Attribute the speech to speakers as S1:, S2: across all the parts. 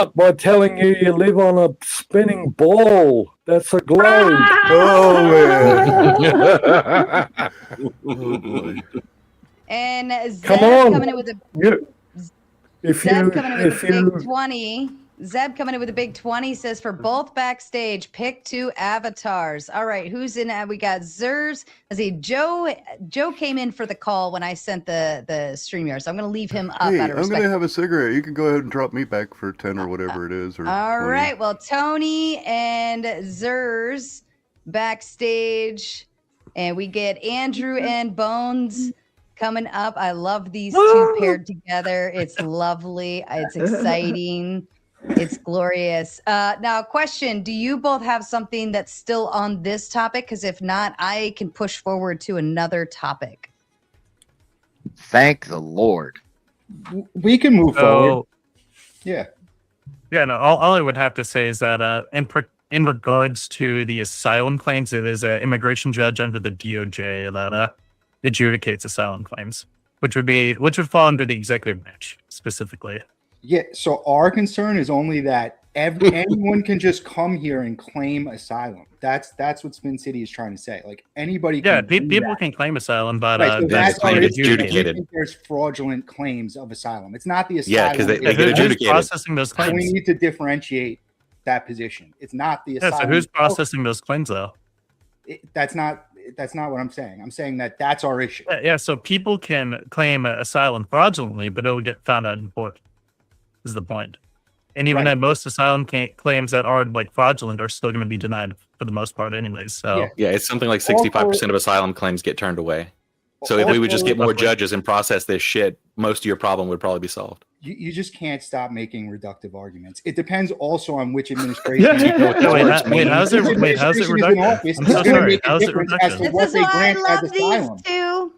S1: by telling you you live on a spinning ball. That's a globe.
S2: Oh man!
S1: Come
S2: Oh boy!
S3: And Zeb
S1: on.
S3: coming in with a Zeb coming in with a big 20. Zeb coming in with a big 20 says for both backstage, pick 2 avatars. All right, who's in? We got Zers. I see Joe. Joe came in for the call when I sent the StreamYard, so I'm going to leave him up.
S2: Hey,
S3: out of
S2: I'm
S3: respect.
S2: gonna have a cigarette. You can go ahead and drop me back for 10 or whatever it is. Or
S3: All
S2: 20.
S3: right. Well, Tony and Zers backstage, and we get Andrew and Bones coming up. I love these two paired together. It's lovely. It's exciting. It's glorious. Now, question: do you both have something that's still on this topic? Because if not, I can push forward to another topic.
S4: Thank the Lord.
S5: We can move forward. Yeah.
S6: Yeah, no, all I would have to say is that in regards to the asylum claims, it is an immigration judge under the DOJ that adjudicates asylum claims, which would fall under the executive branch specifically.
S5: Yeah. So our concern is only that anyone can just come here and claim asylum. That's what Spin City is trying to say. Like anybody.
S6: Yeah,
S5: can
S6: people can claim asylum, but
S5: right, so that's
S7: claim
S5: our issue.
S7: adjudicated.
S5: I think there's fraudulent claims of asylum. It's not the asylum.
S7: Yeah, because they get
S6: who's
S7: adjudicated.
S6: processing those
S5: So
S6: claims?
S5: we need to differentiate that position. It's not the
S6: Yeah,
S5: asylum.
S6: so who's processing those claims though?
S5: That's not what I'm saying. I'm saying that's our issue.
S6: Yeah, so people can claim asylum fraudulently, but it'll get found out in court. Is the point. And even
S5: Right.
S6: then, most asylum claims that are like fraudulent are still going to be denied for the most part, anyways. So
S7: Yeah, it's something like 65% of asylum claims get turned away. So if we would just get more judges and process this shit, most of your problem would probably be solved.
S5: You just can't stop making reductive arguments. It depends also on which administration.
S6: how's it reductive? I'm so sorry. How's it reductive?
S3: This is why I love these two.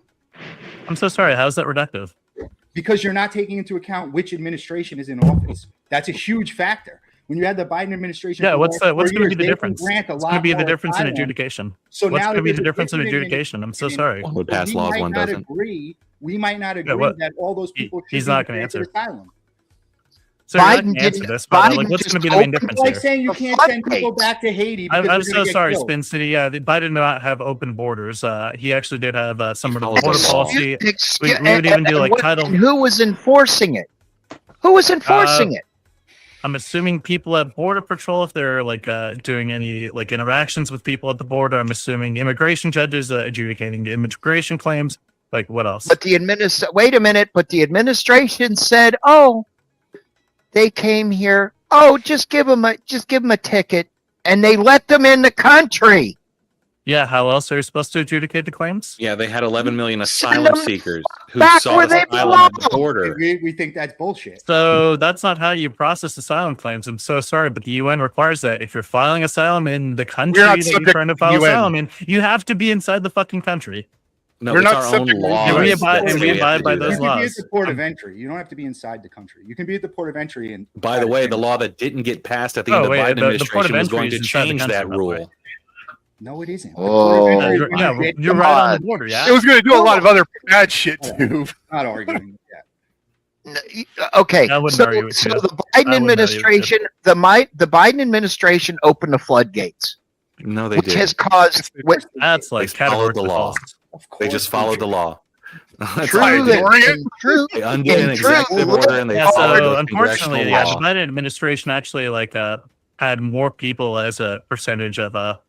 S6: I'm so sorry. How's that reductive?
S5: Because you're not taking into account which administration is in office. That's a huge factor. When you had the Biden administration,
S6: Yeah, what's going to be the
S5: they can
S6: difference?
S5: grant a
S6: What's
S5: lot
S6: going to be the
S5: more
S6: difference in
S5: asylum.
S6: adjudication?
S5: So
S6: What's
S5: now
S6: going to be
S5: there's
S6: the
S5: a
S6: difference in
S5: different
S6: adjudication? I'm so
S5: admin-
S6: sorry.
S7: One would pass
S5: we
S7: laws,
S5: might
S7: one
S5: not
S7: doesn't.
S5: agree. We might not agree
S6: what?
S5: that all those people.
S6: He's
S5: should
S6: not
S5: be
S6: going to
S5: granted
S6: answer.
S5: asylum.
S6: So you're not
S4: Biden
S6: gonna answer
S4: didn't-
S6: this, but
S4: Biden
S6: like, what's
S4: just
S6: going to be the main
S4: opened
S6: difference
S5: It's like
S6: here?
S5: saying you
S4: The
S5: can't send people
S4: floodgates.
S5: back to Haiti. Because
S6: I'm
S5: they're
S6: so
S5: gonna get
S6: sorry,
S5: killed.
S6: Spin City. Yeah, Biden did not have open borders. He actually did have some of the
S7: followed the
S6: border
S7: law.
S6: policy.
S4: Excuse-
S6: We would even do like title.
S4: And who was enforcing it? Who was enforcing it?
S6: I'm assuming people at Border Patrol, if they're like doing any like interactions with people at the border. I'm assuming immigration judges adjudicating the immigration claims. Like what else?
S4: But wait a minute. But the administration said, "Oh, they came here. Oh, just give them a ticket," and they let them in the country.
S6: Yeah, how else are you supposed to adjudicate the claims?
S7: Yeah, they had 11 million
S4: Send
S7: asylum
S4: them
S7: seekers who
S4: back
S7: sought
S4: where they
S7: asylum at the
S4: belong.
S7: border.
S5: We think that's bullshit.
S6: So that's not how you process asylum claims. I'm so sorry, but the UN requires that if you're filing asylum in the country
S8: not
S6: that you're
S8: subject
S6: trying to
S8: to
S6: file
S8: UN.
S6: asylum in, you have to be inside the fucking country.
S7: No,
S8: We're
S7: it's
S8: not
S7: our own
S8: subject to
S7: laws.
S6: we
S7: that
S6: abide- and
S7: say
S6: we
S7: have to
S6: abide by
S7: do
S6: those
S5: You
S7: that.
S5: can be
S6: laws.
S5: at the port of entry. You don't have to be inside the country. You can be at the port of entry. And
S7: By the way, the law that didn't get passed at the end of the
S6: wait,
S7: Biden
S6: the port of
S7: administration was
S6: entry
S7: going
S6: is
S7: to
S6: inside the
S7: change
S6: country,
S7: that
S6: by the way.
S7: rule.
S5: No, it isn't. The
S4: Oh.
S5: port of entry is
S6: Yeah,
S5: when you
S6: you're
S5: get-
S6: right on the border. Yeah.
S8: It was going to do a lot of other bad shit too.
S5: Not arguing with that.
S4: Okay,
S6: I wouldn't
S4: so,
S6: argue with
S4: so
S6: you.
S4: the
S6: I
S4: Biden
S6: wouldn't argue with
S4: administration, the Biden administration opened the floodgates,
S7: No, they
S4: which
S7: didn't.
S4: has caused.
S6: That's like
S7: They followed the
S6: categorically
S7: law.
S6: false.
S5: Of course
S7: They just followed the law. That's
S4: True
S7: all they did.
S8: ignoring it?
S4: True.
S7: They undid an
S4: in true-
S7: executive order and they
S6: Yeah,
S7: followed
S6: so
S7: the
S6: unfortunately,
S7: congressional
S6: yeah, the
S7: law.
S6: Biden administration actually like had more people as a percentage of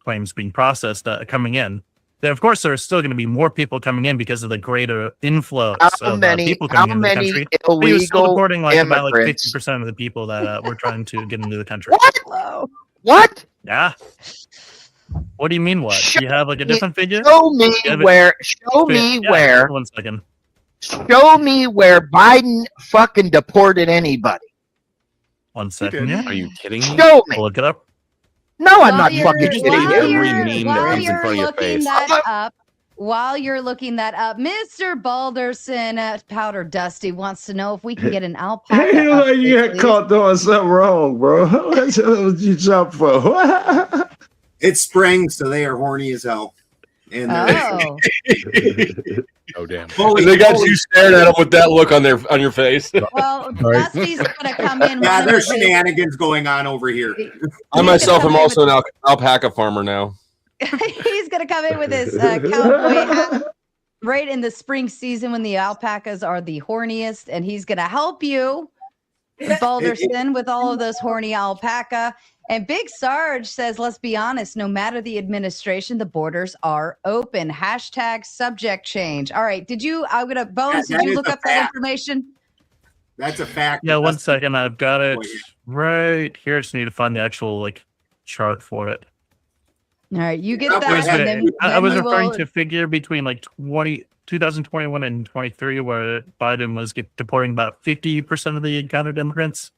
S6: claims being processed coming in. Then of course there are still going to be more people coming in because of the greater influx
S4: How
S6: of
S4: many?
S6: people
S4: How
S6: coming into the
S4: many
S6: country. But he was still
S4: illegal
S6: deporting like about like
S4: immigrants?
S6: 50% of the people that were trying to get into the country.
S4: What? What?
S6: Yeah. What do you mean? What?
S4: Show
S6: Do you have like a
S4: me-
S6: different figure?
S4: Show me
S6: Yeah, but-
S4: where. Show me
S6: Yeah,
S4: where.
S6: 1 second.
S4: Show me where Biden fucking deported anybody.
S6: 1 second.
S8: did.
S6: Yeah.
S7: Are you kidding me?
S4: Show me.
S6: I'll look it up.
S4: No, I'm
S3: While
S4: not
S3: you're-
S4: fucking
S7: It's
S4: kidding
S7: while
S4: you.
S7: every
S3: you're-
S7: meme that
S3: while
S7: comes in
S3: you're
S7: front of your
S3: looking
S7: face.
S3: that up, while you're looking that up, Mr. Balderson at Powder Dusty wants to know if we can get an alpaca.
S1: Hey, you
S3: update,
S1: got
S3: please.
S1: caught doing something wrong, bro. What you jump for?
S9: It's spring, so they are horny as hell. And
S3: Oh,
S7: Oh damn.
S8: They got you staring at them with that look on your face.
S3: well, Dusty's gonna come in.
S9: yeah,
S3: running
S9: there's
S3: with his-
S9: shenanigans going on over here.
S8: I myself am also an alpaca farmer now.
S3: He's gonna come in with his cowboy hat right in the spring season when the alpacas are the horniest, and he's gonna help you, Balderson, with all of those horny alpaca. And Big Sarge says, let's be honest, no matter the administration, the borders are open. Hashtag subject change. All right. Bones,
S9: That
S3: did you
S9: is
S3: look
S9: a
S3: up that
S9: fact.
S3: information?
S9: That's a fact.
S6: Yeah, one
S9: That's-
S6: second. I've got it
S9: Oh, yeah.
S6: right here. I just need to find the actual like chart for it.
S3: All right. You get
S9: That
S3: that.
S9: was
S3: And
S9: it.
S3: then,
S6: I
S3: then
S6: was
S3: we
S6: referring
S3: will-
S6: to figure between like 2021 and 23, where Biden was deporting about 50% of the encountered immigrants,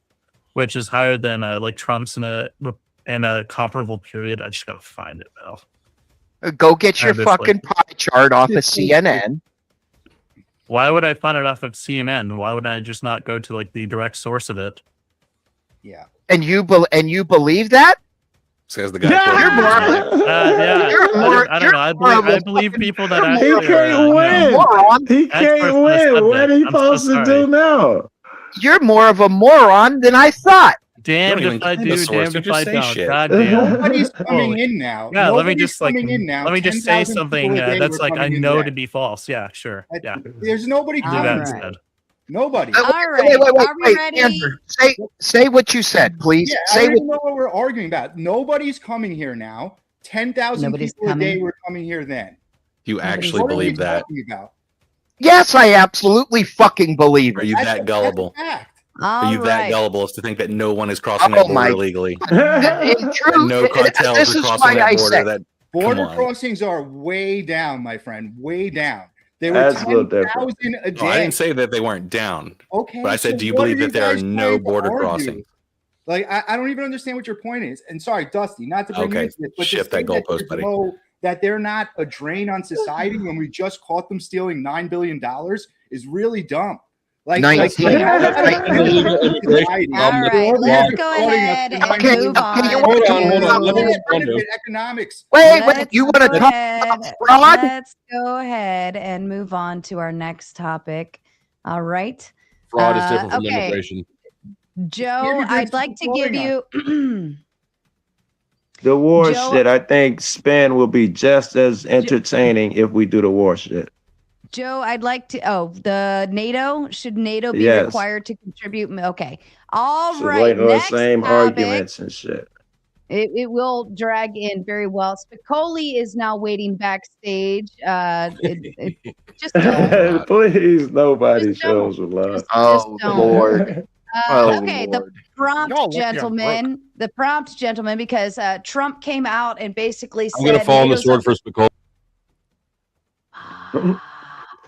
S6: which is higher than like Trump's in a comparable period. I just gotta find it now.
S4: Go get your
S6: Obviously.
S4: fucking pie chart off of CNN.
S6: Why would I find it off of CNN? Why would I just not go to like the direct source of it?
S5: Yeah.
S4: And you believe that?
S7: Says the guy.
S4: You're more-
S6: Yeah,
S4: You're more-
S6: I don't know.
S4: you're
S6: I believe people that
S4: you're
S6: actually
S1: He can't
S6: are,
S1: win.
S4: moron.
S1: He
S6: That's
S1: can't
S6: for the
S1: win. What are
S6: subject.
S1: you
S6: I'm so
S1: supposed to
S6: sorry.
S1: do now?
S4: You're more of a moron than I thought.
S6: Damned
S7: You don't
S6: if I
S7: even claim the
S6: do,
S7: source,
S6: damned
S7: you
S6: if
S7: just
S6: I
S7: say
S6: don't.
S7: shit.
S6: God damn.
S5: Nobody's coming
S6: Holy-
S5: in now.
S6: Yeah, let me
S5: Nobody's
S6: just like
S5: coming in now.
S6: let me just say
S5: 10,000
S6: something
S5: people a day
S6: that's
S5: were
S6: like I
S5: coming in
S6: know
S5: today.
S6: to be false. Yeah, sure. Yeah,
S5: There's nobody
S6: do
S5: coming.
S6: that
S3: All
S5: in.
S3: right.
S6: instead.
S5: Nobody.
S3: All right. Are we ready?
S4: Andrew, say what you said, please.
S5: Yeah, I
S4: Say
S5: don't
S4: what
S5: even know what we're arguing about. Nobody's coming here now. 10,000
S3: Nobody's
S5: people a day
S3: coming.
S5: were coming here then.
S7: You actually
S5: What are we
S7: believe that?
S5: talking about?
S4: Yes, I absolutely fucking believe
S7: Are
S4: it.
S7: you
S5: That's
S7: that
S5: a
S7: gullible?
S5: fact.
S7: Are
S3: All
S7: you that
S3: right.
S7: gullible as to think that no one is crossing
S4: Oh
S7: that border
S4: my-
S7: illegally?
S4: In
S7: That
S4: truth,
S7: no cartels
S4: this
S7: are
S4: is
S7: crossing
S4: why
S7: that
S4: I
S7: border?
S4: say
S7: That
S5: Border
S7: Come on.
S5: crossings are way down, my friend. Way down. They were
S1: That's a little different.
S5: 10,000 a
S7: No, I
S5: day.
S7: didn't say that they weren't down,
S5: Okay.
S7: but I said,
S5: so
S7: do you
S5: what
S7: believe that there are
S5: guys
S7: no
S5: trying to
S7: border
S5: argue?
S7: crossings?
S5: Like, I don't even understand what your point is. And sorry, Dusty, not to bring you
S7: Okay,
S5: into this, but to
S7: shift
S5: say
S7: that goalpost,
S5: there's
S7: buddy.
S5: that they're not a drain on society when we just caught them stealing $9 billion is really dumb. Like,
S4: 19.
S3: All right. Let's go ahead and
S4: Okay,
S3: move
S4: okay,
S3: on.
S4: you want to
S8: Hold on, let me
S3: to-
S8: respond to him.
S5: Economics.
S4: Wait,
S3: Let's
S4: you want to
S3: go
S4: talk
S3: ahead-
S4: about fraud?
S3: Let's go ahead and move on to our next topic. All right.
S8: Fraud is different from
S3: okay.
S8: immigration.
S3: Joe,
S5: Immigrants
S3: I'd like to give you
S1: The war
S3: Joe-
S1: shit, I think spin will be just as entertaining if we do the war shit.
S3: Joe, I'd like to the NATO, should NATO be
S1: Yes.
S3: required to contribute? Okay. All
S1: So
S3: right.
S1: like the
S3: Next
S1: same
S3: topic.
S1: arguments and shit.
S3: It will drag in very well. Spicoli is now waiting backstage. Just don't.
S1: Please, nobody
S3: Just don't.
S1: shows love.
S3: Just
S4: Oh,
S3: don't.
S4: Lord. Oh,
S3: Okay, the
S4: Lord.
S3: prompt
S8: Y'all look young,
S3: gentleman, because Trump came out and basically said
S8: I'm gonna fall on the
S3: NATO's
S8: sword for Spicoli.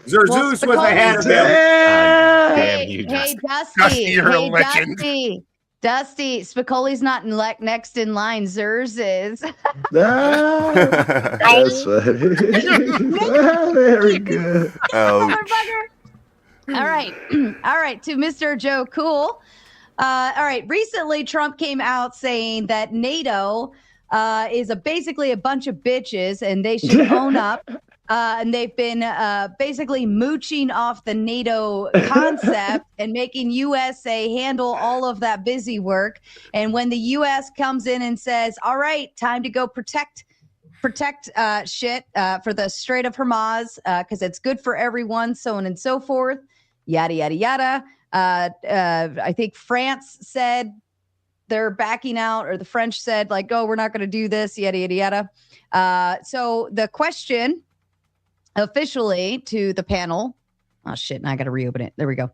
S9: Zerzeus was ahead of him.
S7: Damn
S3: Hey,
S7: you,
S3: hey, Dusty.
S8: Dusty, you're a
S3: hey,
S8: legend.
S3: Dusty. Spicoli's not next in line. Zers is.
S1: That's funny. Very good.
S2: Ouch.
S3: All right. All right. To Mr. Joe Cool. All right. Recently, Trump came out saying that NATO is basically a bunch of bitches and they should own up. And they've been basically mooching off the NATO concept and making USA handle all of that busy work. And when the US comes in and says, all right, time to go protect shit for the Strait of Hormuz because it's good for everyone, so on and so forth, yada, yada, yada. I think France said they're backing out, or the French said, like, oh, we're not going to do this, yada, yada, yada. So the question officially to the panel, oh, shit, now I got to reopen it. There we go.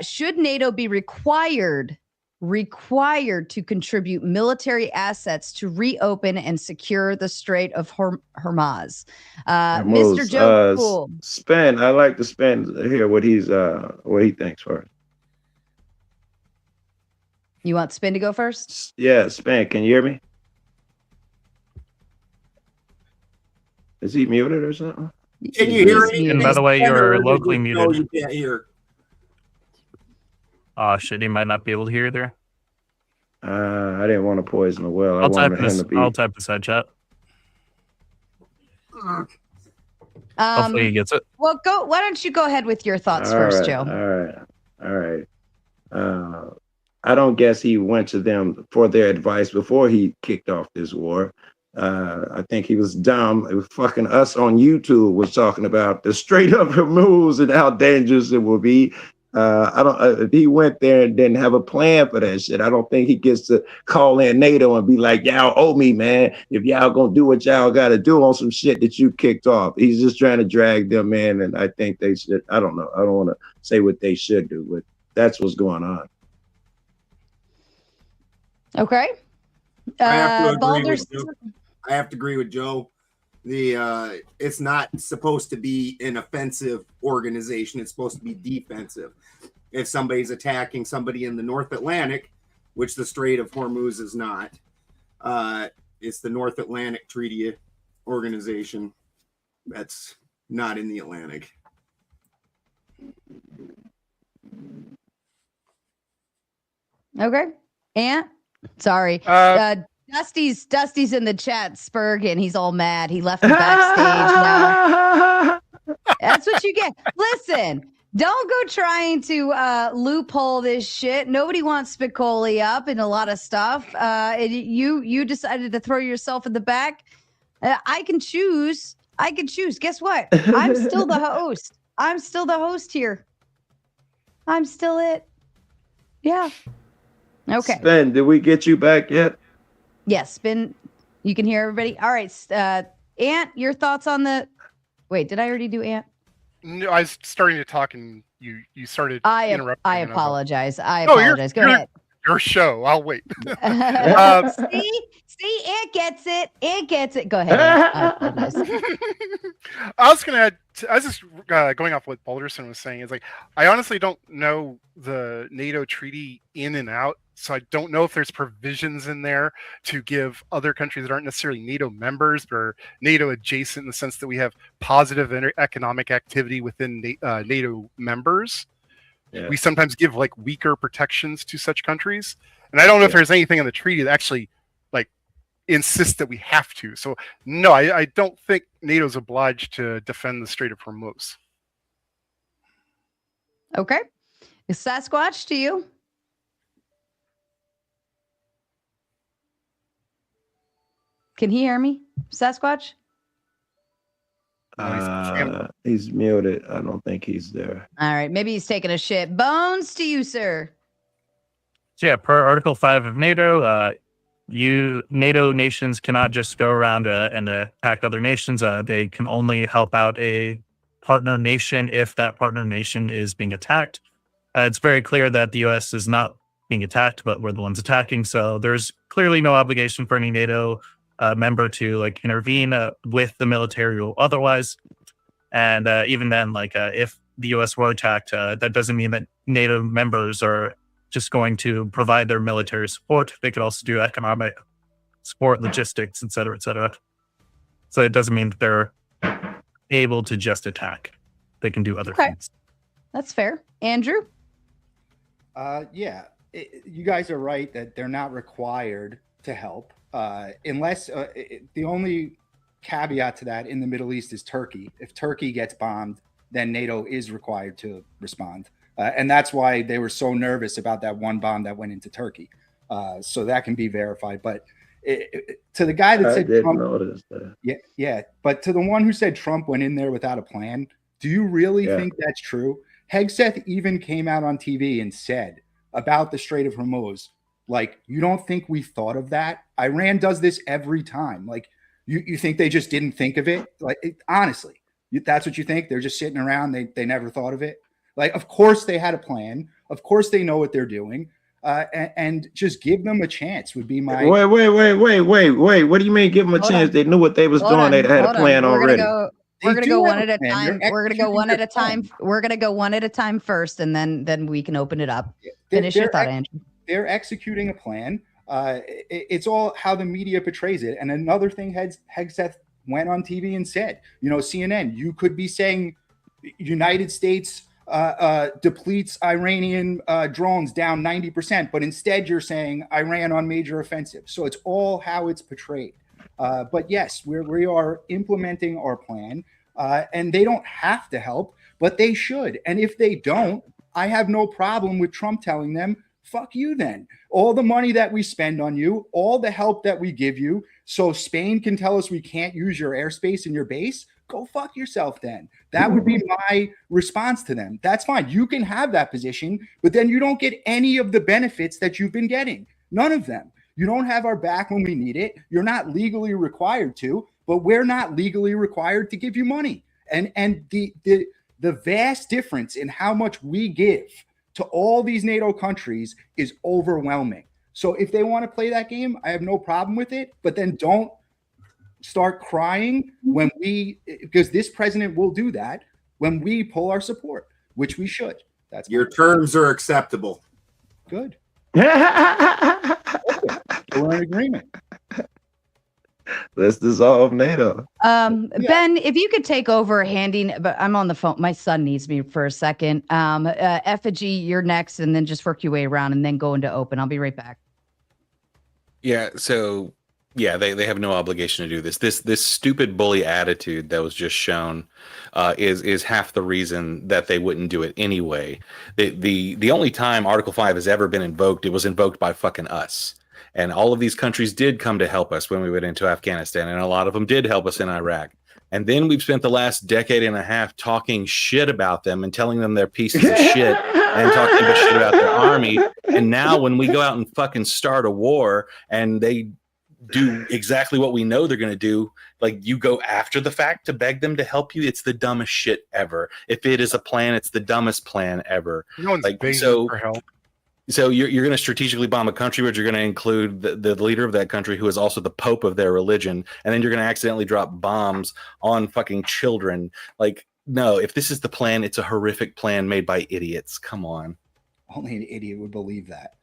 S3: Should NATO be required to contribute military assets to reopen and secure the Strait of Hormuz? Mr. Joe Cool.
S1: Spin. I like to spin hear what he thinks first.
S3: You want Spin to go first?
S1: Yeah, Spin. Can you hear me? Is he muted or something?
S9: Can you hear
S3: He's
S9: me?
S6: And by the way, you're locally
S9: No,
S6: muted.
S9: you can't hear.
S6: Oh shit, he might not be able to hear there.
S1: I didn't want to poison the well. I
S6: I'll type
S1: wanted him
S6: this.
S1: to be.
S6: I'll type this side chat. Hopefully he gets it.
S3: Well, go. Why don't you go ahead with your thoughts
S10: All
S3: first,
S10: right,
S3: Joe?
S10: All right. I don't guess he went to them for their advice before he kicked off this war. I think he was dumb. It was fucking us on YouTube was talking about the Strait of Hormuz and how dangerous it will be. I don't. If he went there and didn't have a plan for that shit, I don't think he gets to call in NATO and be like, "Y'all owe me, man. If y'all gonna do what y'all got to do on some shit that you kicked off." He's just trying to drag them in, and I think they should. I don't know. I don't want to say what they should do, but that's what's going on.
S3: Okay.
S9: I have to agree
S3: Baldur's.
S9: with Joe. I have to agree with Joe. It's not supposed to be an offensive organization. It's supposed to be defensive. If somebody's attacking somebody in the North Atlantic, which the Strait of Hormuz is not, it's the North Atlantic Treaty Organization. That's not in the Atlantic.
S3: Okay. Ant. Sorry. Dusty's in the chat, Spurgin. He's all mad. He left the backstage now. That's what you get. Listen, don't go trying to loophole this shit. Nobody wants Spicoli up in a lot of stuff. You decided to throw yourself in the back. I can choose. Guess what? I'm still the host. I'm still the host here. I'm still it. Yeah. Okay.
S10: Sven, did we get you back yet?
S3: Yes, Spin. You can hear everybody. All right. Ant, your thoughts on the. Wait, did I already do Ant?
S11: No, I was starting to talk and you started interrupting.
S3: I apologize. I apologize. Go ahead.
S11: Your show. I'll wait.
S3: See, Ant gets it. Ant gets it. Go ahead.
S11: I was gonna add. I was just going off what Balderson was saying. Is like I honestly don't know the NATO treaty in and out, so I don't know if there's provisions in there to give other countries that aren't necessarily NATO members or NATO adjacent in the sense that we have positive economic activity within NATO members. Yeah. We sometimes give like weaker protections to such countries, and I don't know if there's anything in the treaty that actually like insists that we have to. So no, I don't think NATO's obliged to defend the Strait of Hormuz.
S3: Okay, Sasquatch, to you. Can he hear me, Sasquatch?
S10: He's muted. I don't think he's there.
S3: All right, maybe he's taking a shit. Bones, to you, sir.
S6: So yeah, per Article 5 of NATO, NATO nations cannot just go around and attack other nations. They can only help out a partner nation if that partner nation is being attacked. It's very clear that the U.S. is not being attacked, but we're the ones attacking. So there's clearly no obligation for any NATO member to like intervene with the military or otherwise. And even then, like if the U.S. were attacked, that doesn't mean that NATO members are just going to provide their military support. They could also do economic support, logistics, et cetera, et cetera. So it doesn't mean that they're able to just attack. They can do other things.
S3: That's fair. Andrew?
S5: Yeah, you guys are right that they're not required to help. Unless the only caveat to that in the Middle East is Turkey. If Turkey gets bombed, then NATO is required to respond. And that's why they were so nervous about that one bomb that went into Turkey. So that can be verified. But to the guy that said Trump, notice that. Yeah. But to the one who said Trump went in there without a plan, do you really think that's true? Hegseth even came out on TV and said about the Strait of Hormuz, like, you don't think we thought of that? Iran does this every time. Like, you think they just didn't think of it? Like, honestly, that's what you think? They're just sitting around. They never thought of it. Like, of course they had a plan. Of course they know what they're doing. And just give them a chance would be my.
S10: Wait. What do you mean give them a chance? They knew what they was doing. They had a plan already.
S3: We're gonna go one at a time. We're gonna go one at a time. We're gonna go one at a time first, and then we can open it up. Finish your thought, Andrew.
S5: They're executing a plan. It's all how the media portrays it. And another thing Hegseth went on TV and said, CNN, you could be saying United States depletes Iranian drones down 90%, but instead you're saying Iran on major offensive. So it's all how it's portrayed. But yes, we are implementing our plan. and they don't have to help, but they should. And if they don't, I have no problem with Trump telling them, fuck you then. All the money that we spend on you, all the help that we give you, so Spain can tell us we can't use your airspace and your base, go fuck yourself then. That would be my response to them. That's fine. You can have that position, but then you don't get any of the benefits that you've been getting. None of them. You don't have our back when we need it. You're not legally required to, but we're not legally required to give you money. And the vast difference in how much we give to all these NATO countries is overwhelming. So if they want to play that game, I have no problem with it, but then don't start crying when because this president will do that when we pull our support, which we should. That's
S9: your terms are acceptable.
S5: Good. We're in agreement.
S10: Let's dissolve NATO.
S3: Ben, if you could take over handing, but I'm on the phone. My son needs me for a second. Effigy, you're next, and then just work your way around and then go into open. I'll be right back.
S7: Yeah, so yeah, they have no obligation to do this. This stupid bully attitude that was just shown is half the reason that they wouldn't do it anyway. The only time Article 5 has ever been invoked, it was invoked by fucking us. And all of these countries did come to help us when we went into Afghanistan, and a lot of them did help us in Iraq. And then we've spent the last decade and a half talking shit about them and telling them they're pieces of shit and talking shit about their army. And now when we go out and fucking start a war and they do exactly what we know they're going to do, like, you go after the fact to beg them to help you, it's the dumbest shit ever. If it is a plan, it's the dumbest plan ever.
S11: No one's
S7: like,
S11: begging
S7: so
S11: for help.
S7: So you're going to strategically bomb a country, but you're going to include the leader of that country, who is also the pope of their religion, and then you're going to accidentally drop bombs on fucking children. Like, no, if this is the plan, it's a horrific plan made by idiots. Come on.
S5: Only an idiot would believe that.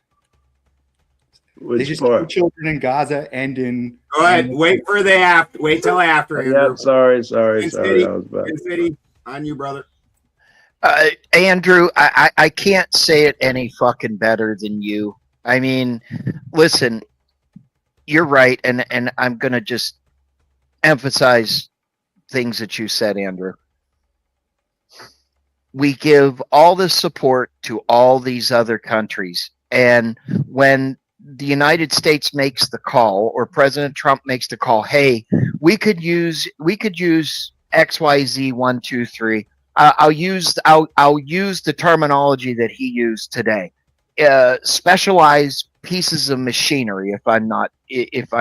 S10: Which
S5: they just
S10: part?
S5: kill children in Gaza and in.
S9: Go ahead. Wait for the after. Wait till after.
S10: Yeah, sorry.
S9: City,
S10: I was about.
S9: City, on you, brother.
S4: Andrew, I can't say it any fucking better than you. I mean, listen, you're right, and I'm gonna just emphasize things that you said, Andrew. We give all this support to all these other countries, and when the United States makes the call, or President Trump makes the call, hey, we could use XYZ 1, 2, 3. I'll use the terminology that he used today. Specialized pieces of machinery, if I'm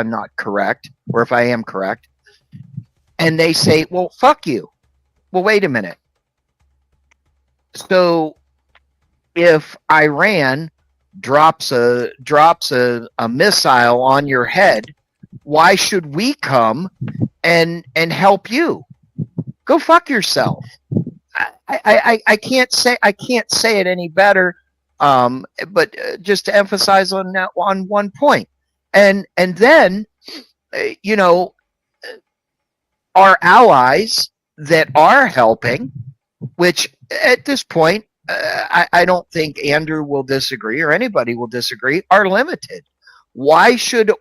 S4: not correct, or if I am correct. And they say, well, fuck you. Well, wait a minute. So if Iran drops a missile on your head, why should we come and help you? Go fuck yourself. I can't say it any better, but just to emphasize on that one point, and then our allies that are helping, which at this point I don't think Andrew will disagree or anybody will disagree, are limited. Why should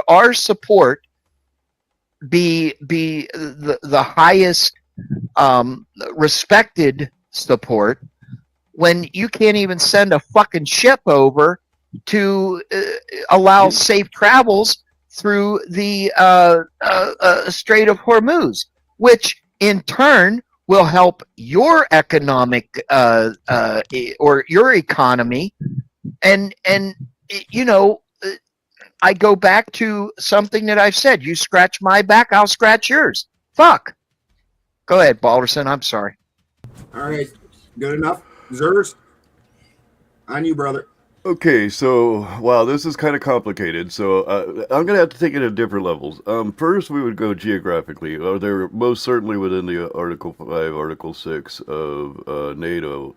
S4: our support be the highest respected support when you can't even send a fucking ship over to allow safe travels through the Strait of Hormuz, which in turn will help your economic or your economy, and I go back to something that I've said: you scratch my back, I'll scratch yours. Fuck. Go ahead, Balderson. I'm sorry.
S9: All right. Good enough. Zers, on you, brother.
S2: Okay, so wow, this is kind of complicated. So I'm gonna have to take it at different levels. First, we would go geographically. They're most certainly within the Article 5, Article 6 of NATO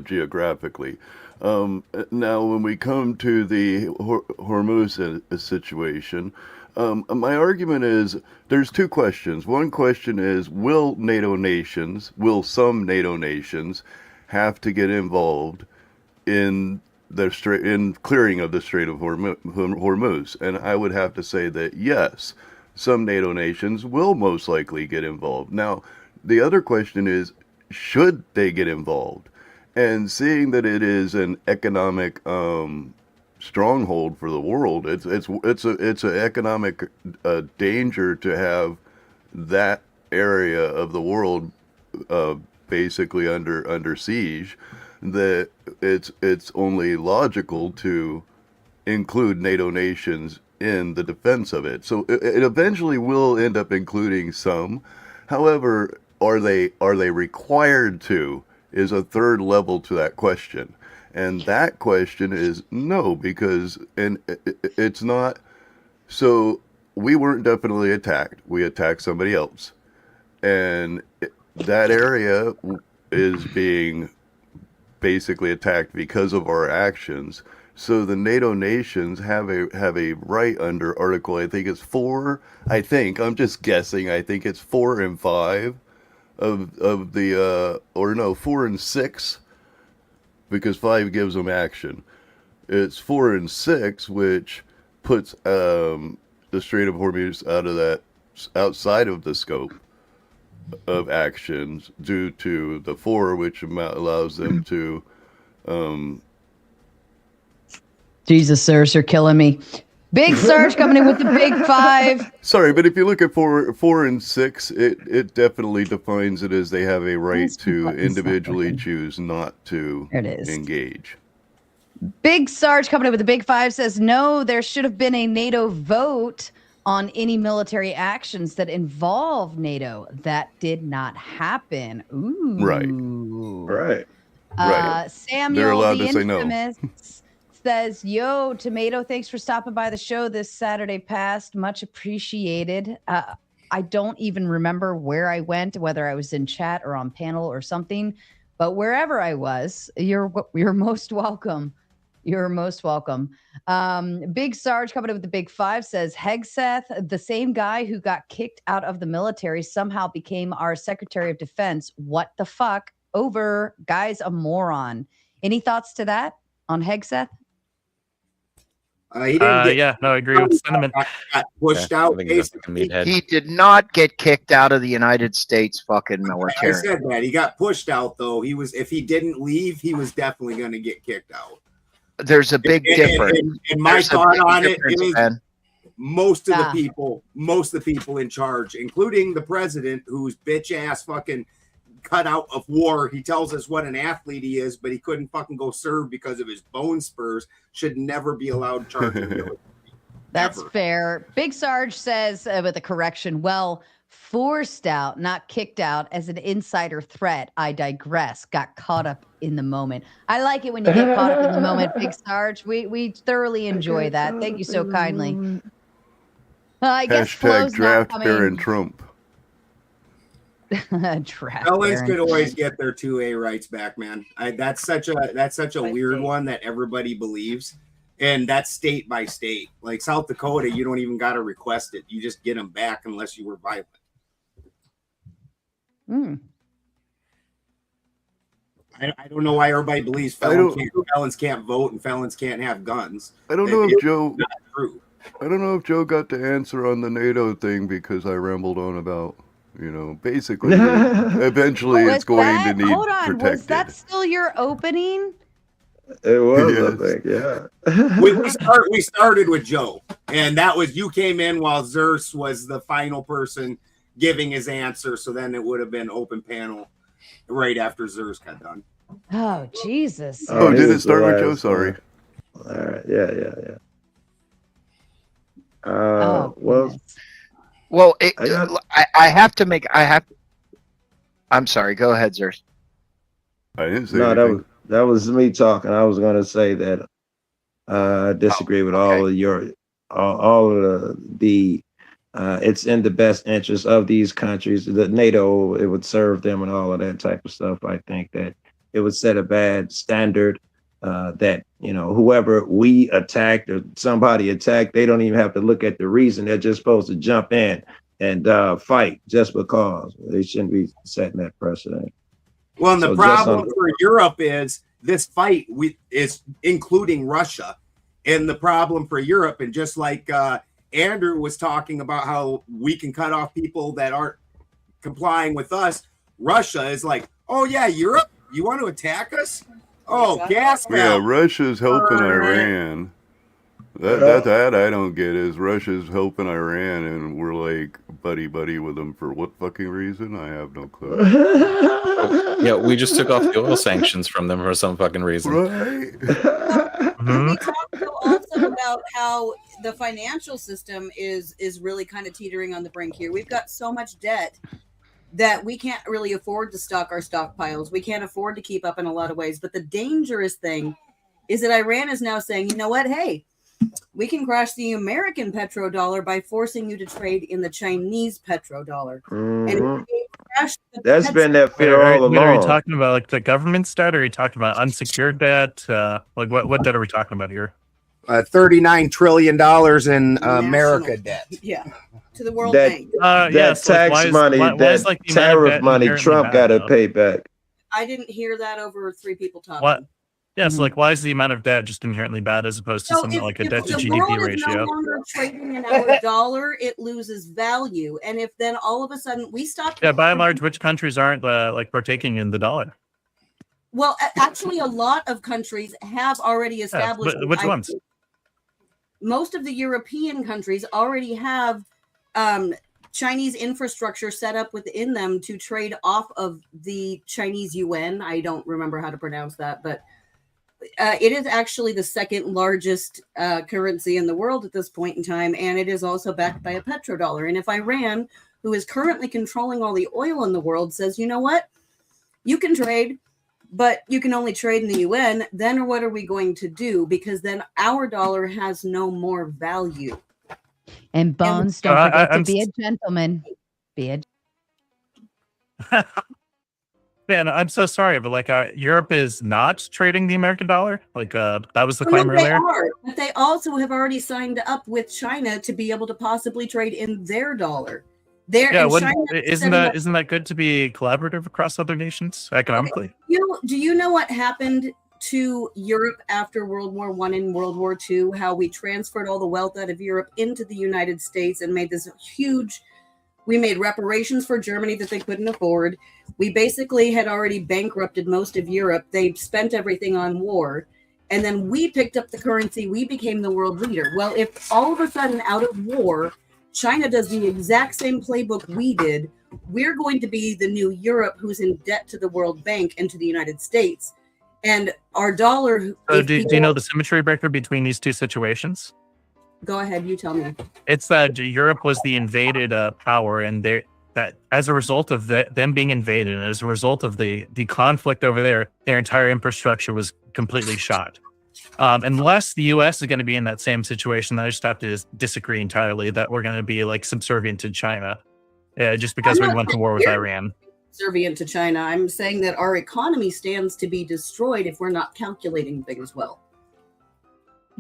S2: geographically. Now, when we come to the Hormuz situation, my argument is there's two questions. One question is, will some NATO nations have to get involved in clearing of the Strait of Hormuz? And I would have to say that yes, some NATO nations will most likely get involved. Now, The other question is, should they get involved? And seeing that it is an economic stronghold for the world, it's an economic danger to have that area of the world basically under siege. That it's only logical to include NATO nations in the defense of it. So it eventually will end up including some. However, are they required to, is a third level to that question. And that question is no, because it's not. So we weren't definitely attacked. We attacked somebody else. And that area is being basically attacked because of our actions. So the NATO nations have a right under Article, I think it's 4. I'm just guessing. I think it's 4 and 5 of the 4 and 6, because 5 gives them action. It's 4 and 6, which puts the Strait of Hormuz outside of the scope of actions due to the 4, which allows them to.
S3: Jesus, sirs, you're killing me. Big Sarge coming in with the big 5.
S2: Sorry, but if you look at 4 and 6, it definitely defines it as they have a right to individually choose not to engage.
S3: Big Sarge coming in with the big 5 says, no, there should have been a NATO vote on any military actions that involve NATO. That did not happen. Ooh.
S10: Right.
S3: Samuel,
S2: They're allowed
S3: the
S2: to say no.
S3: infamous, says, yo, Tomato, thanks for stopping by the show this Saturday past. Much appreciated. I don't even remember where I went, whether I was in chat or on panel or something, but wherever I was, you're most welcome. You're most welcome. Big Sarge coming up with the big 5 says, Hegseth, the same guy who got kicked out of the military, somehow became our Secretary of Defense. What the fuck? Over. Guy's a moron. Any thoughts to that on Hegseth?
S9: He didn't
S6: I agree with sentiment.
S9: Got pushed out.
S4: He did not get kicked out of the United States fucking military.
S9: I said that. He got pushed out, though. If he didn't leave, he was definitely going to get kicked out.
S4: There's a big difference.
S9: And my thought on it is
S4: man.
S9: most of the people in charge, including the president, who's bitch ass fucking cut out of war. He tells us what an athlete he is, but he couldn't fucking go serve because of his bone spurs. Should never be allowed in charge of the military.
S3: That's fair. Big Sarge says with a correction, well, forced out, not kicked out as an insider threat. I digress. Got caught up in the moment. I like it when you get caught up in the moment, Big Sarge. We thoroughly enjoy that. Thank you so kindly. I guess
S2: Hashtag draft Baron Trump.
S9: Felons could always get their 2A rights back, man. That's such a weird one that everybody believes, and that's state by state. Like South Dakota, you don't even got to request it; you just get them back unless you were violent. I don't know why everybody believes felons can't vote and felons can't have guns.
S2: I don't know if Joe. I don't know if Joe got the answer on the NATO thing because I rambled on about. Basically, eventually it's going to need protected.
S3: Was that still your opening?
S10: It was, I think, yeah.
S9: we started with Joe, and that was you came in while Zers was the final person giving his answer. So then it would have been open panel right after Zers got done.
S3: Oh Jesus!
S2: Oh, did it start with Joe? Sorry.
S10: All right. Yeah.
S4: Well, I have to make. I'm sorry. Go ahead, Zers.
S2: I didn't say anything.
S10: That was me talking. I was going to say that I disagree with all of the. It's in the best interest of these countries. The NATO, it would serve them and all of that type of stuff. I think that it would set a bad standard. That whoever we attacked or somebody attacked, they don't even have to look at the reason. They're just supposed to jump in and fight just because. They shouldn't be setting that precedent.
S9: Well, and the problem for Europe is this fight is including Russia, and the problem for Europe, and just like Andrew was talking about how we can cut off people that aren't complying with us. Russia is like, oh yeah, Europe, you want to attack us? Oh, gas
S2: Yeah,
S9: valve.
S2: Russia's helping Iran. That I don't get is Russia's helping Iran and we're like buddy with them for what fucking reason? I have no clue.
S7: Yeah, we just took off the oil sanctions from them for some fucking reason.
S2: Right.
S12: We talked also about how the financial system is really kind of teetering on the brink here. We've got so much debt that we can't really afford to stock our stockpiles. We can't afford to keep up in a lot of ways. But the dangerous thing is that Iran is now saying, you know what? Hey, we can crash the American petrodollar by forcing you to trade in the Chinese petrodollar. And if we crash the
S10: That's been that fear all
S6: Are you
S10: along.
S6: talking about like the government's debt, or are you talking about unsecured debt? Like what debt are we talking about here?
S9: $39 trillion in America debt.
S12: Yeah, to the World
S10: That,
S12: Bank.
S10: that
S6: Yes, like,
S10: tax
S6: why is-
S10: money,
S6: why is,
S10: that
S6: like, the amount of
S10: tariff
S6: debt
S10: money,
S6: inherently
S10: Trump
S6: bad,
S10: got to
S6: though?
S10: pay back.
S12: I didn't hear that over 3 people talking.
S6: What? Yes, like why is the amount of debt just inherently bad as opposed to something like a debt to
S12: the
S6: GDP
S12: world is no
S6: ratio?
S12: longer trading in our dollar, it loses value. And if then all of a sudden we stop,
S6: Yeah, by and large, which countries aren't like partaking in the dollar?
S12: well, actually, a lot of countries have already established.
S6: but which ones?
S12: Most of the European countries already have Chinese infrastructure set up within them to trade off of the Chinese yuan. I don't remember how to pronounce that, but it is actually the second largest currency in the world at this point in time, and it is also backed by a petrodollar. And if Iran, who is currently controlling all the oil in the world, says, you know what, you can trade, but you can only trade in the UN, then what are we going to do? Because then our dollar has no more value.
S3: And Bones, don't forget to be a gentleman. Be a
S6: Man, I'm so sorry, but like Europe is not trading the American dollar. Like that was the
S12: No,
S6: claim
S12: they
S6: earlier.
S12: are, but they also have already signed up with China to be able to possibly trade in their dollar.
S6: Yeah,
S12: and
S6: wouldn't-
S12: China is
S6: isn't
S12: setting up-
S6: that that good to be collaborative across other nations economically?
S12: Do you know what happened to Europe after World War I and World War II? How we transferred all the wealth out of Europe into the United States and made this huge. We made reparations for Germany that they couldn't afford. We basically had already bankrupted most of Europe. They spent everything on war. And then we picked up the currency. We became the world leader. Well, if all of a sudden out of war, China does the exact same playbook we did, we're going to be the new Europe who's in debt to the World Bank and to the United States. And our dollar.
S6: So do you know the symmetry breaker between these two situations?
S12: Go ahead, you tell me.
S6: It's that Europe was the invaded power, and that as a result of them being invaded, and as a result of the conflict over there, their entire infrastructure was completely shot. Unless the U.S. is going to be in that same situation, I just have to disagree entirely that we're going to be like subservient to China, just because we went to war with Iran.
S12: Subservient to China. I'm saying that our economy stands to be destroyed if we're not calculating things well.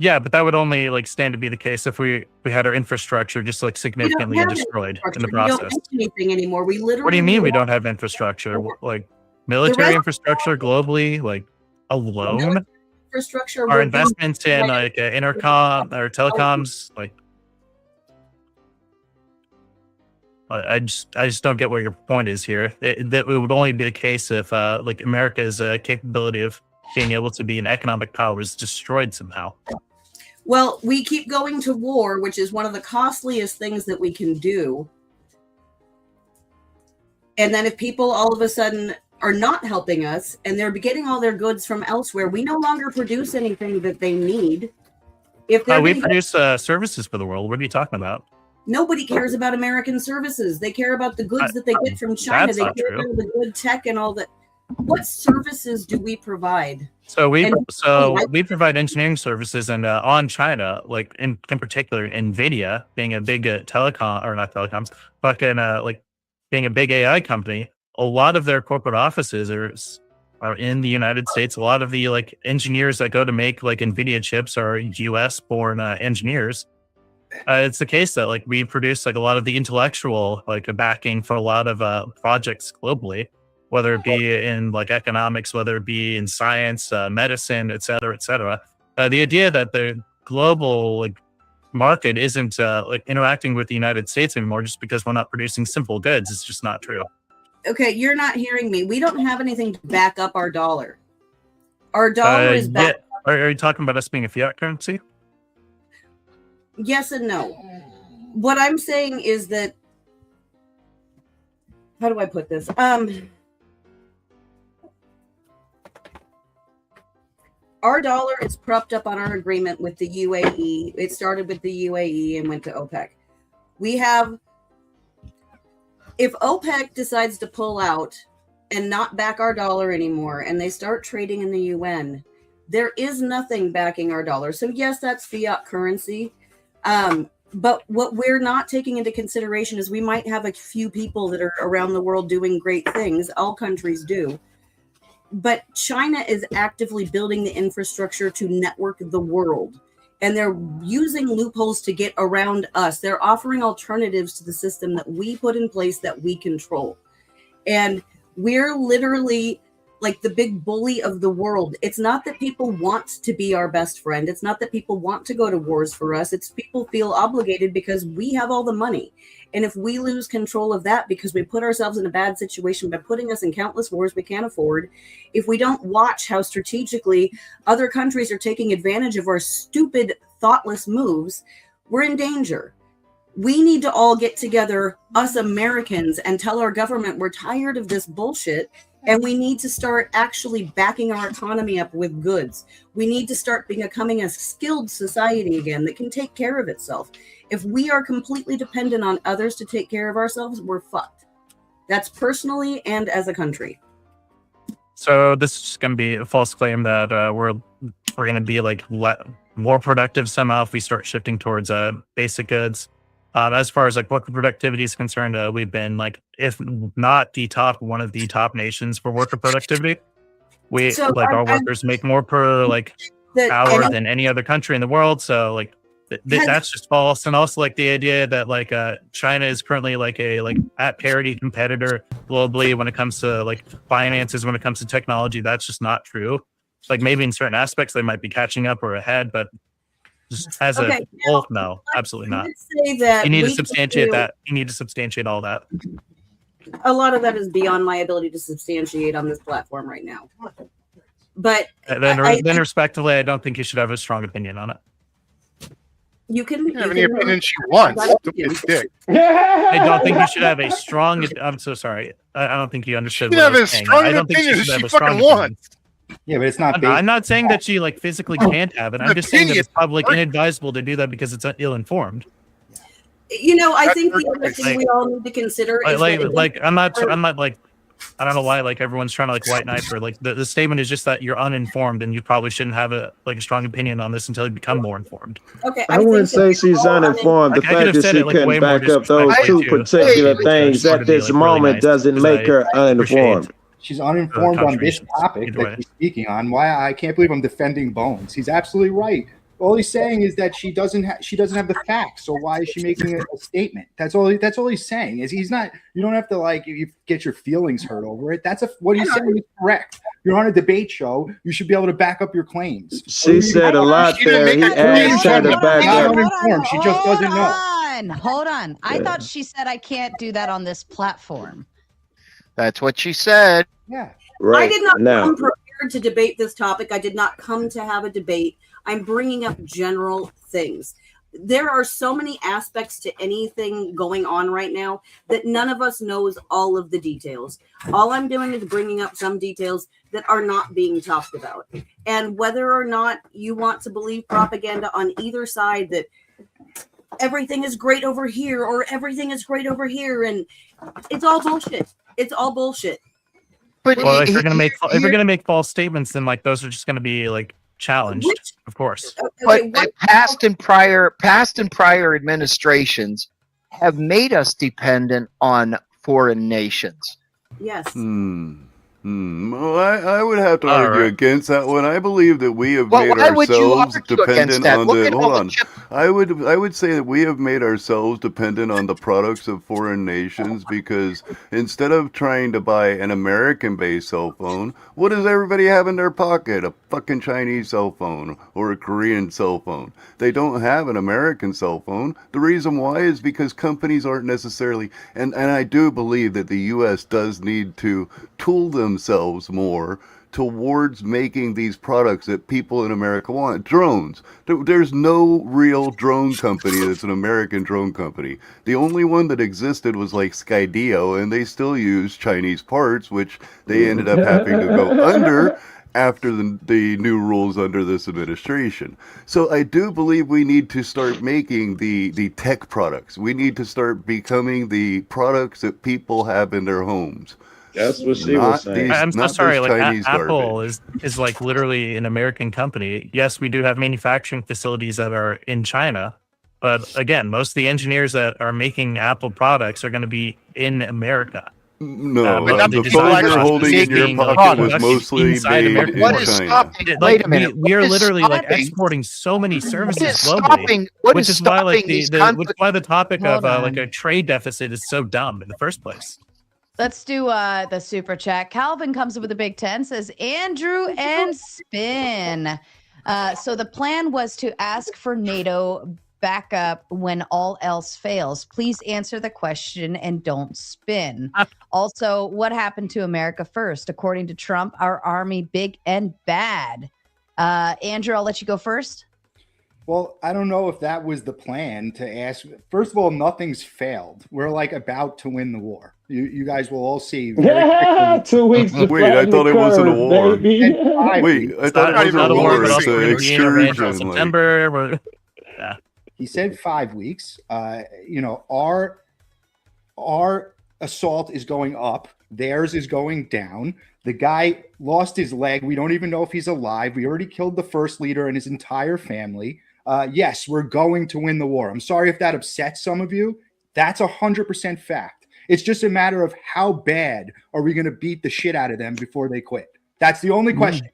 S6: Yeah, but that would only like stand to be the case if we had our infrastructure just like significantly
S12: have
S6: destroyed in the
S12: We don't
S6: process.
S12: have anything anymore. We literally.
S6: What do you mean we don't have infrastructure? Like military
S12: rest-
S6: infrastructure globally, like alone?
S12: Infrastructure.
S6: Our
S12: we're doing-
S6: investments in like intercom or telecoms, like I just don't get what your point is here. That it would only be the case if like America's capability of being able to be an economic power was destroyed somehow.
S12: Well, we keep going to war, which is one of the costliest things that we can do. And then if people all of a sudden are not helping us and they're getting all their goods from elsewhere, we no longer produce anything that they need. If they're
S6: We
S12: getting-
S6: produce services for the world. What are you talking about?
S12: Nobody cares about American services. They care about the goods that they get from China.
S6: That's
S12: They
S6: not
S12: care
S6: true.
S12: about the good tech and all that. What services do we provide?
S6: So we
S12: And-
S6: provide engineering services, and on China, like in particular, Nvidia being a big telecom or not telecoms, fucking like being a big AI company. A lot of their corporate offices are in the United States. A lot of the like engineers that go to make like Nvidia chips are U.S. born engineers. It's the case that like we produce like a lot of the intellectual like backing for a lot of projects globally, whether it be in like economics, whether it be in science, medicine, et cetera, et cetera. The idea that the global like market isn't like interacting with the United States anymore just because we're not producing simple goods. It's just not true.
S12: Okay, you're not hearing me. We don't have anything to back up our dollar. Our dollar is back.
S6: Yeah. Are you talking about us being a fiat currency?
S12: Yes and no. What I'm saying is that, how do I put this? Our dollar is propped up on our agreement with the UAE. It started with the UAE and went to OPEC. If OPEC decides to pull out and not back our dollar anymore, and they start trading in the UN, there is nothing backing our dollar. So yes, that's fiat currency. But what we're not taking into consideration is we might have a few people that are around the world doing great things. All countries do. But China is actively building the infrastructure to network the world. And they're using loopholes to get around us. They're offering alternatives to the system that we put in place that we control. And we're literally like the big bully of the world. It's not that people want to be our best friend. It's not that people want to go to wars for us. It's people feel obligated because we have all the money. And if we lose control of that because we put ourselves in a bad situation by putting us in countless wars we can't afford, if we don't watch how strategically other countries are taking advantage of our stupid, thoughtless moves, we're in danger. We need to all get together, us Americans, and tell our government we're tired of this bullshit. And we need to start actually backing our economy up with goods. We need to start becoming a skilled society again that can take care of itself. If we are completely dependent on others to take care of ourselves, we're fucked. That's personally and as a country.
S6: So this is going to be a false claim that we're going to be like more productive somehow if we start shifting towards basic goods. As far as like worker productivity is concerned, we've been like, if not the top, one of the top nations for worker productivity. Our workers make more per hour than any other country in the world. So like that's just false. And also like the idea that like China is currently like at parity competitor globally when it comes to like finances, when it comes to technology, that's just not true. Like maybe in certain aspects they might be catching up or ahead, but just as a whole, no, absolutely not. You need to substantiate that. You need to substantiate all that.
S12: A lot of that is beyond my ability to substantiate on this platform right now. But
S6: then respectively, I don't think you should have a strong opinion on it.
S12: You can
S11: have any opinion she wants. Don't be a dick.
S6: I don't think you should have a strong. I'm so sorry. I don't think you understood.
S11: You
S6: what
S11: have
S6: I
S11: a
S6: was saying.
S11: strong
S6: I don't think
S11: opinion
S6: she should
S11: she
S6: have a strong
S11: fucking
S6: opinion.
S11: wants.
S5: Yeah, but it's not.
S6: I'm not saying that she like physically can't have it. I'm just saying that it's public inadvisable to do that because it's ill-informed.
S12: You know, I think the other thing we all need to consider is
S6: I'm not like, I don't know why like everyone's trying to like white knight her. Like the statement is just that you're uninformed and you probably shouldn't have a strong opinion on this until you become more informed.
S12: Okay,
S10: I wouldn't say she's uninformed. The fact that she couldn't back up those two particular things at this moment doesn't make her uninformed.
S5: She's uninformed on this topic that she's speaking on. Why I can't believe I'm defending Bones. He's absolutely right. All he's saying is that she doesn't have the facts. So why is she making a statement? That's all he's saying. Is he's not. You don't have to you get your feelings hurt over it. What he's saying is correct. You're on a debate show. You should be able to back up your claims.
S10: She said a lot there. He asked her to back up.
S5: She just doesn't know.
S3: Hold on. I thought she said I can't do that on this platform.
S4: That's what she said.
S5: Yeah.
S10: Right.
S12: I did not come prepared to debate this topic. I did not come to have a debate. I'm bringing up general things. There are so many aspects to anything going on right now that none of us knows all of the details. All I'm doing is bringing up some details that are not being talked about. And whether or not you want to believe propaganda on either side that everything is great over here or everything is great over here, and it's all bullshit. It's all bullshit.
S4: But
S6: if you're gonna make false statements, then like those are just gonna be like challenged, of course.
S4: But past and prior administrations have made us dependent on foreign nations.
S12: Yes.
S2: Well, I would have to
S6: All
S2: argue
S6: right.
S2: against that one. I believe that we have
S4: Well,
S2: made
S4: why would you
S2: ourselves
S4: argue against
S2: dependent
S4: that?
S2: on
S4: Look
S2: the.
S4: at
S2: Hold
S4: all the
S2: on.
S4: chip.
S2: I would say that we have made ourselves dependent on the products of foreign nations because instead of trying to buy an American-based cell phone, what does everybody have in their pocket? A fucking Chinese cell phone or a Korean cell phone. They don't have an American cell phone. The reason why is because companies aren't necessarily, and I do believe that the U.S. does need to tool themselves more towards making these products that people in America want. Drones. There's no real drone company that's an American drone company. The only one that existed was like Skydio, and they still use Chinese parts, which they ended up having to go under after the new rules under this administration. So I do believe we need to start making the tech products. We need to start becoming the products that people have in their homes.
S10: That's what she was
S2: Not
S10: saying.
S2: these,
S6: I'm so
S2: not
S6: sorry.
S2: this
S6: Like
S2: Chinese
S6: Apple
S2: garbage.
S6: is like literally an American company. Yes, we do have manufacturing facilities that are in China, but again, most of the engineers that are making Apple products are going to be in America.
S2: No,
S11: but not
S2: the
S11: the
S2: phone
S11: design
S2: you're
S11: process
S2: holding in your
S6: making, like,
S2: pocket was
S6: production
S2: mostly
S6: inside
S2: made
S6: America.
S2: in
S4: What is
S2: China.
S4: stopping?
S6: Like,
S4: Wait a minute.
S6: we are
S4: What is
S6: literally like
S4: stopping?
S6: exporting so many
S4: What
S6: services
S4: is
S6: globally,
S4: stopping? What
S6: which
S4: is
S6: is why like
S4: stopping these
S6: which
S4: conflicts?
S6: is why the topic
S3: Hold
S6: of like
S3: on.
S6: a trade deficit is so dumb in the first place.
S3: Let's do the super chat. Calvin comes up with a big 10, says Andrew and Spin. So the plan was to ask for NATO backup when all else fails. Please answer the question and don't spin. Also, what happened to America first? According to Trump, our army big and bad. Andrew, I'll let you go first.
S5: Well, I don't know if that was the plan to ask. First of all, nothing's failed. We're like about to win the war. You guys will all see. Very
S10: 2 weeks to
S2: Wait, I
S10: flatten
S2: thought
S10: the
S2: it wasn't a
S10: curve,
S2: war.
S10: baby.
S2: Wait, I
S6: It's
S2: thought
S11: not
S2: it
S11: even
S2: wasn't a
S11: a war,
S2: war.
S11: but
S2: It's
S11: also
S2: an
S11: gonna
S6: be in Iran until
S2: excursion. Like,
S6: September. Yeah.
S5: He said 5 weeks. You know, our assault is going up. Theirs is going down. The guy lost his leg. We don't even know if he's alive. We already killed the first leader and his entire family. Yes, we're going to win the war. I'm sorry if that upsets some of you. That's 100% fact. It's just a matter of how bad are we going to beat the shit out of them before they quit. That's the only question.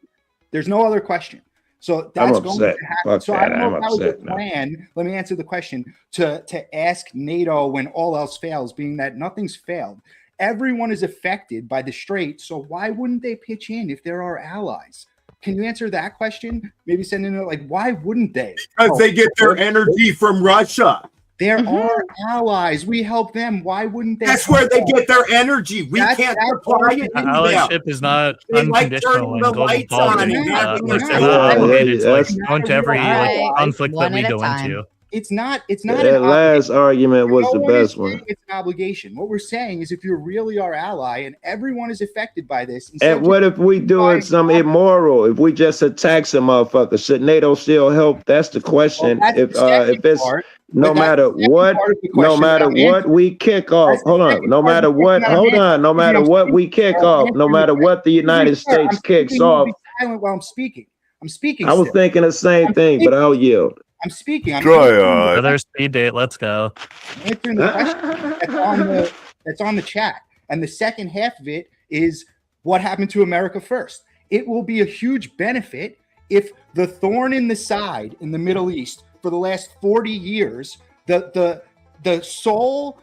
S5: There's no other question. So that's going
S10: upset.
S5: to happen.
S10: Fuck
S5: So I
S10: that.
S5: don't know
S10: I'm
S5: if that was the
S10: upset now.
S5: plan. Let me answer the question to ask NATO when all else fails, being that nothing's failed. Everyone is affected by the Strait, so why wouldn't they pitch in if they're our allies? Can you answer that question? Maybe send in like, why wouldn't they?
S9: Because they get their energy from Russia.
S5: They're our allies. We help them. Why wouldn't they?
S9: That's where
S5: help
S9: they
S5: us?
S9: get their energy. We
S5: That's
S9: can't
S5: our
S9: supply it to them.
S6: Allyship is not
S9: They like
S6: unconditional
S9: turning
S6: in
S9: the
S6: global
S9: lights on
S6: politics.
S9: and having
S6: Like,
S9: a
S6: they're
S5: Yeah,
S6: not obligated to like
S10: that's-
S6: go into every
S3: All
S6: like
S3: right,
S6: conflict that
S3: one
S6: we
S3: at a
S6: go
S3: time.
S6: into.
S5: It's not an
S10: That last argument was
S5: No
S10: the
S5: one is
S10: best one.
S5: saying it's an obligation. What we're saying is if you're really our ally and everyone is affected by this, instead
S10: And
S5: of
S10: what
S5: just
S10: if we doing some immoral? If we just attack some motherfucker, should NATO still help? That's the question.
S5: Well, that's the second
S10: If it's
S5: part,
S10: no
S5: but that's
S10: matter
S5: the second
S10: what,
S5: part of the
S10: no
S5: question
S10: matter
S5: that I'm
S10: what
S5: answering.
S10: we kick off.
S5: That's the
S10: Hold on.
S5: second
S10: No
S5: part of
S10: matter
S5: the
S10: what.
S5: question that I'm
S10: Hold on.
S5: answering.
S10: No matter
S5: I'm
S10: what we
S5: speaking,
S10: kick
S5: I'm
S10: off. No
S5: answering
S10: matter
S5: the
S10: what the United
S5: question.
S10: States
S5: I'm
S10: kicks
S5: speaking, you'll
S10: off.
S5: be silent while I'm speaking. I'm speaking.
S10: I was
S5: still.
S10: thinking the same
S5: I'm
S10: thing, but I'll yield.
S5: I'm speaking. I'm
S2: Dry
S5: answering
S2: eye.
S6: Another speed date. Let's go.
S5: answering the question that's on the chat. And the second half of it is what happened to America first. It will be a huge benefit if the thorn in the side in the Middle East for the last 40 years, the sole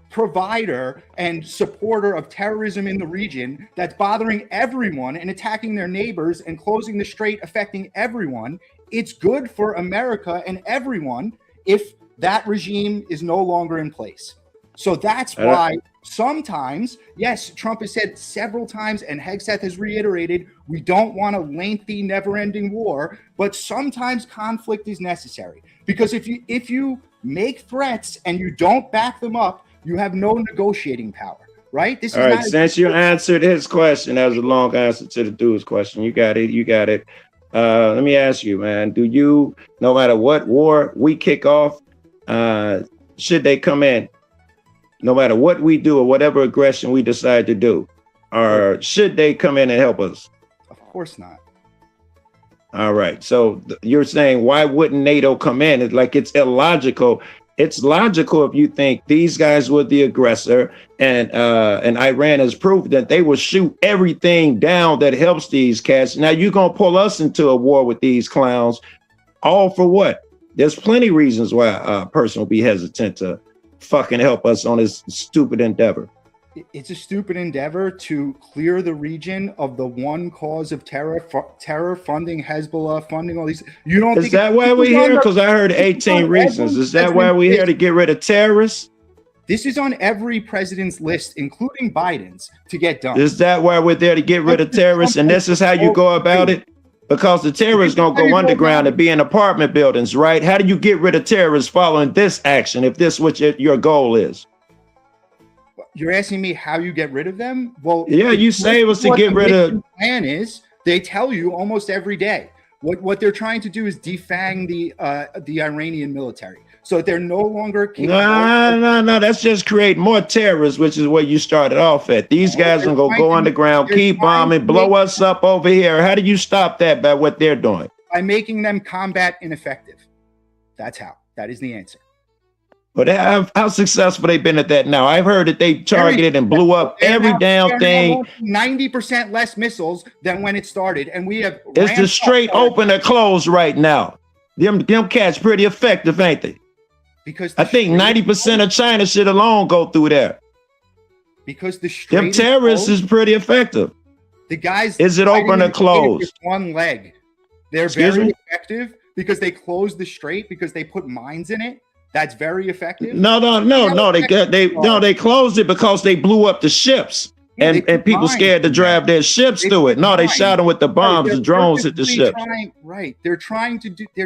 S5: provider and supporter of terrorism in the region that's bothering everyone and attacking their neighbors and closing the strait, affecting everyone. It's good for America and everyone if that regime is no longer in place. So that's why sometimes, yes, Trump has said several times, and Hegseth has reiterated, we don't want a lengthy, never-ending war, but sometimes conflict is necessary. Because if you make threats and you don't back them up, you have no negotiating power, right? This
S10: All
S5: is
S10: right,
S5: not
S10: since you answered his question, that was a long answer to the dude's question. You got it. Let me ask you, man, do you, no matter what war we kick off, should they come in, no matter what we do or whatever aggression we decide to do, or should they come in and help us?
S5: Of course not.
S10: All right. So you're saying, why wouldn't NATO come in? It's like it's illogical. It's logical if you think these guys were the aggressor, and Iran has proved that they will shoot everything down that helps these cats. Now you're gonna pull us into a war with these clowns, all for what? There's plenty reasons why a person will be hesitant to fucking help us on this stupid endeavor.
S5: It's a stupid endeavor to clear the region of the one cause of terror, funding Hezbollah, funding all these. You don't
S10: Is
S5: think
S10: that why we're here? Because I heard 18 reasons. Is that why we're here, to get rid of terrorists?
S5: This is on every president's list, including Biden's, to get done.
S10: Is that why we're there, to get rid of terrorists? And this is how you go about it? Because the terrorists gonna go underground and be in apartment buildings, right? How do you get rid of terrorists following this action if this what your goal is?
S5: You're asking me how you get rid of them? Well,
S10: Yeah, you say it was to
S5: what
S10: get
S5: the
S10: rid of.
S5: mission plan is, they tell you almost every day. What they're trying to do is defang the Iranian military, so that they're no longer capable.
S10: No. That's just create more terrorists, which is where you started off at. These guys
S5: they're
S10: gonna
S5: trying
S10: go
S5: to-
S10: underground,
S5: they're
S10: keep
S5: trying
S10: bombing,
S5: to
S10: blow
S5: make-
S10: us up over here. How do you stop that by what they're doing?
S5: By making them combat ineffective. That's how. That is the answer.
S10: But how successful they been at that now? I've heard that they targeted and blew up every damn thing.
S5: 90% less missiles than when it started, and we have.
S10: It's
S5: ramped
S10: the
S5: up
S10: straight
S5: our-
S10: open or closed right now. Them cats pretty effective, ain't they?
S5: Because
S10: I think 90% of China should alone go through there.
S5: because the straight
S10: Them terrorists
S5: closed,
S10: is pretty effective.
S5: the guys.
S10: Is it
S5: fighting
S10: open or
S5: in the straight
S10: closed?
S5: with one leg. They're
S10: Excuse
S5: very
S10: me?
S5: effective because they closed the straight because they put mines in it. That's very effective.
S10: No. They closed it because they blew up the ships,
S5: Yeah, they
S10: and
S5: put
S10: people
S5: mines
S10: scared to
S5: in
S10: drive their ships
S5: They
S10: through it.
S5: put
S10: No, they
S5: mines.
S10: shot them with the bombs.
S5: They're
S10: The drones hit the
S5: purposely
S10: ships.
S5: They're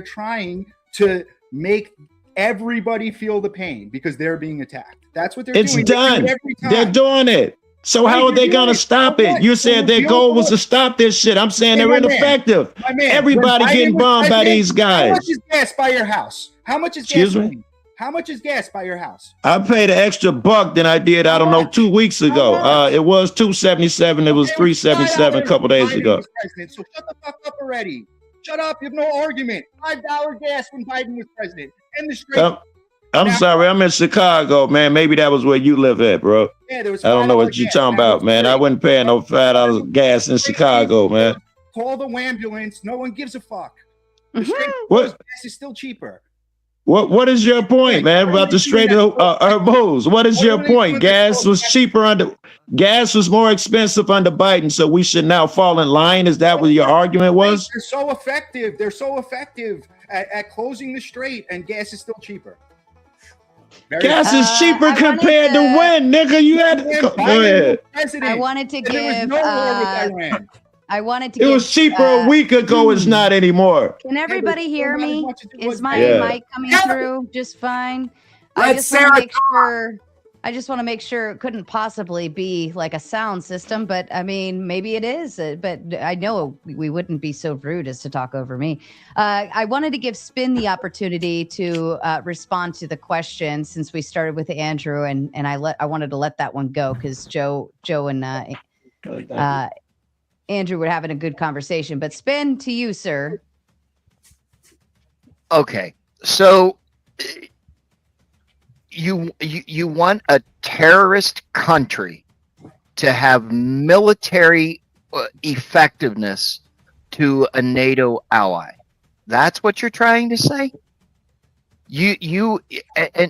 S5: trying to make everybody feel the pain because they're being attacked. That's what they're
S10: It's
S5: doing. They do it
S10: done.
S5: every time.
S10: They're doing it. So
S5: Right,
S10: how are
S5: they're
S10: they
S5: doing
S10: gonna
S5: it.
S10: stop
S5: So
S10: it?
S5: what?
S10: You
S5: So
S10: said their
S5: you
S10: goal
S5: know
S10: was
S5: what?
S10: to stop this shit. I'm saying
S5: Hey,
S10: they're
S5: my man.
S10: ineffective.
S5: My man,
S10: Everybody
S5: when
S10: getting
S5: Biden was
S10: bombed by
S5: president,
S10: these
S5: How
S10: guys.
S5: much is gas by your house? How much is
S10: Excuse me?
S5: gasoline? How much is gas by your house?
S10: I paid an extra $1 than I did, I don't know, 2 weeks ago. It was $2.77. It was
S5: Okay, well,
S10: $3.77 a couple days
S5: Biden
S10: ago.
S5: was president, so shut the fuck up already. Shut up. You have no argument. $5 gas when Biden was president. And the straight.
S10: I'm sorry, I'm in Chicago, man. Maybe that was where you live at, bro.
S5: Yeah, there was
S10: I don't know
S5: $5
S10: what you're
S5: gas.
S10: talking
S5: That
S10: about,
S5: was
S10: man. I
S5: great.
S10: wasn't paying no $5 gas in Chicago, man.
S5: Call the ambulance. No one gives a fuck. The straight
S10: What?
S5: gas is still cheaper.
S10: What is your point, man? About the straight herbos? What is your point? Gas was more expensive under Biden, so we should now fall in line. Is that what your argument was?
S5: They're so effective. They're so effective at closing the strait, and gas is still cheaper.
S10: Gas is cheaper compared to when, nigga. You had to go ahead.
S3: I wanted to
S5: And there was
S3: give.
S5: no war with Iran.
S3: I wanted to.
S10: It
S3: give,
S10: was cheaper a week ago. It's not anymore.
S3: Can everybody hear
S5: not as
S3: me?
S5: much as it was
S3: Is my
S10: Yeah.
S3: mic coming through just fine?
S9: Let
S3: I just want
S9: Sarah
S3: to make sure. I just want to make sure it couldn't possibly be like a sound system, but I mean, maybe it is. But I know we wouldn't be so rude as to talk over me. I wanted to give Spin the opportunity to respond to the question since we started with Andrew, and I wanted to let that one go because Joe and Andrew were having a good conversation. But Spin, to you, sir.
S4: Okay, so you want a terrorist country to have military effectiveness to a NATO ally. That's what you're trying to say?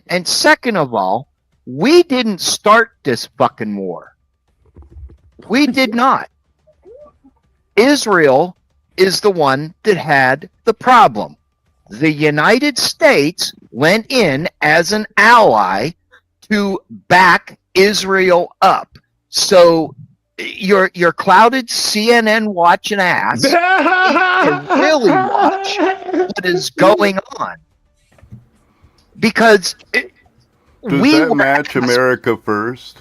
S4: And second of all, we didn't start this fucking war. We did not. Israel is the one that had the problem. The United States went in as an ally to back Israel up. So your clouded CNN watching ass can really watch what is going on. Because
S2: Does
S4: we
S2: that
S4: were
S2: match America first?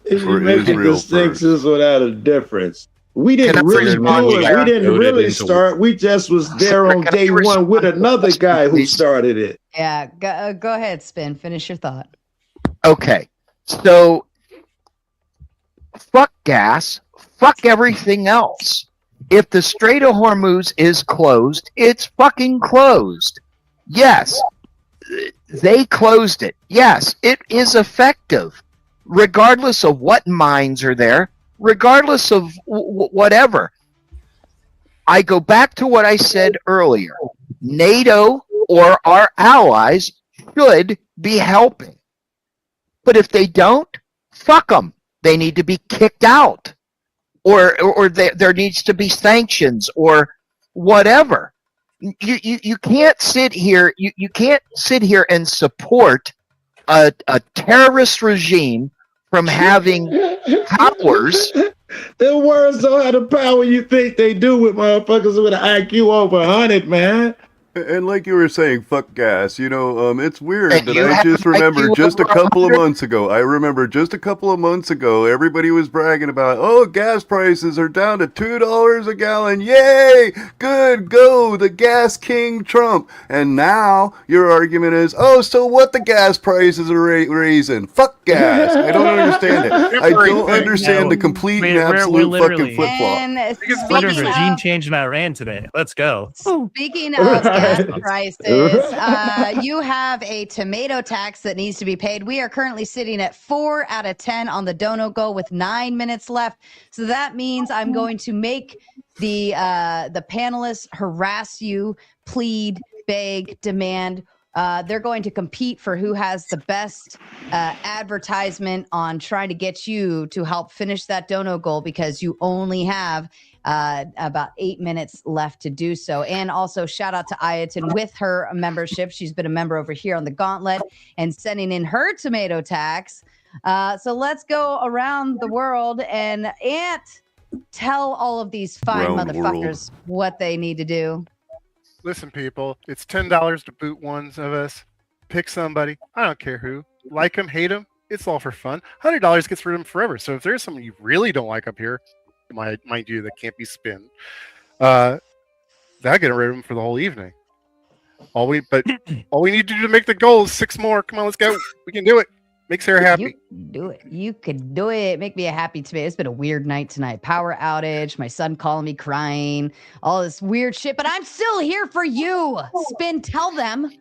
S10: If
S2: Or
S10: you make
S2: Israel
S10: distinctions without a difference. We
S4: Can I
S10: didn't really
S4: respond
S10: do
S4: to
S10: it.
S4: that?
S10: We didn't
S7: Coded
S10: really
S7: into-
S10: start. We just was there on
S4: Can I
S10: day one with
S4: respond?
S10: another guy who
S4: Please.
S10: started it.
S3: Yeah, go ahead, Spin. Finish your thought.
S4: Okay, so fuck gas, fuck everything else. If the Strait of Hormuz is closed, it's fucking closed. Yes, They closed it. Yes, it is effective, regardless of what mines are there, regardless of whatever. I go back to what I said earlier. NATO or our allies should be helping. But if they don't, fuck them. They need to be kicked out. Or there needs to be sanctions or whatever. You can't sit here. You can't sit here and support a terrorist regime from having powers.
S10: The words don't have the power you think they do with motherfuckers with an IQ over 100, man.
S2: And like you were saying, fuck gas. You know, it's weird
S4: And
S2: that
S4: you
S2: I
S4: have
S2: just
S4: an
S2: remember
S4: IQ
S2: just a
S4: over
S2: couple of
S4: 100?
S2: months ago. I remember just a couple of months ago, everybody was bragging about, oh, gas prices are down to $2 a gallon. Yay! Good, go, the gas king Trump. And now your argument is, oh, so what the gas prices are raising? Fuck gas. I don't understand it. I don't understand the complete and absolute fucking flip flop.
S3: And
S6: What a
S3: speaking
S6: regime
S3: of,
S6: change in Iran today. Let's go.
S3: speaking of gas prices, you have a tomato tax that needs to be paid. We are currently sitting at 4 out of 10 on the Dono Go with 9 minutes left. So that means I'm going to make the panelists harass you, plead, beg, demand. They're going to compete for who has the best advertisement on trying to get you to help finish that dono goal, because you only have about 8 minutes left to do so. And also shout out to Ayaton with her membership. She's been a member over here on the Gauntlet and sending in her tomato tax. So let's go around the world and tell all of these fine
S2: Round
S3: motherfuckers what they need to do.
S11: Listen, people, it's $10 to boot one of us. Pick somebody. I don't care who. Like them, hate them. It's all for fun. $100 gets rid of them forever. So if there's someone you really don't like up here, mind you, that can't be spin, that'll get rid of them for the whole evening. All we need to do to make the goal is 6 more. Come on, let's go. We can do it. Make Sarah happy.
S3: You can do it. You could do it. Make me a happy today. It's been a weird night tonight. Power outage. My son calling me crying. All this weird shit. But I'm still here for you. Spin, tell them.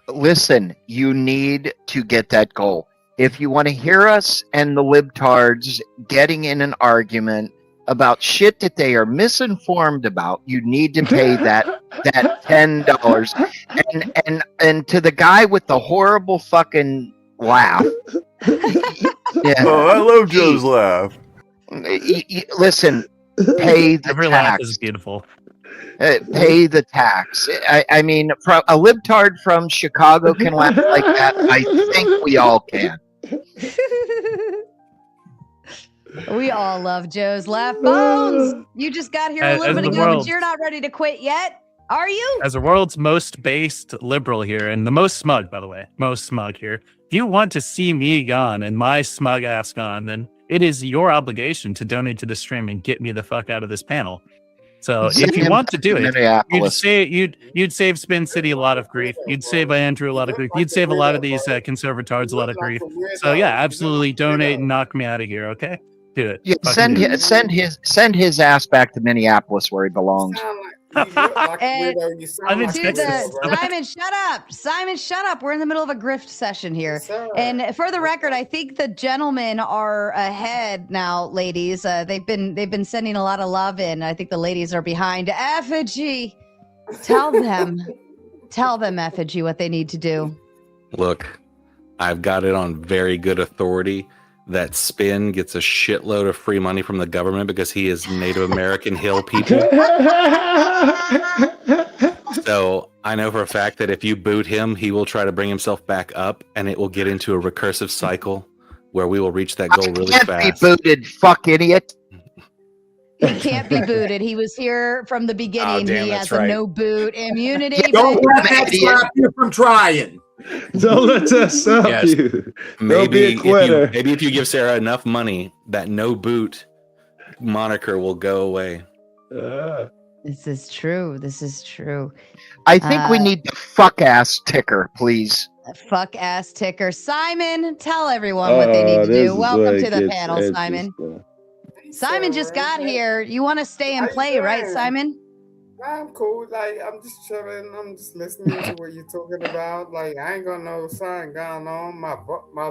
S4: Listen, you need to get that goal. If you want to hear us and the libtards getting in an argument about shit that they are misinformed about, you need to pay that $10. And to the guy with the horrible fucking laugh. Yeah.
S2: Oh, I love Joe's laugh.
S4: Listen, pay the
S6: Every laugh
S4: tax.
S6: is beautiful.
S4: Pay the tax. I mean, a libtard from Chicago can laugh like that. I think we all can.
S3: We all love Joe's laugh. Bones, you just got here a little bit ago, but you're not ready to quit yet. Are you?
S6: As the world's most based liberal here, and the most smug, by the way, most smug here. If you want to see me gone and my smug ass gone, then it is your obligation to donate to the stream and get me the fuck out of this panel. So if you want to do it, you'd save Spin City a lot of grief. You'd save Andrew a lot of grief. You'd save a lot of these conservatards a lot of grief. So yeah, absolutely donate and knock me out of here. Okay, do it.
S4: Yeah, send his ass back to Minneapolis where he belongs.
S3: Simon, shut up. Simon, shut up. We're in the middle of a grift session here. And for the record, I think the gentlemen are ahead now, ladies. They've been sending a lot of love in. I think the ladies are behind. Effigy, tell them, Effigy, what they need to do.
S7: Look, I've got it on very good authority that Spin gets a shitload of free money from the government because he is Native American Hill people. So I know for a fact that if you boot him, he will try to bring himself back up, and it will get into a recursive cycle where we will reach that goal really fast.
S4: Can't be booted, fuck idiot.
S3: He can't be booted. He was here from the beginning.
S9: damn,
S3: He
S9: that's
S3: has
S9: right.
S3: a no boot immunity.
S9: Don't let that stop you from trying.
S10: Don't let that stop
S7: Yes.
S10: you.
S7: Maybe
S10: Don't be a quitter.
S7: if you give Sarah enough money, that no boot moniker will go away.
S3: This is true. This is true.
S4: I think we need the fuck ass ticker, please.
S3: Fuck ass ticker. Simon, tell everyone what they need to do. Welcome to the panel, Simon. Simon just got here. You want to stay and play, right, Simon?
S13: I'm cool. Like I'm just chilling. I'm just listening to what you're talking about. Like I ain't got no sign going on. My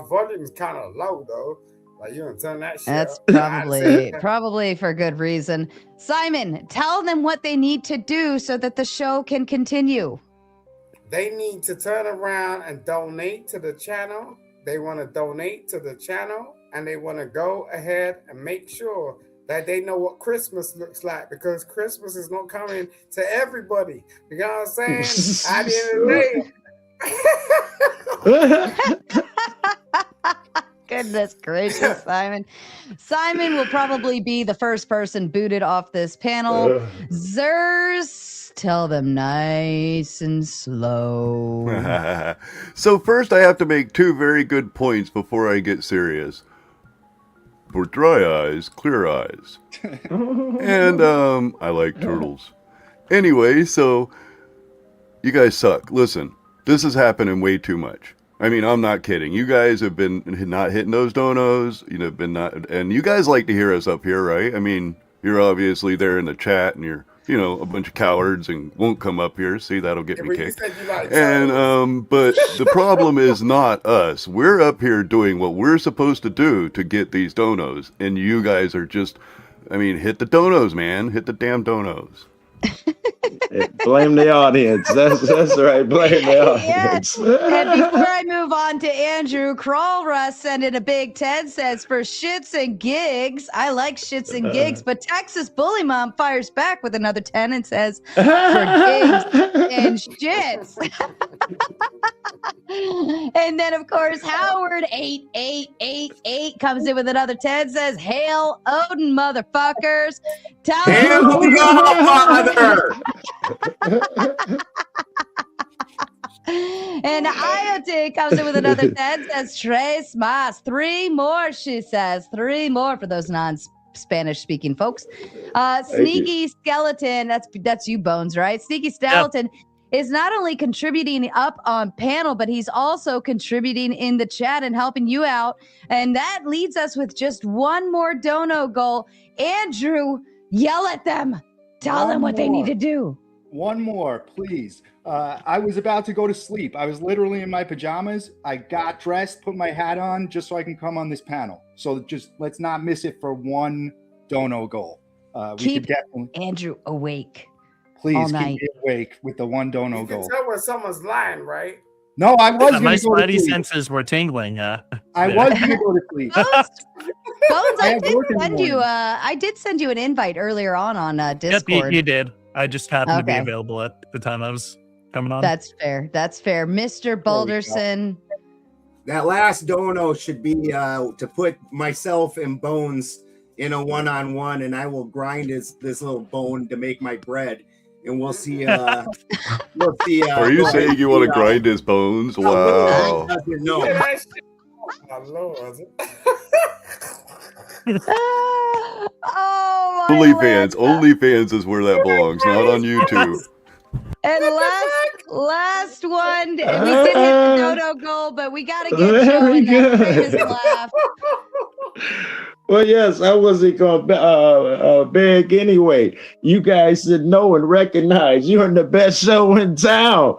S13: volume's kind of low though. Like you don't turn that shit
S3: That's
S13: up. I'd say-
S3: probably for good reason. Simon, tell them what they need to do so that the show can continue.
S13: They need to turn around and donate to the channel. They want to donate to the channel, and they want to go ahead and make sure that they know what Christmas looks like, because Christmas is not coming to everybody. You know what I'm saying? At the end of the day.
S3: Goodness gracious, Simon. Simon will probably be the first person booted off this panel. Zers, tell them nice and slow.
S2: So first I have to make two very good points before I get serious. For dry eyes, clear eyes. And I like turtles. Anyway, so you guys suck. Listen, this is happening way too much. I mean, I'm not kidding. You guys have been not hitting those donos. You know, been not, and you guys like to hear us up here, right? I mean, you're obviously there in the chat, and you're, you know, a bunch of cowards and won't come up here. See, that'll get me kicked. And but the problem is not us. We're up here doing what we're supposed to do to get these donos, and you guys are just, I mean, hit the donos, man. Hit the damn donos.
S10: Blame the audience. That's right. Blame the audience.
S3: Yes. And before I move on to Andrew, Crawl Russ sent in a big 10, says, for shits and gigs. I like shits and gigs, but Texas Bully Mom fires back with another 10 and says, for gigs and shits. And then, of course, Howard 8888 comes in with another 10, says, hail Odin, motherfuckers. Tell
S9: Hail
S3: them-
S9: Godfather!
S3: And Iote comes in with another 10, says Tres Mas. 3 more, she says. 3 more for those non-Spanish speaking folks. Sneaky Skeleton, that's you, Bones, right? Sneaky Skeleton is not only contributing up on panel, but he's also contributing in the chat and helping you out. And that leads us with just one more dono goal. Andrew, yell at them. Tell them what they need to do.
S5: One more, please. I was about to go to sleep. I was literally in my pajamas. I got dressed, put my hat on just so I can come on this panel. So just let's not miss it for one dono goal.
S3: Keep Andrew awake.
S5: Please
S3: all
S5: keep
S3: night.
S5: me awake with the one dono
S13: You can
S5: goal.
S13: tell when someone's lying, right?
S5: No, I was going
S6: My
S5: to go to
S6: spidey
S5: sleep.
S6: senses were tingling.
S5: I was going to go to sleep.
S3: Bones,
S5: I
S3: I
S5: have
S3: did
S5: work in the
S3: send you.
S5: morning.
S3: I did send you an invite earlier on
S6: Yep,
S3: Discord.
S6: you did. I just happened to be
S3: Okay.
S6: available at the time I was coming on.
S3: That's fair. That's fair, Mr. Balderson.
S9: That last dono should be to put myself and Bones in a one-on-one, and I will grind this little bone to make my bread, and we'll see. We'll see.
S2: Are you saying you want to grind his bones? Wow.
S9: No.
S13: My Lord.
S3: Oh my
S2: OnlyFans. OnlyFans is where that belongs, not on YouTube.
S3: And last one. We did hit the dodo goal, but we gotta get Joe
S10: Very
S3: in that
S10: good.
S3: famous laugh.
S10: Well, yes, I wasn't going to beg anyway. You guys should know and recognize you're in the best show in town.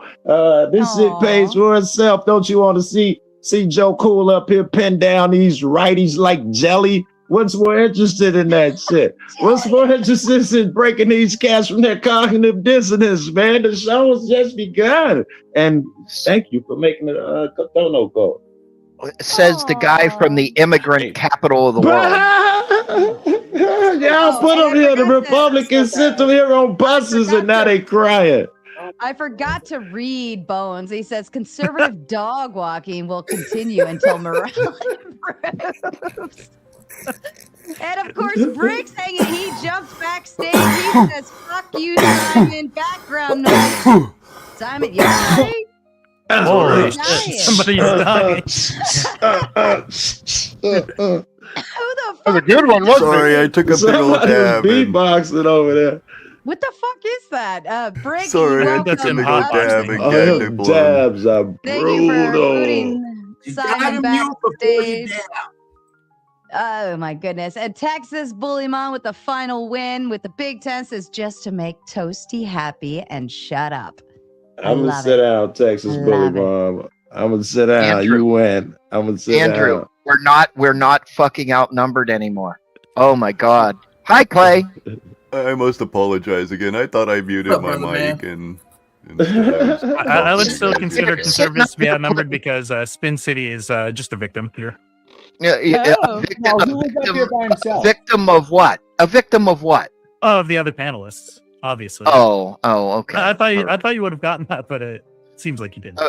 S10: This shit pays for itself. Don't you want to see Joe Cool up here pin down these righties like jelly? What's more interested in that shit? What's more interested in breaking these cats from their cognitive dissonance, man? The show has just begun. And thank you for making it a dono goal.
S4: Says the guy from the immigrant capital of the world.
S10: Y'all put them here. The Republicans sent them here on buses, and now they crying.
S3: I forgot to read Bones. He says conservative dog walking will continue until morale improves. And of course, Briggs hanging. He jumps backstage. He says, "Fuck you, Simon." Background noise. Simon, you okay?
S6: Holy
S3: You're
S6: shit,
S3: dying.
S6: somebody's dying.
S3: Who the fuck?
S11: That was a good one, wasn't
S2: Sorry, I took a big old
S10: Somebody was
S2: dab. and-
S10: beatboxing over there.
S3: What the fuck is that? Briggs,
S2: Sorry, I
S3: welcome.
S2: took a big
S6: hot
S2: old
S6: box
S2: dab
S6: thing.
S2: and
S10: Oh,
S2: got
S10: them
S2: it blown.
S10: dabs are
S3: Thank you for
S10: brutal.
S3: booting
S9: You
S3: Simon
S9: gotta mute before you
S3: backstage.
S9: dab.
S3: Oh my goodness. And Texas Bullymon with the final win with the Big Ten says just to make Toasty happy and shut up.
S10: I'm gonna
S3: love
S10: sit
S3: it.
S10: down, Texas Bully
S3: Love it.
S10: Mom. I'm gonna sit down.
S4: Andrew.
S10: You win. I'm gonna sit
S4: Andrew,
S10: down.
S4: we're not fucking outnumbered anymore. Oh my god. Hi, Clay.
S2: I must apologize again. I thought I muted
S14: What's
S2: my
S14: up, brother
S2: mic and instead
S6: I would still consider
S4: Sitting
S6: conservatives to be
S4: up-
S6: outnumbered because Spin City is just a victim here.
S4: Yeah,
S5: No, he was up here by himself.
S4: victim of what? A victim of what?
S6: Oh, of the other panelists, obviously.
S4: Oh, okay.
S6: I thought you would have gotten that, but it seems like you didn't.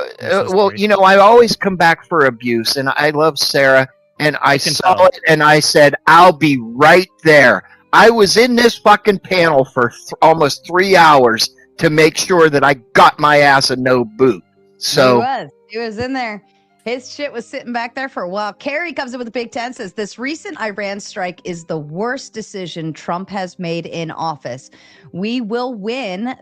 S4: Well, you know, I always come back for abuse, and I love Sarah, and I
S6: can
S4: saw
S6: tell.
S4: it, and I said, I'll be right there. I was in this fucking panel for almost 3 hours to make sure that I got my ass a no boot. So
S3: He was in there. His shit was sitting back there for a while. Kerry comes in with the Big Ten, says this recent Iran strike is the worst decision Trump has made in office. We will win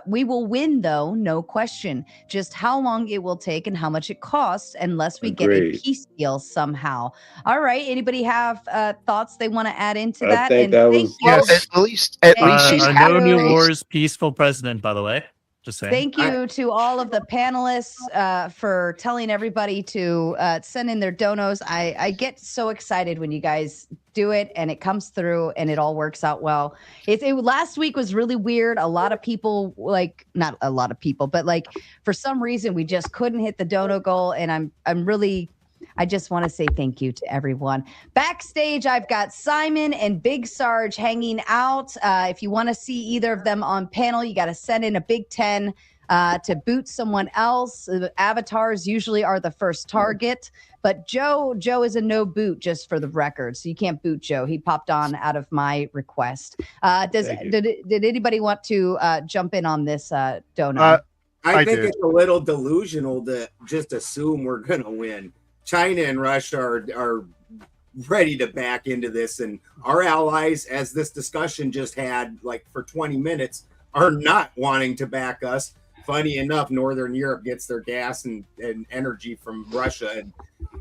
S3: we will win though, no question. Just how long it will take and how much it costs unless we get a
S10: Agreed.
S3: peace deal somehow. All right. Anybody have thoughts they want to add into
S10: I
S3: that?
S10: think
S3: And
S10: that
S3: thank
S10: was-
S3: you.
S4: well, at least she's
S6: a
S4: happy.
S6: no new wars, peaceful president. By the way, just saying.
S3: Thank you to all of the panelists for telling everybody to send in their donos. I get so excited when you guys do it and it comes through and it all works out well. Last week was really weird. A lot of people, not a lot of people, but for some reason we just couldn't hit the dono goal. And I just want to say thank you to everyone. Backstage, I've got Simon and Big Sarge hanging out. If you want to see either of them on panel, you got to send in a Big Ten to boot someone else. The avatars usually are the first target, but Joe is a no boot, just for the record. So you can't boot Joe. He popped on out of my request. Did anybody want to jump in on this donut?
S9: I think
S11: did.
S9: it's a little delusional to just assume we're going to win. China and Russia are ready to back into this, and our allies, as this discussion just had for 20 minutes, are not wanting to back us. Funny enough, Northern Europe gets their gas and energy from Russia, and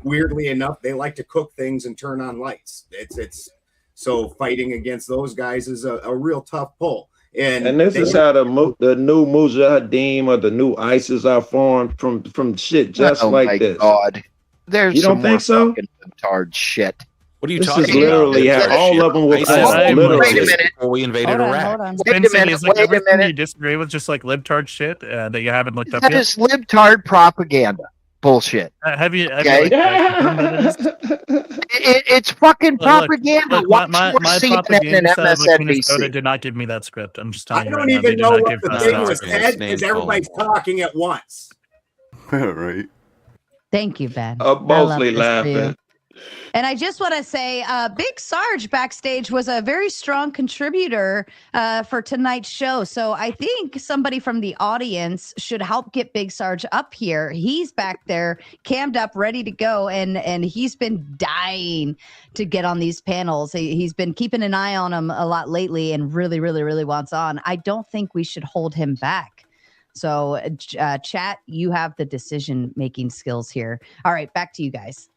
S9: weirdly enough, they like to cook things and turn on lights. It's so fighting against those guys is a real tough pull.
S10: And this is how the new Mujahideen or the new ISIS are formed from shit just
S4: Oh
S10: like
S4: my
S10: this.
S4: God. There's
S10: You don't
S4: some
S10: think
S4: more
S10: so?
S4: fucking retard shit.
S7: What are you
S10: This
S7: talking
S10: is literally
S7: about?
S10: how all of them were
S7: ISIS
S10: formed.
S7: was
S4: Wait a
S10: Literally.
S4: minute.
S7: before we invaded Iraq.
S3: Hold on.
S6: Spin
S4: Wait a
S6: City
S4: minute,
S6: is like
S4: wait a
S6: everything you
S4: minute.
S6: disagree with, just like libtard shit that you haven't looked up
S4: That
S6: yet.
S4: is libtard propaganda. Bullshit.
S6: Have you?
S4: Okay.
S6: confirmed that it is?
S4: It's fucking
S6: Look,
S4: propaganda.
S6: Look,
S4: Watch
S6: my
S4: more CNN and
S6: propaganda side of Minnesota
S4: MSNBC.
S6: did not give me that script. I'm just
S9: I
S6: telling you
S9: don't
S6: right now, they
S9: even
S6: did
S9: know
S6: not
S9: what
S6: give
S9: the
S6: that
S9: thing
S6: script.
S9: was said because everybody's talking at once.
S2: right.
S3: Thank you, Ben.
S10: I'm
S3: I love
S10: mostly
S3: this for you.
S10: laughing.
S3: And I just want to say, Big Sarge backstage was a very strong contributor for tonight's show. So I think somebody from the audience should help get Big Sarge up here. He's back there, cammed up, ready to go, and he's been dying to get on these panels. He's been keeping an eye on them a lot lately and really, really, really wants on. I don't think we should hold him back. So, chat, you have the decision-making skills here. All right, back to you guys.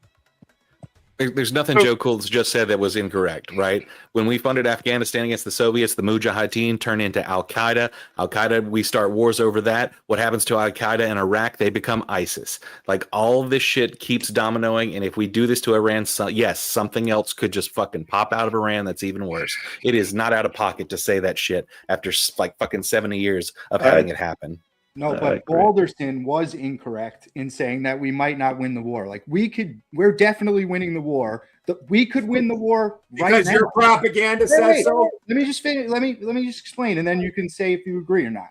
S7: There's nothing Joe Cool's just said that was incorrect, right? When we funded Afghanistan against the Soviets, the Mujahideen turned into Al Qaeda. Al Qaeda, we start wars over that. What happens to Al Qaeda in Iraq? They become ISIS. Like all of this shit keeps dominoing. And if we do this to Iran, yes, something else could just fucking pop out of Iran that's even worse. It is not out of pocket to say that shit after like fucking 70 years of having it happen.
S5: No,
S10: I
S5: but
S10: agree.
S5: Balderson was incorrect in saying that we might not win the war. Like we're definitely winning the war. We could win the war right
S9: Because
S5: now.
S9: your propaganda
S5: Wait,
S9: says
S5: wait,
S9: so.
S5: Let me just finish. Let me just explain, and then you can say if you agree or not.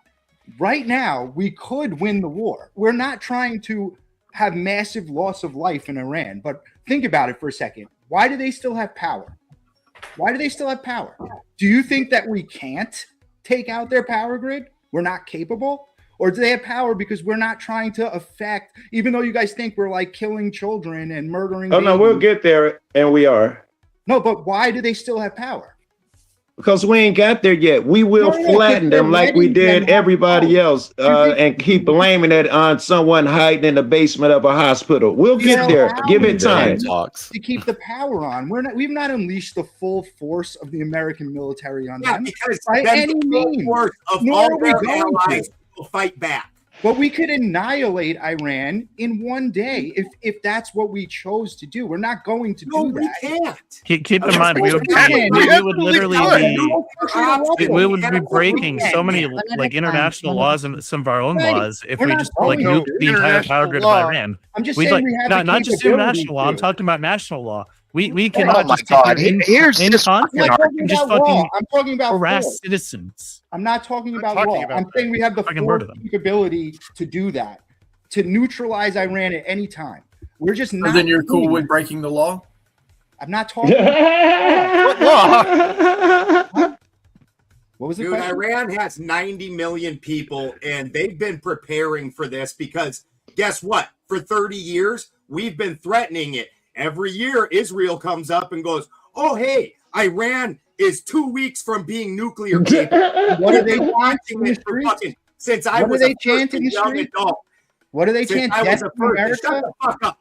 S5: Right now, we could win the war. We're not trying to have massive loss of life in Iran, but think about it for a second. Why do they still have power? Why do they still have power? Do you think that we can't take out their power grid? We're not capable? Or do they have power because we're not trying to affect, even though you guys think we're like killing children and murdering
S10: Oh no, we'll
S5: babies?
S10: get there, and we are.
S5: No, but why do they still have power?
S10: Because we ain't got there yet. We will flatten them like we did everybody else, and keep blaming it on someone hiding in the basement of a hospital. We'll get there. Give it time.
S5: To keep the power on. We've not unleashed the full force of the American military on them
S9: because
S5: by
S9: then
S5: any
S9: the full
S5: means.
S9: force of
S5: Nor
S9: all
S5: are we
S9: their
S5: going
S9: allies
S5: to.
S9: will fight back.
S5: But we could annihilate Iran in one day if that's what we chose to do. We're not going to do that.
S9: We can't.
S6: Keep in mind, we would literally be breaking so many like international laws and some of our own laws if we just like nuke the entire power grid of Iran.
S5: I'm just
S6: We'd
S5: saying
S6: like
S5: we have
S6: not just international law. I'm
S5: to.
S6: talking about national law. We cannot
S4: my
S6: just
S4: God.
S6: in
S4: Here's this
S6: conflict
S5: fucking
S6: and just
S5: about law.
S6: fucking
S5: I'm talking about
S6: harass
S5: force.
S6: citizens.
S5: I'm not talking about
S11: talking
S5: law.
S11: about
S5: I'm saying we have the
S6: Fucking
S5: full
S6: murder them.
S5: capability to do that, to neutralize Iran at any time. We're just not.
S14: Then you're cool
S5: doing
S14: with
S5: it.
S14: breaking the law?
S5: I'm not talking. What was the
S9: Dude,
S5: question?
S9: Iran has 90 million people, and they've been preparing for this because guess what? For 30 years, we've been threatening it. Every year, Israel comes up and goes, "Oh, hey, Iran is 2 weeks from being nuclear capable."
S5: What are they
S9: watching
S5: chanting in the
S9: it for
S5: streets?
S9: fucking since I
S5: What
S9: was
S5: do they
S9: a
S5: chant in the
S9: young
S5: streets?
S9: adult.
S5: What do they
S9: Since
S5: chant?
S9: I was
S5: Death
S9: a
S5: to
S9: first,
S5: America?
S9: shut the fuck up.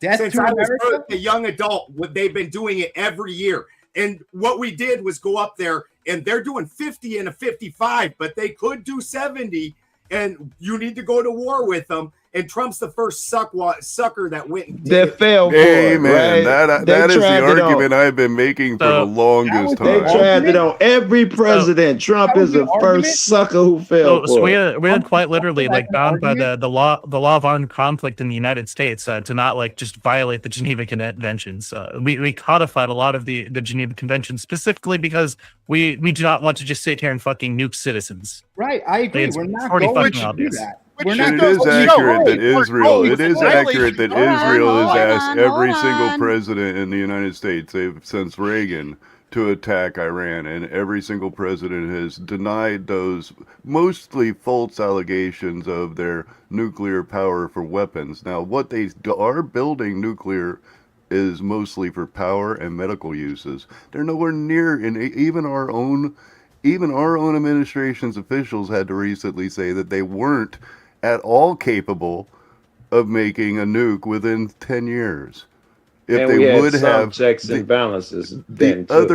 S5: Death
S9: Since
S5: to
S9: I was
S5: America?
S9: first a young adult, they've been doing it every year. And what we did was go up there, and they're doing 50 and a 55, but they could do 70, and you need to go to war with them. And Trump's the first sucker that went and did
S10: That
S9: it.
S10: fell for it,
S2: Amen.
S10: right?
S2: That is the
S10: tried it on-
S2: argument I've been making for the longest
S10: They
S2: time.
S10: tried it on every president. Trump is the first sucker who fell
S6: So
S10: for
S6: we're
S10: it.
S6: quite literally like bound by the law of armed conflict in the United States to not like just violate the Geneva Conventions. We codified a lot of the Geneva Conventions specifically because we do not want to just sit here and fucking nuke citizens.
S5: Right, I agree.
S6: It's
S5: We're not
S6: pretty
S5: going
S6: fucking
S5: to do
S6: obvious.
S5: that.
S11: Which
S5: We're
S2: And
S5: not
S2: it is
S5: going
S2: accurate that
S5: to
S2: Israel. It is accurate that
S3: Hold on,
S2: Israel has
S3: hold
S2: asked
S3: on,
S2: every
S3: hold
S2: single
S3: on.
S2: president in the United States since Reagan to attack Iran, and every single president has denied those mostly false allegations of their nuclear power for weapons. Now, what they are building nuclear is mostly for power and medical uses. They're nowhere near, and even our own administration's officials had to recently say that they weren't at all capable of making a nuke within 10 years. If
S10: And
S2: they
S10: we had
S2: would
S10: some
S2: have
S10: checks and balances. then, too.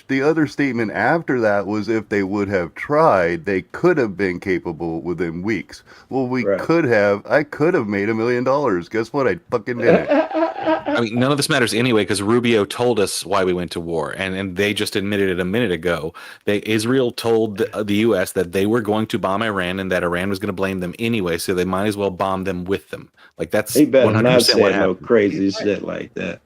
S2: the other statement after that was if they would have tried, they could have been capable within weeks. Well, I could have made $1 million. Guess what? I fucking did it.
S7: I mean, none of this matters anyway because Rubio told us why we went to war, and they just admitted it a minute ago. Israel told the U.S. that they were going to bomb Iran and that Iran was going to blame them anyway, so they might as well bomb them with them. Like that's
S10: He better
S7: 100%
S10: not
S7: what
S10: say no
S7: happened.
S10: crazy shit like that.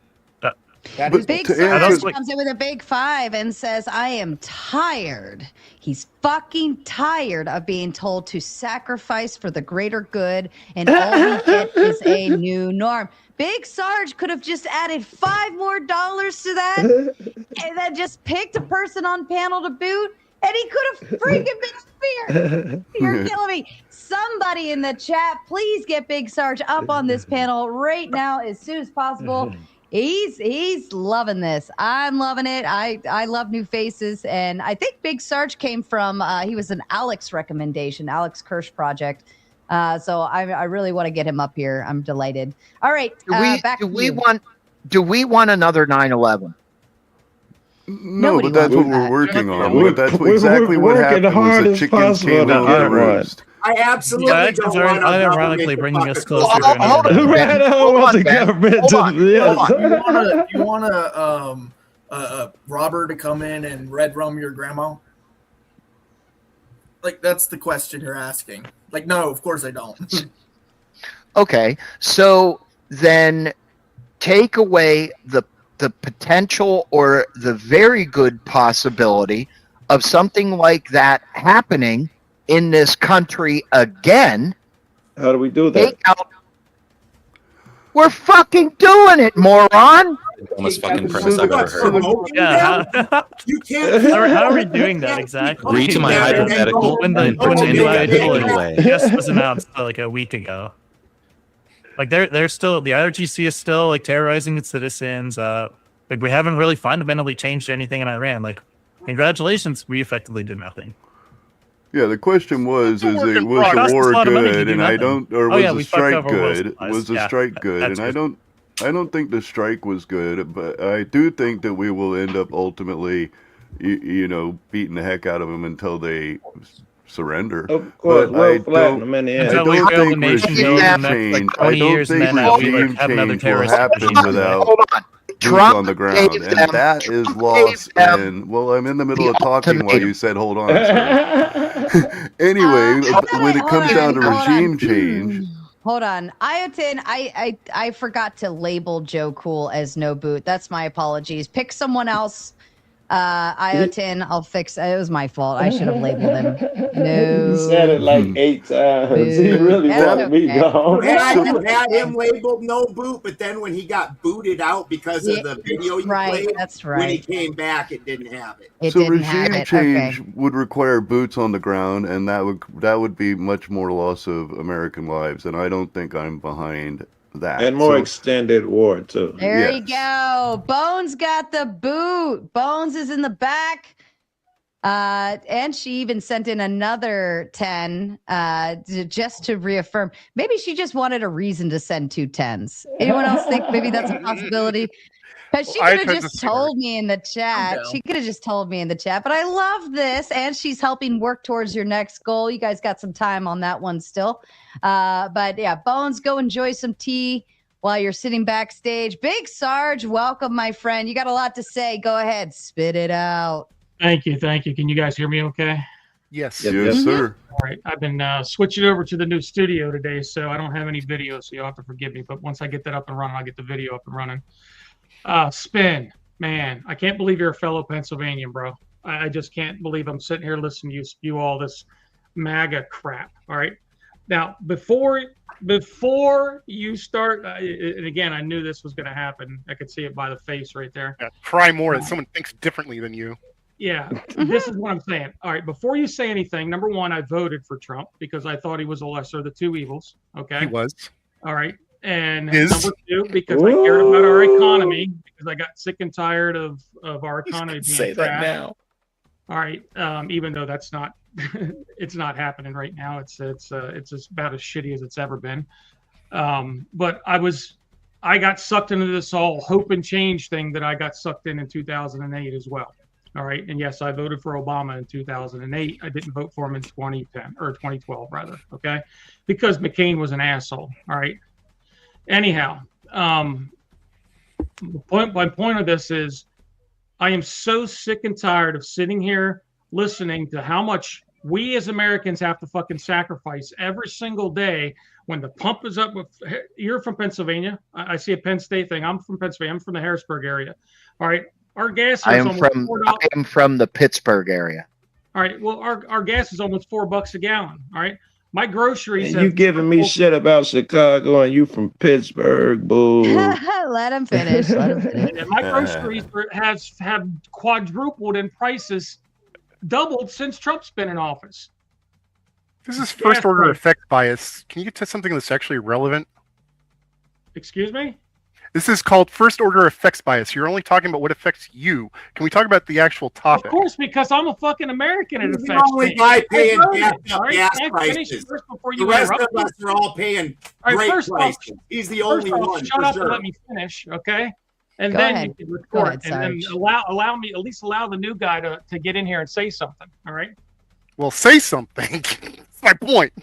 S3: Big Sarge comes in with a big 5 and says, I am tired. He's fucking tired of being told to sacrifice for the greater good, and all we get is a new norm. Big Sarge could have just added $5 more to that and then just picked a person on panel to boot, and he could have freaking been speared. You're killing me. Somebody in the chat, please get Big Sarge up on this panel right now as soon as possible. He's loving this. I'm loving it. I love new faces, and I think Big Sarge came from he was an Alex recommendation, Alex Kirsch project. So I really want to get him up here. I'm delighted. All right, back to you.
S4: Do we want another 9/11?
S2: No, but that's what we're working on. That's exactly what
S10: working
S2: happened.
S10: hard
S2: Was
S10: as
S2: the chickens
S10: possible
S2: came
S10: to
S2: home
S10: get
S2: to
S10: one.
S2: roost.
S9: I absolutely
S6: Yeah,
S9: don't
S6: it's
S9: want our
S6: unironically
S9: government to
S6: bringing
S9: fuck
S6: us
S9: us
S6: closer
S9: over.
S6: to another.
S10: Right, I don't want the government to. Yes.
S14: You want robber to come in and red rum your grandma? Like that's the question you're asking. Like, no, of course I don't.
S4: Okay, so then take away the potential or the very good possibility of something like that happening in this country again.
S10: How do we do that?
S4: Take out. We're fucking doing it, moron.
S7: Dumbest fucking premise I've ever heard.
S6: Yeah.
S9: You can't.
S6: How are we doing that exactly?
S7: Agree to my hypothetical.
S6: When the
S7: and pretend it didn't away.
S6: just was announced like a week ago. Like they're still, the IRGC is still like terrorizing its citizens. Like we haven't really fundamentally changed anything in Iran. Like congratulations, we effectively did nothing.
S2: Yeah, the question was,
S6: It's a work in
S2: was
S6: progress.
S2: the
S6: Cost us
S2: war
S6: a lot of money to
S2: good?
S6: do
S2: And I
S6: nothing.
S2: don't, or
S6: Oh,
S2: was
S6: yeah,
S2: the
S6: we fucked
S2: strike
S6: over Will
S2: good?
S6: supplies.
S2: Was the
S6: Yeah,
S2: strike good?
S6: that's
S2: And
S6: good.
S2: I don't think the strike was good, but I do think that we will end up ultimately, beating the heck out of them until they surrender.
S10: Of course,
S2: But I
S10: we'll flatten
S2: don't.
S10: them in the
S2: I
S10: end.
S6: Until we
S2: don't
S6: fail the
S2: think
S6: nation
S2: regime
S6: build in the next,
S2: change.
S6: like,
S2: I
S6: 20
S2: don't
S6: years, and
S2: think
S6: then we
S2: regime
S6: have another
S2: change will
S6: terrorist
S2: happen
S6: regime.
S2: without
S4: Hold on.
S2: boots
S4: Trump
S2: on the
S4: gave
S2: ground, and
S4: them-
S2: that is
S4: Trump
S2: lost.
S4: gave them
S2: And well, I'm in the middle
S4: the
S2: of talking while
S4: ultimatum.
S2: you said, "Hold on, sir." Anyway, when it comes down to regime change,
S3: Hold on. Iotin, I forgot to label Joe Cool as no boot. That's my apologies. Pick someone else. Iotin, I'll fix it. Was my fault. I should have labeled him. No.
S10: You said it like 8 times. He really
S3: That's
S10: wanted me
S3: okay.
S10: gone.
S9: You had him labeled no boot, but then when he got booted out because of the video you played,
S3: that's
S9: when he
S3: right.
S9: came back, it didn't have it.
S3: It
S2: so
S3: didn't have
S2: regime
S3: it.
S2: change
S3: Okay.
S2: would require boots on the ground, and that would be much more loss of American lives. And I don't think I'm behind that.
S10: And more
S2: So-
S10: extended war, too.
S3: There you go. Bones got the boot. Bones is in the back. And she even sent in another 10 just to reaffirm. Maybe she just wanted a reason to send 2 10s. Anyone else think maybe that's a possibility? Because she
S11: Well, I
S3: could have
S11: tend to
S3: just
S11: see her.
S3: told me in the chat.
S14: down.
S3: She could have just told me in the chat. But I love this. And she's helping work towards your next goal. You guys got some time on that one still. But yeah, Bones, go enjoy some tea while you're sitting backstage. Big Sarge, welcome, my friend. You got a lot to say. Go ahead, spit it out.
S15: Thank you. Can you guys hear me okay?
S11: Yes.
S2: Yes, sir.
S15: All right. I've been switching over to the new studio today, so I don't have any video, so you'll have to forgive me. But once I get that up and running, I'll get the video up and running. Spin, man, I can't believe you're a fellow Pennsylvanian, bro. I just can't believe I'm sitting here listening to you spew all this MAGA crap. All right. Now, before you start, and again, I knew this was going to happen. I could see it by the face right there.
S11: Yeah, try more that someone thinks differently than you.
S15: Yeah, this is what I'm saying. All right, before you say anything, number one, I voted for Trump because I thought he was the lesser of the two evils. Okay.
S11: He was.
S15: All right. And
S11: Is.
S15: number two, because I cared about our economy, because I got sick and tired of our economy being
S14: Say that
S15: trashed.
S14: now.
S15: All right. Even though that's not, it's not happening right now. It's as about as shitty as it's ever been. But I got sucked into this whole hope and change thing that I got sucked in 2008 as well. All right. And yes, I voted for Obama in 2008. I didn't vote for him in 2010 or 2012 rather. Okay. Because McCain was an asshole. All right. Anyhow, my point of this is I am so sick and tired of sitting here listening to how much we as Americans have to fucking sacrifice every single day when the pump is up. You're from Pennsylvania. I see a Penn State thing. I'm from Pennsylvania. I'm from the Harrisburg area. All right. Our gas is
S4: I am
S15: almost
S4: from
S15: $4.
S4: I am from the Pittsburgh area.
S15: All right. Well, our gas is almost $4 a gallon. All right. My groceries.
S10: And you giving me shit about Chicago and you from Pittsburgh, boo.
S3: Let him finish. Let him finish.
S15: And my groceries have quadrupled in prices, doubled since Trump's been in office.
S11: This is first order effect bias. Can you get to something that's actually relevant?
S15: Excuse me?
S11: This is called first order effects bias. You're only talking about what affects you. Can we talk about the actual topic?
S15: Of course, because I'm a fucking American. It
S9: He's the
S15: affects
S9: only
S15: me.
S9: guy paying
S15: I voted,
S9: gas
S15: all right?
S9: gas
S15: Can I finish
S9: prices.
S15: first before
S9: The
S15: you
S9: rest
S15: interrupt
S9: of
S15: me?
S9: us are all paying
S15: All right,
S9: great
S15: first off,
S9: prices. He's the only
S15: first off,
S9: one
S15: shut
S9: for
S15: up
S9: sure.
S15: and let me finish, okay? And
S3: Go
S15: then
S3: ahead.
S15: you can
S3: Go
S15: record,
S3: ahead,
S15: and then
S3: Sarge.
S15: allow me at least allow the new guy to get in here and say something. All right?
S11: Well, say something. That's my point.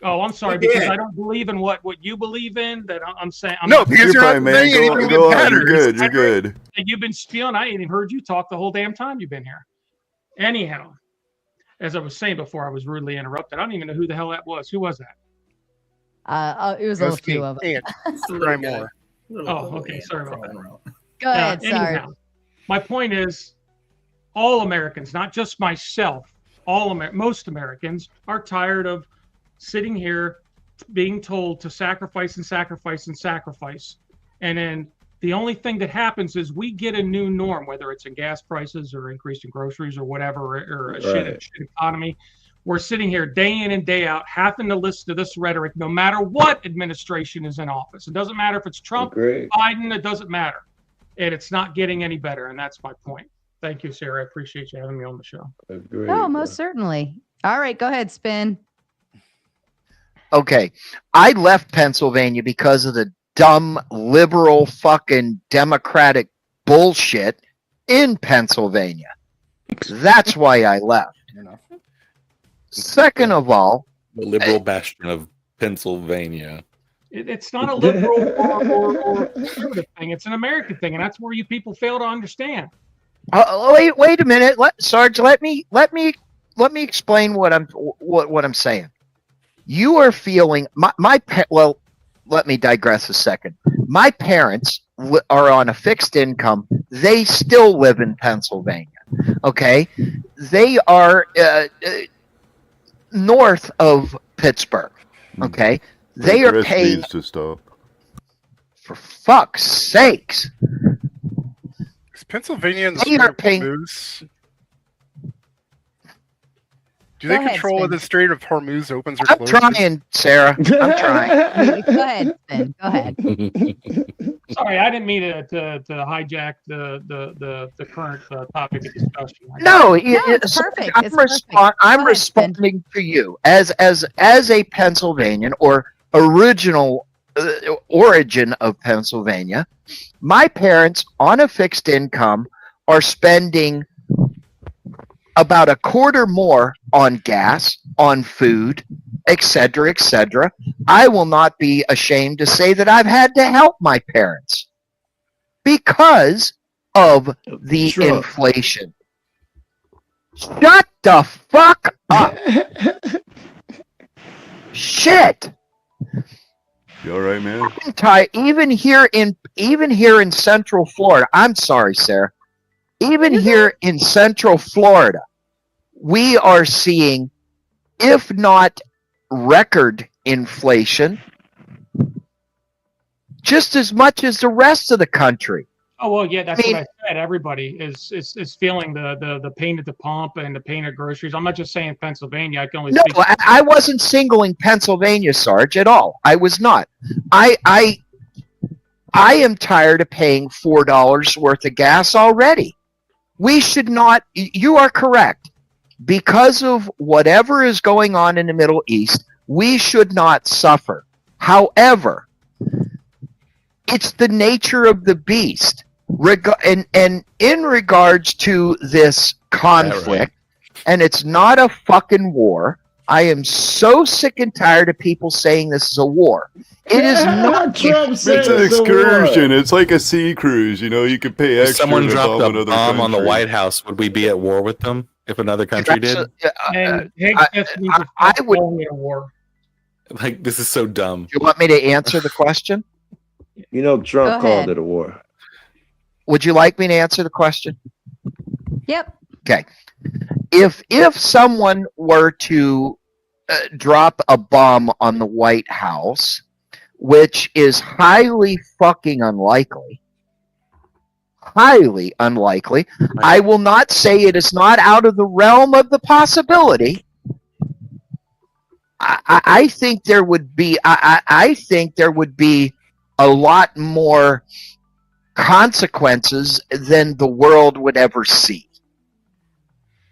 S15: Oh, I'm sorry,
S9: You
S15: because
S9: did.
S15: I don't believe in what you believe in. That I'm saying. I'm
S11: No,
S15: not-
S11: because
S2: You're
S11: you're
S2: fine,
S11: not
S2: man.
S11: saying
S2: Go,
S11: anything
S2: go
S11: that
S2: on. You're
S11: matters.
S2: good. You're good.
S15: And you've been spewing. I ain't even heard you talk the whole damn time you've been here. Anyhow, as I was saying before, I was rudely interrupted. I don't even know who the hell that was. Who was that?
S3: It was a few of them.
S11: Try more.
S15: Oh, okay. Sorry about that.
S3: Go ahead, Sarge.
S15: Anyhow, my point is, all Americans, not just myself, most Americans are tired of sitting here being told to sacrifice and sacrifice and sacrifice. And then the only thing that happens is we get a new norm, whether it's in gas prices or increase in groceries or whatever, or a shit economy. We're sitting here day in and day out having to listen to this rhetoric, no matter what administration is in office. It doesn't matter if it's Trump,
S10: Agreed.
S15: Biden, it doesn't matter. And it's not getting any better. And that's my point. Thank you, Sarah. I appreciate you having me on the show.
S10: Agreed,
S3: Oh, most certainly. All right, go ahead, Spin.
S4: Okay, I left Pennsylvania because of the dumb liberal fucking Democratic bullshit in Pennsylvania. That's why I left. Second of all,
S7: The liberal bastion of Pennsylvania.
S15: It's not a liberal or conservative thing. It's an American thing, and that's where you people fail to understand.
S4: wait a minute, Sarge. Let me explain what I'm saying. You are feeling well. Let me digress a second. My parents are on a fixed income. They still live in Pennsylvania. Okay, they are north of Pittsburgh. Okay, they are
S2: Chris
S4: paying.
S2: needs to stop.
S4: For fuck's sakes!
S11: Is Pennsylvania in the
S4: They
S11: Strait
S4: are
S11: of
S4: paying.
S11: Hormuz? Do
S3: Go
S11: they
S3: ahead,
S11: control
S3: Spin.
S11: whether the Strait of Hormuz opens or
S4: I'm
S11: closes?
S4: trying, Sarah. I'm trying.
S3: Go ahead, Spin. Go ahead.
S15: Sorry, I didn't mean to hijack the current topic of discussion.
S4: No,
S3: it's perfect.
S4: I'm,
S3: It's perfect.
S4: I'm
S3: Go ahead,
S4: responding to you as a Pennsylvanian or original origin of Pennsylvania. My parents on a fixed income are spending about a quarter more on gas, on food, etc., etc. I will not be ashamed to say that I've had to help my parents because of the inflation. Shut the fuck up. Shit.
S2: You all right, man?
S4: Even here in Central Florida, I'm sorry, Sarah. Even here in Central Florida, we are seeing, if not record inflation, just as much as the rest of the country.
S15: Oh well, yeah, that's what I said. Everybody is feeling the pain at the pump and the pain at groceries. I'm not just saying Pennsylvania. I can only
S4: No,
S15: speak.
S4: I wasn't singling Pennsylvania, Sarge, at all. I was not. I am tired of paying $4 worth of gas already. We should not. You are correct. Because of whatever is going on in the Middle East, we should not suffer. However, it's the nature of the beast. And in regards to this conflict, and it's not a fucking war. I am so sick and tired of people saying this is a war. It is not.
S2: It's an excursion. It's like a sea cruise. You know, you could pay
S7: If
S2: extra
S7: someone
S2: to
S7: dropped
S2: bomb
S7: a
S2: another
S7: bomb on the
S2: country.
S7: White House, would we be at war with them if another country did?
S15: And I would a war.
S7: Like, this is so dumb.
S4: Do you want me to answer the question?
S10: You know, Trump
S4: Go ahead.
S10: called it a war.
S4: Would you like me to answer the question?
S3: Yep.
S4: Okay. If someone were to drop a bomb on the White House, which is highly fucking unlikely, I will not say it is not out of the realm of the possibility. I think there would be. I think there would be a lot more consequences than the world would ever see.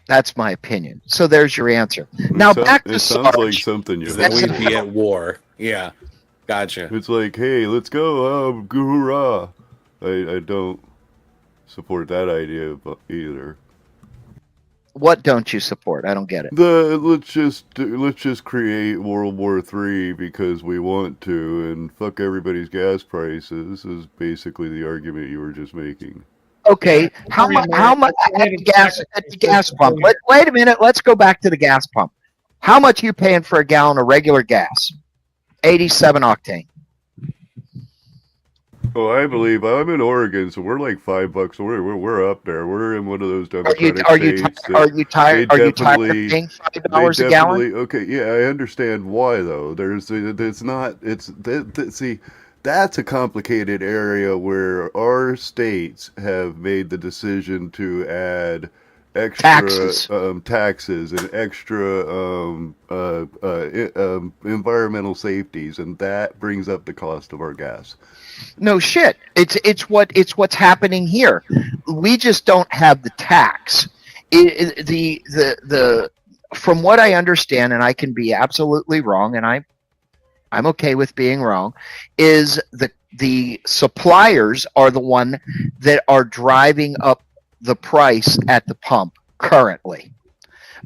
S4: That's my opinion. So there's your answer. Now back to
S2: It sounds like
S4: Sarge.
S2: something you.
S7: Then we'd be at war. Yeah, gotcha.
S2: It's like, hey, let's go, hoorah! I don't support that idea either.
S4: What don't you support? I don't get it.
S2: Let's just create World War III because we want to, and fuck everybody's gas prices is basically the argument you were just making.
S4: Okay, how much at the gas pump? Wait a minute. Let's go back to the gas pump. How much are you paying for a gallon of regular gas? 87 octane.
S2: Oh, I believe I'm in Oregon, so we're like $5. We're up there. We're in one of those
S4: Are you
S2: Democratic states.
S4: are you tired? Are you tired of paying $5 a gallon?
S2: Okay, yeah, I understand why though. It's not. See, that's a complicated area where our states have made the decision to add extra taxes and extra environmental safeties, and that brings up the cost of our gas.
S4: No shit. It's what's happening here. We just don't have the tax. The from what I understand, and I can be absolutely wrong, and I'm okay with being wrong, is the suppliers are the one that are driving up the price at the pump currently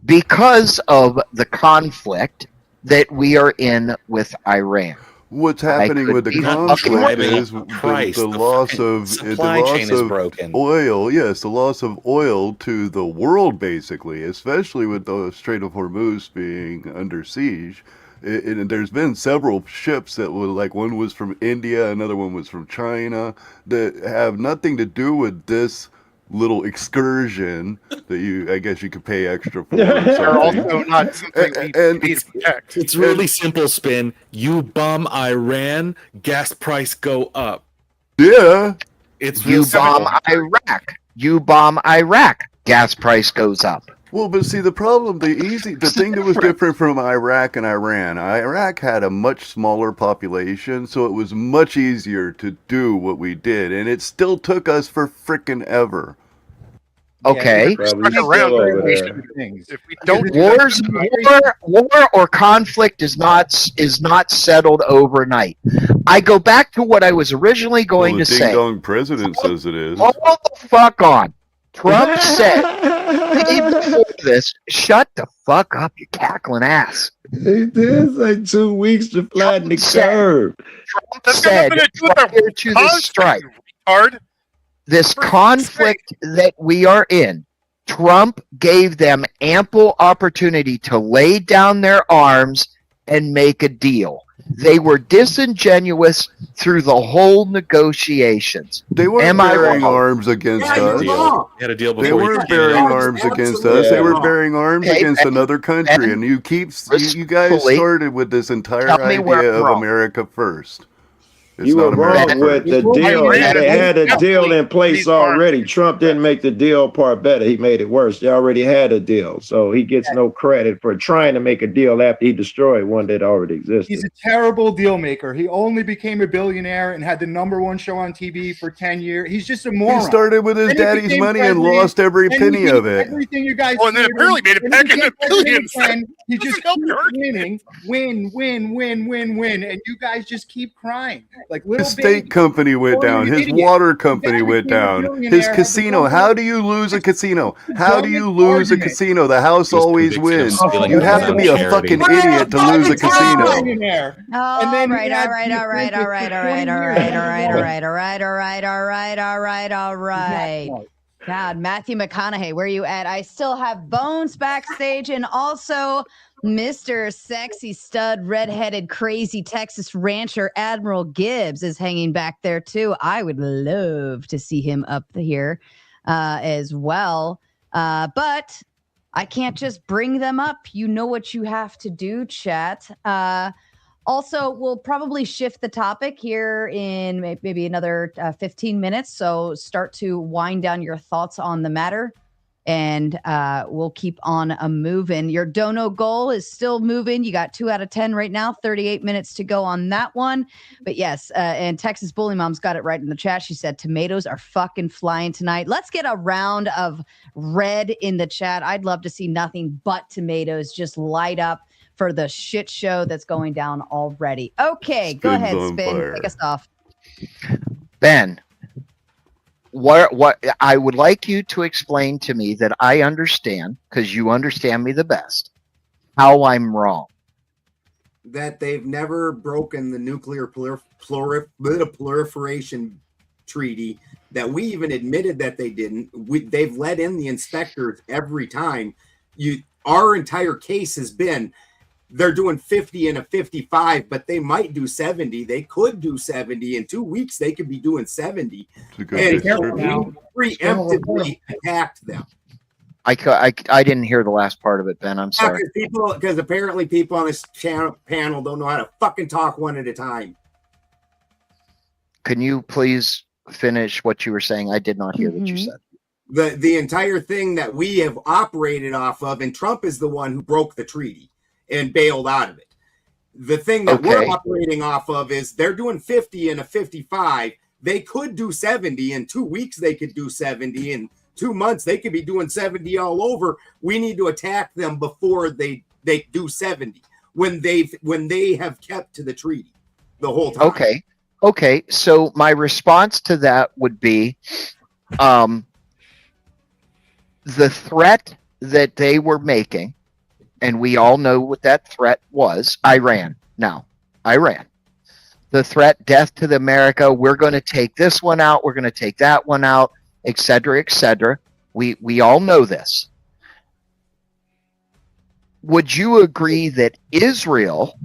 S4: because of the conflict that we are in with Iran.
S2: What's happening with the conflict is the loss of oil. Yes, the loss of oil to the world, basically, especially with the Strait of Hormuz being under siege. And there's been several ships that were like, one was from India, another one was from China, that have nothing to do with this little excursion that I guess you could pay extra for.
S11: They're also not something we need to protect.
S7: It's really simple, Spin. You bomb Iran, gas price go up.
S2: Yeah.
S7: It's
S4: you bomb Iraq. You bomb Iraq, gas price goes up.
S2: Well, but see, the problem, the thing that was different from Iraq and Iran, Iraq had a much smaller population, so it was much easier to do what we did, and it still took us for frickin' ever.
S4: Okay.
S11: If we don't
S4: war or conflict is not settled overnight. I go back to what I was originally going to say.
S2: The ding-dong president says it is.
S4: Hold the fuck on. Trump said, before this, shut the fuck up, you cackling ass.
S10: It is like 2 weeks to flatten the curve.
S4: Trump said, prior to the strike, this conflict that we are in, Trump gave them ample opportunity to lay down their arms and make a deal. They were disingenuous through the whole negotiations.
S2: They weren't bearing arms against us.
S7: Had a deal
S2: they weren't bearing arms against us. They were bearing arms against another country. And you guys started with this entire idea of America first.
S10: You were wrong with the deal. They had a deal in place already. Trump didn't make the deal part better. He made it worse. They already had a deal. So he gets no credit for trying to make a deal after he destroyed one that already existed.
S5: He's a terrible deal maker. He only became a billionaire and had the #1 show on TV for 10 years. He's just a moron.
S2: He started with his daddy's money and lost every penny of it.
S5: Everything you guys
S11: and then apparently made it back into billions.
S5: He just keeps winning, win, and you guys just keep crying. Like
S2: his state company went down. His water company went down. His casino. How do you lose a casino? How do you lose a casino? The house always wins. You have to be a fucking idiot to lose a casino.
S3: All right. God, Matthew McConaughey, where you at? I still have Bones backstage, and also Mr. Sexy Stud, redheaded, crazy Texas rancher Admiral Gibbs is hanging back there too. I would love to see him up here as well, but I can't just bring them up. You know what you have to do, chat. Also, we'll probably shift the topic here in maybe another 15 minutes. So start to wind down your thoughts on the matter, and we'll keep on moving. Your dono goal is still moving. You got 2 out of 10 right now, 38 minutes to go on that one. But yes, and Texas Bully Mom's got it right in the chat. She said tomatoes are fucking flying tonight. Let's get a round of red in the chat. I'd love to see nothing but tomatoes just light up for the shit show that's going down already. Okay, go ahead, Spin. Take us off.
S4: Ben, what I would like you to explain to me that I understand, because you understand me the best, how I'm wrong.
S9: That they've never broken the nuclear proliferation treaty, that we even admitted that they didn't. They've let in the inspectors every time. Our entire case has been they're doing 50 and a 55, but they might do 70. They could do 70 in 2 weeks. They could be doing 70. And we preemptively attacked them.
S4: I didn't hear the last part of it, Ben. I'm sorry.
S9: Because apparently people on this panel don't know how to fucking talk one at a time.
S4: Can you please finish what you were saying? I did not hear what you said.
S9: The entire thing that we have operated off of, and Trump is the one who broke the treaty and bailed out of it. The thing that we're operating off of is they're doing 50 and a 55. They could do 70 in 2 weeks. They could do 70 in 2 months. They could be doing 70 all over. We need to attack them before they do 70 when they have kept to the treaty the whole time.
S4: Okay. So my response to that would be, the threat that they were making, and we all know what that threat was, Iran. The threat, death to the America, we're going to take this one out, we're going to take that one out, et cetera, et cetera. We all know this. Would you agree that Israel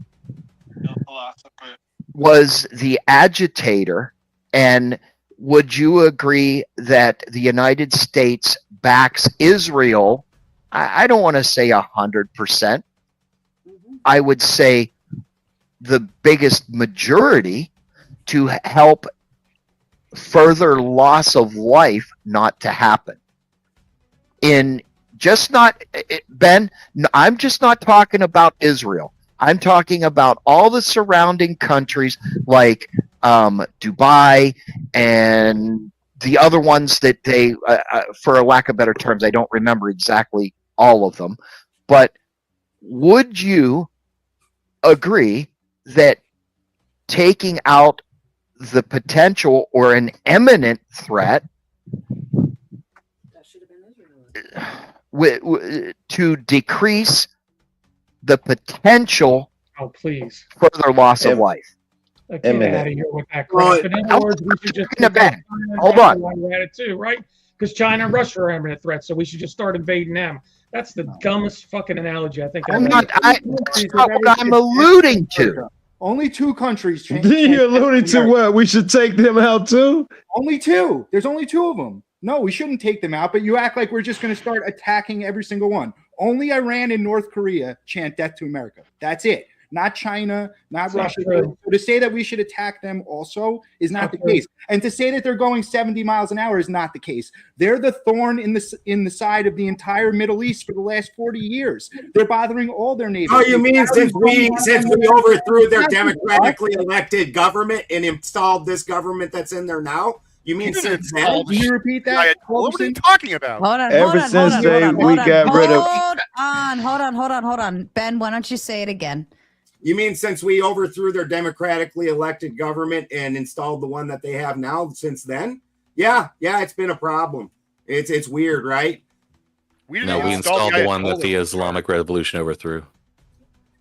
S4: was the agitator, and would you agree that the United States backs Israel? I don't want to say 100%. I would say the biggest majority to help further loss of life not to happen. In just not, Ben, I'm just not talking about Israel. I'm talking about all the surrounding countries like Dubai and the other ones that they, for a lack of better terms, I don't remember exactly all of them. But would you agree that taking out the potential or an imminent threat to decrease the potential further loss of life?
S15: Get out of here with that crap. In other words, we should just
S4: hold on.
S15: We're at it too, right? Because China and Russia are imminent threats, so we should just start invading them. That's the dumbest fucking analogy I think.
S4: That's not what I'm alluding to.
S5: Only 2 countries changed.
S10: You alluding to what? We should take them out too?
S5: Only 2. There's only 2 of them. No, we shouldn't take them out, but you act like we're just going to start attacking every single one. Only Iran and North Korea chant death to America. That's it. Not China, not Russia. So to say that we should attack them also is not the case. And to say that they're going 70 miles an hour is not the case. They're the thorn in the side of the entire Middle East for the last 40 years. They're bothering all their neighbors.
S9: Oh, you mean since we overthrew their democratically elected government and installed this government that's in there now? You mean since then?
S5: Can you repeat that?
S11: What are you talking about?
S3: Hold on.
S10: Hold
S3: on. Ben, why don't you say it again?
S9: You mean since we overthrew their democratically elected government and installed the one that they have now since then? Yeah, it's been a problem. It's weird, right?
S7: We installed the one that the Islamic Revolution overthrew.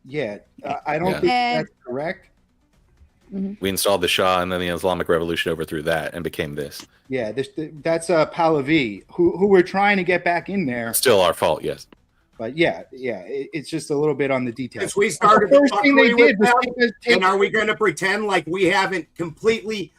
S5: Yeah, I don't think that's correct.
S7: We installed the Shah, and then the Islamic Revolution overthrew that and became this.
S5: Yeah, that's Pahlavi, who we're trying to get back in there.
S7: Still our fault, yes.
S5: But it's just a little bit on the details.
S9: Since we started the first thing they did was and are we going to pretend like we haven't completely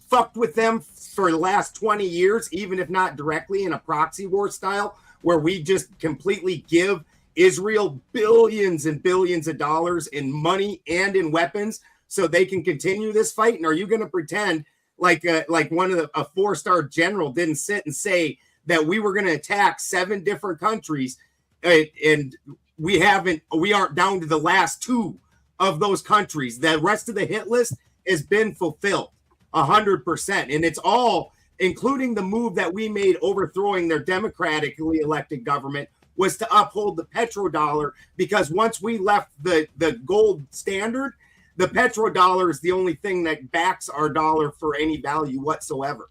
S9: fucked with them for the last 20 years, even if not directly in a proxy war style, where we just completely give Israel billions and billions of dollars in money and in weapons so they can continue this fight? And are you going to pretend like one of a 4-star general didn't sit and say that we were going to attack 7 different countries, and we aren't down to the last 2 of those countries? The rest of the hit list has been fulfilled 100%, and it's all, including the move that we made overthrowing their democratically elected government, was to uphold the petrodollar, because once we left the gold standard, the petrodollar is the only thing that backs our dollar for any value whatsoever.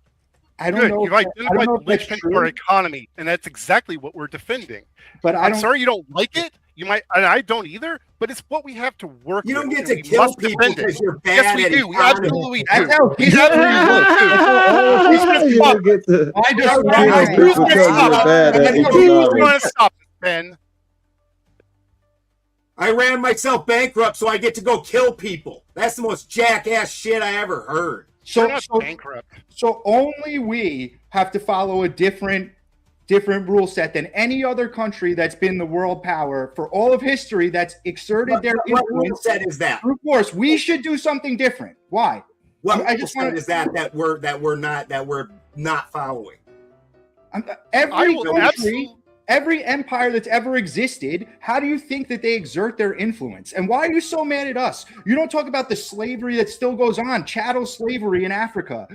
S5: I don't know.
S11: You've identified the linchpin of our economy, and that's exactly what we're defending.
S5: But
S11: I'm sorry you don't like it. You might, and I don't either. But it's what we have to work.
S9: You don't
S11: with,
S9: get to kill people because you're bad.
S11: Yes, we do. We absolutely do.
S10: I
S11: want to stop it, Ben.
S9: I ran myself bankrupt, so I get to go kill people. That's the most jackass shit I ever heard.
S5: So only we have to follow a different rule set than any other country that's been the world power for all of history that's exerted their influence.
S9: What rule set is that?
S5: Of course, we should do something different. Why?
S9: What rule set is that we're not following?
S5: Every
S11: will
S5: country,
S11: absolutely-
S5: every empire that's ever existed, how do you think that they exert their influence? And why are you so mad at us? You don't talk about the slavery that still goes on, chattel slavery in Africa,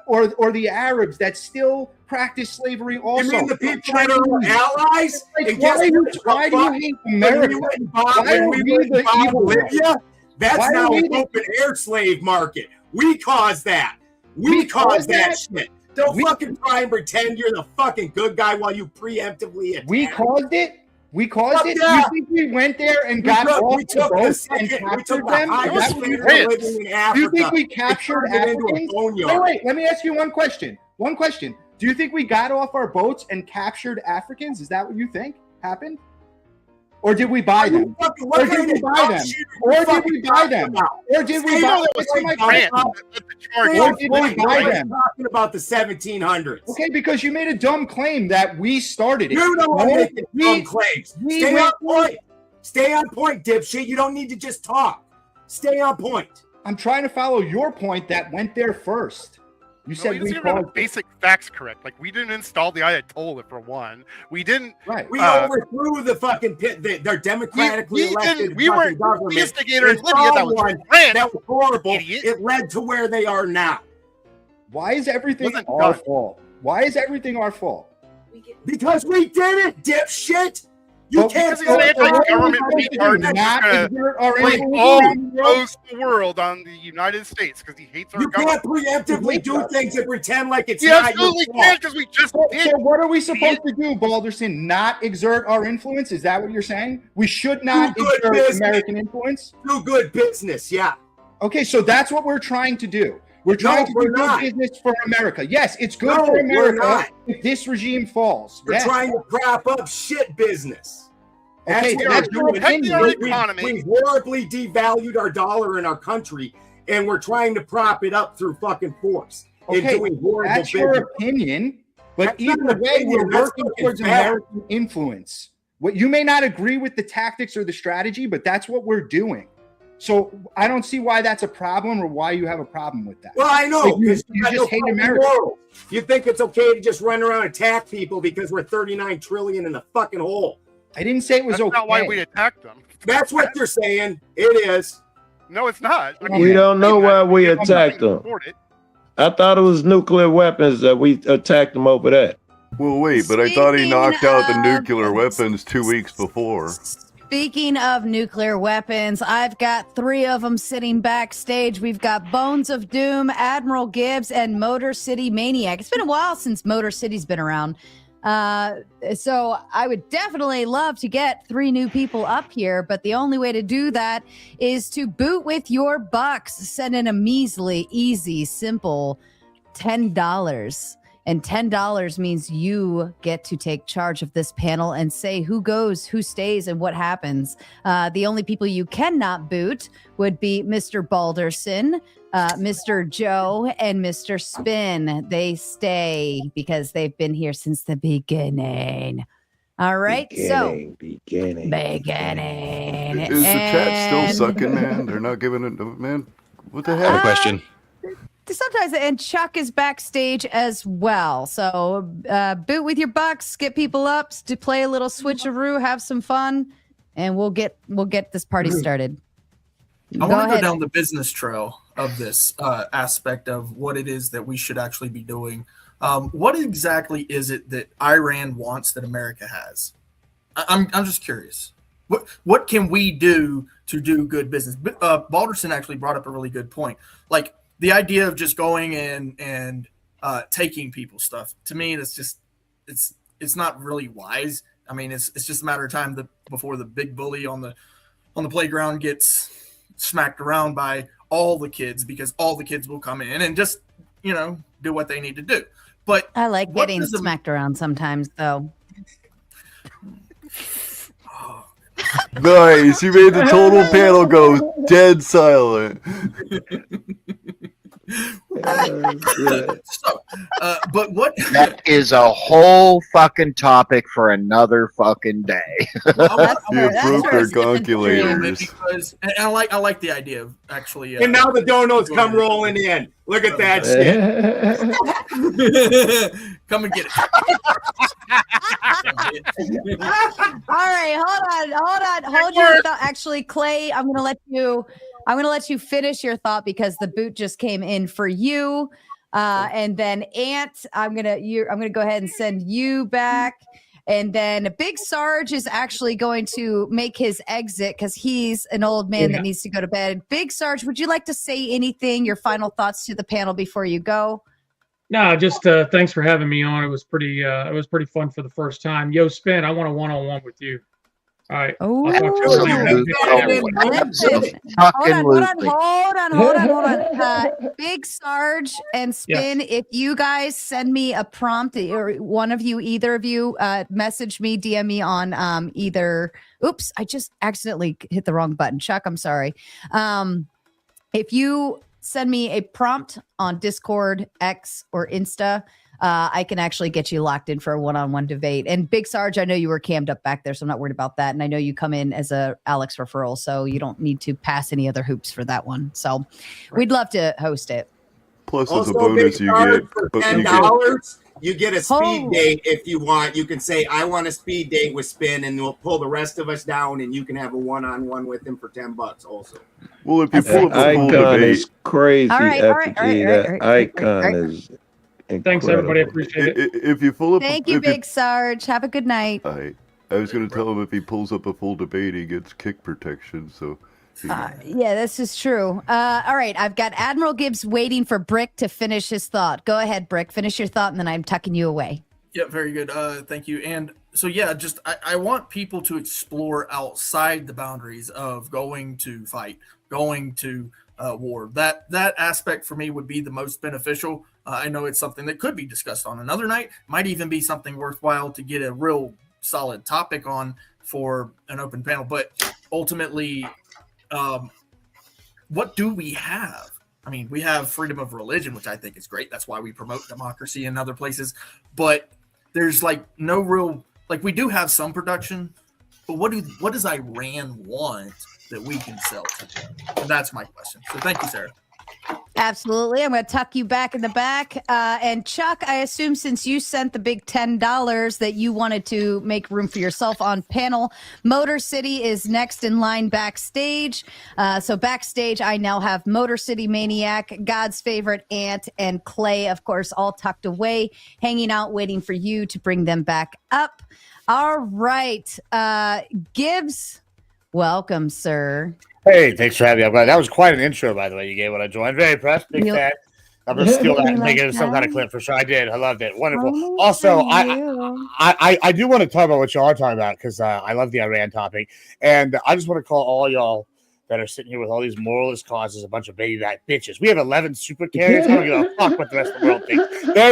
S5: or the Arabs that still practice slavery also.
S9: You mean the people that are our allies?
S5: Like,
S9: And guess what?
S5: why do you hate America?
S9: When we went and bombed Libya, that's
S5: Why
S9: now
S5: are we
S9: an
S5: the-
S9: open air slave market. We caused that. We caused that shit. Don't fucking try and pretend you're the fucking good guy while you preemptively attack.
S5: We caused it. We caused
S9: Fuck
S5: it.
S9: yeah.
S5: You think we went there and got off
S9: we
S5: the
S9: took
S5: boat
S9: the
S5: and
S9: second- we
S5: captured
S9: took the
S5: them? Is
S9: highest
S5: that what you
S9: standard of
S5: think?
S9: living in
S5: Do you
S9: Africa
S5: think we
S9: and
S5: captured
S9: turned it into a
S5: Africans?
S9: boneyard.
S5: Wait, let me ask you one question. One question. Do you think we got off our boats and captured Africans? Is that what you think happened? Or did we buy them?
S9: What
S5: Or did
S9: kind
S5: we
S9: of
S5: buy
S9: dumb
S5: them?
S9: shit are
S5: Or
S9: you
S5: did we
S9: fucking
S5: buy
S9: talking
S5: them?
S9: about?
S5: Or did we
S9: Stay
S5: buy
S9: on
S5: them?
S9: point,
S5: My
S9: Grant.
S5: question.
S9: Stay
S5: Or
S9: on
S5: did we
S9: point.
S5: buy
S9: Nobody's
S5: them?
S9: talking about the 1700s.
S5: Okay, because you made a dumb claim that we started it.
S9: You know I'm
S5: No,
S9: making
S5: we-
S9: dumb claims.
S5: we
S9: Stay
S5: went-
S9: on point. Stay on point, dipshit. You don't need to just talk. Stay on point.
S5: I'm trying to follow your point that went there first. You
S11: No,
S5: said
S11: we
S5: we
S11: just even have the
S5: caused it.
S11: basic facts correct. Like we didn't install the Ayatollah for one. We didn't.
S5: Right.
S9: We
S11: Uh,
S9: overthrew the fucking pit. Their democratically
S11: we
S9: elected.
S11: didn't- we were
S9: fucking government.
S11: the instigator in
S9: Installed
S11: Libya that was
S9: one
S11: France,
S9: that was horrible.
S11: idiot.
S9: It led to where they are now.
S5: Why is everything
S11: Wasn't
S5: our
S11: done.
S5: fault? Why is everything our fault?
S9: Because we did it, dipshit. You
S5: But
S9: can't
S11: Because he's an
S9: say
S11: anti-government
S5: what are we supposed to
S11: retard
S5: do,
S11: that's
S5: not
S11: just
S5: exert our
S11: gonna
S5: influence
S11: blame
S5: around the world?
S11: most of the world on the United States because he hates our
S9: You
S11: government.
S9: can't preemptively do things and pretend like it's
S11: He
S9: not
S11: absolutely
S9: your
S11: can
S9: fault.
S11: because we just
S5: So,
S11: did.
S5: so what are we supposed to do, Balderson? Not exert our influence? Is that what you're saying? We should not
S9: Do good
S5: exert
S9: business.
S5: American influence?
S9: Do good business, yeah.
S5: Okay, so that's what we're trying to do. We're trying to do
S9: we're
S5: good
S9: not.
S5: business for America. Yes, it's good
S9: No,
S5: for
S9: we're
S5: America
S9: not.
S5: if this regime falls.
S9: We're
S5: Yes.
S9: trying to prop up shit business.
S5: Okay,
S9: what
S5: that's
S9: we're
S5: your
S9: doing.
S5: opinion.
S9: We've horribly devalued our dollar in our country, and we're trying to prop it up through fucking force. And
S5: Okay,
S9: doing horrible
S5: that's your
S9: business.
S5: opinion, but
S9: That's not
S5: either
S9: an
S5: way,
S9: opinion,
S5: we're
S9: that's
S5: working
S9: fucking
S5: towards
S9: fact.
S5: American influence. What you may not agree with the tactics or the strategy, but that's what we're doing. So I don't see why that's a problem or why you have a problem with that.
S9: Well, I know
S5: Like, you
S9: because
S5: just hate America.
S9: You think it's okay to just run around and attack people because we're 39 trillion in the fucking hole.
S5: I didn't say it was
S11: That's
S5: okay.
S11: not why we attacked them.
S9: That's what you're saying. It is.
S11: No, it's not. I
S10: We don't know why we
S11: I'm not
S10: attacked
S11: gonna
S10: them.
S11: support it.
S10: I thought it was nuclear weapons that we attacked them over that.
S2: Well, wait, but I thought he
S3: Speaking
S2: knocked out the
S3: of-
S2: nuclear weapons 2 weeks before.
S3: Speaking of nuclear weapons, I've got 3 of them sitting backstage. We've got Bones of Doom, Admiral Gibbs, and Motor City Maniac. It's been a while since Motor City's been around. So I would definitely love to get 3 new people up here, but the only way to do that is to boot with your bucks. Send in a measly, easy, simple $10. And $10 means you get to take charge of this panel and say who goes, who stays, and what happens. The only people you cannot boot would be Mr. Balderson, Mr. Joe, and Mr. Spin. They stay because they've been here since the beginning. All right,
S10: Beginning.
S2: Is the chat still sucking, man? They're not giving it, man. What the heck?
S7: Question.
S3: Sometimes, and Chuck is backstage as well. So boot with your bucks, get people up to play a little switcheroo, have some fun, and we'll get this party started.
S14: I want to go down the business trail of this aspect of what it is that we should actually be doing. What exactly is it that Iran wants that America has? I'm just curious. What can we do to do good business? Balderson actually brought up a really good point. Like the idea of just going and taking people's stuff. To me, that's just it's not really wise. I mean, it's just a matter of time before the big bully on the playground gets smacked around by all the kids, because all the kids will come in and just do what they need to do. But
S3: I like getting smacked around sometimes, though.
S2: Nice, you made the total panel go dead silent.
S14: But what
S4: That is a whole fucking topic for another fucking day.
S2: You broke their calculators.
S14: because and I like the idea of actually
S9: And now the donuts come rolling in. Look at that shit.
S14: Come and get it.
S3: All right, hold your thought. Actually, Clay, I'm gonna let you finish your thought because the boot just came in for you. And then Ant, I'm gonna go ahead and send you back. And then Big Sarge is actually going to make his exit because he's an old man that needs to go to bed. Big Sarge, would you like to say anything, your final thoughts to the panel before you go?
S15: No, just thanks for having me on. It was pretty fun for the first time. Yo, Spin, I want a one-on-one with you. All right.
S3: Oh,
S15: I'll talk to you later. Big Sarge and Spin, if you guys send me a prompt, or either of you, message me, DM me on either. Oops, I just accidentally hit the wrong button. Chuck, I'm sorry. If you send me a prompt on Discord, X, or Insta, I can actually get you locked in for a one-on-one debate. And Big Sarge, I know you were cammed up back there, so I'm not worried about that. And I know you come in as a Alex referral, so you don't need to pass any other hoops for that one. So we'd love to host it.
S2: Plus, as
S9: Also,
S2: a bonus,
S9: Big
S2: you
S9: Sarge,
S2: get
S9: for $10. You get a speed date if you want. You can say, I want a speed date with Spin, and we'll pull the rest of us down, and you can have a one-on-one with him for $10 also.
S2: Well, if you pull up
S10: That
S2: a full
S10: icon
S2: debate,
S10: is crazy,
S3: All right,
S10: Effigy. That icon is incredible.
S15: Thanks, everybody. I appreciate it.
S2: if you pull up,
S3: Thank you, Big Sarge. Have a good night.
S2: I was going to tell him if he pulls up a full debate, he gets kick protection. So.
S3: Yeah, this is true. All right, I've got Admiral Gibbs waiting for Brick to finish his thought. Go ahead, Brick. Finish your thought, and then I'm tucking you away.
S14: Yeah, very good. Thank you. And so, yeah, just I want people to explore outside the boundaries of going to fight, going to war. That aspect for me would be the most beneficial. I know it's something that could be discussed on another night. Might even be something worthwhile to get a real solid topic on for an open panel. But ultimately, what do we have? I mean, we have freedom of religion, which I think is great. That's why we promote democracy in other places. But there's like no real, like we do have some production, but what does Iran want that we can sell to them? And that's my question. So thank you, Sarah.
S3: Absolutely. I'm going to tuck you back in the back. And Chuck, I assume since you sent the big $10 that you wanted to make room for yourself on panel. Motor City is next in line backstage. So backstage, I now have Motor City Maniac, God's favorite Ant, and Clay, of course, all tucked away, hanging out, waiting for you to bring them back up. All right. Gibbs, welcome, sir.
S16: Hey, thanks for having me. That was quite an intro, by the way, you gave when I joined. Very impressed. Big fan. I'm going to steal that and make it some kind of clip for sure. I did. I loved it. Wonderful. Also, I do want to talk about what y'all are talking about because I love the Iran topic. And I just want to call all y'all that are sitting here with all these moralist causes a bunch of baby back bitches. We have 11 super carriers. I don't give a fuck what the rest of the world thinks.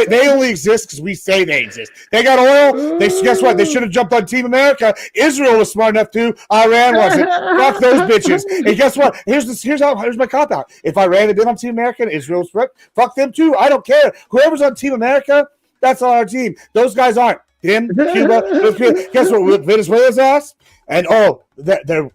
S16: They only exist because we say they exist. They got oil. Guess what? They should have jumped on Team America. Israel was smart enough to. Iran wasn't. Fuck those bitches. And guess what? Here's my cop out. If Iran had been on Team America and Israel was fuck them too. I don't care. Whoever's on Team America, that's on our team. Those guys aren't. Him, Cuba. Guess what? Venezuela's ass. And they're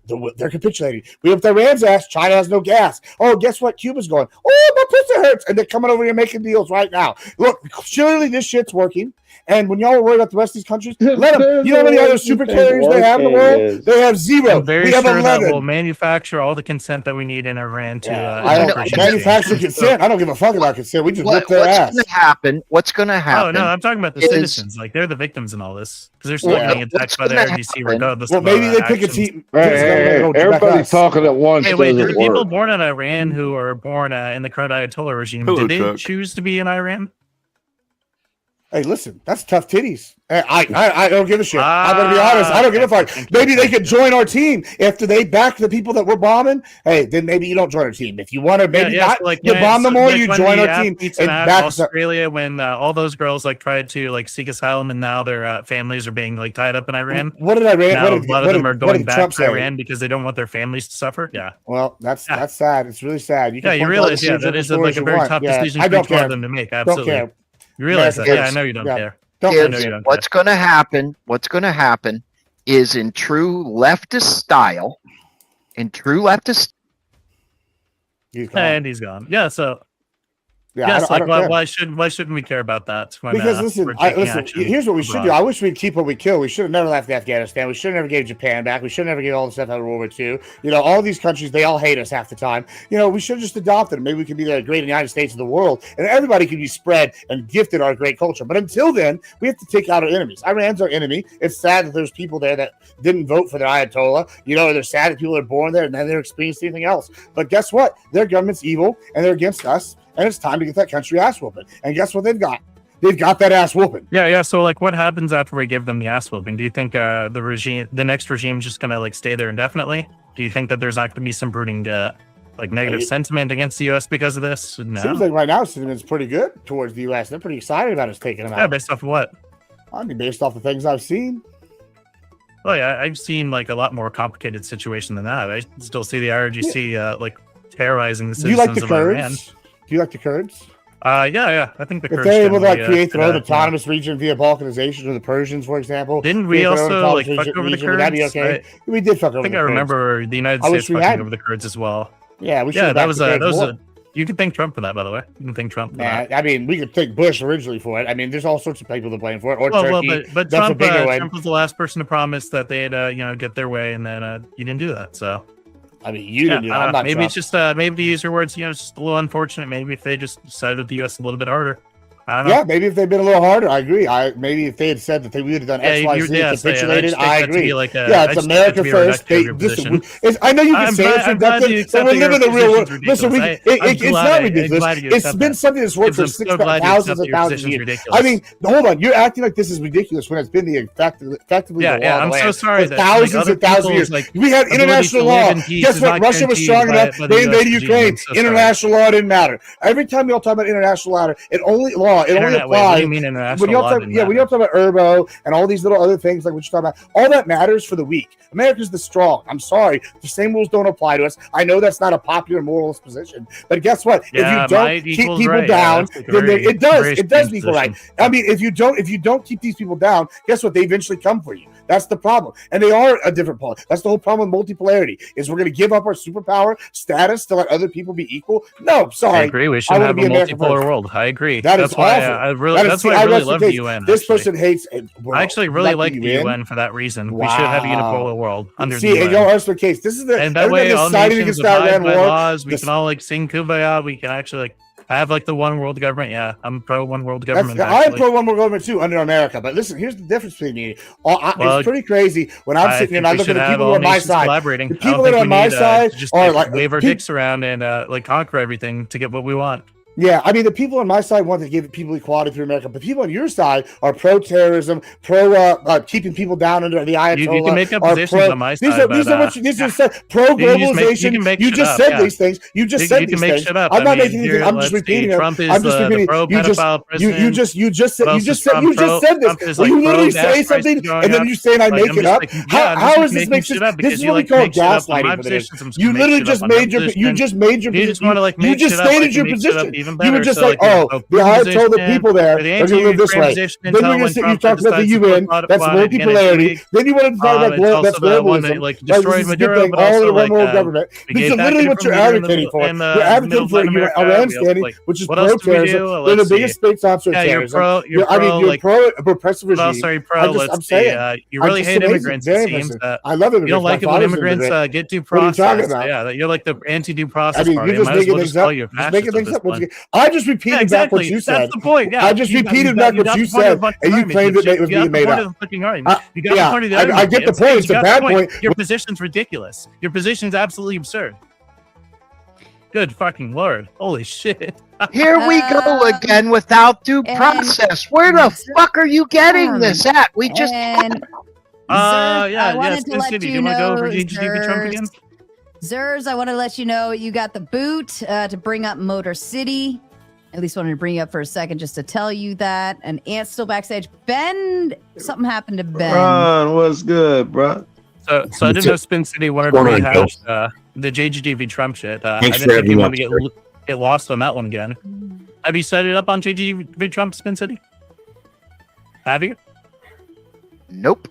S16: capitulating. We have Iran's ass. China has no gas. Oh, guess what? Cuba's going. Oh, my pussy hurts, and they're coming over here making deals right now. Look, surely this shit's working. And when y'all are worried about the rest of these countries, let them. You know how many other super carriers they have in the world? They have zero.
S6: I'm very
S16: we have
S6: sure
S16: 11.
S6: that will manufacture all the consent that we need in Iran to.
S16: I don't manufacture consent. I don't give a fuck about consent. We just whip their ass.
S4: What's going to happen?
S6: Oh no, I'm talking about the citizens. Like they're the victims in all this because they're still getting attacked by the RDC regardless.
S16: Well,
S6: of
S16: maybe they pick a
S6: actions.
S16: team.
S8: Everybody's talking at once.
S6: Hey, wait,
S8: doesn't
S6: the people
S8: work.
S6: born in Iran who are born in the current Ayatollah regime,
S2: Hello,
S6: did they
S2: Chuck.
S6: choose to be in Iran?
S16: Hey, listen, that's tough titties. I don't give a shit. I'm gonna be honest. I don't give a fuck. Maybe they could join our team after they back the people that we're bombing. Hey, then maybe you don't join our team. If you want to, maybe not.
S6: So, like,
S16: you bomb them more.
S6: like
S16: You
S6: when
S16: join
S6: the
S16: our team
S6: athletes
S16: and
S6: in
S16: back us up.
S6: Australia when all those girls like tried to like seek asylum and now their families are being like tied up in Iran.
S16: What did Iran?
S6: Now,
S16: What
S6: a
S16: did,
S6: lot
S16: what
S6: of them
S16: did,
S6: are
S16: what
S6: going
S16: did
S6: back
S16: Trump
S6: to
S16: say?
S6: Iran because they don't want their families to suffer. Yeah.
S16: Well, that's sad. It's really sad.
S6: Yeah,
S16: can
S6: you
S16: point
S6: realize,
S16: to all the
S6: that is like
S16: stories
S6: a
S16: you
S6: very
S16: want.
S6: tough
S16: Yeah,
S6: decision
S16: I
S6: for
S16: don't
S6: each one
S16: care.
S6: of them to make.
S16: Don't
S6: Absolutely.
S16: care.
S6: You realize that?
S16: America
S6: Yeah, I
S16: cares.
S6: know you don't
S16: Yeah.
S6: care.
S16: Don't
S6: I know
S4: Gibbs,
S6: you don't
S4: what's going to happen? What's going to happen is in true leftist style.
S6: And he's gone. Yeah. So
S16: Yeah,
S6: Yes,
S16: I don't care.
S6: why shouldn't we care about that? When,
S16: Because listen, here's what we should do.
S6: abroad?
S16: I wish we'd keep what we kill. We should have never left Afghanistan. We should have never gave Japan back. We should have never gave all the stuff out of World War II. You know, all these countries, they all hate us half the time. You know, we should have just adopted them. Maybe we could be the great United States of the world, and everybody could be spread and gifted our great culture. But until then, we have to take out our enemies. Iran's our enemy. It's sad that there's people there that didn't vote for their Ayatollah. You know, they're sad that people are born there and then they're experiencing anything else. But guess what? Their government's evil and they're against us. And it's time to get that country ass whooping. And guess what they've got? They've got that ass whooping.
S6: Yeah. So, like, what happens after we give them the ass whooping? Do you think the next regime, is just gonna like stay there indefinitely? Do you think that there's not gonna be some brooding, negative sentiment against the U.S. because of this? No.
S16: Seems like right now sentiment's pretty good towards the U.S. They're pretty excited about us taking them out.
S6: Yeah, based off of what?
S16: I mean, based off the things I've seen.
S6: Oh yeah, I've seen like a lot more complicated situation than that. I still see the IRGC like terrorizing the
S16: Do you
S6: citizens
S16: like the
S6: of Iran.
S16: Kurds? Do you like the Kurds?
S6: Yeah. I think the
S16: If
S6: Kurds
S16: they're able to like
S6: generally,
S16: create their own
S6: yeah.
S16: autonomous region via balkanization, or the Persians, for example.
S6: Didn't we
S16: create their own
S6: also like
S16: autonomous
S6: fuck over the
S16: region, would that be
S6: Kurds?
S16: okay? We did fuck over
S6: I think
S16: the
S6: I
S16: Kurds.
S6: remember the United
S16: I
S6: States
S16: wish we
S6: fucking
S16: had.
S6: over the Kurds as well.
S16: Yeah, we should
S6: Yeah,
S16: have
S6: that was
S16: more.
S6: a. You can thank Trump for that, by the way. You can thank Trump for
S16: Nah,
S6: that.
S16: I mean, we could thank Bush originally for it. I mean, there's all sorts of people to blame for it, or
S6: Well,
S16: Turkey.
S6: but
S16: That's
S6: Trump,
S16: a bigger one.
S6: Trump was the last person to promise that they'd get their way, and then you didn't do that. So
S16: I mean, you didn't do that.
S6: I don't
S16: I'm
S6: know.
S16: not
S6: Maybe
S16: Trump.
S6: it's just maybe to use your words, it's just a little unfortunate. Maybe if they just sided with the U.S. a little bit harder. I don't know.
S16: Yeah, maybe if they'd been a little harder, I agree. Maybe if they had said that they would have done X, Y, Z, capitulated, I agree. Yeah, it's America first. I know you can say it's reductive, but we live in the real world. Listen, it's not ridiculous. It's been something that's worked for thousands and thousands of years. I mean, hold on, you're acting like this is ridiculous when it's been the effectively the law of the land
S6: sorry
S16: for thousands and thousands of years. We had international law. Guess what? Russia was strong enough. They invaded Ukraine. International law didn't matter. Every time y'all talk about international law, it only applies.
S6: What do you mean international law didn't
S16: When you talk about Erbo and all these little other things like what you're talking about, all that matters for the weak. America's the strong. I'm sorry, the same rules don't apply to us. I know that's not a popular moralist position, but guess what? If you don't keep people down, then it does equal right. I mean, if you don't keep these people down, guess what? They eventually come for you. That's the problem, and they are a different pol. That's the whole problem with multipolarity. Is we're going to give up our superpower status to let other people be equal? No, sorry.
S6: I agree. We should have a multipolar world. I agree.
S16: That's
S6: why
S16: awful.
S6: That's why I really love the UN.
S16: This person hates.
S6: I actually really like the UN for that reason. We should have a unipolar world under the UN.
S16: See, y'all argue the case. This is the
S6: and that way all nations abide by
S16: war.
S6: laws. We can all like sing Kumbaya. We can actually like have like the one world government. Yeah, I'm pro one world government.
S16: I am pro one world government too under America. But listen, here's the difference between me. It's pretty crazy when I'm sitting here and I look at the people who are on my side.
S6: Collaborating.
S16: The people that are on my side
S6: just
S16: are like
S6: wave our dicks around and like conquer everything to get what we want.
S16: Yeah, I mean, the people on my side want to give people equality through America, but people on your side are pro-terrorism, keeping people down under the Ayatollah.
S6: You can make up positions on my side.
S16: These are pro-globalization. You just said these things. You just said these things. I'm not making anything. I'm just repeating them. I'm just repeating. You just said this. Well, you literally say something and then you're saying I make it up. How is this make sense? This is what we call gaslighting for this. You literally just made your position. You just stated your position. You were just like, the Ayatollah people there are going to live this way. Then you're going to sit, you talked about the UN, that's multipolarity. Then you wanted to talk about that's globalism. Like, this is a good thing, all of the one world government. This is literally what you're advocating for. You're advocating for your Iran standing, which is pro-terrorism. They're the biggest state sponsor of terrorism. You're pro-oppressive regime. I'm saying.
S6: You really hate immigrants, it seems.
S16: I love immigrants.
S6: You don't like it when immigrants get due process. Yeah, you're like the anti-due process party.
S16: You're just making things up. Making things up. I just repeated back what you said.
S6: That's the point. Yeah.
S16: I just repeated back what you said, and you claimed it was being made up. I get the point. It's a bad point.
S6: Your position's ridiculous. Your position's absolutely absurd. Good fucking lord. Holy shit.
S4: Here we go again without due process. Where the fuck are you getting this at? We just...
S3: Spin City.
S6: Do you want to go over GGTV Trump again?
S3: Zers, I want to let you know you got the boot to bring up Motor City. At least wanted to bring you up for a second just to tell you that. And Ant's still backstage. Ben, something happened to Ben.
S10: Ron, what's good, bro?
S6: So I didn't know Spin City wanted to rehash the JGTV Trump shit. I didn't think you wanted to get lost on that one again. Have you set it up on JGTV Trump Spin City? Have you?
S4: Nope.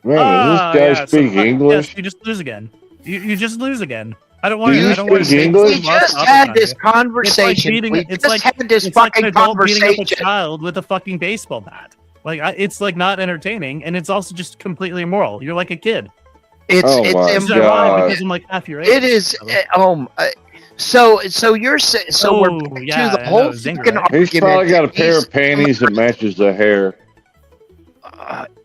S10: Man, does this guy speak English?
S6: Yes, you just lose again. You just lose again. I don't want.
S4: We
S6: I don't want to
S4: just
S6: say
S4: had this
S6: propaganda. It's like
S4: conversation.
S6: beating.
S4: We
S6: It's
S4: just
S6: like
S4: had this
S6: it's like an
S4: fucking
S6: adult beating up a
S4: conversation.
S6: child with a fucking baseball bat. Like it's like not entertaining, and it's also just completely immoral. You're like a kid.
S4: It's
S1: Oh
S4: it's
S1: my
S6: It's ironic
S1: God.
S6: because I'm like half your age.
S4: It is. So you're saying so we're
S6: Oh,
S4: back
S6: yeah,
S4: to the
S6: I know,
S4: whole
S6: Zinger,
S4: fucking
S6: right?
S1: He's probably
S4: argument.
S1: got a
S4: that
S1: pair
S4: these
S1: of panties that matches the hair.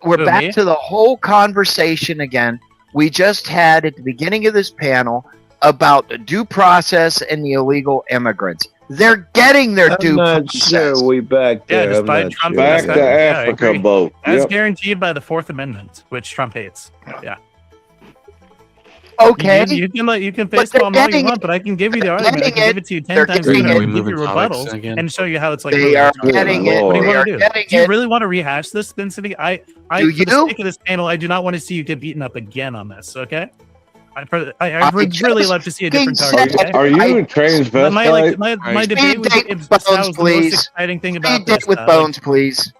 S4: we're
S6: Who,
S4: back
S6: me?
S4: to the whole conversation again. We just had at the beginning of this panel about due process and the illegal immigrants. They're getting their
S1: I'm
S4: due
S1: not
S4: process.
S1: sure we back
S6: Yeah,
S1: there. I'm
S6: despite
S1: not
S6: Trump's
S1: sure. Back to
S6: yeah, I
S1: Africa
S6: agree.
S1: boat.
S6: As
S1: Yep.
S6: guaranteed by the Fourth Amendment, which Trump hates. Yeah.
S4: Okay,
S6: You can
S4: but
S6: face
S4: they're
S6: palm all you
S4: getting
S6: want,
S4: it.
S6: but I can give you the
S4: They're
S6: argument. I
S4: getting
S6: can give
S4: it.
S6: it to you 10
S4: They're
S6: times
S4: getting
S6: over. I
S4: it.
S6: can give you rebuttals and show you how it's like
S4: They
S6: really
S4: are
S6: retarded.
S4: getting
S1: Good
S4: it.
S6: What do you
S4: They
S6: want
S4: are
S6: to do?
S4: getting
S6: Do you
S4: it.
S6: really want to rehash this, Spin City?
S4: Do
S6: For the
S4: you?
S6: sake of this panel, I do not want to see you get beaten up again on this. Okay? I would
S4: I
S6: really
S4: just
S6: love to see a
S4: fucking
S6: different target.
S4: said
S6: Okay?
S1: Are you
S4: I
S1: a transvestite?
S6: My debate
S4: speed
S6: with
S4: date with
S6: that
S4: Bones,
S6: was the most
S4: please.
S6: exciting thing
S4: Speed
S6: about
S4: date
S6: this.
S4: with Bones, please.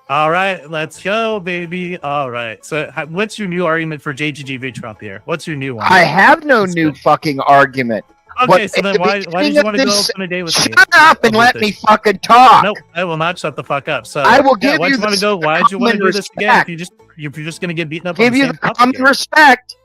S6: All right, let's go, baby. All right. So, what's your new argument for JGGV Trump here? What's your new one?
S4: I have no new fucking argument.
S6: Okay,
S4: But
S6: so
S4: at
S6: then
S4: the
S6: why
S4: beginning
S6: did you
S4: of
S6: want to go
S4: this-
S6: on a date with me?
S4: Shut up and
S6: about
S4: let
S6: this?
S4: me fucking talk.
S6: No, I will not shut the fuck up. So
S4: I will
S6: yeah,
S4: give
S6: why'd
S4: you
S6: you want
S4: the
S6: to go? Why'd you want to
S4: common
S6: do this again?
S4: respect.
S6: If you're just gonna get beaten up
S4: Give
S6: on the
S4: you
S6: same
S4: the
S6: topic
S4: common
S6: here.
S4: respect.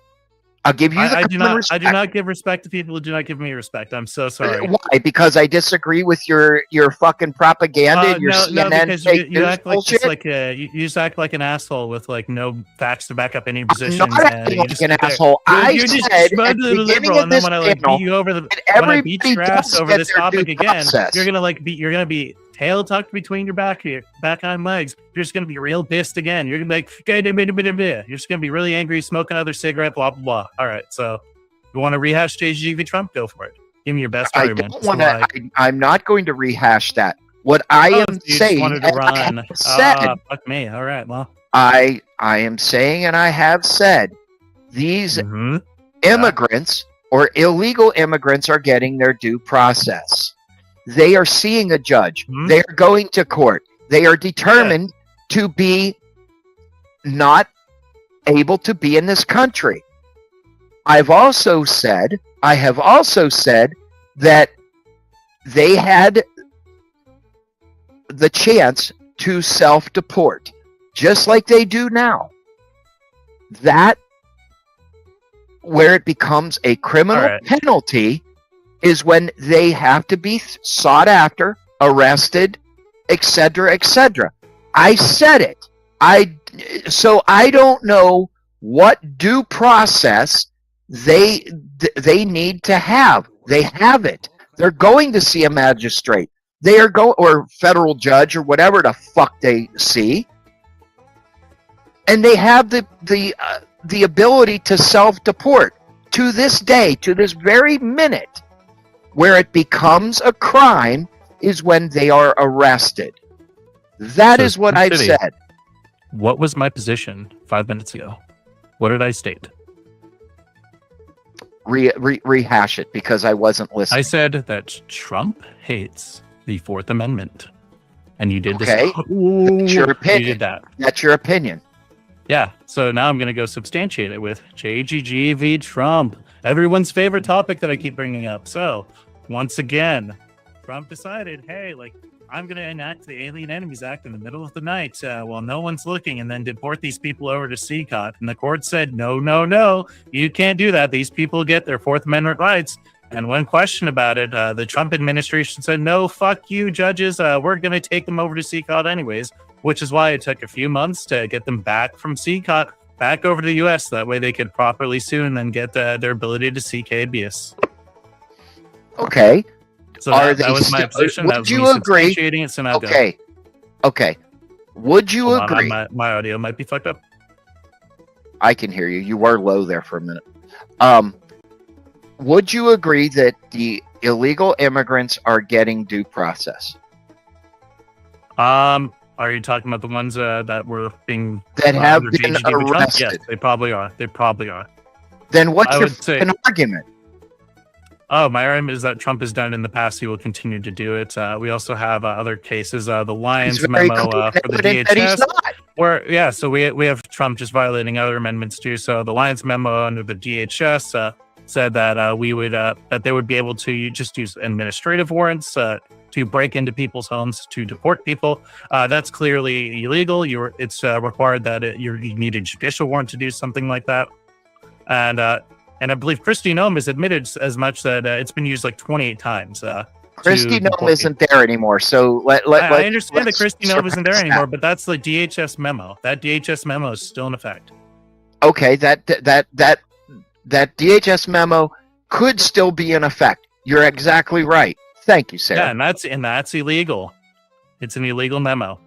S4: I'll give you the
S6: I do
S4: common
S6: not.
S4: respect.
S6: I do not give respect to people who do not give me respect. I'm so sorry.
S4: Why? Because I disagree with your fucking propaganda and your
S6: No,
S4: CNN
S6: because
S4: fake
S6: you
S4: news
S6: act like
S4: bullshit.
S6: just like you just act like an asshole with like no facts to back up any
S4: I'm
S6: positions.
S4: not acting
S6: you
S4: like
S6: just
S4: an
S6: sit there.
S4: asshole. I
S6: You just
S4: said
S6: smug
S4: at the
S6: little
S4: beginning
S6: liberal,
S4: of
S6: and then
S4: this
S6: when I like
S4: panel
S6: beat you over the
S4: that
S6: when I beat your
S4: everybody
S6: ass
S4: does
S6: over
S4: get
S6: this
S4: their
S6: topic
S4: due
S6: again,
S4: process.
S6: you're gonna be tail tucked between your back on legs. You're just gonna be real pissed again. You're gonna be like, you're just gonna be really angry, smoke another cigarette, blah blah blah. All right, so you want to rehash JGV Trump? Go for it. Give me your best
S4: I
S6: argument.
S4: don't want to. I'm not going to rehash that. What I am
S6: you just
S4: saying,
S6: wanted to
S4: and I
S6: run.
S4: have said,
S6: Fuck me. All right, well.
S4: I am saying, and I have said, these
S6: Mm-hmm.
S4: immigrants or illegal immigrants are getting their due process. They are seeing a judge.
S6: Mm-hmm.
S4: They are going to court. They are determined to be not able to be in this country. I have also said that they had the chance to self-deport, just like they do now. That, where it becomes a criminal penalty, is when they have to be sought after, arrested, etc., etc. I said it. So I don't know what due process they need to have. They have it. They're going to see a magistrate. They are or federal judge or whatever the fuck they see, and they have the ability to self-deport. To this day, to this very minute, where it becomes a crime is when they are arrested. That is what I've said.
S6: What was my position 5 minutes ago? What did I state?
S4: Rehash it, because I wasn't listening.
S6: I said that Trump hates the Fourth Amendment, and you did this.
S4: Okay, that's your opinion.
S6: You did that.
S4: That's your opinion.
S6: Yeah. So now I'm going to go substantiate it with JGGV Trump, everyone's favorite topic that I keep bringing up. So once again, Trump decided, hey, like, I'm going to enact the Alien Enemies Act in the middle of the night while no one's looking, and then deport these people over to CCOT. And the court said, no, you can't do that. These people get their Fourth Amendment rights. And when questioned about it, the Trump administration said, no, fuck you, judges. We're going to take them over to CCOT anyways, which is why it took a few months to get them back from CCOT back over to the U.S. That way they could properly sue and then get their ability to seek habeas.
S4: Okay.
S6: So that was my position. That
S4: Would
S6: was
S4: you
S6: me
S4: agree?
S6: substantiating it, so now go.
S4: Okay. Would you
S6: Hold on,
S4: agree?
S6: my audio might be fucked up.
S4: I can hear you. You were low there for a minute. Would you agree that the illegal immigrants are getting due process?
S6: Are you talking about the ones that were being
S4: That have
S6: under
S4: been
S6: JGB with Trump? Yes,
S4: arrested?
S6: they probably are. They probably are.
S4: Then what's
S6: I
S4: your
S6: would say-
S4: fucking argument?
S6: Oh, my argument is that Trump has done it in the past. He will continue to do it. We also have other cases. The Lyons
S4: It's very
S6: memo
S4: clear
S6: for the
S4: evident that he's
S6: DHS.
S4: not.
S6: So we have Trump just violating other amendments too. So the Lyons memo under the DHS said that we would that they would be able to just use administrative warrants to break into people's homes to deport people. That's clearly illegal. It's required that you need a judicial warrant to do something like that. And I believe Kristi Noem has admitted as much that it's been used like 28 times.
S4: Kristi Noem isn't there anymore, so
S6: I understand that Kristi Noem isn't there anymore, but that's the DHS memo. That DHS memo is still in effect.
S4: Okay, that DHS memo could still be in effect. You're exactly right. Thank you, Sarah.
S6: Yeah, and that's illegal. It's an illegal memo.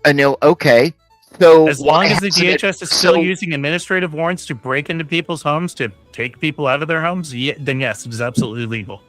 S4: Okay. So
S6: as long as the DHS is still using administrative warrants to break into people's homes to take people out of their homes, then yes, it is absolutely legal.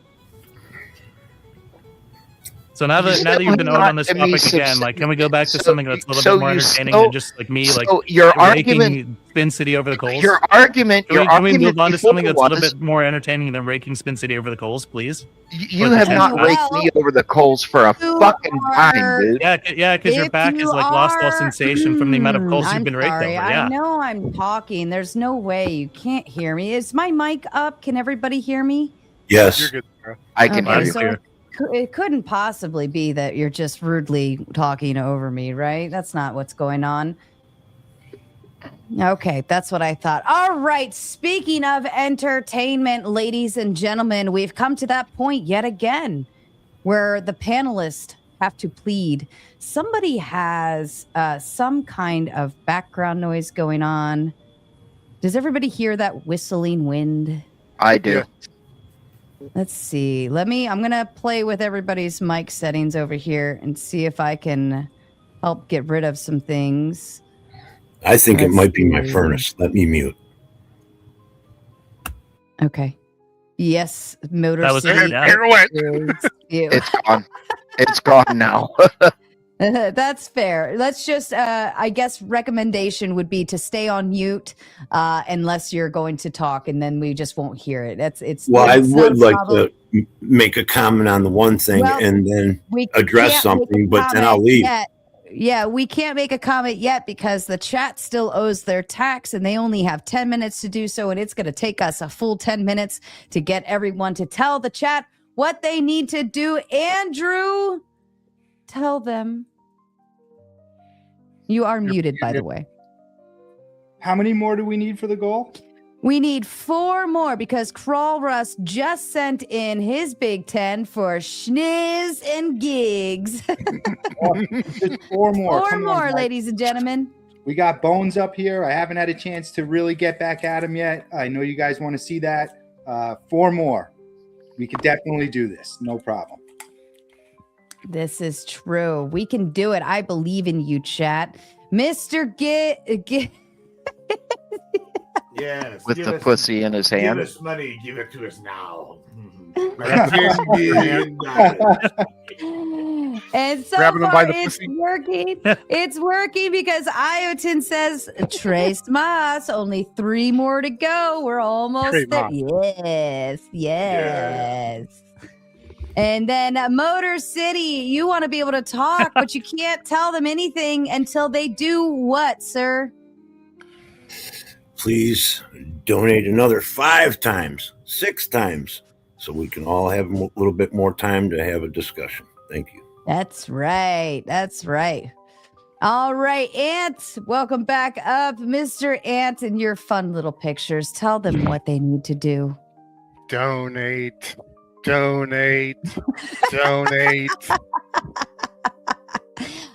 S6: So now that you've been on this topic again, like, can we go back to something that's a little bit more entertaining than just like me, like
S4: your
S6: raking
S4: argument,
S6: Spin City over the coals?
S4: Your argument,
S6: can we move on to something that's a little bit more entertaining than raking Spin City over the coals, please?
S4: You have not raked me over the coals for a fucking time, dude.
S6: Yeah, because your back is like lost all sensation from the amount of coals you've been raked over. Yeah.
S3: I know I'm talking. There's no way you can't hear me. Is my mic up? Can everybody hear me?
S2: Yes.
S11: You're good, Sarah.
S4: I can hear you.
S3: It couldn't possibly be that you're just rudely talking over me, right? That's not what's going on. Okay, that's what I thought. All right, speaking of entertainment, ladies and gentlemen, we've come to that point yet again where the panelists have to plead. Somebody has some kind of background noise going on. Does everybody hear that whistling wind?
S4: I do.
S11: Yeah.
S3: Let's see. I'm going to play with everybody's mic settings over here and see if I can help get rid of some things.
S17: I think it might be my furnace. Let me mute.
S3: Okay. Yes, Motor
S6: That was
S3: City.
S4: It's gone. It's gone now.
S3: That's fair. Let's just, I guess, recommendation would be to stay on mute unless you're going to talk, and then we just won't hear it.
S17: Well, I would like to make a comment on the one thing and then address something, but then I'll leave.
S3: Yeah, we can't make a comment yet because the chat still owes their tax, and they only have 10 minutes to do so, and it's going to take us a full 10 minutes to get everyone to tell the chat what they need to do. Andrew, tell them. You are muted, by the way.
S5: How many more do we need for the goal?
S3: We need 4 more because Crawl Russ just sent in his Big 10 for schniz and gigs.
S5: Just 4 more.
S3: 4 more, ladies and gentlemen.
S5: We got Bones up here. I haven't had a chance to really get back at him yet. I know you guys want to see that. 4 more. We could definitely do this. No problem.
S3: This is true. We can do it. I believe in you, chat. Mr. Git.
S16: Yes.
S4: With the pussy in his hand.
S16: Give us money. Give it to us now.
S3: And so
S11: Grabbing them
S3: far,
S11: by the
S3: it's
S11: pussy.
S3: working. It's working because Iotin says, Tres más, only 3 more to go. We're almost
S11: Tres
S3: there.
S11: más.
S3: Yes. And then Motor City, you want to be able to talk, but you can't tell them anything until they do what, sir?
S17: Please donate another 5 times, 6 times, so we can all have a little bit more time to have a discussion. Thank you.
S3: That's right. That's right. All right, Ant, welcome back up. Mr. Ant and your fun little pictures. Tell them what they need to do.
S11: Donate.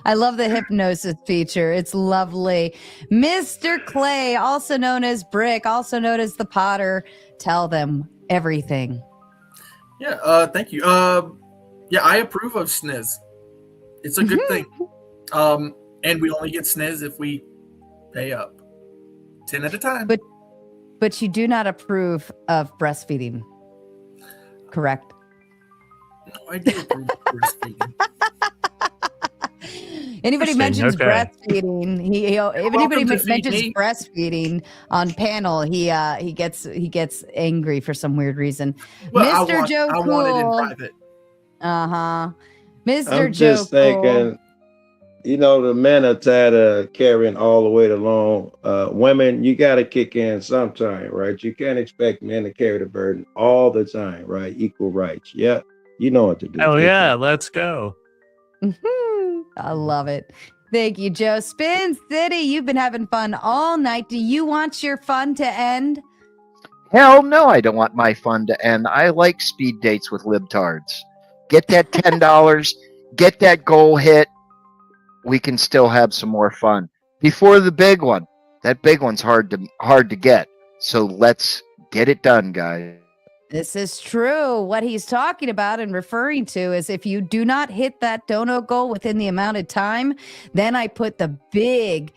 S3: I love the hypnosis feature. It's lovely. Mr. Clay, also known as Brick, also known as the Potter. Tell them everything.
S14: Yeah, thank you. Yeah, I approve of SNIS. It's a good thing. And we only get SNIS if we pay up 10 at a time.
S3: But you do not approve of breastfeeding, correct?
S14: No, I do approve of breastfeeding.
S3: Anybody mentions breastfeeding, anybody mentions
S14: me.
S3: breastfeeding on panel, he gets angry for some weird reason.
S14: Well,
S3: Mr. Joe Cool.
S14: I want it in private.
S3: Mr.
S10: I'm
S3: Joe
S10: just thinking, You know, the men are tired of carrying all the weight alone. Women, you got to kick in sometime, right? You can't expect men to carry the burden all the time, right? Equal rights. Yeah, you know what to do.
S6: Oh yeah, let's go.
S3: I love it. Thank you, Joe. Spin City, you've been having fun all night. Do you want your fun to end?
S4: Hell no, I don't want my fun to end. I like speed dates with libtards. Get that $10, get that goal hit. We can still have some more fun before the big one. That big one's hard to get. So let's get it done, guys.
S3: This is true. What he's talking about and referring to is if you do not hit that dono goal within the amount of time, then I put the big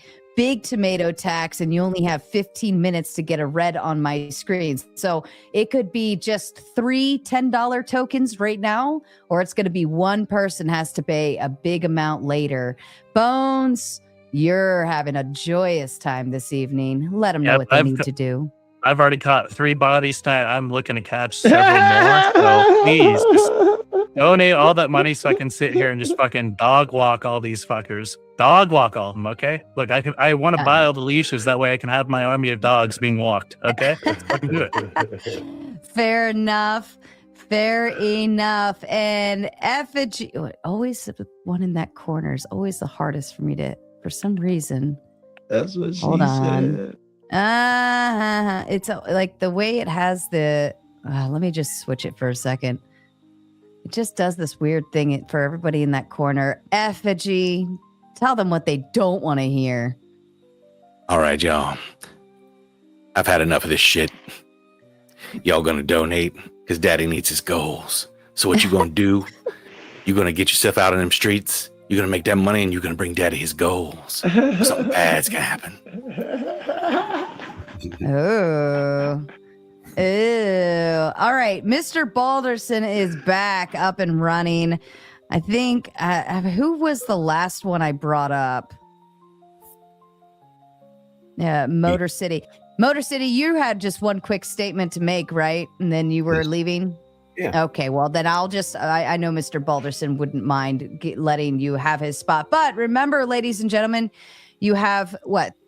S3: tomato tax and you only have 15 minutes to get a red on my screen. So it could be just 3 $10 tokens right now, or it's going to be one person has to pay a big amount later. Bones, you're having a joyous time this evening. Let them know what they need to do.
S6: I've already caught 3 bodies tonight. I'm looking to catch several more. So please just donate all that money so I can sit here and just fucking dog walk all these fuckers. Dog walk all of them, okay? Look, I want to buy all the leashes. That way I can have my army of dogs being walked, okay? Let's fucking do it.
S3: Fair enough. Fair enough. And effigy, always the one in that corner is always the hardest for me to, for some reason.
S10: That's what she
S3: Hold on.
S10: said.
S3: It's like the way it has the. Let me just switch it for a second. It just does this weird thing for everybody in that corner. Effigy, tell them what they don't want to hear.
S7: All right, y'all. I've had enough of this shit. Y'all gonna donate because daddy needs his goals. So what you gonna do? You're gonna get yourself out in them streets. You're gonna make that money and you're gonna bring daddy his goals. Something bad's gonna happen.
S3: Oh. Ew. All right. Mr. Balderson is back up and running. I think, who was the last one I brought up? Yeah, Motor City. Motor City, you had just one quick statement to make, right? And then you were leaving?
S17: Yeah.
S3: Okay, well, then I'll just, I know Mr. Balderson wouldn't mind letting you have his spot. But remember, ladies and gentlemen, you have,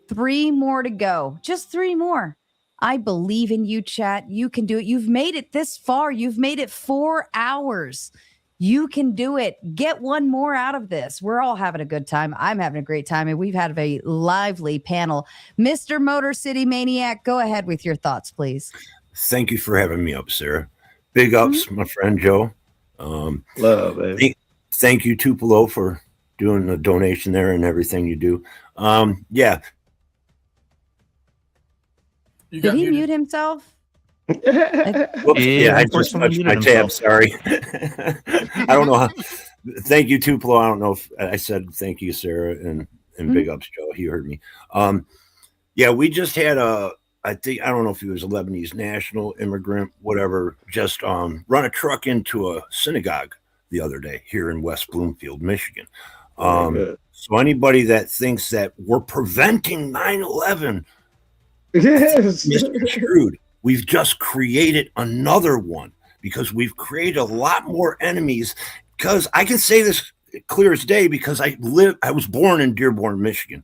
S3: 3 more to go. Just 3 more. I believe in you, chat. You can do it. You've made it this far. You've made it 4 hours. You can do it. Get 1 more out of this. We're all having a good time. I'm having a great time, and we've had a lively panel. Mr. Motor City Maniac, go ahead with your thoughts, please.
S17: Thank you for having me up, Sarah. Big ups, my friend Joe.
S10: Love, baby.
S17: Thank you, Tupelo, for doing the donation there and everything you do. Yeah.
S3: Did he mute himself?
S17: Whoops, yeah, I just touched my tab. Sorry. I don't know how. Thank you, Tupelo. I don't know if I said thank you, Sarah, and big ups, Joe. He heard me. Yeah, we just had I don't know if he was a Lebanese national immigrant, whatever, just run a truck into a synagogue the other day here in West Bloomfield, Michigan. So anybody that thinks that we're preventing 9/11, misconstrued. We've just created another one because we've created a lot more enemies. Because I can say this clear as day because I was born in Dearborn, Michigan.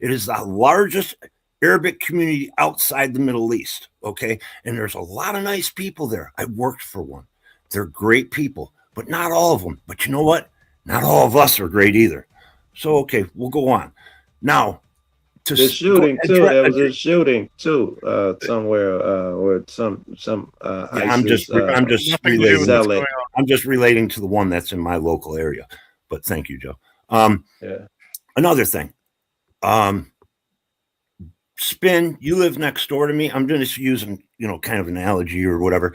S17: It is the largest Arabic community outside the Middle East. Okay. And there's a lot of nice people there. I worked for one. They're great people, but not all of them. But you know what? Not all of us are great either. So, okay, we'll go on. Now,
S10: the shooting too. There was a shooting too somewhere where some.
S17: I'm just relating. I'm just relating to the one that's in my local area. But thank you, Joe. Another thing. Spin, you live next door to me. I'm just using, kind of an analogy or whatever.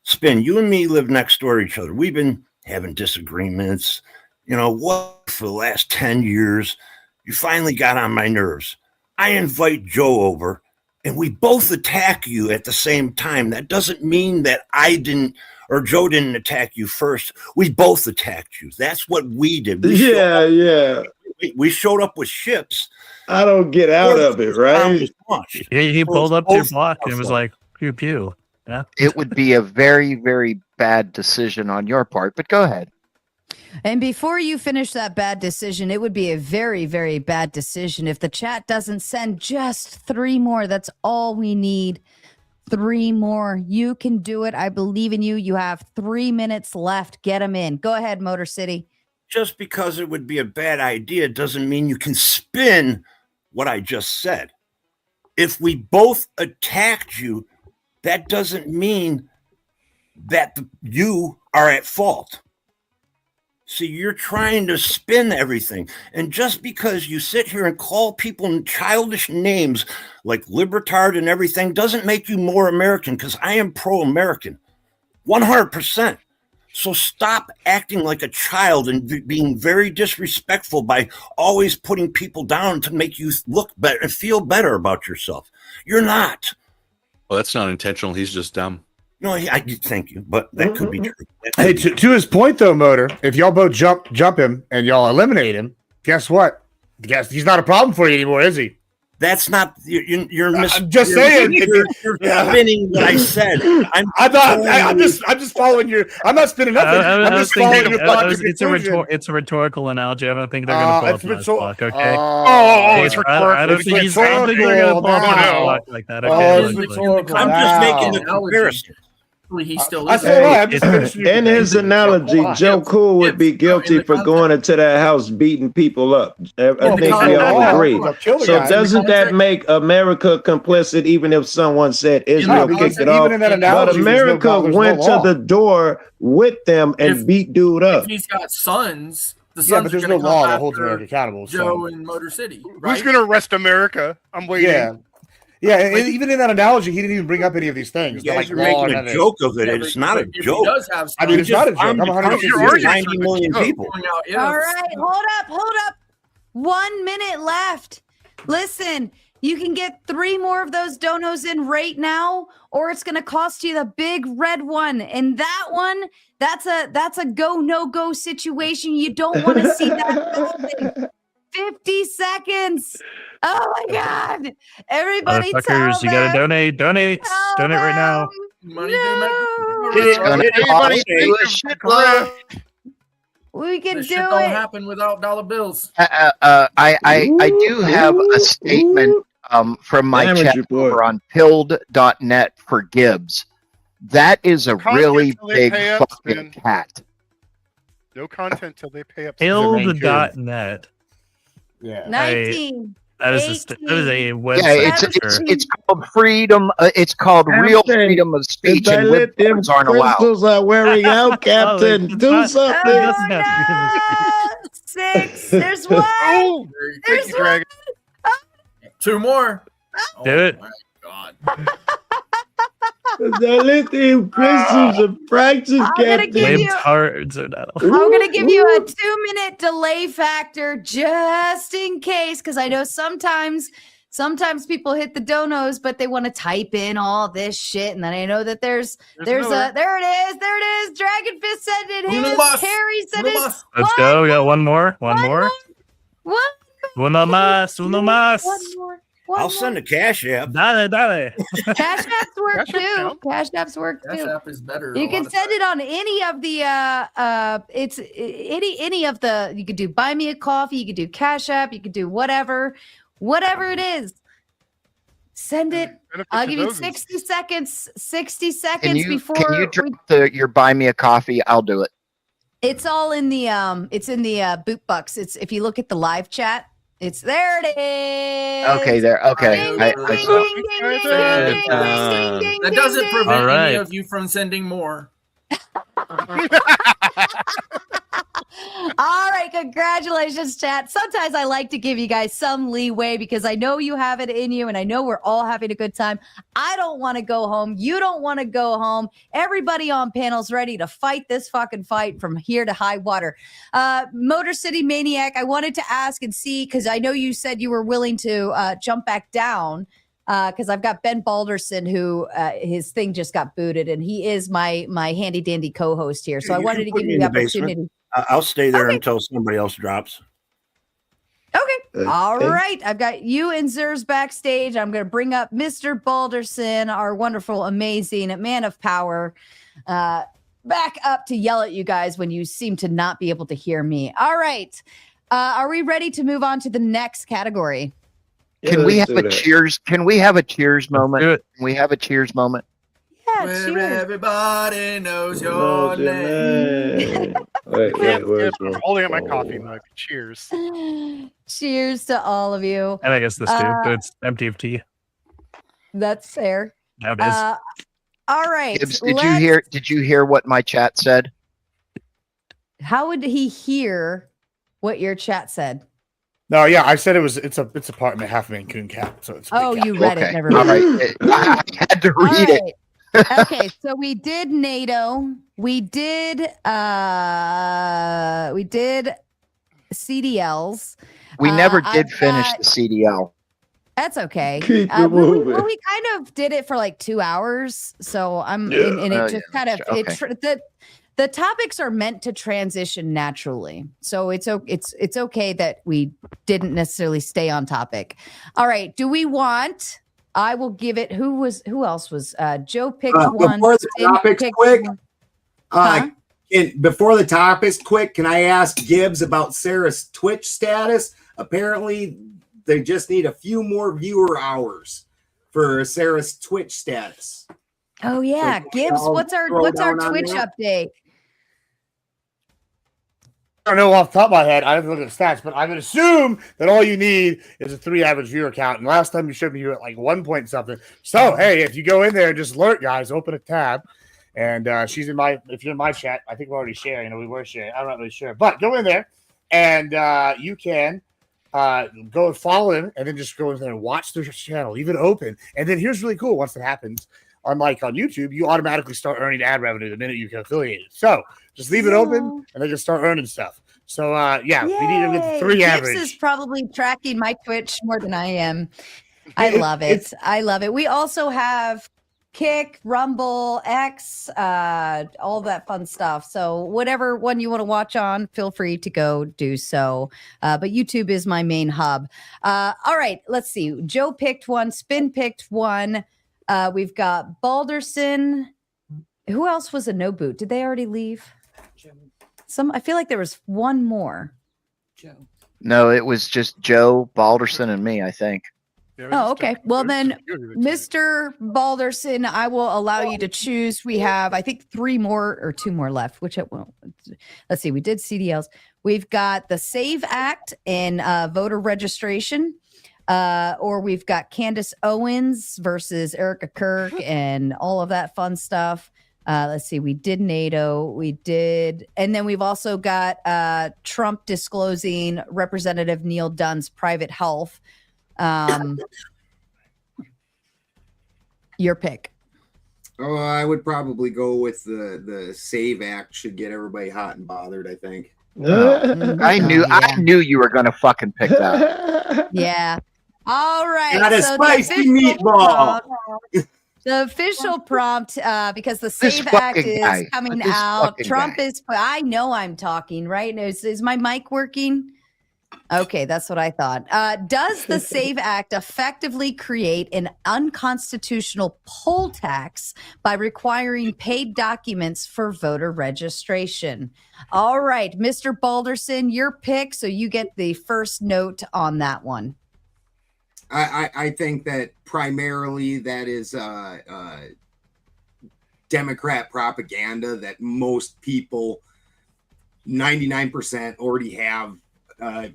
S17: Spin, you and me live next door to each other. We've been having disagreements, for the last 10 years. You finally got on my nerves. I invite Joe over and we both attack you at the same time. That doesn't mean that I didn't or Joe didn't attack you first. We both attacked you. That's what we did. We showed up with ships.
S10: I don't get out of it, right?
S6: He pulled up to your block and it was like, pew, pew. Yeah.
S4: It would be a very, very bad decision on your part, but go ahead.
S3: And before you finish that bad decision, it would be a very, very bad decision if the chat doesn't send just 3 more. That's all we need. 3 more. You can do it. I believe in you. You have 3 minutes left. Get them in. Go ahead, Motor City.
S17: Just because it would be a bad idea doesn't mean you can spin what I just said. If we both attacked you, that doesn't mean that you are at fault. See, you're trying to spin everything. And just because you sit here and call people childish names like libertard and everything doesn't make you more American, because I am pro-American, 100%. So stop acting like a child and being very disrespectful by always putting people down to make you look better and feel better about yourself. You're not.
S7: Well, that's not intentional. He's just dumb.
S17: No, I thank you, but that could be true.
S16: Hey, to his point though, Motor, if y'all both jump him and y'all eliminate him, guess what? Guess he's not a problem for you anymore, is he?
S17: That's not you're
S16: I'm just saying.
S17: You're spinning what I said.
S16: I'm just following your. I'm not spinning nothing. I'm just following your thought.
S6: It's a rhetorical analogy. I don't think they're going to pull up my block. Okay.
S11: It's rhetorical.
S6: I don't think they're going to pull up my block like that. Okay.
S17: I'm just making a comparison.
S12: He still
S16: is.
S10: In his analogy, Joe Cool would be guilty for going into that house beating people up. I think we all agree. So doesn't that make America complicit even if someone said Israel kicked it off? But America went to the door with them and beat dude up.
S14: If he's got sons, the
S16: Yeah,
S14: sons
S16: but there's
S14: are
S16: no
S14: gonna
S16: law
S14: come
S16: that holds
S14: after
S16: America accountable.
S14: Joe in Motor City. Right?
S11: Who's going to arrest America? I'm waiting.
S16: Yeah. Yeah, and even in that analogy, he didn't even bring up any of these things.
S17: You guys are making a joke of it. It's not a joke.
S16: I mean, it's not a joke. I'm 100%
S17: 90 million people.
S3: All right, hold up. 1 minute left. Listen, you can get 3 more of those donos in right now, or it's going to cost you the big red one. And that one, that's a go no go situation. You don't want to see that happen. 50 seconds. Oh my God. Everybody tell
S6: you gotta donate right now.
S3: We can
S14: This
S3: do
S14: shit don't
S3: it.
S14: happen without dollar bills.
S4: I do have a statement from my
S10: Damage
S4: chat
S10: report.
S4: over on pilled.net for Gibbs. That is a really
S11: till they
S4: big
S11: pay up,
S4: fucking
S11: man.
S4: cat.
S11: No content till they pay up.
S6: Pilled.net.
S16: Yeah.
S3: 19.
S6: That is a website.
S4: Yeah, it's called freedom. It's called real
S10: Captain,
S4: freedom of speech,
S10: If I
S4: and
S10: let them
S4: libtards aren't allowed.
S10: crystals are wearing out, Captain, do something.
S3: 6. There's one.
S11: Oh,
S3: There's
S11: thank you, Dragon.
S14: 2 more.
S6: Do it.
S14: My God.
S10: The lithium crystals are practice,
S3: I'm gonna give
S10: Captain.
S3: you-
S6: Libtards are not allowed.
S3: I'm going to give you a 2-minute delay factor just in case, because I know sometimes people hit the donos, but they want to type in all this shit. And then I know that there it is. There it is. Dragon Fist said it
S14: Uno
S3: is.
S14: mas.
S3: Terry said
S14: Uno
S3: it.
S14: mas.
S6: Let's go. We got one more. One more. Uno más.
S3: One more.
S17: I'll send a cash app.
S6: Dale.
S3: Cash apps work too. Cash apps work
S14: Cash
S3: too.
S14: App is better.
S3: You
S14: a
S3: can
S14: lot of
S3: send it on any of the it's any of the, you could do buy me a coffee, you could do Cash App, you could do whatever it is. Send it. I'll give you 60 seconds. 60 seconds before
S4: Can you drop your buy me a coffee? I'll do it.
S3: it's all in the boot bucks. It's if you look at the live chat, it's there it is.
S4: Okay, there. Okay. I saw.
S14: That doesn't prevent
S6: All right.
S14: any of you from sending more.
S3: All right, congratulations, chat. Sometimes I like to give you guys some leeway because I know you have it in you and I know we're all having a good time. I don't want to go home. You don't want to go home. Everybody on panel's ready to fight this fucking fight from here to high water. Motor City Maniac, I wanted to ask and see, because I know you said you were willing to jump back down. Because I've got Ben Balderson, who his thing just got booted, and he is my handy dandy co-host here. So I
S17: You
S3: wanted
S17: can
S3: to
S17: put
S3: give
S17: me
S3: you
S17: in
S3: the
S17: the basement.
S3: opportunity.
S17: I'll stay there until somebody else drops.
S3: Okay. All right. I've got you and Zers backstage. I'm going to bring up Mr. Balderson, our wonderful, amazing man of power. back up to yell at you guys when you seem to not be able to hear me. All right. Are we ready to move on to the next category?
S4: Can we have a cheers? Can we have a cheers moment? Can we have a cheers moment?
S3: Yeah,
S14: Where
S3: cheers.
S14: everybody knows your name.
S10: Wait, where's
S11: I'm holding up my coffee mug. Cheers.
S3: Cheers to all of you.
S6: I think it's this too, but it's empty of tea.
S3: That's fair.
S6: Now it is.
S3: All right.
S4: Gibbs, did you hear what my chat said?
S3: How would he hear what your chat said?
S16: No, yeah, I said it's a apartment, half man coon cap, so it's. A
S3: Oh,
S16: big
S3: you
S16: cap.
S3: read it.
S4: Okay.
S3: Never
S4: All
S3: mind.
S4: right. I had to read it.
S3: Okay, so we did NATO. We did CDLs.
S4: We never
S3: I've
S4: did finish
S3: got-
S4: the CDL.
S3: That's okay.
S10: Keep it
S3: we
S10: moving.
S3: kind of did it for like 2 hours, so and
S4: Oh,
S3: it just kind of the topics are meant to transition naturally, so it's okay that we didn't necessarily stay on topic. All right, do we want? I will give it. Who else was? Joe picked one.
S9: Before the
S3: Spin
S9: topics,
S3: picked
S9: quick.
S3: one.
S9: Before the topics, quick. Can I ask Gibbs about Sarah's Twitch status? Apparently, they just need a few more viewer hours for Sarah's Twitch status.
S3: Oh yeah,
S9: So
S3: Gibbs.
S9: I'll
S3: What's our
S9: throw down on
S3: Twitch
S9: that.
S3: update?
S16: I don't know off the top of my head. I have to look at the stats, but I would assume that all you need is a 3 average viewer count. And last time you showed me you were at like 1 point something. So hey, if you go in there and just alert guys, open a tab, and she's in my. If you're in my chat, I think we're already sharing. Or we were sharing. I'm not really sure, but go in there and you can go and follow him, and then just go in there and watch their channel, leave it open. And then here's really cool. Once that happens, unlike on YouTube, you automatically start earning ad revenue the minute you get affiliated. So just leave it open, and they can start earning stuff. So yeah, we need to get 3
S3: Gibbs
S16: average.
S3: is probably tracking my Twitch more than I am. I love it. I love it. We also have Kick, Rumble, X, all that fun stuff. So whatever one you want to watch on, feel free to go do so. But YouTube is my main hub. All right, let's see. Joe picked one. Spin picked one. We've got Balderson. Who else was a no boot? Did they already leave? I feel like there was one more.
S4: No, it was just Joe, Balderson, and me, I think.
S3: Oh, okay. Well, then, Mr. Balderson, I will allow you to choose. We have, I think, 3 more or 2 more left. Let's see. We did CDLs. We've got the SAVE Act and voter registration. Or we've got Candace Owens versus Erica Kirk and all of that fun stuff. Let's see. We did NATO. And then we've also got Trump disclosing Representative Neil Dunn's private health. Your pick.
S9: Oh, I would probably go with the SAVE Act. Should get everybody hot and bothered, I think.
S4: I knew you were gonna fucking pick that.
S3: Yeah. All right.
S9: Got a
S3: so
S9: spicy meatball.
S3: The official prompt, because the
S4: This
S3: SAVE Act
S4: fucking
S3: is
S4: guy.
S3: coming
S4: This
S3: out.
S4: fucking
S3: Trump
S4: guy.
S3: is. I know I'm talking right. Is my mic working? Okay, that's what I thought. Does the SAVE Act effectively create an unconstitutional poll tax by requiring paid documents for voter registration? All right, Mr. Balderson, your pick. So you get the first note on that one.
S9: I think that primarily that is Democrat propaganda that most people, 99% already have.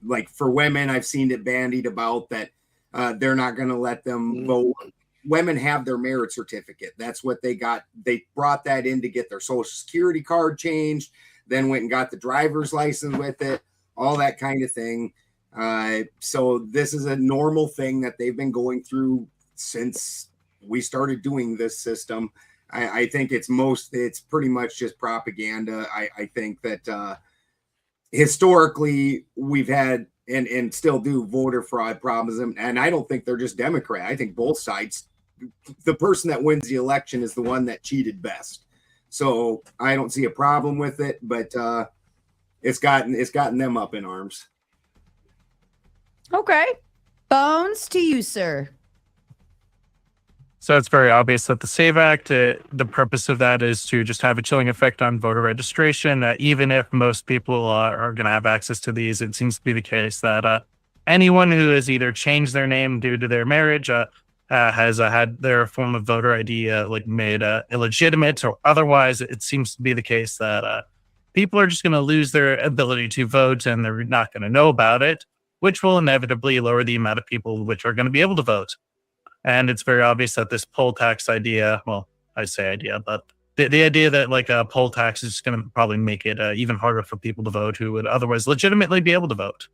S9: Like for women, I've seen it bandied about that they're not going to let them vote. Women have their merit certificate. That's what they got. They brought that in to get their social security card changed, then went and got the driver's license with it, all that kind of thing. So this is a normal thing that they've been going through since we started doing this system. I think it's pretty much just propaganda. I think that historically we've had and still do voter fraud problems. And I don't think they're just Democrat. I think both sides, the person that wins the election is the one that cheated best. So I don't see a problem with it, but it's gotten them up in arms.
S3: Okay. Bones to you, sir.
S6: So it's very obvious that the SAVE Act, the purpose of that is to just have a chilling effect on voter registration. Even if most people are going to have access to these, it seems to be the case that anyone who has either changed their name due to their marriage has had their form of voter ID made illegitimate, or otherwise it seems to be the case that people are just going to lose their ability to vote and they're not going to know about it, which will inevitably lower the amount of people which are going to be able to vote. And it's very obvious that this poll tax idea, well, I say idea, but the idea that like a poll tax is going to probably make it even harder for people to vote who would otherwise legitimately be able to vote.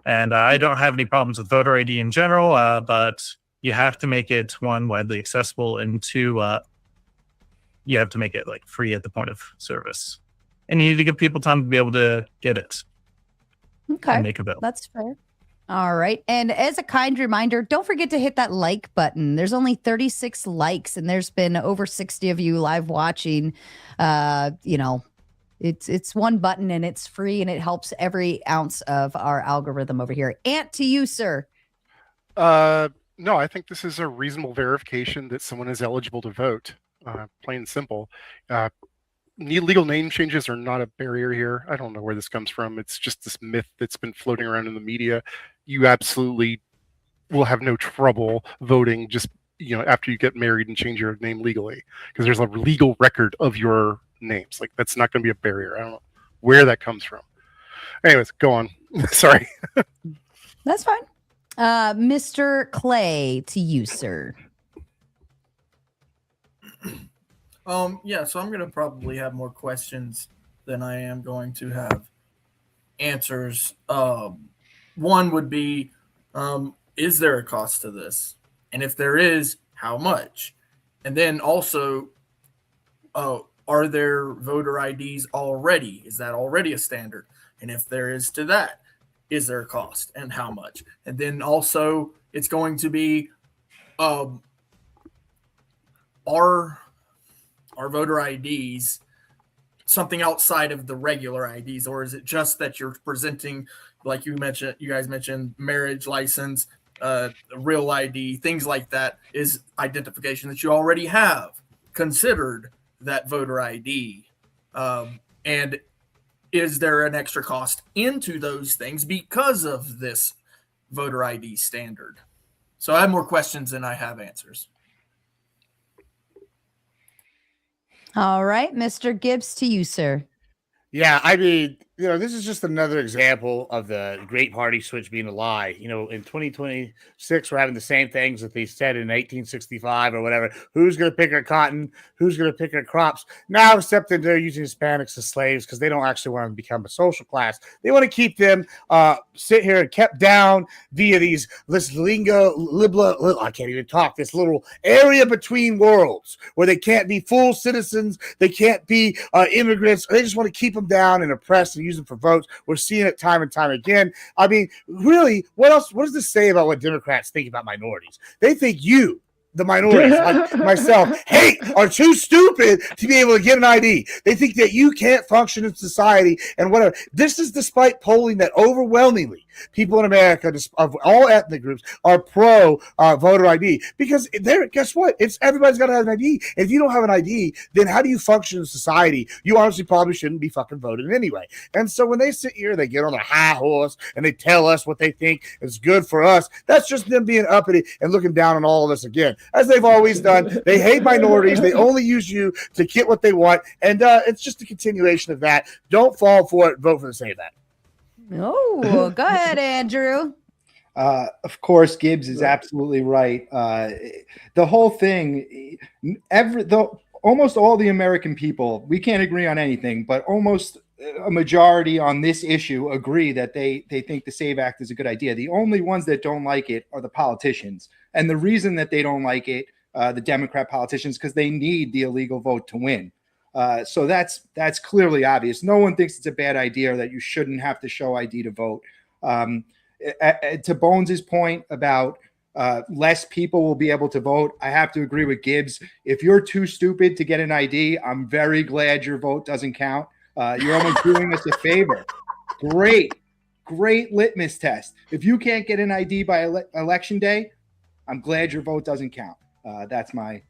S6: And I don't have any problems with voter ID in general, but you have to make it, one, widely accessible, and two, you have to make it like free at the point of service. And you need to give people time to be able to get it.
S3: Okay,
S6: and make a bill.
S3: That's fair. All right. And as a kind reminder, don't forget to hit that like button. There's only 36 likes and there's been over 60 of you live watching. It's one button and it's free and it helps every ounce of our algorithm over here. Ant, to you, sir.
S11: No, I think this is a reasonable verification that someone is eligible to vote. Plain and simple. Legal name changes are not a barrier here. I don't know where this comes from. It's just this myth that's been floating around in the media. You absolutely will have no trouble voting just after you get married and change your name legally, because there's a legal record of your names. Like, that's not going to be a barrier. I don't know where that comes from. Anyways, go on. Sorry.
S3: That's fine. Mr. Clay, to you, sir.
S14: Yeah, so I'm going to probably have more questions than I am going to have answers. One would be, is there a cost to this? And if there is, how much? And then also, are there voter IDs already? Is that already a standard? And if there is to that, is there a cost and how much? And then also, it's going to be, are voter IDs something outside of the regular IDs, or is it just that you're presenting, like you guys mentioned, marriage license, real ID, things like that is identification that you already have considered that voter ID? And is there an extra cost into those things because of this voter ID standard? So I have more questions than I have answers.
S3: All right, Mr. Gibbs, to you, sir.
S16: Yeah, I mean, this is just another example of the Great Party switch being a lie. In 2026, we're having the same things that they said in 1865 or whatever. Who's going to pick our cotton? Who's going to pick our crops? Now, except that they're using Hispanics as slaves because they don't actually want to become a social class. They want to keep them sit here and kept down via this I can't even talk, this little area between worlds where they can't be full citizens. They can't be immigrants. They just want to keep them down and oppressed and use them for votes. We're seeing it time and time again. I mean, really, what else? What does this say about what Democrats think about minorities? They think you, the minorities, like myself, are too stupid to be able to get an ID. They think that you can't function in society and whatever. This is despite polling that overwhelmingly people in America of all ethnic groups are pro voter ID, because guess what? It's everybody's got to have an ID. And if you don't have an ID, then how do you function in society? You honestly probably shouldn't be fucking voting anyway. And so when they sit here, they get on their high horse and they tell us what they think is good for us. That's just them being uppity and looking down on all of us again, as they've always done. They hate minorities. They only use you to get what they want. And it's just a continuation of that. Don't fall for it. Vote for the SAVE Act.
S3: Oh, go ahead, Andrew.
S5: Of course, Gibbs is absolutely right. The whole thing, almost all the American people, we can't agree on anything, but almost a majority on this issue agree that they think the SAVE Act is a good idea. The only ones that don't like it are the politicians. And the reason that they don't like it, the Democrat politicians, because they need the illegal vote to win. So that's clearly obvious. No one thinks it's a bad idea or that you shouldn't have to show ID to vote. To Bones's point about less people will be able to vote, I have to agree with Gibbs. If you're too stupid to get an ID, I'm very glad your vote doesn't count. You're almost doing us a favor. Great litmus test. If you can't get an ID by election day, I'm glad your vote doesn't count. That's my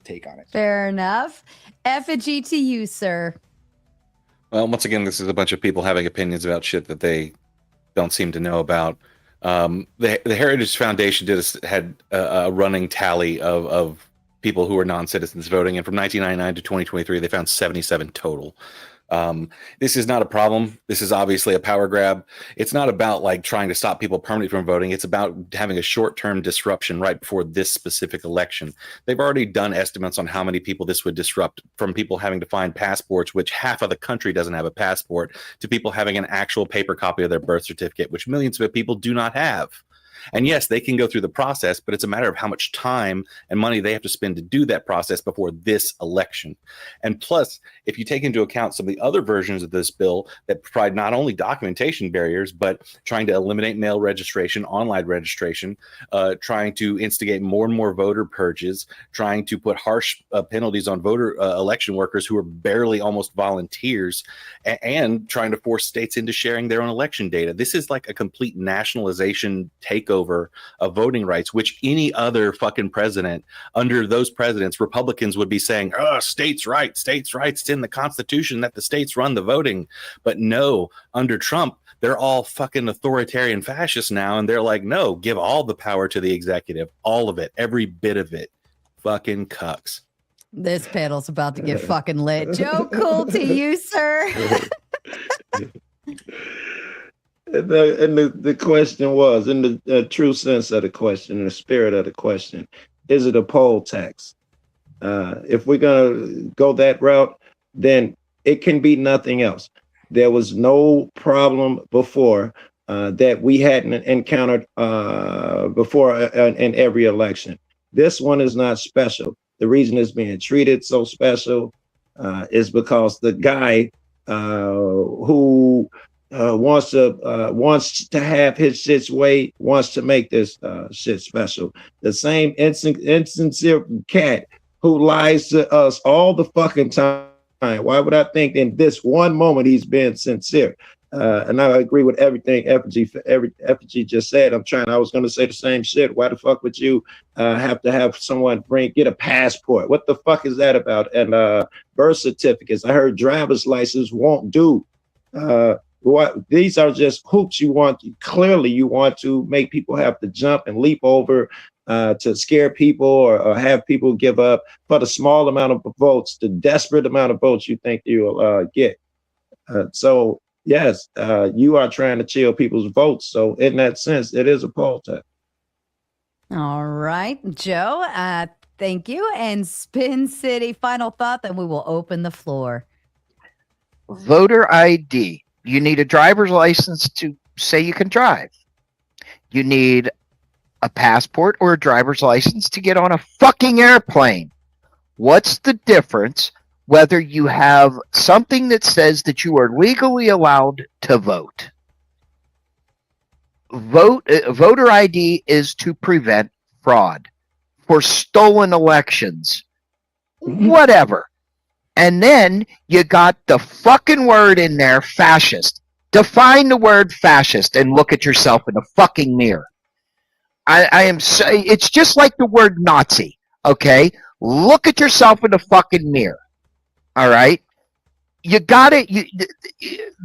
S5: take on it.
S3: Fair enough. Effigy to you, sir.
S7: Well, once again, this is a bunch of people having opinions about shit that they don't seem to know about. The Heritage Foundation had a running tally of people who were non-citizens voting, and from 1999 to 2023, they found 77 total. This is not a problem. This is obviously a power grab. It's not about like trying to stop people permanently from voting. It's about having a short-term disruption right before this specific election. They've already done estimates on how many people this would disrupt, from people having to find passports, which half of the country doesn't have a passport, to people having an actual paper copy of their birth certificate, which millions of people do not have. And yes, they can go through the process, but it's a matter of how much time and money they have to spend to do that process before this election. And plus, if you take into account some of the other versions of this bill that provide not only documentation barriers, but trying to eliminate mail registration, online registration, trying to instigate more and more voter purges, trying to put harsh penalties on voter election workers who are barely almost volunteers, and trying to force states into sharing their own election data. This is like a complete nationalization takeover of voting rights, which any other fucking president under those presidents, Republicans would be saying, oh, states' rights, it's in the Constitution that the states run the voting. But no, under Trump, they're all fucking authoritarian fascists now, and they're like, no, give all the power to the executive, all of it, every bit of it. Fucking cucks.
S3: This panel's about to get fucking lit. Joe Cool to you, sir.
S10: And the question was, in the true sense of the question, in the spirit of the question, is it a poll tax? If we're going to go that route, then it can be nothing else. There was no problem before that we hadn't encountered before in every election. This one is not special. The reason it's being treated so special is because the guy who wants to have his shit's way, wants to make this shit special. The same insincere cat who lies to us all the fucking time. Why would I think in this one moment he's being sincere? And I agree with everything Effigy just said. I was going to say the same shit. Why the fuck would you have to have someone get a passport? What the fuck is that about? And birth certificates. I heard driver's license won't do. These are just hoops you want to make people have to jump and leap over to scare people or have people give up for the small amount of votes, the desperate amount of votes you think you'll get. So yes, you are trying to chill people's votes. So in that sense, it is a poll tax.
S3: All right, Joe, thank you. And Spin City, final thought, then we will open the floor.
S4: Voter ID. You need a driver's license to say you can drive. You need a passport or a driver's license to get on a fucking airplane. What's the difference whether you have something that says that you are legally allowed to vote? Voter ID is to prevent fraud for stolen elections. Whatever. And then you got the fucking word in there, fascist. Define the word fascist and look at yourself in the fucking mirror. It's just like the word Nazi, okay? Look at yourself in the fucking mirror, all right? You got it.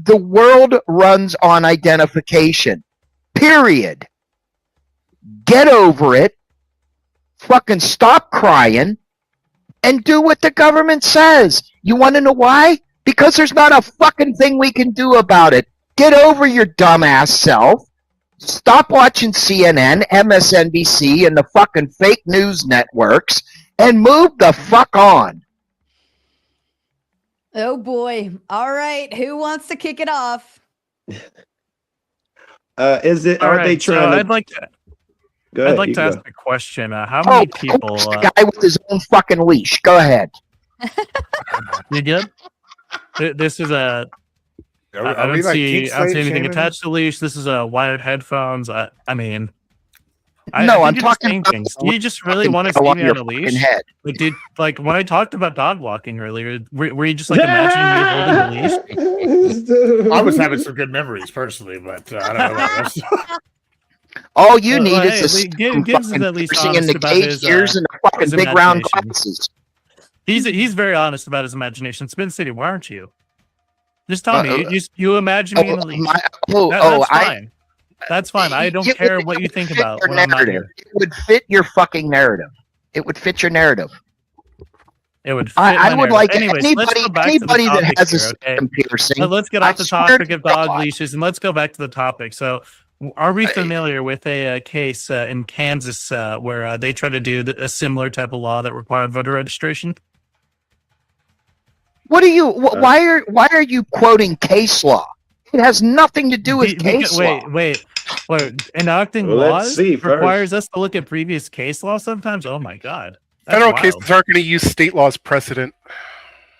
S4: The world runs on identification, period. Get over it. Fucking stop crying. And do what the government says. You want to know why? Because there's not a fucking thing we can do about it. Get over your dumbass self. Stop watching CNN, MSNBC, and the fucking fake news networks, and move the fuck on.
S3: Oh boy. All right. Who wants to kick it off?
S10: Are they trying to?
S6: I'd like to.
S10: Go ahead,
S6: I'd like to ask
S10: go.
S6: a question. How many people?
S4: The guy with his own fucking leash. Go ahead.
S6: You good? This is a. I don't see anything attached to the leash. This is a wired headphones. I mean,
S4: No, I'm talking
S6: about things. Do you just really want to see me on a leash?
S4: Head.
S6: Like when I talked about dog walking earlier, were you just like imagining me holding a leash?
S16: I was having some good memories personally, but I don't know about this.
S4: All you
S6: Well,
S4: need
S6: well,
S4: is a
S6: hey, Gibbs is
S4: fucking
S6: at least
S4: piercing in
S6: honest
S4: the
S6: about
S4: cage
S6: his,
S4: ears and the fucking
S6: his
S4: big round
S6: imagination.
S4: glasses.
S6: He's very honest about his imagination. Spin City, why aren't you? Just tell me. You imagine me in the leash. That's fine. That's fine. I don't care what you think about when I'm not here.
S4: It would fit your fucking narrative. It would fit your narrative.
S6: It would. Fit
S4: I
S6: my
S4: would
S6: narrative.
S4: like
S6: Anyways, let's
S4: anybody
S6: go back to the
S4: that
S6: topic
S4: has a
S6: here, okay?
S4: septum piercing.
S6: Let's get
S4: I
S6: off the
S4: swear
S6: topic
S4: to
S6: of dog
S4: God.
S6: leashes and let's go back to the topic. So, are we familiar with a case in Kansas where they tried to do a similar type of law that required voter registration?
S4: What are you? Why are you quoting case law? It has nothing to do with case law.
S6: Wait. Enacting
S10: Well, let's
S6: laws
S10: see first.
S6: requires us to look at previous case law sometimes? Oh my god. That's
S11: Federal
S6: wild.
S11: cases aren't going to use state law as precedent.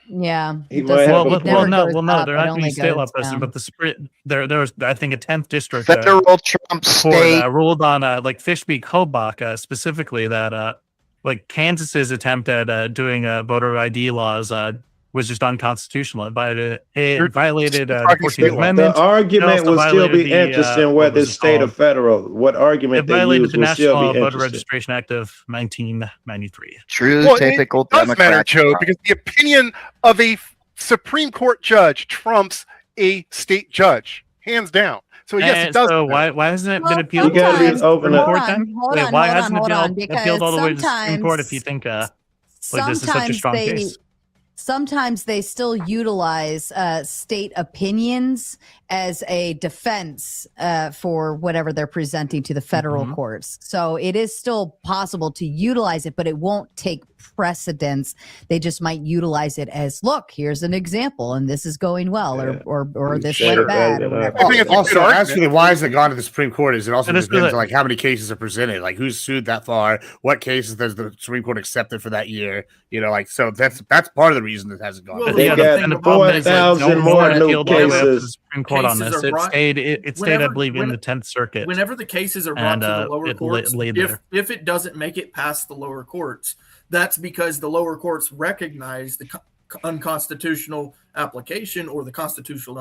S3: Yeah.
S10: He
S3: it
S10: might
S3: doesn't-
S10: have
S3: it
S10: a
S3: never
S10: point.
S3: goes
S6: No,
S3: up,
S6: they're
S3: it
S6: not going
S3: only
S6: to use state law
S3: goes
S6: precedent,
S3: down.
S6: but there was, I think, a 10th district
S4: Federal Trump
S6: court
S4: state.
S6: ruled on like Fishbeck Kobach specifically that like Kansas's attempt at doing voter ID laws was just unconstitutional. It violated the 14th Amendment.
S10: The argument
S6: It also
S10: would still be
S6: violated the,
S10: interesting
S6: what
S10: whether
S6: was
S10: it's
S6: it
S10: state or
S6: called?
S10: federal. What argument
S6: It
S10: they
S6: violated
S10: use
S6: the
S10: would still
S6: National
S10: be
S6: Voter
S10: interesting.
S6: Registration Act of 1993.
S4: True,
S11: Well,
S4: typical
S11: it does matter,
S4: Democrat.
S11: Joe, because the opinion of a Supreme Court judge trumps a state judge, hands down. So yes, it does.
S6: So why hasn't it been
S3: Well,
S6: appealed to
S10: gotta be
S6: the
S10: open
S6: Supreme
S10: up.
S6: Court
S3: Hold
S6: then?
S3: on, hold
S6: Wait,
S3: on,
S6: why
S3: hold on,
S6: hasn't
S3: hold
S6: it
S3: on,
S6: been
S3: because
S6: appealed all the way to the Supreme Court if you
S3: sometimes-
S6: think this is such a strong case?
S3: Sometimes they still utilize state opinions as a defense for whatever they're presenting to the federal courts. So it is still possible to utilize it, but it won't take precedence. They just might utilize it as, look, here's an example, and this is going well, or this went bad, or whatever.
S16: Also, actually, why has it gone to the Supreme Court? Is it also
S6: And it's
S16: depends
S6: the-
S16: on like how many cases are presented, like who's sued that far, what cases does the Supreme Court accepted for that year? You know, like so that's part of the reason it hasn't gone.
S14: Well,
S10: They
S6: Yeah,
S10: got
S6: and the problem is, like,
S10: 4,000
S6: no
S10: more
S6: one
S10: new
S6: appealed all the way up to the
S10: cases.
S6: Supreme Court on
S14: Cases
S6: this.
S14: are
S6: It
S14: brought-
S6: stayed, I
S14: whenever-
S6: believe, in the 10th Circuit.
S14: Whenever the cases are brought
S6: And,
S14: to the lower
S6: it
S14: courts,
S6: laid
S14: if
S6: there.
S14: it doesn't make it past the lower courts, that's because the lower courts recognize the unconstitutional application or the constitutional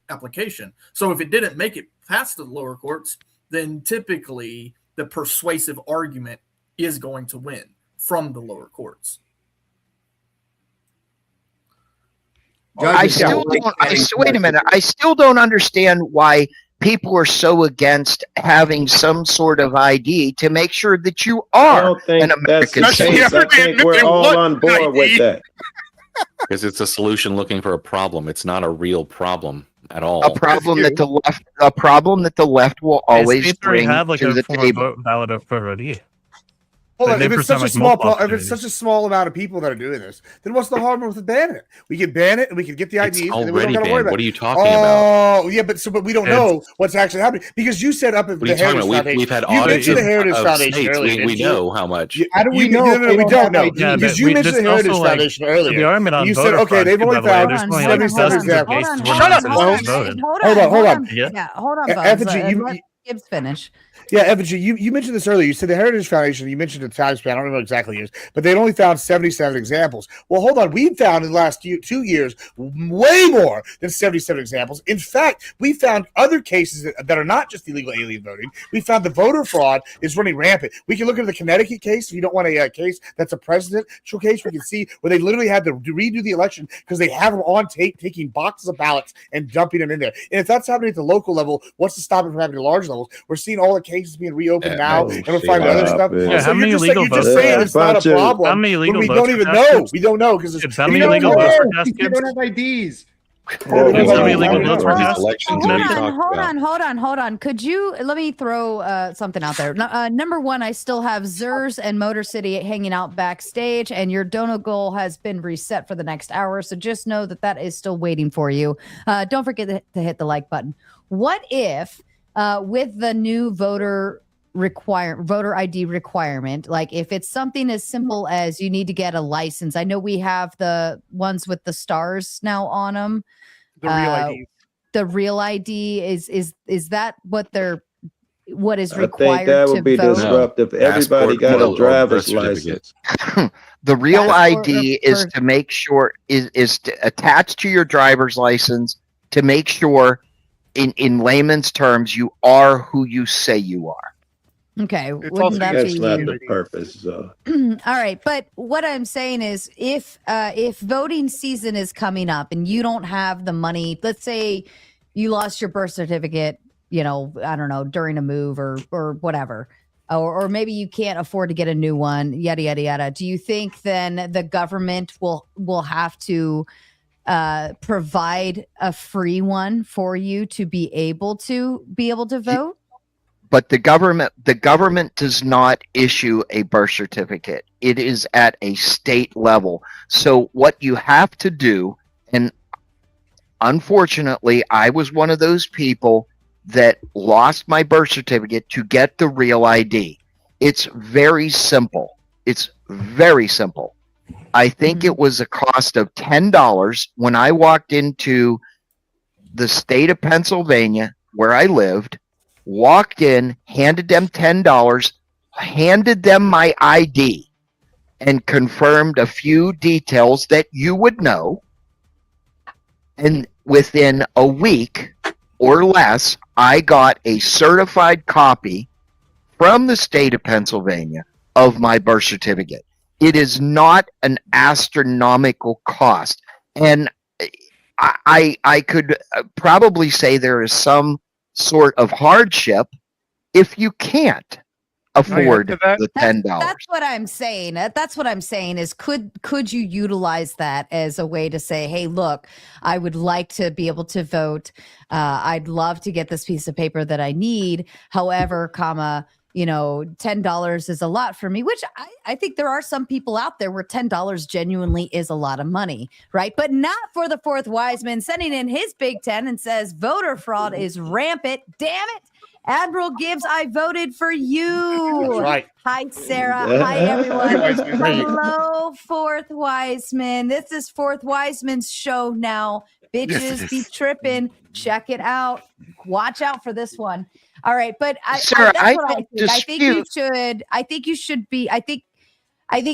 S14: application. So if it didn't make it past the lower courts, then typically the persuasive argument is going to win from the lower courts.
S4: I still don't. Wait a minute. I still don't understand why people are so against having some sort of ID to make sure that you
S10: I
S4: are
S10: don't think
S4: an
S10: that's the
S4: American
S10: case.
S4: citizen.
S10: I think we're all on board with that.
S7: Because it's a solution looking for a problem. It's not a real problem at all.
S4: A problem that the left will always
S6: States already
S4: bring
S6: have like
S4: to
S6: a
S4: the
S6: form
S4: table.
S6: of valid voter ID.
S16: Hold
S6: Like,
S16: on,
S6: they
S16: if it's
S6: present,
S16: such a
S6: like,
S16: small
S6: multiple
S16: if it's such a small amount of people that are doing this, then what's the harm with banning it? We can ban it and we can get the
S7: It's
S16: IDs. And then we
S7: already
S16: don't gotta worry
S7: banned.
S16: about
S7: What
S16: it.
S7: are you talking about?
S16: Oh, yeah, but we don't know what's actually happening because you said up at
S7: What
S16: the
S7: are you talking
S16: Heritage
S7: about?
S16: Foundation.
S7: We've had
S16: You
S7: audits
S16: mentioned the Heritage
S7: of
S16: Foundation
S7: states.
S16: earlier.
S7: We
S16: didn't you?
S7: know how much.
S5: How do we
S16: You-
S5: know?
S16: No,
S5: if
S16: no,
S5: they
S16: we
S5: don't
S16: don't
S5: have
S16: know
S5: IDs?
S6: Yeah,
S16: because
S6: but
S16: you
S6: we
S16: mentioned
S6: just
S16: the Heritage
S6: also, like,
S16: Foundation earlier.
S6: the argument on
S16: You said
S6: voter
S16: okay,
S6: fraud,
S16: they've
S6: too,
S16: only
S6: by the way,
S16: found
S6: there's only, like,
S16: 77
S6: dozens of
S16: examples.
S6: cases
S11: Shut
S6: where
S11: up,
S6: nonsense
S11: Bones.
S6: is voted.
S16: Hold on.
S3: Yeah, hold on, Bones.
S16: Effigy,
S3: Let Gibbs finish.
S16: Yeah, Effigy, you mentioned this earlier. You said the Heritage Foundation, you mentioned the time span. I don't remember exactly years, but they'd only found 77 examples. Well, hold on. We found in the last 2 years way more than 77 examples. In fact, we found other cases that are not just illegal alien voting. We found the voter fraud is running rampant. We can look at the Connecticut case. If you don't want a case that's a presidential case, we can see where they literally had to redo the election because they have them on tape taking boxes of ballots and dumping them in there. And if that's happening at the local level, what's to stop it from happening at large levels? We're seeing all the cases being reopened now,
S10: oh,
S16: and we're finding other stuff.
S6: Yeah,
S16: So
S6: how many
S16: you're
S6: illegal
S16: just
S6: votes
S16: saying
S6: are
S16: it's not a
S10: there?
S16: problem.
S6: How many
S16: when
S6: illegal
S16: we
S6: votes
S16: don't
S6: are
S16: even
S6: passed,
S16: know.
S6: Gibbs?
S16: We don't know because
S6: Gibbs, how
S16: we
S6: many
S16: don't
S6: illegal
S16: know.
S6: votes were cast,
S5: They
S6: Gibbs?
S5: don't have IDs.
S6: Gibbs, how many illegal votes were cast?
S7: Elections.
S3: Hold
S7: What are you
S3: on,
S7: talking about?
S3: hold on. Could you let me throw something out there? Number one, I still have Zers and Motor City hanging out backstage, and your dono goal has been reset for the next hour. So just know that that is still waiting for you. Don't forget to hit the like button. What if, with the new voter ID requirement, like if it's something as simple as you need to get a license? I know we have the ones with the stars now on them.
S11: The real IDs.
S3: The real ID is that what is
S10: I
S3: required
S10: think that
S3: to
S10: would be
S3: vote?
S10: disruptive. Everybody
S7: Passport
S10: got
S7: or
S10: a driver's
S7: birth certificate.
S10: license.
S4: The real
S3: Passport
S4: ID
S3: or
S4: is to make sure is to attach to your driver's license to make sure, in layman's terms, you are who you say you are.
S3: Okay,
S11: It's
S3: wouldn't
S11: also
S3: that
S10: That's
S3: be
S10: not the purpose.
S3: all right? But what I'm saying is, if voting season is coming up and you don't have the money, let's say you lost your birth certificate, I don't know, during a move or whatever, or maybe you can't afford to get a new one, yada yada yada. Do you think then the government will have to provide a free one for you to be able to vote?
S4: But the government does not issue a birth certificate. It is at a state level. So what you have to do, and unfortunately, I was one of those people that lost my birth certificate to get the real ID. It's very simple. It's very simple. I think it was a cost of $10 when I walked into the state of Pennsylvania where I lived, walked in, handed them $10, handed them my ID, and confirmed a few details that you would know. And within a week or less, I got a certified copy from the state of Pennsylvania of my birth certificate. It is not an astronomical cost. And I could probably say there is some sort of hardship if you can't afford the $10.
S3: That's what I'm saying. That's what I'm saying is could you utilize that as a way to say, hey, look, I would like to be able to vote. I'd love to get this piece of paper that I need. However, $10 is a lot for me, which I think there are some people out there where $10 genuinely is a lot of money, right? But not for the fourth wise man sending in his Big Ten and says voter fraud is rampant. Damn it. Admiral Gibbs, I voted for you.
S16: That's right.
S3: Hi, Sarah. Hi, everyone. Hello, Fourth Wiseman. This is Fourth Wiseman's show now. Bitches be tripping. Check it out. Watch out for this one. All right, but
S4: Sarah,
S3: that's what I think.
S4: dispute.
S3: I think you should be. I think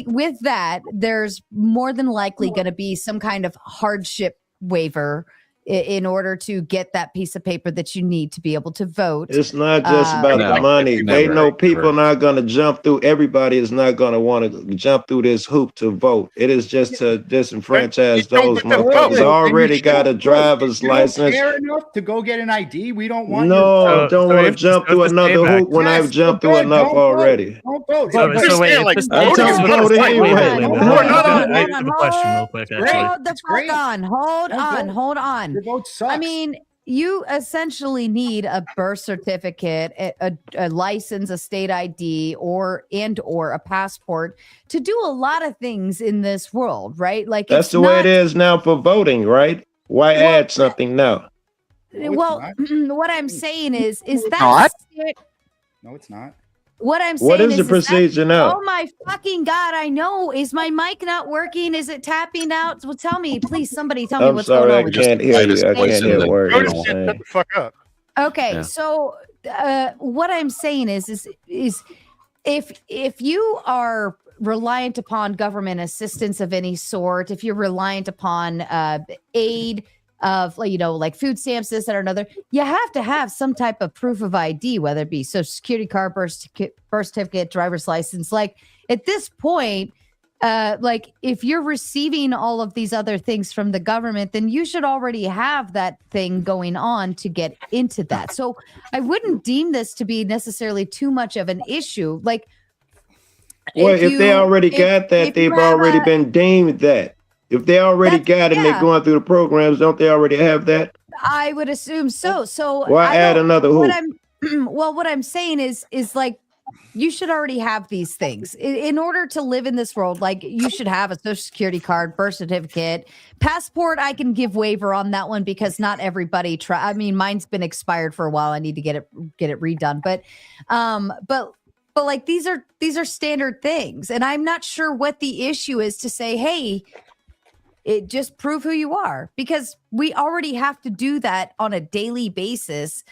S3: with that, there's more than likely going to be some kind of hardship waiver in order to get that piece of paper that you need to be able to vote.
S10: It's not just about the money. They know people are not going to jump through. Everybody is not going to want to jump through this hoop to vote. It is just to disenfranchise those motherfuckers. Already got a driver's license.
S5: Fair enough to go get an ID. We don't want.
S10: No, don't want to jump through another hoop when I've jumped through enough already.
S5: Don't vote.
S6: So wait,
S10: I just voted anyway.
S3: Hold on. I mean, you essentially need a birth certificate, a license, a state ID, or a passport to do a lot of things in this world, right? Like
S10: that's the way it is now for voting, right? Why add something now?
S3: Well, what I'm saying is that
S5: no, it's not.
S3: What I'm saying
S10: what is the procedure now?
S3: Oh my fucking God, I know. Is my mic not working? Is it tapping out? Well, tell me, please, somebody tell me what's going on.
S10: I can't hear you. I can't hear words.
S11: Shut the fuck up.
S3: Okay, so what I'm saying is if you are reliant upon government assistance of any sort, if you're reliant upon aid of like food stamps, this and another, you have to have some type of proof of ID, whether it be social security card, birth certificate, driver's license. Like at this point, like if you're receiving all of these other things from the government, then you should already have that thing going on to get into that. So I wouldn't deem this to be necessarily too much of an issue. Like,
S10: well, if they already got that, they've already been deemed that. If they already got it and they're going through the programs, don't they already have that?
S3: I would assume so. So
S10: why add another hoop?
S3: What I'm saying is like you should already have these things in order to live in this world. Like you should have a social security card, birth certificate, passport. I can give waiver on that one because not everybody I mean, mine's been expired for a while. I need to get it redone. But like these are standard things, and I'm not sure what the issue is to say, hey, it just prove who you are, because we already have to do that on a daily basis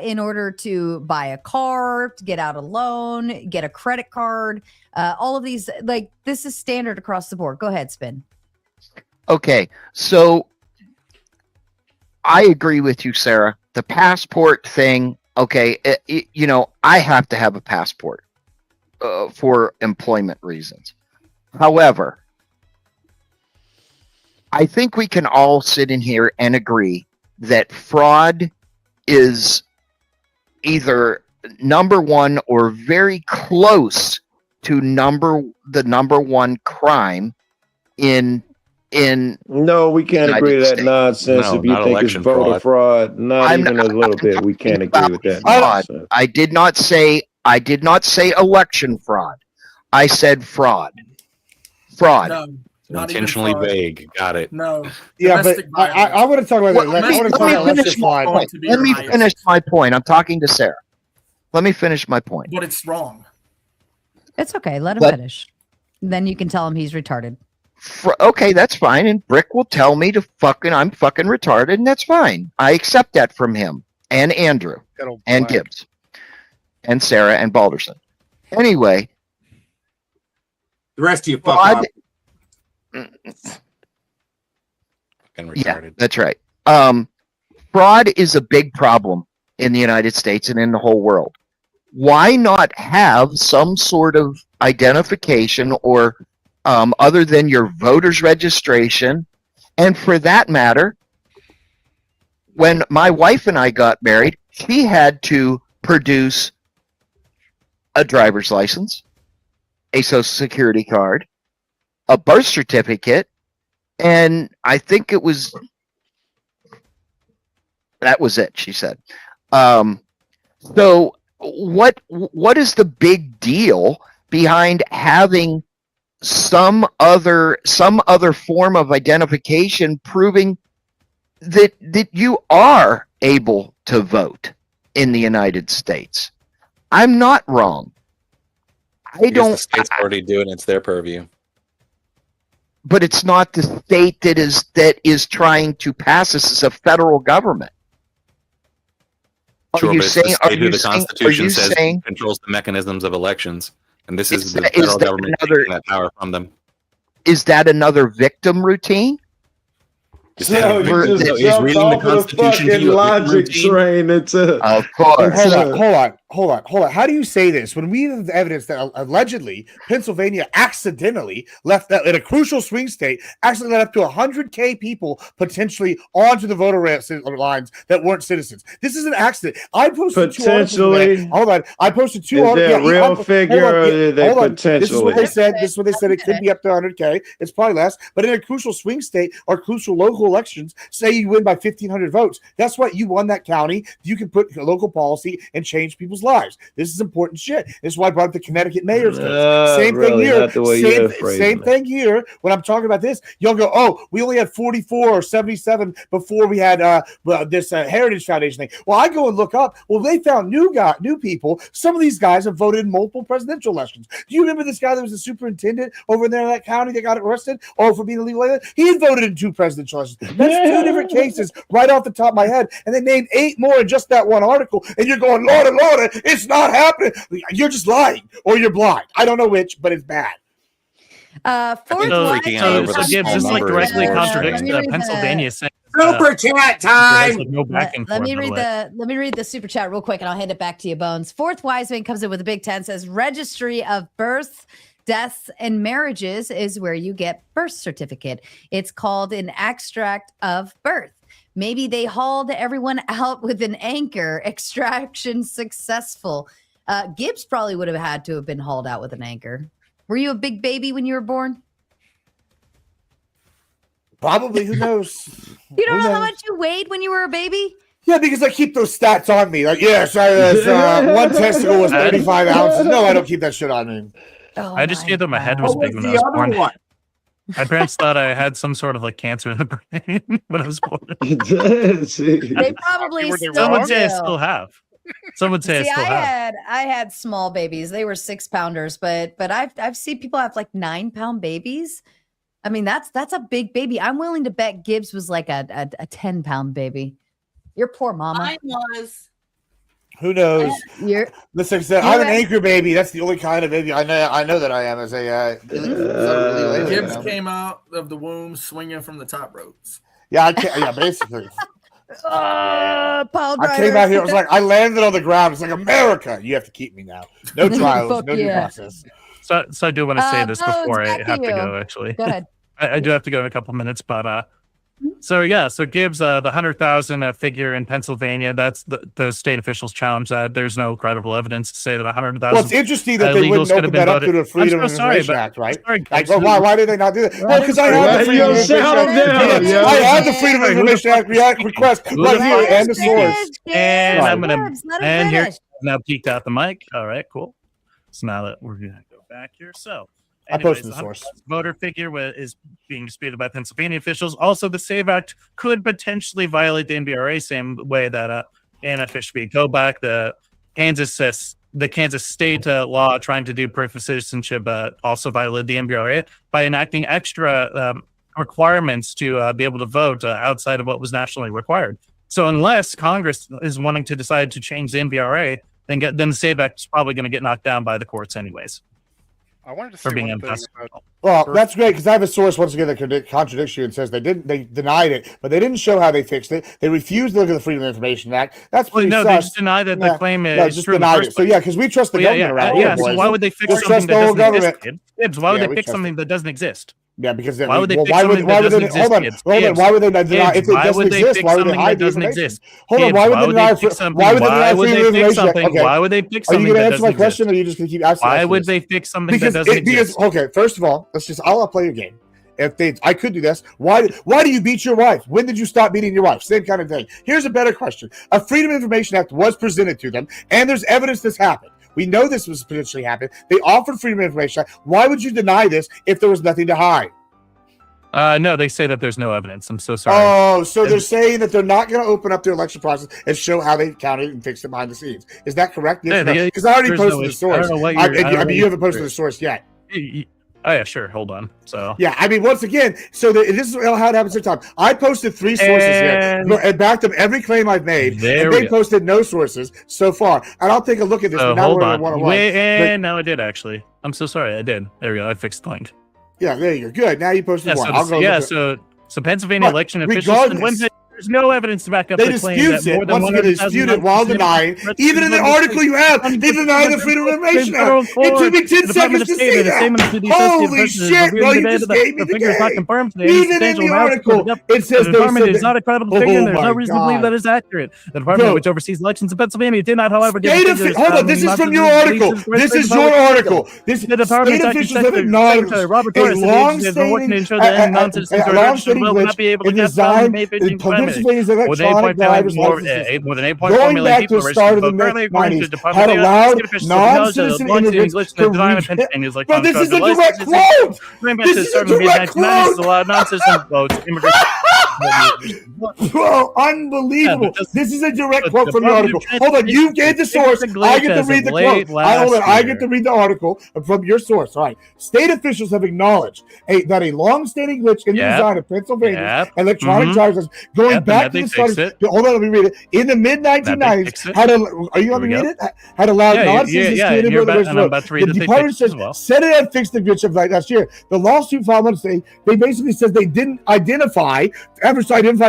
S3: in order to buy a car, to get out a loan, get a credit card, all of these. Like this is standard across the board. Go ahead, Spin.
S4: Okay, so I agree with you, Sarah. The passport thing Okay, I have to have a passport for employment reasons. However, I think we can all sit in here and agree that fraud is either number one or very close to the number one crime in
S10: No, we can't
S4: United
S10: agree to that
S4: States.
S10: nonsense.
S7: No,
S10: if you
S7: not
S10: think it's
S7: election
S10: voter fraud, not
S4: I'm
S10: even
S4: not-
S10: a little bit, we can't agree with that
S4: Fraud.
S10: nonsense.
S4: I did not say election fraud. I said fraud. Fraud.
S14: No, not even
S7: Intentionally
S14: fraud.
S7: vague. Got it.
S14: No.
S16: Yeah, but
S14: Domestic violence.
S16: I want to talk about that.
S4: Well,
S16: I want to talk about election fraud.
S4: Let me finish my point. I'm talking to Sarah. Let me finish my point.
S14: But it's wrong.
S3: It's okay. Let him
S4: But-
S3: finish. Then you can tell him he's retarded.
S4: Okay, that's fine. And Brick will tell me I'm fucking retarded, and that's fine. I accept that from him and Andrew and Gibbs and Sarah and Balderson. Anyway,
S9: The rest of you fuck
S4: fraud.
S9: off.
S7: Fucking
S4: Yeah,
S7: retarded.
S4: that's right. Fraud is a big problem in the United States and in the whole world. Why not have some sort of identification or other than your voter's registration? And for that matter, when my wife and I got married, she had to produce a driver's license, a social security card, a birth certificate, and I think that was it, she said. So what is the big deal behind having some other form of identification proving that you are able to vote in the United States? I'm not wrong.
S7: The state's already doing it. It's their purview.
S4: But it's not the state that is trying to pass this as a federal government.
S7: Sure, but it's the state who the Constitution says
S4: saying
S7: controls the mechanisms of elections, and this is
S4: Is
S7: the
S4: that-
S7: federal
S4: is that
S7: government
S4: another-
S7: taking that power from them.
S4: is that another victim routine?
S10: No, you just
S7: He's
S10: jumped
S7: reading the
S10: off of the
S7: Constitution to
S10: fucking
S7: you, a
S10: logic
S7: routine.
S10: train into.
S4: Of course.
S16: Hold on. How do you say this when we have evidence that allegedly Pennsylvania accidentally left in a crucial swing state, actually let up to 100K people potentially onto the voter lines that weren't citizens? This is an accident. I posted
S10: Potentially.
S16: Hold on. I posted two
S10: Is
S16: articles.
S10: that real figure or are they
S16: This is what they
S10: potentially?
S16: said. This is what they said. It could be up to 100K. It's probably less. But in a crucial swing state or crucial local elections, say you win by 1,500 votes. Guess what? You won that county. You can put a local policy and change people's lives. This is important shit. This is why I brought up the Connecticut mayor's code. Same thing
S10: really,
S16: here.
S10: not the way you're phrasing
S16: Same
S10: it.
S16: thing here. When I'm talking about this, y'all go, oh, we only had 44 or 77 before we had this Heritage Foundation thing. Well, I go and look up. Well, they found new people. Some of these guys have voted in multiple presidential elections. Do you remember this guy that was the superintendent over there in that county that got arrested? Oh, for being illegal alien? He had voted in 2 presidential elections. That's 2 different cases right off the top of my head. And they named 8 more in just that one article. And you're going, Lordy, it's not happening. You're just lying or you're blind. I don't know which, but it's bad.
S3: Fourth
S7: So-
S3: line.
S7: so
S6: Gibbs, this like directly contradicts Pennsylvania saying
S9: Super chat time.
S6: no back and
S3: Let
S6: forth,
S3: me
S6: by the
S3: read
S6: way.
S3: let me read the super chat real quick, and I'll hand it back to you, Bones. Fourth Wiseman comes in with a big 10. Says registry of births, deaths, and marriages is where you get birth certificate. It's called an extract of birth. Maybe they hauled everyone out with an anchor. Extraction successful. Gibbs probably would have had to have been hauled out with an anchor. Were you a big baby when you were born?
S16: Probably. Who knows?
S3: You don't
S16: Who
S3: know how
S16: knows?
S3: much you weighed when you were a baby?
S16: Yeah, because I keep those stats on me. Like, yes, one testicle was 35 ounces. No, I don't keep that shit on me.
S6: I just knew that my head was
S9: What
S6: big
S9: was
S6: when I
S9: the
S6: was
S9: other
S6: born.
S9: one?
S6: My parents thought I had some sort of like cancer in the brain when I was born.
S3: They probably still
S6: Some would say I
S3: do.
S6: still have. Some would say
S3: See,
S6: I still have.
S3: I had small babies. They were 6-pounders, but I've seen people have like 9-pound babies. I mean, that's a big baby. I'm willing to bet Gibbs was like a 10-pound baby. Your poor mama.
S12: Mine was.
S16: Who knows?
S3: You're
S16: Listen, I said, I'm an anchor baby. That's the only kind of baby I know that I am as a.
S14: Gibbs came out of the womb swinging from the top ropes.
S16: Yeah, basically.
S3: Pile
S16: I came out here. It was like I landed on the ground. It's like America. You have to keep me now. No trials.
S3: Fuck
S16: no due
S3: yeah.
S16: process.
S6: So I do want to say this
S3: Bones,
S6: before I
S3: back
S6: have to
S3: you.
S6: go. Actually,
S3: Go ahead.
S6: I do have to go in a couple minutes, but so Gibbs, the 100,000 figure in Pennsylvania. That's the state officials challenge that. There's no credible evidence to say that 100,000.
S16: Well, it's interesting that they wouldn't open that up to the Freedom of Information Act, right? Like, why did they not do that? Well, because I have the Freedom of Information Act. I have the Freedom of Information Act request right here and the source.
S6: And I'm gonna
S3: Gibbs, let him
S6: and here
S3: finish.
S6: now peeked out the mic. All right, cool. So now that we're gonna go back here, so.
S16: I posted the source.
S6: Voter figure is being disputed by Pennsylvania officials. Also, the SAVE Act could potentially violate the NBRA, same way that Anna Fishby Kobach, the Kansas state law trying to do proof of citizenship, also violated the NBRA by enacting extra requirements to be able to vote outside of what was nationally required. So, unless Congress is wanting to decide to change the NBRA, then the SAVE Act is probably going to get knocked down by the courts, anyways.
S11: I wanted to
S6: For
S11: say
S6: being
S11: one thing
S6: unconstitutional.
S11: about
S16: Well, that's great because I have a source once again that contradicts you and says they denied it, but they didn't show how they fixed it. They refused to look at the Freedom of Information Act. That's
S6: Well,
S16: pretty
S6: no, they
S16: sus.
S6: just deny that the claim is
S16: just
S6: true in the
S16: denied
S6: first
S16: it. So
S6: place.
S16: yeah, because we trust the
S6: Well,
S16: government around
S6: yeah.
S16: here.
S6: So why would they fix
S16: Just
S6: something
S16: trust the whole
S6: that doesn't exist?
S16: government.
S6: Gibbs, why would
S16: Yeah,
S6: they
S16: we
S6: fix
S16: trust
S6: something that doesn't exist?
S16: Yeah, because
S6: Why would they fix
S16: why would
S6: something that doesn't exist?
S16: hold on,
S6: Gibbs?
S16: hold on, why would they not deny
S6: Gibbs,
S16: if it
S6: why
S16: doesn't
S6: would they
S16: exist?
S6: fix
S16: Why would they
S6: something
S16: hide
S6: that
S16: the
S6: doesn't
S16: information?
S6: exist?
S16: Hold on,
S6: Gibbs,
S16: why would
S6: why
S16: they
S6: would
S16: deny
S6: they fix something?
S16: why would they deny
S6: Why would
S16: Freedom
S6: they
S16: of
S6: fix
S16: Information Act?
S6: something?
S16: Okay.
S6: Why would they fix
S16: Are you
S6: something
S16: going to
S6: that
S16: answer my
S6: doesn't
S16: question,
S6: exist?
S16: or are you just going to keep asking?
S6: Why
S16: asking
S6: would
S16: this?
S6: they fix something that
S16: Because
S6: doesn't exist?
S16: okay, first of all, I'll play your game. I could do this. Why do you beat your wife? When did you stop beating your wife? Same kind of thing. Here's a better question. A Freedom of Information Act was presented to them, and there's evidence this happened. We know this was potentially happened. They offered Freedom of Information Act. Why would you deny this if there was nothing to hide?
S6: No, they say that there's no evidence. I'm so sorry.
S16: Oh, so they're saying that they're not going to open up their election process and show how they counted and fixed it behind the scenes. Is that correct?
S6: Yeah,
S16: Because I already
S6: there's
S16: posted
S6: no
S16: the
S6: issue.
S16: source.
S6: I don't know what
S16: I
S6: you're-
S16: mean, you haven't posted the source yet.
S6: Oh yeah, sure. Hold on. So
S16: Yeah, I mean, once again, so this is how it happens every time. I posted 3 sources here and backed up every claim I've made.
S6: There
S16: And
S6: we
S16: they
S6: go.
S16: posted no sources so far. And I'll take a look at this.
S6: So
S16: but now
S6: hold
S16: we're
S6: on.
S16: one-on-one.
S6: Wait,
S16: But-
S6: and no, I did actually. I'm so sorry. I did. There we go. I fixed the link.
S16: yeah, there you go. Good. Now you posted
S6: Yeah,
S16: one. I'll
S6: so,
S16: go
S6: yeah,
S16: look at-
S6: so Pennsylvania
S16: But
S6: election officials
S16: regardless-
S6: when there's no evidence to back up
S16: They
S6: the claim
S16: dispute
S6: that more
S16: it.
S6: than
S16: Once again, they
S6: 100,000
S16: dispute it while denying. Even in the article you have, they deny the Freedom of Information Act. It took me 10 seconds to see that. Holy shit, bro, you just gave me the game. Even in the article, it says
S6: the
S16: they
S6: department
S16: said
S6: is not a credible
S16: Oh
S6: figure, and there's
S16: my
S6: no reason to believe
S16: God.
S6: that is accurate. The department,
S16: Bro.
S6: which oversees elections in Pennsylvania, did not, however, give
S16: State
S6: the figures,
S16: hold on, this is from your article. This is your article. This
S6: The department's
S16: state
S6: acting
S16: officials have
S6: secretary,
S16: acknowledged
S6: Robert
S16: a
S6: Torres, has been working to ensure that any non-citizens who are registered will not be able to cast ballots in May 15th primary.
S16: Pennsylvania's
S6: More than
S16: electronic driver's license
S6: more than 8.4
S16: going
S6: million
S16: back
S6: people
S16: to the
S6: are
S16: start of the
S6: registered, currently, according to the
S16: 90s,
S6: Department
S16: had
S6: of
S16: allowed
S6: State officials have acknowledged that
S16: non-citizen
S6: the launching
S16: immigrants
S6: English
S16: to
S6: and design of
S16: reach-
S6: Pennsylvania's like
S16: Bro, this is a direct quote. This is a direct quote.
S6: allowed non-citizen votes, immigrants.
S16: Bro, unbelievable.
S6: Yeah, but
S16: This is a direct
S6: the
S16: quote from your
S6: Department
S16: article.
S6: of
S16: Hold on, you gave the source.
S6: Transportation
S16: I get to
S6: as
S16: read
S6: of
S16: the
S6: late
S16: quote. I
S6: last
S16: get to read the article from your source. All right. State officials have acknowledged that a long-standing glitch in the
S6: Yep.
S16: design of Pennsylvania's
S6: Yep.
S16: electronic
S6: Mhm.
S16: driver's license going
S6: Yep,
S16: back
S6: and
S16: to
S6: that
S16: the
S6: they
S16: start.
S6: fixed
S16: Hold on, let me read it. In the mid-1990s,
S6: fixed it.
S16: are you
S6: Here
S16: on me
S6: we
S16: read
S6: go.
S16: it? Had allowed
S6: Yeah,
S16: non-citizens
S6: yeah,
S16: to
S6: and
S16: enter
S6: you're
S16: the
S6: about- and I'm about to read
S16: The
S6: that they
S16: department
S6: fixed it
S16: says
S6: as well.
S16: said it had fixed the glitch of last year. The lawsuit filed on say they basically says they didn't identify and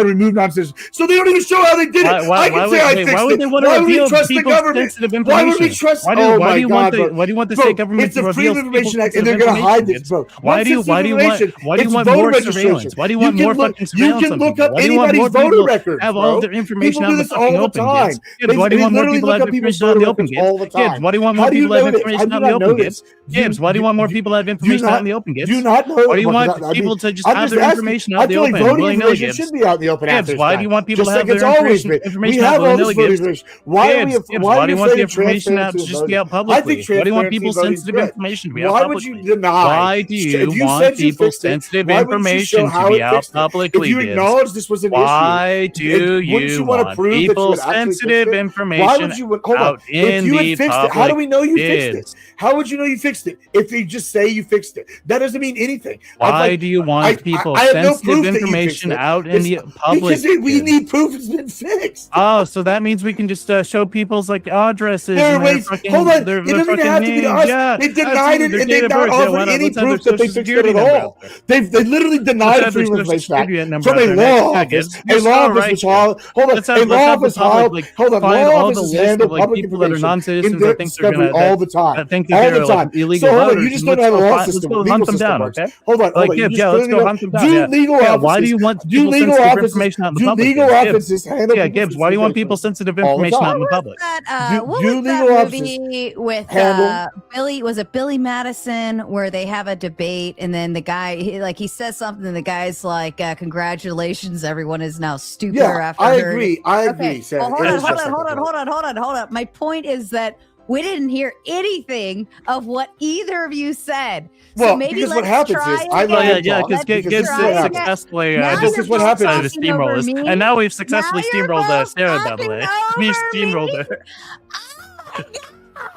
S16: remove non-citizens. So they don't even show how they did it. I can say I fixed
S6: why
S16: it.
S6: would they want to
S16: Why would we
S6: reveal
S16: trust the
S6: people's
S16: government?
S6: sensitive
S16: Why
S6: information?
S16: would we trust?
S6: Why do
S16: oh
S6: you
S16: my God, bro.
S6: want the
S16: Bro,
S6: state government
S16: it's
S6: to
S16: a
S6: reveal
S16: Freedom of Information
S6: people's
S16: Act, and they're
S6: sensitive
S16: going to hide
S6: information?
S16: this, bro.
S6: Why do you want
S16: It's
S6: more
S16: voter
S6: surveillance?
S16: registration.
S6: Why do you want
S16: can
S6: more
S16: look-
S6: fucking surveillance?
S16: You can
S6: on
S16: look
S6: people?
S16: up
S6: Why do you want
S16: anybody's
S6: more
S16: voter
S6: people
S16: records,
S6: have
S16: bro.
S6: all their information
S16: People
S6: out
S16: do
S6: in the
S16: this
S6: fucking
S16: all the
S6: open,
S16: time.
S6: kids? Kids, why do you want more
S16: literally
S6: people to
S16: look
S6: have
S16: up people's
S6: information out in the
S16: voter
S6: open,
S16: records all the
S6: kids? Kids,
S16: time.
S6: why do you want
S16: How
S6: more
S16: do you
S6: people to have
S16: know this? I
S6: information
S16: do
S6: out in the
S16: not know
S6: open,
S16: this.
S6: kids? Kids, why do you want more people to have information out in the open, kids?
S16: Do not know.
S6: Why do you
S16: well,
S6: want
S16: I mean,
S6: people to just
S16: I'm
S6: have
S16: just
S6: their
S16: asking.
S6: information
S16: I
S6: out in the
S16: feel like
S6: open?
S16: voting
S6: Willy-nilly,
S16: information
S6: kids.
S16: should be out in the open after
S6: Kids,
S16: this
S6: why
S16: time.
S6: do you want people
S16: Just
S6: to have
S16: like it's
S6: their
S16: always
S6: information
S16: been. We
S6: out
S16: have all this
S6: willy-nilly,
S16: voting
S6: kids?
S16: information. Why are we?
S6: Kids,
S16: Why
S6: why
S16: are
S6: do
S16: you
S6: you want the
S16: afraid of
S6: information out to
S16: transparency
S6: just
S16: of
S6: be out
S16: voting? I think
S6: publicly? Why do you want
S16: transparency
S6: people's
S16: of voting is
S6: sensitive
S16: good.
S6: information to be out
S16: Why
S6: publicly?
S16: would you deny?
S6: Why do you
S16: If you
S6: want
S16: said you
S6: people's
S16: fixed it,
S6: sensitive
S16: why wouldn't you
S6: information
S16: show
S6: to
S16: how
S6: be
S16: it
S6: out
S16: fixed it?
S6: publicly?
S16: If you
S6: kids?
S16: acknowledge this was an
S6: Why
S16: issue,
S6: do
S16: wouldn't
S6: you
S16: you want to
S6: want
S16: prove that you
S6: people's
S16: would actually
S6: sensitive
S16: fix it?
S6: information
S16: Why would you? Hold on.
S6: out
S16: If
S6: in
S16: you
S6: the
S16: had fixed it, how do we know you fixed
S6: kids?
S16: it? How would you know you fixed it if you just say you fixed it? That doesn't mean anything.
S6: Why do you want people's
S16: I have no
S6: sensitive
S16: proof that you
S6: information
S16: fixed it.
S6: out out in the public.
S18: Because we need proof it's been fixed.
S6: Oh, so that means we can just show people's like addresses.
S18: There,
S6: and their
S18: wait,
S6: fucking,
S18: hold on.
S6: Their,
S18: It
S6: their
S18: doesn't even
S6: fucking
S18: have to be to
S6: names.
S18: us.
S6: Yeah,
S18: They denied
S6: absolutely.
S18: it,
S6: Their
S18: and
S6: date
S18: they've
S6: of
S18: not
S6: birth. Yeah,
S18: offered any
S6: let's have
S18: proof
S6: their
S18: that they
S6: social
S18: fixed it
S6: security
S18: at
S6: number
S18: all.
S6: out there.
S18: They literally
S6: Let's
S18: denied
S6: have their
S18: Freedom of
S6: social
S18: Information Act
S6: security number
S18: from
S6: out
S18: a
S6: there.
S18: law
S6: Yeah,
S18: office.
S6: you're
S18: A
S6: so
S18: law office
S6: right
S18: was
S6: here.
S18: filed. Hold on.
S6: Let's
S18: A
S6: have
S18: law
S6: the
S18: office
S6: public,
S18: filed.
S6: like,
S18: Hold on.
S6: find
S18: Law
S6: all the
S18: offices
S6: list
S18: handle
S6: of like
S18: public
S6: people that are
S18: information
S6: non-citizens
S18: in
S6: that
S18: their
S6: think they're
S18: discovery
S6: gonna
S18: all the time.
S6: that think
S18: All
S6: that
S18: the
S6: they're like
S18: time.
S6: illegal
S18: So hold on.
S6: voters.
S18: You just
S6: Let's
S18: don't have a
S6: go
S18: law
S6: find-
S18: system.
S6: Let's go
S18: Legal
S6: hunt them
S18: system
S6: down,
S18: works.
S6: okay?
S18: Hold on.
S6: Like,
S18: You just
S6: yeah, let's
S18: don't
S6: go hunt them down.
S18: do
S6: Yeah.
S18: legal
S6: Yeah,
S18: offices.
S6: why do you want
S18: Do
S6: people
S18: legal
S6: sensitive
S18: offices.
S6: information out in the
S18: Do
S6: public?
S18: legal
S6: Gibbs?
S18: offices handle?
S6: Yeah, Gibbs. Why do you want people sensitive
S18: all the
S6: information out
S18: time?
S6: in the public?
S3: What
S18: do
S3: was
S18: legal
S3: that
S18: offices
S3: movie with
S18: handle-
S3: Billy? Was it Billy Madison where they have a debate and then the guy he says something and the guy's like, "Congratulations, everyone is now stupider
S18: Yeah,
S3: after."
S18: I
S3: hearing
S18: agree.
S3: it."
S18: I
S3: Okay,
S18: agree, Sarah.
S3: well,
S18: It is just
S3: hold on. My point is that we didn't hear anything of what either of you said. So
S18: Well,
S3: maybe
S18: because
S3: let's
S18: what happens
S3: try
S18: is I let him
S6: Yeah,
S18: talk.
S6: because Gibbs
S18: this is what happens.
S6: successfully
S3: Now
S18: this
S3: you're
S18: is what
S3: both
S18: happens.
S6: decided to
S3: talking over
S6: steamroll us,
S3: me.
S6: and now we've successfully
S3: Now you're
S6: steamrolled
S3: both
S6: Sarah, by the
S3: talking
S6: way.
S3: over
S6: We've
S3: me.
S6: steamrolled her.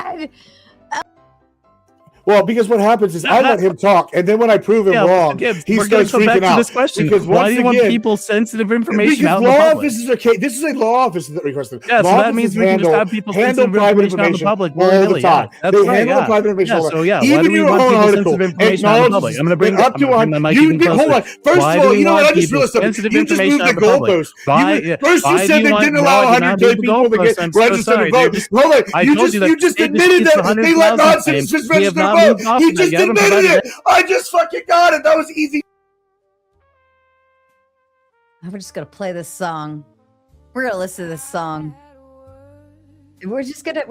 S3: God.
S18: Well, because what happens is I let him talk, and then when I prove him
S6: Yeah,
S18: wrong,
S6: Gibbs,
S18: he
S6: we're gonna
S18: starts
S6: come back
S18: freaking
S6: to
S18: out.
S6: this question.
S18: Because
S6: Why
S18: once
S6: do you want
S18: again,
S6: people sensitive information
S18: because
S6: out in the
S18: law
S6: public?
S18: offices are this is a law office that requested.
S6: Yeah, so
S18: law
S6: that means
S18: offices
S6: we can just
S18: handle-
S6: have people
S18: handle
S6: sensitive
S18: private
S6: information out in the public
S18: all the
S6: willy-nilly. Yeah,
S18: time.
S6: that's
S18: They
S6: right,
S18: handle
S6: yeah.
S18: the private information
S6: Yeah,
S18: all the
S6: so
S18: time.
S6: yeah, why
S18: Even
S6: do we
S18: your
S6: want
S18: own
S6: people
S18: article
S6: sensitive information out in the public? I'm gonna bring
S18: up to one.
S6: my mic
S18: You
S6: even
S18: did, hold
S6: closer.
S18: on. First
S6: Why
S18: of
S6: do
S18: all,
S6: we
S18: you know
S6: want
S18: what? I just
S6: people
S18: realized something.
S6: sensitive
S18: You just
S6: information
S18: moved
S6: out
S18: the
S6: in the public?
S18: goalposts.
S6: Why-
S18: First you
S6: why do
S18: said
S6: you
S18: they
S6: want-
S18: didn't
S6: why
S18: allow
S6: do you not
S18: 100K
S6: move the
S18: people to
S6: goalposts?
S18: get
S6: I'm so
S18: registered to
S6: sorry.
S18: vote.
S6: Just-
S18: Hold on.
S6: I
S18: You
S6: told
S18: just
S6: you that
S18: you just
S6: state
S18: admitted
S6: disputes
S18: that
S6: the
S18: they let
S6: 100,000
S18: non-citizens
S6: claim. We have
S18: register to
S6: not
S18: vote.
S6: moved off
S18: He
S6: on that.
S18: just
S6: You haven't
S18: admitted
S6: provided
S18: it. I just fucking got it. That was easy.
S3: I'm just gonna play this song. We're gonna listen to this song. We're just gonna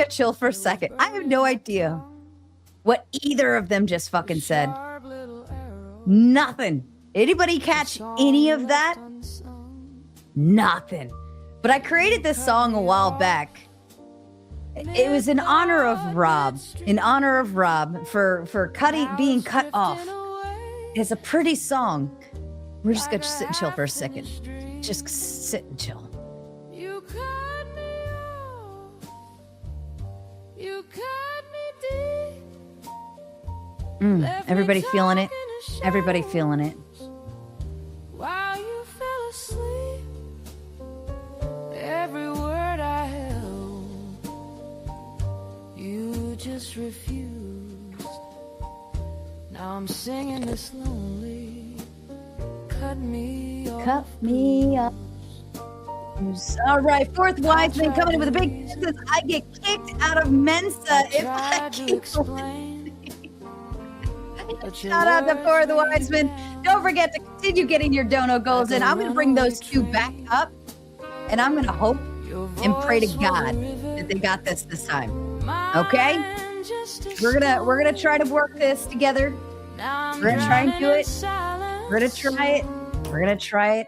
S3: chill for a second. I have no idea what either of them just fucking said. Nothing. Anybody catch any of that? Nothing. But I created this song a while back. It was in honor of Rob. For being cut off. It's a pretty song. We're just gonna sit and chill for a second. Just sit and chill.
S19: You cut me off. You cut me deep.
S3: Everybody feeling it? Everybody feeling it?
S19: While you fell asleep, every word I held, you just refused. Now I'm singing this lonely. Cut me off.
S3: Cut me up. All right, fourth wise man coming in with a big says I get kicked out of Mensa if I keep Shout out to fourth wise man. Don't forget to continue getting your dono goals in. I'm going to bring those two back up, and I'm going to hope and pray to God that they got this time. Okay? We're gonna try to work this together. We're gonna try and do it. We're gonna try it.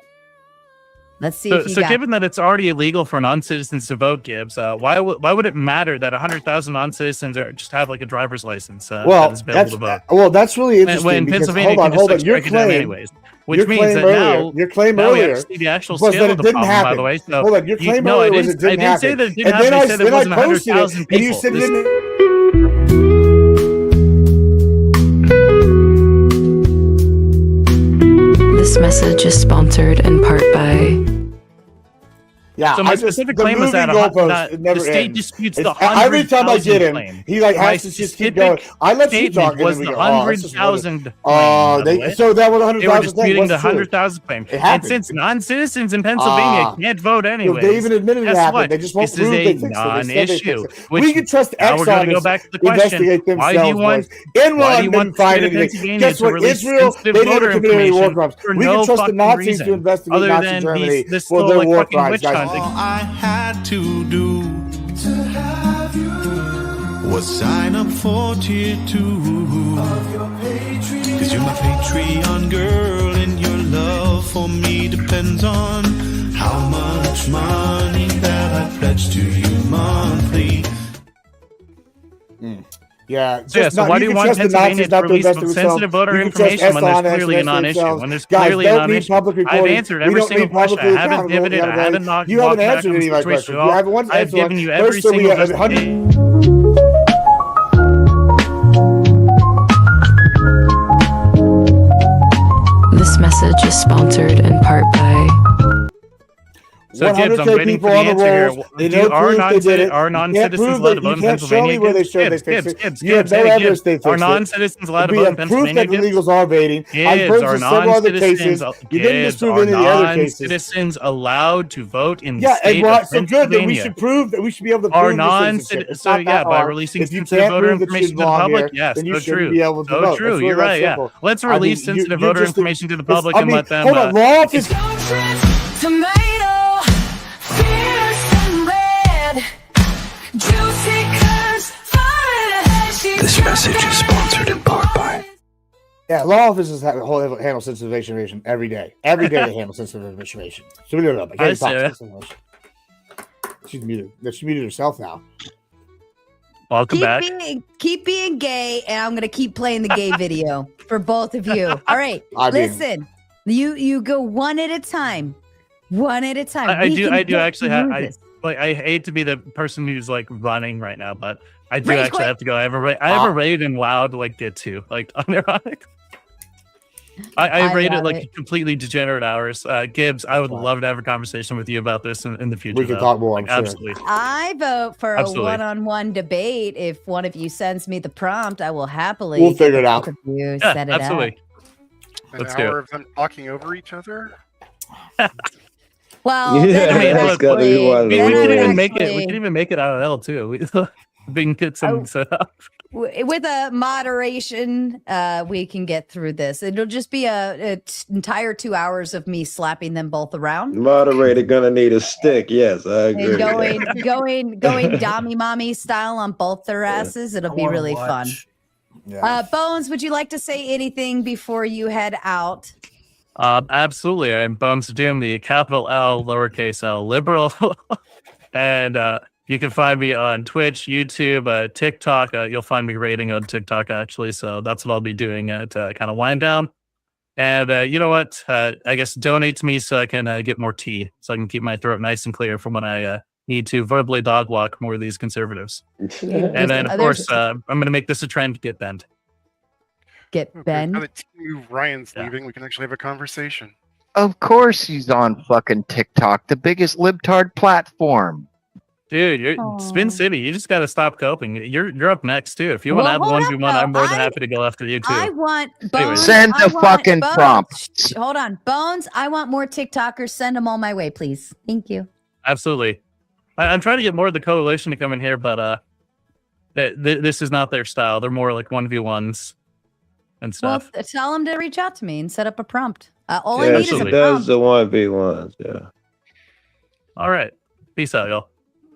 S3: Let's see if you
S6: So
S3: got
S6: given that it's already illegal for non-citizens to vote, Gibbs, why would it matter that 100,000 non-citizens just have like a driver's license that is available to vote?
S18: That's really interesting.
S6: When
S18: because,
S6: Pennsylvania
S18: hold
S6: can
S18: on.
S6: just
S18: Your
S6: strike it down
S18: claim,
S6: anyways, which means that
S18: your claim
S6: now we
S18: earlier
S6: have to see the actual
S18: was
S6: scale
S18: that
S6: of
S18: it
S6: the
S18: didn't
S6: problem.
S18: happen.
S6: By the way, so
S18: Hold on, your claim
S6: no,
S18: earlier was it didn't
S6: I didn't say
S18: happen.
S6: that it didn't
S18: And
S6: happen.
S18: then
S6: I said it wasn't
S18: posted it,
S6: 100,000
S18: and you
S6: people.
S18: said it didn't.
S20: This message is sponsored in part by.
S18: Yeah,
S6: So my specific claim was that the state disputes the 100,000
S18: every time I get him,
S6: claim.
S18: he like
S6: My
S18: has to just keep going.
S6: specific
S18: I let you talk,
S6: statement was
S18: and
S6: the
S18: then we go, oh, this is
S6: 100,000.
S18: so that was 100,000
S6: They were
S18: thing.
S6: disputing
S18: What's
S6: the
S18: true?
S6: 100,000 claim.
S18: It
S6: And
S18: happened.
S6: since non-citizens in Pennsylvania can't vote anyway,
S18: They even admitted it
S6: guess
S18: happened.
S6: what?
S18: They just won't
S6: this
S18: prove
S6: is
S18: they
S6: a
S18: fixed it. They said they
S6: non-issue.
S18: fixed it.
S6: Which
S18: We can trust
S6: now we're going to
S18: Exxon
S6: go back to the question:
S18: investigate
S6: why do you
S18: themselves,
S6: want
S18: boys. Enron
S6: why do you want
S18: didn't
S6: the
S18: find
S6: state of
S18: anything.
S6: Pennsylvania
S18: Guess
S6: to
S18: what?
S6: release
S18: Israel,
S6: sensitive
S18: they
S6: voter
S18: didn't commit any war
S6: information
S18: crimes.
S6: for
S18: We
S6: no
S18: can trust the
S6: fucking
S18: Nazis
S6: reason
S18: to investigate
S6: other
S18: Nazi
S6: than
S18: Germany
S6: this
S18: for
S6: little
S18: their
S6: like
S18: war
S6: fucking
S18: crimes,
S6: witch
S18: guys.
S6: hunt.
S21: All I had to do was sign up for tier 2. Cause you're my Patreon girl, and your love for me depends on how much money that I pledge to you monthly.
S18: Yeah.
S6: So why do you want Pennsylvania to release sensitive voter information when there's clearly a non-issue? When there's clearly a non-issue, I've answered every single question. I haven't pivoted. I haven't knocked.
S18: You haven't answered any of my questions. You haven't once answered one. First, so we have 100.
S20: This message
S19: message is sponsored in part by.
S6: So Gibbs, I'm
S16: 100K
S6: waiting
S16: people
S6: for the
S16: on the
S6: answer here.
S16: rolls. They know proof they did it.
S6: Are
S16: You can't
S6: non-citizens
S16: prove
S6: allowed
S16: that-
S6: to vote
S16: you
S6: in
S16: can't show
S6: Pennsylvania?
S16: me where they showed they
S6: Gibbs,
S16: fixed it.
S6: Gibbs,
S16: You have
S6: Gibbs,
S16: no
S6: hey,
S16: evidence
S6: Gibbs.
S16: they fixed
S6: Are
S16: it.
S6: non-citizens allowed to
S16: We
S6: vote in
S16: have proof
S6: Pennsylvania?
S16: that the
S6: Gibbs?
S16: illegals are evading. I've
S6: Gibbs,
S16: proved
S6: are
S16: in several other cases.
S6: non-citizens
S16: You didn't disprove
S6: are
S16: any of the other cases.
S6: non-citizens allowed to vote in the
S16: Yeah, and
S6: state
S16: well,
S6: of
S16: so good that we
S6: Pennsylvania?
S16: should prove that we should be able to
S6: Are
S16: prove the citizenship.
S6: non-citizens?
S16: It's
S6: So
S16: not that
S6: yeah, by
S16: hard.
S6: releasing
S16: If you
S6: sensitive
S16: can't
S6: voter
S16: prove that you
S6: information to the
S16: belong
S6: public,
S16: here,
S6: yes,
S16: then you
S6: so
S16: shouldn't
S6: true.
S16: be able to
S6: So
S16: vote.
S6: true.
S16: It's
S6: You're
S16: really that
S6: right. Yeah.
S16: simple.
S6: Let's
S16: I mean,
S6: release sensitive
S16: you're
S6: voter
S16: just
S6: information to the
S16: it's-
S6: public
S16: I
S6: and
S16: mean,
S6: let them.
S16: hold on, law office.
S19: Tomato, fierce and red, juicy curves, fire.
S21: This message is sponsored in part by.
S16: Yeah, law offices handle sensitive information every day. Every day they handle sensitive information. So we don't know.
S6: I see it.
S16: She's muted. She muted herself now.
S6: Welcome back.
S3: Keep being gay, and I'm gonna keep playing the gay video for both of you. All right,
S16: I mean-
S3: listen. You go one at a time. One at a time.
S6: I
S3: We
S6: do
S3: can get
S6: actually
S3: through
S6: have.
S3: this.
S6: I hate to be the person who's like running right now, but I do
S3: Rage
S6: actually
S3: quit.
S6: have to go. I have a raid in WoW to like get to, like unironic. I
S3: I
S6: raided
S3: love
S6: like
S3: it.
S6: completely degenerate hours. Gibbs, I would love to have a conversation with you about this in the future.
S16: We can
S6: though.
S16: talk more,
S6: Like,
S16: I'm sure.
S6: absolutely.
S3: I vote for
S6: Absolutely.
S3: a one-on-one debate. If one of you sends me the prompt, I will happily.
S16: We'll figure it
S3: both
S16: out.
S3: of you
S6: Yeah,
S3: set it
S6: absolutely.
S11: An
S6: Let's do
S11: hour
S6: it.
S11: of them talking over each other.
S3: Well,
S1: Yeah,
S3: then
S6: I mean,
S3: I'm
S6: look,
S1: gotta be
S3: actually-
S1: one of
S6: We
S3: then
S1: those.
S3: I'm
S6: can even make it. We
S3: actually-
S6: can even make it out of L too. We can get some set up.
S3: with a moderation, we can get through this. It'll just be a entire 2 hours of me slapping them both around.
S10: Moderator gonna need a stick. Yes, I agree.
S3: And going Dami Mommy style on both their asses. It'll be really fun.
S16: Yeah.
S3: Bones, would you like to say anything before you head out?
S6: Absolutely. I'm Bones of Doom, the capital L, lowercase L, liberal. And you can find me on Twitch, YouTube, TikTok. You'll find me rating on TikTok, actually. So that's what I'll be doing to kind of wind down. And you know what? I guess donate to me so I can get more tea, so I can keep my throat nice and clear from when I need to verbally dog walk more of these conservatives. And then, of course, I'm going to make this a trend, get bent.
S3: Get
S11: Now
S3: Ben.
S11: that Ryan's leaving, we can actually have a conversation.
S4: Of course he's on fucking TikTok, the biggest libtard platform.
S6: Dude, you're Spin City. You just got to stop coping. You're up next too. If you want to
S3: Well,
S6: have
S3: hold
S6: one
S3: up,
S6: 1v1, I'm more than
S3: though.
S6: happy to go after you too.
S3: I want
S6: Anyways.
S3: Bones.
S4: Send
S3: I
S4: the
S3: want
S4: fucking
S3: Bones.
S4: prompt.
S3: Shh, hold on. Bones, I want more TikTokers. Send them all my way, please. Thank you.
S6: Absolutely. I'm trying to get more of the coalition to come in here, but this is not their style. They're more like 1v1s and stuff.
S3: Well, tell them to reach out to me and set up a prompt. All I
S10: Yeah,
S3: need
S10: she
S3: is a
S10: does
S3: prompt.
S10: the 1v1s. Yeah.
S6: All right. Peace out, y'all.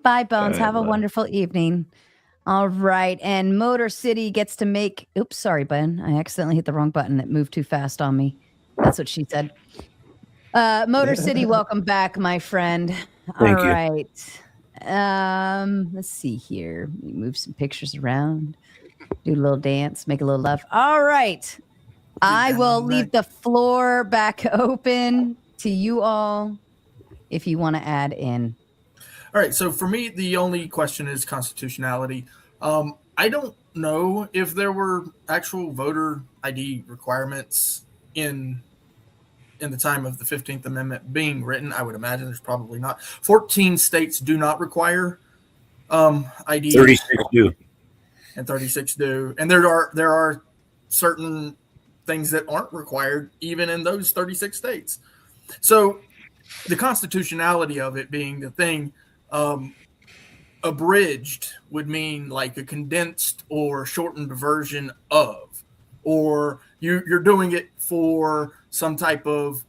S3: Bye, Bones.
S10: All right,
S3: Have a
S10: bye.
S3: wonderful evening. All right. And Motor City gets to make. Oops, sorry, Ben. I accidentally hit the wrong button. It moved too fast on me. That's what she said. Motor City, welcome back, my friend.
S17: Thank
S3: All
S17: you.
S3: right. Let's see here. We move some pictures around, do a little dance, make a little love. All right. I will leave the floor back open to you all if you want to add in.
S14: All right. So for me, the only question is constitutionality. I don't know if there were actual voter ID requirements in the time of the 15th Amendment being written. I would imagine there's probably not. 14 states do not require ID.
S17: 36 do.
S14: And 36 do. And there are certain things that aren't required even in those 36 states. So the constitutionality of it being the thing, abridged would mean like a condensed or shortened version of, or you're doing it for some type of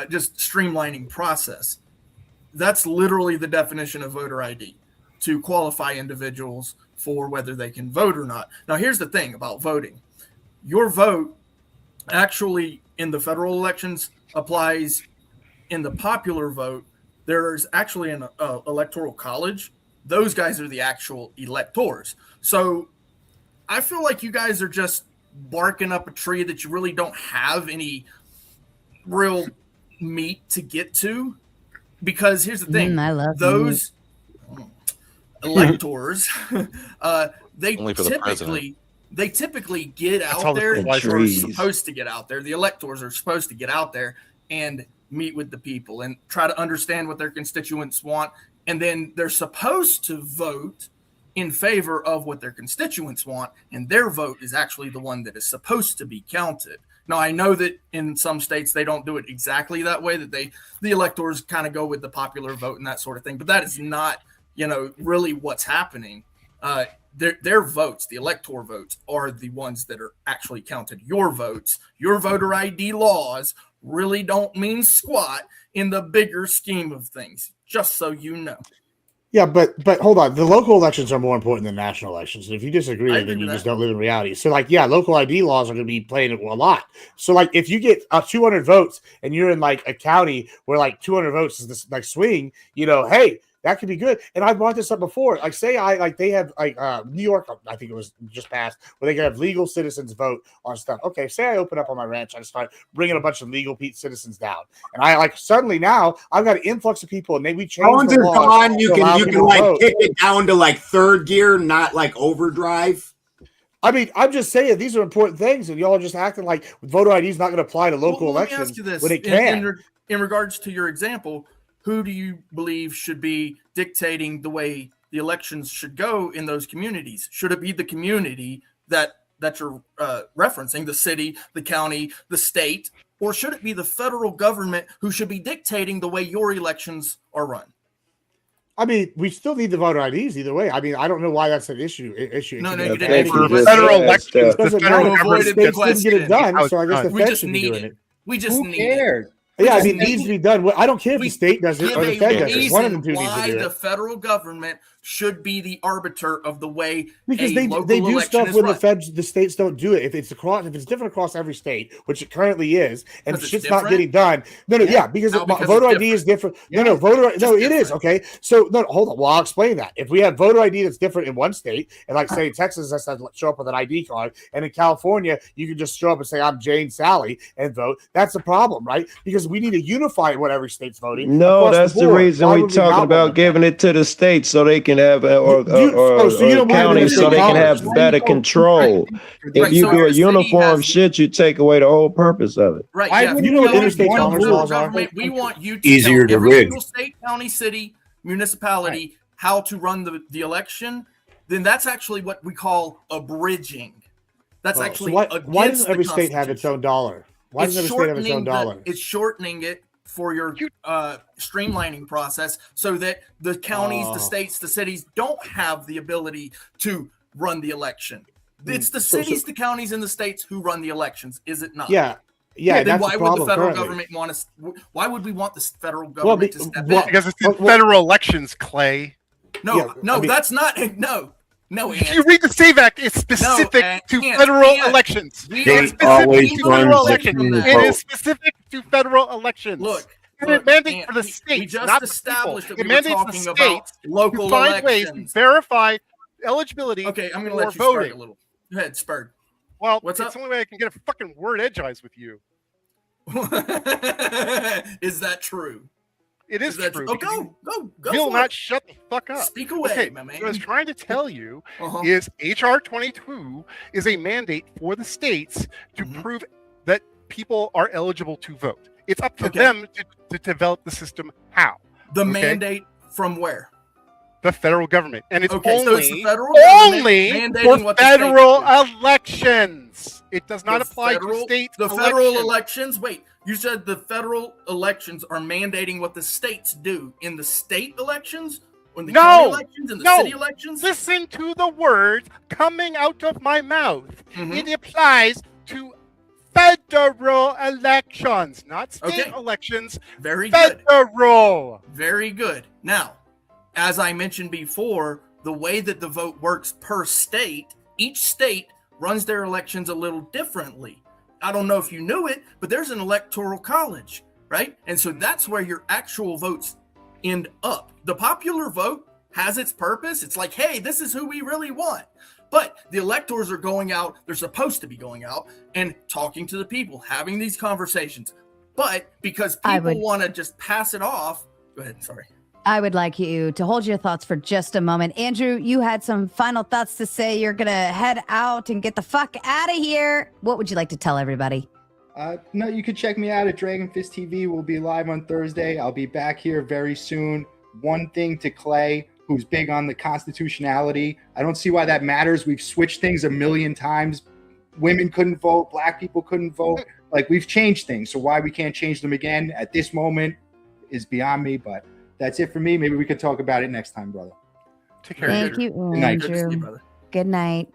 S14: just streamlining process. That's literally the definition of voter ID, to qualify individuals for whether they can vote or not. Now, here's the thing about voting. Your vote actually in the federal elections applies. In the popular vote, there's actually an electoral college. Those guys are the actual electors. So I feel like you guys are just barking up a tree that you really don't have any real meat to get to. Because here's the thing,
S3: I love
S14: those electors, they
S7: Only for the
S14: typically they typically get
S11: That's
S14: out
S11: all the
S14: there,
S11: supplies
S14: or are
S10: trees.
S14: supposed to get out there. The electors are supposed to get out there and meet with the people and try to understand what their constituents want. And then they're supposed to vote in favor of what their constituents want. And their vote is actually the one that is supposed to be counted. Now, I know that in some states, they don't do it exactly that way, that the electors kind of go with the popular vote and that sort of thing. But that is not, really what's happening. Their votes, the elector votes, are the ones that are actually counted. Your votes, your voter ID laws really don't mean squat in the bigger scheme of things, just so you know.
S16: Yeah, but hold on. The local elections are more important than national elections. And if you disagree,
S14: I agree
S16: then you
S14: with
S16: just
S14: that.
S16: don't live in reality. So, local ID laws are going to be playing a lot. So, if you get 200 votes and you're in a county where 200 votes is this swing, hey, that could be good. And I brought this up before. Say they have New York, I think it was just passed, where they can have legal citizens vote on stuff. Okay, say I open up on my ranch, I start bringing a bunch of legal citizens down, and I suddenly now I've got an influx of people, and we change
S9: Phones
S16: the
S9: are
S16: laws
S9: gone. You
S16: to allow
S9: can
S16: people to vote.
S9: kick it down to third gear, not overdrive.
S16: I mean, I'm just saying these are important things, and y'all are just acting like voter ID is not going to apply to local
S14: Well, let me
S16: elections
S14: ask you this.
S16: when it can.
S14: In regards to your example, who do you believe should be dictating the way the elections should go in those communities? Should it be the community that you're referencing, the city, the county, the state, or should it be the federal government who should be dictating the way your elections are run?
S16: I mean, we still need the voter IDs either way. I mean, I don't know why that's an issue.
S14: No,
S16: It
S14: you
S16: could
S14: didn't.
S16: be-
S14: For
S16: it
S11: federal elections,
S16: doesn't
S11: the federal
S16: matter.
S11: government
S16: The states
S14: gets
S16: didn't get it done,
S11: how it's
S16: so I guess the
S11: done.
S14: We
S16: feds
S14: just
S16: should be
S14: need
S16: doing
S14: it.
S16: it.
S14: We just
S5: Who
S14: need it.
S5: cares?
S16: Yeah, I
S14: just
S16: mean, it
S14: need
S16: needs to be done. I don't care if the
S14: We
S16: state does it
S14: give
S16: or the
S14: a
S16: Fed does it. One of them
S14: reason
S16: two needs to
S14: why
S16: do
S14: the
S16: it.
S14: federal government should be the arbiter of the way
S16: Because
S14: a
S16: they
S14: local
S16: do
S14: election
S16: stuff
S14: is
S16: when
S14: run.
S16: the states don't do it. If it's different across every state, which it currently is, and
S14: 'Cause it's
S16: shit's not
S14: different?
S16: getting done. Yeah, because
S14: No, because
S16: voter
S14: it's
S16: ID is different.
S14: Yeah,
S16: No, voter.
S14: just
S16: No, it is
S14: different.
S16: okay. So no, hold on. Well, I'll explain that. If we have voter ID that's different in one state, and say in Texas, that's to show up with an ID card, and in California, you can just show up and say I'm Jane Sally and vote. That's a problem, right? Because we need to unify what every state's voting.
S10: No,
S16: across
S10: that's the
S16: board.
S10: reason
S16: Why
S10: we
S16: would
S10: talking
S16: not
S10: about
S16: want
S10: giving it to the states so they can have or
S16: so you don't mind
S10: counties so
S16: limited
S10: they can have
S16: college.
S10: better control. If
S14: Right,
S10: you
S14: so
S10: do a
S14: your city
S10: uniform
S14: has-
S10: shit, you take away the whole purpose of it.
S14: Right.
S5: Why
S14: Yeah.
S5: would
S16: You know what
S14: Tell
S16: interstate
S14: one
S16: commerce
S14: federal
S16: laws are?
S14: government, we want you to
S17: Easier
S14: tell
S17: to
S14: every
S17: rig.
S14: single state, county, city, municipality how to run the election. Then that's actually what we call abridging. That's
S16: So
S14: actually
S16: why
S14: against
S16: doesn't every
S14: the
S16: state have its own dollar? Why doesn't every state have its own dollar?
S14: It's shortening it for your streamlining process so that the counties, the states, the cities don't have the ability to run the election. It's the cities, the counties, and the states who run the elections, is it not?
S16: Yeah,
S14: Then
S16: that's
S14: why
S16: the
S14: would
S16: problem
S14: the federal
S16: currently.
S14: government want us? Why would we want the federal government to step in?
S11: Because it's in federal elections, Clay.
S14: No, that's not. No,
S11: If you read the SAVE Act, it's specific to federal elections.
S14: We
S11: It
S14: are
S11: is
S17: always
S11: specific to
S17: runs
S11: federal
S17: the
S11: elections.
S17: clean
S11: It
S17: vote.
S11: is specific to federal elections.
S14: Look,
S11: and it mandates for the
S14: we
S11: states,
S14: just
S11: not the
S14: established
S11: people.
S14: that
S11: It
S14: we were
S11: mandates
S14: talking
S11: the
S14: about
S11: states
S14: local
S11: to find ways to
S14: elections.
S11: verify eligibility.
S14: Okay, I'm going to
S11: for
S14: let you
S11: voting.
S14: start a little. Go ahead, Spurd.
S11: Well,
S14: What's
S11: it's
S14: up?
S11: the only way I can get a fucking word edgewise with you.
S14: Is that true?
S11: It is
S14: that
S11: true.
S14: Oh,
S11: because
S14: go
S11: you will
S14: for
S11: not
S14: it.
S11: shut the fuck up.
S14: Speak away,
S11: okay,
S14: my man.
S11: What I was trying to tell you
S14: Uh-huh.
S11: is HR 22 is a mandate for the states to prove that people are eligible to vote. It's up to them to develop the system. How?
S14: The mandate from where?
S11: The federal government, and it's
S14: Okay, so
S11: only
S14: it's the federal government
S11: only
S14: mandating
S11: for
S14: what the states
S11: federal
S14: do.
S11: elections. It does not apply to state
S14: The federal
S11: elections.
S14: elections. Wait, you said the federal elections are mandating what the states do in the state elections, in the county elections, in the city elections.
S11: Listen to the words coming out of my mouth.
S14: Mm-hmm.
S11: It applies to federal elections, not state
S14: Okay.
S11: elections.
S14: Very good.
S11: Federal.
S14: Very good. Now, as I mentioned before, the way that the vote works per state, each state runs their elections a little differently. I don't know if you knew it, but there's an electoral college, right? And so that's where your actual votes end up. The popular vote has its purpose. It's like, hey, this is who we really want. But the electors are going out, they're supposed to be going out and talking to the people, having these conversations. But because people want to just pass it off, go ahead, sorry.
S3: I would like you to hold your thoughts for just a moment. Andrew, you had some final thoughts to say. You're going to head out and get the fuck out of here. What would you like to tell everybody?
S5: No, you can check me out at Dragon Fist TV. We'll be live on Thursday. I'll be back here very soon. One thing to Clay, who's big on the constitutionality. I don't see why that matters. We've switched things a million times. Women couldn't vote. Black people couldn't vote. Like, we've changed things. So why we can't change them again at this moment is beyond me. But that's it for me. Maybe we could talk about it next time, brother.
S11: Take care.
S3: Thank you,
S5: Good night.
S14: Good to see you,
S3: Andrew.
S14: brother.
S3: Good night.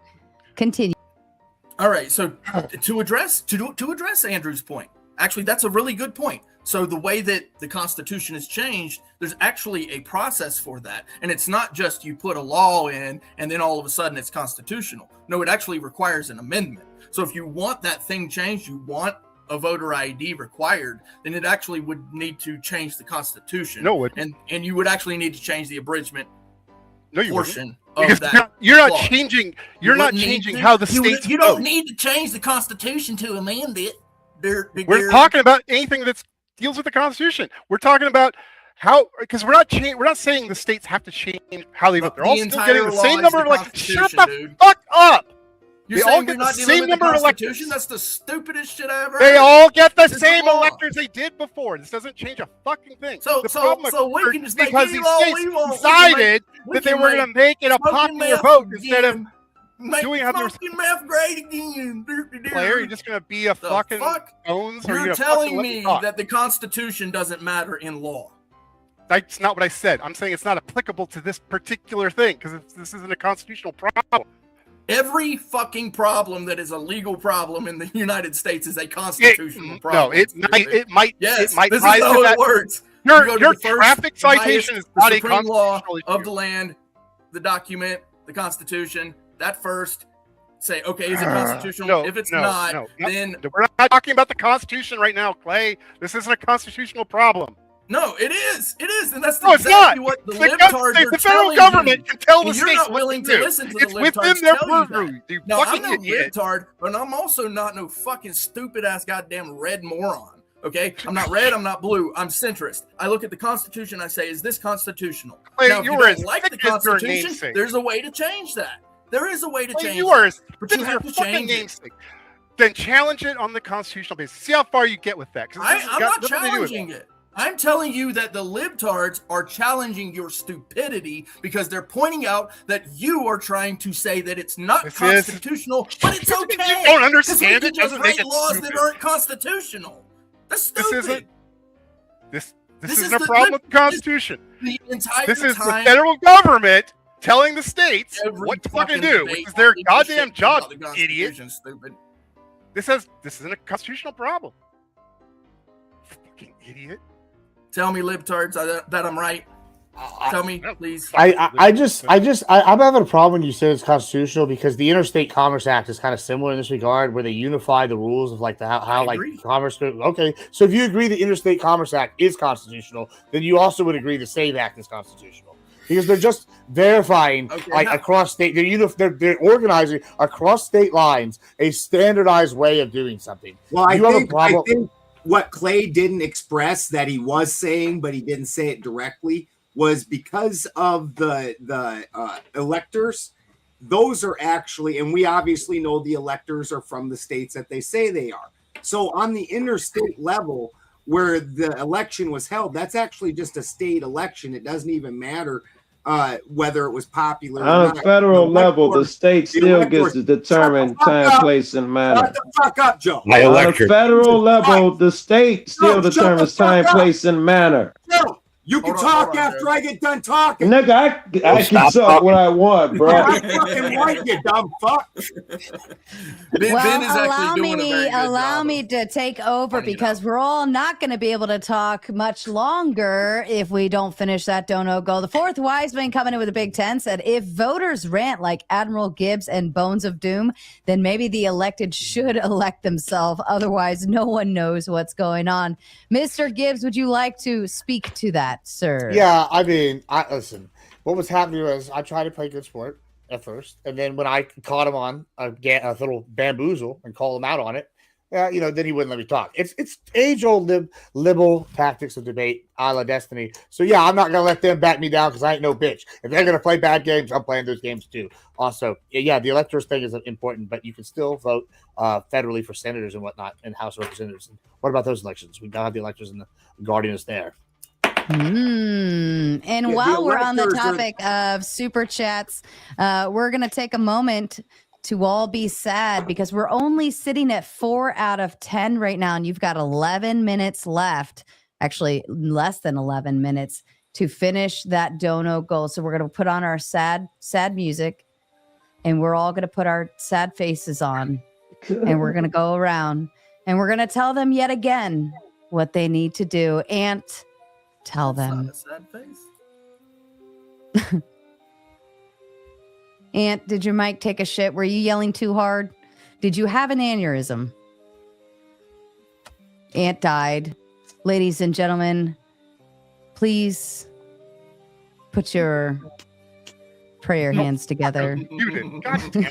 S3: Continue.
S14: All right, so to address Andrew's point, actually, that's a really good point. So the way that the Constitution has changed, there's actually a process for that, and it's not just you put a law in and then all of a sudden it's constitutional. No, it actually requires an amendment. So if you want that thing changed, you want a voter ID required, then it actually would need to change the Constitution.
S11: No,
S14: and you would actually need to change the abridgment portion.
S11: Because you're not changing. You're not changing how the states.
S14: You don't need to change the Constitution to amend it.
S11: We're talking about anything that deals with the Constitution. We're talking about how, because we're not saying the states have to change how they vote. They're all still getting the same number of electors. Shut the fuck up.
S14: You're
S11: They all
S14: saying
S11: get
S14: we're
S11: the
S14: not
S11: same
S14: dealing with
S11: number
S14: the
S11: of electors.
S14: Constitution? That's the stupidest shit I ever
S11: They
S14: heard.
S11: all get the
S14: This is
S11: same
S14: law.
S11: electors they did before. This doesn't change a fucking thing.
S14: So
S11: The
S14: so
S11: problem
S14: so we
S11: occurred
S14: can just make
S11: because
S14: any
S11: these
S14: law
S11: states
S14: we want.
S11: decided
S14: We
S11: that they
S14: can
S11: were going to make it a
S14: smoking
S11: popular
S14: meth
S11: vote instead of
S14: again. Make
S11: doing other
S14: smoking meth great again.
S11: player. You're just going to be a
S14: The
S11: fucking
S14: fuck?
S11: bones. Or
S14: You're
S11: gonna
S14: telling
S11: fucking let
S14: me
S11: talk?
S14: that the Constitution doesn't matter in law.
S11: That's not what I said. I'm saying it's not applicable to this particular thing because this isn't a constitutional problem.
S14: Every fucking problem that is a legal problem in the United States is a constitutional problem.
S11: No, it might.
S14: Yes,
S11: it might
S14: this
S11: rise
S14: is
S11: to
S14: how
S11: that.
S14: it works.
S11: Your
S14: You go to
S11: your
S14: the first,
S11: traffic citation is
S14: highest,
S11: not
S14: the
S11: a
S14: supreme law
S11: constitutional
S14: of the land, the document, the Constitution. That first, say, okay, is it constitutional?
S11: No,
S14: if it's
S11: no,
S14: not,
S11: no,
S14: then
S11: we're not talking about the Constitution right now, Clay. This isn't a constitutional problem.
S14: no, it is. It is, and that's
S11: No, it's
S14: exactly
S11: not.
S14: what the
S11: It's the
S14: libtards are
S11: the federal
S14: telling
S11: government
S14: you.
S11: can tell the
S14: And you're
S11: states
S14: not
S11: what
S14: willing
S11: to
S14: to
S11: do.
S14: listen to the
S11: It's within
S14: libtards
S11: their
S14: tell you
S11: purview.
S14: that.
S11: You
S14: No,
S11: fucking
S14: I'm no
S11: idiot.
S14: libtard, but I'm also not no fucking stupid ass goddamn red moron. Okay, I'm not red, I'm not blue, I'm centrist. I look at the Constitution, I say, is this constitutional?
S11: Clay,
S14: Now, if
S11: you
S14: you
S11: were
S14: don't
S11: as
S14: like the
S11: thick as your
S14: Constitution,
S11: namesake.
S14: there's a way to change that. There is a way to
S11: Clay,
S14: change
S11: you are
S14: that,
S11: as
S14: but
S11: thick
S14: you
S11: as your
S14: have to
S11: fucking
S14: change it.
S11: namesake. Then challenge it on the constitutional basis. See how far you get with that. 'cause this has
S14: I'm
S11: got
S14: not
S11: nothing to do with
S14: challenging it. I'm telling you that the libtards are challenging your stupidity because they're pointing out that you are trying to say that it's not
S11: This is-
S14: constitutional, but it's okay.
S11: You don't
S14: 'cause
S11: understand
S14: we
S11: it,
S14: can just
S11: doesn't make
S14: write
S11: it
S14: laws
S11: stupid.
S14: that aren't constitutional. That's
S11: This
S14: stupid.
S11: isn't. This
S14: This
S11: isn't
S14: is
S11: a
S14: the
S11: problem with the Constitution.
S14: The entire
S11: This is the
S14: time,
S11: federal government telling the states
S14: every
S11: what to fucking
S14: fucking
S11: do,
S14: debate
S11: which is their
S14: on this
S11: goddamn
S14: shit
S11: job,
S14: about the
S11: idiot.
S14: Constitution, stupid.
S11: This isn't a constitutional problem. Fucking idiot.
S14: Tell me, libtards, that I'm right. Tell me, please.
S16: I'm having a problem when you say it's constitutional because the Interstate Commerce Act is kind of similar in this regard, where they unify the rules of like how like
S14: agree.
S16: commerce. Okay, so if you agree the Interstate Commerce Act is constitutional, then you also would agree the SAVE Act is constitutional because they're just verifying like across state. They're organizing across state lines a standardized way of doing something.
S9: Well, I
S16: You have a
S9: think
S16: problem-
S9: what Clay didn't express that he was saying, but he didn't say it directly, was because of the electors. Those are actually, and we obviously know the electors are from the states that they say they are. So on the interstate level, where the election was held, that's actually just a state election. It doesn't even matter whether it was popular or
S10: On a
S9: not.
S10: federal
S9: The
S10: level, the
S9: electors-
S10: state still
S9: electors-
S10: gets to determine
S9: Shut the fuck
S10: time,
S9: up.
S10: place, and manner.
S9: Shut the fuck up, Joe.
S10: On a federal level, the state still
S9: No, shut the
S10: determines
S9: fuck
S10: time,
S9: up.
S10: place, and manner.
S9: Joe, you can talk after I get done talking.
S10: Nigga, I can talk what I want, bro.
S9: I fucking like you, dumb fuck.
S3: Allow me to take over because we're all not going to be able to talk much longer if we don't finish that Dono Go. The fourth wise man coming in with a Big Ten said, if voters rant like Admiral Gibbs and Bones of Doom, then maybe the elected should elect themselves. Otherwise, no one knows what's going on. Mr. Gibbs, would you like to speak to that, sir?
S16: Yeah, I mean, listen. What was happening was I tried to play good sport at first, and then when I caught him on a little bamboozle and called him out on it, then he wouldn't let me talk. It's age-old liberal tactics of debate, a la Destiny. So yeah, I'm not gonna let them back me down because I ain't no bitch. If they're gonna play bad games, I'm playing those games too. Also, yeah, the electors thing is important, but you can still vote federally for senators and whatnot and House representatives. And what about those elections? We gotta have the electors and the Guardians there.
S3: And
S16: Yeah,
S3: while we're on the
S16: electors are-
S3: topic of super chats, we're going to take a moment to all be sad because we're only sitting at 4 out of 10 right now. And you've got 11 minutes left, actually less than 11 minutes to finish that dono goal. So we're going to put on our sad music and we're all going to put our sad faces on and we're going to go around and we're going to tell them yet again what they need to do. And tell them.
S14: Sad face.
S3: Aunt, did your mic take a shit? Were you yelling too hard? Did you have an aneurysm? Aunt died. Ladies and gentlemen, please put your prayer hands together.
S11: You did. God damn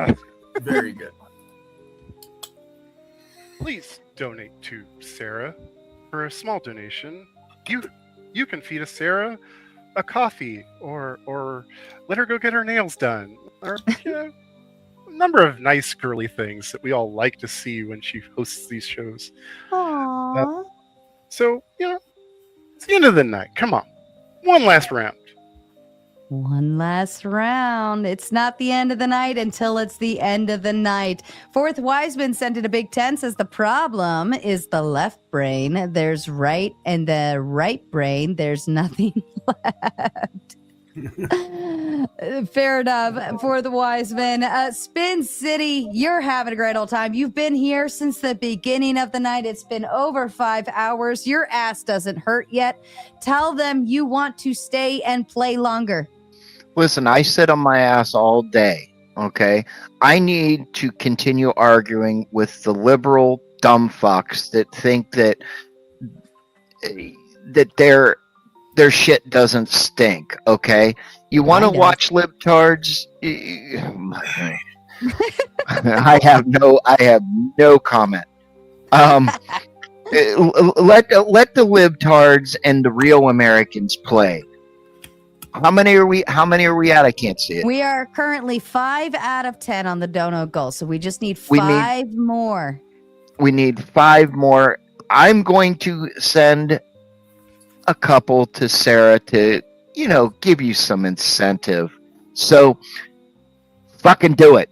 S11: it.
S14: Very good.
S11: Please donate to Sarah. For a small donation, you can feed Sarah a coffee or let her go get her nails done or a number of nice girly things that we all like to see when she hosts these shows.
S3: Aww.
S11: So, it's the end of the night. Come on. One last round.
S3: One last round. It's not the end of the night until it's the end of the night. Fourth Wiseman sent in a big 10, says the problem is the left brain. There's right, and the right brain, there's nothing left. Fair enough for the Wiseman. Spin City, you're having a great old time. You've been here since the beginning of the night. It's been over 5 hours. Your ass doesn't hurt yet. Tell them you want to stay and play longer.
S4: Listen, I sit on my ass all day, okay? I need to continue arguing with the liberal dumb fucks that think that their shit doesn't stink, okay? You want to watch libtards? I have no comment. Let the libtards and the real Americans play. How many are we at? I can't see it.
S3: We are currently 5 out of 10 on the dono goal, so we just need five more.
S4: We need 5 more. I'm going to send a couple to Sarah to, give you some incentive. So, fucking do it.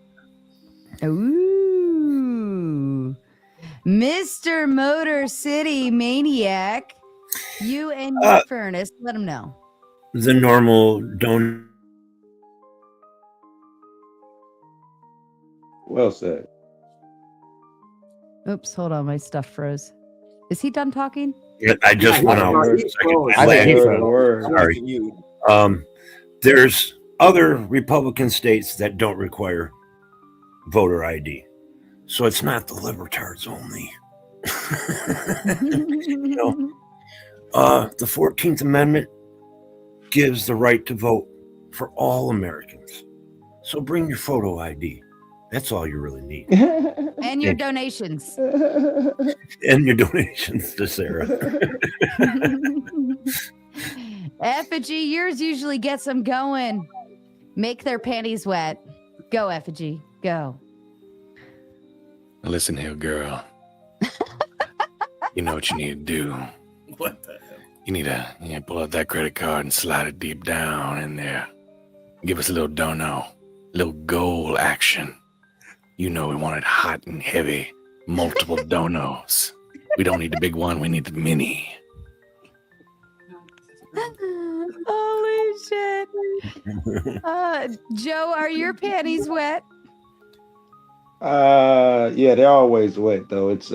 S3: Ooh. Mr. Motor City Maniac, you and your furnace, let him know.
S17: The normal don't.
S10: Well said.
S3: Oops, hold on, my stuff froze. Is he done talking?
S17: Yeah, I just went out for a second. Sorry. There's other Republican states that don't require voter ID, so it's not the libertards only. The 14th Amendment gives the right to vote for all Americans. So bring your photo ID. That's all you really need.
S3: And your donations.
S17: And your donations to Sarah.
S3: Effigy, yours usually gets them going. Make their panties wet. Go, Effigy. Go.
S7: Listen here, girl. You know what you need to do.
S14: What the hell?
S7: You need to pull out that credit card and slide it deep down in there. Give us a little dono, a little goal action. We want it hot and heavy, multiple donos. We don't need the big one, we need the mini.
S3: Holy shit. Joe, are your panties wet?
S10: Yeah, they're always wet though. It's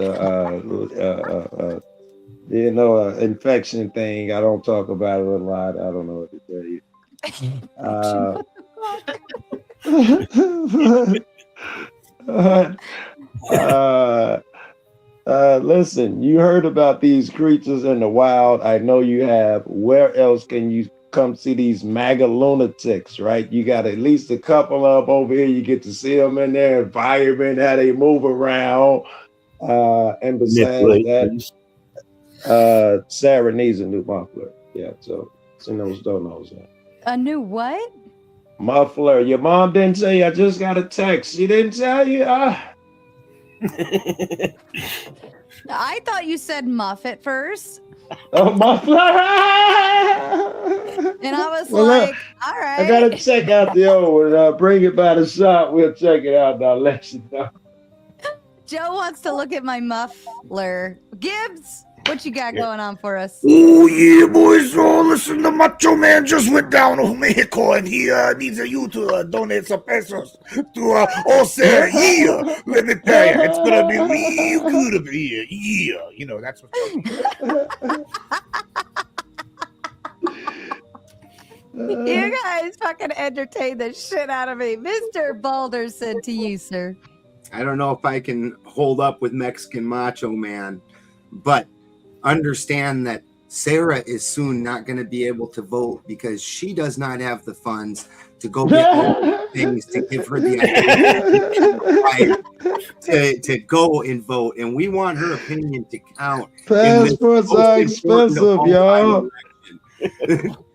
S10: infection thing. I don't talk about it a lot. I don't know what to tell you. Listen, you heard about these creatures in the wild. I know you have. Where else can you come see these MAGA lunatics, right? You got at least a couple of them over here. You get to see them in their environment, how they move around. And besides that, Sarah needs a new muffler. Yeah, so send those donos in.
S3: A new what?
S10: Muffler. Your mom didn't tell you. I just got a text. She didn't tell you.
S3: I thought you said muff at first.
S10: Oh, muffler.
S3: And I was
S10: Well,
S3: like,
S10: look,
S3: all right.
S10: I gotta check out the old one. Bring it by the shop. We'll check it out. And I'll let you know.
S3: Joe wants to look at my muffler. Gibbs, what you got going on for us?
S16: Oh yeah, boys! So listen, the Macho Man just went down to Mexico, and he needs you to donate some pesos to Sarah. Yeah, let me tell you, it's gonna be real good up here. Yeah, you know that's what's
S3: You guys fucking entertain the shit out of me. Mr. Balderson, to you, sir.
S9: I don't know if I can hold up with Mexican Macho Man, but understand that Sarah is soon not going to be able to vote because she does not have the funds to go get all the things to give her the idea to go and vote. And we want her opinion to count.
S10: Passports are expensive, y'all.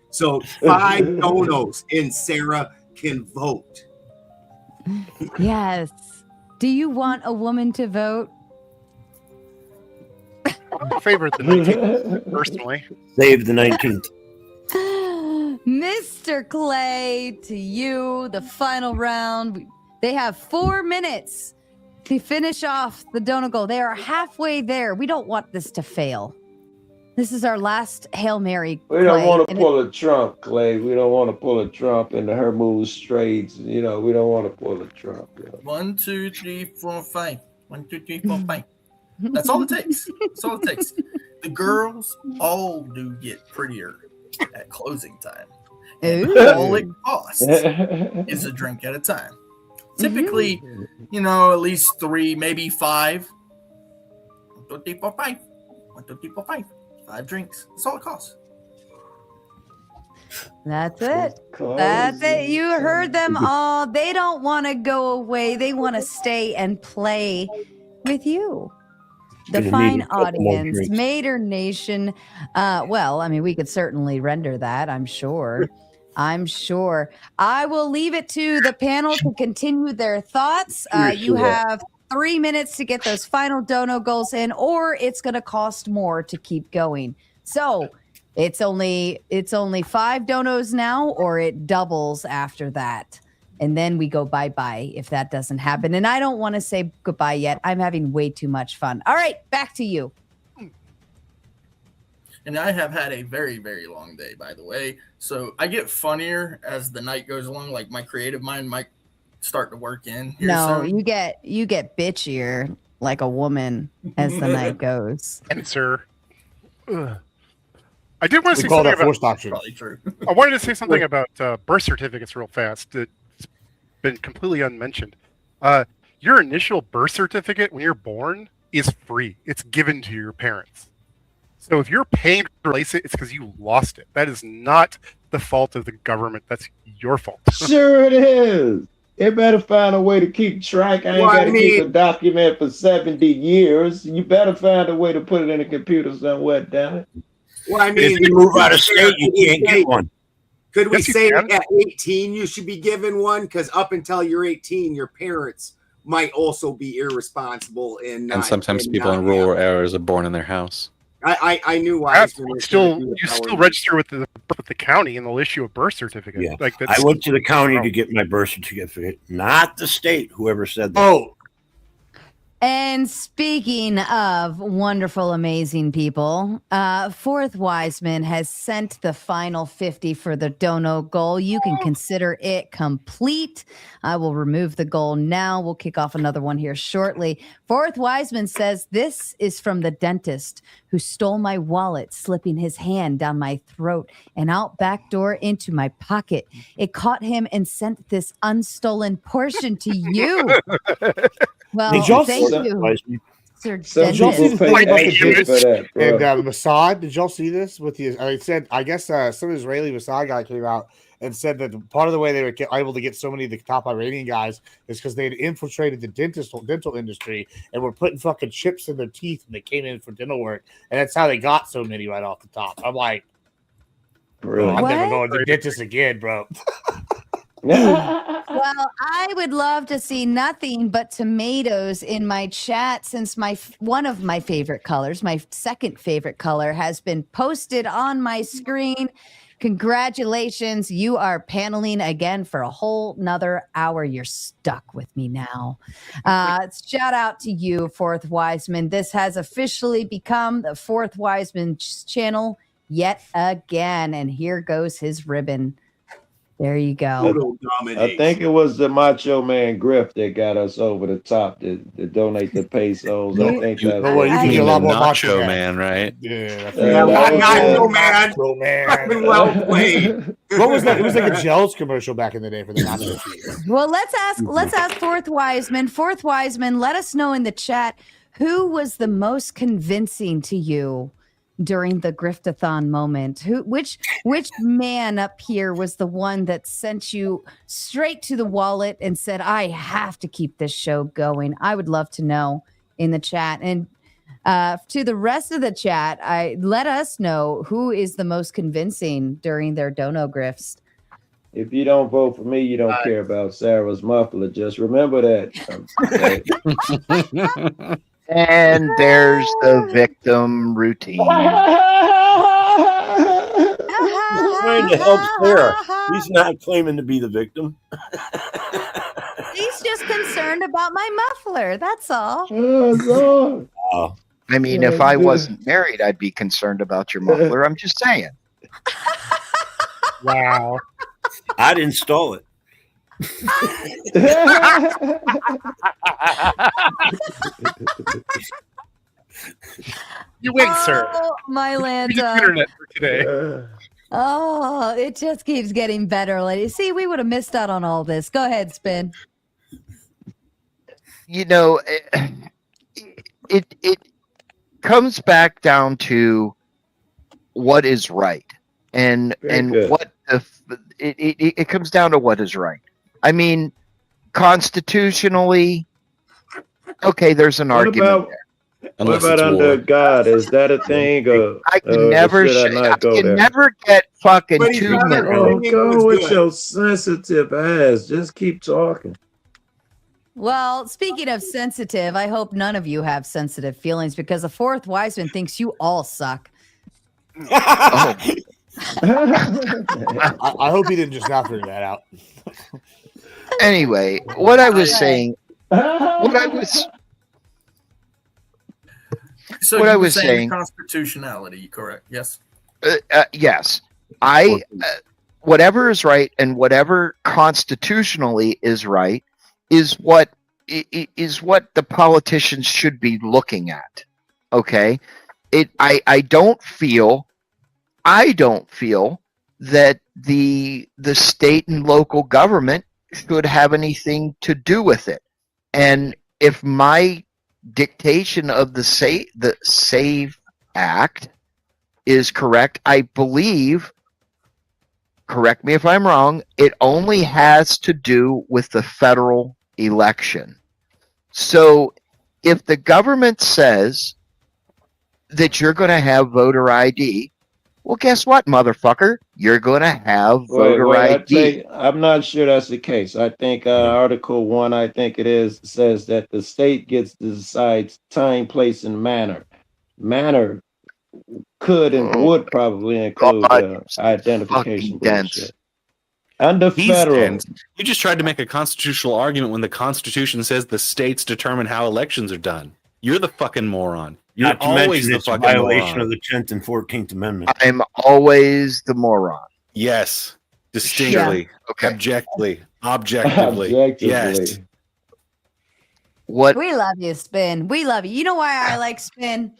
S9: So 5 donos and Sarah can vote.
S3: Yes. Do you want a woman to vote?
S11: I'm in favor of the 19th, personally.
S17: Save the 19th.
S3: Mr. Clay, to you, the final round. They have 4 minutes to finish off the donut goal. They are halfway there. We don't want this to fail. This is our last Hail Mary.
S10: We don't want to pull a Trump, Clay. We don't want to pull a Trump in the Hormuz Straits. You know, we don't want to pull a Trump. You know.
S14: 1, 2, 3, 4, 5. 1, 2, 3, 4, 5. That's all it takes. That's all it takes. The girls all do get prettier at closing time. And all it costs is a drink at a time. Typically, you know, at least 3, maybe 5. 1, 2, 3, 4, 5. 1, 2, 3, 4, 5. 5 drinks. That's all it costs.
S3: That's it. That's it. You heard them all. They don't want to go away. They want to stay and play with you. The fine audience, Mater Nation. Well, I mean, we could certainly render that, I'm sure. I'm sure. I will leave it to the panel to continue their thoughts. You have 3 minutes to get those final dono goals in, or it's going to cost more to keep going. So it's only 5 donos now, or it doubles after that. And then we go bye-bye if that doesn't happen. And I don't want to say goodbye yet. I'm having way too much fun. All right, back to you.
S14: And I have had a very, very long day, by the way. So I get funnier as the night goes along. Like my creative mind might start to work in here.
S3: No,
S14: soon.
S3: you get bitchier like a woman as the night goes.
S11: Answer. I did want to
S16: We
S11: say
S16: call
S11: something
S16: that
S11: about.
S16: force doctrine.
S14: Probably true.
S11: I wanted to say something about birth certificates real fast. It's been completely unmentioned. Your initial birth certificate when you're born is free. It's given to your parents. So if you're paying to replace it, it's because you lost it. That is not the fault of the government. That's your fault.
S10: Sure it is. They better find a way to keep track. I ain't got to keep a document for 70 years. You better find a way to put it in a computer somewhere, damn it.
S9: Well, I mean,
S17: If you move out of state, you can't get one.
S9: Could we
S11: Yes, you
S9: say
S11: can.
S9: that at 18 you should be given one? Because up until you're 18, your parents might also be irresponsible
S7: And sometimes people in rural areas are born in their house.
S9: I knew why. I was gonna
S11: You still register with the county, and they'll issue a birth certificate.
S17: Yeah.
S11: Like
S17: I went to the county to get my birth certificate, not the state, whoever said that.
S11: Oh.
S3: And speaking of wonderful, amazing people, Fourth Wiseman has sent the final 50 for the dono goal. You can consider it complete. I will remove the goal now. We'll kick off another one here shortly. Fourth Wiseman says, this is from the dentist who stole my wallet, slipping his hand down my throat and out back door into my pocket. It caught him and sent this unstolen portion to you. Well, thank you. Sir
S16: So
S3: Dentist.
S16: did y'all see the thing about the
S10: Thank you
S16: dentist
S10: for that, bro.
S16: and Mossad? Did y'all see this? With the, it said, I guess some Israeli Mossad guy came out and said that part of the way they were able to get so many of the top Iranian guys is because they had infiltrated the dental industry and were putting fucking chips in their teeth when they came in for dental work, and that's how they got so many right off the top. I'm like,
S10: Really?
S16: I'm never
S3: What?
S16: going to the dentist again, bro.
S3: Well, I would love to see nothing but tomatoes in my chat since one of my favorite colors, my second favorite color, has been posted on my screen. Congratulations. You are paneling again for a whole nother hour. You're stuck with me now. Shout out to you, Fourth Wiseman. This has officially become the Fourth Wiseman channel yet again. And here goes his ribbon. There you go.
S10: I think it was the Macho Man Griff that got us over the top to donate the pesos. I think that's
S7: you mean the Nacho Man, right?
S16: Yeah,
S9: Nacho Man. Fucking well played.
S16: What was that? It was like a Gels commercial back in the day for the Nacho.
S3: Well, let's ask Fourth Wiseman. Fourth Wiseman, let us know in the chat who was the most convincing to you during the Griftathon moment. Which man up here was the one that sent you straight to the wallet and said, I have to keep this show going? I would love to know in the chat. And to the rest of the chat, let us know who is the most convincing during their dono grifts.
S10: If you don't vote for me, you don't care about Sarah's muffler. Just remember that.
S4: And there's the victim routine.
S17: He's trying to help Sarah. He's not claiming to be the victim.
S3: He's just concerned about my muffler. That's all.
S10: Oh,
S4: I mean, if I wasn't married, I'd be concerned about your muffler. I'm just saying.
S16: Wow.
S17: I'd install it.
S11: You win, sir.
S3: Oh, my land.
S11: Internet for today.
S3: Oh, it just keeps getting better, ladies. See, we would have missed out on all this. Go ahead, Spin.
S4: You know, it comes back down to what is right, and
S10: good.
S4: what it comes down to what is right. I mean, constitutionally, okay, there's an argument there.
S10: What about under God? Is that a thing?
S4: I can never get fucking 2 minutes.
S10: Oh, go with your sensitive ass. Just keep talking.
S3: Well, speaking of sensitive, I hope none of you have sensitive feelings because the Fourth Wiseman thinks you all suck.
S16: I hope he didn't just not figure that out.
S4: Anyway, what I was saying,
S14: So
S4: what
S14: you
S4: I
S14: were
S4: was saying,
S14: constitutionality, correct? Yes.
S4: Yes, whatever is right and whatever constitutionally is right is what the politicians should be looking at. Okay, I don't feel that the state and local government should have anything to do with it. And if my dictation of the SAVE Act is correct, I believe, correct me if I'm wrong, it only has to do with the federal election. So if the government says that you're going to have voter ID, well, guess what, motherfucker? You're going to have voter ID.
S10: I'm not sure that's the case. I think Article 1, I think it is, says that the state gets to decide time, place, and manner. Manner could and would probably include identification bullshit. Under federal.
S7: You just tried to make a constitutional argument when the Constitution says the states determine how elections are done. You're the fucking moron. You're
S17: Not to
S7: always
S17: mention
S7: the
S17: it's a
S7: fucking
S17: violation
S7: moron.
S17: of the 10th and 14th Amendment.
S4: I'm always the moron.
S7: Yes, distinctly, objectively. Yes.
S4: What?
S3: We love you, Spin. We love you. You know why I like Spin?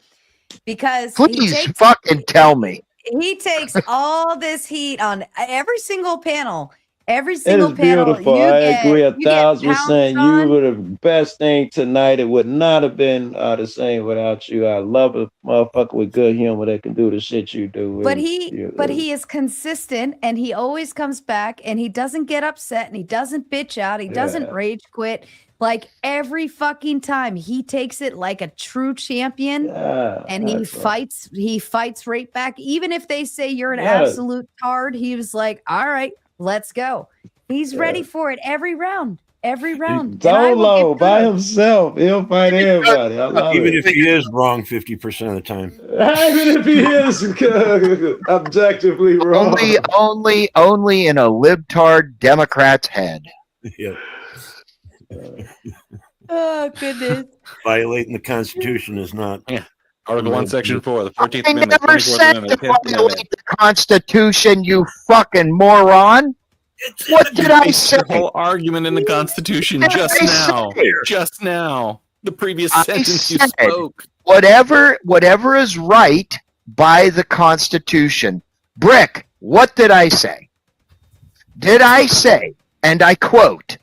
S3: Because
S4: Please fucking tell me.
S3: he takes all this heat on every single panel. Every
S10: It
S3: single
S10: is
S3: panel,
S10: beautiful.
S3: you
S10: I
S3: get,
S10: agree
S3: you get
S10: 1,000%.
S3: pounced on.
S10: You were the best thing tonight. It would not have been the same without you. I love a motherfucker with good humor that can do the shit you do.
S3: But he is consistent, and he always comes back, and he doesn't get upset, and he doesn't bitch out, he doesn't
S10: Yeah.
S3: rage quit. Like every fucking time, he takes it like a true champion, and he
S10: excellent.
S3: fights right back. Even if they say you're an
S10: Yeah.
S3: absolute tard, he was like, "All right, let's go." He's ready for it every round. Every round. And I will
S10: Solo
S3: give
S10: by
S3: kudos.
S10: himself. He'll fight everybody. I love
S17: Even
S10: it.
S17: if he is wrong 50% of the time.
S10: Even if he is objectively wrong.
S4: Only in a libtard Democrat's head.
S17: Yeah.
S3: Oh goodness.
S17: Violating the Constitution is not.
S7: Yeah. Article 1, Section 4, the 14th
S4: I
S7: Amendment,
S4: never
S7: 24th
S4: said
S7: Amendment,
S4: to
S7: 10th Amendment.
S4: violate the Constitution, you fucking moron. What did I say?
S7: The whole argument in the Constitution
S4: What
S7: just
S4: did I
S7: now.
S4: say?
S7: Just now. The previous
S4: I
S7: sentence you
S4: said,
S7: spoke.
S4: whatever is right by the Constitution. Brick, what did I say? Did I say, and I quote,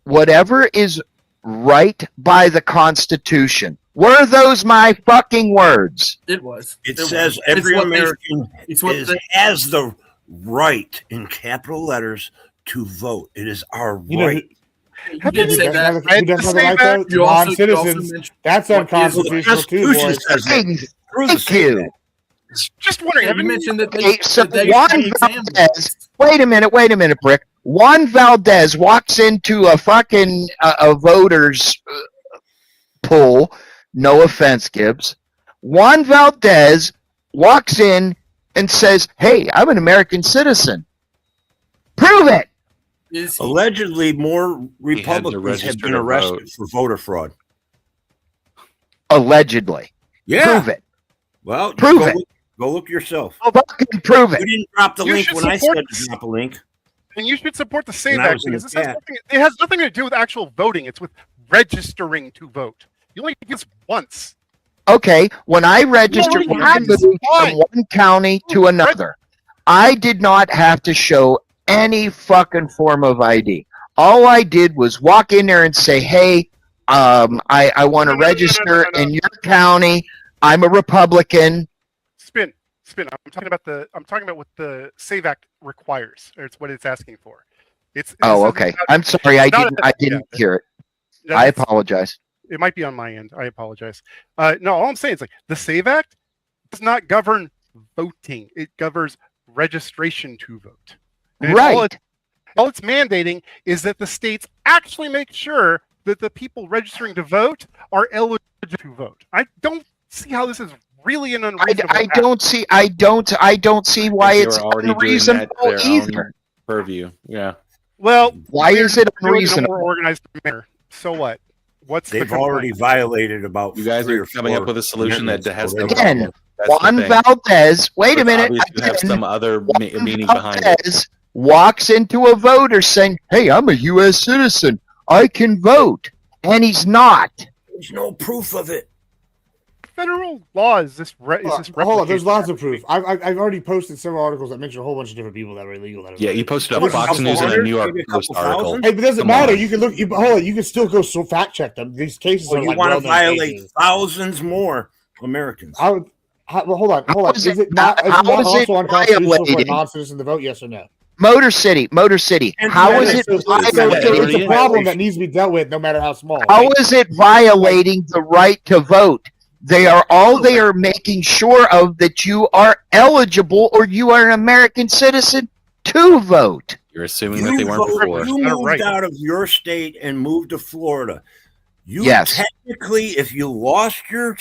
S4: whatever is right by the Constitution? Were those my fucking words?
S14: It was.
S17: It says every
S14: It's what they-
S17: American
S14: it's what they-
S17: has the right, in capital letters, to vote. It is our
S16: You know,
S17: right.
S14: You did say that.
S16: Who doesn't have the right to
S14: You also
S16: non-citizens?
S14: mentioned
S16: That's
S14: what is the
S16: unconstitutional too,
S17: Constitution
S16: boys.
S17: says that.
S4: Thank you.
S11: Just wondering.
S14: Yeah, you mentioned that
S4: Okay,
S14: they,
S4: so
S14: that they
S4: Juan
S14: had examples.
S4: Valdez, wait a minute, Brick. Juan Valdez walks into a fucking a voters pool. No offense, Gibbs. Juan Valdez walks in and says, "Hey, I'm an American citizen." Prove it.
S17: Allegedly, more
S7: to
S17: Republicans have
S7: register
S17: been
S7: to
S17: arrested
S7: vote.
S17: for voter fraud.
S4: Allegedly.
S17: Yeah.
S4: Prove it.
S17: Well,
S4: Prove
S17: go
S4: it.
S17: Go look yourself.
S4: Fucking prove it.
S17: You didn't drop the
S11: You
S17: link
S11: should
S17: when I
S11: support
S17: said
S11: this.
S17: to drop a link.
S11: And you should support the Save
S17: And I
S11: Act
S17: was in
S11: because
S17: the
S11: this has
S17: chat.
S11: nothing, it has nothing to do with actual voting. It's with registering to vote. You only get this once.
S4: Okay, when I registered
S11: already
S4: when I
S11: have this
S4: moved
S11: fine.
S4: from one county to another, I did not have to show any fucking form of ID. All I did was walk in there and say, "Hey, I want to register in your county. I'm a Republican."
S11: Spin. I'm talking about what the Save Act requires, or it's what it's asking for. It's
S4: Oh,
S11: this is
S4: okay.
S11: not-
S4: I'm sorry. I
S11: not
S4: didn't.
S11: a-
S4: I didn't hear it.
S11: Yeah,
S4: I
S11: it's-
S4: apologize.
S11: It might be on my end. I apologize. No, all I'm saying is like the Save Act does not govern voting. It governs registration to vote. And
S4: Right.
S11: All it's mandating is that the states actually make sure that the people registering to vote are eligible to vote. I don't see how this is really an unreasonable
S4: I
S11: act.
S4: don't see. I don't see why
S7: They
S4: it's
S7: were already doing that
S4: unreasonable
S7: their
S4: either.
S7: own purview. Yeah.
S11: Well,
S4: Why
S11: they're
S4: is it
S11: doing in a
S4: unreasonable?
S11: more organized manner. So what? What's the
S17: They've
S11: complaint?
S17: already violated about.
S7: You guys
S17: 3
S7: are
S17: or
S7: coming up
S17: 4
S7: with a solution that has no
S4: Again,
S7: problem. That's the
S4: Juan
S7: thing.
S4: Valdez. Wait a
S7: It's
S4: minute.
S7: obvious you have
S4: Again,
S7: some other meaning
S4: Juan
S7: behind it.
S4: Valdez walks into a voter saying, "Hey, I'm a U.S. citizen. I can vote," and he's not.
S17: There's no proof of it.
S11: Federal law is this.
S16: Hold on, there's lots of proof. I've already posted several articles that mention a whole bunch of different people that are illegal. That are
S7: Yeah, you posted a
S16: There's
S7: Fox
S16: couple
S7: News and a
S16: hundred,
S7: New York
S17: maybe a
S7: Post
S17: couple
S7: article.
S17: thousand.
S16: Hey, but it doesn't
S7: Come
S16: matter.
S7: on.
S16: You can look. Hold on. You can still go fact check them. These cases
S17: Well,
S16: are
S17: you
S16: like
S17: want to
S16: well-known
S17: violate
S16: cases.
S17: thousands more Americans.
S16: Well, hold on.
S4: How
S16: Is
S4: is
S16: it not? Is
S4: how
S16: it not
S4: is it
S16: also unconstitutional for a
S4: violated?
S16: non-citizen to vote? Yes or no?
S4: Motor City.
S17: And
S4: How
S17: that
S4: is
S17: is
S4: it
S17: so-
S16: So
S4: violating?
S16: it's a problem that needs to be dealt with, no matter how small.
S4: How is it violating the right to vote? They are making sure of that you are eligible or you are an American citizen to vote.
S7: You're assuming that they weren't before.
S17: You
S11: Not
S17: moved
S11: right.
S17: out of your state and moved to Florida. You
S4: Yes.
S17: technically, if you lost your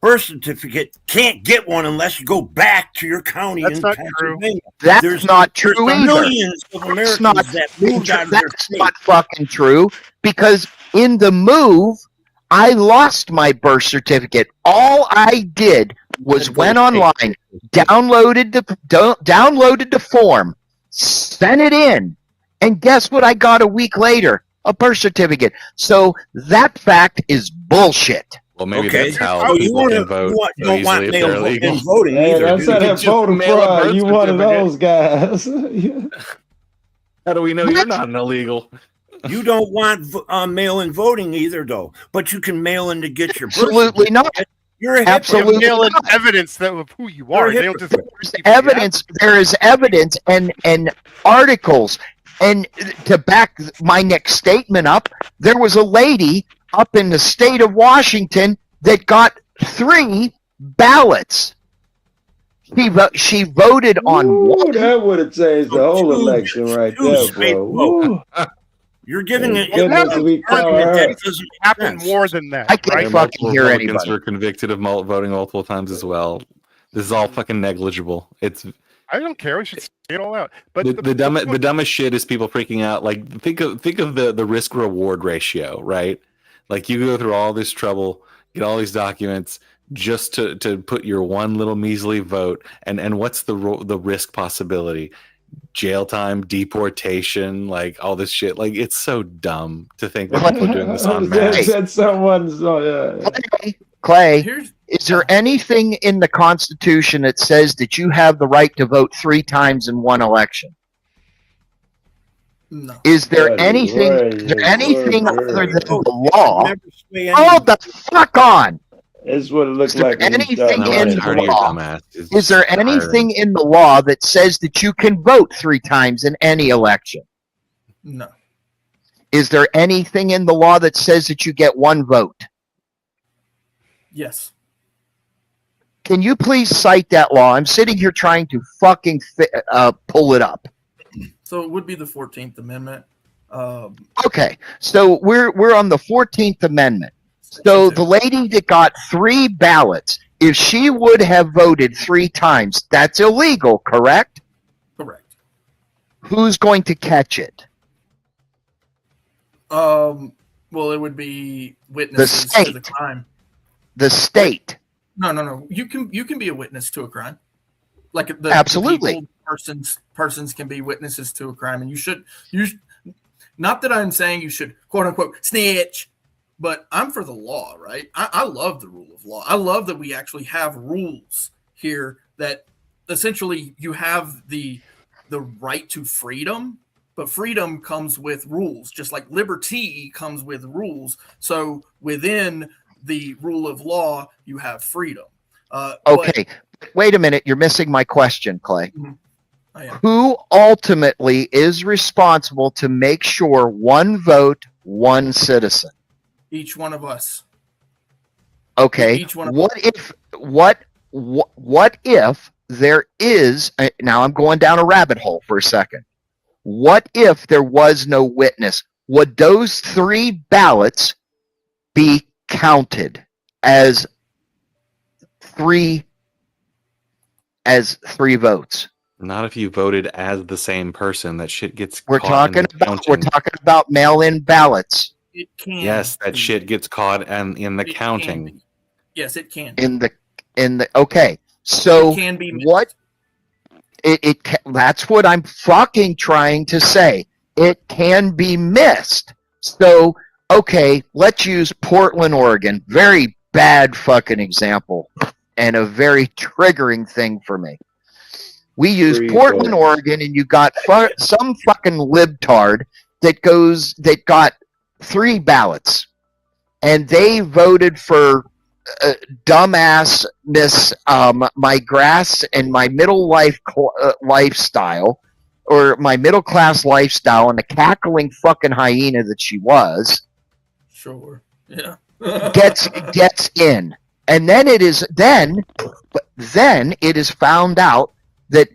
S17: birth certificate, can't get one unless you go back to your county
S11: That's
S17: in
S11: not true.
S17: Pennsylvania.
S4: That's not true
S17: there's
S4: either.
S17: millions of
S4: That's
S17: Americans
S4: not,
S17: that moved out of their
S4: that's
S17: state.
S4: not fucking true because in the move, I lost my birth certificate. All I did was went online, downloaded the form, sent it in, and guess what I got a week later? A birth certificate. So that fact is bullshit.
S7: Well, maybe
S17: Okay.
S7: that's how
S17: So you
S7: people
S17: wanna-
S7: can vote
S17: you want-
S7: so
S17: don't want
S7: easily if
S17: mail
S7: they're
S17: in
S7: illegal.
S17: voting
S10: Hey,
S17: either.
S10: that's
S17: do
S10: how
S17: you?
S10: that
S7: just
S10: voter
S7: mail a
S10: fraud.
S7: birth
S10: You one of
S7: certificate.
S10: those guys.
S7: How do we know you're not an illegal?
S17: You don't want mail-in voting either, though. But you can mail in to get your birth
S4: Absolutely not.
S17: certificate. You're a
S4: Absolutely
S17: hypocrite.
S11: Mail in
S4: not.
S11: evidence that of who you are. They don't just
S4: Evidence. There is evidence and articles. And to back my next statement up, there was a lady up in the state of Washington that got 3 ballots. She voted on one.
S10: That would have changed the whole election right there, bro. Woo.
S17: You're giving it.
S11: It doesn't happen more than that.
S4: I can't fucking hear
S7: Republicans
S4: anybody.
S7: were convicted of voting multiple times as well. This is all fucking negligible. It's
S11: I don't care. We should say it all out. But
S7: the dumbest shit is people freaking out. Like think of the risk reward ratio, right? Like you go through all this trouble, get all these documents just to put your one little measly vote, and what's the risk possibility? Jail time, deportation, like all this shit. Like it's so dumb to think that people are doing this on mass.
S4: Clay, is there anything in the Constitution that says that you have the right to vote 3 times in one election?
S14: No.
S4: Is there anything? Is there anything other than the law? Hold the fuck on.
S10: That's what it looks like.
S4: Anything in the law? Is there anything in the law that says that you can vote 3 times in any election?
S14: No.
S4: Is there anything in the law that says that you get 1 vote?
S14: Yes.
S4: Can you please cite that law? I'm sitting here trying to fucking pull it up.
S14: So it would be the 14th Amendment.
S4: Okay, so we're on the 14th Amendment. So the lady that got 3 ballots, if she would have voted 3 times, that's illegal, correct?
S14: Correct.
S4: Who's going to catch it?
S14: Well, it would be witnesses to the crime.
S4: The state.
S14: No. You can be a witness to a crime. Like
S4: Absolutely.
S14: The people, persons can be witnesses to a crime, and you should. Not that I'm saying you should quote unquote snitch, but I'm for the law, right? I love the rule of law. I love that we actually have rules here that essentially you have the right to freedom, but freedom comes with rules, just like liberty comes with rules. So within the rule of law, you have freedom.
S4: Okay, wait a minute. You're missing my question, Clay.
S14: I am.
S4: Who ultimately is responsible to make sure 1 vote, 1 citizen?
S14: Each one of us.
S4: Okay.
S14: Each one of
S4: What if there is? Now I'm going down a rabbit hole for a second. What if there was no witness? Would those 3 ballots be counted as 3 votes?
S7: Not if you voted as the same person. That shit gets.
S4: We're talking about mail-in ballots.
S14: It can.
S7: Yes, that shit gets caught and in the counting.
S14: Yes, it can.
S4: In the okay. So
S14: It can be
S4: what? That's what I'm fucking trying to say. It can be missed. So okay, let's use Portland, Oregon. Very bad fucking example, and a very triggering thing for me. We use Portland, Oregon, and you got some fucking libtard that got 3 ballots, and they voted for dumbass Miss my grass and my middle lifestyle, or my middle class lifestyle, and the cackling fucking hyena that she was.
S14: Sure. Yeah.
S4: gets in, and then it is found out that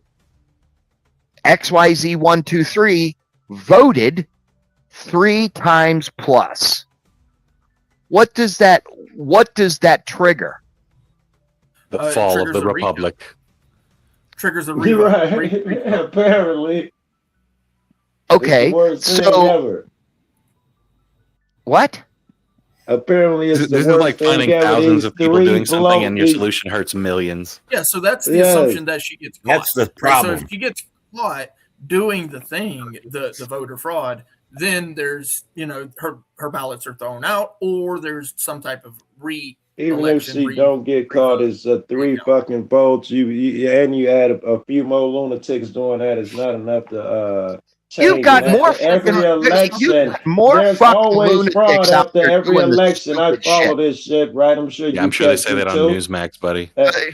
S4: XYZ123 voted 3 times plus. What does that trigger?
S7: The fall of the republic.
S14: Triggers a
S10: You're right. Apparently.
S4: Okay. So what?
S10: Apparently, it's
S7: this is like finding thousands of people doing something, and your solution hurts millions.
S14: Yeah, so that's the assumption that she gets caught.
S17: That's the problem.
S14: Right? So if she gets caught doing the thing, the voter fraud, then there's her ballots are thrown out, or there's some type of
S10: even if she don't get caught, it's 3 fucking votes. You add a few more lunatics doing that. It's not enough to
S4: You've got
S10: changing
S4: more
S10: after every
S4: fucking
S10: election.
S4: more
S10: There's
S4: fucking
S10: always fraud
S4: lunatics out
S10: after
S4: there
S10: every
S4: doing this
S10: election. I
S4: stupid
S10: follow
S4: shit.
S10: this shit, right? I'm sure
S7: Yeah,
S10: you
S7: I'm sure they
S10: catch
S7: say
S10: it
S7: that on
S10: too.
S7: Newsmax, buddy.
S10: They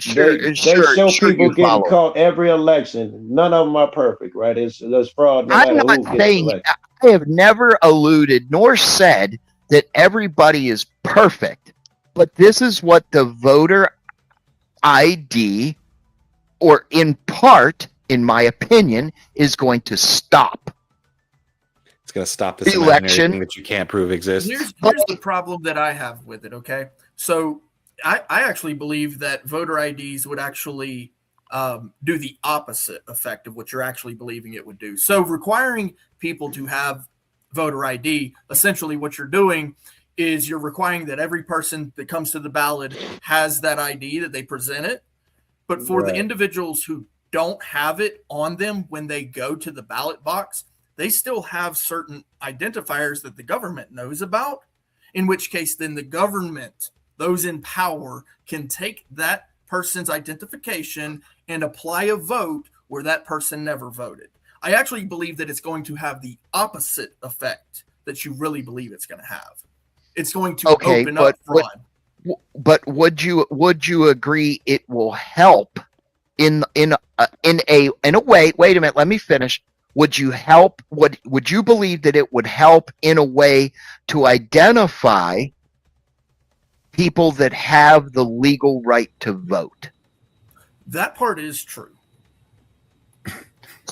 S10: show people getting caught every election. None of them are perfect, right? There's fraud no
S4: I'm
S10: matter
S4: not
S10: who gets
S4: saying
S10: elected.
S4: I have never alluded nor said that everybody is perfect, but this is what the voter ID, or in part, in my opinion, is going to stop.
S7: It's going to stop this
S4: The
S7: imaginary
S4: election.
S7: thing that you can't prove exists.
S14: Here's the problem that I have with it. Okay, so I actually believe that voter IDs would actually do the opposite effect of what you're actually believing it would do. So requiring people to have voter ID, essentially what you're doing is you're requiring that every person that comes to the ballot has that ID, that they present it. But for the
S10: Right.
S14: individuals who don't have it on them when they go to the ballot box, they still have certain identifiers that the government knows about, in which case then the government, those in power, can take that person's identification and apply a vote where that person never voted. I actually believe that it's going to have the opposite effect that you really believe it's going to have. It's going to open up fraud.
S4: But would you agree it will help in a way? Wait a minute, let me finish. Would you believe that it would help in a way to identify people that have the legal right to vote?
S14: That part is true.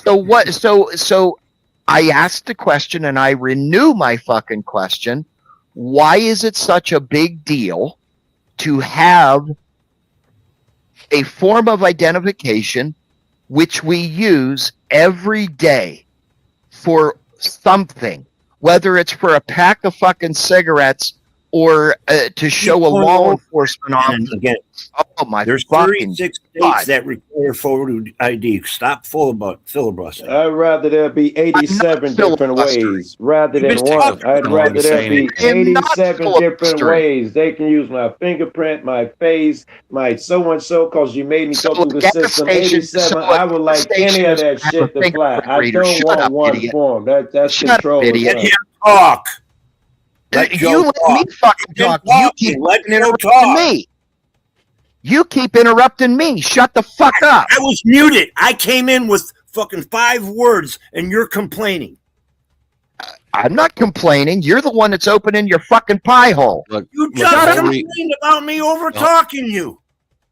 S4: So I asked the question and I renew my fucking question. Why is it such a big deal to have a form of identification which we use every day for something, whether it's for a pack of fucking cigarettes or to show a law enforcement officer?
S17: Again,
S4: oh my!
S17: There's
S4: fucking
S17: 36
S4: God.
S17: states that require photo ID. Stop filibustering.
S10: I'd rather there be 87 different ways rather than one. I'd rather there be 87 different ways. They can use my fingerprint, my face, my so-and-so, because you made me go through the system. 87, I would like any of that shit to fly. I don't want one form. That's control.
S17: Let him talk. Let
S4: You let me fucking talk. You keep interrupting me. You keep interrupting me. Shut the fuck up.
S17: I was muted. I came in with fucking 5 words and you're complaining.
S4: I'm not complaining. You're the one that's opening your fucking pie hole.
S17: You just complained about me over talking you.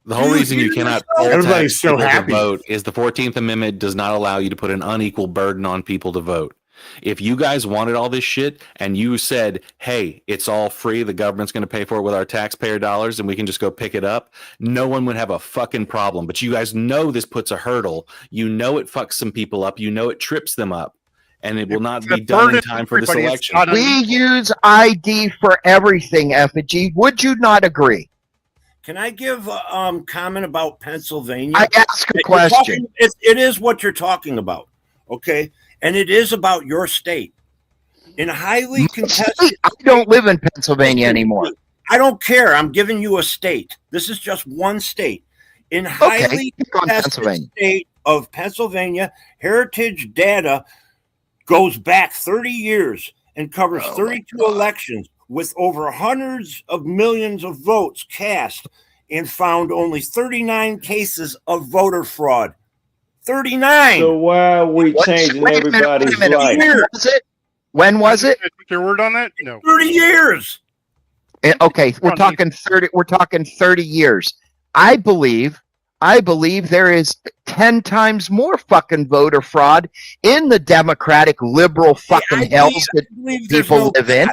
S7: The whole reason you cannot
S16: Everybody's so
S7: people to
S16: happy.
S7: vote is the 14th Amendment does not allow you to put an unequal burden on people to vote. If you guys wanted all this shit and you said, hey, it's all free, the government's going to pay for it with our taxpayer dollars and we can just go pick it up, no one would have a fucking problem. But you guys know this puts a hurdle. You know it fucks some people up. You know it trips them up. And it will not be done in time for this election.
S4: We use ID for everything, Effigy. Would you not agree?
S17: Can I give a comment about Pennsylvania?
S4: I ask a
S17: You're
S4: question.
S17: talking- it is what you're talking about, okay? And it is about your state. In highly contested...
S4: I don't live in Pennsylvania anymore.
S17: I don't care. I'm giving you a state. This is just one state. In highly
S4: pick on
S17: contested
S4: Pennsylvania.
S17: state of Pennsylvania, Heritage Data goes back 30 years and covers 32 elections with over hundreds of millions of votes cast and found only 39 cases of voter fraud. 39.
S10: So why are we changing everybody's life?
S4: When was it?
S11: Take your word on that? No.
S17: 30 years.
S4: Okay, we're talking 30. We're talking 30 years. I believe there is 10 times more fucking voter fraud in the democratic liberal fucking hells that people live in.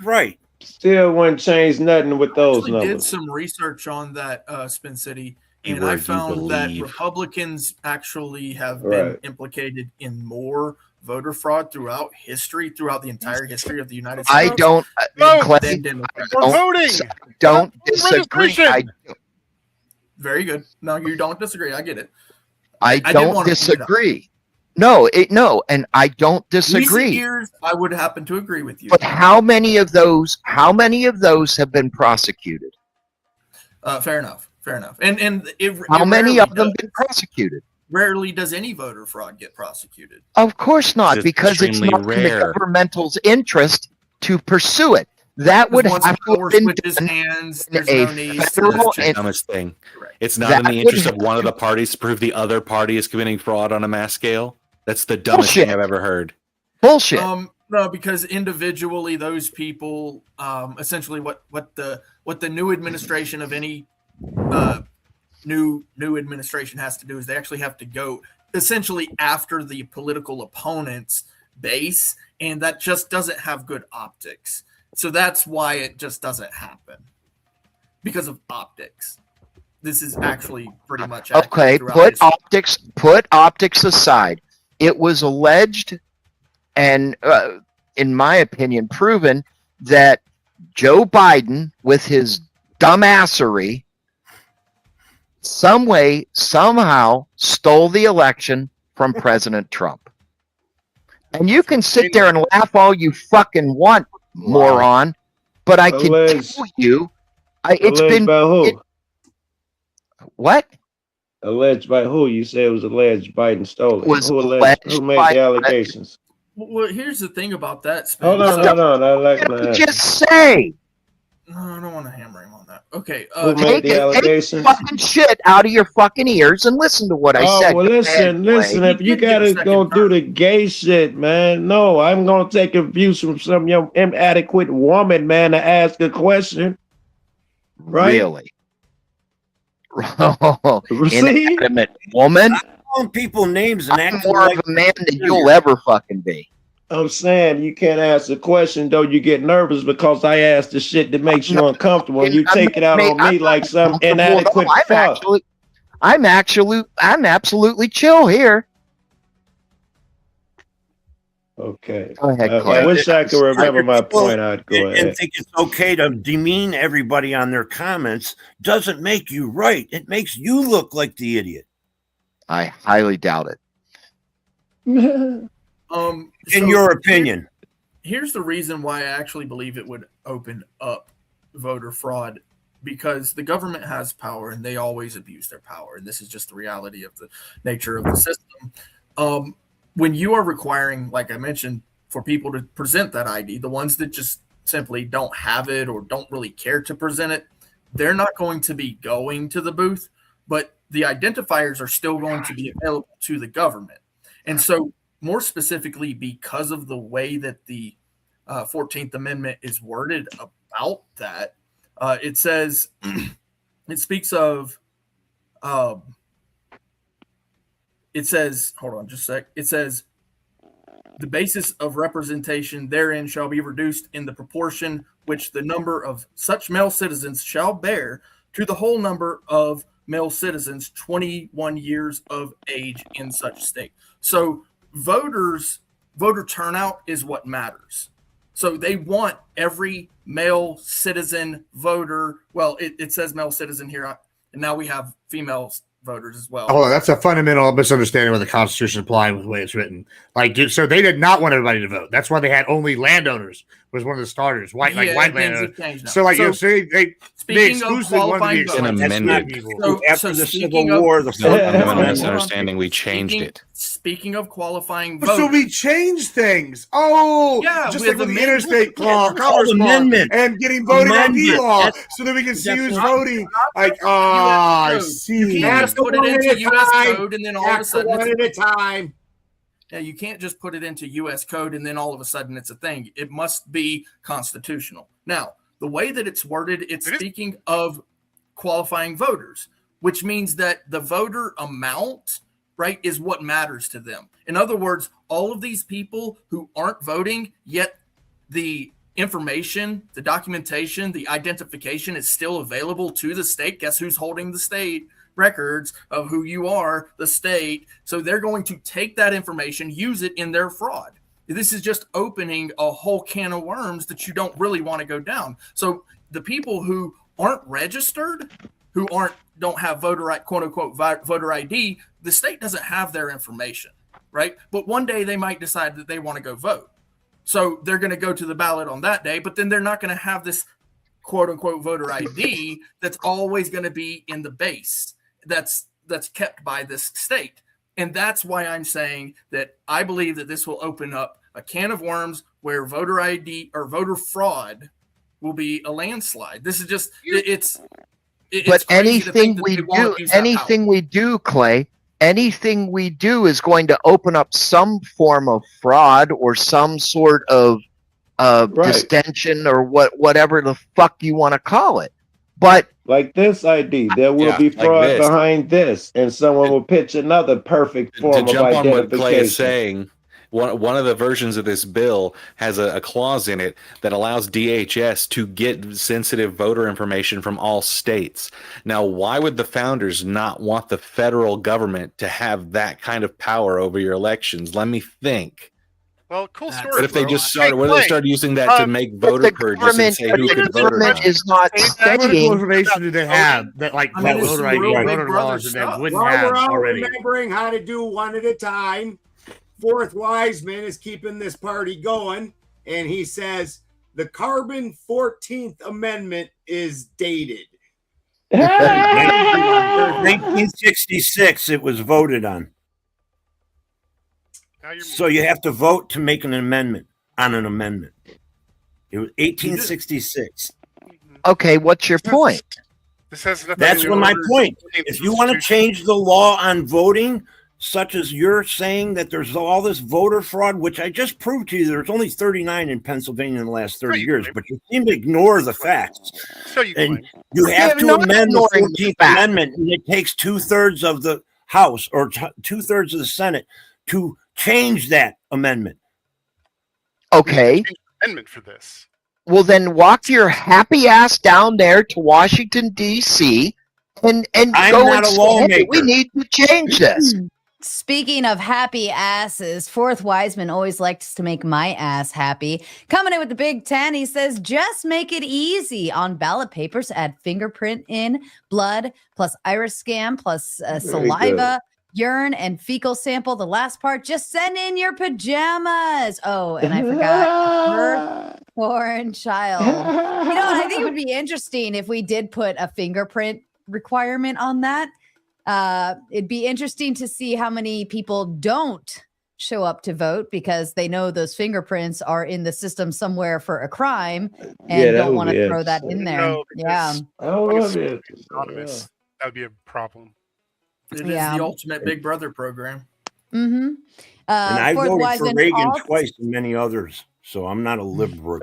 S17: Right.
S10: Still wouldn't change nothing with those
S14: I did
S10: numbers.
S14: some research on that, Spin City,
S10: You
S14: and I
S10: word you
S14: found that
S10: believe.
S14: Republicans actually have
S10: Right.
S14: been implicated in more voter fraud throughout the entire history of the United
S4: I
S14: States.
S4: don't, Clay,
S14: than Democrats.
S4: don't disagree.
S14: Very good. No, you don't disagree. I get it.
S4: I
S14: did
S4: don't
S14: wanna point it out.
S4: disagree. No, and I don't
S14: Recent
S4: disagree.
S14: years, I would happen to agree with you.
S4: But how many of those have been prosecuted?
S14: Fair enough. And
S4: How many
S14: rarely
S4: of them
S14: does.
S4: been prosecuted?
S14: rarely does any voter fraud get prosecuted.
S4: Of course not,
S7: It's
S4: because it's
S7: extremely
S4: not in
S7: rare.
S4: the governmental's interest to pursue it. That would
S14: Once
S4: have
S14: the
S4: to have
S14: power
S4: been
S14: switches
S4: done
S14: hands,
S4: in
S14: there's
S4: a
S14: no need.
S4: federal
S7: That's the
S4: and
S7: dumbest thing. It's not
S4: That
S7: in the
S4: would
S7: interest of
S4: have
S7: one of the parties to prove the other party is committing fraud on a mass scale. That's the dumbest
S4: Bullshit.
S7: thing I've ever heard.
S4: bullshit.
S14: No, because individually, those people, essentially, what the new administration of any new administration has to do is they actually have to go essentially after the political opponent's base, and that just doesn't have good optics. So that's why it just doesn't happen, because of optics. This is actually pretty much
S4: Okay,
S14: accurate throughout history.
S4: put optics aside. It was alleged and in my opinion proven that Joe Biden, with his dumbassery, some way somehow stole the election from President Trump. And you can sit there and laugh all you fucking want, moron, but I can tell you it's
S10: Alleged
S4: been
S10: by who?
S4: What?
S10: Alleged by who? You said it was alleged Biden stole it.
S4: Was
S10: Who
S4: alleged
S10: Who made
S4: by-
S10: the allegations?
S14: Well, here's the thing about that. Spen.
S10: Hold on, hold on. I like my
S4: Just say.
S14: No, I don't want to hammer him on that. Okay.
S10: Who made the allegations?
S4: Fucking shit out of your fucking ears and listen to what I said.
S10: Well, listen. If you gotta go do the gay shit, man, no, I'm gonna take abuse from some young inadequate woman, man, to ask a question. Right?
S4: Really?
S10: See?
S4: Inanimate woman.
S17: Calling people names and
S4: I'm
S17: acting
S4: more
S17: like
S4: of a man than you'll ever fucking be.
S10: I'm saying you can't ask a question, though you get nervous because I asked the shit that makes you uncomfortable, and you take it out on me like some inadequate fuck.
S4: I'm absolutely chill here.
S10: Okay.
S4: Go ahead,
S10: I
S4: Clay.
S10: wish I could remember my point. I'd go
S17: and
S10: ahead.
S17: think it's okay to demean everybody on their comments doesn't make you right. It makes you look like the idiot.
S4: I highly doubt it.
S17: In your opinion.
S14: Here's the reason why I actually believe it would open up voter fraud, because the government has power and they always abuse their power. And this is just the reality of the nature of the system. When you are requiring, like I mentioned, for people to present that ID, the ones that just simply don't have it or don't really care to present it, they're not going to be going to the booth, but the identifiers are still going to be available to the government. And so, more specifically, because of the way that the 14th Amendment is worded about that, it says, it speaks of, it says, hold on just a sec. It says, the basis of representation therein shall be reduced in the proportion which the number of such male citizens shall bear to the whole number of male citizens 21 years of age in such state. So voter turnout is what matters. So they want every male citizen voter. Well, it says male citizen here, and now we have female voters as well.
S16: Hold on, that's a fundamental misunderstanding of the Constitution applying with the way it's written. So they did not want everybody to vote. That's why they had only landowners was one of the starters, white landowners. So they exclusively wanted to be
S7: an amendment.
S17: After the Civil War, the
S7: fundamental misunderstanding, we changed it.
S14: Speaking of qualifying
S16: So
S14: voters,
S16: we changed things. Oh,
S14: Yeah,
S16: just
S14: with
S16: like with the
S14: amendment.
S16: interstate law,
S14: Yeah,
S16: commerce law,
S17: amendment.
S16: and getting voting ID
S17: Amendment.
S16: law,
S17: That's-
S16: so that we can see
S17: that's
S16: who's
S17: not-
S16: voting. Like, I
S14: code.
S16: see.
S14: You can't just put it into U.S. code and then all of a sudden
S9: One at a time.
S14: Yeah, you can't just put it into U.S. code and then all of a sudden it's a thing. It must be constitutional. Now, the way that it's worded, it's speaking of qualifying voters, which means that the voter amount, right, is what matters to them. In other words, all of these people who aren't voting, yet the information, the documentation, the identification is still available to the state. Guess who's holding the state records of who you are, the state. So they're going to take that information, use it in their fraud. This is just opening a whole can of worms that you don't really want to go down. So the people who aren't registered, who don't have quote unquote voter ID, the state doesn't have their information, right? But one day they might decide that they want to go vote. So they're going to go to the ballot on that day, but then they're not going to have this quote unquote voter ID that's always going to be in the base that's kept by this state. And that's why I'm saying that I believe that this will open up a can of worms where voter ID or voter fraud will be a landslide. This is just
S4: But anything we do, Clay, anything we do is going to open up some form of fraud or some sort of distension or whatever the fuck you want to call it. But
S10: like this ID, there will be fraud behind this, and someone will pitch another perfect form
S7: To
S10: of
S7: jump on what Clay is
S10: identification.
S7: saying, one of the versions of this bill has a clause in it that allows DHS to get sensitive voter information from all states. Now, why would the founders not want the federal government to have that kind of power over your elections? Let me think.
S11: Well, cool story.
S7: What if they
S11: bro.
S7: just started?
S11: Hey,
S7: What if they
S11: Clay,
S7: started using that to make voter purges and say who could vote or not?
S4: is not
S16: What
S4: saying
S16: information do they have that like
S9: I mean,
S16: that
S9: this
S16: voter
S9: is
S16: ID,
S9: real Big
S16: voter
S9: Brother
S16: laws that they
S9: stuff.
S16: wouldn't
S9: While
S16: have
S9: we're all
S16: already?
S9: remembering how to do one at a time, Fourth Wiseman is keeping this party going, and he says the Carbon 14th Amendment is dated.
S17: 1966, it was voted on. So you have to vote to make an amendment on an amendment. It was 1866.
S4: Okay, what's your point?
S11: This has nothing
S17: That's
S11: to do
S17: what
S11: with
S17: my
S11: order.
S17: point. If you want to change the law on voting, such as you're saying that there's all this voter fraud, which I just proved to you, there's only 39 in Pennsylvania in the last 30 years, but you seem to ignore the facts. And you have to amend the 14th Amendment, and it takes 2/3 of the House or 2/3 of the Senate to change that amendment.
S4: Okay.
S11: Amendment for this.
S4: Well, then walk your happy ass down there to Washington, D.C. and
S17: I'm
S4: go
S17: not
S4: and
S17: a
S4: say,
S17: lawmaker.
S4: hey, we need to change this.
S3: Speaking of happy asses, Fourth Wiseman always likes to make my ass happy. Coming in with the Big 10, he says, just make it easy. On ballot papers, add fingerprint in, blood, plus iris scan, plus saliva, urine, and fecal sample. The last part, just send in your pajamas. Oh, and I forgot, birth-born child. You know what? I think it would be interesting if we did put a fingerprint requirement on that. It'd be interesting to see how many people don't show up to vote because they know those fingerprints are in the system somewhere for a crime and don't want to throw that in there.
S11: No,
S3: Yeah.
S11: because when it's anonymous, that would be a problem.
S14: It is
S3: Yeah.
S14: the ultimate Big Brother program.
S3: Mm-hmm.
S17: And I
S3: Fourth
S17: voted for
S3: Wiseman
S17: Reagan
S3: also-
S17: twice and many others, so I'm not a liberal.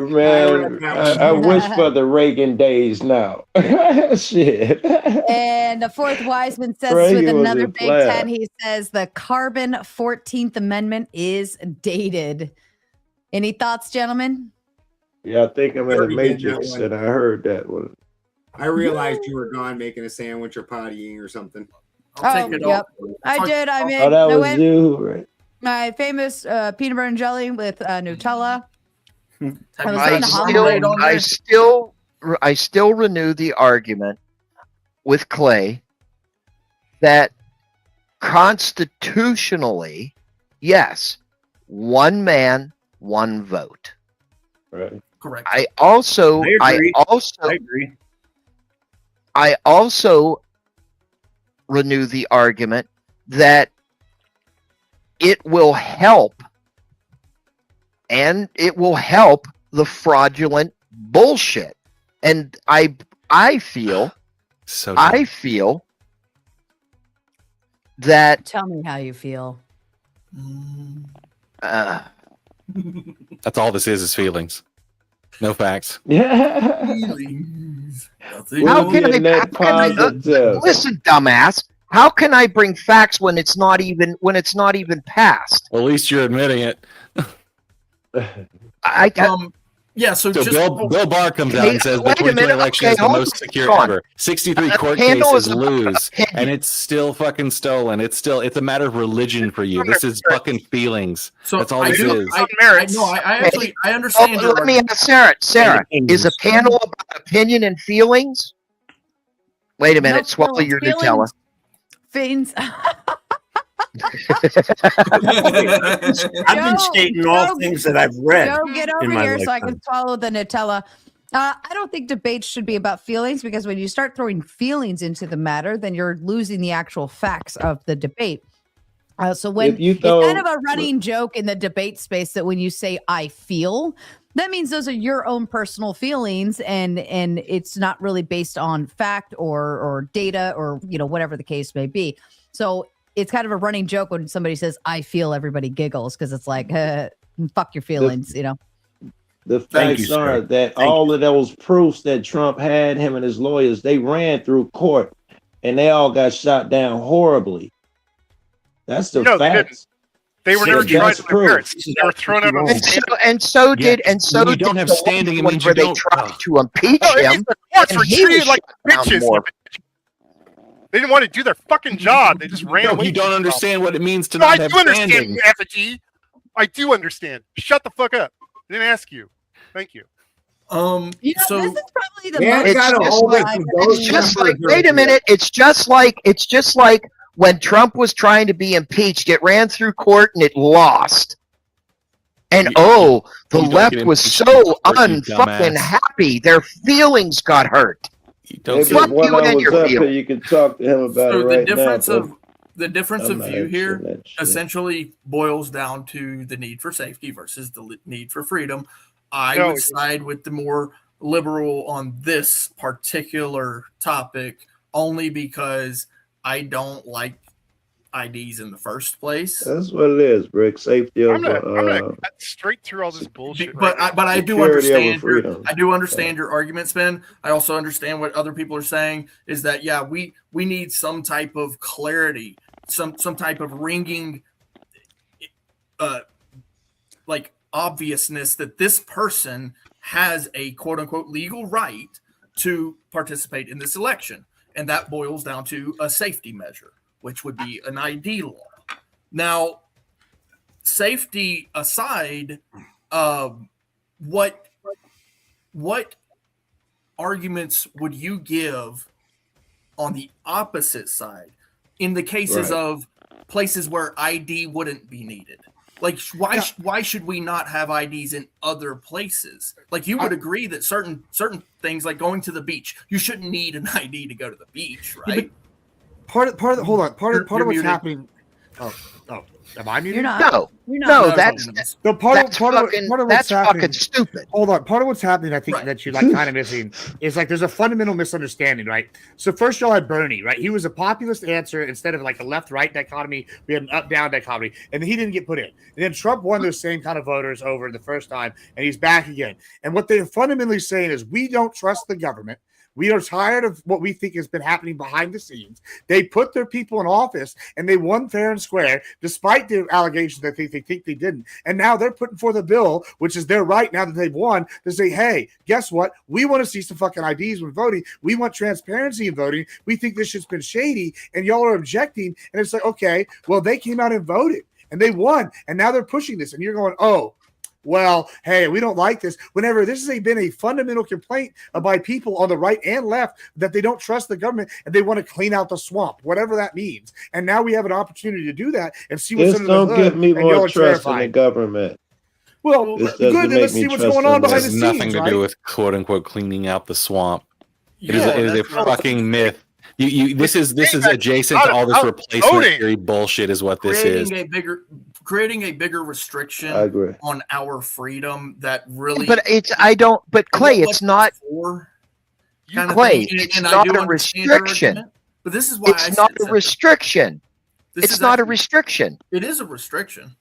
S10: Man, I wish for the Reagan days now. Shit.
S3: And the Fourth Wiseman says
S10: Reagan
S3: with
S10: was
S3: another
S10: a
S3: Big
S10: flap.
S3: 10, he says the Carbon 14th Amendment is dated. Any thoughts, gentlemen?
S10: Yeah, I think I'm in the
S9: Already did that
S10: Matrix,
S9: one.
S10: and I heard that one.
S9: I realized you were gone making a sandwich or pottying or something.
S3: Oh, yep. I did. I made
S10: Oh, that
S3: I
S10: was
S3: went
S10: you, right?
S3: my famous peanut butter and jelly with Nutella. I was
S4: I
S3: doing homemade.
S4: I still renew the argument with Clay that constitutionally, yes, one man, one vote.
S10: Right.
S14: Correct.
S4: I also
S17: agree.
S4: I also renew the argument that it will help the fraudulent bullshit. And I feel that
S3: Tell me how you feel.
S7: That's all this is feelings. No facts.
S10: Yeah.
S4: How can I listen, dumbass? How can I bring facts when it's not even passed?
S7: Well, at least you're admitting it.
S14: Yeah, so just
S7: Bill Barr comes out and says the
S4: wait a
S7: 2020
S4: minute,
S7: election
S4: okay,
S7: is the
S4: hold
S7: most
S4: on,
S7: secure
S4: hold on.
S7: ever. 63 court
S4: panel
S7: cases
S4: is about
S7: lose,
S4: opinion.
S7: and it's still fucking stolen. It's a matter of religion for you. This is fucking feelings.
S14: So
S7: That's all
S14: I
S7: this
S14: do-
S7: is.
S14: I actually I understand.
S4: Oh,
S14: your
S4: let me
S14: argument.
S4: ask Sarah, is a panel about opinion and feelings? Wait a minute,
S3: No
S4: swallow
S3: feelings.
S4: your Nutella.
S3: Feelings.
S17: I've been stating all things that I've read.
S3: Joe, get
S17: in
S3: over
S17: my
S3: here so I
S17: lifetime.
S3: can swallow the Nutella. I don't think debates should be about feelings because when you start throwing feelings into the matter, then you're losing the actual facts of the debate.
S13: So when
S10: If you
S13: it's
S10: throw-
S13: kind of a running joke in the debate space that when you say "I feel," that means those are your own personal feelings, and it's not really based on fact or data or whatever the case may be. So it's kind of a running joke when somebody says "I feel." Everybody giggles because it's like, fuck your feelings,
S10: The
S7: Thank you,
S10: facts are
S7: sir.
S10: that all of those proofs that Trump had, him and his lawyers, they ran through court, and they all got shot down horribly. That's the
S11: No, they didn't.
S10: facts.
S11: They were never tried by their parents. They were thrown out on the stand.
S4: And so did
S7: when you don't have
S4: the
S7: standing, it
S4: one
S7: means
S4: where
S7: you
S4: they
S7: don't-
S4: tried to impeach
S11: No, it means
S4: him.
S11: the courts
S4: and
S11: were
S4: he was
S11: treated like
S4: shut down
S11: bitches.
S4: more.
S11: They didn't want to do their fucking job. They just ran
S7: No,
S11: away.
S7: you don't understand what it means to
S11: No,
S7: not
S11: I
S7: have
S11: do understand,
S7: standing.
S11: you effigy. I do understand. Shut the fuck up. I didn't ask you. Thank you.
S12: So
S13: this is probably the
S9: Yeah,
S13: most.
S9: they got a whole bunch of those
S4: It's just
S9: numbers
S4: like, wait a
S9: right
S4: minute. It's just like when Trump was trying to be impeached, it ran through court and it lost. And
S7: You
S4: the
S7: don't
S4: left
S7: get
S4: was
S7: impeached
S4: so
S7: in court, you
S4: unfucking
S7: dumbass.
S4: happy. Their feelings got hurt.
S7: You don't
S10: Maybe
S4: Fuck
S10: when
S4: you
S10: I
S4: and
S10: was
S4: your
S10: up here,
S4: feelings.
S10: you could talk to him about
S14: So
S10: it right now.
S14: the difference
S10: I'm
S14: of
S10: not
S14: view
S10: interested
S14: here
S10: in that shit.
S14: essentially boils down to the need for safety versus the need for freedom. I
S11: No,
S14: would side with the more liberal on this particular topic only because I don't like IDs in the first place.
S10: That's what it is, Brick. Safety
S11: I'm
S10: over
S11: gonna cut straight through all this bullshit.
S14: But
S11: right
S14: I do
S10: security over
S14: understand
S10: freedom.
S14: I do understand your arguments, Ben. I also understand what other people are saying is that we need some type of clarity, some type of ringing like obviousness that this person has a quote unquote legal right to participate in this election. And that boils down to a safety measure, which would be an ID law. Now, safety aside, what arguments would you give on the opposite side in the cases
S10: Right.
S14: of places where ID wouldn't be needed? Like, why should we not have IDs in other places? Like, you would agree that certain things, like going to the beach, you shouldn't need an ID to go to the beach, right?
S16: Part of the hold on. Part of
S14: You're
S16: what's
S14: muted.
S16: happening. Oh, am I muted?
S13: You're not.
S4: No,
S13: You're not.
S4: no,
S14: No,
S4: that's
S16: So part
S4: that's
S16: of
S4: fucking
S16: what's
S4: that's
S16: happening.
S4: fucking stupid.
S16: Hold on. Part of what's happening, I think,
S14: Right.
S16: that you're like kind of missing is like there's a fundamental misunderstanding, right? So first y'all had Bernie, right? He was a populist answer instead of like a left-right dichotomy. We had an up-down dichotomy, and he didn't get put in. And then Trump won those same kind of voters over the first time, and he's back again. And what they're fundamentally saying is we don't trust the government. We are tired of what we think has been happening behind the scenes. They put their people in office and they won fair and square, despite the allegations that they think they didn't. And now they're putting forth a bill, which is their right now that they've won, to say, hey, guess what? We want to see some fucking IDs when voting. We want transparency in voting. We think this shit's been shady, and y'all are objecting. And it's like, okay, well, they came out and voted and they won. And now they're pushing this. And you're going, oh, well, hey, we don't like this. Whenever this has been a fundamental complaint by people on the right and left that they don't trust the government and they want to clean out the swamp, whatever that means. And now we have an opportunity to do that and see what's
S10: This
S16: under
S10: don't
S16: the hood.
S10: give me
S16: and y'all
S10: more
S16: are
S10: trust in the
S16: terrified.
S10: government.
S16: Well,
S10: This
S16: good.
S10: doesn't
S16: Then let's
S10: make
S16: see
S10: me
S16: what's
S10: trust
S16: going on
S10: in
S7: This
S16: behind
S10: them.
S16: the
S7: has nothing
S16: scenes,
S7: to
S16: right?
S7: do with quote unquote cleaning out the swamp. It
S14: Yeah,
S7: is a
S14: that's-
S7: fucking myth. This is adjacent to all this replacement
S11: voting.
S7: theory bullshit is what this is.
S14: creating a bigger restriction
S10: I agree.
S14: on our freedom that really
S4: But Clay,
S14: what
S4: it's not
S14: for kind of
S4: Clay,
S14: thing.
S4: it's
S14: And I
S4: not
S14: do
S4: a
S14: understand your
S4: restriction.
S14: argument, but this is why
S4: It's not a restriction.
S14: This
S4: It's
S14: is
S4: not a
S14: actually-
S4: restriction.
S14: It is a restriction.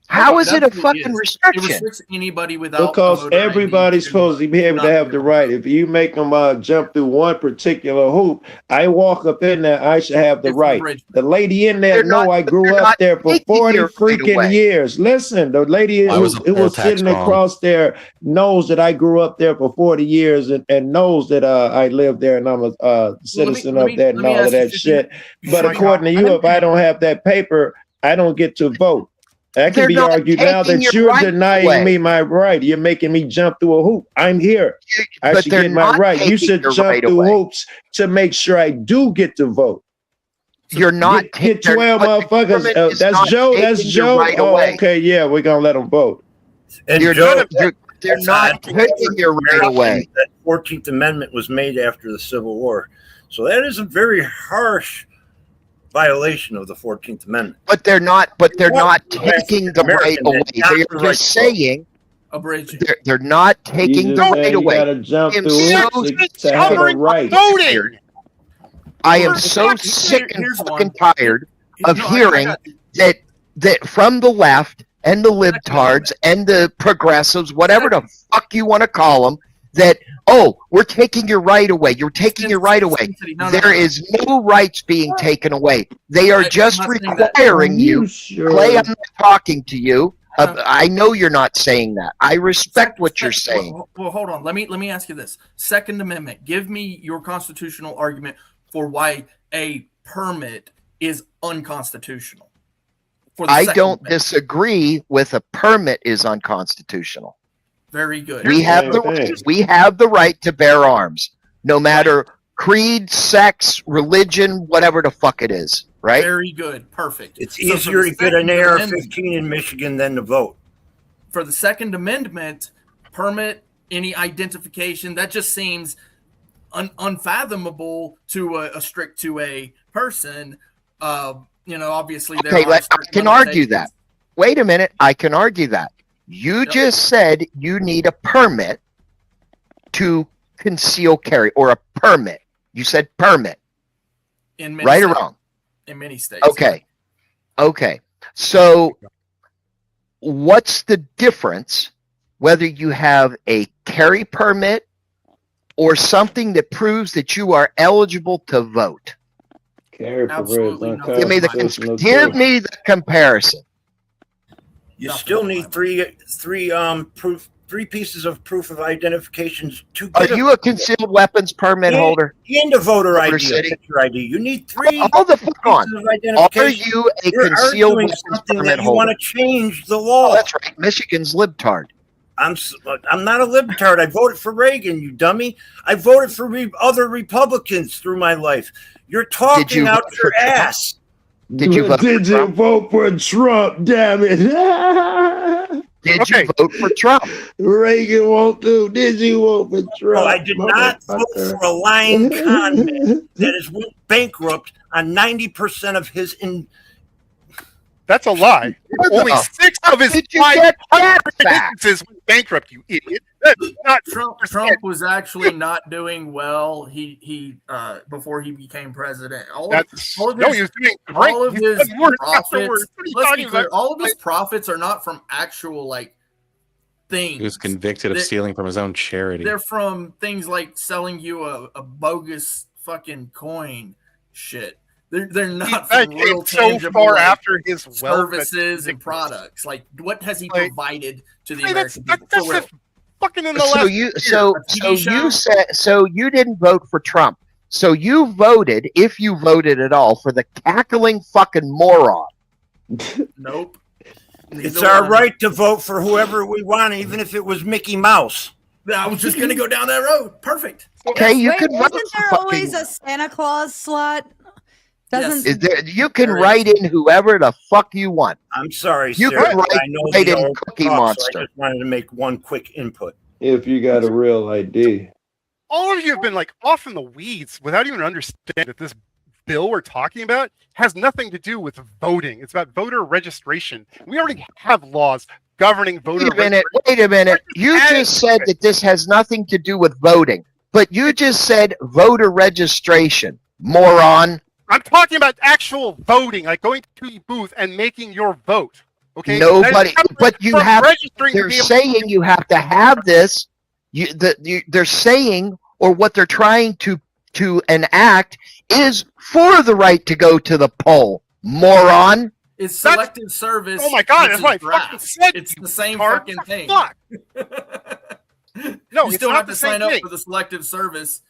S4: How is it a
S14: Absolutely
S4: fucking
S14: is.
S4: restriction?
S14: It restricts anybody without
S10: Because
S14: a voter ID
S10: everybody's
S14: to
S10: supposed to be able to
S14: not
S10: have the right. If you make them jump through one particular hoop, I walk up in there, I should have the
S14: It's
S10: right.
S14: bridge.
S10: The lady in there
S4: They're
S10: know
S4: not-
S10: I grew
S4: they're
S10: up
S4: not
S10: there for
S4: taking
S10: 40
S4: your right
S10: freaking
S4: away.
S10: years. Listen, the lady
S7: I
S10: who
S7: was a
S10: was
S7: poll tax
S10: sitting
S7: bomb.
S10: across there knows that I grew up there for 40 years and knows that I live there and I'm a citizen
S14: let
S10: of
S14: me-
S10: that and
S14: let me
S10: all of
S14: ask you,
S10: that shit. But
S14: Sure.
S10: according to you, if I don't have that paper, I don't get to vote. That
S4: They're
S10: can be
S4: not
S10: argued now
S4: taking
S10: that
S4: your
S10: you're
S4: right
S10: denying
S4: away.
S10: me my right. You're making me jump through a hoop. I'm here. I
S4: But
S10: should
S4: they're
S10: get my
S4: not
S10: right. You
S4: taking
S10: should
S4: your
S10: jump
S4: right
S10: through
S4: away.
S10: hoops to make sure I do get to vote.
S4: You're not
S10: Get
S4: they're-
S10: 12
S4: but the
S10: motherfuckers.
S4: government is
S10: That's
S4: not
S10: Joe. That's
S4: taking your
S10: Joe.
S4: right
S10: Oh,
S4: away.
S10: okay. Yeah, we're going to let them vote.
S17: And
S4: They're
S17: Joe,
S4: not taking your right away.
S17: That 14th Amendment was made after the Civil War. So that is a very harsh violation of the 14th Amendment.
S4: But they're not. But they're
S17: Well,
S4: not
S17: well, that's
S4: taking the
S17: American,
S4: right away.
S17: that's not
S4: They're
S17: the right
S4: just
S17: to vote.
S4: saying
S14: Abridging.
S4: they're not taking
S10: You
S4: the
S10: just
S4: right
S10: said you
S4: away.
S10: gotta jump
S4: I am
S10: through
S4: so
S10: hoops to have a right.
S11: Voting.
S4: I am
S14: Here's-
S4: so
S14: here's-
S4: sick and
S14: here's
S4: fucking
S14: one.
S4: tired of
S14: No, I
S4: hearing
S14: got you.
S4: that from the left and the libtards and the progressives, whatever the fuck you want to call them, that we're taking your right away. You're taking your right away. There is no rights being taken away. They are just requiring you. Clay, I'm not talking to you. I know you're not saying that. I respect what you're saying.
S14: Well, hold on. Let me ask you this. Second Amendment. Give me your constitutional argument for why a permit is unconstitutional. For the
S4: I
S14: Second
S4: don't
S14: Amendment.
S4: disagree with a permit is unconstitutional.
S14: Very good.
S4: We have the right, we have the right to bear arms, no matter creed, sex, religion, whatever the fuck it is. Right?
S14: Very good. Perfect.
S17: It's
S14: So for
S17: easier
S14: the
S17: to get an
S14: Second Amendment-
S17: AR-15 in Michigan than to vote.
S14: For the Second Amendment, permit any identification that just seems unfathomable to a person. Obviously, there
S4: Okay,
S14: are
S4: I
S14: certain
S4: can argue
S14: limitations.
S4: that. Wait a minute, I can argue that. You just said you need a permit to conceal carry, or a permit. You said permit.
S14: In many
S4: Right or
S14: states.
S4: wrong?
S14: In many states.
S4: Okay. Okay. So what's the difference whether you have a carry permit or something that proves that you are eligible to vote?
S10: Carry
S14: Absolutely not.
S4: Give me the comparison.
S17: You still need three pieces of proof of identification to
S4: Are
S17: get
S4: you a concealed weapons permit holder?
S17: and a voter
S4: Motor
S17: ID, a
S4: City?
S17: picture ID. You need three.
S4: Hold the fuck on.
S17: pieces of
S4: Are
S17: identification.
S4: you a
S17: You're
S4: concealed
S17: arguing
S4: weapons
S17: something
S4: permit
S17: that you want
S4: holder?
S17: to change the law.
S4: Oh, that's right. Michigan's libtard.
S17: I'm not a libtard. I voted for Reagan, you dummy. I voted for other Republicans through my life. You're talking
S4: you
S17: out
S4: vote
S17: your
S4: for Trump?
S17: ass.
S4: Did you vote for
S10: Did you
S4: Trump?
S10: vote for Trump? Damn it!
S4: Did you vote for Trump?
S10: Reagan won't do. Did you vote for Trump?
S17: No, I did not vote for a lying con man that has went bankrupt on 90% of his.
S11: That's a lie. Only 6 of his
S4: Did you get that
S11: 500
S4: fact?
S11: businesses went bankrupt, you idiot. That's not
S14: Trump was actually not doing well. He before he became president.
S11: No, he was doing great.
S14: All of
S11: He's
S14: his
S11: done worse
S14: profits.
S11: afterwards. What are you
S14: Let's
S11: talking
S14: be clear,
S11: about?
S14: all of his profits are not from actual things.
S7: He was convicted of
S14: They're-
S7: stealing from his own charity.
S14: They're from things like selling you a bogus fucking coin shit. They're not
S11: That
S14: from
S11: came
S14: real
S11: so
S14: tangible
S11: far after his wealth that-
S14: services and products. Like, what has he
S11: Like-
S14: provided to the
S11: Hey, that's
S14: American people?
S11: that's
S14: For real.
S11: just fucking in the
S4: So
S11: last
S4: you
S11: year.
S4: so
S14: A TV
S4: so
S14: show?
S4: you said so you didn't vote for Trump. So you voted, if you voted at all, for the cackling fucking moron.
S14: Nope.
S17: It's
S14: Neither
S17: our
S14: one.
S17: right to vote for whoever we want, even if it was Mickey Mouse.
S14: I was just gonna go down that road. Perfect.
S4: Okay, you
S3: Wait,
S4: can vote
S3: isn't
S4: for
S3: there
S4: fucking,
S3: always a Santa Claus slot? Doesn't
S4: is there, you can
S14: There is.
S4: write in whoever the fuck you want.
S17: I'm sorry,
S4: You
S17: Sarah,
S4: can
S17: but
S4: write-
S17: I know
S4: write
S17: the
S4: in
S17: old
S4: Cookie
S17: talk, so
S4: Monster.
S17: I just wanted to make one quick input.
S10: If you got a real ID.
S11: all of you have been off in the weeds without even understanding that this bill we're talking about has nothing to do with voting. It's about voter registration. We already have laws governing voter registration.
S4: Wait a minute. You just said that this has nothing to do with voting, but you just said voter registration, moron.
S11: I'm talking about actual voting, like going to the booth and making your vote. Okay.
S4: Nobody,
S11: That is separate
S4: but you
S11: from
S4: have.
S11: registering to
S4: They're
S11: be able to-
S4: saying you have to have this. They're saying, or what they're trying to enact is for the right to go to the poll, moron.
S14: It's selective service.
S11: Oh my God,
S14: which
S11: that's
S14: is
S11: what I fucking
S14: draft.
S11: said,
S14: It's the same
S11: Card.
S14: fucking thing.
S11: Fuck. No,
S14: You
S11: it's
S14: still
S11: not
S14: have
S11: the
S14: to
S11: same
S14: sign up
S11: thing.
S14: for the selective service.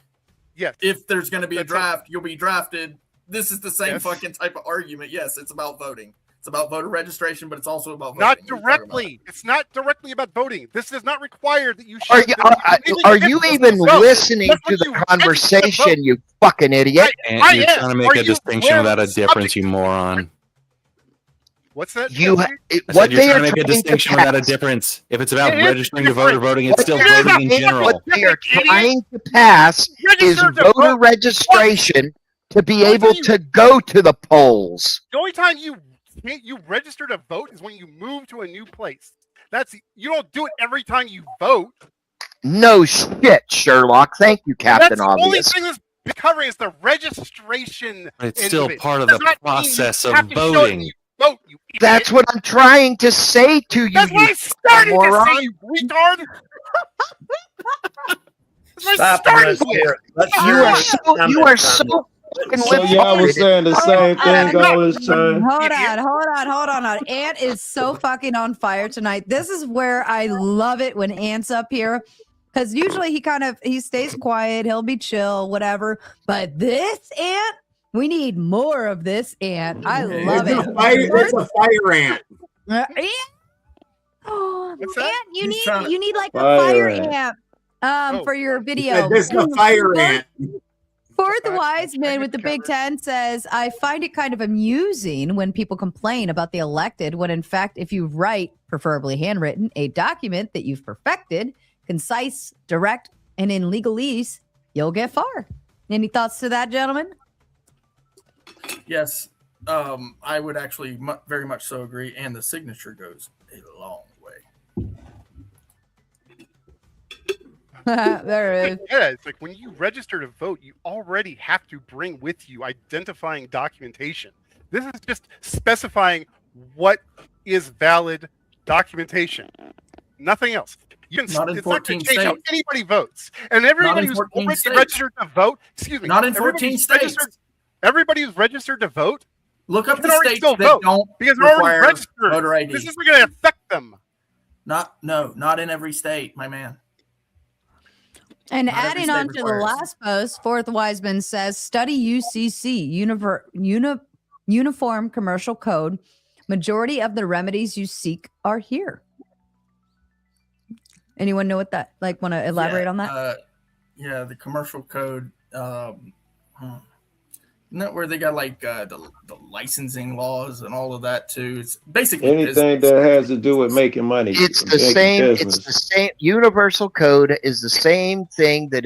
S11: Yes.
S14: If there's going to be a
S11: That's it.
S14: draft, you'll be drafted. This is the same
S11: Yes.
S14: fucking type of argument. Yes, it's about voting. It's about voter registration, but it's also about voting.
S11: Not
S14: What are you talking about?
S11: directly. It's not directly about voting. This does not require that you
S4: Are
S11: should.
S4: you,
S11: that you
S4: are
S11: need to
S4: you
S11: get
S4: even
S11: to vote.
S4: listening
S11: That's
S4: to
S11: what
S4: the
S11: you-
S4: conversation, you fucking idiot?
S7: And
S11: I
S7: you're
S11: am.
S7: trying to
S11: Are
S7: make a
S11: you
S7: distinction
S11: aware
S7: without a
S11: of the
S7: difference,
S11: subject?
S7: you moron.
S11: What's that?
S4: You,
S11: Jesse?
S7: I said
S4: what
S7: you're
S4: they
S7: trying
S4: are
S7: to make a
S4: trying to
S7: distinction without a
S4: pass,
S7: difference. If it's about
S11: It is
S7: registering to vote or
S11: different.
S7: voting, it's still
S11: It is
S7: voting in
S11: not
S7: general.
S4: what they are
S11: Idiot.
S4: trying to pass is
S11: Register to
S4: voter
S11: vote.
S4: registration to be able to go to the polls.
S11: The only time you register to vote is when you move to a new place. You don't do it every time you vote.
S4: No shit, Sherlock. Thank you, Captain
S11: That's the only
S4: Obvious.
S11: thing that's covering is the registration.
S7: It's
S11: end
S7: still
S11: of it.
S7: part of
S11: Does
S7: the
S11: not mean
S7: process
S11: you
S7: of
S11: have to show
S7: voting.
S11: you vote, you idiot.
S4: That's what I'm trying to say to you.
S11: That's what I started to say, you retard. That's what I started with.
S4: You are so fucking
S10: So y'all was saying the same thing all this time.
S13: Hold on. Ant is so fucking on fire tonight. This is where I love it when Ant's up here. Because usually he stays quiet, he'll be chill, whatever. But this Ant, we need more of this Ant. I love it.
S9: It's a fire ant.
S13: Ant, you need like a
S10: Fire
S13: fire ant for your video.
S9: Yeah, this is a fire ant.
S13: Fourth Wise Man with the Big Ten says, I find it kind of amusing when people complain about the elected, when in fact, if you write, preferably handwritten, a document that you've perfected, concise, direct, and in legalese, you'll get far. Any thoughts to that, gentlemen?
S14: Yes, I would actually very much so agree. And the signature goes a long way.
S13: There it is.
S11: Yeah, it's like when you register to vote, you already have to bring with you identifying documentation. This is just specifying what is valid documentation. Nothing else. You can,
S14: Not in
S11: it's not going
S14: 14
S11: to change how
S14: states.
S11: anybody votes. And everybody who's
S14: 14
S11: already
S14: states.
S11: registered to vote, excuse me.
S14: Not in
S11: everybody
S14: 14
S11: who's
S14: states.
S11: registered- Everybody who's registered to vote,
S14: Look up
S11: can
S14: the
S11: already
S14: states
S11: still
S14: that
S11: vote
S14: don't
S11: because they're already
S14: require
S11: registered.
S14: voter ID.
S11: This isn't going to affect them.
S14: Not in every state, my man.
S13: And
S14: Not every
S13: adding
S14: state
S13: on to the
S14: requires.
S13: last post, Fourth Wiseman says, study UCC, Uniform Commercial Code. Majority of the remedies you seek are here. Anyone know what that, like, want to elaborate on that?
S14: Yeah, the commercial code. Isn't that where they got like the licensing laws and all of that too? It's basically
S10: Anything that has to do with making money.
S4: It's the
S10: making
S4: same.
S10: business.
S4: It's the same. Universal code is the same thing that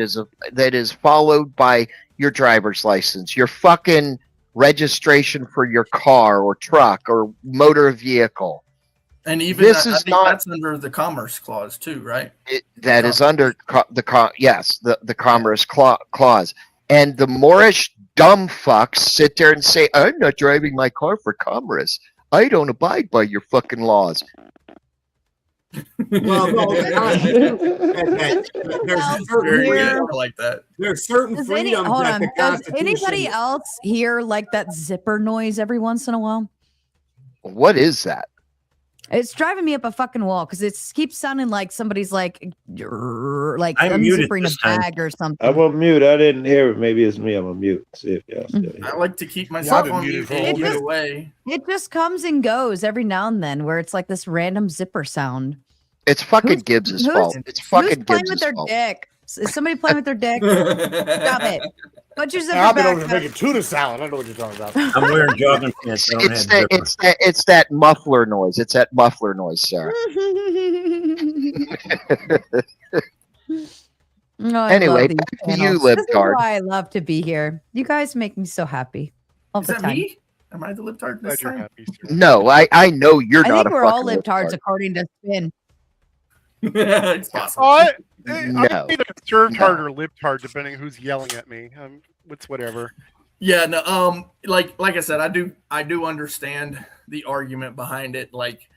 S4: is followed by your driver's license, your fucking registration for your car or truck or motor vehicle.
S14: And even
S4: This
S14: I
S4: is
S14: think
S4: not-
S14: that's under the Commerce Clause too, right?
S4: That is under the Commerce Clause. And the Moorish dumb fucks sit there and say, I'm not driving my car for commerce. I don't abide by your fucking laws.
S9: Well, no, there's certain
S13: Here-
S14: like that.
S9: There's certain
S13: Does
S9: freedoms
S13: hold
S9: that
S13: on.
S9: the
S13: Does
S9: Constitution.
S13: anybody else hear like that zipper noise every once in a while?
S4: What is that?
S13: It's driving me up a fucking wall because it keeps sounding like somebody's like
S10: I muted
S13: unzipping
S10: this
S13: a
S10: time.
S13: bag or something.
S10: I'm on mute. I didn't hear it. Maybe it's me. I'm on mute. See if y'all still hear.
S14: I like to keep myself on mute
S13: It
S14: and
S13: just-
S14: away.
S13: It just comes and goes every now and then where it's like this random zipper sound.
S4: It's fucking Gibbs's fault. It's fucking
S13: Who's playing with
S4: Gibbs's
S13: their
S4: fault.
S13: dick? Is somebody playing with their dick? Stop it. Put your zipper
S16: I've been
S13: back
S16: over
S13: up.
S16: making tuna salad. I know what you're talking about.
S17: I'm wearing jogging pants. I don't
S4: It's
S17: have
S4: that,
S17: zippers.
S4: it's that muffler noise. It's that muffler noise, Sarah.
S13: Oh, I
S4: Anyway,
S13: love these
S4: back to you,
S13: channels. This is
S4: libtard.
S13: why I love to be here. You guys make me so happy all
S14: Is
S13: the
S14: that
S13: time.
S14: me? Am I the libtard this time?
S4: No, I know you're
S13: I
S4: not
S13: think
S4: a
S13: we're all
S4: fucking
S13: libtards
S4: libtard.
S13: according to Spin.
S14: It's possible.
S11: I'm
S4: No.
S11: either served hard or lived hard, depending who's yelling at me. It's whatever.
S14: Yeah, no, like I said, I do understand the argument behind it. Like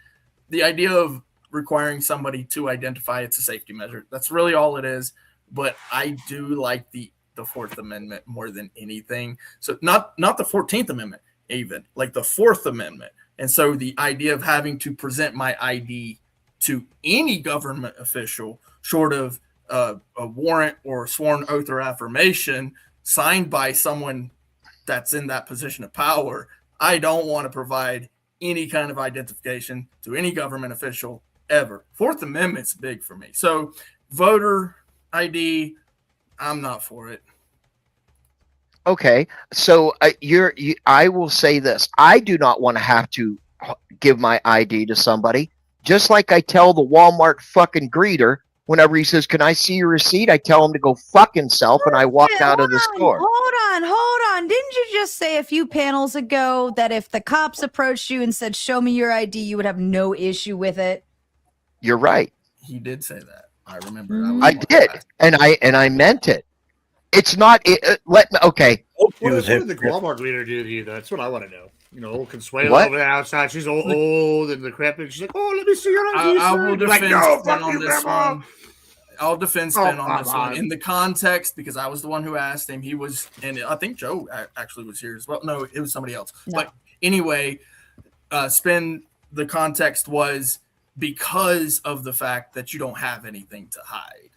S14: the idea of requiring somebody to identify, it's a safety measure. That's really all it is. But I do like the Fourth Amendment more than anything. So not the 14th Amendment, even like the Fourth Amendment. And so the idea of having to present my ID to any government official, short of a warrant or sworn oath or affirmation signed by someone that's in that position of power, I don't want to provide any kind of identification to any government official ever. Fourth Amendment's big for me. So voter ID, I'm not for it.
S4: Okay, so I will say this: I do not want to have to give my ID to somebody. Just like I tell the Walmart fucking greeter whenever he says, "Can I see your receipt?" I tell him to go fuck himself, and I walk out of the store.
S13: Hold on, John, didn't you just say a few panels ago that if the cops approached you and said, "Show me your ID," you would have no issue with it?
S4: You're right.
S14: He did say that. I remember.
S4: I did, and I meant it. It's not. Okay.
S16: What did the Walmart leader do to you? That's what I want to know. You know, Consuelo
S4: What?
S16: over there outside. She's old and decrepit. She's like, "Oh, let me see your ID."
S14: I will
S16: Like,
S14: defend
S16: no,
S14: Spin
S16: fuck
S14: on
S16: you,
S14: this
S16: Grandma.
S14: one. I'll defend
S16: Oh,
S14: Spin on this
S16: come
S14: one.
S16: on.
S14: In the context, because I was the one who asked him, he was, and I think Joe actually was here as well. No, it was somebody else.
S13: No.
S14: But anyway, Spin, the context was because of the fact that you don't have anything to hide.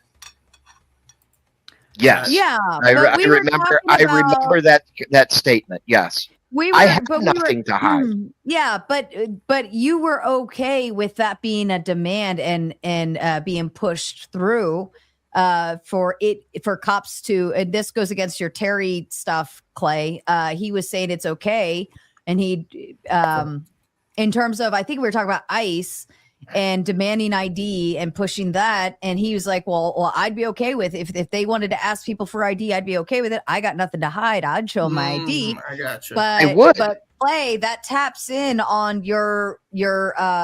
S4: Yes.
S13: Yeah,
S4: I
S13: but we were
S4: remember.
S13: talking
S4: I remember that statement. Yes.
S13: We
S4: I
S13: were,
S4: have
S13: but
S4: nothing to hide.
S13: Yeah, but you were okay with that being a demand and being pushed through for cops to, and this goes against your Terry stuff, Clay. He was saying it's okay, and he in terms of, I think we were talking about ICE and demanding ID and pushing that, and he was like, well, I'd be okay with if they wanted to ask people for ID, I'd be okay with it. I got nothing to hide. I'd show my ID.
S14: I gotcha.
S13: But Clay, that taps in on your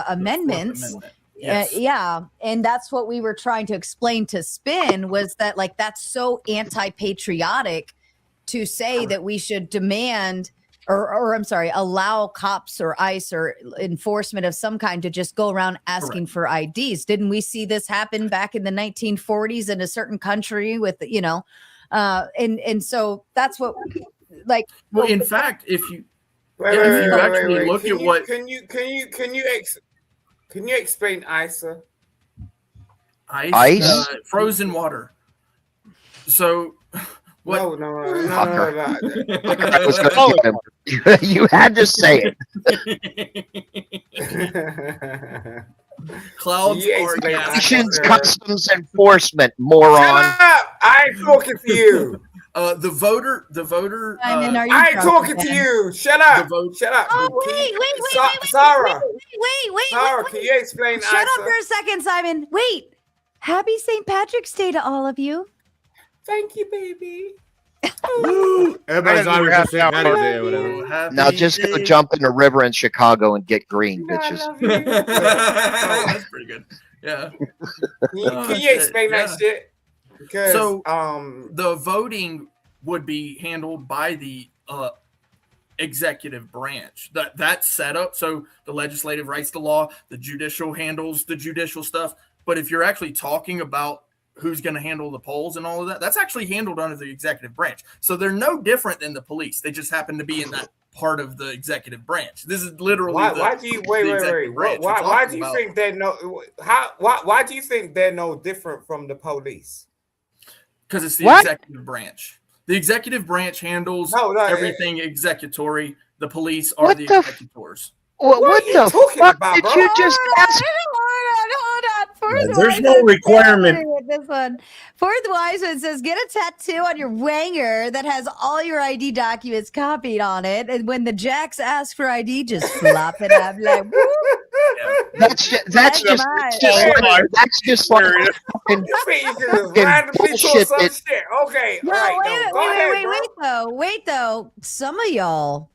S13: amendments.
S14: Yes.
S13: Yeah, and that's what we were trying to explain to Spin, was that like that's so anti-patriotic to say that we should demand or I'm sorry, allow cops or ICE or enforcement of some kind to just go around asking for IDs. Didn't we see this happen back in the 1940s in a certain country with, you know, and so that's what, like,
S14: well, in fact, if you
S15: Wait,
S14: look
S15: can
S14: at
S15: you,
S14: what
S15: can you explain ISA?
S14: ICE? Frozen water. So what?
S15: No.
S4: I was gonna give him- you had to say it.
S14: Clouds are gas.
S4: Nations Customs Enforcement, moron.
S15: Shut up! I ain't talking to you.
S14: The voter.
S13: Simon, are you
S15: I ain't
S13: drunk
S15: talking to
S13: again?
S15: you. Shut up! Shut up!
S13: Oh, wait,
S15: Sarah.
S13: wait,
S15: Sarah, can you explain
S13: Shut
S15: ISA?
S13: up for a second, Simon. Wait. Happy St. Patrick's Day to all of you.
S15: Thank you, baby.
S16: Everybody's on your St. Patrick's Day or whatever.
S4: Now just go jump in the river in Chicago and get green, bitches.
S14: That's pretty good. Yeah.
S15: Can you explain that shit? Because
S14: So the voting would be handled by the executive branch. That's set up. So the legislative writes the law, the judicial handles the judicial stuff. But if you're actually talking about who's going to handle the polls and all of that, that's actually handled under the executive branch. So they're no different than the police. They just happen to be in that part of the executive branch. This is literally
S15: why do you wait? Why do you think they're no? Why do you think they're no different from the police?
S14: Because it's the
S15: What?
S14: executive branch. The executive branch handles everything executory. The police are
S4: What
S14: the
S4: the f-
S14: executors.
S4: What the fuck did you just ask?
S13: Fourth
S17: There's
S13: Wise
S17: no
S13: One,
S17: requirement.
S13: with this one. Fourth Wise One says, get a tattoo on your wanger that has all your ID documents copied on it. And when the jacks ask for ID, just flop it up like, woo.
S4: That's just
S13: That's
S4: like fucking
S15: You think you can just randomly talk
S4: bullshit
S15: some
S4: that-
S15: shit? Okay,
S13: No,
S15: all right, go ahead, bro.
S13: wait though. Some of y'all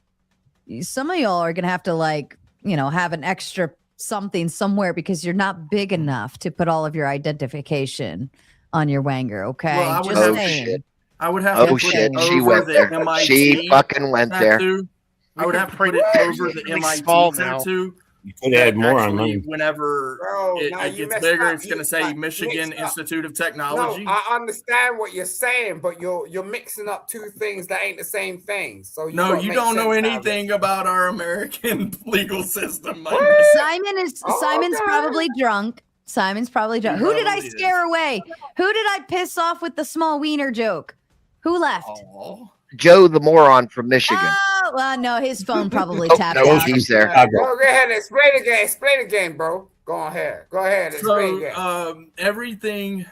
S13: are gonna have to, like, you know, have an extra something somewhere because you're not big enough to put all of your identification on your wanger. Okay,
S14: Well, I would
S13: just
S14: have-
S13: saying.
S14: I would have
S4: Oh
S14: to put
S4: shit,
S14: it
S4: she
S14: over
S4: went
S14: the
S4: there.
S14: MIT
S4: She fucking went there.
S14: tattoo. I would have to put it over the MIT
S16: small now.
S14: tattoo.
S17: You could add more on
S14: Actually,
S17: mine.
S14: whenever
S15: Bro,
S14: it
S15: now you
S14: gets
S15: messed
S14: bigger,
S15: up.
S14: it's going to
S15: You,
S14: say
S15: like,
S14: Michigan
S15: mixed up.
S14: Institute of
S15: No,
S14: Technology.
S15: I understand what you're saying, but you're mixing up two things that ain't the same thing. So
S14: No,
S15: gotta
S14: you
S15: make
S14: don't know
S15: sense out of it.
S14: anything about our American legal system. my friend.
S13: Simon's probably drunk. Simon's probably drunk. Who did I
S14: Probably
S13: scare away? Who did I piss off with the small wiener joke? Who left?
S4: Joe the moron from Michigan.
S13: Oh, well, no, his phone probably
S4: Oh,
S13: tapped
S4: no,
S13: out.
S4: he's there.
S15: Go ahead and explain again. Explain again, bro. Go ahead. Go ahead. Explain again.
S14: Everything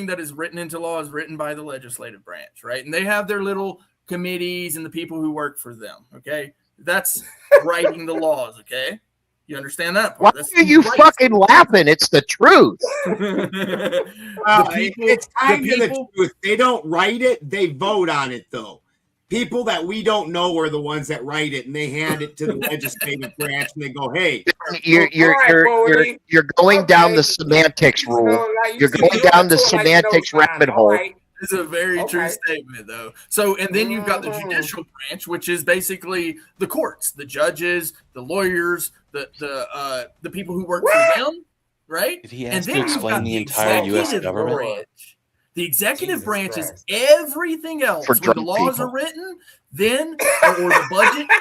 S14: that is written into law is written by the legislative branch, right? And they have their little committees and the people who work for them. Okay, that's writing the laws. Okay, you understand that
S4: Why
S14: part? That's
S4: are you
S14: right.
S4: fucking laughing? It's the truth.
S9: It's kind of the truth. They don't write it; they vote on it, though. People that we don't know are the ones that write it, and they hand it to the legislative branch, and they go, "Hey,
S4: You're going down the semantics rule. You're going down the semantics rabbit hole.
S14: It's a very true statement, though. So, and then you've got the judicial branch, which is basically the courts, the judges, the lawyers, the people who work for them, right?
S8: Did he
S14: And
S8: ask
S14: then
S8: to
S14: you've
S8: explain
S14: got
S8: the entire U.S.
S14: executive
S8: government?
S14: branch. The executive branch is everything else.
S4: For
S14: When the
S4: drunk
S14: laws
S4: people.
S14: are written, then or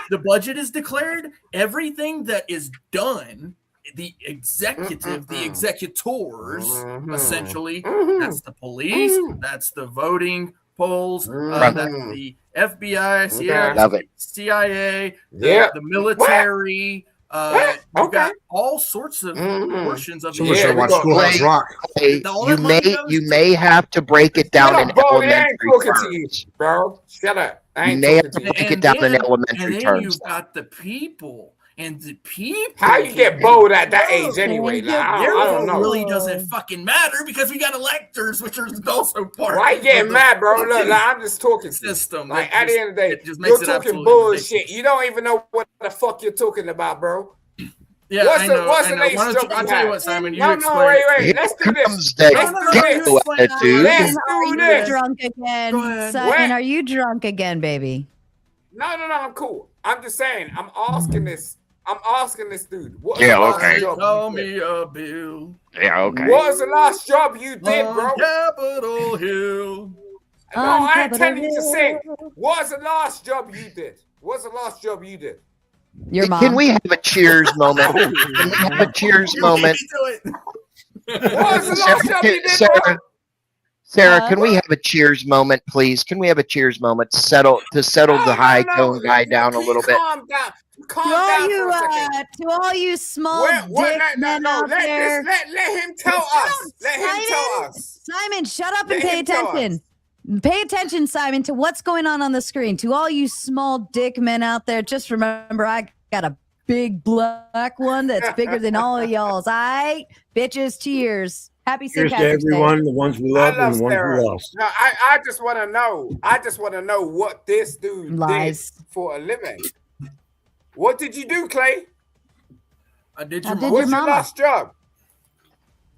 S14: the budget is declared. Everything that is done, the executive, the executors, essentially, that's the police, that's the voting polls, that's the FBI, CIA, the military. You've got all sorts of portions of
S17: Someone should watch Schoolhouse Rock.
S4: You may have to break it down in elementary terms.
S15: Bro, shut up. I
S4: You
S15: ain't
S4: may have
S15: talking
S4: to
S15: to you.
S4: break it down in elementary
S14: And then
S4: terms.
S14: you've got the people. And the people.
S15: How you get bold at that age anyway? Like, I don't know.
S14: It really doesn't fucking matter because we got electors, which are also part.
S15: Why you getting mad, bro? Look, I'm just talking
S14: system.
S15: Like at the end of the day,
S14: just
S15: you're
S14: makes it
S15: talking
S14: absolutely
S15: bullshit. You don't even know what the fuck you're talking about, bro.
S14: Yeah,
S15: what's
S14: I
S15: the
S14: know.
S15: what's
S14: I
S15: the
S14: know.
S15: latest
S14: Why don't you-
S15: job
S14: I'll
S15: you
S14: tell you
S15: had?
S14: what, Simon. You
S15: No,
S14: explain.
S15: wait. Let's do this.
S4: the
S15: Let's do this.
S4: attitude.
S15: Let's
S3: Are
S15: do
S3: you
S15: this.
S3: drunk again? Simon,
S15: What?
S3: are you drunk again, baby?
S15: No, I'm cool. I'm just saying. I'm asking this dude. What was
S4: Yeah,
S15: the last
S4: okay.
S15: job
S14: Call
S15: you did?
S14: me a bill.
S4: Yeah, okay.
S15: What was the last job you did, bro?
S14: On Capitol Hill.
S15: No, I ain't telling you to sing. What was the last job you did? What's the last job you did?
S3: Your mom.
S4: Can we have a cheers moment? Can we have a cheers moment?
S15: What was the last job you did, bro?
S4: Sarah, can we have a cheers moment, please? Can we have a cheers moment to settle the high tone guy down a little bit?
S15: Calm down. Calm
S3: To all
S15: down
S3: you,
S15: for a second.
S3: to all you small
S15: What?
S3: dick men out there.
S15: Let him tell us. Let him tell us.
S3: Simon, shut up
S15: Let
S3: and pay
S15: him tell
S3: attention. Pay attention, Simon, to what's going on the screen. To all you small dick men out there, just remember I got a big black one that's bigger than all of y'all's. All right? Bitches, cheers. Happy St.
S17: Cheers to
S3: Patrick's Day.
S17: everyone, the ones we love and the ones
S15: Sarah.
S17: we lost.
S15: No, I just want to know. I just want to know what this dude
S3: Lies.
S15: did for a living. What did you do, Clay?
S14: I did
S3: I
S14: your
S3: did
S14: mom.
S15: What's
S3: your
S15: your
S3: mama.
S15: last job?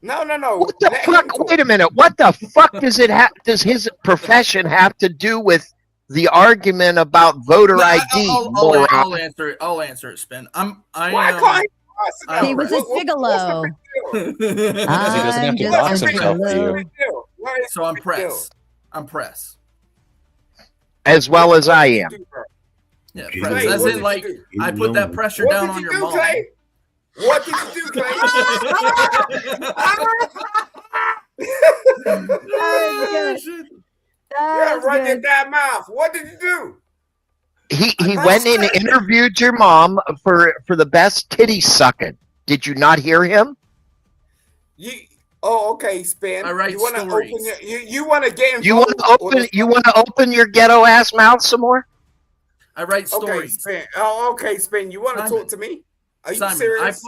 S15: No.
S4: What the fuck? Wait a minute. What the fuck does his profession have to do with the argument about voter ID? moron?
S14: I'll answer it. I'll answer it, Spin.
S15: Why can't
S3: He was a gigolo.
S8: He doesn't have to dox himself to you.
S14: So I'm press. I'm press.
S4: As well as I am.
S14: Yeah,
S17: He's
S14: press.
S17: a
S14: As
S17: little-
S14: in, like,
S17: he's
S14: I
S17: a
S14: put that
S17: little-
S14: pressure
S15: What
S14: down
S15: did
S14: on
S15: you
S14: your
S15: do,
S14: mom.
S15: Clay? What did you do, Clay? Yeah, run your damn mouth. What did you do?
S4: He went in and interviewed your mom for the best titty sucking. Did you not hear him?
S15: Okay, Spin.
S14: I write
S15: you want to
S14: stories.
S15: open you want to get involved?
S4: You want to open your ghetto ass mouth some more?
S14: I write
S15: Okay,
S14: stories.
S15: Spin. Okay, Spin. You want to
S14: Simon.
S15: talk to me? Are you
S14: Simon,
S15: serious?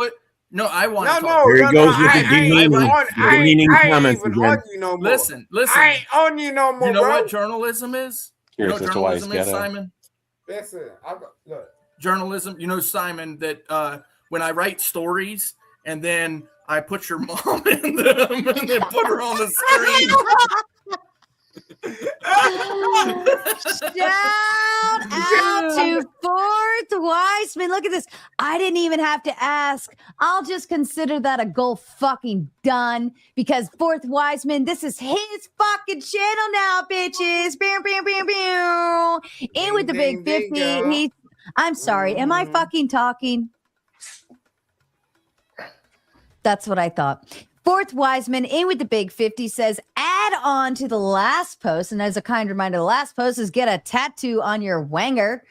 S14: I want
S15: No,
S14: to talk.
S17: There he
S15: no,
S17: goes with
S15: I
S17: the
S15: ain't
S17: demeaning,
S15: on- I ain't-
S17: demeaning
S15: I ain't
S17: comments
S15: even
S17: again.
S15: on you no more.
S14: Listen.
S15: I ain't on you no more,
S14: You know
S15: bro.
S14: what journalism is? You know
S8: Curious
S14: what
S8: as to why he's
S14: journalism is,
S8: ghetto.
S14: Simon?
S15: Listen, look.
S14: Journalism. You know, Simon, that when I write stories and then I put your mom in them and then put her on the screen.
S3: Shout out to Fourth Wiseman. Look at this. I didn't even have to ask. I'll just consider that a goal fucking done because Fourth Wiseman, this is his fucking channel now, bitches. Bam, bam, bam, bam. In with the big 50. I'm sorry. Am I fucking talking? That's what I thought. Fourth Wiseman in with the big 50 says, add on to the last post. And as a kind reminder, the last post is get a tattoo on your wanger,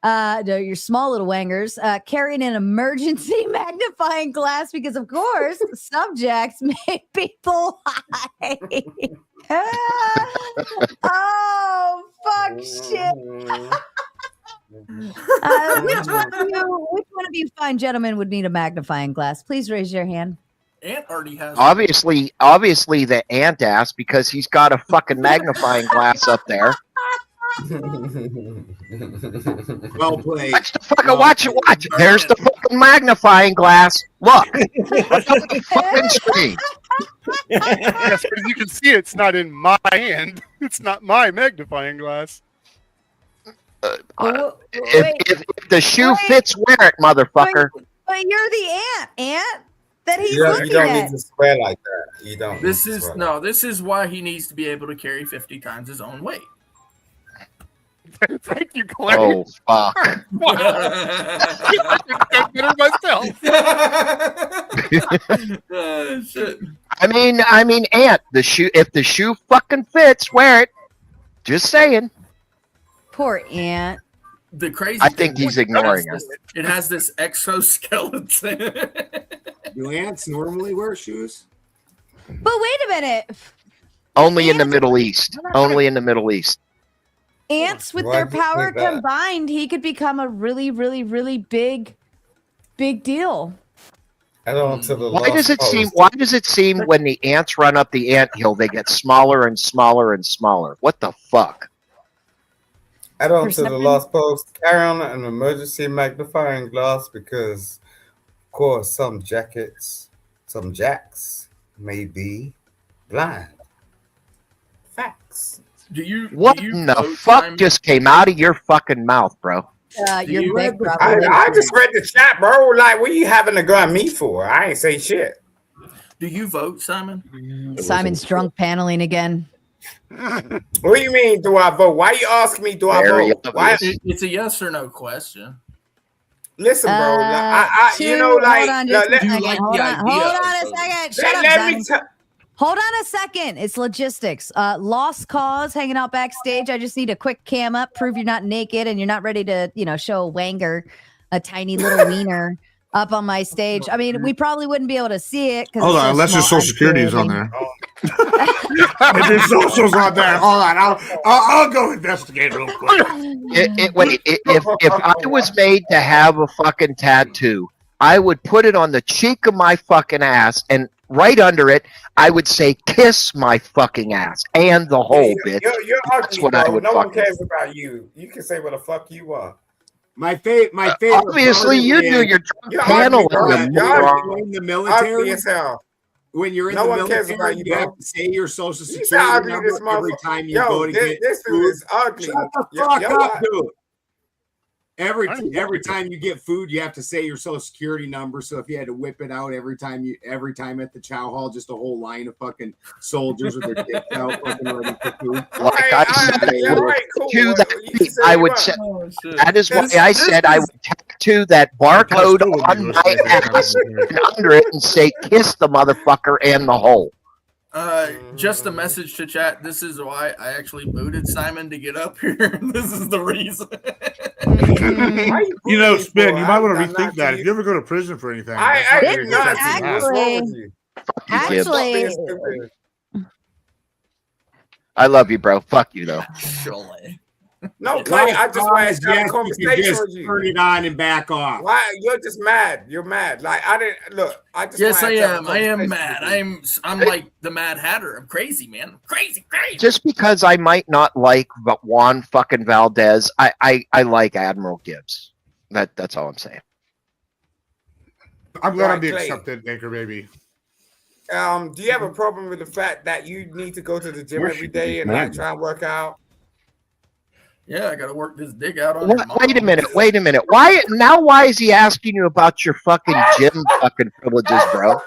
S3: your small little wangers, carrying an emergency magnifying glass because, of course, subjects make people high. Oh, fuck shit. Which one of you fine gentlemen would need a magnifying glass? Please raise your hand.
S14: Ant already has.
S4: Obviously, the ant ass because he's got a fucking magnifying glass up there.
S9: Well played.
S4: Watch the fucking watch it. Watch it. There's the fucking magnifying glass. Look, it's on the fucking screen.
S11: Yes, but as you can see, it's not in my hand. It's not my magnifying glass.
S4: If the shoe fits, wear it, motherfucker.
S13: But you're the ant that he's
S15: Yeah,
S13: looking
S15: you don't
S13: at.
S15: need to swear like that. You don't.
S14: This
S15: need to
S14: is
S15: swear
S14: no. This is why he needs to be able to carry 50 times his own weight.
S11: Thank you, Clay.
S4: Oh fuck!
S11: Wow. I did better myself.
S14: Shit.
S4: I mean, Ant. The shoe. If the shoe fucking fits, wear it. Just saying.
S13: Poor ant.
S14: The crazy.
S4: I think he's ignoring us.
S14: It has this exoskeleton.
S9: Do ants normally wear shoes?
S13: But wait a minute.
S4: Only in the Middle East. Only in the Middle East.
S13: Ants with
S15: Why
S13: their
S15: do you
S13: power
S15: think that?
S13: combined, he could become a really, really, really big deal.
S15: Head on to the
S4: Why does
S15: lost
S4: it seem?
S15: post.
S4: Why does it seem when the ants run up the anthill, they get smaller and smaller and smaller? What the fuck?
S15: Head on to the
S13: Perception?
S15: lost post. Carry on an emergency magnifying glass because, of course, some jacks may be blind. Facts.
S14: Do you?
S4: What
S14: do you
S4: in the
S14: vote,
S4: fuck
S14: Simon?
S4: just came out of your fucking mouth, bro?
S13: You're
S14: you
S13: big,
S14: read
S13: probably.
S15: I just read the chat, bro. Like, what you having to go at me for? I ain't say shit.
S14: Do you vote, Simon?
S13: Simon's drunk paneling again.
S15: What do you mean? Do I vote? Why you asking me? Do I
S4: Very
S15: vote? Why?
S14: It's a yes or no question.
S15: Listen, bro. You
S13: Shoot,
S15: know, like,
S13: hold on just a
S15: let-
S13: second.
S14: like
S13: Hold
S14: the
S13: on,
S14: idea
S13: hold
S14: of
S13: on a
S14: voting.
S13: second. Shut up,
S15: let
S13: Simon.
S15: me tell.
S13: Hold on a second. It's logistics. Lost cause hanging out backstage. I just need a quick cam up, prove you're not naked and you're not ready to, show a wanger, a tiny little wiener up on my stage. I mean, we probably wouldn't be able to see it.
S16: Hold on, unless your social security is on there. If your social's on there, hold on, I'll go investigate real quick.
S4: If I was made to have a fucking tattoo, I would put it on the cheek of my fucking ass, and right under it, I would say, "Kiss my fucking ass and the hole, bitch."
S15: You're
S4: That's
S15: ugly,
S4: what
S15: bro.
S4: I would
S15: No one
S4: fucking.
S15: cares about you. You can say what the fuck you want.
S9: My favorite.
S4: Obviously, you do your
S15: You're
S4: panel.
S15: ugly, bro.
S4: in the
S15: You're
S4: moron.
S9: When in the
S15: Ugly
S9: military,
S15: as hell.
S9: when you're in
S15: No
S9: the
S15: one cares
S9: military,
S15: about you,
S9: you have
S15: bro.
S9: to say your social
S15: You
S9: security
S15: sound ugly,
S9: number
S15: this
S9: every
S15: motherfucker.
S9: time you go to get
S15: this dude
S9: food.
S15: is ugly.
S9: Shut the
S15: Yo-
S9: fuck
S15: yo,
S9: up, dude. Every time you get food, you have to say your social security number. So if you had to whip it out every time at the chow hall, just a whole line of fucking soldiers with their dicks out, fucking ready for food.
S4: Like I said, to that, I would say that is why I said I would tattoo that barcode on my ass and under it and say, "Kiss the motherfucker and the hole."
S14: Just a message to chat. This is why I actually booted Simon to get up here. This is the reason.
S16: You know, Spin, you might want to rethink that. If you ever go to prison for anything,
S13: Actually,
S4: I love you, bro. Fuck you, though.
S15: No, Clay, I just want to have a conversation
S9: just
S15: with you.
S9: turn it on and back off.
S15: Why? You're just mad. You're mad. Like, I didn't look. I just
S14: Yes, I
S15: wanted to have
S14: am.
S15: a
S14: I am
S15: conversation
S14: mad.
S15: with you.
S14: I'm like the Mad Hatter. I'm crazy, man. I'm crazy.
S4: Just because I might not like Juan fucking Valdez, I like Admiral Gibbs. That's all I'm saying.
S16: I'm glad I'm
S15: Right,
S16: being
S15: Clay.
S16: accepted, Anchor Baby.
S15: Do you have a problem with the fact that you need to go to the gym every day and like try and work out?
S14: Yeah, I got to work this dick out on your mom.
S4: Wait a minute. Why is he asking you about your fucking gym fucking privileges, bro?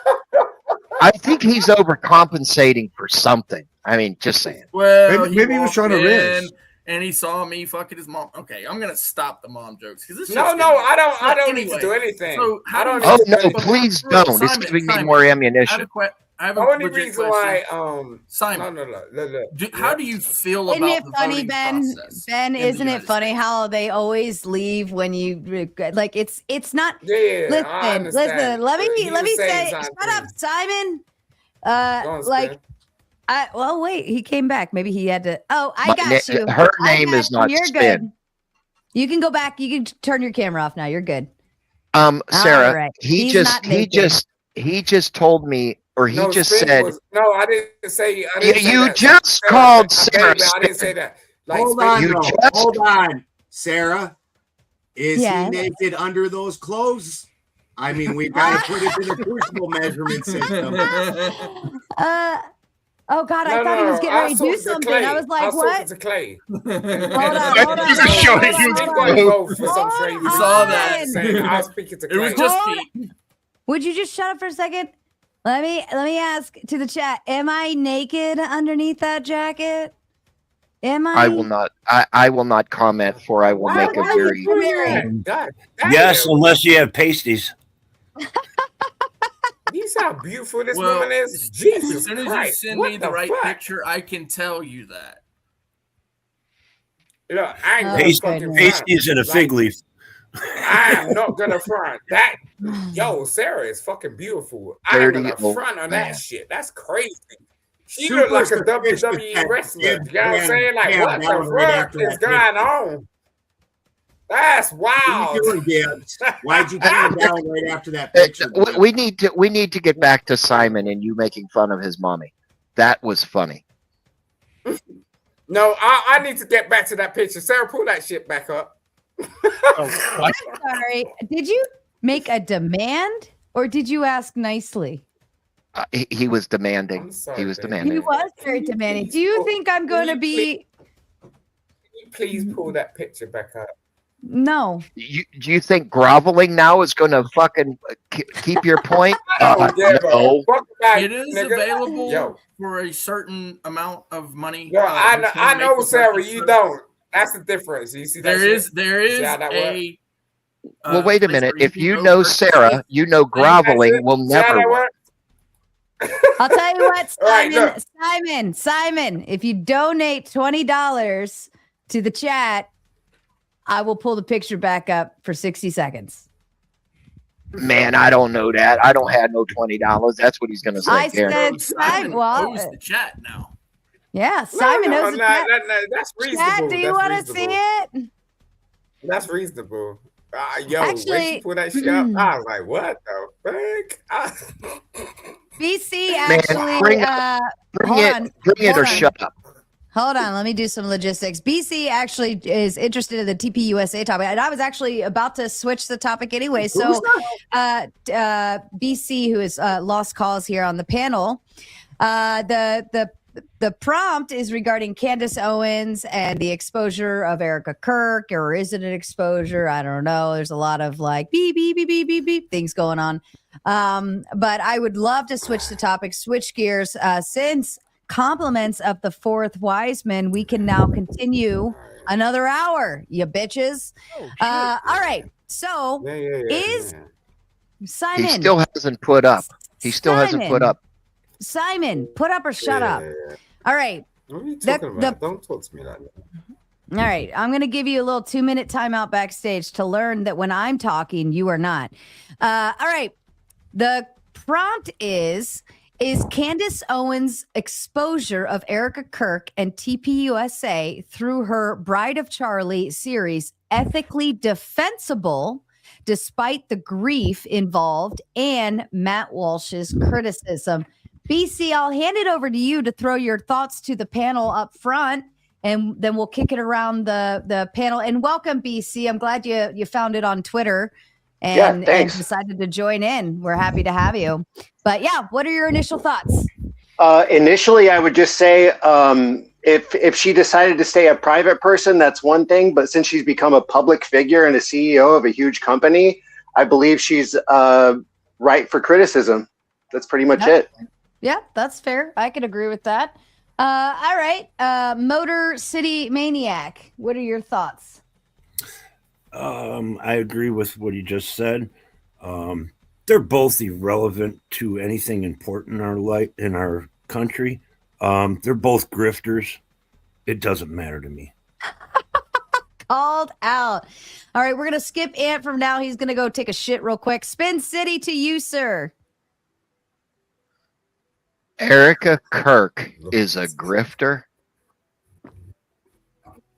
S4: I think he's overcompensating for something. I mean, just saying.
S14: Well,
S16: Maybe he was trying to
S14: walked in
S16: riz.
S14: and he saw me fucking his mom. Okay, I'm gonna stop the mom jokes because this.
S15: No,
S14: shit's
S15: no,
S14: getting-
S15: I don't
S14: Anyway,
S15: need to do anything.
S14: So
S15: I don't.
S4: Oh
S15: need to
S4: no,
S15: do anything.
S4: please don't. It's giving me more ammunition.
S14: I have
S15: The
S14: a
S15: only
S14: legit
S15: reason
S14: question.
S15: why,
S14: Simon,
S15: no.
S14: How do you feel
S3: Isn't
S14: about
S3: it
S14: the
S3: funny,
S14: voting
S3: Ben?
S14: process?
S3: Ben,
S14: in the
S3: isn't it
S14: United
S3: funny how they always leave when you like? It's not.
S15: Yeah, I
S3: listen.
S15: understand.
S3: Let
S15: He
S3: me
S15: was saying
S3: say. Shut
S15: something.
S3: up, Simon.
S15: Go on,
S3: Like.
S15: Spin.
S3: Well, wait. He came back. Maybe he had to. Oh, I
S4: My
S3: got you.
S4: her
S3: I
S4: name
S3: got
S4: is
S3: you.
S4: not
S3: You're
S4: Spin.
S3: good. You can go back. You can turn your camera off now. You're good.
S4: Sarah,
S3: All right.
S4: he
S3: He's
S4: just
S3: not naked.
S4: told me, or he
S15: No,
S4: just
S15: Spin
S4: said,
S15: no, I didn't say. I didn't say
S4: you
S15: that.
S4: just
S15: Sarah,
S4: called
S15: Sarah,
S4: Sarah
S15: baby, I didn't say that.
S9: Hold on, Sarah. Is
S13: Yes.
S9: he naked under those clothes? I mean, we've got to put it in the crucible measurement system.
S13: Oh God, I thought he was getting ready to do something. I was like, what?
S2: It's a clay.
S13: Hold on.
S2: You saw that. I was speaking to
S13: It was
S2: clay.
S13: just Pete. Would you just shut up for a second? Let me ask to the chat. Am I naked underneath that jacket? Am I?
S4: I will not. I will not comment. For I will make a very.
S2: God,
S17: Yes, unless you have pasties.
S2: You see how beautiful this
S14: Well,
S2: woman is? Jesus
S14: as soon as
S2: Christ.
S14: you send
S2: what
S14: me the right
S2: fuck?
S14: picture, I can tell you that.
S2: Look, I ain't gonna fucking front.
S17: Pasties and a fig leaf.
S2: I am not gonna front that. Yo, Sarah is fucking beautiful. I am gonna
S4: Dirty
S2: front on
S4: old
S2: that
S4: man.
S2: shit. That's crazy. She
S9: Super
S2: look like a
S9: suspicious
S2: WWE
S9: that
S2: wrestler. You know what I'm
S9: Jim
S2: saying? Like,
S9: Jam
S2: what
S9: down
S2: the
S9: right
S2: fuck
S9: after
S2: is
S9: that
S2: going on? That's
S9: What
S2: wild.
S9: are you doing, Gibbs? Why'd you calm down right after that
S4: Uh,
S9: picture?
S4: we need to get back to Simon and you making fun of his mommy. That was funny.
S2: No, I need to get back to that picture. Sarah, pull that shit back up.
S13: I'm sorry. Did you make a demand or did you ask nicely?
S4: He was demanding. He was
S13: He
S4: demanding.
S13: was very demanding. Do you think I'm going to be?
S2: Can you please pull that picture back up?
S13: No.
S4: Do you think groveling now is going to fucking keep your point?
S2: Oh, yeah,
S4: No.
S2: bro. Fuck that,
S14: It is
S2: nigga.
S14: available
S2: Yo.
S14: for a certain amount of money.
S2: Yo, I
S14: which
S2: know,
S14: will make the
S2: Sarah,
S14: purchase
S2: you
S14: for-
S2: don't. That's the difference. You see that
S14: There
S2: shit?
S14: is
S2: See how that
S14: a.
S4: Well, wait a
S14: place
S4: minute.
S14: where
S4: If
S14: can
S4: you
S14: go
S4: know
S14: purchase
S4: Sarah,
S14: it.
S4: you know groveling will
S2: See how
S4: never
S2: that
S4: work.
S2: works?
S13: I'll tell you what,
S2: All right,
S13: Simon, Simon, if you donate $20 to the chat, I will pull the picture back up for 60 seconds.
S4: Man, I don't know that. I don't have no $20. That's what he's going to say.
S13: I
S4: Karen.
S13: said, Simon, well,
S14: owns the chat now.
S13: yeah, Simon knows the chat.
S2: That's reasonable.
S13: Chat, do you
S2: That's
S13: want to see
S2: reasonable.
S13: it?
S2: That's reasonable. Yo,
S13: Actually,
S2: when she pulled that shit up, I was like, what the fuck?
S13: BC
S4: Man,
S13: actually,
S4: bring
S13: hold
S4: it,
S13: on.
S4: bring it
S13: hold
S4: or
S13: on.
S4: shut up.
S13: Hold on, let me do some logistics. BC actually is interested in the TPUSA topic, and I was actually about to switch the topic anyway. So, BC, who is lost cause here on the panel, the prompt is regarding Candace Owens and the exposure of Erica Kirk, or is it an exposure? I don't know. There's a lot of like beep beep beep beep beep beep things going on. But I would love to switch the topic, switch gears, since compliments of the fourth Wiseman, we can now continue another hour, you bitches. All right. So is Simon?
S4: He still hasn't put up. He still hasn't put up.
S13: Simon, put up or shut up. All right.
S2: What are you talking about? Don't talk to me like that.
S13: All right. I'm going to give you a little 2-minute timeout backstage to learn that when I'm talking, you are not. All right. The prompt is Candace Owens' exposure of Erica Kirk and TPUSA through her Bride of Charlie series ethically defensible despite the grief involved and Matt Walsh's criticism? BC, I'll hand it over to you to throw your thoughts to the panel up front, and then we'll kick it around the panel. And welcome, BC. I'm glad you found it on Twitter and decided to join in. We're happy to have you. But yeah, what are your initial thoughts?
S22: Initially, I would just say if she decided to stay a private person, that's one thing. But since she's become a public figure and a CEO of a huge company, I believe she's right for criticism. That's pretty much it.
S13: Yeah, that's fair. I could agree with that. All right. Motor City Maniac, what are your thoughts?
S17: I agree with what he just said. They're both irrelevant to anything important in our life, in our country. They're both grifters. It doesn't matter to me.
S13: Called out. All right, we're going to skip Ant from now. He's going to go take a shit real quick. Spin City to you, sir.
S4: Erica Kirk is a grifter.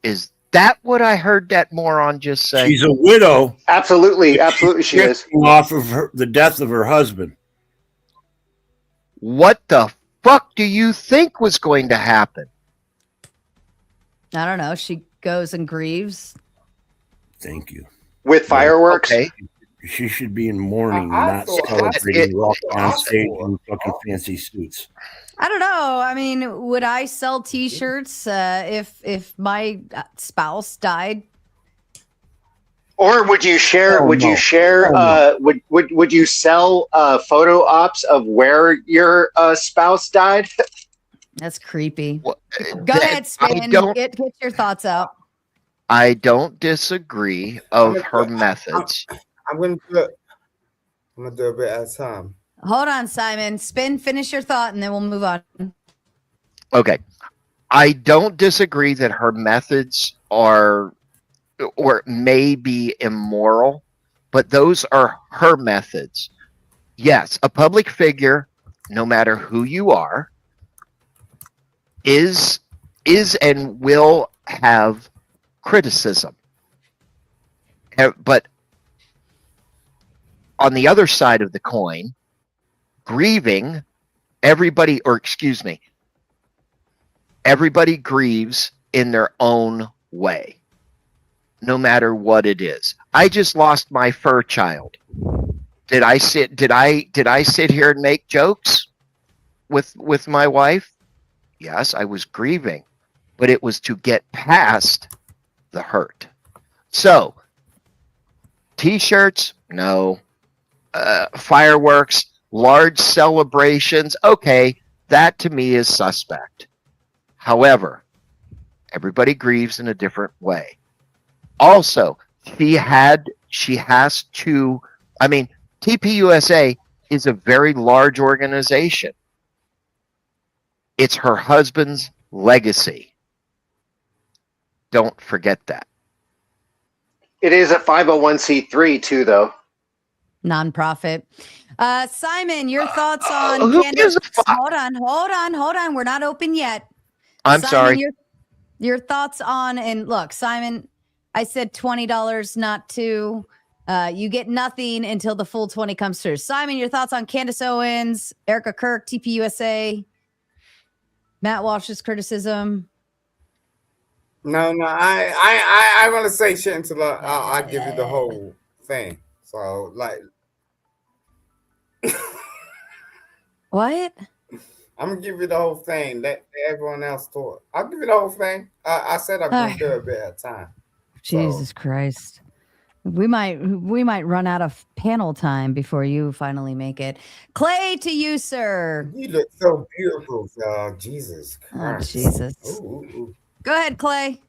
S4: Is that what I heard that moron just say?
S17: She's a widow.
S22: Absolutely she is.
S17: Off of the death of her husband.
S4: What the fuck do you think was going to happen?
S13: I don't know. She goes and grieves.
S17: Thank you.
S22: With fireworks.
S4: Okay.
S17: She should be in mourning,
S22: I
S17: not
S22: thought-
S17: celebrating walking
S22: I
S17: on stage
S22: thought-
S17: in fucking fancy suits.
S13: I don't know. I mean, would I sell T-shirts if my spouse died?
S22: Or would you share?
S17: Oh,
S22: would
S17: no.
S22: you share?
S17: Oh,
S22: Would you sell photo ops of where your spouse died?
S13: That's creepy. Go
S4: that-
S13: ahead, Spin.
S4: don't-
S13: Get your thoughts out.
S4: I don't disagree of her methods.
S15: I'm gonna do it. I'm gonna do a bit at a time.
S13: Hold on, Simon. Spin, finish your thought, and then we'll move on.
S4: Okay. I don't disagree that her methods are or may be immoral, but those are her methods. Yes, a public figure, no matter who you are, is and will have criticism. But on the other side of the coin, grieving, everybody grieves in their own way, no matter what it is. I just lost my fur child. Did I sit here and make jokes with my wife? Yes, I was grieving, but it was to get past the hurt. So, T-shirts, no. Fireworks, large celebrations, okay, that to me is suspect. However, everybody grieves in a different way. Also, she has to, I mean, TPUSA is a very large organization. It's her husband's legacy. Don't forget that.
S22: It is a 501c3 too, though.
S13: Nonprofit. Simon, your thoughts on
S4: who
S13: Candace?
S4: gives a fuck?
S13: Hold on. We're not open yet.
S4: I'm
S13: Simon,
S4: sorry.
S13: Your thoughts on, and look, Simon, I said $20, not $2. You get nothing until the full 20 comes through. Simon, your thoughts on Candace Owens, Erica Kirk, TPUSA, Matt Walsh's criticism?
S15: No, I want to say shit until I give you the whole thing. So like,
S13: what?
S15: I'm gonna give you the whole thing. Let everyone else talk. I'll give you the whole thing. I said I'm gonna do a bit at a time.
S13: Jesus Christ. We might run out of panel time before you finally make it. Clay, to you, sir.
S15: You look so beautiful, dog. Jesus
S13: Oh,
S15: Christ.
S13: Jesus.
S15: Ooh.
S13: Go ahead, Clay.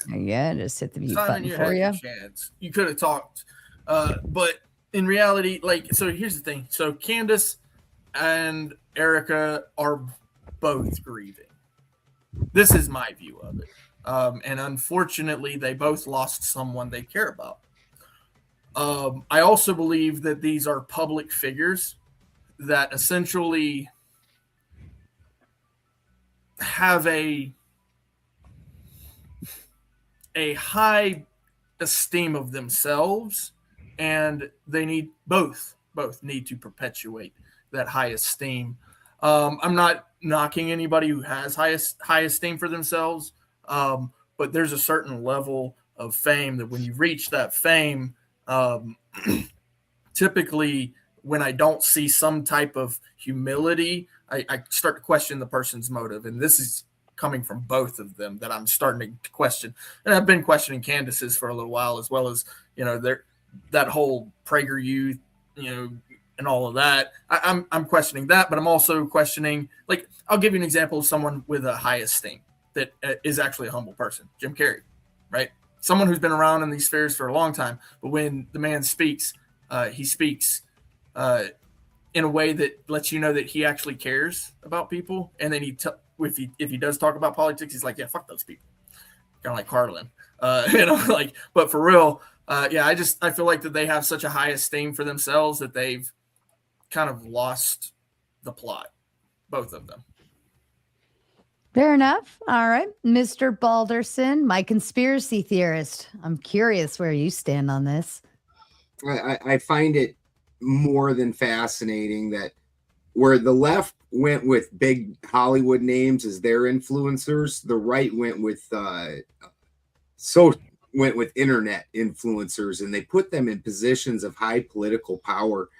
S13: Yeah, just hit the mute
S14: Simon,
S13: button
S14: you
S13: for
S14: had
S13: you.
S14: your chance. You could have talked. But in reality, like, so here's the thing. So Candace and Erica are both grieving. This is my view of it. And unfortunately, they both lost someone they care about. I also believe that these are public figures that essentially have a high esteem of themselves, and they need both need to perpetuate that high esteem. I'm not knocking anybody who has high esteem for themselves, but there's a certain level of fame that when you reach that fame, typically when I don't see some type of humility, I start to question the person's motive. And this is coming from both of them that I'm starting to question. And I've been questioning Candace's for a little while, as well as, that whole PragerU, and all of that. I'm questioning that, but I'm also questioning, like, I'll give you an example of someone with a high esteem that is actually a humble person, Jim Carrey, right? Someone who's been around in these spheres for a long time, but when the man speaks, he speaks in a way that lets you know that he actually cares about people. And then if he does talk about politics, he's like, yeah, fuck those people. Kind of like Carlin, but for real, I feel like that they have such a high esteem for themselves that they've kind of lost the plot, both of them.
S13: Fair enough. All right. Mr. Balderson, my conspiracy theorist. I'm curious where you stand on this.
S9: I find it more than fascinating that where the left went with big Hollywood names as their influencers, the right went with internet influencers, and they put them in positions of high political power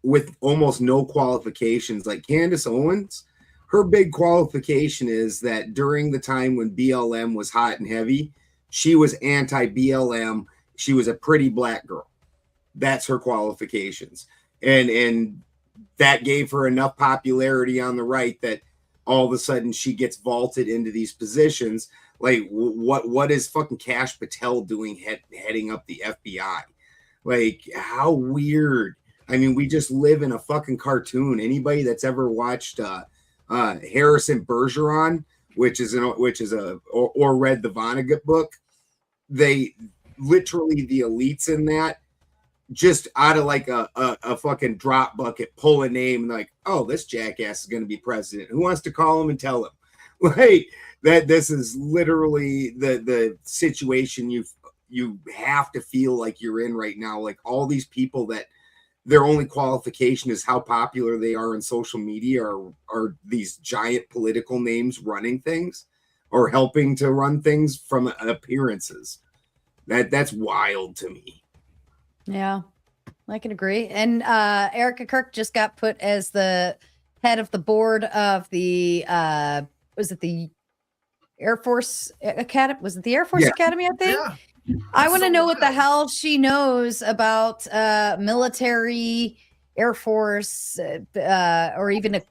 S9: with almost no qualifications. Like Candace Owens, her big qualification is that during the time when BLM was hot and heavy, she was anti-BLM. She was a pretty black girl. That's her qualifications. And that gave her enough popularity on the right that all of a sudden she gets vaulted into these positions. Like, what is fucking Kash Patel doing heading up the FBI? Like, how weird. I mean, we just live in a fucking cartoon. Anybody that's ever watched Harrison Bergeron, or read the Vonnegut book, they literally, the elites in that, just out of like a fucking drop bucket, pull a name and like, oh, this jackass is going to be president. Who wants to call him and tell him? Like, that this is literally the situation you have to feel like you're in right now. Like, all these people that their only qualification is how popular they are in social media are these giant political names running things or helping to run things from appearances. That's wild to me.
S3: Yeah, I can agree. And Erica Kirk just got put as the head of the board of the was it the Air Force Academy? Was it the Air Force Academy, I think? Yeah. I want to know what the hell she knows about military, Air Force, or even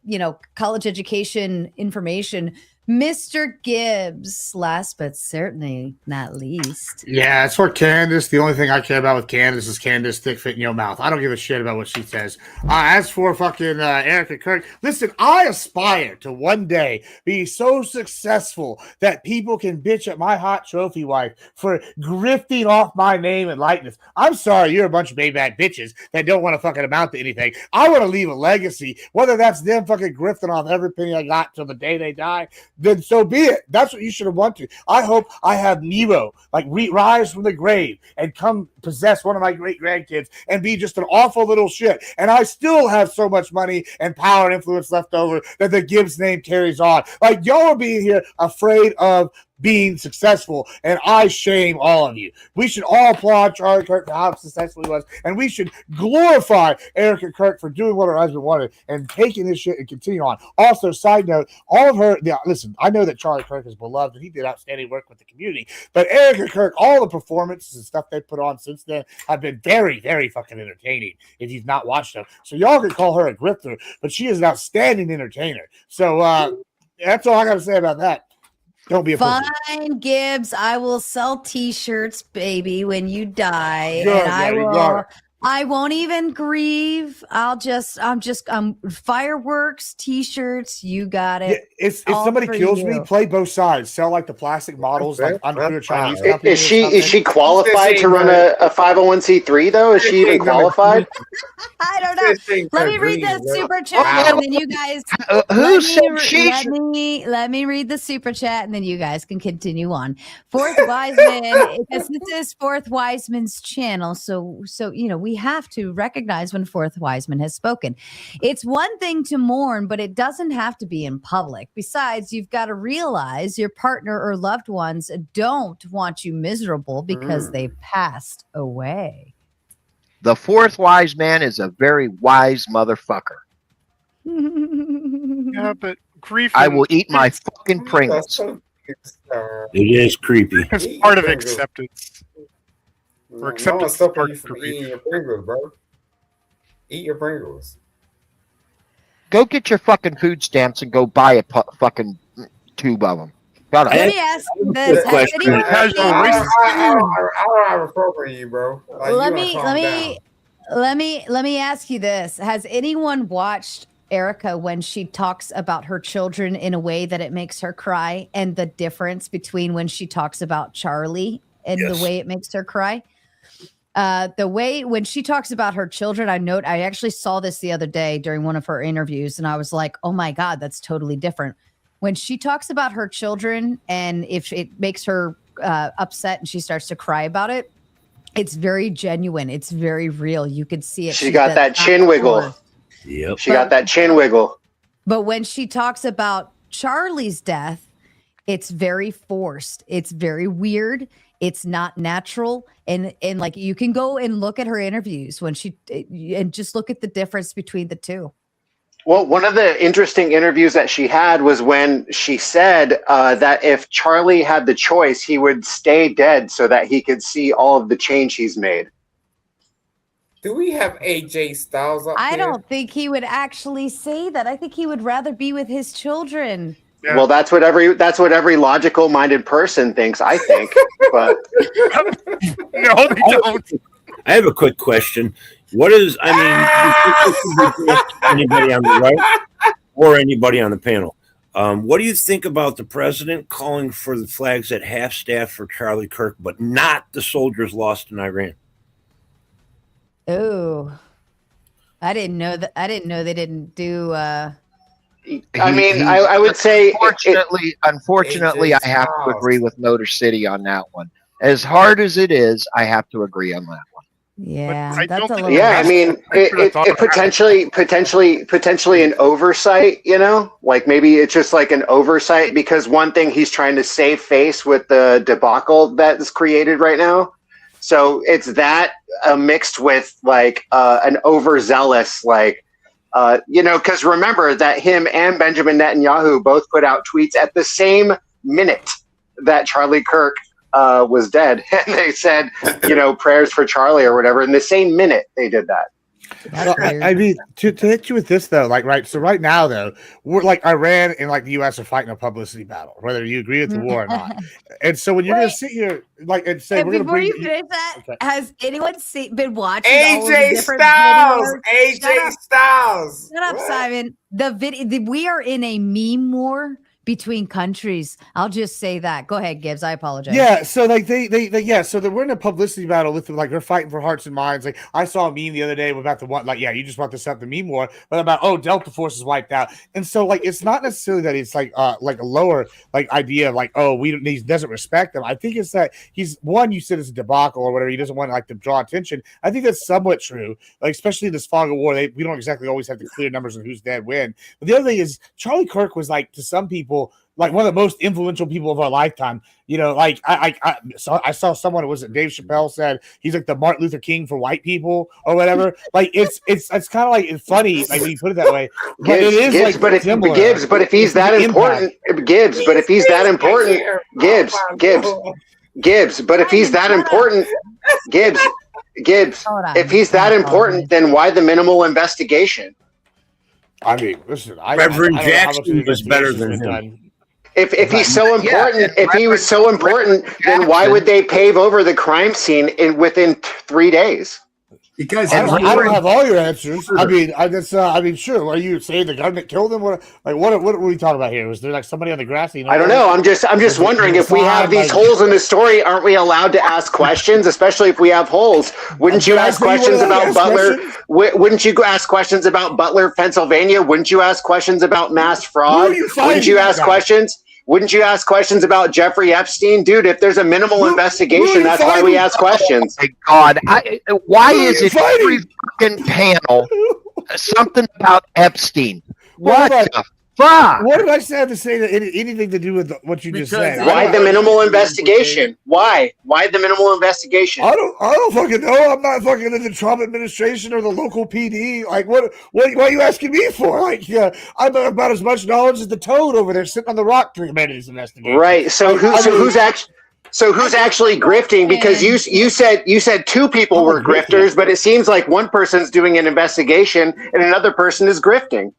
S3: college education information. Mr. Gibbs, last but certainly not least.
S16: Yeah, it's for Candace. The only thing I care about with Candace is Candace stick fit in your mouth. I don't give a shit about what she says. As for fucking Erica Kirk, listen, I aspire to one day be so successful that people can bitch at my hot trophy wife for grifting off my name and likeness. I'm sorry, you're a bunch of baby-back bitches that don't want to fucking amount to anything. I want to leave a legacy, whether that's them fucking grifting off every penny I got till the day they die. Then so be it. That's what you should have wanted. I hope I have Nero rise from the grave and come possess one of my great grandkids and be just an awful little shit. And I still have so much money and power and influence left over that the Gibbs name carries on. Like, y'all are being here afraid of being successful, and I shame all of you. We should all applaud Charlie Kirk for how successful he was, and we should glorify Erica Kirk for doing what her husband wanted and taking this shit and continue on. Also, side note, all of her, listen, I know that Charlie Kirk is beloved and he did outstanding work with the community, but Erica Kirk, all the performances and stuff they put on since then have been very, very fucking entertaining if you've not watched them. So y'all can call her a grifter, but she is an outstanding entertainer. So that's all I got to say about that. Don't be a
S3: fine, Gibbs. I will sell T-shirts, baby, when you die, and I won't even grieve. I'm fireworks, T-shirts. You got it.
S16: Yeah, if somebody kills me, play both sides. Sell like the plastic models, like under a Chinese company.
S22: Is she qualified to run a 501c3 though? Is she even qualified?
S3: I don't know. Let me read the super chat, and then you guys. Let me read the super chat, and then you guys can continue on. Fourth Wiseman, because this is Fourth Wiseman's channel, so we have to recognize when Fourth Wiseman has spoken. It's one thing to mourn, but it doesn't have to be in public. Besides, you've got to realize your partner or loved ones don't want you miserable because they've passed away.
S4: The fourth wise man is a very wise motherfucker.
S11: Yeah, but grief.
S4: I will eat my fucking Pringles.
S17: It is creepy.
S11: It's part of acceptance. Or acceptance is part of
S15: grief. Eating your Pringles, bro. Eat your Pringles.
S4: Go get your fucking food stamps and go buy a fucking tube of them.
S3: Let me ask this.
S15: I don't have a program you, bro. Like,
S3: let me ask you this. Has anyone watched Erica when she talks about her children in a way that it makes her cry, and the difference between when she talks about Charlie and the way it makes her cry? The way when she talks about her children, I actually saw this the other day during one of her interviews, and I was like, oh my God, that's totally different. When she talks about her children, and if it makes her upset and she starts to cry about it, it's very genuine. It's very real. You could see it.
S22: She got that chin wiggle.
S17: Yep.
S22: She got that chin wiggle.
S13: But when she talks about Charlie's death, it's very forced. It's very weird. It's not natural. And like you can go and look at her interviews when and just look at the difference between the two.
S22: Well, one of the interesting interviews that she had was when she said that if Charlie had the choice, he would stay dead so that he could see all of the change he's made.
S2: Do we have AJ Styles up
S13: I
S2: there?
S13: don't think he would actually say that. I think he would rather be with his children.
S11: Yeah.
S22: Well, that's what every logical-minded person thinks, I think. But
S11: No, they don't.
S17: I have a quick question. What is, anybody on the right or anybody on the panel? What do you think about the president calling for the flags at half-staff for Charlie Kirk, but not the soldiers lost in Iran?
S13: Oh, I didn't know that. I didn't know they didn't do.
S22: I mean, I would say,
S4: unfortunately, I have to agree with Motor City on that one. As hard as it is, I have to agree on that one.
S13: Yeah, that's a little.
S22: yeah, I mean, it potentially an oversight, you know, like maybe it's just like an oversight because one thing he's trying to save face with the debacle that is created right now. So it's that mixed with like an overzealous, like, you know, because remember that him and Benjamin Netanyahu both put out tweets at the same minute that Charlie Kirk was dead. And they said, you know, prayers for Charlie or whatever. In the same minute they did that.
S16: Well, I mean, to hit you with this though, like so right now though, we're like Iran and like the U.S. are fighting a publicity battle, whether you agree with the war or not. And so when you're gonna sit here like and say we're gonna
S13: before
S16: bring
S13: you finish that, has anyone been watching all of the
S2: AJ
S13: different
S2: Styles?
S13: videos?
S2: AJ Styles.
S13: Shut up,
S2: What?
S13: Simon. The video. We are in a meme war between countries. I'll just say that. Go ahead, Gibbs. I apologize.
S16: Yeah, so like they so we're in a publicity battle with them, like they're fighting for hearts and minds. Like I saw a meme the other day about the one, like, yeah, you just want to set the meme war, but about Delta Force is wiped out. And so like it's not necessarily that it's like a lower like idea of like, he doesn't respect them. I think it's that he's one, you said it's a debacle or whatever, he doesn't want like to draw attention. I think that's somewhat true, like especially in this fog of war. We don't exactly always have the clear numbers of who's dead when. But the other thing is Charlie Kirk was like to some people like one of the most influential people of our lifetime. You know, like I saw someone, was it Dave Chappelle said he's like the Martin Luther King for white people or whatever. Like it's kind of like it's funny, like when you put it that way. But it is
S22: Gibbs,
S16: like
S22: but if
S16: similar.
S22: Gibbs, but if he's that important, Gibbs, but if he's that important, Gibbs, but if he's that important, Gibbs, if he's that important, then why the minimal investigation?
S16: I mean, listen,
S17: Reverend
S16: I don't know how much of
S17: Jackson
S16: the
S17: was better than
S16: investigation
S17: him.
S16: was done.
S22: If he's so important, if he was so important, then why would they pave over the crime scene within 3 days?
S9: Because
S16: I don't have all your answers. I mean, sure. Are you saying the government killed him? What are we talking about here? Was there like somebody on the grassy?
S22: I don't know. I'm just wondering if we have these holes in the story, aren't we allowed to ask questions? Especially if we have holes, wouldn't you ask questions about Butler? Wouldn't you ask questions about Butler, Pennsylvania? Wouldn't you ask questions about mass fraud? Wouldn't you ask questions? Wouldn't you ask questions about Jeffrey Epstein? Dude, if there's a minimal investigation, that's why we ask questions.
S4: My God, why is it every fucking panel something about Epstein? What the fuck?
S16: What did I have to say that anything to do with what you just said?
S22: Why the minimal investigation? Why? Why the minimal investigation?
S16: I don't fucking know. I'm not fucking in the Trump administration or the local PD. Like, what are you asking me for? Like, yeah, I'm about as much knowledge as the toad over there sitting on the rock to commit his investigation.
S22: Right. So who's actually grifting? Because you said two people were grifters, but it seems like one person's doing an investigation and another person is grifting.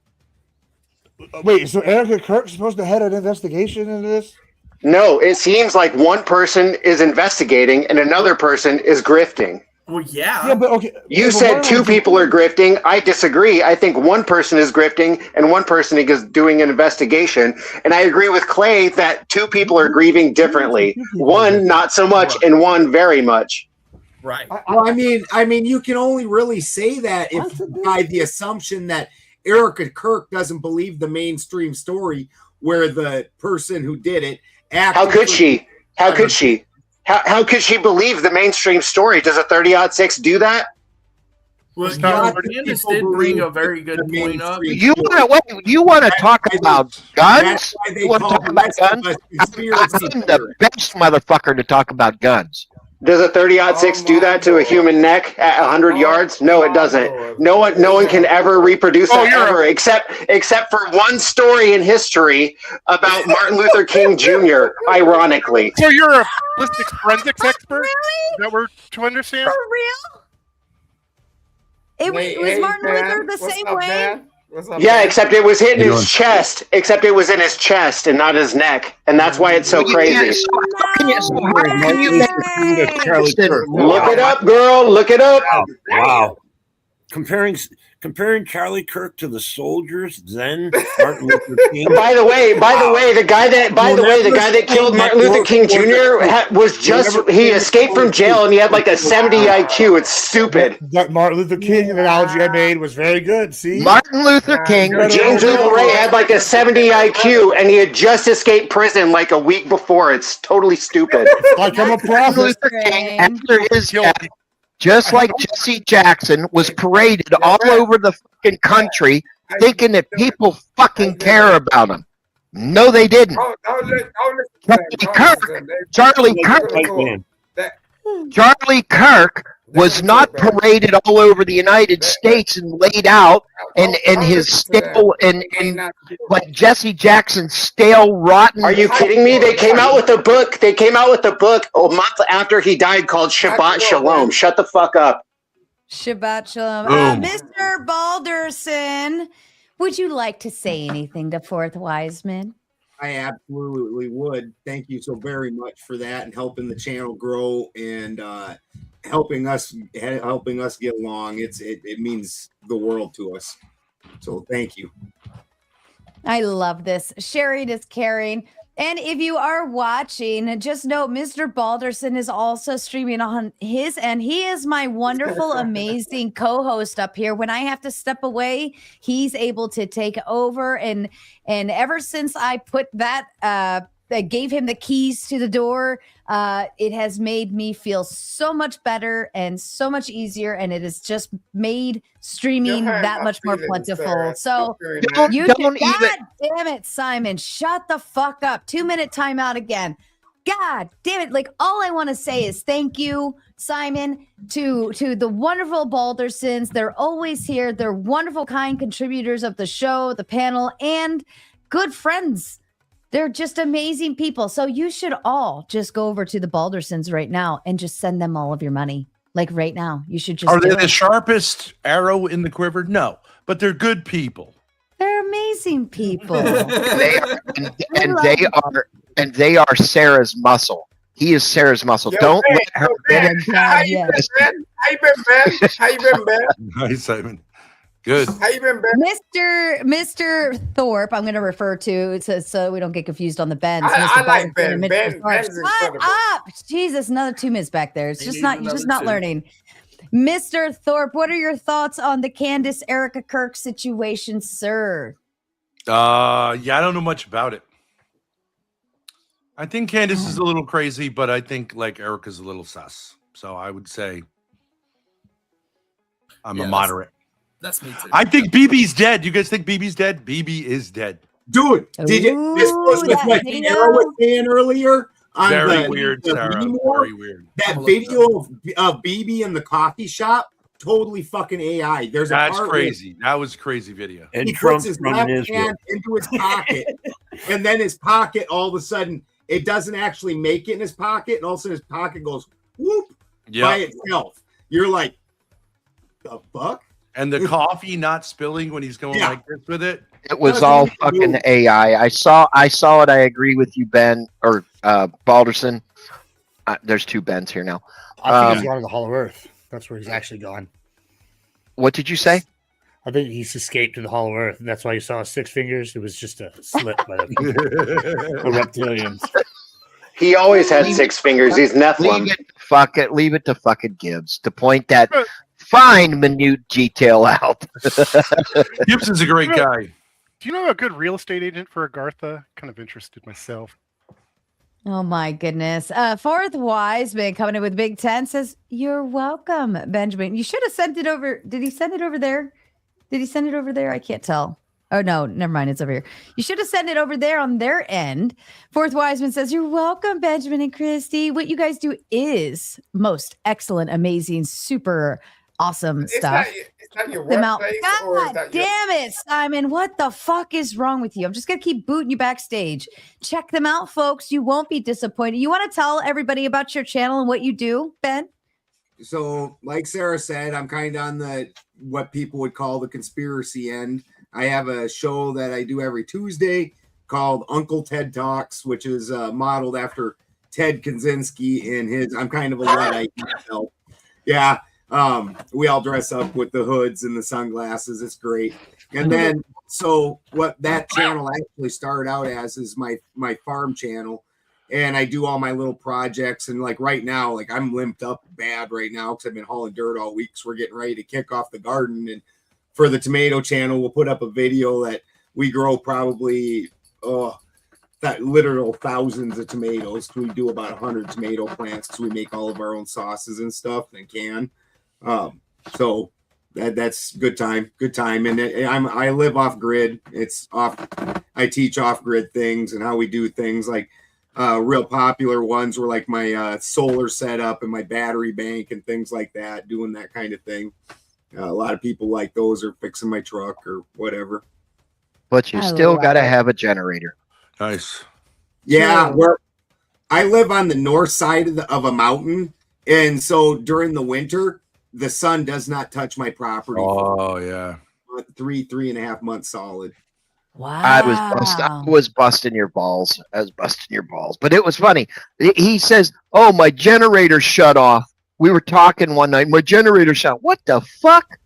S16: Wait, so Erica Kirk's supposed to head an investigation into this?
S22: No, it seems like one person is investigating and another person is grifting.
S14: Well, yeah.
S16: Yeah, but okay.
S22: You said two people are grifting. I disagree. I think one person is grifting and one person is doing an investigation. And I agree with Clay that two people are grieving differently. One not so much and one very much.
S14: Right.
S9: Well, I mean, you can only really say that if by the assumption that Erica Kirk doesn't believe the mainstream story where the person who did it
S22: How could she? How could she? How could she believe the mainstream story? Does a 30-06 do that?
S14: Well,
S9: Lots of
S14: Candace
S9: people
S14: did bring
S9: believe
S14: a very good
S9: the
S14: point up.
S4: You want to You want to talk about guns?
S9: That's why they
S4: You want to
S9: call
S4: talk
S9: the
S4: about
S9: rest of
S4: guns?
S9: us
S4: I'm
S9: conspiracy
S4: the
S9: theorists.
S4: best motherfucker to talk about guns.
S22: Does a 30-06 do that to a human neck at 100 yards? No, it doesn't. No one can ever reproduce that ever, except for one story in history about Martin Luther King Jr. Ironically.
S11: So you're a ballistic forensics expert? Is that we're to understand?
S13: For real? It was Martin Luther the same way.
S22: Yeah, except it was hitting his chest. Except it was in his chest and not his neck, and that's why it's so crazy. Look it up, girl. Look it up.
S17: Wow. Comparing Charlie Kirk to the soldiers, then Martin Luther King.
S22: By the way, the guy that killed Martin Luther King Jr. He escaped from jail and he had like a 70 IQ. It's stupid.
S16: That Martin Luther King analogy I made was very good. See,
S4: Martin Luther King,
S22: James Earl Ray had like a 70 IQ and he had just escaped prison like a week before. It's totally stupid.
S16: Like I'm a prophet.
S4: Luther King, after his death, just like Jesse Jackson, was paraded all over the fucking country, thinking that people fucking care about him. No, they didn't. Charlie Kirk was not paraded all over the United States and laid out and his stale and like Jesse Jackson's stale, rotten.
S22: Are you kidding me? They came out with a book. They came out with a book a month after he died called Shabbat Shalom. Shut the fuck up.
S3: Shabbat Shalom.
S22: Boom.
S3: Mr. Balderson, would you like to say anything to Fourth Wiseman?
S9: I absolutely would. Thank you so very much for that and helping the channel grow and helping us get along. It means the world to us. So thank you.
S3: I love this. Sharing is caring. And if you are watching, just know Mr. Balderson is also streaming on his end. He is my wonderful, amazing co-host up here. When I have to step away, he's able to take over. And ever since I put that, I gave him the keys to the door, it has made me feel so much better and so much easier. And it has just made streaming that much more plentiful. So God damn it, Simon, shut the fuck up. 2-minute timeout again. God damn it. Like, all I want to say is thank you, Simon, to the wonderful Baldersons. They're always here. They're wonderful, kind contributors of the show, the panel, and good friends. They're just amazing people. So you should all just go over to the Baldersons right now and just send them all of your money. Like right now. You should just
S18: Are they
S3: do
S18: the
S3: it.
S18: sharpest arrow in the quiver? No, but they're good people.
S3: They're amazing people.
S4: And they are Sarah's muscle. He is Sarah's muscle. Don't let her
S2: Ben, how you been, Ben? How you been, Ben?
S18: Nice, Simon. Good.
S2: How you been, Ben?
S3: Mr. Thorpe, I'm going to refer to so we don't get confused on the Bens.
S2: I like
S3: Balderson and
S2: Ben.
S3: Mr. Thorpe.
S2: Ben's
S3: Shut
S2: incredible.
S3: up! Jesus, another 2 minutes back there. It's
S2: You
S3: just
S2: need
S3: not. You're just
S2: another
S3: not
S2: 2.
S3: learning. Mr. Thorpe, what are your thoughts on the Candace Erica Kirk situation, sir?
S18: Yeah, I don't know much about it. I think Candace is a little crazy, but I think like Erica's a little sus. So I would say I'm a moderate.
S14: That's me too.
S18: I think BB's dead. You guys think BB's dead? BB is dead.
S9: Dude, did you? This was with what Sarah was saying earlier. On
S18: Very
S9: the,
S18: weird,
S9: the
S18: Sarah.
S9: Remore,
S18: Very weird.
S9: That video of BB in the coffee shop, totally fucking AI. There's a
S18: That's
S9: part
S18: crazy. That was a crazy video.
S17: And
S9: he
S17: Trump
S9: puts his
S17: from
S9: left
S17: Israel.
S9: hand into his pocket, and then his pocket all of a sudden it doesn't actually make it in his pocket, and all of a sudden his pocket goes whoop by itself. You're like, the fuck?
S18: And the coffee not spilling when he's going like this with it.
S4: It was all fucking AI. I saw it. I agree with you, Ben or Balderson. There's 2 Bens here now.
S16: I think he's gone to the Hall of Earth. That's where he's actually gone.
S4: What did you say?
S16: I think he's escaped to the Hall of Earth, and that's why you saw his 6 fingers. It was just a slip by the reptilians.
S22: He always had 6 fingers. He's Nephilim.
S4: Leave it to fucking Gibbs to point that fine, minute detail out.
S18: Gibbs is a great guy.
S11: Do you know a good real estate agent for Agartha? Kind of interested myself.
S13: Oh my goodness. Fourth Wiseman coming in with Big 10 says, "You're welcome, Benjamin." You should have sent it over. Did he send it over there? Did he send it over there? I can't tell. Oh no, never mind. It's over here. You should have sent it over there on their end. Fourth Wiseman says, "You're welcome, Benjamin and Christy. What you guys do is most excellent, amazing, super awesome stuff."
S2: It's not your
S13: Them out.
S2: workplace, or is
S13: God
S2: that your-
S13: damn it, Simon. What the fuck is wrong with you? I'm just going to keep booting you backstage. Check them out, folks. You won't be disappointed. You want to tell everybody about your channel and what you do, Ben?
S9: So, like Sarah said, I'm kind of on the what people would call the conspiracy end. I have a show that I do every Tuesday called Uncle Ted Talks, which is modeled after Ted Kaczynski and his. I'm kind of a Luddite myself. Yeah. We all dress up with the hoods and the sunglasses. It's great. And then, so what that channel actually started out as is my farm channel. And I do all my little projects. And like right now, like I'm limped up bad right now because I've been hauling dirt all week. So we're getting ready to kick off the garden. And for the tomato channel, we'll put up a video that we grow probably, that literal thousands of tomatoes. We do about 100 tomato plants because we make all of our own sauces and stuff and can. So that's good time. And I live off grid. It's off. I teach off grid things and how we do things. Like real popular ones were like my solar setup and my battery bank and things like that, doing that kind of thing. A lot of people like those or fixing my truck or whatever.
S4: But you still got to have a generator.
S18: Nice.
S9: Yeah, where I live on the north side of a mountain, and so during the winter, the sun does not touch my property.
S18: Oh yeah,
S9: 3.5 months solid.
S13: Wow.
S4: I was busting your balls. But it was funny. He says, "Oh, my generator shut off." We were talking one night. My generator shut. What the fuck?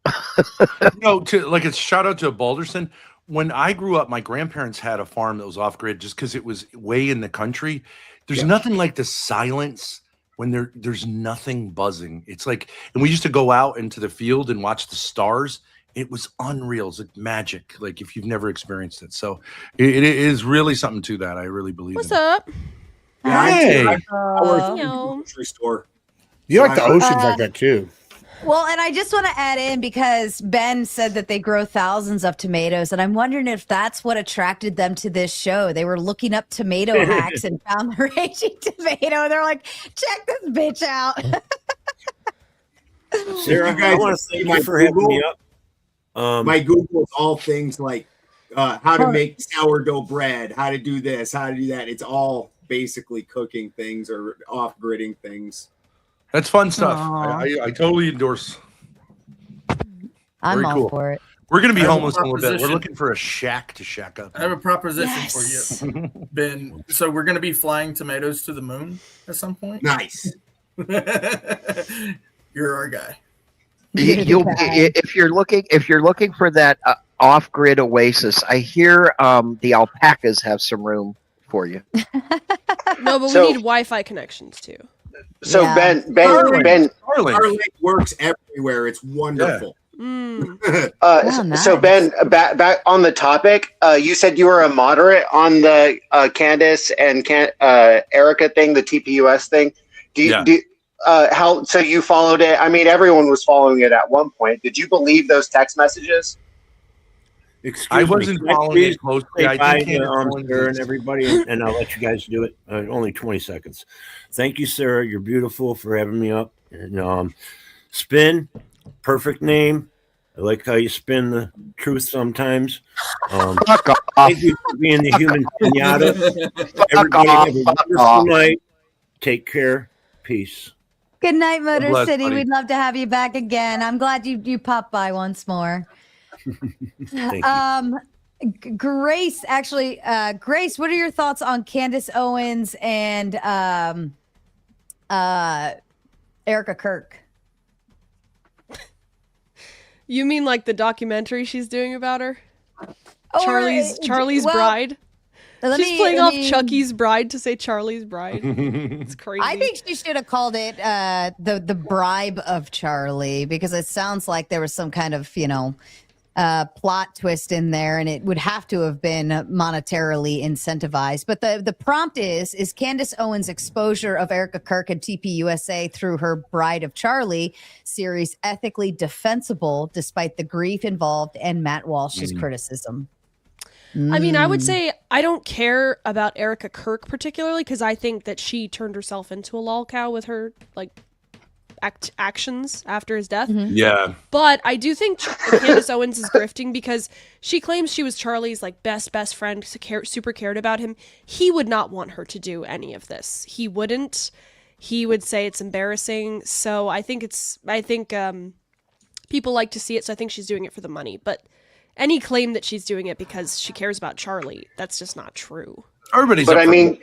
S18: It's shout out to Balderson. When I grew up, my grandparents had a farm that was off grid just because it was way in the country. There's nothing like the silence when there's nothing buzzing. It's like, and we used to go out into the field and watch the stars. It was unreal. It's like magic. Like if you've never experienced it. So it is really something to that. I really believe.
S19: What's
S18: in
S19: up?
S18: Hey.
S9: Grocery store.
S16: You like the oceans like that too.
S13: Well, and I just want to add in because Ben said that they grow thousands of tomatoes, and I'm wondering if that's what attracted them to this show. They were looking up tomato hacks and found the raging tomato, and they're like, "Check this bitch out."
S9: Sarah,
S17: I want to thank you for having me up.
S9: My Google is all things like how to make sourdough bread, how to do this, how to do that. It's all basically cooking things or off-gridding things.
S18: That's fun stuff. I totally endorse.
S13: I'm
S18: Very
S13: all
S18: cool.
S13: for it.
S18: We're going to be
S14: I have a
S18: homeless in a little bit. We're
S14: proposition.
S18: looking for a shack to shack up.
S14: I have a proposition for you, Ben. So we're going to be flying tomatoes to the moon at some point.
S9: Nice.
S14: You're our guy.
S4: You'll be, if you're looking for that off-grid oasis. I hear the alpacas have some room for you.
S19: No, but
S22: So-
S19: we need Wi-Fi connections too.
S22: So
S13: Yeah.
S22: Ben,
S9: Starlink works everywhere. It's wonderful.
S22: So
S13: nice.
S22: Ben, back on the topic, you said you were a moderate on the Candace and Erica thing, the TPUS thing. How? So you followed it? I mean, everyone was following it at one point. Did you believe those text messages?
S18: I wasn't following it closely. I
S17: Bye,
S18: did
S17: Sarah and everybody, and I'll let you guys do it. Only 20 seconds. Thank you, Sarah. You're beautiful for having me up. And Spin, perfect name. I like how you spin the truth sometimes. Thank you for being the human pinata. Everybody have a wonderful night. Take care. Peace.
S13: Good night, Motor
S17: bless,
S13: City.
S17: buddy.
S13: We'd love to have you back again. I'm glad you popped by once more.
S17: Thank you.
S13: Grace, actually, Grace, what are your thoughts on Candace Owens and Erica Kirk?
S19: You mean like the documentary she's doing about her?
S13: Or,
S19: Charlie's
S13: well,
S19: Bride.
S13: let
S19: She's
S13: me-
S19: playing
S13: let
S19: off
S13: me-
S19: Chucky's Bride to say Charlie's Bride. It's crazy.
S13: I think she should have called it the bribe of Charlie, because it sounds like there was some kind of plot twist in there, and it would have to have been monetarily incentivized. But the prompt is Candace Owens' exposure of Erica Kirk and TPUSA through her Bride of Charlie series ethically defensible despite the grief involved and Matt Walsh's criticism?
S19: I mean, I would say I don't care about Erica Kirk particularly because I think that she turned herself into a lol cow with her actions after his death.
S18: Yeah.
S19: But I do think Candace Owens is grifting because she claims she was Charlie's best friend, super cared about him. He would not want her to do any of this. He wouldn't. He would say it's embarrassing. So I think people like to see it. So I think she's doing it for the money. But any claim that she's doing it because she cares about Charlie, that's just not true.
S22: But I mean,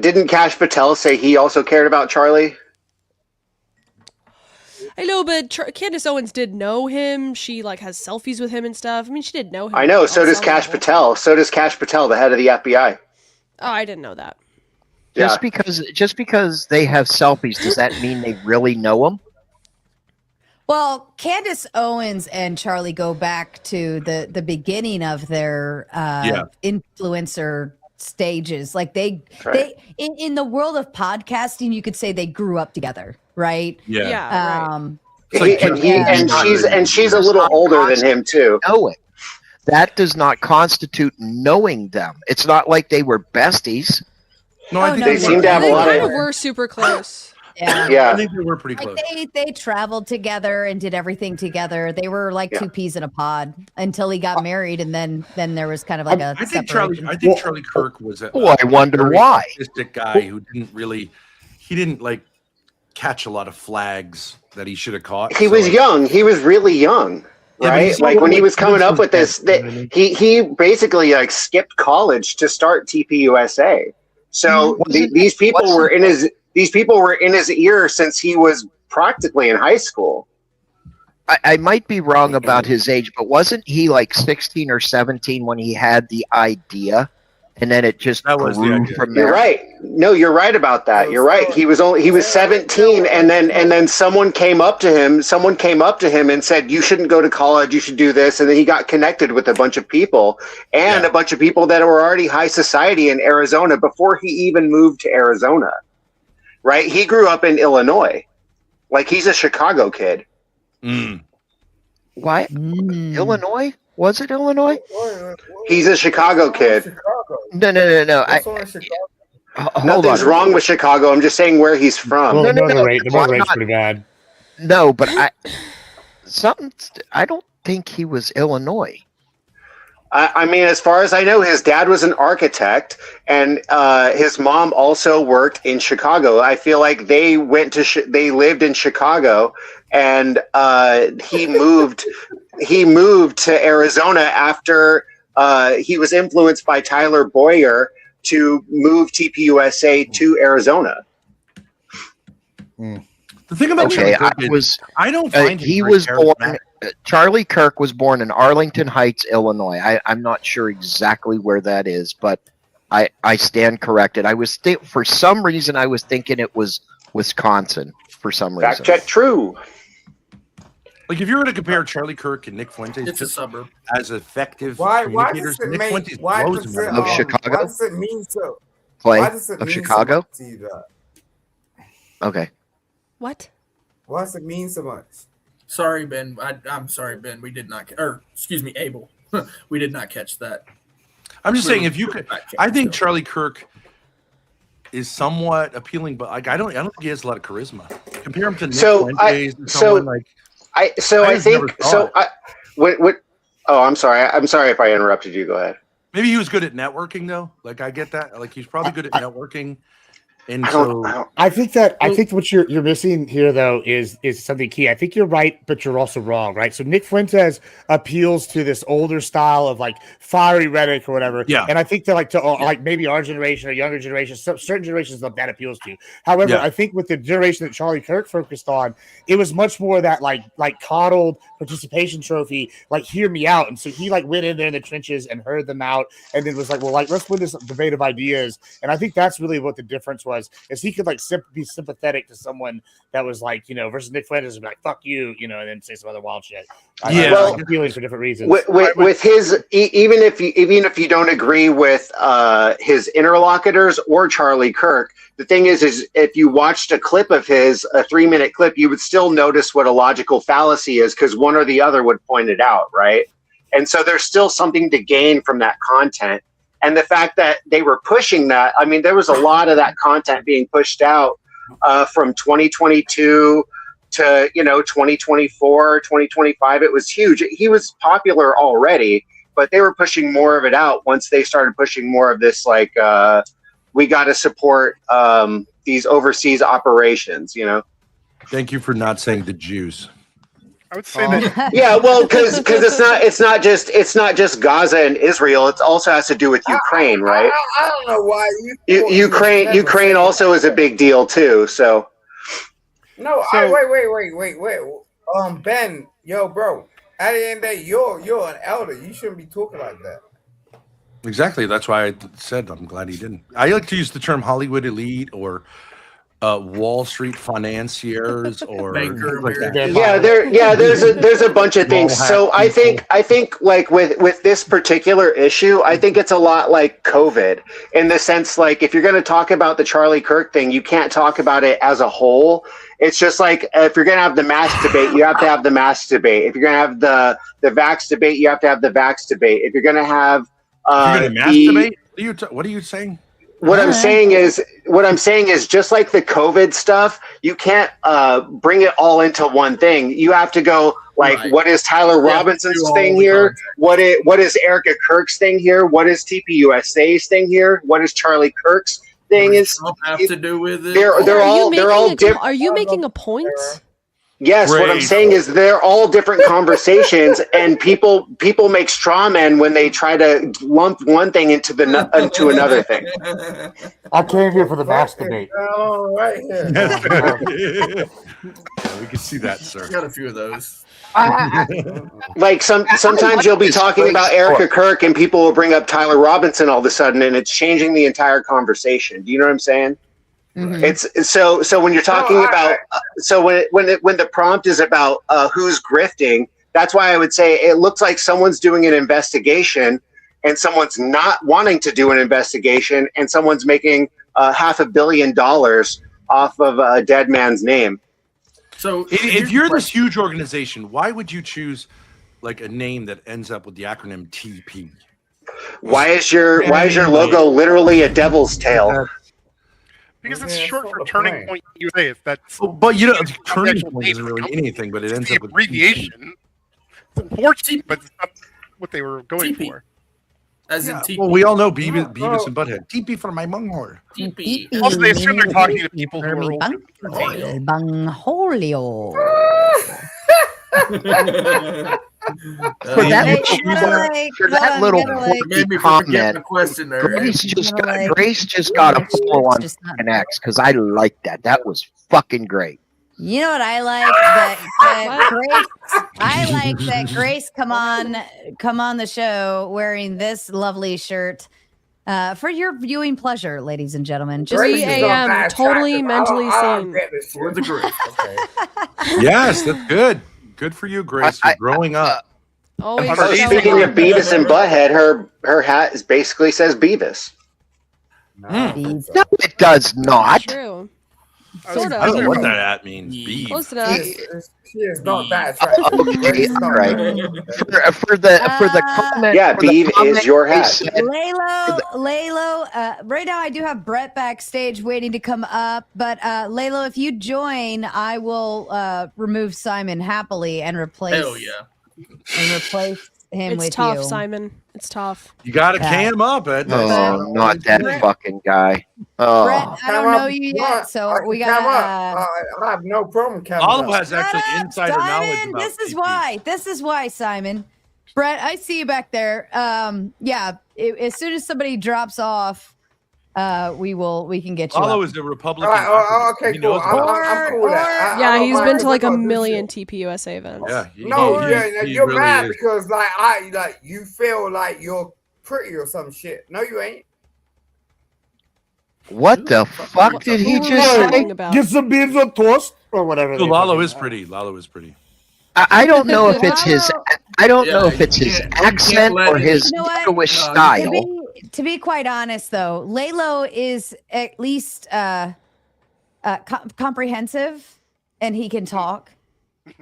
S22: didn't Kash Patel say he also cared about Charlie?
S19: I know, but Candace Owens did know him. She has selfies with him and stuff. I mean, she did know him.
S22: I know. So does Kash Patel. So does Kash Patel, the head of the FBI.
S19: Oh, I didn't know that.
S4: Just because they have selfies, does that mean they really know him?
S13: Well, Candace Owens and Charlie go back to the beginning of their influencer stages. They in the world of podcasting, you could say they grew up together, right?
S22: Yeah. She's a little older than him too.
S4: Knowing. That does not constitute knowing them. It's not like they were besties.
S22: No, I think they seem to have a lot
S19: They
S22: of.
S19: kind of were super close.
S22: Yeah.
S18: I think they were pretty close.
S13: They traveled together and did everything together. They were like two peas in a pod until he got married, and then there was kind of like a separation.
S18: I think Charlie Kirk was a
S4: I wonder why.
S18: Artistic guy who didn't catch a lot of flags that he should have caught.
S22: He was young. He was really young, right? When he was coming up with this, he basically skipped college to start TPUSA. So these people were in his ear since he was practically in high school.
S4: I might be wrong about his age, but wasn't he 16 or 17 when he had the idea, and then it just grew from there?
S22: You're right. No, you're right about that. You're right. He was 17, and then someone came up to him and said, "You shouldn't go to college. You should do this." And then he got connected with a bunch of people a bunch of people that were already high society in Arizona before he even moved to Arizona. Right? He grew up in Illinois. He's a Chicago kid.
S4: Why? Illinois? Was it Illinois?
S22: He's a Chicago kid.
S4: No.
S22: Nothing's wrong with Chicago. I'm just saying where he's from.
S16: Well, the murder rate's pretty bad.
S4: No, but I don't think he was Illinois.
S22: I mean, as far as I know, his dad was an architect, and his mom also worked in Chicago. I feel like they lived in Chicago, and he moved to Arizona after he was influenced by Tyler Boyer to move TPUSA to Arizona.
S18: The thing about I don't find
S4: he was born. Charlie Kirk was born in Arlington Heights, Illinois. I'm not sure exactly where that is, but I stand corrected. For some reason I was thinking it was Wisconsin. For some reason,
S22: fact check true.
S18: If you were to compare Charlie Kirk and Nick Fuentes,
S14: it's a suburb
S18: as effective
S15: does
S18: communicators.
S15: it
S18: Nick
S15: make?
S18: Fuentes
S15: Why
S18: blows
S15: does
S18: them
S15: it,
S18: out.
S4: Of Chicago?
S15: Why does it mean so?
S4: Clay
S15: Why does it
S4: of
S15: mean
S4: Chicago.
S15: So much to you, though?
S4: Okay.
S19: What?
S15: Why does it mean so much?
S14: Sorry, Ben. I'm sorry, Ben. We did not. Excuse me, Abel. We did not catch that.
S18: I'm just saying, if you could, I think Charlie Kirk is somewhat appealing, but I don't think he has a lot of charisma. Compare him to Nick Fuentes.
S22: I'm sorry. I'm sorry if I interrupted you. Go ahead.
S18: Maybe he was good at networking, though. I get that. He's probably good at networking. And
S16: I think what you're missing here, though, is something key. I think you're right, but you're also wrong, right? So Nick Fuentes appeals to this older style of fiery rhetoric or whatever. Yeah. And I think that maybe our generation or younger generations, certain generations that appeals to. However, I think with the generation that Charlie Kirk focused on, it was much more that coddled participation trophy, hear me out. And so he went in there in the trenches and heard them out, and then was well, let's win this debate of ideas. And I think that's really what the difference was. was, is he could like be sympathetic to someone that was like, versus Nick Flanders would be like, fuck you, and then say some other wild shit. I have feelings for different reasons.
S22: With his, even if you don't agree with his interlocutors or Charlie Kirk, the thing is if you watched a clip of his, a 3-minute clip, you would still notice what a logical fallacy is because one or the other would point it out, right? And so there's still something to gain from that content. And the fact that they were pushing that, I mean, there was a lot of that content being pushed out from 2022 to 2024, 2025. It was huge. He was popular already, but they were pushing more of it out once they started pushing more of this, like, we got to support these overseas operations,
S18: Thank you for not saying the Jews.
S11: I would say that.
S22: Yeah, well, because it's not just Gaza and Israel. It also has to do with Ukraine, right?
S2: I don't know why
S22: Ukraine also is a big deal too. So
S2: no, wait. Ben, yo, bro. At the end of the day, you're an elder. You shouldn't be talking like that.
S18: Exactly. That's why I said I'm glad he didn't. I like to use the term Hollywood elite or Wall Street financiers or like that.
S22: there's a bunch of things. So I think like with this particular issue, I think it's a lot like COVID in the sense, like, if you're going to talk about the Charlie Kirk thing, you can't talk about it as a whole. It's just like, if you're going to have the mask debate, you have to have the mask debate. If you're going to have the vax debate, you have to have the vax debate. If you're going to have
S18: debate, what are you saying?
S22: What I'm saying is just like the COVID stuff, you can't bring it all into one thing. You have to go like, what is Tyler Robinson's thing here? What is Erica Kirk's thing here? What is TPUSA's thing here? What is Charlie Kirk's thing? Is
S14: have to do with it?
S22: They're all different.
S19: Are you making a point?
S22: Yes, what I'm saying is they're all different conversations, and people make straw men when they try to lump one thing into another thing.
S16: I came here for the mask debate.
S2: Oh, right here.
S18: We can see that, sir.
S14: Got a few of those.
S22: Like sometimes you'll be talking about Erica Kirk, and people will bring up Tyler Robinson all of a sudden, and it's changing the entire conversation. Do you know what I'm saying?
S13: Mm-hmm.
S22: It's so when you're talking about when the prompt is about who's grifting, that's why I would say it looks like someone's doing an investigation and someone's not wanting to do an investigation and someone's making $500 million off of a dead man's name.
S18: So if you're this huge organization, why would you choose like a name that ends up with the acronym TP?
S22: Why is your logo literally a devil's tail?
S11: Because it's short for Turning Point USA. If that's
S18: but Turning Point isn't really anything, but it ends up with
S11: abbreviation. For cheap, but it's not what they were going for.
S14: As in TP.
S18: Well, we all know Beavis and Butthead. TP for my bunghole.
S14: TP.
S11: Also, they assume they're talking to people who are older.
S13: Bungholio.
S4: For that little comment, Grace just got a pull on an X because I like that. That was fucking great.
S13: You know what I like? That Grace come on the show wearing this lovely shirt. For your viewing pleasure, ladies and gentlemen.
S19: Just 3 a.m. Totally mentally sane.
S14: For the Grace.
S18: Yes, that's good. Good for you, Grace. You're growing up.
S22: Speaking of Beavis and Butthead, her hat basically says Beavis.
S4: No, it does not.
S19: True.
S18: Sort of. I don't know what that hat means. Beavis.
S19: Close enough.
S2: She is not that.
S22: Okay,
S4: right. For the comment.
S22: Yeah, Beav is your hat.
S13: Laylo, right now I do have Brett backstage waiting to come up, but Laylo, if you join, I will remove Simon happily and replace.
S14: Hell yeah.
S13: And replace him with you.
S19: It's tough, Simon. It's tough.
S18: You got to cam up it.
S4: Oh, not that fucking guy. Oh.
S13: Brett, I don't know you yet, so we got.
S2: I have no problem.
S18: Olive has actually insider knowledge about
S13: This is why, Simon. Brett, I see you back there. As soon as somebody drops off, we can get you.
S18: Olive is a Republican.
S2: Okay, cool. I'm cool with that.
S19: He's been to like a million TPUSA events.
S18: Yeah.
S2: You're
S18: really
S2: mad
S18: is.
S2: because you feel like you're pretty or some shit. No, you ain't.
S4: What the fuck did he just say?
S16: Get some beans on toast or whatever.
S18: So Lalo is pretty. Lalo is pretty.
S4: I don't know if it's his. I don't know
S14: Yeah,
S4: if it's
S14: you
S4: his
S14: can't- you can't
S4: accent
S14: let
S4: or
S14: it-
S4: his
S13: You know what?
S4: Jewish
S14: No, you
S4: style.
S13: To be quite honest, though, Lalo is at least comprehensive, and he can talk,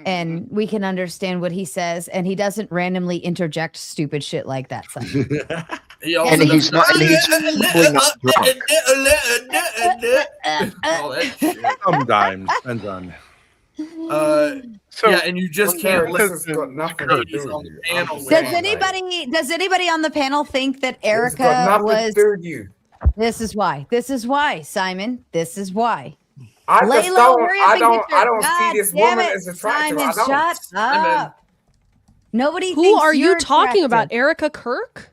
S13: and we can understand what he says, and he doesn't randomly interject stupid shit like that. Son.
S4: And he's not. And he's probably not drunk.
S14: All that shit.
S18: Sometimes depends on.
S14: Yeah, and you just can't
S2: This
S14: listen
S2: has got nothing to do with you. I'm just
S13: Does
S2: saying,
S13: anybody on the panel think that
S2: it's got
S13: Erica
S2: nothing
S13: was?
S2: to do with you.
S13: This is why. This is why, Simon. This is why.
S2: I just
S13: Layla,
S2: don't.
S13: hurry up
S2: I
S13: and
S2: don't.
S13: get your-
S2: I don't
S13: God
S2: see this
S13: damn
S2: woman
S13: it,
S2: as attractive.
S13: Simon,
S2: I don't.
S13: shut up. Nobody.
S19: Who
S13: thinks
S19: are you
S13: you're
S19: talking about?
S13: attractive.
S19: Erica Kirk?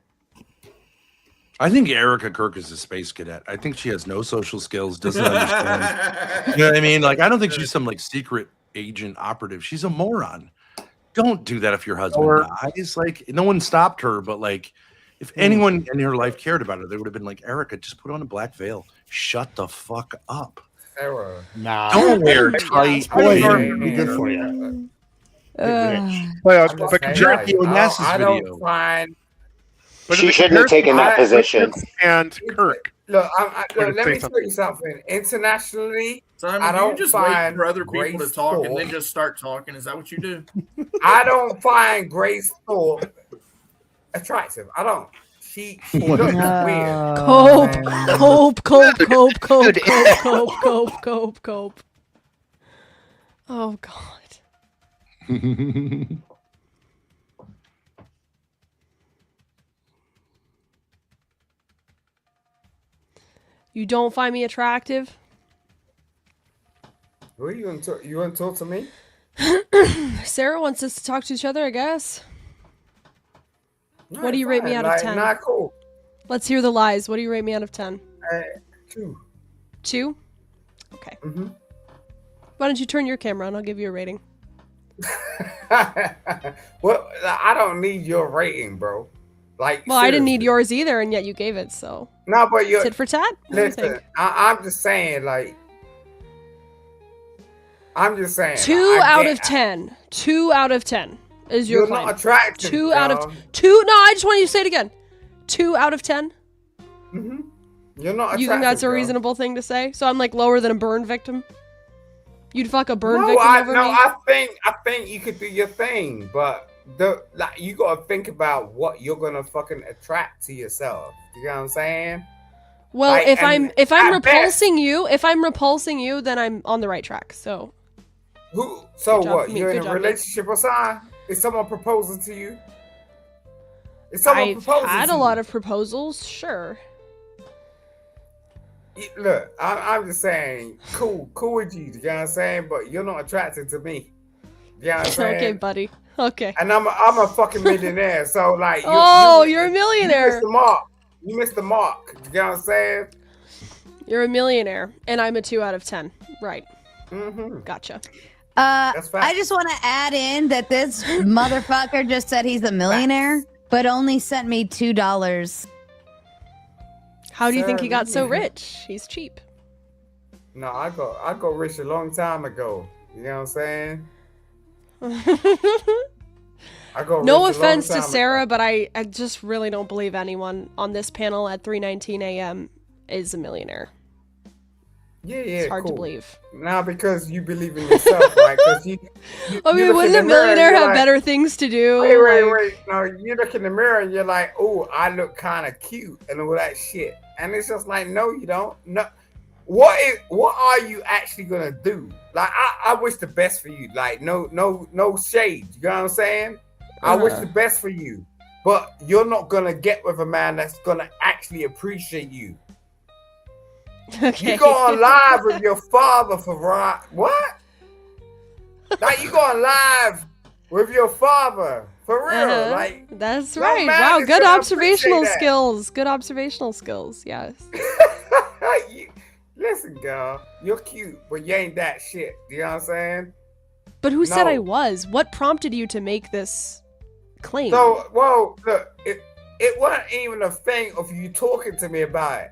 S18: I think Erica Kirk is a space cadet. I think she has no social skills, doesn't understand. You know what I mean? Like, I don't think she's some like secret agent operative. She's a moron. Don't do that if your husband dies. Like, no one stopped her, but like, if anyone in her life cared about her, they would have been like, Erica, just put on a black veil. Shut the fuck up.
S2: Sarah.
S16: Nah.
S18: Don't wear tight.
S16: Boy,
S18: hair.
S16: be good for you.
S11: But
S18: Jackie Onassis
S2: I
S18: video.
S2: don't find.
S22: She shouldn't have taken that position.
S11: And Kirk.
S2: Look,
S11: Wanted to
S2: let
S11: say
S2: me tell you something. Internationally,
S14: Simon,
S2: I
S14: do
S2: don't
S14: you just wait
S2: find
S14: for other people to
S2: Grace
S14: talk and
S2: Thorpe-
S14: then just start talking? Is that what you do?
S2: I don't find Grace Thorpe attractive. I don't. She looks weird.
S19: Cope, cope. Oh God. You don't find me attractive?
S2: Who you want to talk to me?
S19: Sarah wants us to talk to each other, I guess.
S2: No,
S19: What do you rate me
S2: fine.
S19: out of
S2: Like,
S19: 10?
S2: Not cool.
S19: Let's hear the lies. What do you rate me out of 10?
S2: 2.
S19: 2? Okay.
S2: Mm-hmm.
S19: Why don't you turn your camera on? I'll give you a rating.
S2: Well, I don't need your rating, bro. Like,
S19: Well, I didn't need
S2: seriously.
S19: yours either, and yet you gave it, so.
S2: No, but you're
S19: Tit for tat? What do you
S2: listen.
S19: think?
S2: I'm just saying, like, I'm just saying.
S19: 2
S2: I
S19: out
S2: get-
S19: of 10. 2 out of 10 is your
S2: You're
S19: claim.
S2: not attractive.
S19: 2 out
S2: dog.
S19: of 2. No, I just want you to say it again. 2 out of 10.
S2: Mm-hmm. You're not.
S19: You think that's a
S2: attractive,
S19: reasonable thing to say? So I'm like lower than a burn victim. You'd fuck a burn
S2: No,
S19: victim
S2: I
S19: over
S2: no.
S19: me?
S2: I think you could do your thing, but you gotta think about what you're gonna fucking attract to yourself. You know what I'm saying?
S19: Well,
S2: Like,
S19: if
S2: and
S19: I'm
S2: at
S19: repulsing you, then I'm on the right track. So
S2: So
S19: Good job
S2: what?
S19: for me,
S2: You're in
S19: good
S2: a
S19: job, mate.
S2: relationship or something? Is someone proposing to you? Is someone
S19: I've
S2: proposing
S19: had
S2: to
S19: a
S2: you?
S19: lot of proposals, sure.
S2: Look, I'm just saying, cool with you. You know what I'm saying? But you're not attracted to me. You know what I'm saying?
S19: Okay, buddy. Okay.
S2: And I'm a fucking millionaire, so like.
S19: You're a millionaire.
S2: You missed the mark. You missed the mark. You know what I'm saying?
S19: You're a millionaire, and I'm a 2 out of 10. Right.
S2: Mm-hmm.
S19: Gotcha.
S13: I just want to add in that this motherfucker just said he's a millionaire, but only sent me $2.
S19: How do you think he
S2: Sarah,
S19: got so rich? He's cheap.
S2: No, I got rich a long time ago. You know what I'm saying? I got
S19: No
S2: rich a long
S19: offense to
S2: time
S19: Sarah, but I just really don't believe anyone on this panel at 3:19 a.m. is a millionaire.
S2: Yeah,
S19: It's hard to
S2: cool.
S19: believe.
S2: Now because you believe in yourself, right? Because you
S19: I
S2: you
S19: mean,
S2: look
S19: wouldn't
S2: in
S19: a
S2: the mirror and
S19: millionaire
S2: you're
S19: have
S2: like,
S19: better things to do?
S2: Wait. No, you look in the mirror and you're like, oh, I look kind of cute and all that shit. And it's just like, no, you don't. No. What are you actually gonna do? Like, I wish the best for you. Like, no shade. You know what I'm saying? I wish the best for you. But you're not gonna get with a man that's gonna actually appreciate you.
S19: Okay.
S2: You go on live with your father for what? Like, you go on live with your father for real?
S19: Uh-huh.
S2: Like,
S19: That's
S2: no
S19: right.
S2: man
S19: Wow,
S2: is
S19: good
S2: gonna
S19: observational
S2: appreciate that.
S19: skills. Good observational skills. Yes.
S2: Listen, girl, you're cute, but you ain't that shit. You know what I'm saying?
S19: But who said
S2: No.
S19: I was? What prompted you to make this claim?
S2: So, well, look, it wasn't even a thing of you talking to me about it.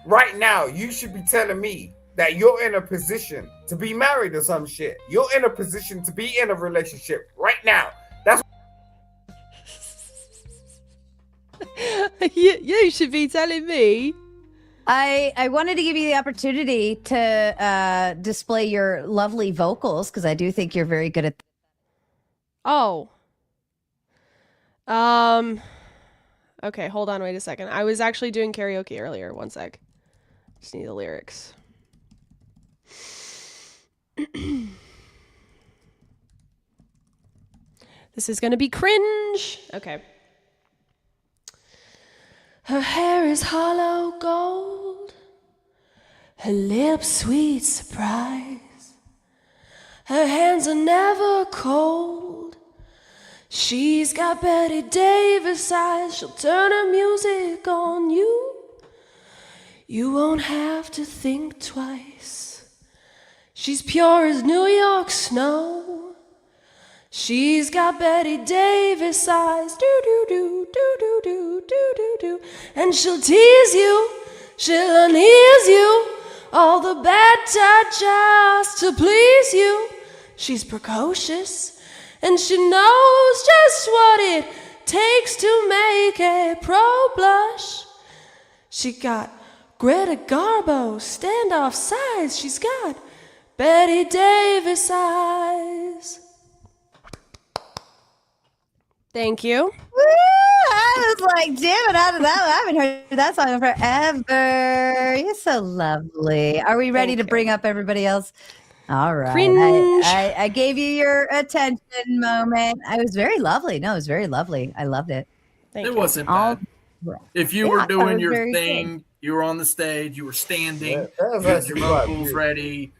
S2: right now, you should be telling me that you're in a position to be married or some shit. You're in a position to be in a relationship right now. That's
S19: you should be telling me.
S13: I wanted to give you the opportunity to display your lovely vocals because I do think you're very good at.
S19: Oh. Okay, hold on, wait a second. I was actually doing karaoke earlier. One sec. Just need the lyrics. This is gonna be cringe. Okay. Her hair is hollow gold, her lips sweet surprise, her hands are never cold. She's got Betty Davis eyes, she'll turn her music on you. You won't have to think twice. She's pure as New York snow. She's got Betty Davis eyes, do-do-do, do-do-do, do-do-do. And she'll tease you, she'll unease you, all the bad touch just to please you. She's precocious, and she knows just what it takes to make a pro blush. She got Greta Garbo standoff size. She's got Betty Davis eyes. Thank you.
S13: Woo! I was like, damn it, out of that. I haven't heard that song in forever. You're so lovely. Are we ready to bring up everybody else? All right.
S19: Cringe.
S13: I gave you your attention moment. I was very lovely. No, it was very lovely. I loved it.
S14: It wasn't
S13: All-
S14: bad. If you
S13: Yeah,
S14: were
S13: that
S14: doing
S13: was
S14: your
S13: very
S14: thing,
S13: good.
S14: you were on the stage, you were standing,
S2: Yeah, that was
S14: you had
S2: actually
S14: your
S2: quite
S14: vocals
S2: beautiful.
S14: ready,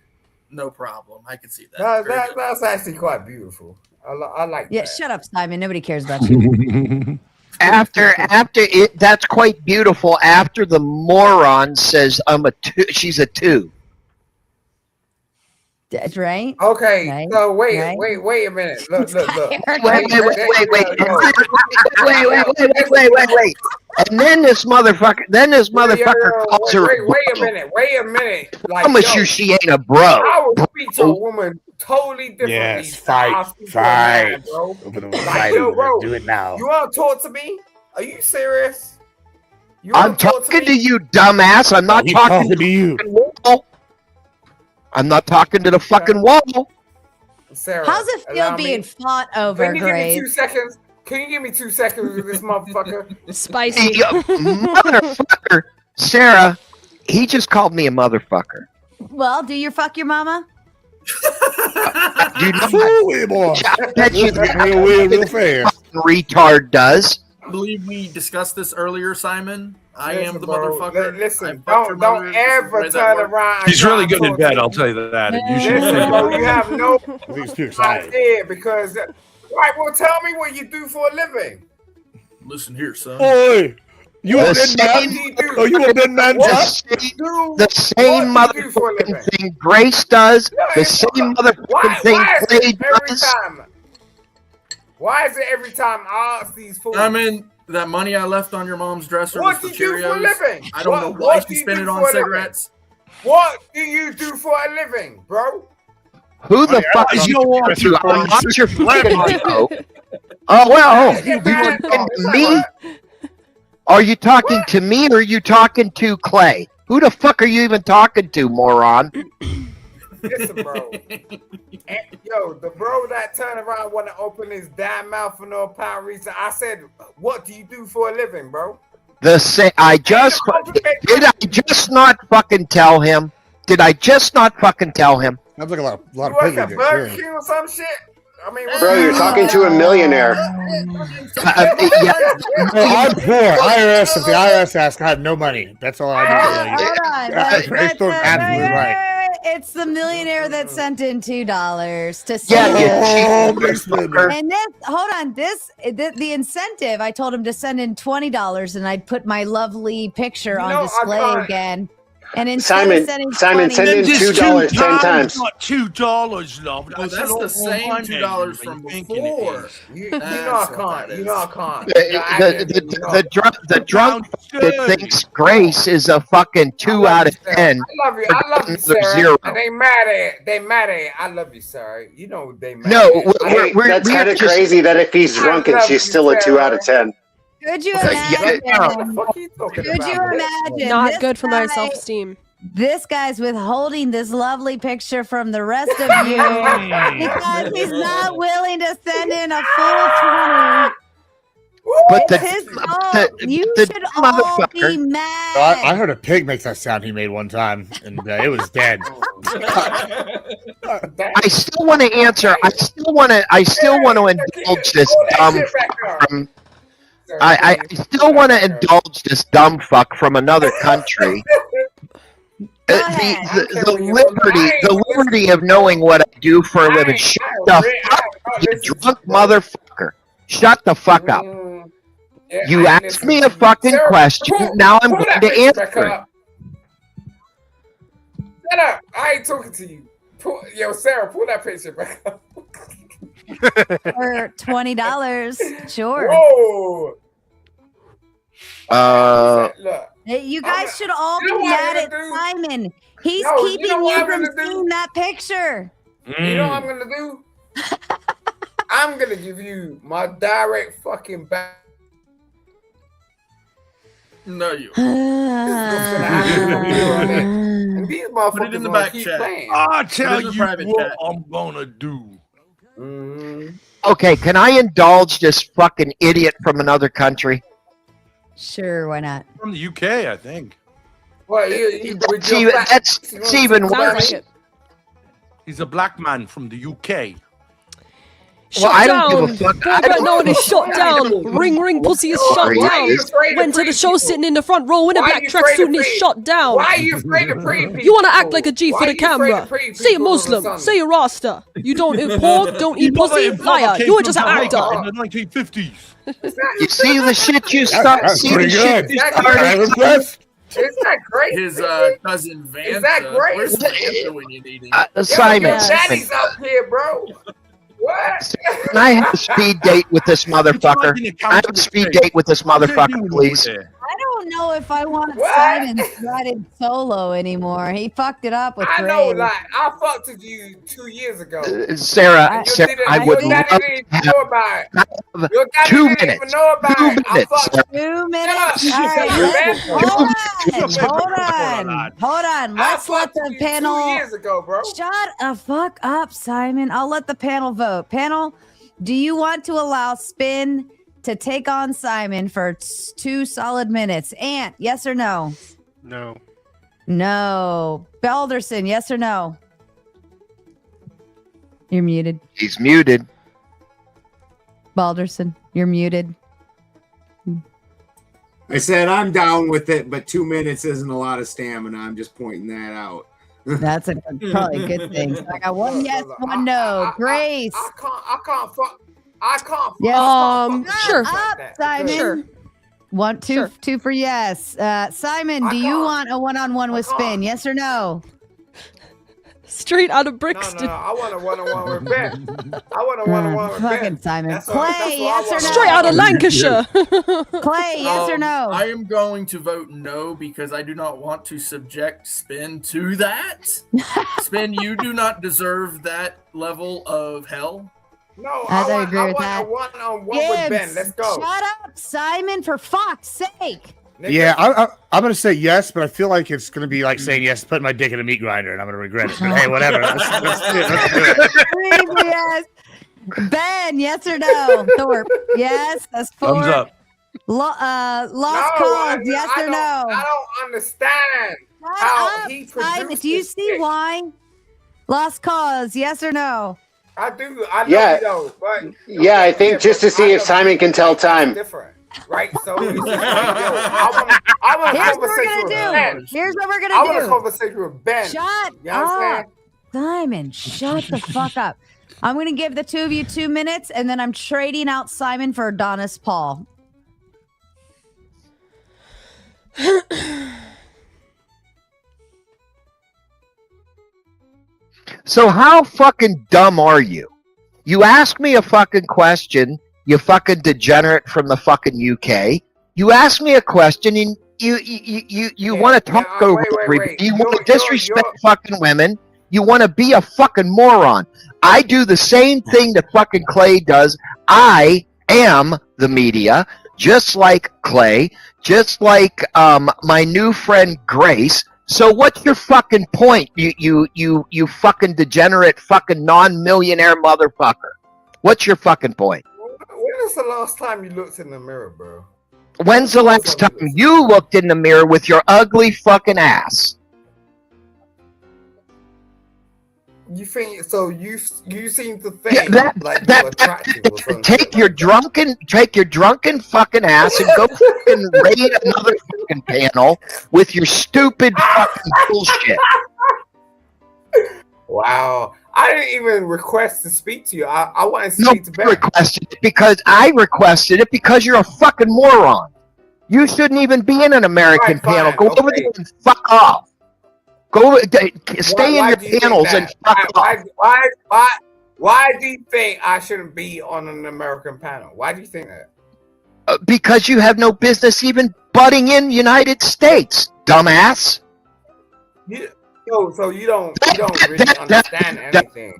S14: no problem. I can see that.
S2: That's actually quite beautiful. I like
S13: Yeah,
S2: that.
S13: shut up, Simon. Nobody cares about you.
S4: After it, that's quite beautiful. After the moron says I'm a 2, she's a 2.
S13: That's right.
S2: Okay,
S13: Right,
S2: so wait
S13: right.
S2: a minute. Look.
S4: Wait. And then this motherfucker calls her.
S2: Wait a minute. Like,
S4: Promise
S2: yo,
S4: you, she ain't a bro.
S2: I would speak to a woman totally differently.
S16: Yes,
S2: than I
S16: fight,
S2: speak to a man,
S16: fight.
S2: bro.
S16: Open
S2: Like,
S16: fight
S2: yo,
S16: over
S2: bro,
S16: there. Do it now.
S2: You want to talk to me? Are you serious? You
S4: I'm
S2: wanna talk
S4: talking to you, dumbass. I'm not
S16: He's
S4: talking
S16: talking to you.
S4: wall. I'm not talking to the fucking wall.
S2: Sarah,
S13: How's it feel
S2: allow me-
S13: being fought over,
S2: Can you give me
S13: Grace?
S2: 2 seconds? Can you give me 2 seconds with this motherfucker?
S19: Spicy.
S4: Motherfucker, Sarah. He just called me a motherfucker.
S13: Well, do you fuck your mama?
S4: Dude,
S16: Ooh, boy.
S4: I bet you
S16: Real fast.
S4: retard does.
S14: I believe we discussed this earlier, Simon. I
S2: Listen,
S14: am the
S2: bro,
S14: motherfucker.
S2: listen,
S14: I fucked your mother.
S2: don't
S14: This is the
S2: ever
S14: way that
S2: turn
S14: works.
S2: around. and
S18: He's
S2: try
S18: really
S2: and
S18: good in
S2: talk
S18: bed,
S2: to
S18: I'll
S2: me.
S18: tell you that. And you should
S2: Listen,
S18: think
S2: bro,
S18: about
S2: you
S18: it.
S2: have no
S16: I think he's too excited.
S2: idea because, right? Well, tell me what you do for a living.
S14: Listen here, son.
S16: Oi, you a
S4: The
S16: dead
S4: same-
S16: man? Oh, you a dead man,
S2: What
S16: Josh?
S2: do you do?
S4: The same
S2: What do you do for a
S4: motherfucking
S2: living?
S4: thing Grace does.
S2: No,
S4: The
S2: it's-
S4: same motherfucking thing
S2: Why is
S4: Clay
S2: it every
S4: does.
S2: time? Why is it every time I ask these fools?
S14: I mean, that money I left on your mom's dresser
S2: What
S14: was
S2: do
S14: for
S2: you do for a
S14: Cheerios.
S2: living?
S14: I don't know
S2: What
S14: why
S2: do
S14: she
S2: you
S14: spent
S2: do
S14: it
S2: for
S14: on
S2: a living?
S14: cigarettes.
S2: What do you do for a living, bro?
S4: Who the fuck
S18: Is
S4: are
S18: you
S4: you
S18: want
S4: talking to?
S18: to
S4: I'm not
S18: police?
S4: your fucking hero. Oh well,
S2: Get
S4: you
S2: mad.
S4: talking
S2: It's
S4: to
S2: like,
S4: me?
S2: what?
S4: Are you talking to me or are you talking to Clay? Who the fuck are you even talking to, moron?
S2: Listen, bro. Yo, the bro that turned around want to open his damn mouth for no apparent reason. I said, what do you do for a living, bro?
S4: The same. Did I just not fucking tell him? Did I just not fucking tell him?
S16: Sounds like a lot
S2: You
S16: of
S2: work at
S16: privilege.
S2: Burger
S16: Yeah.
S2: King or some shit? I mean,
S22: Bro, you're talking to a millionaire.
S4: Yeah.
S16: No, I'm poor. IRS. If the IRS asks, I have no money. That's all I need to
S13: Hold on.
S16: Grace Stone's absolutely right.
S13: It's the millionaire that sent in $2 to
S4: Yeah,
S13: send.
S16: Oh, big spender.
S13: And this, hold on, the incentive. I told him to send in $20, and I'd put my lovely picture
S2: You
S13: on
S2: know, I
S13: display
S2: can't-
S13: again.
S3: And instead of sending
S22: Simon,
S3: 20,
S22: send in $2 10 times.
S18: Not $2, love.
S14: Oh, that's the same $2 from before.
S2: You know I can't. You know I can't.
S4: The drunk that thinks Grace is a fucking 2 out of 10.
S2: I love you. I love you, Sarah.
S4: Zero.
S2: And they mad at it. They mad at it. I love you, Sarah. You know they mad
S4: No,
S2: at it.
S22: That's kind of crazy that if he's drunk and she's still a 2 out of 10.
S3: Could you imagine? Could you imagine?
S19: Not
S3: this
S19: good for my
S3: guy-
S19: self-esteem.
S3: This guy's withholding this lovely picture from the rest of you because he's not willing to send in a full 20.
S4: But
S3: It's his fault. You should all be mad.
S16: I heard a pig make that sound he made one time, and it was dead.
S4: I still want to answer. I still want to indulge this dumb. I still want to indulge this dumb fuck from another country. The liberty of knowing what I do for a living. Shut the fuck up, you drunk motherfucker. Shut the fuck up. You asked me a fucking question. Now I'm going to answer it.
S2: Shut up. I ain't talking to you. Yo, Sarah, pull that picture back up.
S3: For $20, sure.
S2: Whoa. Look.
S3: Hey, you guys should all be mad at Simon. He's
S2: No,
S3: keeping
S2: you know what
S3: you
S2: I'm
S3: from
S2: gonna do?
S3: seeing that picture.
S2: You know what I'm gonna do? I'm gonna give you my direct fucking back.
S14: No, you.
S2: And these motherfuckers
S14: Put it in the
S2: gonna
S14: back
S2: keep
S14: chat.
S2: playing.
S18: I'll tell
S14: in the
S18: you
S14: private
S18: what
S14: chat.
S18: I'm gonna do.
S4: Okay, can I indulge this fucking idiot from another country?
S3: Sure, why not?
S18: From the UK, I think.
S2: Well, with
S4: See,
S2: your back-
S4: that's even
S19: Sounds
S4: worse.
S19: like it.
S18: He's a black man from the UK.
S4: Well, I don't give a fuck. I
S19: Robert
S4: don't
S19: Nolan is
S4: give a
S19: shot
S4: fuck.
S19: down. Ring, ring, pussy is shot
S4: Sorry,
S19: down.
S4: is-
S19: Went to the show sitting in the front row in a
S2: Why
S19: black
S2: you afraid
S19: tracksuit
S2: of
S19: and is
S2: free-
S19: shot down.
S2: Why are you afraid of free people?
S19: You want to act like a G
S2: Why
S19: for the
S2: you afraid
S19: camera.
S2: of free
S19: Say a
S2: people or
S19: Muslim.
S2: something?
S19: Say a Rasta. You don't eat pork, don't eat pussy. Liar. You are just an actor.
S18: In the 1950s.
S4: You see the shit you start.
S16: That's
S4: See the
S16: pretty
S4: shit
S16: good.
S4: you
S2: That's
S4: started.
S16: I'm impressed.
S2: Is that great?
S14: His cousin Vanta.
S2: Is that great?
S14: Where's Vanta when you need him?
S4: Simon,
S2: Your daddy's up here, bro. What?
S4: can I have a speed date with this motherfucker? Can I have a speed date with this motherfucker, please?
S3: I don't know if I want
S2: What?
S3: Simon riding solo anymore. He fucked it up with
S2: I know,
S3: Graves.
S2: like I fucked with you 2 years ago.
S4: Sarah,
S2: And your
S4: Sarah,
S2: daddy-
S4: I would
S2: your
S4: love
S2: daddy
S4: to
S2: didn't
S4: have
S2: know about it. Your daddy
S4: 2
S2: didn't even
S4: minutes.
S2: know about
S4: 2
S2: it. I
S4: minutes.
S2: fucked
S4: Sarah.
S3: 2 minutes.
S2: Shut up.
S3: All right, hold on. Let's let the
S2: you 2
S3: panel.
S2: years ago, bro.
S3: Shut the fuck up, Simon. I'll let the panel vote. Panel, do you want to allow Spin to take on Simon for 2 solid minutes? Ant, yes or no?
S11: No.
S3: No. Balderson, yes or no? You're muted.
S4: He's muted.
S3: Balderson, you're muted.
S9: I said I'm down with it, but 2 minutes isn't a lot of stamina. I'm just pointing that out.
S3: That's probably a good thing. So I got one yes, one no. Grace.
S2: I can't fuck.
S3: Yes.
S19: Sure.
S3: Up, Simon.
S19: Sure.
S3: One, two,
S19: Sure.
S3: 2 for yes. Simon, do you want a one-on-one with Spin? Yes or no?
S19: Straight out of
S2: No,
S19: Brixton.
S2: I want a one-on-one with Ben. I want a one-on-one with
S3: Fucking
S2: Ben.
S3: Simon.
S2: That's
S3: Clay,
S2: what I
S3: yes or no?
S2: want.
S19: Straight out of Lancashire.
S3: Clay, yes or no?
S14: I am going to vote no because I do not want to subject Spin to that. Spin, you do not deserve that level of hell.
S2: No,
S3: I
S2: I
S3: agree with that.
S2: want a one-on-one with Ben.
S3: Gibbs,
S2: Let's go.
S3: Shut up, Simon, for fuck's sake.
S16: Yeah, I'm going to say yes, but I feel like it's going to be like saying yes, put my dick in a meat grinder, and I'm going to regret it. But hey, whatever. Let's do it.
S3: Yes. Ben, yes or no? Thorpe, yes. That's 4.
S18: Thumbs up.
S3: Lost
S2: No,
S3: cause, yes or no?
S2: I don't understand
S3: Shut
S2: how
S3: up,
S2: he
S3: Simon.
S2: produced
S3: Do you
S2: this
S3: see
S2: shit.
S3: why? Lost cause, yes or no?
S2: I do. I know
S22: Yeah.
S2: you though, but
S22: Yeah, I think just to see if Simon can tell time.
S2: different, right? So it's just like, yo, I want a
S3: Here's what we're
S2: conversation
S3: gonna
S2: with
S3: do.
S2: Ben.
S3: Here's what we're
S2: I
S3: gonna
S2: want a
S3: do.
S2: conversation with Ben.
S3: Shut
S2: You understand?
S3: up. Simon, shut the fuck up. I'm going to give the 2 of you 2 minutes, and then I'm trading out Simon for Adonis Paul.
S4: So how fucking dumb are you? You ask me a fucking question, you fucking degenerate from the fucking UK. You ask me a question and you want to talk over everybody. You want to disrespect fucking women. You want to be a fucking moron. I do the same thing that fucking Clay does. I am the media, just like Clay, just like my new friend Grace. So what's your fucking point? You fucking degenerate fucking non-millionaire motherfucker. What's your fucking point?
S2: When was the last time you looked in the mirror, bro?
S4: When's the last time you looked in the mirror with your ugly fucking ass?
S2: You think so? You seem to think like you're attractive or something.
S4: Take your drunken fucking ass and go fucking raid another fucking panel with your stupid fucking bullshit.
S2: Wow. I didn't even request to speak to you. I want to speak to Ben.
S4: Requested it because I requested it because you're a fucking moron. You shouldn't even be in an American panel. Go over there and fuck off. Go stay in your panels and fuck off.
S2: Why do you think I shouldn't be on an American panel? Why do you think that?
S4: Because you have no business even butting in United States, dumbass.
S2: So you don't really understand anything.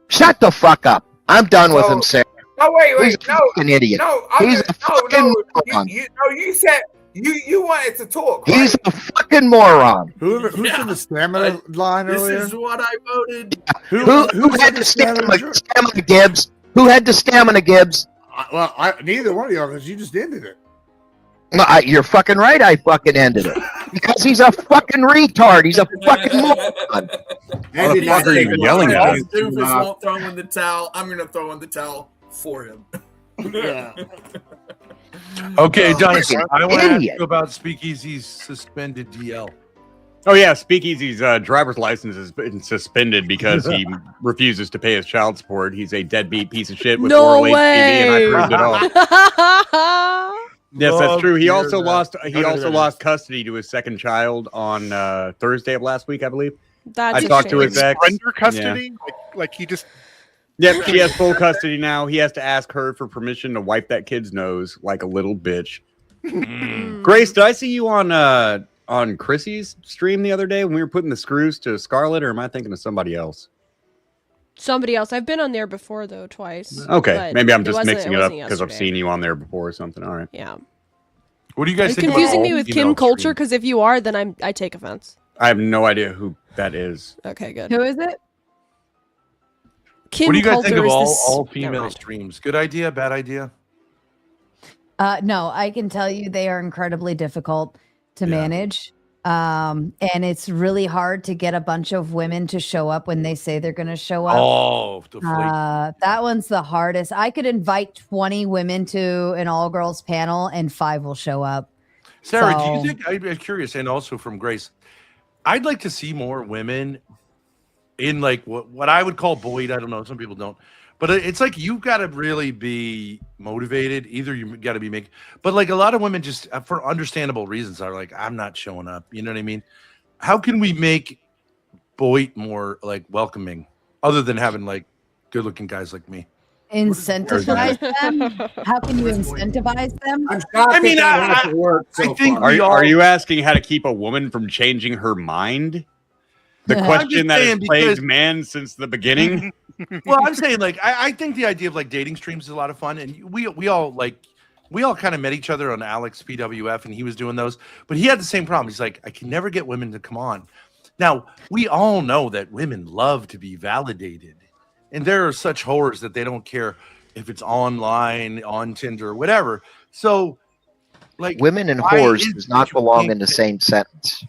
S4: Shut the fuck up. I'm done with him, Sarah.
S2: No, wait,
S4: He's a fucking idiot.
S2: No,
S4: He's a fucking moron.
S2: You said you wanted to talk. Right?
S4: He's a fucking moron.
S16: Who's in the stamina line earlier?
S14: This is what I voted.
S4: Who had the stamina, Gibbs? Who had the stamina, Gibbs?
S16: Well, neither one of y'all, because you just ended it.
S4: You're fucking right. I fucking ended it because he's a fucking retard. He's a fucking moron.
S18: What the fuck are you yelling at him?
S14: Doofus won't throw in the towel. I'm gonna throw in the towel for him.
S16: Yeah.
S18: Okay, Jonathan, I want to ask
S4: idiot.
S18: you about Speakeasy's suspended DL.
S20: Oh yeah, Speakeasy's driver's license has been suspended because he refuses to pay his child support. He's a deadbeat piece of shit with
S19: No
S20: oral HPV,
S19: way.
S20: and I proved it all. Yes, that's true. He
S18: Oh,
S20: also
S18: dear,
S20: lost.
S18: man.
S20: He also lost custody to his second child on Thursday of last week, I believe.
S19: That's
S20: I talked to his ex.
S11: Surrender custody? Like he just.
S20: Yep, she has full custody now. He has to ask her for permission to wipe that kid's nose like a little bitch. Grace, did I see you on Chrissy's stream the other day when we were putting the screws to Scarlett, or am I thinking of somebody else?
S19: Somebody else. I've been on there before though, twice.
S20: Okay,
S19: but
S20: maybe I'm just
S19: wasn't-
S20: mixing it up
S19: wasn't
S20: because I've
S19: yesterday.
S20: seen you on there before or something. All right.
S19: Yeah.
S18: What do you guys
S19: Are you
S18: think about
S19: confusing
S18: all
S19: me with
S18: female
S19: Kim Culture?
S18: stream?
S19: Because if you are, then I take offense.
S20: I have no idea who that is.
S19: Okay, good.
S13: Who is it?
S19: Kim
S18: What do you guys think
S19: Coulter
S18: of
S19: is
S18: all
S19: this-
S18: all
S19: Never
S18: female
S19: mind.
S18: streams? Good idea? Bad idea?
S13: No, I can tell you they are incredibly difficult to manage. And it's really hard to get a bunch of women to show up when they say they're going to show up.
S18: Oh, the
S13: that one's the hardest. I could invite 20 women to an all girls panel and 5 will show up.
S18: Sarah, do
S13: So-
S18: you think, I'm curious, and also from Grace, I'd like to see more women in like what I would call buoyed. I don't know, some people don't, but it's like you've got to really be motivated. Either you got to be making, but like a lot of women just for understandable reasons are like, I'm not showing up. You know what I mean? How can we make Boyd more like welcoming, other than having like good looking guys like me?
S13: Incentivize them? How can you incentivize them?
S18: I mean, I think
S20: Are you asking how to keep a woman from changing her mind? The
S18: I'm
S20: question
S18: just
S20: that has
S18: saying
S20: plagued
S18: because-
S20: man since the beginning.
S18: Well, I'm saying like I think the idea of like dating streams is a lot of fun, and we all kind of met each other on Alex PWF, and he was doing those, but he had the same problem. He's like, I can never get women to come on. Now we all know that women love to be validated, and there are such whores that they don't care if it's online, on Tinder, or whatever. So, like,
S4: Women and
S18: why
S4: whores
S18: is
S4: does not
S18: it you
S4: belong
S18: can't
S4: in the
S18: get-
S4: same sentence.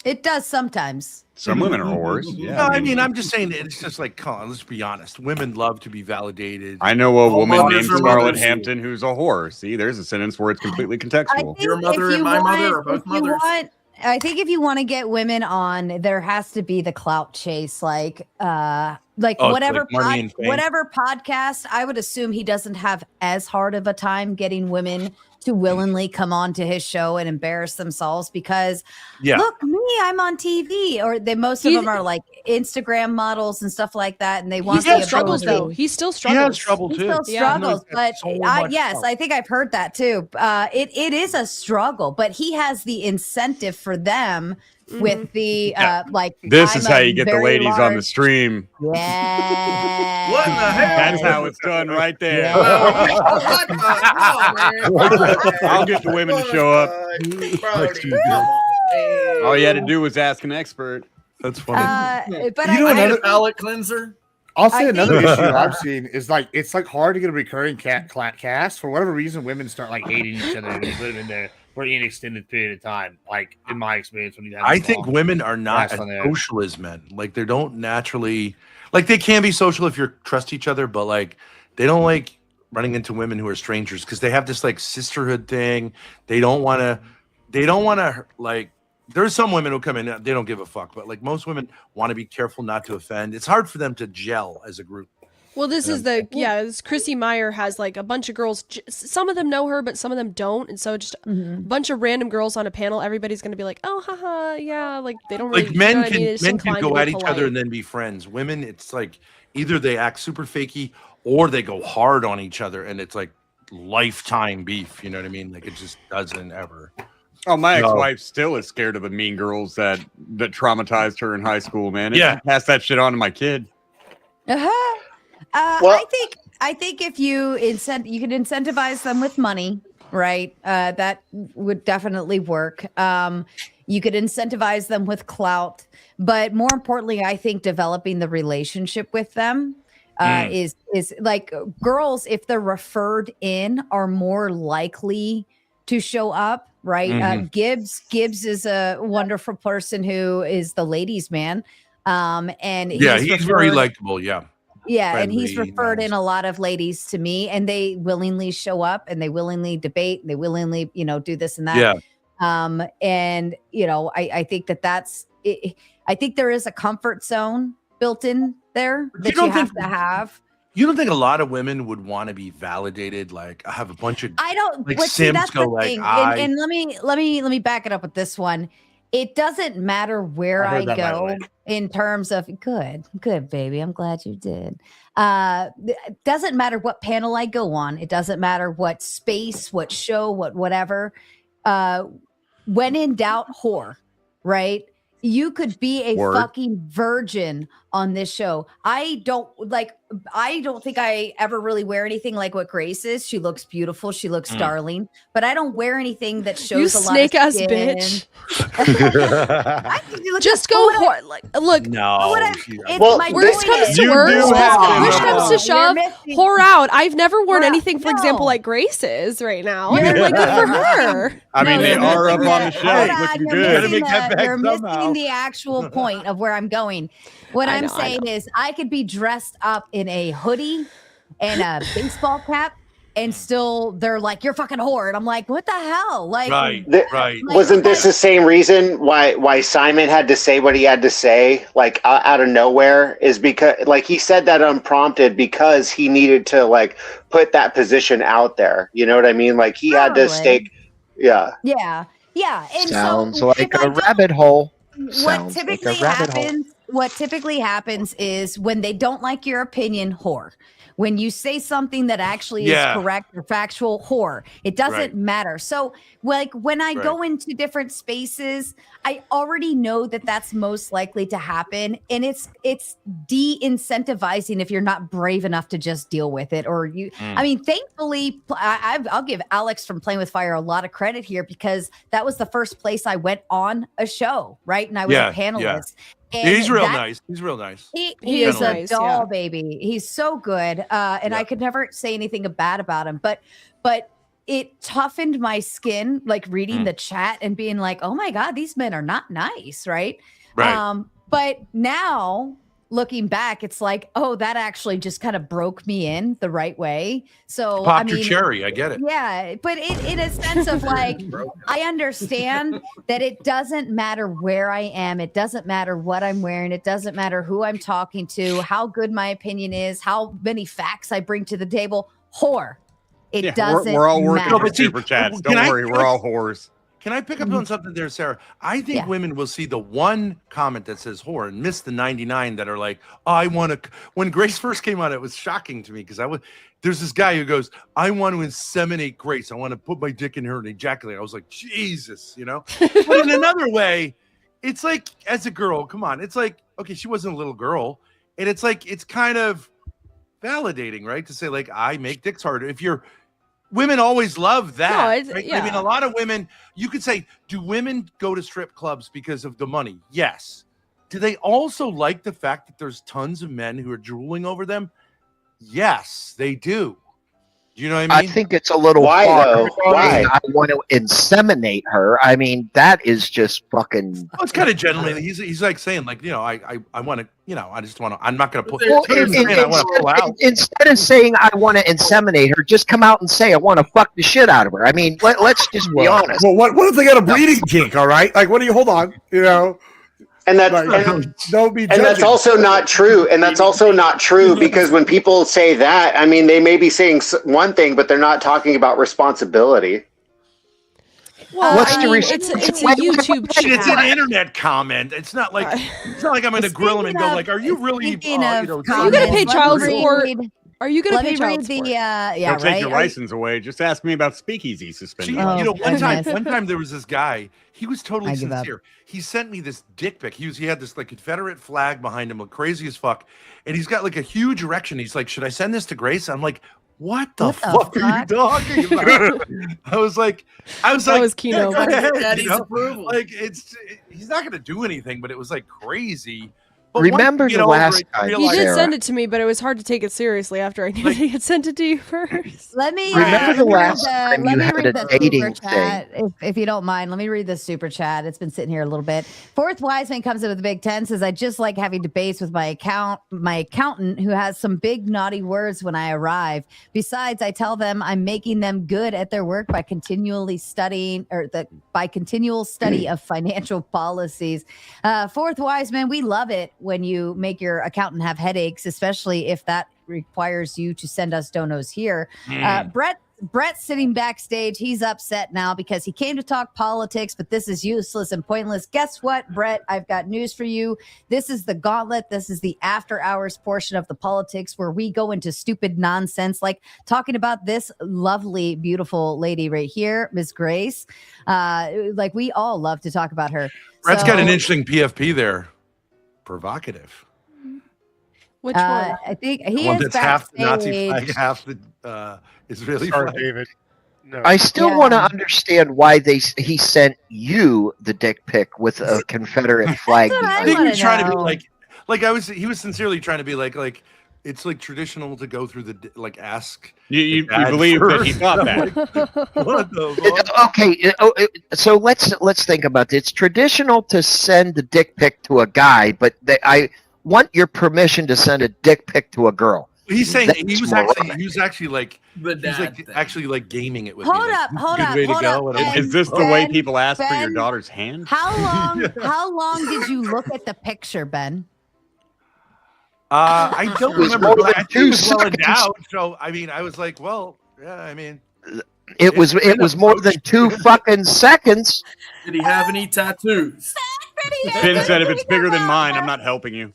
S13: It does sometimes.
S20: Some women are whores. Yeah,
S18: No, I mean, I'm just saying it's just like, come on, let's be honest. Women love to be validated.
S20: I know a woman
S18: mothers
S20: named
S18: are
S20: Scarlett
S18: mothers.
S20: Hampton who's a whore. See, there's a sentence where it's completely contextual.
S19: Your mother and my mother are both mothers.
S13: I think if you want to get women on, there has to be the clout chase, like
S18: Oh, it's
S13: whatever
S18: like money and fame.
S13: whatever podcast. I would assume he doesn't have as hard of a time getting women to willingly come on to his show and embarrass themselves because
S18: Yeah.
S13: look me, I'm on TV. Or most of them are like Instagram models and stuff like that, and they want
S19: still
S13: the
S19: struggles
S13: ability.
S19: though. He still struggles.
S13: He still struggles, but yes, I think I've heard that too. It is a struggle, but he has the incentive for them with the like.
S20: This
S13: I'm
S20: is how
S13: a
S20: you get the
S13: very
S20: ladies on the
S13: large-
S20: stream.
S13: Yeah.
S2: What the hell?
S20: That's how it's done right there. I'll get the women to show up. All you had to do was ask an expert.
S6: That's
S13: But
S11: You know
S14: I had
S11: another-
S14: a palate cleanser.
S11: I'll say
S13: I
S11: another
S13: think-
S11: issue I've seen is like it's like hard to get a recurring cast for whatever reason. Women start like hating each other and they live in there for an extended period of time. Like in my experience, when you have
S18: I think women are not
S11: cast
S18: as
S11: on there.
S18: social as men. Like they don't naturally like they can be social if you trust each other, but like they don't like running into women who are strangers because they have this like sisterhood thing. They don't want to like. There's some women who come in, they don't give a fuck, but like most women want to be careful not to offend. It's hard for them to gel as a group.
S19: Well, this is this Chrissy Meyer has like a bunch of girls. Some of them know her, but some of them don't. And so just a bunch of random girls on a panel. Everybody's going to be like, oh, haha, yeah. Like they don't really.
S18: Like men
S19: you know what I mean?
S18: can
S19: They're just
S18: men can
S19: inclined to
S18: go
S19: be
S18: at each other
S19: polite.
S18: and then be friends. Women, it's like either they act super fakey or they go hard on each other, and it's like lifetime beef. You know what I mean? Like it just doesn't ever.
S20: Oh, my
S18: No.
S20: ex-wife still is scared of the mean girls that traumatized her in high school, man.
S18: Yeah.
S20: Pass that shit on to my kid.
S13: I think if you you could incentivize them with money, right? That would definitely work. You could incentivize them with clout, but more importantly, I think developing the relationship with them is like girls, if they're referred in, are more likely to show up, right? Gibbs is a wonderful person who is the ladies' man, and
S18: Yeah, he's very
S13: referred-
S18: likable. Yeah.
S13: yeah, and he's
S18: Friendly,
S13: referred in a lot of ladies to me, and they willingly show up and they willingly debate and they willingly, do this and that.
S18: Yeah.
S13: And I think that's it. I think there is a comfort zone built in there that you have to have.
S18: You don't think a lot of women would want to be validated? Like I have a bunch of
S13: I don't.
S18: like
S13: But see,
S18: Sims
S13: that's
S18: go
S13: the
S18: like
S13: thing.
S18: I.
S13: And let me back it up with this one. It doesn't matter where
S11: I
S13: I
S11: heard that, by the
S13: go
S11: way.
S13: in terms of good, baby. I'm glad you did. It doesn't matter what panel I go on. It doesn't matter what space, what show, whatever. When in doubt, whore, right? You could be a
S20: Word.
S13: fucking virgin on this show. I don't think I ever really wear anything like what Grace is. She looks beautiful. She looks darling, but I don't wear anything that shows
S19: You
S13: a lot
S19: snake
S13: of
S19: ass
S13: skin.
S19: bitch.
S13: Look
S19: Just
S13: at-
S19: go
S13: what I-
S19: look.
S18: No.
S19: Worst comes to
S20: You
S19: worst.
S20: do have
S19: Push
S20: to
S19: comes to
S20: know.
S19: shove.
S13: You're missing-
S19: Whore out. I've never worn anything, for
S13: no.
S19: example, like Grace is right now. And I'm like, good for her.
S20: I mean,
S13: No,
S20: they
S13: you're
S20: are up
S13: missing
S20: on the
S13: the-
S20: shelf
S13: hold on,
S20: looking
S13: you're
S20: good.
S13: missing
S20: Gotta make that
S13: the-
S20: back
S13: You're
S20: somehow.
S13: missing the actual point of where I'm going. What
S19: I
S13: I'm
S19: know, I
S13: saying
S19: know.
S13: is I could be dressed up in a hoodie and a baseball cap and still they're like, you're fucking whore. And I'm like, what the hell? Like,
S18: Right. Right.
S22: Wasn't this the same reason why Simon had to say what he had to say, like out of nowhere? Is because like he said that unprompted because he needed to like put that position out there. You know what I mean? Like he had to
S13: Totally.
S22: stake. Yeah.
S13: Yeah. Yeah. And
S4: Sounds
S13: so
S4: like
S13: if I
S4: a
S13: don't-
S4: rabbit hole.
S13: what
S4: Sounds like a
S13: typically
S4: rabbit hole.
S13: happens is when they don't like your opinion, whore. When you say something that actually
S18: Yeah.
S13: is correct or factual, whore. It doesn't
S18: Right.
S13: matter. So like when I go into different spaces, I already know that that's most likely to happen, and it's de-incentivizing if you're not brave enough to just deal with it. Or you, I mean, thankfully, I'll give Alex from Playing with Fire a lot of credit here because that was the first place I went on a show, right? And I was
S18: Yeah,
S13: a panelist. And
S18: He's real
S13: that-
S18: nice. He's real nice.
S13: He is a
S19: nice,
S13: doll,
S19: yeah.
S13: baby. He's so good, and I could never say anything bad about him. But it toughened my skin, like reading the chat and being like, "Oh my god, these men are not nice," right?
S18: Right.
S13: But now looking back, it's like, oh, that actually just kind of broke me in the right way. So
S18: Popped
S13: I mean,
S18: your cherry. I get it.
S13: yeah, but in a sense of like, I understand that it doesn't matter where I am. It doesn't matter what I'm wearing. It doesn't matter who I'm talking to, how good my opinion is, how many facts I bring to the table. Whore. It doesn't
S20: We're all working
S13: matter.
S20: for super chats. Don't
S18: can I-
S20: worry, we're all whores.
S18: Can I pick up on something there, Sarah? I think women will see the one comment that says whore and miss the 99 that are like, oh, I want to. When Grace first came on, it was shocking to me because there's this guy who goes, I want to inseminate Grace. I want to put my dick in her and ejaculate. I was like, Jesus, you know? But in another way, it's like, as a girl, come on. It's like, okay, she wasn't a little girl. And it's like, it's kind of validating, right? To say, like, I make dicks harder. If you're, women always love that.
S19: No,
S18: right?
S19: yeah.
S18: I mean, a lot of women, you could say, do women go to strip clubs because of the money? Yes. Do they also like the fact that there's tons of men who are drooling over them? Yes, they do. Do you know what I mean?
S4: I think it's a little
S22: Why,
S4: far.
S22: though? Why?
S4: I want to inseminate her. I mean, that is just fucking.
S18: Well, it's kind of gentlemanly. He's like saying, like, you know, I want to, you know, I just want to. I'm not going to pull.
S4: Well,
S18: I want to pull out.
S4: Instead of saying I want to inseminate her, just come out and say I want to fuck the shit out of her. I mean, let's just be honest.
S16: Well, what if they got a breeding kink? All right, like, what do you? Hold on, you know.
S22: And that's
S16: don't be.
S22: And that's also not true. And that's also not true because when people say that, I mean, they may be saying one thing, but they're not talking about responsibility.
S19: Well,
S4: What's
S19: I
S4: the
S19: mean,
S4: reason?
S19: it's a YouTube channel.
S18: It's an internet comment. It's not like I'm going to grill him and go like, "Are you really?"
S19: Are you going to pay child support? Are you going to pay child support?
S16: Don't take your license away. Just ask me about speakeasy suspended.
S18: You know, one time there was this guy. He was totally sincere. He sent me this dick pic. He had this like Confederate flag behind him, like crazy as fuck, and he's got like a huge erection. He's like, "Should I send this to Grace?" I'm like, "What the fuck are you talking about?" I was like,
S19: That was Kino.
S18: "Go ahead,"
S14: Daddy's
S18: you know?
S14: approval.
S18: Like he's not going to do anything, but it was like crazy.
S4: Remember the last time
S19: He did send it to me, but it was hard to take it seriously after I knew that he had sent it to you first.
S13: Let me
S4: Remember the last time
S13: let
S4: you
S13: me
S4: had
S13: read
S4: a
S13: the
S4: dating
S13: super chat, if you don't mind. Let me read the super chat. It's been sitting here a little bit. Fourth Wiseman comes in with a big 10, says, I just like having debates with my accountant who has some big naughty words when I arrive. Besides, I tell them I'm making them good at their work by continually studying by continual study of financial policies. Fourth Wiseman, we love it when you make your accountant have headaches, especially if that requires you to send us donos here. Brett's sitting backstage. He's upset now because he came to talk politics, but this is useless and pointless. Guess what, Brett? I've got news for you. This is the gauntlet. This is the after hours portion of the politics where we go into stupid nonsense, like talking about this lovely, beautiful lady right here, Miss Grace. Like we all love to talk about her.
S18: Brett's got an interesting PFP there. Provocative.
S19: Which one?
S13: I think he
S18: one
S13: is
S18: that's half the Nazi
S13: backstage.
S18: flag, half the Israeli
S11: Sorry,
S18: flag.
S11: David. No.
S4: I still want to understand why he sent you the dick pic with a Confederate flag.
S18: I think he was trying to be he was sincerely trying to be like it's like traditional to go through the ask.
S20: You believe that he thought that?
S18: What the fuck?
S4: Okay, so let's think about this. It's traditional to send the dick pic to a guy, but I want your permission to send a dick pic to a girl.
S18: He's saying
S4: That's
S18: he was actually actually gaming it with me.
S13: Hold up. Ben,
S20: Is this the way people ask for your daughter's hand?
S13: How long did you look at the picture, Ben?
S18: I don't
S4: It was
S18: remember.
S4: more
S18: But
S4: than
S18: I think
S4: 2
S18: it was well
S4: seconds.
S18: endowed. So I mean, I was like, well, yeah. I mean,
S4: It was more than 2 fucking seconds.
S14: Did he have any tattoos?
S20: Ben said, if it's bigger than mine, I'm not helping you.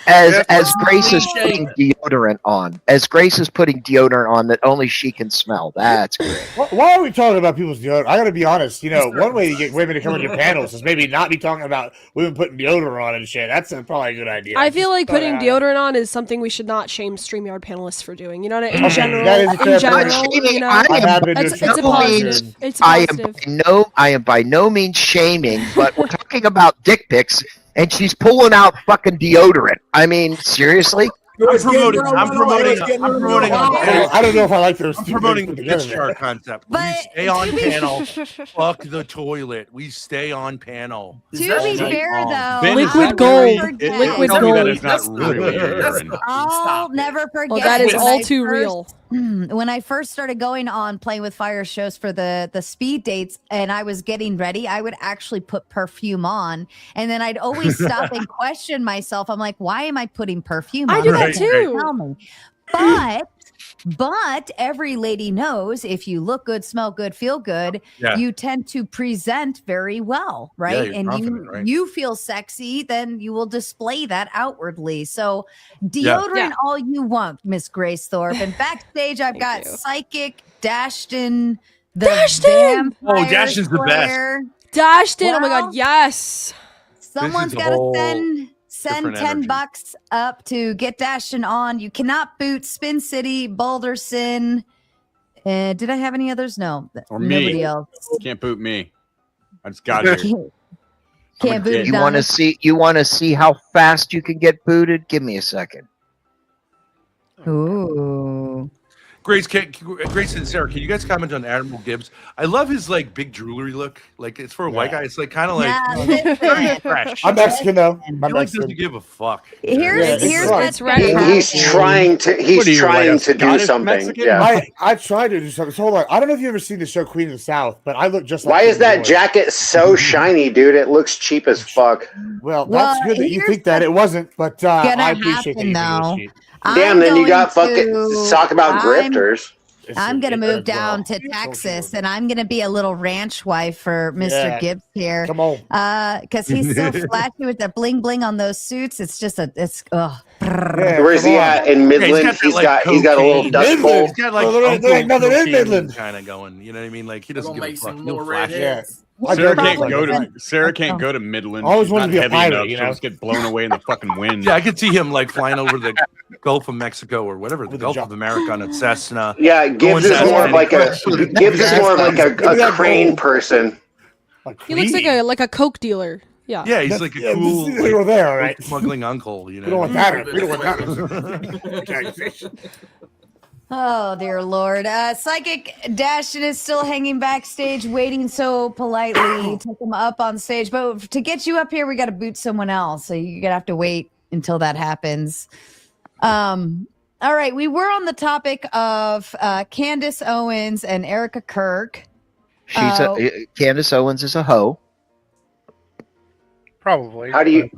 S4: As Grace is putting deodorant on. As Grace is putting deodorant on that only she can smell. That's great.
S16: Why are we talking about people's deodorant? I got to be honest. You know, one way to get women to come on your panels is maybe not be talking about women putting deodorant on and shit. That's probably a good idea.
S19: I feel like
S16: Just
S19: putting
S16: throw that out.
S19: deodorant on is something we should not shame StreamYard panelists for doing. You know, in
S16: Okay,
S19: general,
S16: that is a fair point.
S19: you know,
S16: I have been
S19: it's a
S16: doing
S19: positive. It's a positive.
S4: I am by no means shaming, but we're talking about dick pics, and she's pulling out fucking deodorant. I mean, seriously?
S18: I'm promoting. I
S16: don't know if I like those.
S18: I'm
S16: two
S18: promoting
S16: things
S18: the
S16: together,
S18: discharge
S16: man.
S18: concept.
S13: But
S18: we stay on
S13: to be-
S18: panel. Fuck the toilet. We stay on panel.
S13: To be fair, though,
S20: Ben, is
S19: Liquid
S20: that
S19: gold.
S20: really-
S19: Liquid
S20: tell me that
S19: gold.
S20: is not really urine.
S13: I'll never forget.
S19: Well, that is
S13: when
S19: all
S13: I
S19: too
S13: first-
S19: real.
S13: When I first started going on Playing with Fire shows for the speed dates and I was getting ready, I would actually put perfume on. And then I'd always stop and question myself. I'm like, why am I putting perfume on?
S19: I do that
S13: Why can't you
S19: too.
S13: tell me? But But every lady knows if you look good, smell good, feel good,
S18: Yeah.
S13: you tend to present very well, right?
S18: you're
S13: And
S18: confident, right?
S13: you feel sexy, then you will display that outwardly. So
S18: Yeah.
S13: deodorant all you want, Miss Grace Thorpe. And backstage, I've got Psychic Dashton, the
S19: Dashton!
S13: vampire
S18: Oh, Dashton's the best.
S13: slayer.
S19: Dashton, oh my
S13: Well,
S19: god, yes.
S13: Someone's
S18: a
S13: got to
S18: whole
S13: send
S18: different
S13: 10
S18: energy.
S13: bucks up to get Dashton on. You cannot boot Spin City, Balderson. Did I have any others? No.
S20: Or me.
S13: Nobody else.
S20: Can't boot me. I just got here.
S13: Can't boot
S4: You want to
S13: Adonis.
S4: see how fast you can get booted? Give me a second.
S13: Ooh.
S18: Grace and Sarah, can you guys comment on Admiral Gibbs? I love his like big jewelry look. Like it's for a white guy. It's like kind of like very fresh.
S16: I'm Mexican though.
S18: He
S16: I'm
S18: like
S16: Mexican.
S18: doesn't give a fuck.
S13: Here's
S16: it's
S13: what's
S22: He's trying to.
S16: What are
S22: He's
S16: you,
S22: trying
S16: like a
S22: to do
S16: Scottish
S22: something.
S16: Mexican?
S22: Yeah.
S16: I tried to do something. So hold on. I don't know if you've ever seen the show Queen of the South, but I look just like
S22: Why is
S16: King
S22: that
S16: Louis.
S22: jacket so shiny, dude? It looks cheap as fuck.
S16: Well, that's
S13: Well,
S16: good that you
S13: here's
S16: think that. It wasn't, but
S13: gonna
S16: I appreciate that
S13: happen,
S16: you
S13: though.
S16: negotiate.
S22: Damn,
S13: I'm
S22: then you
S13: going
S22: got fucking
S13: to-
S22: talk about
S13: I'm-
S22: grifters.
S13: I'm going to
S16: It's
S13: move down to Texas and I'm going to be a little ranch wife for Mr.
S16: Yeah.
S13: Gibbs here.
S16: Come on.
S13: Because he's so flashy with the bling bling on those suits. It's just ugh.
S22: Where's he at in Midland? He's got a little dust bowl.
S18: He's got like
S16: Well, there ain't nothing in Midland.
S18: kind of going. You know what I mean? Like he doesn't
S14: Gonna
S18: give a
S14: make
S18: fuck.
S14: some
S18: No
S14: more
S18: flash.
S14: redheads.
S16: I
S20: Sarah
S16: don't
S20: can't
S16: like
S20: go
S16: that.
S20: to Sarah can't go to Midland.
S16: I always
S20: She's
S16: wanted to
S20: not
S16: be a
S20: heavy
S16: pirate,
S20: enough.
S16: you
S20: She'll
S16: know?
S20: just get blown away in the fucking wind.
S18: Yeah, I could see him like flying over the Gulf of Mexico or whatever, the Gulf of America on a Cessna.
S22: Yeah, Gibbs is more of like a
S16: that
S22: crane
S16: gold.
S22: person.
S19: He looks like a coke dealer. Yeah.
S18: Yeah, he's like a cool
S16: We were there, all right.
S18: smuggling uncle. You know,
S16: We don't want that. We don't want that.
S13: Oh, dear Lord. Psychic Dashton is still hanging backstage, waiting so politely to come up on stage. But to get you up here, we got to boot someone else. So you're going to have to wait until that happens. All right. We were on the topic of Candace Owens and Erica Kirk.
S4: Candace Owens is a hoe.
S11: Probably.
S22: How do you?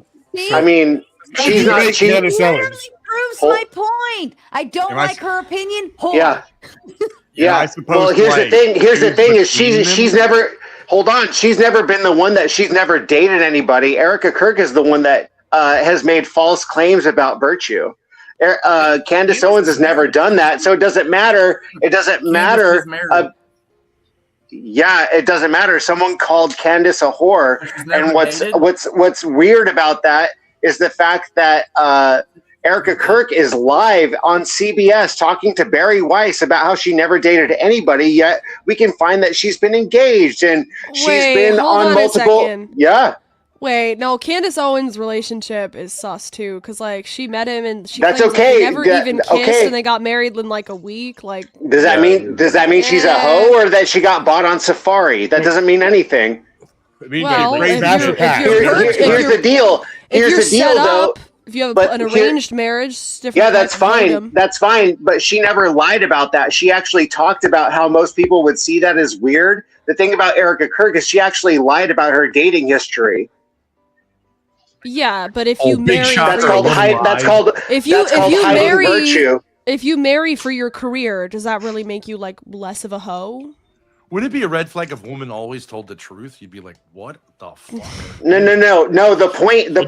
S22: I mean, she's not. She,
S16: Candace Owens.
S13: Proves my point. I don't
S20: Am I-
S13: like her opinion. Whore.
S22: yeah.
S20: Yeah, I
S22: Yeah.
S20: suppose,
S22: Well, here's
S20: like,
S22: the thing. Here's the
S20: choose
S22: thing: is
S20: between
S22: she's
S20: them?
S22: never. Hold on. She's never been the one that she's never dated anybody. Erica Kirk is the one that has made false claims about virtue. Candace Owens has never done that, so it doesn't matter. It doesn't matter. Yeah, it doesn't matter. Someone called Candace a whore, and what's weird about that is the fact that Erica Kirk is live on CBS talking to Barry Weiss about how she never dated anybody, yet we can find that she's been engaged and she's been
S19: hold
S22: on
S19: on a
S22: multiple.
S19: second.
S22: Yeah,
S19: Wait, no, Candace Owens' relationship is sus too, because like she met him and she
S22: That's
S19: claims that
S22: okay.
S19: they never
S22: That-
S19: even kissed
S22: okay.
S19: and they got married in like a week. Like,
S22: does that mean she's a hoe or that she got bought on Safari? That doesn't mean anything.
S20: I mean,
S19: well,
S20: great
S19: if
S20: fashion
S19: you're,
S20: pack.
S19: if you're, hurt- if
S22: Here's
S19: you're,
S22: the deal.
S19: if
S22: Here's
S19: you're
S22: the deal,
S19: set
S22: though.
S19: up, if you have
S22: But
S19: an
S22: here-
S19: arranged marriage, it's different.
S22: Yeah, that's
S19: type of
S22: fine.
S19: freedom.
S22: That's fine. But she never lied about that. She actually talked about how most people would see that as weird. The thing about Erica Kirk is she actually lied about her dating history.
S19: Yeah, but if you marry,
S22: That's
S19: for
S22: called
S19: your-
S22: hide. That's called.
S19: if you
S22: that's called hiding
S19: marry,
S22: virtue.
S19: if you marry for your career, does that really make you like less of a hoe?
S18: Would it be a red flag if a woman always told the truth? You'd be like, what the fuck?
S22: No. The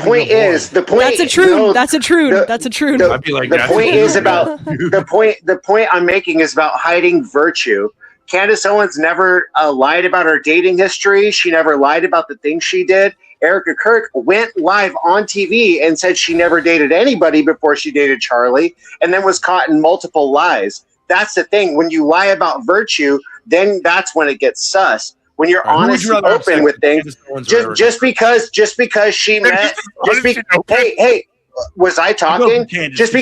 S22: point is the point.
S19: That's a true.
S22: no,
S19: That's a true.
S22: the-
S19: That's a true.
S18: I'd be like,
S22: the
S18: that's
S22: point
S18: a
S22: is
S18: dude.
S22: about the point I'm making is about hiding virtue. Candace Owens never lied about her dating history. She never lied about the things she did. Erica Kirk went live on TV and said she never dated anybody before she dated Charlie, and then was caught in multiple lies. That's the thing. When you lie about virtue, then that's when it gets sus. When you're
S18: All right, who would
S22: honest
S18: you
S22: and
S18: rather have
S22: open
S18: sex
S22: with
S18: with,
S22: things,
S18: Candace Owens or Erica?
S22: just because she met, hey, was I talking?
S18: Candace,
S22: Just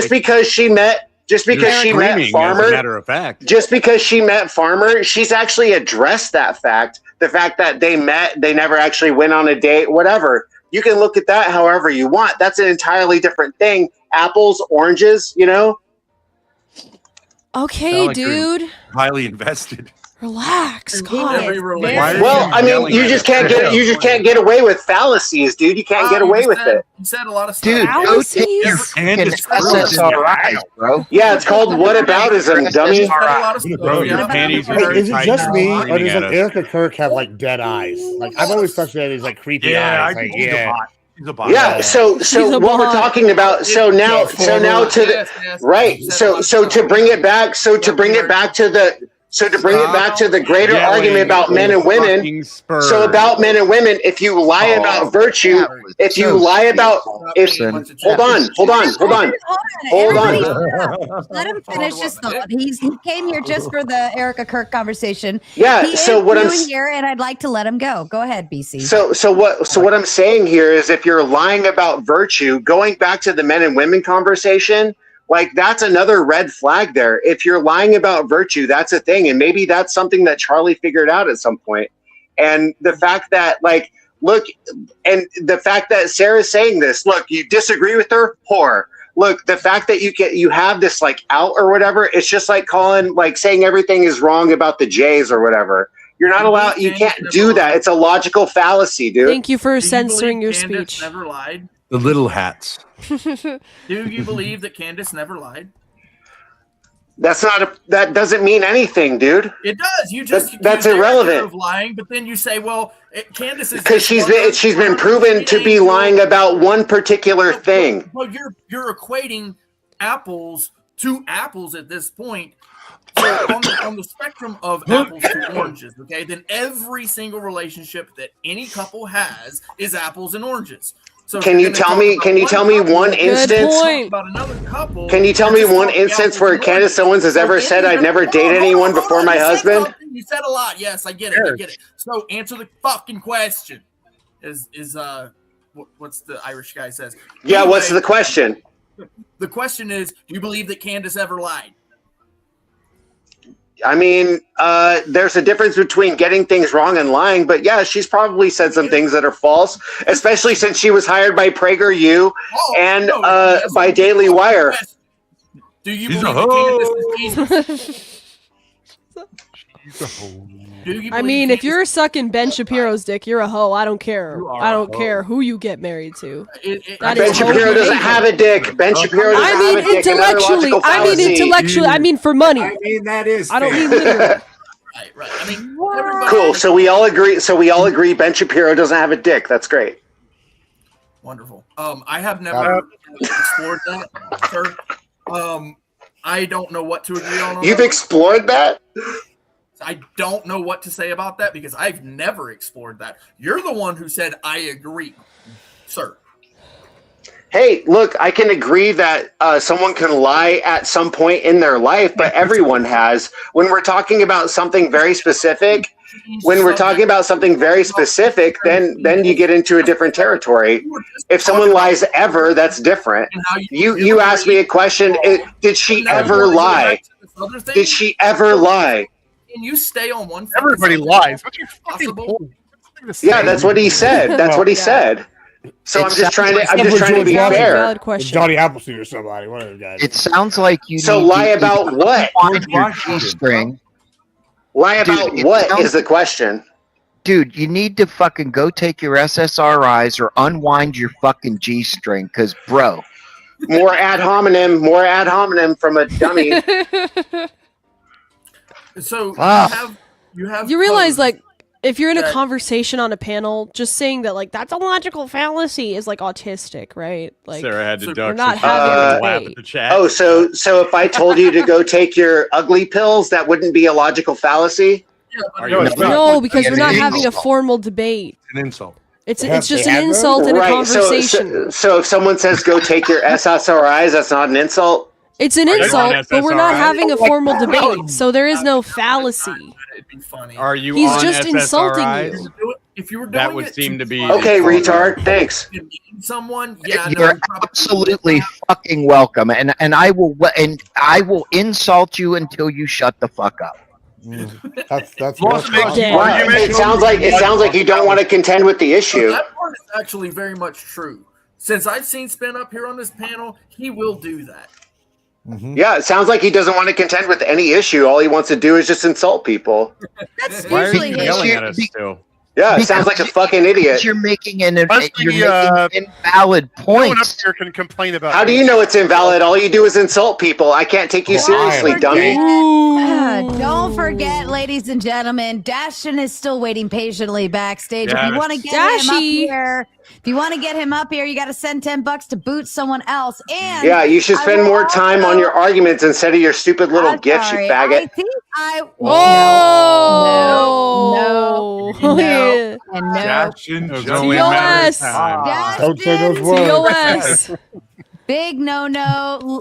S22: because she met. Just because
S20: You're
S22: she met
S20: screaming, as a
S22: Farmer,
S20: matter of fact.
S22: just because she met Farmer, she's actually addressed that fact. The fact that they met, they never actually went on a date, whatever. You can look at that however you want. That's an entirely different thing. Apples, oranges, you know?
S19: Okay,
S18: Sound like you're
S19: dude.
S18: highly invested.
S19: Relax, God.
S22: Well, I mean, you just can't get away with fallacies, dude. You can't get away with it.
S14: You said a lot of stuff.
S22: Dude,
S14: go
S22: take your
S4: SSRIs, bro.
S22: Yeah, it's called whataboutism, dummy.
S16: Is it just me, or does like Erica Kirk have like dead eyes? Like I've always thought she had these like creepy eyes. Like,
S22: Yeah, so what we're talking about, so now to the right, so to bring it back to the greater argument about men and women. So about men and women, if you lie about virtue, if you lie about hold on.
S3: Let him finish his thought. He came here just for the Erica Kirk conversation.
S22: Yeah,
S3: he
S22: so
S3: is
S22: what I'm
S3: new here, and I'd like to let him go. Go ahead, BC.
S22: So what I'm saying here is, if you're lying about virtue, going back to the men and women conversation, like that's another red flag there. If you're lying about virtue, that's a thing. And maybe that's something that Charlie figured out at some point. And the fact that look, and the fact that Sarah's saying this, look, you disagree with her, whore. Look, the fact that you have this like out or whatever, it's just like saying everything is wrong about the Jays or whatever. You're not allowed, you can't do that. It's a logical fallacy, dude.
S19: Thank you for censoring your
S14: Candace
S19: speech.
S14: never lied?
S18: The little hats.
S14: Do you believe that Candace never lied?
S22: That doesn't mean anything, dude.
S14: It does. You just
S22: that's
S14: accuse Erica
S22: irrelevant.
S14: of lying, but then you say, "Well, Candace is,"
S22: Because she's been proven to be lying about one particular thing.
S14: Well, you're equating apples to apples at this point. So on the spectrum of apples to oranges, okay, then every single relationship that any couple has is apples and oranges. So
S22: Can you tell me one instance? Can you tell me one instance where Candace Owens has ever said, "I've never dated anyone before my husband"?
S14: You said a lot. Yes, I get it. So answer the fucking question. What's the Irish guy says?
S22: Yeah,
S14: Anyway,
S22: what's the question?
S14: The question is, do you believe that Candace ever lied?
S22: I mean, there's a difference between getting things wrong and lying, but yeah, she's probably said some things that are false, especially since she was hired by PragerU and by Daily Wire.
S14: Do you believe that Candace is Jesus?
S19: I mean, if you're sucking Ben Shapiro's dick, you're a hoe. I don't care. I don't care who you get married to.
S22: Ben Shapiro doesn't have a dick. Ben Shapiro doesn't have a dick.
S19: Intellectually. I mean for money.
S9: I mean, that is.
S19: I don't mean literally.
S14: Right. I mean,
S22: Cool. So we all agree. Ben Shapiro doesn't have a dick. That's great.
S14: Wonderful. I have never explored that, sir. I don't know what to agree on.
S22: You've explored that?
S14: I don't know what to say about that because I've never explored that. You're the one who said I agree, sir.
S22: Hey, look, I can agree that someone can lie at some point in their life, but everyone has. When we're talking about something very specific, then you get into a different territory. If someone lies ever, that's different. You asked me a question. Did she ever lie? Did she ever lie?
S14: Can you stay on one?
S11: Everybody lies. What's your fucking point?
S22: Yeah, that's what he said. That's what he said. So I'm just trying to be fair.
S19: Valid question.
S16: Johnny Appleseed or somebody, one of those guys.
S4: It sounds like you.
S22: So
S4: need
S22: lie
S4: to
S22: about what?
S4: unwind your G-string.
S22: Lie about what is the question?
S4: Dude, you need to fucking go take your SSRIs or unwind your fucking G-string, because, bro.
S22: More ad hominem from a dummy.
S14: So
S19: you realize, like, if you're in a conversation on a panel, just saying that, like, that's a logical fallacy is like autistic, right? Like,
S20: Sarah had to
S19: we're
S20: duck.
S19: not
S20: so
S19: having a
S20: laugh
S19: debate.
S20: at the chat.
S22: Oh, so if I told you to go take your ugly pills, that wouldn't be a logical fallacy?
S19: No, because we're not having a formal debate.
S18: An insult.
S19: It's just an insult in a conversation.
S22: So if someone says go take your SSRIs, that's not an insult?
S19: It's an insult, but we're not having a formal debate, so there is no fallacy.
S20: Are you?
S19: He's
S20: on
S19: just insulting
S20: SSRIs?
S19: you.
S14: If you were
S20: that
S14: doing
S20: would
S14: it
S20: seem to be
S22: okay, retard. Thanks.
S14: Someone,
S4: You're absolutely fucking welcome, and I will insult you until you shut the fuck up.
S16: That's
S22: It sounds like you don't want to contend with the issue.
S14: That part is actually very much true. Since I've seen Spin up here on this panel, he will do that.
S22: Yeah, it sounds like he doesn't want to contend with any issue. All he wants to do is just insult people.
S13: That's
S20: Why are
S13: usually
S20: you
S13: his
S20: yelling at us still?
S22: Yeah, it sounds like a fucking idiot.
S4: You're making
S11: Honestly,
S4: invalid
S11: no one up
S4: points.
S11: here can complain about.
S22: How do you know it's invalid? All you do is insult people. I can't take you seriously, dummy.
S13: Don't forget, ladies and gentlemen, Dashin is still waiting patiently backstage. If you want to get him up here, you got to send $10 to boot someone else. And
S22: Yeah, you should spend more time on your arguments instead of your stupid little gifts, you faggot.
S13: I think
S19: Yeah.
S13: And no.
S18: Jackson,
S19: TOS.
S16: Don't say those words.
S19: TOS.
S13: Big no.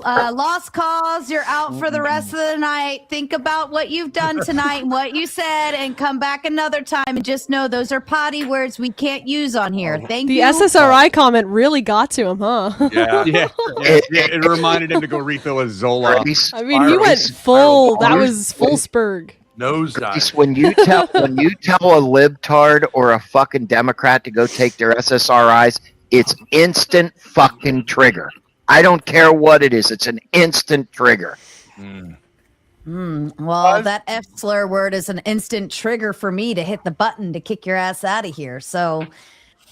S13: Lost cause. You're out for the rest of the night. Think about what you've done tonight and what you said, and come back another time. And just know those are potty words we can't use on here. Thank
S19: The
S13: you.
S19: SSRI comment really got to him, huh?
S20: Yeah. It reminded him to go refill his Zola.
S19: I mean, he went full. That was full spurg.
S4: Nosedive. When you tell a libtard or a fucking Democrat to go take their SSRIs, it's instant fucking trigger. I don't care what it is. It's an instant trigger.
S13: Well, that F slur word is an instant trigger for me to hit the button to kick your ass out of here. So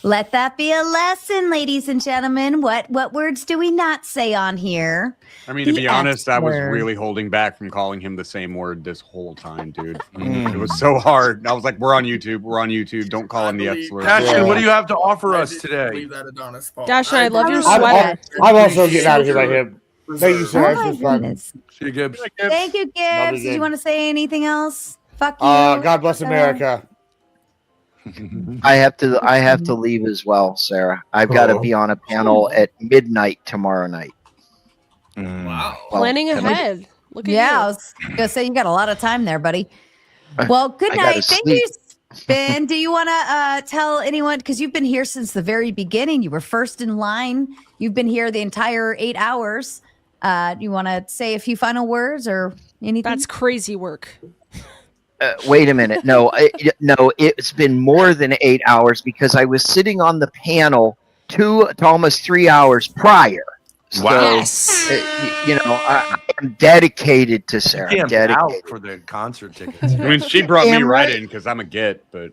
S13: let that be a lesson, ladies and gentlemen. What words do we not say on here?
S20: I mean, to be honest, I was
S13: word.
S20: really holding back from calling him the same word this whole time, dude. It was so hard. I was like, we're on YouTube. Don't call him the F slur.
S18: Dashin, what do you have to offer us today?
S19: Dashin, I love your sweater.
S16: I'm also getting out of here by him. Thank you, sir.
S13: Oh,
S16: This was fun.
S13: goodness.
S18: See you, Gibbs.
S13: Thank you,
S16: Love
S13: Gibbs.
S16: you,
S13: Did you want to say anything else? Fuck you.
S16: God bless America.
S4: I have to leave as well, Sarah. I've got to be on a panel at midnight tomorrow night.
S14: Wow.
S19: Planning ahead. Look at
S13: Yeah, I
S19: you.
S13: was gonna say you got a lot of time there, buddy. Well, good
S4: I gotta
S13: night. Thank
S4: sleep.
S13: you, Ben. Do you want to tell anyone, because you've been here since the very beginning? You were first in line. You've been here the entire 8 hours. You want to say a few final words or anything?
S19: That's crazy work.
S4: Wait a minute. No, it's been more than 8 hours because I was sitting on the panel 2 to almost 3 hours prior. So,
S19: Yes.
S4: I am dedicated to Sarah.
S18: Damn,
S4: Dedicated.
S18: out for the concert tickets.
S20: I mean, she brought me
S4: Damn
S20: right
S4: right.
S20: in because I'm a get, but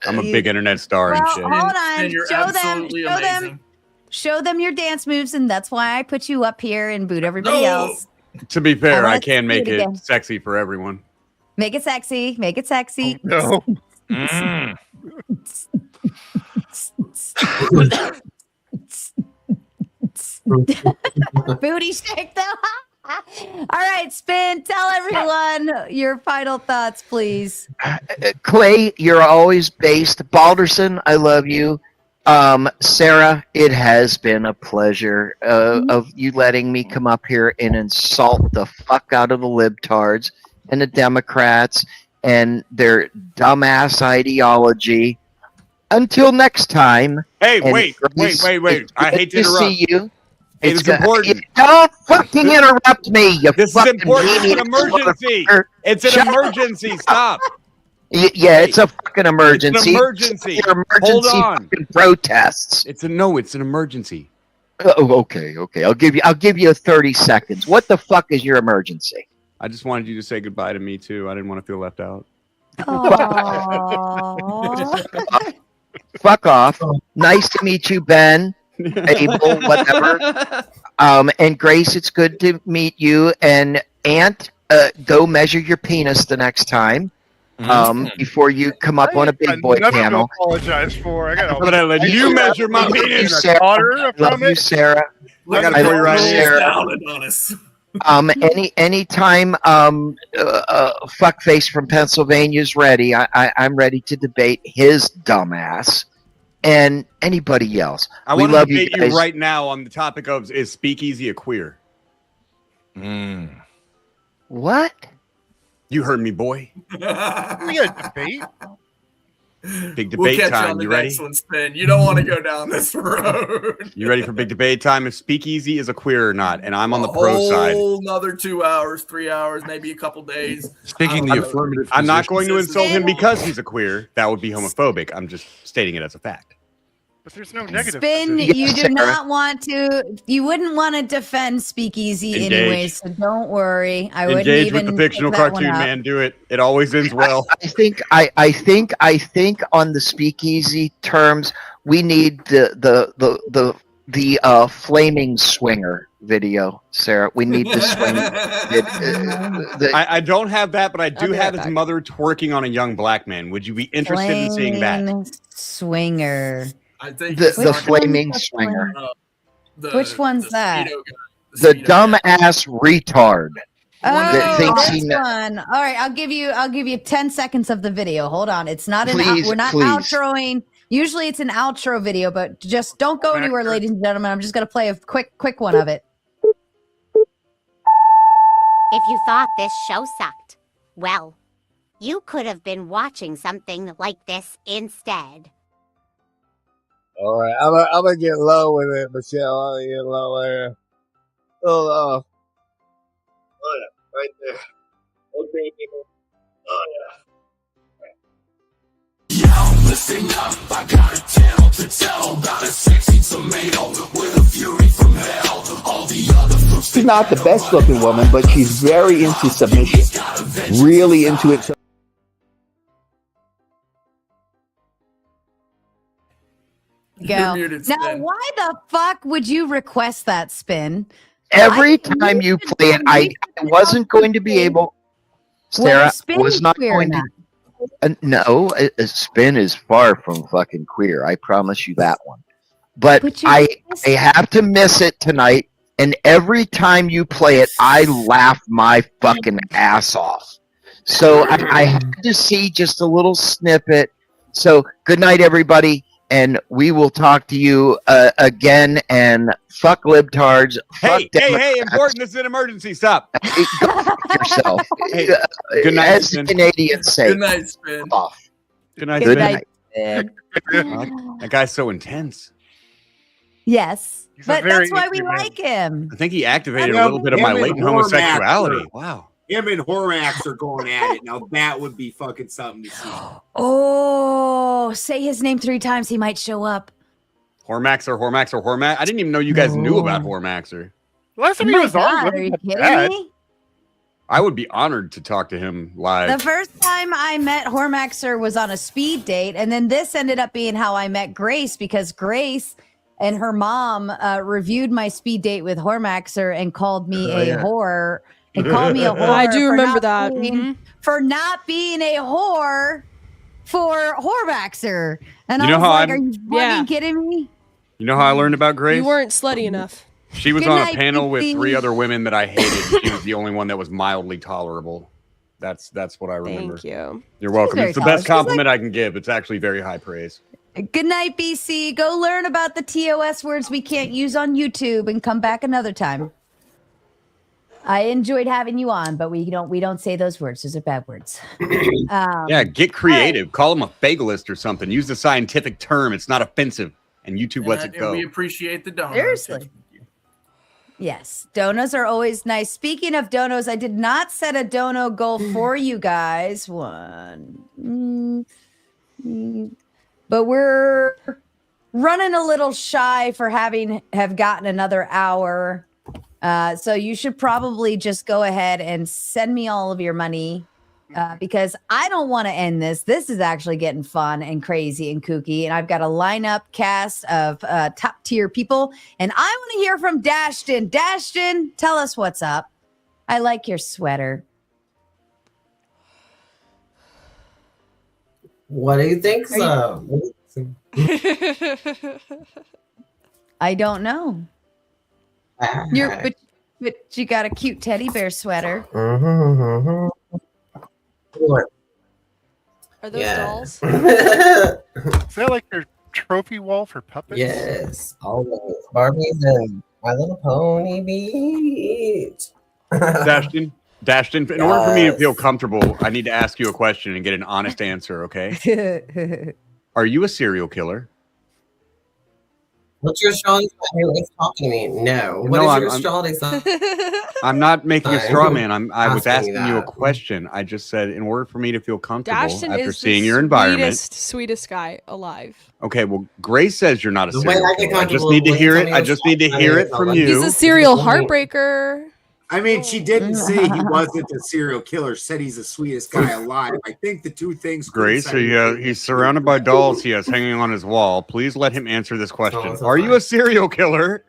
S20: I'm a big internet star and
S13: Well,
S20: shit.
S13: hold on.
S14: And you're
S13: Show them.
S14: absolutely
S13: Show them.
S14: amazing.
S13: Show them your dance moves, and that's why I put you up here and boot everybody
S14: No.
S13: else.
S20: To be fair,
S13: I
S20: I can
S13: see
S20: make
S13: it
S20: it
S13: again.
S20: sexy for everyone.
S13: Make it sexy. Make it sexy.
S11: No.
S13: Booty shake though. All right, Spin. Tell everyone your final thoughts, please.
S4: Clay, you're always based. Balderson, I love you. Sarah, it has been a pleasure of you letting me come up here and insult the fuck out of the libtards and the Democrats and their dumbass ideology. Until next time.
S20: Hey,
S4: and
S20: wait.
S4: Grace,
S20: I
S4: it's
S20: hate to
S4: good
S20: interrupt.
S4: see you.
S20: It is
S4: good-
S20: important.
S4: Don't fucking interrupt me, you
S20: This is
S4: fucking
S20: important. It's an
S4: maniac
S20: emergency.
S4: motherfucker.
S20: It's an
S4: Shut up.
S20: emergency. Stop.
S4: Yeah, it's a fucking emergency.
S20: emergency.
S4: Your emergency
S20: Hold on.
S4: fucking protests.
S20: It's an emergency.
S4: Oh, okay. I'll give you 30 seconds. What the fuck is your emergency?
S20: I just wanted you to say goodbye to me too. I didn't want to feel left out.
S4: Fuck off. Nice to meet you, Ben. Abel, whatever. And Grace, it's good to meet you. And Aunt, go measure your penis the next time. Before you come up on a big boy
S11: Nothing
S4: panel.
S11: to apologize for. I got
S20: But I let you measure my penis.
S4: Sarah.
S11: Daughter
S4: Love you, Sarah.
S20: I gotta
S4: I
S20: pull you
S4: love
S20: right
S4: you,
S20: in.
S4: Sarah.
S14: Down Adonis.
S4: Anytime fuckface from Pennsylvania's ready, I'm ready to debate his dumbass and anybody else.
S20: I
S4: We
S20: want to
S4: love you
S20: debate
S4: guys.
S20: you right now on the topic of is Speakeasy a queer?
S4: What?
S20: You heard me, boy.
S11: We got debate.
S20: Big
S14: We'll
S20: debate
S14: catch you on
S20: time.
S14: the
S20: You ready?
S14: next one, Spin. You don't want to go down this road.
S20: You ready for big debate time? If Speakeasy is a queer or not, and I'm on the pro side.
S14: Whole another 2 hours, 3 hours, maybe a couple days.
S18: Taking the affirmative.
S20: I'm not
S18: position.
S20: going to insult him because he's a queer. That would be homophobic. I'm just stating it as a fact.
S11: But there's no negative.
S13: Spin,
S11: position.
S13: you do not want to. You wouldn't want to defend Speakeasy
S20: Engage.
S13: anyway, so don't worry. I wouldn't
S20: Engage
S13: even
S20: with the fictional
S13: pick that one
S20: cartoon
S13: up.
S20: man. Do it. It always ends well.
S4: I think on the Speakeasy terms, we need the flaming swinger video, Sarah. We need the swing.
S20: I don't have that, but I do
S13: I'll be
S20: have
S13: right
S20: his
S13: back.
S20: mother twerking on a young black man. Would you be interested in seeing that?
S13: Flame Swinger.
S14: I think
S4: The
S14: he's talking
S4: flaming
S14: about,
S4: swinger.
S13: Which one's that?
S4: The dumbass retard. that
S13: Oh,
S4: thinks
S13: this
S4: he
S13: one. All right, I'll give you 10 seconds of the video. Hold on. It's not
S4: Please,
S13: we're not
S4: please.
S13: outroing. Usually it's an outro video, but just don't go anywhere, ladies and gentlemen. I'm just gonna play a quick one of it.
S1: If you thought this show sucked, well, you could have been watching something like this instead.
S21: All right, I'm gonna get low with it, Michelle. I'm gonna get low there. Oh yeah, right there. Okay. Oh yeah.
S23: Listen up, I got a tale to tell about a sexy tomato with a fury from hell. All the other fruits.
S24: She's not the best looking woman, but she's very into submission. Really into it.
S13: Go.
S14: muted,
S13: Now,
S14: Spin.
S13: why the fuck would you request that Spin?
S4: Every time you play it, I wasn't going to be able. Sarah
S13: Spin
S4: was not
S13: queer
S4: going
S13: now.
S4: to. No, Spin is far from fucking queer. I promise you that one. But I have to miss it tonight, and every time you play it, I laugh my fucking ass off. So I had to see just a little snippet. So good night, everybody, and we will talk to you again. And fuck libtards. Fuck
S20: Hey, important. This is an emergency. Stop.
S4: Go fuck yourself.
S20: Hey, good night,
S4: As the
S20: Spin.
S4: Canadians say.
S14: Good night, Spin.
S4: Off.
S20: Good night,
S4: Good
S20: Spin.
S4: night.
S20: That guy's so intense.
S13: Yes,
S20: a
S13: but
S20: very
S13: that's why we
S20: interesting man.
S13: like him.
S20: I think he activated
S9: Him-
S20: a little bit of my
S9: him and
S20: latent
S9: Hormax
S20: homosexuality.
S9: are-
S20: Wow.
S9: Him and Hormax are going at it. Now that would be fucking something to see.
S13: Oh, say his name 3 times. He might show up.
S20: Hormaxer, Hormaxer, Hormax. I didn't even know you guys knew about Hormaxer.
S11: Last time
S13: Oh
S11: he
S13: my
S11: was on,
S13: God, are you
S11: wasn't
S13: kidding
S11: bad.
S13: me?
S20: I would be honored to talk to him live.
S13: The first time I met Hormaxer was on a speed date, and then this ended up being how I met Grace, because Grace and her mom reviewed my speed date with Hormaxer and called me
S14: Oh,
S13: a
S14: yeah.
S13: whore. And called me a whore.
S19: I do
S13: for
S19: remember
S13: not
S19: that.
S13: being- For not being a whore for Hormaxer. And
S20: You
S13: I
S20: know
S13: was
S20: how
S13: like,
S20: I'm-
S13: are you fucking kidding me?
S20: You know how I learned about Grace?
S19: You weren't slutty enough.
S20: She was
S13: Good
S20: on a
S13: night,
S20: panel with
S13: Pixie.
S20: 3 other women that I hated. She was the only one that was mildly tolerable. That's what I remember.
S19: Thank you.
S20: You're welcome.
S13: very
S20: It's the
S13: tolerant.
S20: best
S13: She's like-
S20: compliment I can give. It's actually very high praise.
S13: Good night, BC. Go learn about the TOS words we can't use on YouTube and come back another time. I enjoyed having you on, but we don't say those words. Those are bad words.
S20: Yeah, get creative. Call him a fagalist or something. Use the scientific term. It's not offensive. And YouTube lets it
S14: And
S20: go.
S14: we appreciate the donor.
S13: Seriously. Yes, donos are always nice. Speaking of donos, I did not set a dono goal for you guys. But we're running a little shy for have gotten another hour. So you should probably just go ahead and send me all of your money because I don't want to end this. This is actually getting fun and crazy and kooky. And I've got a lineup cast of top tier people. And I want to hear from Dashton. Dashton, tell us what's up. I like your sweater.
S25: What do you think?
S13: I don't know. But you got a cute teddy bear sweater.
S25: What?
S19: Are those dolls?
S11: Is that like your trophy wall for puppets?
S25: Yes, always. Barbies and My Little Pony Beach.
S20: Dashton, in order for me to feel comfortable, I need to ask you a question and get an honest answer, okay? Are you a serial killer?
S25: What's your astrology sign? Who is talking to me? No. What is your astrology sign?
S20: I'm not making a straw man. I was
S25: Asking
S20: asking you a
S25: that.
S20: question. I just said, in order for me to feel comfortable
S19: Dashton
S20: after
S19: is
S20: seeing
S19: the
S20: your environment.
S19: sweetest guy alive.
S20: Okay, well, Grace says you're not a
S25: The way
S20: serial
S25: I get
S20: killer. I just
S25: comfortable
S20: need to
S25: when
S20: hear
S25: you
S20: it.
S25: tell me
S20: I
S25: your
S20: just need to
S25: astrology
S20: hear
S25: sign
S20: it
S25: is,
S20: from
S25: I'll
S20: you.
S19: He's a serial heartbreaker.
S9: I mean, she didn't say he wasn't a serial killer. Said he's the sweetest guy alive. I think the two things.
S20: Grace, he's surrounded by dolls he has hanging on his wall. Please let him answer this question. Are you a serial killer?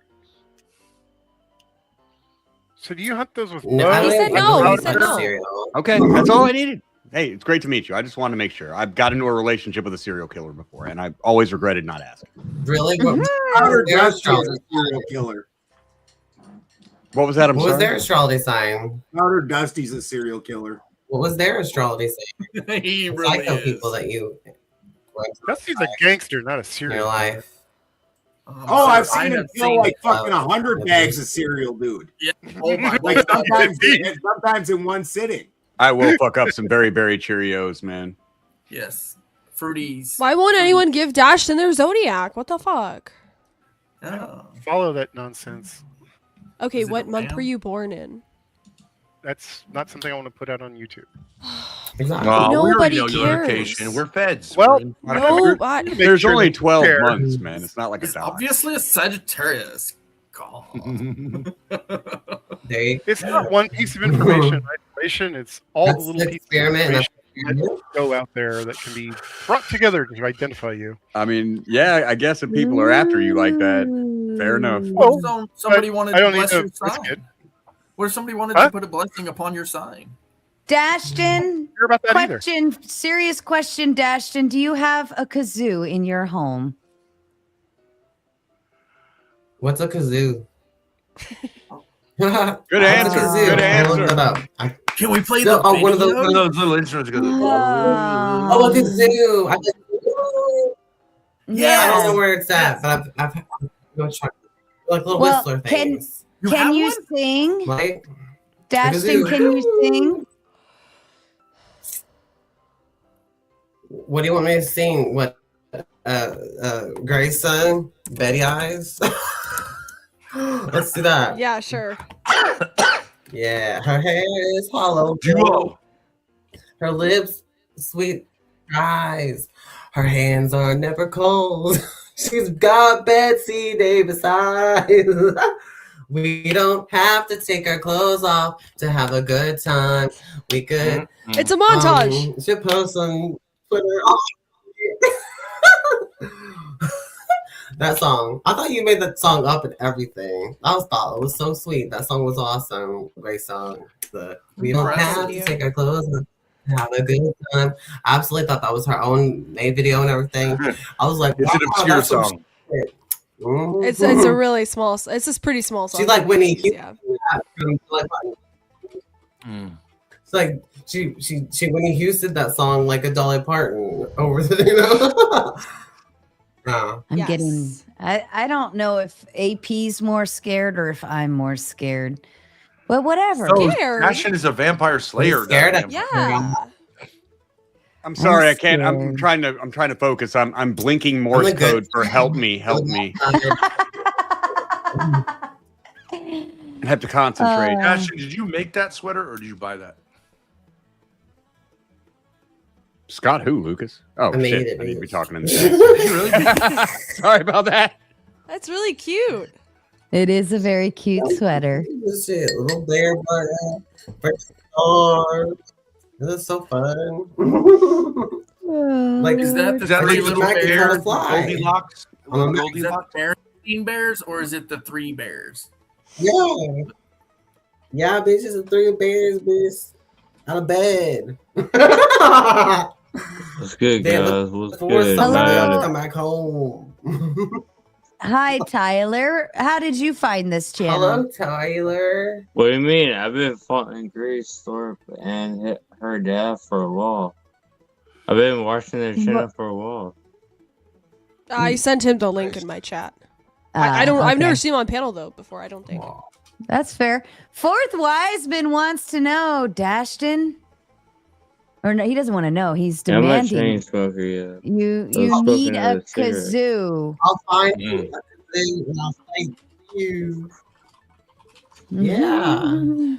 S11: So do you hunt those with
S25: No,
S11: bows?
S25: He said no. He said no.
S20: Okay, that's all I needed. Hey, it's great to meet you. I just wanted to make sure. I've got into a relationship with a serial killer before, and I've always regretted not asking.
S25: Really?
S9: Powder
S25: Their
S9: Dusty is
S25: astrology
S9: a serial killer.
S20: What was that? I'm
S25: What was
S20: sorry.
S25: their astrology sign?
S9: Powder Dusty's a serial killer.
S25: What was their astrology sign?
S14: He
S25: The
S14: really
S25: psycho
S14: is.
S25: people that you
S11: Dusty's a gangster, not a
S25: in
S11: serial
S25: your life.
S9: Oh, I've
S14: I
S9: seen him
S14: have
S9: kill
S14: seen-
S9: like fucking 100 bags of cereal, dude.
S14: Yeah. Oh my
S9: Like
S14: god.
S9: sometimes in one sitting.
S20: I will fuck up some very, very Cheerios, man.
S14: Yes. Fruities.
S19: Why won't anyone give Dashton their zodiac? What the fuck?
S14: Oh.
S11: Follow that nonsense.
S19: Okay,
S14: Is it
S19: what
S14: a
S19: month
S14: lamb?
S19: were you born in?
S11: That's not something I want to put out on YouTube.
S25: Exactly.
S18: Well, we already
S19: Nobody
S18: know your
S19: cares.
S18: location. We're feds.
S11: Well,
S19: No,
S20: There's
S11: sure
S20: only
S11: that
S20: 12
S11: they're-
S20: months, man. It's not like a
S14: It's
S20: dog.
S14: obviously a Sagittarius. God.
S25: It's
S11: not one piece of information in isolation. It's all
S25: That's
S11: the little
S25: the
S11: pieces of
S25: experiment, and
S11: information that go out there that can be brought together to identify you.
S20: I mean, yeah, I guess if people are after you like that, fair enough.
S11: Well,
S14: Somebody wanted
S11: I
S14: to
S11: don't need
S14: bless
S11: to
S14: your
S11: risk
S14: sign.
S11: it.
S14: What if somebody wanted
S11: Huh?
S14: to put a blessing upon your sign?
S13: Dashton,
S11: Hear about that either.
S13: question, serious question, Dashton. Do you have a kazoo in your home?
S25: What's a kazoo?
S20: Good answer. Good answer.
S14: Can we play
S25: No,
S14: the
S25: oh, one of those-
S14: video?
S25: one of
S18: those little instruments go.
S25: Oh, a kazoo.
S13: Yeah.
S25: I don't know where it's at, but I've no try. Like little
S13: Well,
S25: whistler
S13: can
S25: things.
S13: can you sing?
S25: Right?
S13: Dashton,
S25: kazoo.
S13: can you sing?
S25: What do you want me to sing? What? Grace Son? Betty Eyes? Let's do that.
S19: Yeah, sure.
S25: Yeah, her hair is hollow.
S18: Duo.
S25: Her lips, sweet eyes. Her hands are never cold. She's got Betsy Davis eyes. We don't have to take our clothes off to have a good time. We could.
S19: It's a montage.
S25: Should post some Twitter. That song. I thought you made that song up and everything. I thought it was so sweet. That song was awesome. Great song. We don't have to take our clothes off to have a good time. I absolutely thought that was her own made video and everything. I was like,
S18: It's an
S25: wow,
S18: obscure
S25: that's some
S18: song.
S25: shit.
S19: It's a really small. It's a pretty small song.
S25: She's like Whitney Houston.
S19: Yeah.
S25: It's like she Whitney Houston that song like a Dolly Parton over the
S13: I'm getting. I don't know if AP's more scared or if I'm more scared, but whatever.
S18: So Ashton is a vampire slayer.
S25: Scared
S18: goddamn.
S19: Yeah.
S20: I'm sorry,
S13: I'm
S20: I can't. I'm
S13: scared.
S20: trying to focus. I'm blinking Morse
S25: like that.
S20: code for help me. I have to concentrate.
S18: Ashton, did you make that sweater or did you buy that?
S20: Scott, who Lucas? Oh
S25: I made
S20: shit!
S25: it,
S20: I need to be
S25: bitch.
S20: talking in the Sorry about that.
S19: That's really cute.
S13: It is a very cute sweater.
S25: This shit, little bear button, stars. This is so fun. Like,
S14: Is that the
S18: Is that
S14: three
S18: like
S14: little
S25: Dragon
S14: bears?
S25: trying to fly.
S18: Goldilocks?
S25: I'm a
S14: Is that
S18: Goldilocks?
S14: the 13 bears or is it the 3 bears?
S25: Yeah. Yeah, bitch, it's a 3 bears, bitch. Out of bed.
S5: What's good,
S25: They
S5: guys?
S25: look
S5: What's
S25: for
S5: good?
S25: somebody
S13: Hello.
S25: to come back home.
S13: Hi, Tyler. How did you find this channel?
S25: Hello, Tyler.
S5: What do you mean? I've been following Grace Thorpe and her dad for a while. I've been watching their channel for a while.
S19: I sent him the link in my chat. I don't. I've never seen him on panel though before. I don't think.
S13: That's fair. Fourth Wiseman wants to know, Dashton. Or no, he doesn't want to know. He's
S5: Yeah, I'm not a
S13: demanding.
S5: chain smoker yet.
S13: You
S5: I was
S13: need
S5: smoking
S13: a
S5: a cigarette.
S13: kazoo.
S25: I'll find
S5: Mm.
S25: something, and I'll say you. Yeah.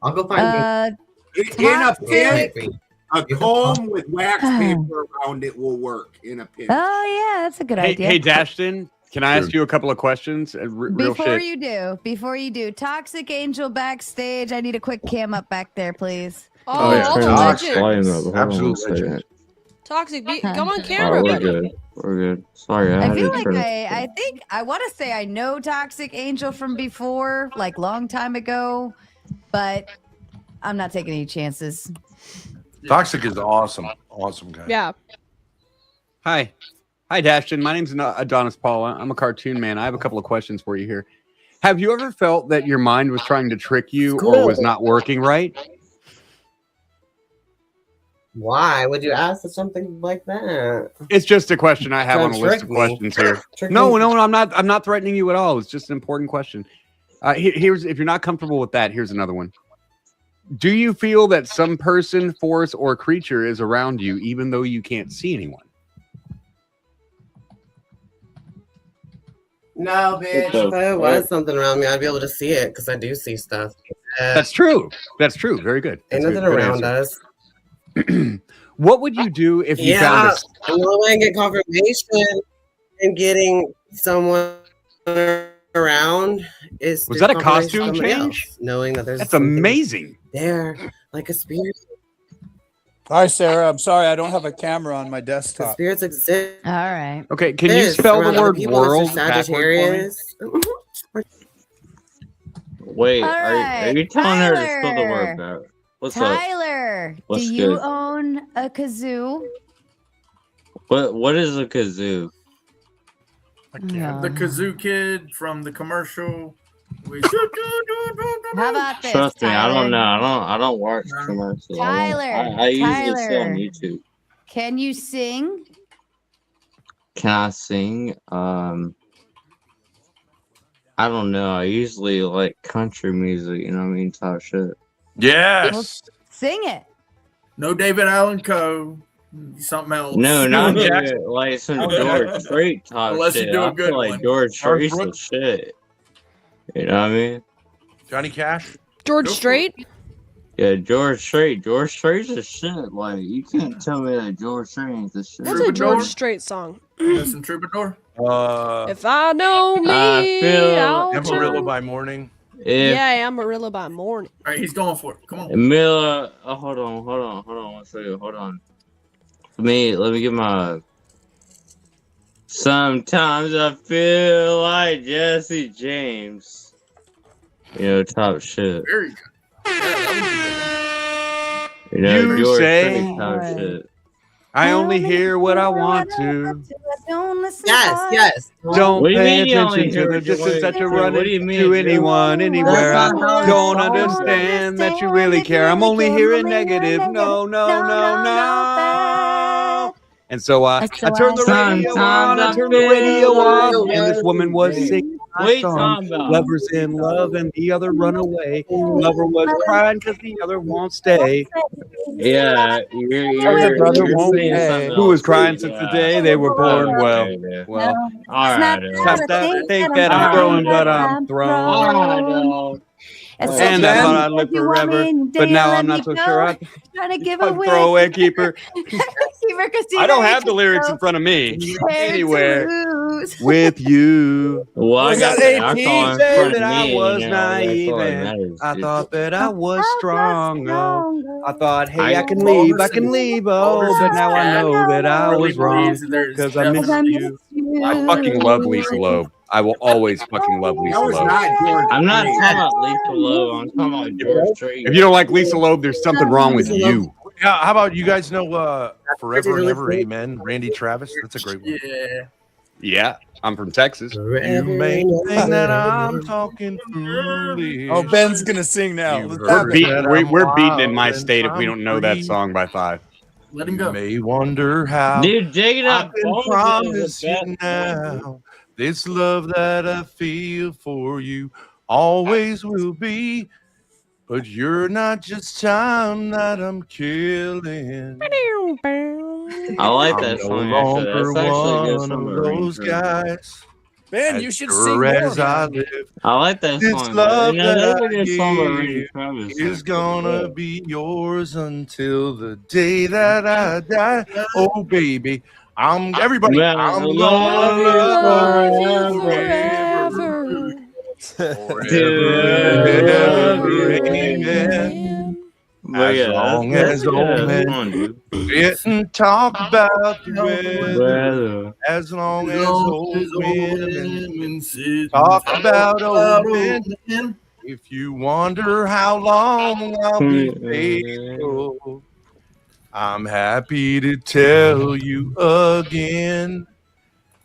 S25: I'll go find
S9: In a
S25: Toxic.
S9: pin, a comb with wax paper around it will work in a pin.
S13: Oh yeah, that's a good
S20: Hey,
S13: idea.
S20: hey, Dashton, can I ask you a couple of questions? Real
S13: Before
S20: shit.
S13: you do, Toxic Angel backstage. I need a quick cam up back there, please.
S5: Oh, yeah,
S19: all the
S5: turn
S19: legends.
S5: the volume up. Hold on
S18: Absolute
S5: one second.
S18: legend.
S19: Toxic, come on
S5: All
S19: camera,
S5: right, we're
S19: buddy.
S5: good. We're good. Sorry, I
S13: I
S5: had
S13: feel
S5: to
S13: like
S5: turn.
S13: I think I want to say I know Toxic Angel from before, like long time ago, but I'm not taking any chances.
S18: Toxic is awesome. Awesome guy.
S19: Yeah.
S20: Hi, Dashton. My name's Adonis Paula. I'm a cartoon man. I have a couple of questions for you here. Have you ever felt that your mind was trying to trick you or was not working right?
S25: Why would you ask for something like that?
S20: It's just a question I have
S25: Trying
S20: on a
S25: to
S20: list
S25: trick
S20: of
S25: me.
S20: questions here.
S25: Trick
S20: No,
S25: me.
S20: I'm not threatening you at all. It's just an important question. Here's if you're not comfortable with that, here's another one. Do you feel that some person, force, or creature is around you, even though you can't see anyone?
S25: No, bitch.
S5: What the
S25: If there was
S5: fuck?
S25: something around me, I'd be able to see it because I do see stuff.
S20: That's true. That's true. Very good.
S25: Ain't
S20: That's
S25: nothing
S20: good
S25: around
S20: answer.
S25: us.
S20: What would you do if you
S25: Yeah,
S20: found a
S25: the only way I get confirmation and getting someone around is
S20: Was
S25: through
S20: that a
S25: confirmation
S20: costume
S25: from somebody
S20: change?
S25: else, knowing that there's
S20: That's
S25: something
S20: amazing.
S25: there, like a spirit.
S7: Hi, Sarah. I'm sorry I don't have a camera on my
S25: The
S7: desktop.
S25: spirits exist.
S13: All right.
S20: Okay, can you spell the
S25: around other
S20: word
S25: people, unless
S20: world
S25: they're
S20: backward for me?
S25: Sagittarius.
S5: Wait,
S13: All
S5: are
S13: right,
S5: you telling her to spell the
S13: Tyler.
S5: word back? What's up?
S13: Tyler,
S5: What's
S13: do you
S5: good?
S13: own a kazoo?
S5: What is a kazoo?
S13: Yeah.
S14: The Kazoo Kid from the commercial.
S13: How about this,
S5: Trust me, I
S13: Tyler?
S5: don't know. I don't watch commercials.
S13: Tyler,
S5: I usually see on
S13: Tyler.
S5: YouTube.
S13: Can you sing?
S5: Can I sing? I don't know. I usually like country music. You know what I mean? Type shit.
S13: Well, sing it.
S14: No David Allen Coe. Something else.
S5: No, not David, like some George Strait type
S14: Unless you
S5: shit.
S14: do a
S5: I
S14: good
S5: feel like
S14: one.
S5: George Strait's the
S18: Brooks.
S5: shit. You know what I mean?
S18: Johnny Cash.
S19: George Strait?
S5: Yeah, George Strait. George Strait's the shit. Like, you can't tell me that George Strait ain't the shit.
S19: That's a George Strait song.
S14: Some Troubadour.
S19: If I know me,
S5: I feel
S19: I'll
S18: Amarillo
S19: turn-
S18: by morning.
S19: Yeah, Amarillo by morning.
S14: All right, he's going for it. Come on.
S5: Miller, hold on, 1 second, hold on. Let me get my. Sometimes I feel like Jesse James. You know, top shit.
S14: Very good.
S5: You know,
S20: You
S5: George
S20: say-
S5: Strait type shit.
S20: I only hear what I want to.
S25: Yes.
S20: Don't
S5: What do you
S20: pay
S5: mean you only
S20: attention to
S5: hear
S20: the
S5: what you
S20: distance that
S5: want
S20: you're
S5: to?
S20: running
S5: What do you mean,
S20: to
S5: Joe?
S20: anyone, anywhere.
S5: That's not how
S20: Don't
S5: it sounds.
S20: understand that you really care. I'm only hearing negative. No, no, no, no. And so I turned the radio on, I turned the radio off, and this woman was singing
S5: What are
S20: my
S5: you
S20: song.
S5: talking about?
S20: Lovers in love and the other run away. Lover was crying because the other won't stay.
S5: Yeah, you're
S20: Brother
S5: saying
S20: won't
S5: something
S20: pay.
S5: else.
S20: Who was crying since the day they were born? Well,
S5: Okay.
S20: well.
S5: Alright,
S20: Think that I'm throwing, but I'm thrown. And I thought I'd live forever, but now I'm not so sure. I'm
S13: Trying to give
S20: a
S13: away.
S20: throwaway keeper.
S13: Keeper Christina
S20: I don't have the
S13: Ricci,
S20: lyrics
S13: so
S20: in front of me
S13: prepared to
S20: anywhere
S13: lose.
S20: with you.
S5: Well, I got that. I call in
S20: Said
S5: front
S20: that
S5: of
S20: I
S5: me,
S20: was
S5: you know, that's
S20: naive
S5: all that
S20: and
S5: matters,
S20: I
S5: dude.
S20: thought that I was strong. Oh, I thought, hey, I can
S14: Alderson-
S20: leave, I can leave. Oh, but now I know that I
S14: Really
S20: was wrong
S14: believes that there's
S20: because I miss
S14: definitely-
S20: you. I fucking love Lisa Loeb. I will always fucking love Lisa
S9: That was
S20: Loeb.
S9: not George.
S5: I'm not
S9: Strait.
S5: talking about Lisa Loeb. I'm talking about George Strait.
S20: If you don't like Lisa Loeb, there's something wrong with you.
S18: Yeah, how about you guys know Forever and Ever Amen, Randy Travis? That's a great one.
S14: Yeah.
S20: Yeah, I'm from Texas.
S18: You may think that I'm talking foolish.
S7: Oh, Ben's gonna sing now.
S18: You've
S7: Let's
S18: heard
S7: have it.
S20: We're beating in my state if we don't know that song by 5.
S14: Let him go.
S18: You may wonder how
S5: Dude, digging
S18: I
S5: up
S18: can
S5: bones
S18: promise
S5: is the
S18: you
S5: best.
S18: now this love that I feel for you always will be. But you're not just time that I'm killing.
S5: I like that
S18: I'm
S5: song.
S18: no
S5: Actually,
S18: longer
S5: that's actually a good
S18: one
S5: song.
S18: of those guys
S7: Man,
S18: as
S7: you should
S18: sure
S7: sing more,
S18: as I
S7: man.
S18: live.
S5: I like that
S18: This
S5: song.
S18: love
S5: You know,
S18: that
S5: there's
S18: I
S5: a song by Randy
S18: give
S5: Travis.
S18: is gonna be yours until the day that I die. Oh, baby, everybody.
S5: Man,
S18: I'm
S5: love
S18: gonna love
S5: you
S18: you
S19: forever.
S18: forever and ever. Amen.
S5: But
S18: As
S5: yeah,
S18: long
S5: that's
S18: as
S5: a good
S18: old
S5: ass
S18: men
S5: song, dude.
S18: sit and talk about the weather,
S5: Weather.
S18: as long as old women talk about old men. If you wonder how long I'll be faithful, I'm happy to tell you again.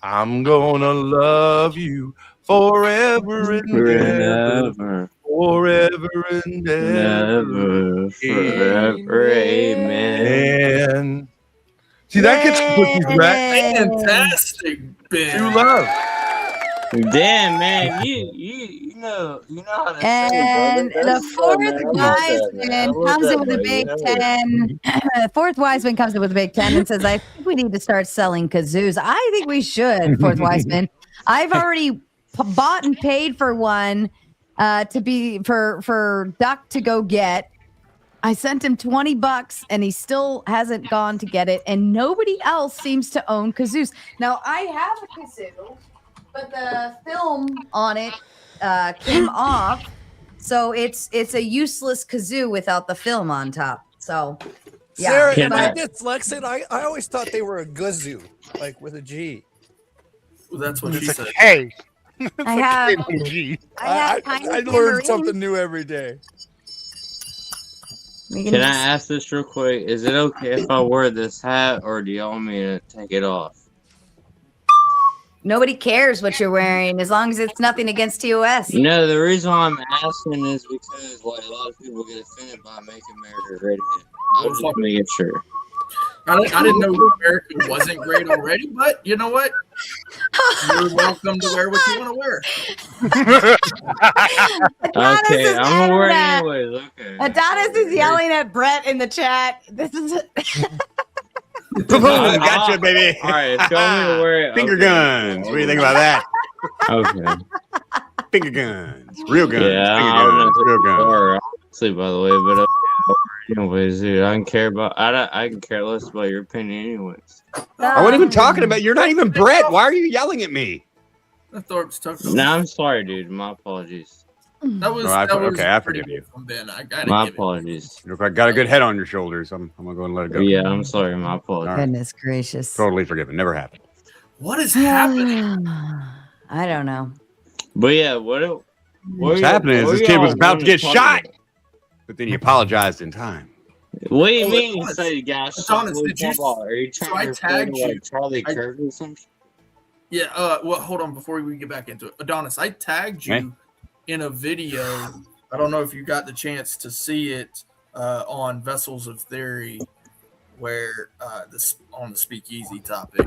S18: I'm gonna love you forever and ever. Forever and ever.
S5: Never, forever, amen.
S18: See, that gets cookies back.
S14: Fantastic, Ben.
S18: True love.
S5: Damn, man, you know how to
S3: And
S5: say, brother.
S3: the
S5: That's
S3: fourth
S5: man. I love that, man. I
S3: Wiseman
S5: love
S3: comes
S5: that,
S3: in with a
S5: bro.
S3: Big
S5: You know it.
S3: Ten. Fourth Wiseman comes in with a Big Ten and says, "I think we need to start selling kazoos." I think we should. Fourth Wiseman. I've already bought and paid for one to be for Duck to go get. I sent him $20 and he still hasn't gone to get it, and nobody else seems to own kazoos. Now I have a kazoo, but the film on it came off, so it's a useless kazoo without the film on top. So yeah,
S7: Sarah, am
S3: but-
S7: I dyslexic? I always thought they were a gazoo, like with a G.
S14: Well, that's what she
S11: It's
S14: said.
S11: a K.
S3: I have.
S7: I learn something new every day.
S5: Can I ask this real quick? Is it okay if I wear this hat, or do y'all want me to take it off?
S3: Nobody cares what you're wearing as long as it's nothing against TOS.
S5: No, the reason why I'm asking is because like a lot of people get offended by Make America Great Again. I'm just making sure.
S14: I didn't know America wasn't great already, but you know what? You're welcome to wear what you want to wear.
S5: Okay, I'm gonna wear it anyways. Okay.
S3: Adonis is yelling at Brett in the chat. This is.
S20: I gotcha, baby.
S5: All right, if you want me to wear it,
S20: Finger
S5: okay.
S20: guns. What do you think about that?
S5: Okay.
S20: Finger guns. Real guns.
S5: Yeah,
S20: Finger
S5: I'm
S20: guns.
S5: not
S20: Real guns.
S5: sorry, honestly, by the way, but anyways, dude, I don't care about. I can care less about your opinion, anyways.
S20: I wasn't even talking about. You're not even Brett. Why are you yelling at me?
S14: Thorpe's tough.
S5: No, I'm sorry, dude. My apologies.
S14: That was,
S20: Oh, I
S14: that was
S20: forgive you.
S14: from Ben. I gotta
S5: My
S14: give it.
S5: apologies.
S20: If I got a good head on your shoulders, I'm gonna go and let it go.
S5: Yeah, I'm sorry. My apologies.
S20: All right.
S3: Goodness gracious.
S20: Totally forgiven. Never happened.
S14: What is happening?
S3: I don't know.
S5: But yeah, what
S20: What's happening is this kid was about to get shot, but then he apologized in time.
S5: What do you mean you say you got shot?
S14: Adonis, did you?
S5: Are you
S14: So
S5: trying
S14: I
S5: to
S14: tagged
S5: refer to,
S14: you.
S5: like Charlie Kirk or something?
S14: Yeah. Well, hold on before we get back into it. Adonis, I tagged you
S20: Hey.
S14: in a video. I don't know if you got the chance to see it on Vessels of Theory, where this on the speakeasy topic.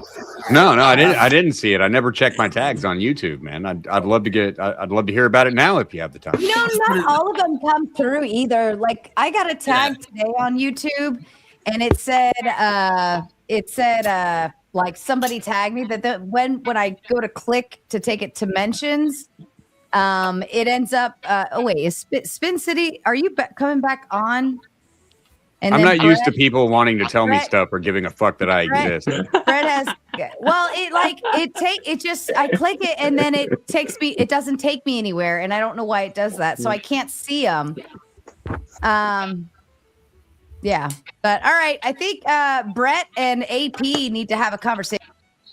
S20: No, I didn't see it. I never checked my tags on YouTube, man. I'd love to get. I'd love to hear about it now if you have the time.
S3: You know, not all of them come through either. Like I got a tag today on YouTube, and it said like somebody tagged me that when I go to click to take it to mentions, it ends up. Oh wait, is Spin City? Are you coming back on? And
S20: I'm
S3: then
S20: not used to
S3: Brett-
S20: people wanting to tell me
S3: Brett-
S20: stuff or giving a fuck that I
S3: Brett-
S20: exist.
S3: Brett has well, it just I click it and then it takes me. It doesn't take me anywhere, and I don't know why it does that. So I can't see them. Yeah, but all right. I think Brett and AP need to have a conversation.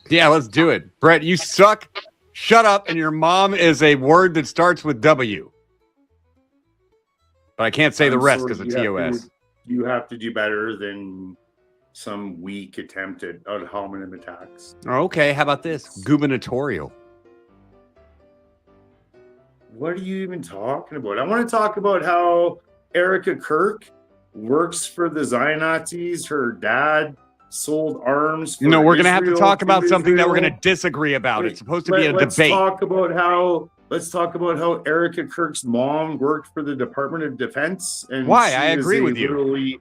S20: Yeah, let's do it. Brett, you suck. Shut up. And your mom is a word that starts with W. But I can't say the rest because of TOS.
S8: You have to do better than some weak attempt at ad hominem attacks.
S20: Okay, how about this? Gubernatorial.
S8: What are you even talking about? I want to talk about how Erica Kirk works for the Zion-Nazis. Her dad sold arms. For
S20: No, we're going to have to
S8: Israel
S20: talk about something that we're
S8: Israel.
S20: going to disagree about. It's supposed to be a
S8: Let's
S20: debate.
S8: talk about how Erica Kirk's mom worked for the Department of Defense. And
S20: Why?
S8: she
S20: I
S8: is
S20: agree
S8: a
S20: with you.
S8: literally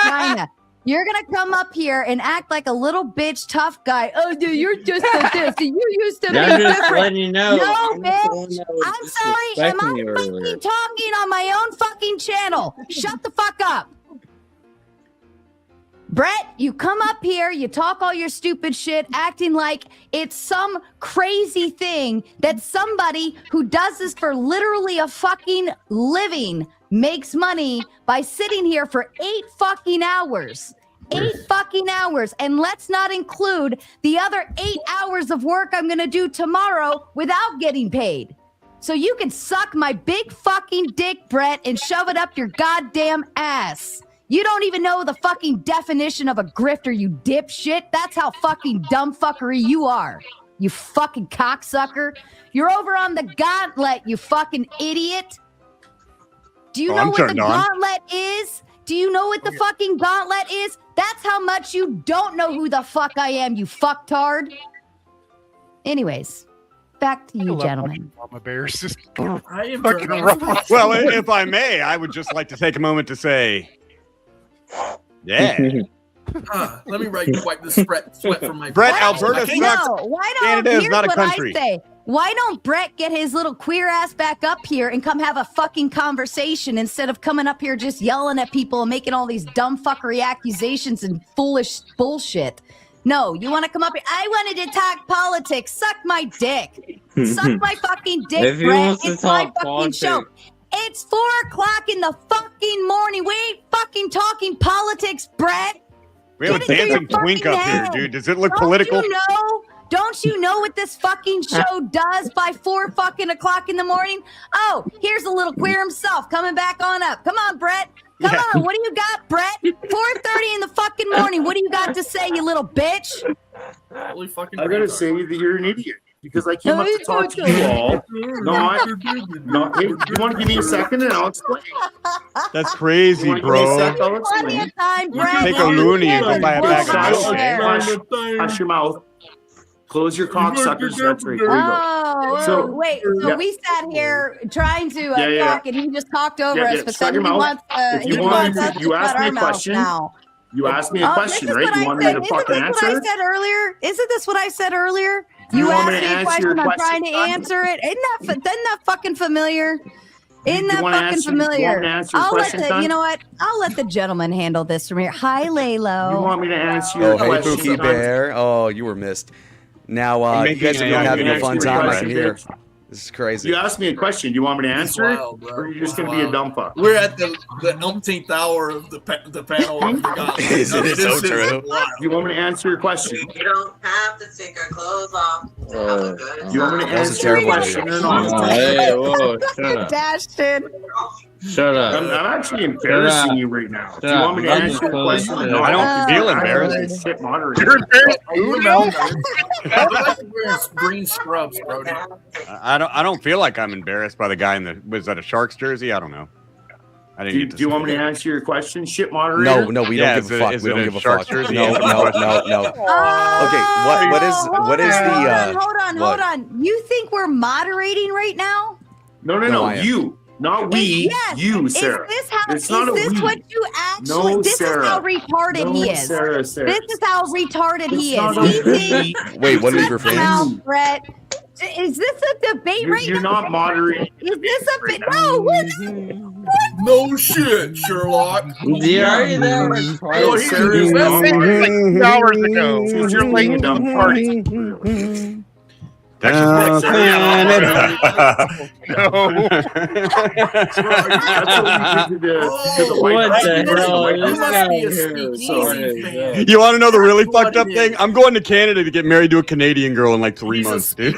S13: vagina. You're gonna come up here and act like a little bitch tough guy. Oh, dude, you're just like this. And you used to be
S5: I'm just
S13: different.
S5: letting you know.
S13: No,
S5: I'm the one
S13: bitch.
S5: that was
S13: I'm sorry. Am
S5: disrespecting
S13: I
S5: you
S13: fucking
S5: earlier.
S13: talking on my own fucking channel? Shut the fuck up. Brett, you come up here, you talk all your stupid shit, acting like it's some crazy thing that somebody who does this for literally a fucking living makes money by sitting here for 8 fucking hours. 8 fucking hours. And let's not include the other 8 hours of work I'm going to do tomorrow without getting paid. So you can suck my big fucking dick, Brett, and shove it up your goddamn ass. You don't even know the fucking definition of a grifter, you dipshit. That's how fucking dumb fuckery you are. You fucking cocksucker. You're over on the gauntlet, you fucking idiot. Do you know what the gauntlet is? Do you know what the fucking gauntlet is? That's how much you don't know who the fuck I am, you fucktard. Anyways, back to you, gentlemen.
S11: Mama Bears just
S14: I am
S11: fucking
S14: very-
S11: rough.
S20: Well, if I may, I would just like to take a moment to say, yeah.
S14: Let me wipe the sweat from my
S20: Brett,
S14: brow.
S20: Alberta
S14: Okay.
S20: sucks.
S13: No, why don't,
S20: Canada is
S13: here's
S20: not a
S13: what
S20: country.
S13: I say. Why don't Brett get his little queer ass back up here and come have a fucking conversation instead of coming up here just yelling at people and making all these dumb fuckery accusations and foolish bullshit? No, you want to come up here? I wanted to talk politics. Suck my dick. Suck my fucking dick,
S5: If he
S13: Brett.
S5: wants to
S13: It's my
S5: talk
S13: fucking
S5: politics.
S13: show. It's 4 o'clock in the fucking morning. We ain't fucking talking politics, Brett.
S20: We have a
S13: Get it through
S20: dancing
S13: your
S20: twink
S13: fucking
S20: up here,
S13: head.
S20: dude. Does it look
S13: Don't
S20: political?
S13: You know? Don't you know what this fucking show does by 4 fucking o'clock in the morning? Oh, here's a little queer himself coming back on up. Come on, Brett. Come on. What do you got, Brett? 4:30 in the fucking morning. What do you got to say, you little bitch?
S14: Holy fucking
S8: I gotta
S14: retard.
S8: say that you're an idiot because I came up to talk to you all. Not. Hey, you want to give me a second and I'll explain.
S20: That's crazy,
S8: You wanna give me a
S20: bro.
S8: sec? I'll
S13: Plenty
S8: explain.
S13: of time, Brett.
S20: Take a loony and go buy a bag of
S8: Hush,
S20: milk.
S8: hush your mouth. Close your cocksuckers. That's right. There you go.
S13: Oh,
S8: So-
S13: wait. So
S8: yeah.
S13: we sat here trying to
S8: Yeah.
S13: talk, and he just talked over
S8: Yeah,
S13: us.
S8: yeah.
S13: But
S8: Shut
S13: then
S8: your
S13: he
S8: mouth.
S13: wants,
S8: If you
S13: he
S8: want
S13: wants
S8: me to-
S13: us to
S8: you
S13: shut
S8: asked me
S13: our
S8: a
S13: mouth
S8: question.
S13: now.
S8: You asked me a question,
S13: this is
S8: right?
S13: what
S8: You
S13: I
S8: want me
S13: said.
S8: to fucking
S13: Isn't this what I
S8: answer?
S13: said earlier? Isn't this what I said earlier?
S8: You
S13: You
S8: want
S13: asked
S8: me to
S13: me a
S8: answer
S13: question.
S8: your
S13: I'm
S8: question,
S13: trying to
S8: son?
S13: answer it. Isn't that fucking familiar? Isn't that
S8: wanna
S13: fucking
S8: answer- you want me
S13: familiar?
S8: to answer your
S13: I'll
S8: question,
S13: let the,
S8: son?
S13: you know what? I'll let the gentleman handle this from here. Hi, Laylo.
S8: You want me to answer your
S2: Oh, hey,
S8: question?
S2: Pookie
S8: son?
S2: Bear. Oh, you were missed. Now, you guys have been having a fun time. I can hear. This is crazy.
S8: You asked me a question. Do you want me to
S14: It's
S8: answer it?
S14: wild, bro.
S8: Or are you just going to be a dumb fuck?
S14: We're at the umpteenth hour of the panel of the gauntlet.
S2: Isn't it so
S14: This is
S2: true?
S14: wild.
S8: You want me to answer your question?
S25: You don't have to take our clothes off.
S8: You want me to
S2: That was a
S8: answer your
S2: terrible
S8: question
S2: video.
S8: or not?
S5: Hey, whoa, shut up.
S13: Dashton.
S5: Shut up.
S8: I'm actually embarrassing you right now. Do you want me to
S5: Shut up.
S8: answer your question or not?
S20: I don't feel embarrassed.
S8: Shit, moderator.
S11: You're embarrassed, you know?
S14: Wearing green scrubs, bro.
S20: I don't feel like I'm embarrassed by the guy in the was that a Sharks jersey? I don't know. I didn't.
S8: Do you,
S20: get to
S8: do you
S20: see
S8: want me
S20: it.
S8: to answer your question, shit moderator?
S2: No, we
S20: Yeah,
S2: don't give a fuck.
S20: is
S2: We
S20: it
S2: don't
S20: a
S2: give a
S20: Sharks
S2: fuck.
S20: jersey?
S2: No. Okay, what is the
S13: Hold
S2: what?
S13: on. You think we're moderating right now?
S8: No,
S2: No, I am.
S8: you. Not we.
S13: Yes.
S8: You, Sarah.
S13: Is this how?
S8: It's not
S13: is
S8: a
S13: this
S8: we.
S13: what you actually?
S8: No,
S13: this
S8: Sarah.
S13: is how retarded
S8: No,
S13: he is.
S8: Sarah.
S13: This is how retarded he
S8: It's
S13: is.
S8: not
S13: He
S8: a
S13: thinks.
S8: we.
S2: Wait, what is
S13: Shut
S2: your
S13: your mouth,
S2: face?
S13: Brett. Is this a debate right
S8: You're
S13: now?
S8: not moderating.
S13: Is this a bit? No. What?
S14: No shit, Sherlock.
S5: You already there.
S8: Oh, Sarah's not moderating.
S11: 2 hours ago.
S8: Since you're playing a dumb party.
S20: No.
S8: That's what we did to the White
S5: What
S8: House.
S5: the hell?
S14: You
S5: This
S14: must
S5: guy
S14: be a
S5: here.
S14: speakeasy
S5: Sorry.
S14: fan.
S20: You want to know the really fucked up thing? I'm going to Canada to get married to a Canadian girl in like 3 months, dude.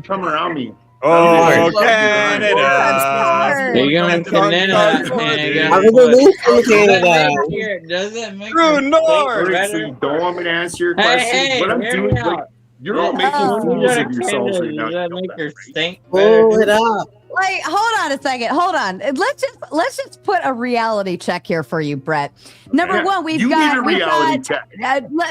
S8: Come around me.
S20: Oh,
S13: Canada.
S5: You're going to Canada.
S21: I'm gonna leave from Canada.
S5: Does it make
S20: True
S5: your
S20: north.
S5: steak
S8: Alright, so
S5: better?
S8: you don't want me to answer your
S5: Hey,
S8: question?
S5: hey,
S8: What I'm
S5: hear
S8: doing,
S5: me
S8: like,
S5: out.
S8: you're all making
S13: Oh.
S8: fools of yourselves right now.
S5: Does that make your stink
S21: Pull
S5: better?
S21: it up.
S13: Wait, hold on a second. Hold on. Let's just put a reality check here for you, Brett. Number
S8: Yeah,
S13: one, we've
S8: you
S13: got
S8: need a reality check.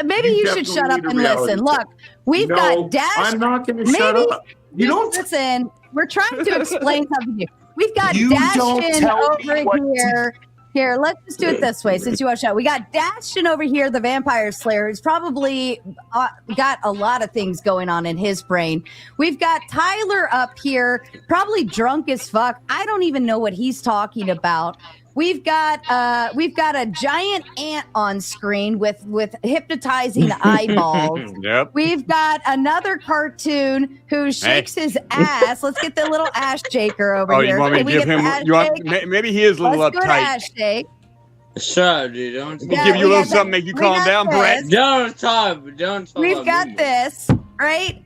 S13: maybe you should
S8: definitely
S13: shut up
S8: need a
S13: and
S8: reality
S13: listen.
S8: check.
S13: Look, we've
S8: No,
S13: got Dash.
S8: I'm not going to shut
S13: maybe
S8: up. You don't.
S13: listen. We're trying to explain something to you. We've got
S8: You don't
S13: Dashton
S8: tell me
S13: over
S8: what to-
S13: here. Here, let's just do it this way since you watched out. We got Dashin over here, the vampire slayer, who's probably got a lot of things going on in his brain. We've got Tyler up here, probably drunk as fuck. I don't even know what he's talking about. We've got a giant ant on screen with hypnotizing eyeballs.
S20: Yep.
S13: We've got another cartoon who shakes his ass. Let's get the little ass shaker over
S20: Oh,
S13: here.
S20: you want me
S13: Can
S20: to
S13: we
S20: give
S13: get
S20: him?
S13: the ass
S20: You want?
S13: shake?
S20: Maybe he is a little
S13: Let's go to
S20: uptight.
S13: ass shake.
S5: Shut up, dude. Don't
S20: We'll give you a little something, make you calm down, Brett.
S5: Don't talk. Don't talk.
S13: We've got this, right?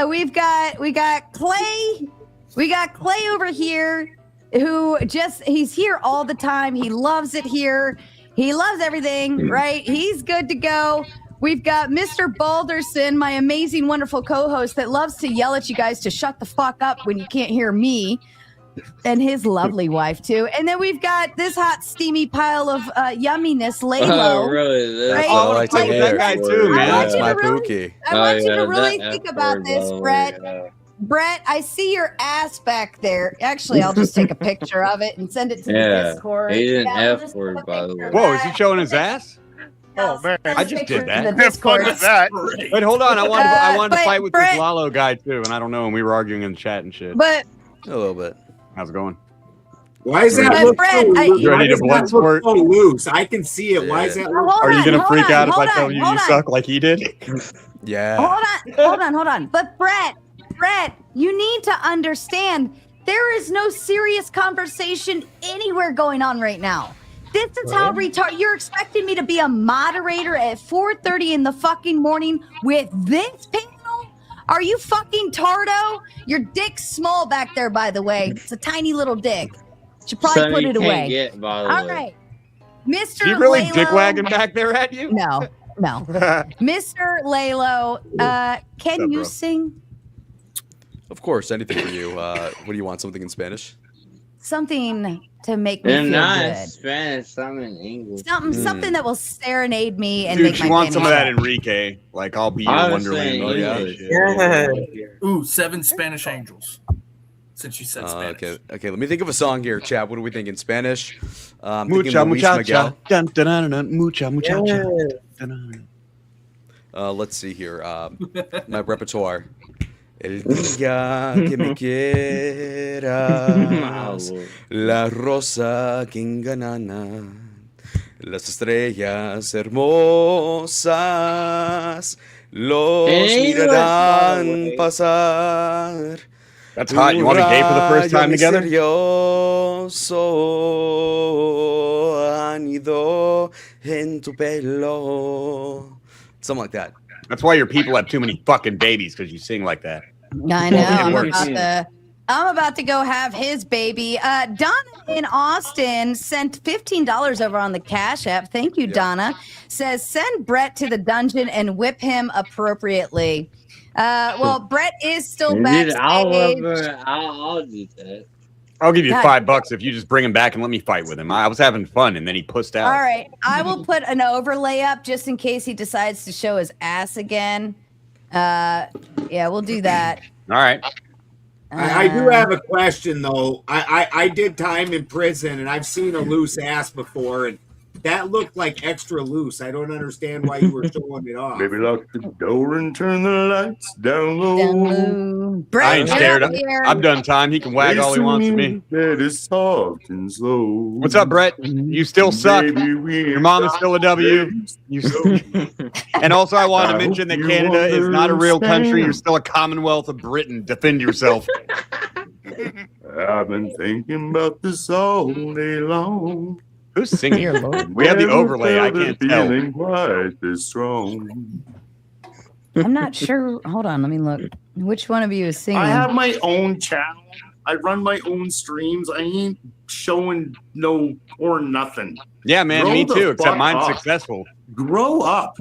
S13: We've got Clay. We got Clay over here who he's here all the time. He loves it here. He loves everything, right? He's good to go. We've got Mr. Balderson, my amazing, wonderful co-host that loves to yell at you guys to shut the fuck up when you can't hear me. And his lovely wife, too. And then we've got this hot, steamy pile of yumminess, Laylo.
S5: Oh, really?
S13: Right?
S2: all I like to hear.
S20: That guy too, man.
S2: That's my Pookie.
S13: I want you to really think about this, Brett. Brett, I see your ass back there. Actually, I'll just take a picture of it and send it to the Discord.
S5: He didn't
S13: Yeah,
S5: F word, by the way.
S20: Whoa, is he showing his ass?
S11: Oh man,
S20: I just did that.
S11: Have fun with that.
S20: Wait, hold on. I wanted to
S13: but
S20: fight with
S13: Brett-
S20: this Lalo guy too, and I don't know. And we were arguing in the chat and shit.
S13: But
S2: A little bit.
S20: How's it going?
S9: Why is that
S13: But
S9: look
S13: Brett,
S9: so loose?
S20: You ready
S9: Why
S20: to
S9: does
S20: blood
S9: that look
S20: sport?
S9: so loose? I can see it. Why is that look?
S13: Hold
S20: Are you
S13: on,
S20: gonna
S13: hold
S20: freak
S13: on,
S20: out if I
S13: hold
S20: tell
S13: on,
S20: you you
S13: hold on.
S20: suck like he did?
S2: Yeah.
S13: Hold on. But Brett, you need to understand there is no serious conversation anywhere going on right now. This is how retarded. You're expecting me to be a moderator at 4:30 in the fucking morning with this panel? Are you fucking tardo? Your dick's small back there, by the way. It's a tiny little dick. Should probably
S5: Son,
S13: put
S5: you
S13: it
S5: can't
S13: away.
S5: get, by the
S13: All
S5: way.
S13: right. Mr.
S20: You really
S13: Laylo-
S20: dick wagging back there at you?
S13: No. Mr. Laylo, can
S2: up,
S13: you
S2: bro?
S13: sing
S2: Of course, anything for you. What do you want? Something in Spanish?
S13: something to make me
S5: They're
S13: feel
S5: not in
S13: good?
S5: Spanish, some in English.
S13: Something that will serenade me and
S20: Dude,
S13: make
S20: she
S13: my
S20: wants some of that
S13: panties
S20: Enrique. Like, I'll be your
S5: I was
S20: Wonderland.
S5: saying
S20: Oh, yeah.
S5: English.
S20: Shit.
S14: Ooh, 7 Spanish angels. Since you said Spanish.
S2: Okay. Let me think of a song here, Chad. What do we think in Spanish? I'm
S20: Mucha
S2: thinking Luis
S20: muchacha.
S2: Miguel.
S20: Dun, dun, dun, dun, mucha muchacha. Dun, dun.
S2: Let's see here. My repertoire. El día que me quieras, la rosa que enganana, las estrellas hermosas, los mirarán pasar.
S20: That's hot. You want to be gay for the first time together?
S2: Misterioso anido en tu pelo. Something like that.
S20: That's why your people have too many fucking babies, because you sing like that.
S13: I know.
S20: It
S13: I'm
S20: works.
S13: about to go have his baby. Donna in Austin sent $15 over on the Cash App. Thank you, Donna. Says send Brett to the dungeon and whip him appropriately. Well, Brett is still
S5: Dude,
S13: backstage.
S5: I'll do that.
S20: I'll give you
S13: God.
S20: $5 if you just bring him back and let me fight with him. I was having fun, and then he pussed out.
S13: All right. I will put an overlay up just in case he decides to show his ass again. Yeah, we'll do that.
S20: All right.
S9: I do have a question though. I did time in prison and I've seen a loose ass before, and that looked like extra loose. I don't understand why you were showing it off.
S8: Maybe lock the door and turn the lights down low.
S20: I ain't scared. I'm done time. He can wag all he wants to me.
S8: That is soft and slow.
S20: What's up, Brett? You still suck. Your mom is still a W. You and also, I wanted to mention that Canada is not a real country. You're still a Commonwealth of Britain. Defend yourself.
S8: I've been thinking about this all day long.
S20: Who's singing? We have the overlay. I can't tell.
S8: Feeling quite this strong.
S13: I'm not sure. Hold on. Let me look. Which one of you is singing?
S8: I have my own channel. I run my own streams. I ain't showing no or nothing.
S20: Yeah, man,
S8: Grow
S20: me
S8: the
S20: too, except
S8: fuck
S20: mine's
S8: up.
S20: successful.
S8: Grow up.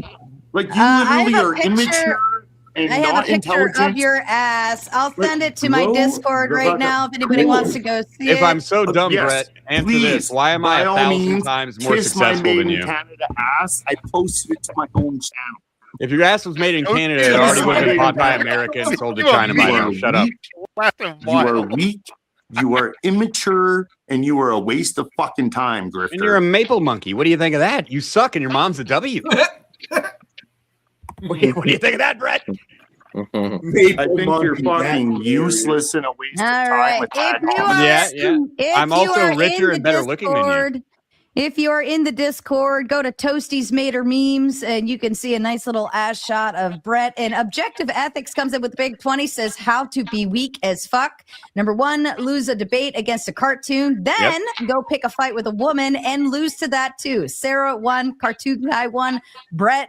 S8: Like you
S13: I
S8: literally
S13: have a
S8: are
S13: picture-
S8: immature and
S13: I have a
S8: not
S13: picture
S8: intelligent.
S13: of your ass. I'll send it to my
S8: grow
S13: Discord
S8: the
S13: right
S8: fuck
S13: now
S8: up.
S13: if anybody
S8: Cool.
S13: wants to go see it.
S20: If I'm so dumb,
S8: Yes,
S20: Brett, answer
S8: please,
S20: this. Why am I
S8: by
S20: a
S8: all
S20: 1,000
S8: means,
S20: times more
S8: kiss my
S20: successful
S8: made
S20: than
S8: in
S20: you?
S8: Canada ass. I posted it to my own channel.
S20: If your ass was made in Canada, it already would have been bought by America and sold to China by now. Shut up.
S8: You are weak. You are immature and you are a waste of fucking time, Grifter.
S20: And you're a maple monkey. What do you think of that? You suck and your mom's a W. What do you think of that, Brett?
S8: I think you're fucking useless and a waste of time with that.
S13: If
S20: I'm
S13: you
S20: also
S13: are in
S20: richer
S13: the
S20: and better looking than you.
S13: Discord, if you are in the Discord, go to Toasties Mater Memes and you can see a nice little ass shot of Brett. And Objective Ethics comes in with the big 20, says how to be weak as fuck. Number 1, lose a debate against a cartoon, then go pick a fight with a woman and lose to that too. Sarah 1, Cartoon Guy 1, Brett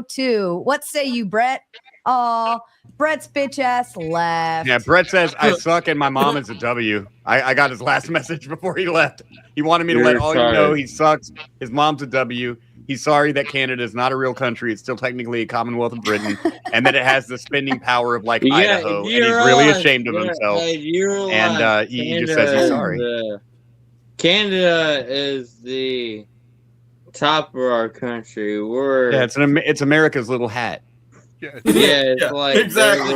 S13: 02. What say you, Brett? Oh, Brett's bitch ass left.
S20: Yeah, Brett says I suck and my mom is a W. I got his last message before he left. He wanted me to let all you know he sucks. His mom's a W. He's sorry that Canada is not a real country. It's still technically a Commonwealth of Britain, and that it has the spending power of like Idaho. And he's really ashamed of himself. And he just says he's sorry.
S5: Canada is the top of our country.
S20: It's America's little hat.
S5: It's like
S14: exactly.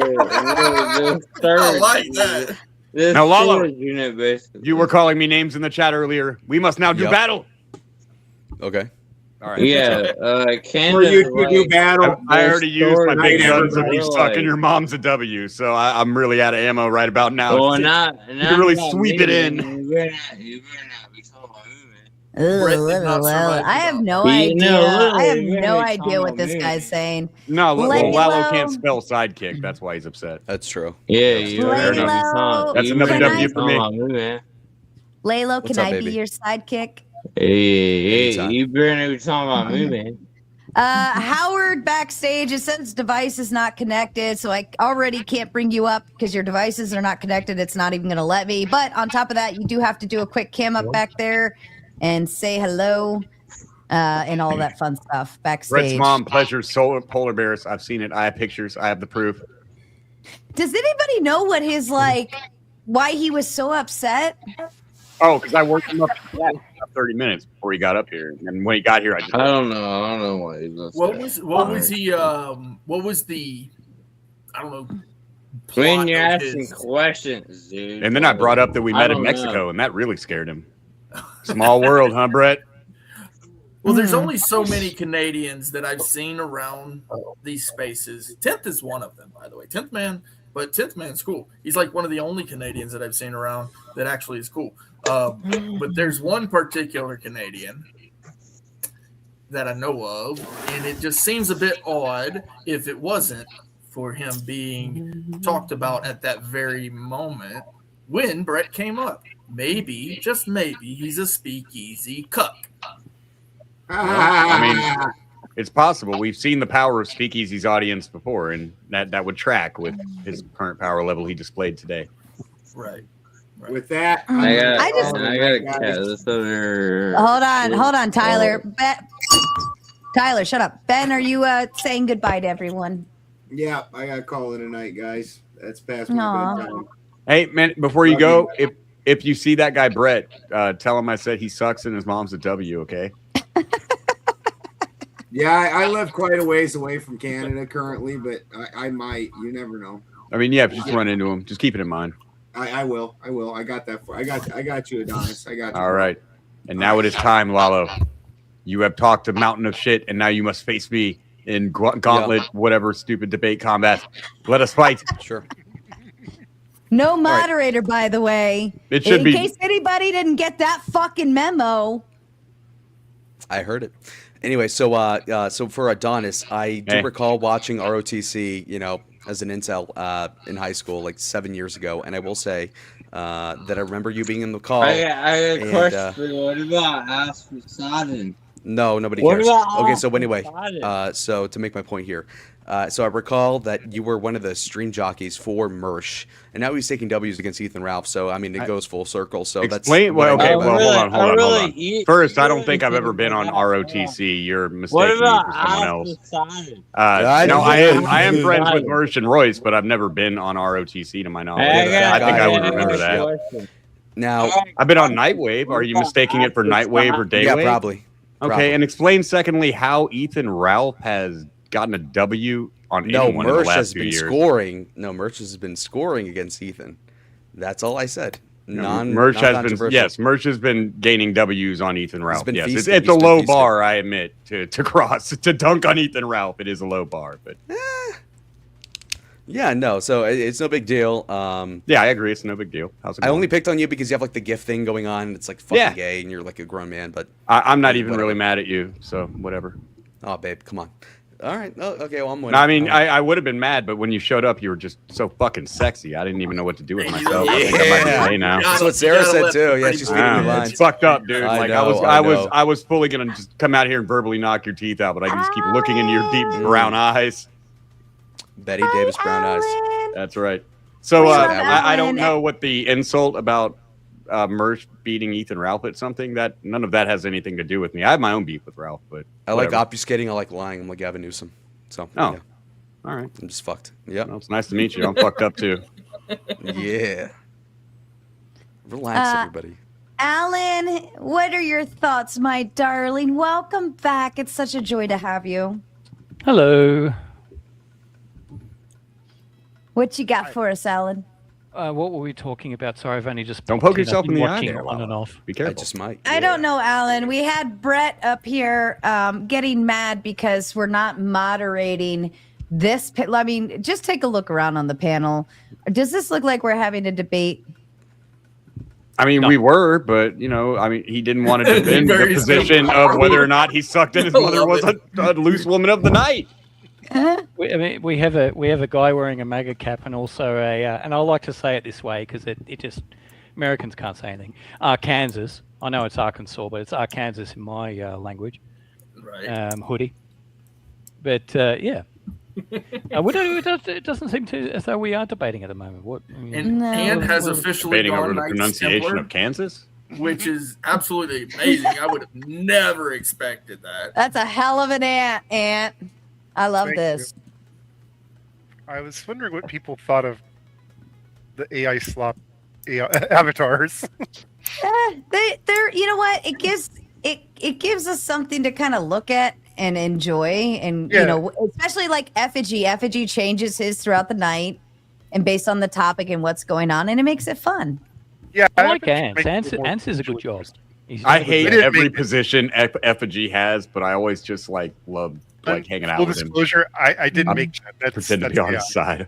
S5: They're
S14: I like that.
S20: Now, Lalo,
S5: unit basically.
S20: you were calling me names in the chat earlier. We must now do battle.
S2: Okay.
S20: All right.
S5: Yeah, Canada.
S9: For you to do battle.
S20: I already used my big guns of you
S5: like-
S20: suck and your mom's a W, so I'm really out of ammo right about now.
S5: Well,
S20: you can really sweep it in.
S5: You better not be talking about me,
S13: I have no
S5: You
S13: idea.
S5: know,
S13: I have
S5: literally,
S13: no
S5: you're
S13: idea what this
S5: talking
S13: guy's saying.
S20: No,
S13: Lalo-
S20: Lalo can't spell sidekick. That's why he's upset.
S2: That's true.
S5: Yeah,
S20: fair enough. That's another W for me.
S13: Laylo,
S2: What's
S13: can
S2: up,
S13: I
S2: baby?
S13: be your sidekick?
S5: Hey,
S2: Anytime.
S5: you better not be talking about me, man.
S13: Howard backstage, it says device is not connected, so I already can't bring you up because your devices are not connected. It's not even going to let me. But on top of that, you do have to do a quick cam up back there and say hello and all that fun stuff backstage.
S20: Brett's mom pleasures polar bears. I've seen it. I have pictures. I have the proof.
S13: Does anybody know what his why he was so upset?
S20: Oh, because I worked him up for 30 minutes before he got up here, and when he got here,
S5: I don't know what he was.
S14: What was he? What was the? I don't know.
S5: When you're
S14: plot of
S5: asking
S14: his-
S5: questions, dude.
S20: And then I brought up that we met in
S5: don't
S20: Mexico,
S5: know.
S20: and that really scared him. Small world, huh, Brett?
S14: Well, there's only so many Canadians that I've seen around these spaces. 10th is one of them, by the way. 10th man, but 10th man's cool. He's like one of the only Canadians that I've seen around that actually is cool. But there's one particular Canadian that I know of, and it just seems a bit odd if it wasn't for him being talked about at that very moment when Brett came up. Maybe, just maybe, he's a speakeasy cuck.
S20: I mean, it's possible. We've seen the power of Speakeasy's audience before, and that would track with his current power level he displayed today.
S14: Right.
S9: With that,
S5: I got a
S9: guys.
S5: cat. This over.
S13: Hold on, Tyler. Tyler, shut up. Ben, are you saying goodbye to everyone?
S9: Yeah, I got to call it a night, guys. That's past
S13: Aw.
S9: my bedtime.
S20: Hey, man, before you go, if you see that guy Brett, tell him I said he sucks and his mom's a W, okay?
S9: Yeah, I live quite a ways away from Canada currently, but I might. You never know.
S20: I mean, yeah, if you just run into him, just keep it in mind.
S9: I will. I got that. I got you, Adonis. I got you.
S20: All right. And now it is time, Lalo. You have talked a mountain of shit, and now you must face me in gauntlet, whatever stupid debate combat. Let us fight.
S2: Sure.
S13: No moderator, by the way.
S20: It should
S13: in
S20: be-
S13: case anybody didn't get that fucking memo.
S2: I heard it. Anyway, so for Adonis, I do
S20: Hey.
S2: recall watching ROTC, as an incel in high school, like 7 years ago, and I will say that I remember you being in the call.
S5: I got a
S2: and,
S5: question for you. What about Ask Poseidon?
S2: No, nobody
S5: What
S2: cares.
S5: about
S2: Okay, so anyway,
S5: Poseidon?
S2: so to make my point here, so I recall that you were one of the stream jockeys for Mersh, and now he's taking W's against Ethan Ralph. So I mean, it goes full circle. So
S20: Explain.
S2: that's
S20: Well, okay.
S2: what I
S20: Well,
S2: know
S20: hold
S2: about it.
S20: on. First, I don't think I've ever been on ROTC. You're mistaking me
S5: What
S20: for
S5: about
S20: someone
S5: Ask
S20: else.
S5: Poseidon?
S20: No, I am friends with Mersh and Royce, but I've never been on ROTC to my knowledge. I think I would remember that.
S2: Now,
S20: I've been on Nightwave. Are you mistaking it for Nightwave or Daywave?
S2: Yeah, probably.
S20: Okay,
S2: Probably.
S20: and explain secondly how Ethan Ralph has gotten a W on
S2: No,
S20: anyone in the
S2: Mersh
S20: last
S2: has
S20: 2
S2: been
S20: years.
S2: scoring. No, Mersh has been scoring against Ethan. That's all I said. Non-controversial.
S20: Merch has been gaining W's on Ethan Ralph.
S2: been
S20: Yes,
S2: feasting.
S20: it's a
S2: He's been
S20: low
S2: feasting.
S20: bar, I admit, to cross to dunk on Ethan Ralph. It is a low bar, but
S2: Yeah, no. So it's no big deal.
S20: yeah, I agree. It's no big deal. How's it
S2: I
S20: going?
S2: only picked on you because you have like the gift thing going on. It's like fucking
S20: Yeah.
S2: gay, and you're like a grown man. But
S20: I'm not even
S2: whatever.
S20: really mad at you, so whatever.
S2: Oh, babe, come on. All right. Oh, okay. Well, I'm winning.
S20: No, I mean, I would have been mad, but when you showed up, you were just so fucking sexy. I didn't even know what to do with myself. I think I might be gay now.
S2: That's what Sarah said too. Yeah, she's feeding me lines.
S20: It's fucked up, dude.
S2: I
S20: Like
S2: know,
S20: I was fully gonna just come out here and verbally knock your teeth out, but I just keep looking into your deep brown eyes.
S2: Betty Davis brown eyes.
S20: That's right. So
S2: What's up,
S20: I don't
S2: Alan?
S20: know what the insult about Merch beating Ethan Ralph at something, that none of that has anything to do with me. I have my own beef with Ralph, but
S2: I like
S20: whatever.
S2: obfuscating. I like lying. I'm like Gavin Newsom. So
S20: Oh.
S2: yeah.
S20: All right.
S2: I'm just fucked. Yeah.
S20: Well, it's nice to meet you. I'm fucked up too.
S2: Yeah. Relax,
S13: Uh,
S2: everybody.
S13: Alan, what are your thoughts, my darling? Welcome back. It's such a joy to have you.
S6: Hello.
S13: What you got for us, Alan?
S6: What were we talking about? Sorry, I've only just
S20: Don't
S6: popped
S20: poke
S6: in.
S20: yourself
S6: I've
S20: in
S6: been
S20: the eye
S6: watching
S20: there,
S6: on and
S20: Lala.
S6: off.
S20: Be careful.
S2: I just might.
S13: I don't know, Alan. We had Brett up here getting mad because we're not moderating this. I mean, just take a look around on the panel. Does this look like we're having a debate?
S20: I mean, we were, but you know, I mean, he didn't want to defend the
S14: Very
S20: position of whether or not he sucked and his mother was a loose woman of the night.
S6: We have a guy wearing a MAGA cap and also a and I like to say it this way because it just Americans can't say anything. Arkansas. I know it's Arkansas, but it's Arkansas in my language.
S14: Right.
S6: Hoodie. But yeah. It doesn't seem to as though we are debating at the moment. What? I mean,
S14: And Ann has officially
S20: Debating over
S14: gone
S20: the
S14: Knights
S20: pronunciation
S14: Templar,
S20: of Kansas.
S14: which is absolutely amazing. I would have never expected that.
S13: That's a hell of an ant. I love
S11: Thank
S13: this.
S11: I was wondering what people thought of the AI slop avatars.
S13: They're you know what? It gives us something to kind of look at and enjoy, and
S11: Yeah.
S13: you know, especially like Effigy. Effigy changes his throughout the night, and based on the topic and what's going on, and it makes it fun.
S11: Yeah,
S6: I like Ants. Ants is a good job. He's
S20: I
S6: doing a
S20: hate
S6: good job.
S20: every position Effigy has, but I always just love hanging out
S11: Full
S20: with him.
S11: disclosure, I didn't
S20: I'm
S11: make that. That's,
S20: Pretend to
S11: that's
S20: be on
S11: AI.
S20: his side.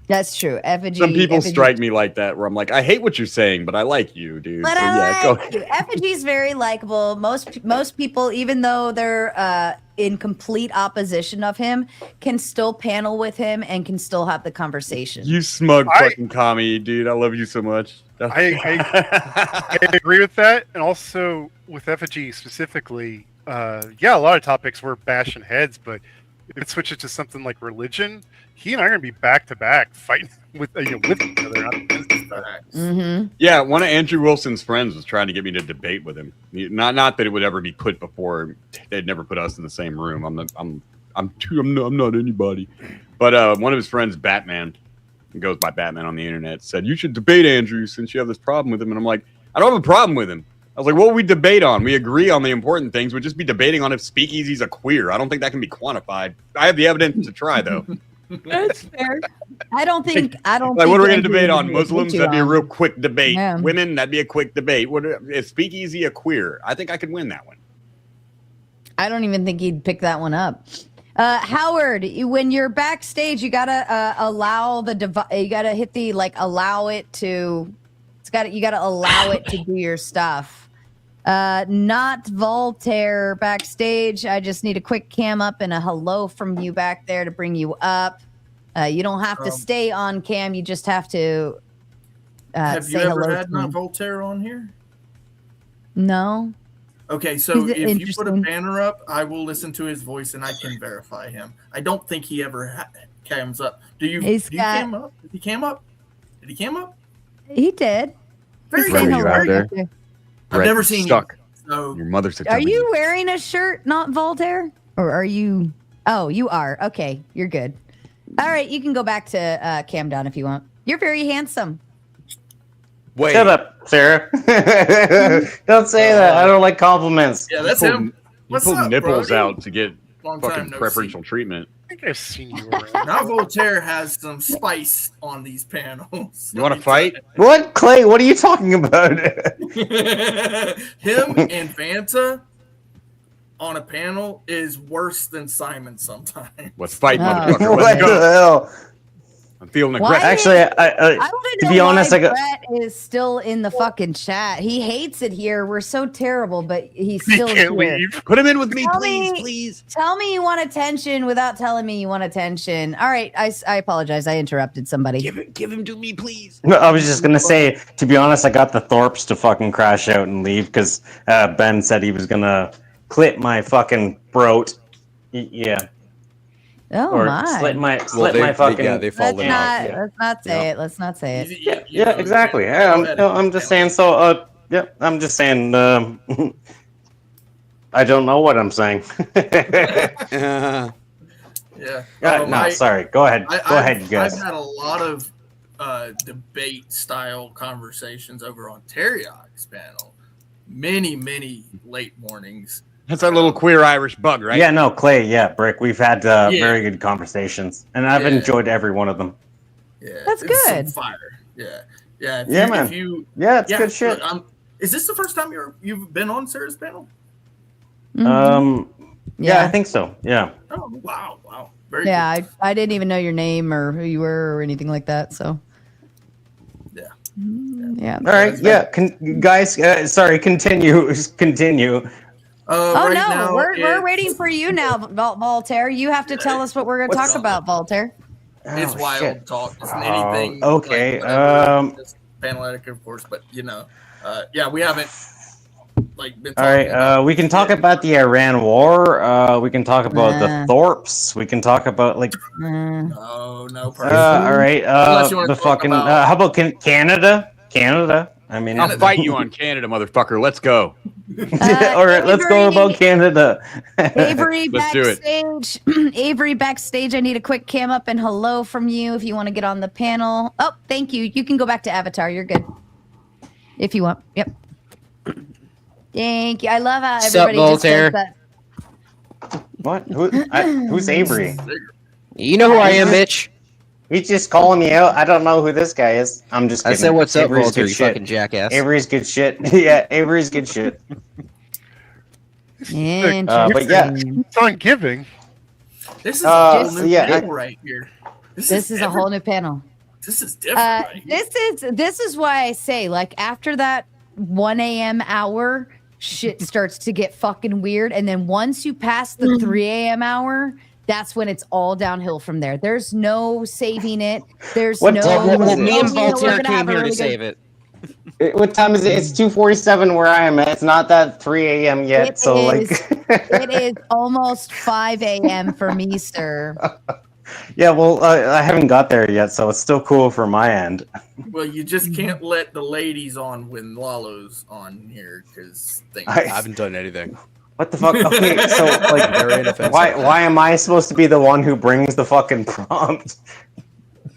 S13: That's true. Effigy.
S20: Some people
S13: Effigy-
S20: strike me like that, where I'm like, I hate what you're saying, but I like you, dude.
S13: But
S20: So,
S13: I
S20: yeah, go
S13: like you. Effigy's very likable. Most people, even though they're in complete opposition of him, can still panel with him and can still have the conversation.
S20: You smug fucking commie, dude. I love you so much.
S11: I agree with that, and also with Effigy specifically. Yeah, a lot of topics were bashing heads, but if it switches to something like religion, he and I are gonna be back to back fighting with with each other. Not against each other.
S13: Mm-hmm.
S20: Yeah, one of Andrew Wilson's friends was trying to get me to debate with him. Not that it would ever be put before. They'd never put us in the same room. I'm not anybody. But one of his friends, Batman, he goes by Batman on the internet, said you should debate Andrew since you have this problem with him. And I'm like, I don't have a problem with him. I was like, what would we debate on? We agree on the important things. We'd just be debating on if Speakeasy's a queer. I don't think that can be quantified. I have the evidence to try, though.
S13: That's fair. I don't think.
S20: Like,
S13: think
S20: what are we going to
S13: Andrew
S20: debate
S13: would
S20: on?
S13: agree
S20: Muslims?
S13: with you
S20: That'd be a
S13: on.
S20: real quick debate.
S13: Yeah.
S20: Women? That'd be a quick debate. What is Speakeasy a queer? I think I could win that one.
S13: I don't even think he'd pick that one up. Howard, when you're backstage, you gotta allow the you gotta hit the allow it to. You gotta allow it to do your stuff. Not Voltaire backstage. I just need a quick cam up and a hello from you back there to bring you up. You don't have to stay on cam. You just have to
S14: Have
S13: say
S14: you ever
S13: hello
S14: had
S13: to
S14: Not
S13: me.
S14: Voltaire on here?
S13: No.
S14: Okay, so
S13: He's
S14: if you put a
S13: interesting.
S14: banner up, I will listen to his voice and I can verify him. I don't think he ever cams up. Do you?
S13: He's
S14: do you
S13: got-
S14: cam up? Did he cam up? Did he cam up?
S13: He did.
S14: Very
S13: He's
S14: good.
S13: saying
S20: Are you
S13: hello
S20: out there?
S13: back there.
S14: I've
S20: Brett,
S14: never seen
S20: stuck.
S14: you. So
S20: Your mother said,
S13: Are you wearing a shirt, not Voltaire? Or are you? Oh, you are. Okay, you're good. All right, you can go back to Cam Down if you want. You're very handsome.
S2: Wait.
S10: Shut up, Sarah. Don't say that. I don't like compliments.
S14: yeah, that's
S20: pulled,
S14: him.
S20: You
S14: What's
S20: pulled
S14: up,
S20: nipples
S14: bro?
S20: out to get
S14: Long time
S20: fucking
S14: no
S20: preferential treatment.
S11: think I've seen you around.
S14: Now Voltaire has some spice on these panels.
S20: You want to fight?
S10: What, Clay? What are you talking about?
S14: Him and Vanta on a panel is worse than Simon sometimes.
S20: Let's fight,
S13: Oh.
S20: motherfucker.
S10: What
S20: Let's
S10: the
S20: go.
S10: hell?
S20: I'm feeling
S13: Why
S20: aggressive.
S10: Actually,
S13: I want
S10: to
S13: to
S10: be
S13: know
S10: honest,
S13: why
S10: I got.
S13: Brett is still in the fucking chat. He hates it here. We're so terrible, but he's
S11: He
S13: still
S11: can't
S13: here.
S11: leave.
S20: Put him in with me,
S13: Tell
S20: please,
S13: me-
S20: please.
S13: Tell me you want attention without telling me you want attention. All right, I apologize. I interrupted somebody.
S20: Give him to me, please.
S10: No, I was just gonna say, to be honest, I got the Thorpes to fucking crash out and leave because Ben said he was gonna clip my fucking throat. Yeah.
S13: Oh
S10: Or
S13: my!
S10: slit my
S2: they
S10: fucking.
S2: fall
S13: Let's
S2: in
S13: not,
S2: off.
S13: let's not say it. Let's not say it.
S10: Yeah, exactly. Yeah, I'm just saying. So, yeah, I'm just saying. I don't know what I'm saying.
S14: Yeah.
S10: No, sorry. Go ahead. Go ahead, you guys.
S14: I've had a lot of debate style conversations over on Teriak's panel. Many late mornings.
S20: That's our little queer Irish bug, right?
S10: Yeah, no, Clay. Yeah, Brick. We've had
S14: Yeah.
S10: very good conversations, and I've
S14: Yeah.
S10: enjoyed every one of them.
S14: Yeah,
S13: That's
S14: it's some
S13: good.
S14: fire. Yeah. If
S10: Yeah,
S14: you,
S10: man.
S14: If you,
S10: Yeah, it's good shit.
S14: look, is this the first time you've been on Sarah's panel?
S10: Yeah, I think so. Yeah.
S14: Oh, wow. Very
S13: Yeah,
S14: good.
S13: I didn't even know your name or who you were or anything like that. So. Yeah.
S10: All right. Yeah, guys. Sorry. Continue. Continue.
S13: Oh
S14: right
S13: no,
S14: now
S13: we're waiting for you now, Voltaire. You have to tell us what we're going to talk about, Voltaire.
S14: It's wild
S10: shit.
S14: talk. It's anything.
S10: Okay.
S14: Like, whatever, just panel etiquette, of course, but yeah, we haven't been.
S10: All right. We can talk about the Iran war. We can talk about the Thorpes. We can talk about
S14: No,
S10: all right.
S14: Unless you wanna
S10: The
S14: talk
S10: fucking.
S14: about-
S10: How about Canada? Canada. I mean.
S20: I'll fight you on Canada, motherfucker. Let's go.
S10: All right. Let's go about Canada.
S13: Avery
S20: Let's do it.
S13: backstage. Avery backstage. I need a quick cam up and hello from you if you want to get on the panel. Oh, thank you. You can go back to Avatar. You're good. If you want. Yep. Thank you. I love how
S10: Sup,
S13: everybody just
S10: Voltaire?
S13: says that.
S10: What? Who's Avery?
S12: You know who I am, bitch.
S10: He's just calling me out. I don't know who this guy is. I'm just
S12: I
S10: kidding.
S12: said, "What's up,
S10: Avery's
S12: Voltaire,
S10: good
S12: you
S10: shit.
S12: fucking jackass."
S10: Avery's good shit. Yeah, Avery's good shit. But yeah.
S11: It's on giving.
S14: This is a whole new
S10: yeah,
S14: panel right here.
S13: This is a whole new panel.
S14: This is different. Right here.
S13: This is why I say, like, after that 1 a.m. hour, shit starts to get fucking weird. And then once you pass the 3 a.m. hour, that's when it's all downhill from there. There's no saving it. There's
S10: What
S13: no.
S10: time is it?
S12: Me and
S13: no, we're
S12: Voltaire
S13: gonna have
S12: came
S13: a
S12: here to
S13: really good-
S12: save it.
S10: What time is it? It's 2:47 where I am at. It's not that 3 a.m. yet.
S13: It
S10: so
S13: is-
S10: like
S13: it is almost 5 a.m. for me, sir.
S10: yeah, well I haven't got there yet, so it's still cool for my end.
S14: Well, you just can't let the ladies on when Lalo's on here because
S2: I haven't done anything.
S10: What the fuck? Okay, so like
S2: Very inoffensive.
S10: why am I supposed to be the one who brings the fucking prompt?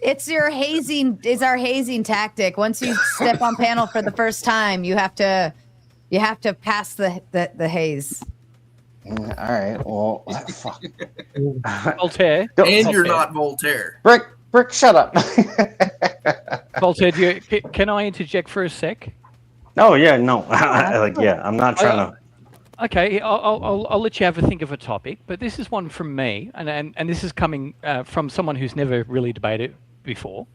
S13: It's your hazing. It's our hazing tactic. Once you step on panel for the first time, you have to pass the haze.
S10: All right. Well, fuck.
S6: Voltaire.
S14: And you're not Voltaire.
S10: Brick, shut up.
S6: Voltaire, can I interject for a sec?
S10: No, yeah, no. I'm not trying to.
S6: Okay, I'll let you have a think of a topic, but this is one from me, and this is coming from someone who's never really debated before.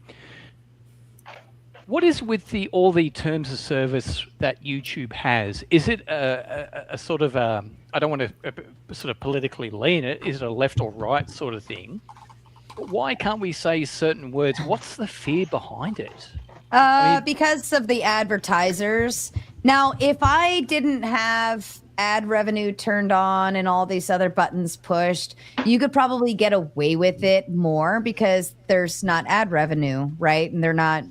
S6: What is with all the terms of service that YouTube has? Is it a sort of I don't want to sort of politically lean it. Is it a left or right sort of thing? Why can't we say certain words? What's the fear behind it?
S13: Because of the advertisers. Now, if I didn't have ad revenue turned on and all these other buttons pushed, you could probably get away with it more because there's not ad revenue, right? And they're not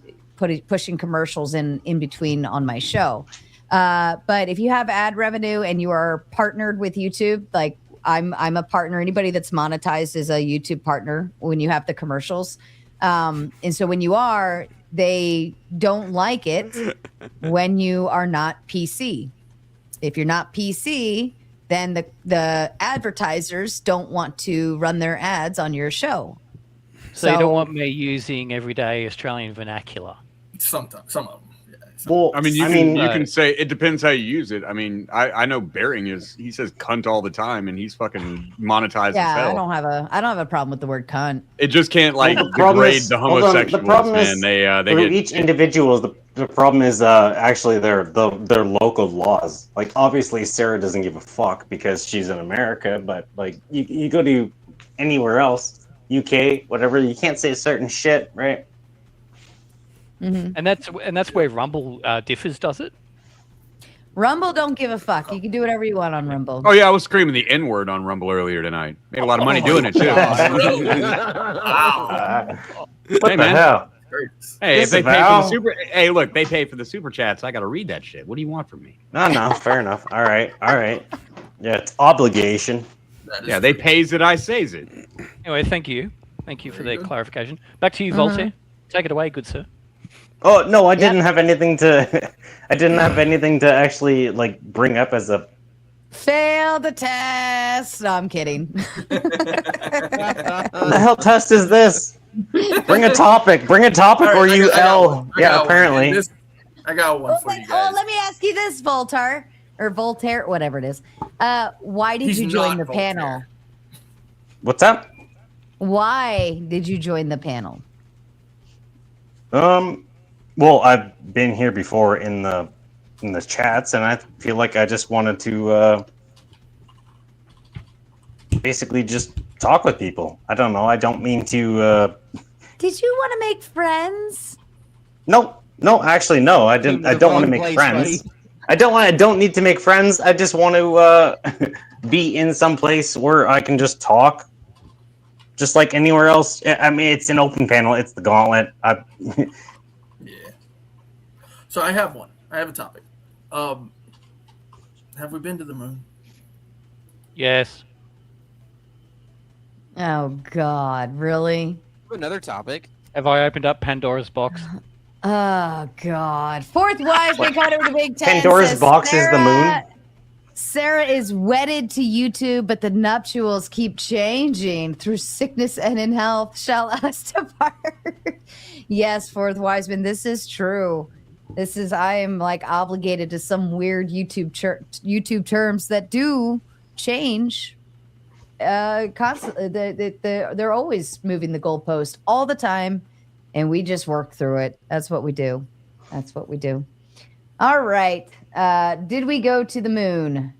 S13: pushing commercials in between on my show. But if you have ad revenue and you are partnered with YouTube, like I'm a partner, anybody that's monetized is a YouTube partner when you have the commercials. And so when you are, they don't like it when you are not PC. If you're not PC, then the advertisers don't want to run their ads on your show.
S6: So you don't want me using everyday Australian vernacular?
S14: Sometimes, some of them.
S20: Well, I mean, you
S6: uh,
S20: can say it depends how you use it. I mean, I know Bering he says cunt all the time, and he's fucking monetized
S13: Yeah,
S20: as hell.
S13: I don't have a problem with the word cunt.
S20: It just can't like
S10: Well, the problem
S20: degrade
S10: is-
S20: the
S10: hold on, the
S20: homosexuals,
S10: problem
S20: man.
S10: is
S20: They
S10: for
S20: get
S10: each individual. The problem is actually their local laws. Like obviously Sarah doesn't give a fuck because she's in America, but like you go to anywhere else, UK, whatever, you can't say certain shit, right?
S13: Mm-hmm.
S6: And that's where Rumble differs, does it?
S13: Rumble don't give a fuck. You can do whatever you want on Rumble.
S20: Oh yeah, I was screaming the N word on Rumble earlier tonight. Made a lot of money doing it too.
S10: What the hell?
S20: Hey, if they pay for
S10: Disavow?
S20: the super, hey, look, they pay for the super chats. I got to read that shit. What do you want from me?
S10: No, fair enough. All right. Yeah, it's obligation.
S20: Yeah, they pays it, I says it.
S6: Anyway, thank you for the clarification. Back to you, Voltaire. Take it away, good sir.
S10: Oh no, I didn't have anything to. I didn't have anything to actually like bring up as a.
S13: Failed the test. No, I'm kidding.
S10: What the hell test is this? Bring a topic. Or you L. Yeah, apparently.
S14: I got one for you guys.
S13: Oh, let me ask you this, Voltaire or Voltaire, whatever it is. Why did
S14: He's
S13: you join
S14: not
S13: the panel?
S10: What's up?
S13: Why did you join the panel?
S10: Well, I've been here before in the chats, and I feel like I just wanted to basically just talk with people. I don't know. I don't mean to.
S13: Did you want to make friends?
S10: No, actually, no. I didn't. I don't want to make friends. I don't need to make friends. I just want to be in some place where I can just talk, just like anywhere else. I mean, it's an open panel. It's the Gauntlet.
S14: So I have one. I have a topic. Have we been to the moon?
S6: Yes.
S13: Oh God, really?
S12: Another topic.
S6: Have I opened up Pandora's box?
S13: Oh God. Fourth wise we cut over the Big Ten.
S10: Pandora's
S13: says
S10: box is the moon?
S13: Sarah is wedded to YouTube, but the nuptials keep changing. Through sickness and in health shall us depart. Yes, Fourth Wiseman, this is true. I am like obligated to some weird YouTube terms that do change constantly. They're always moving the goalpost all the time, and we just work through it. That's what we do. All right. Did we go to the moon?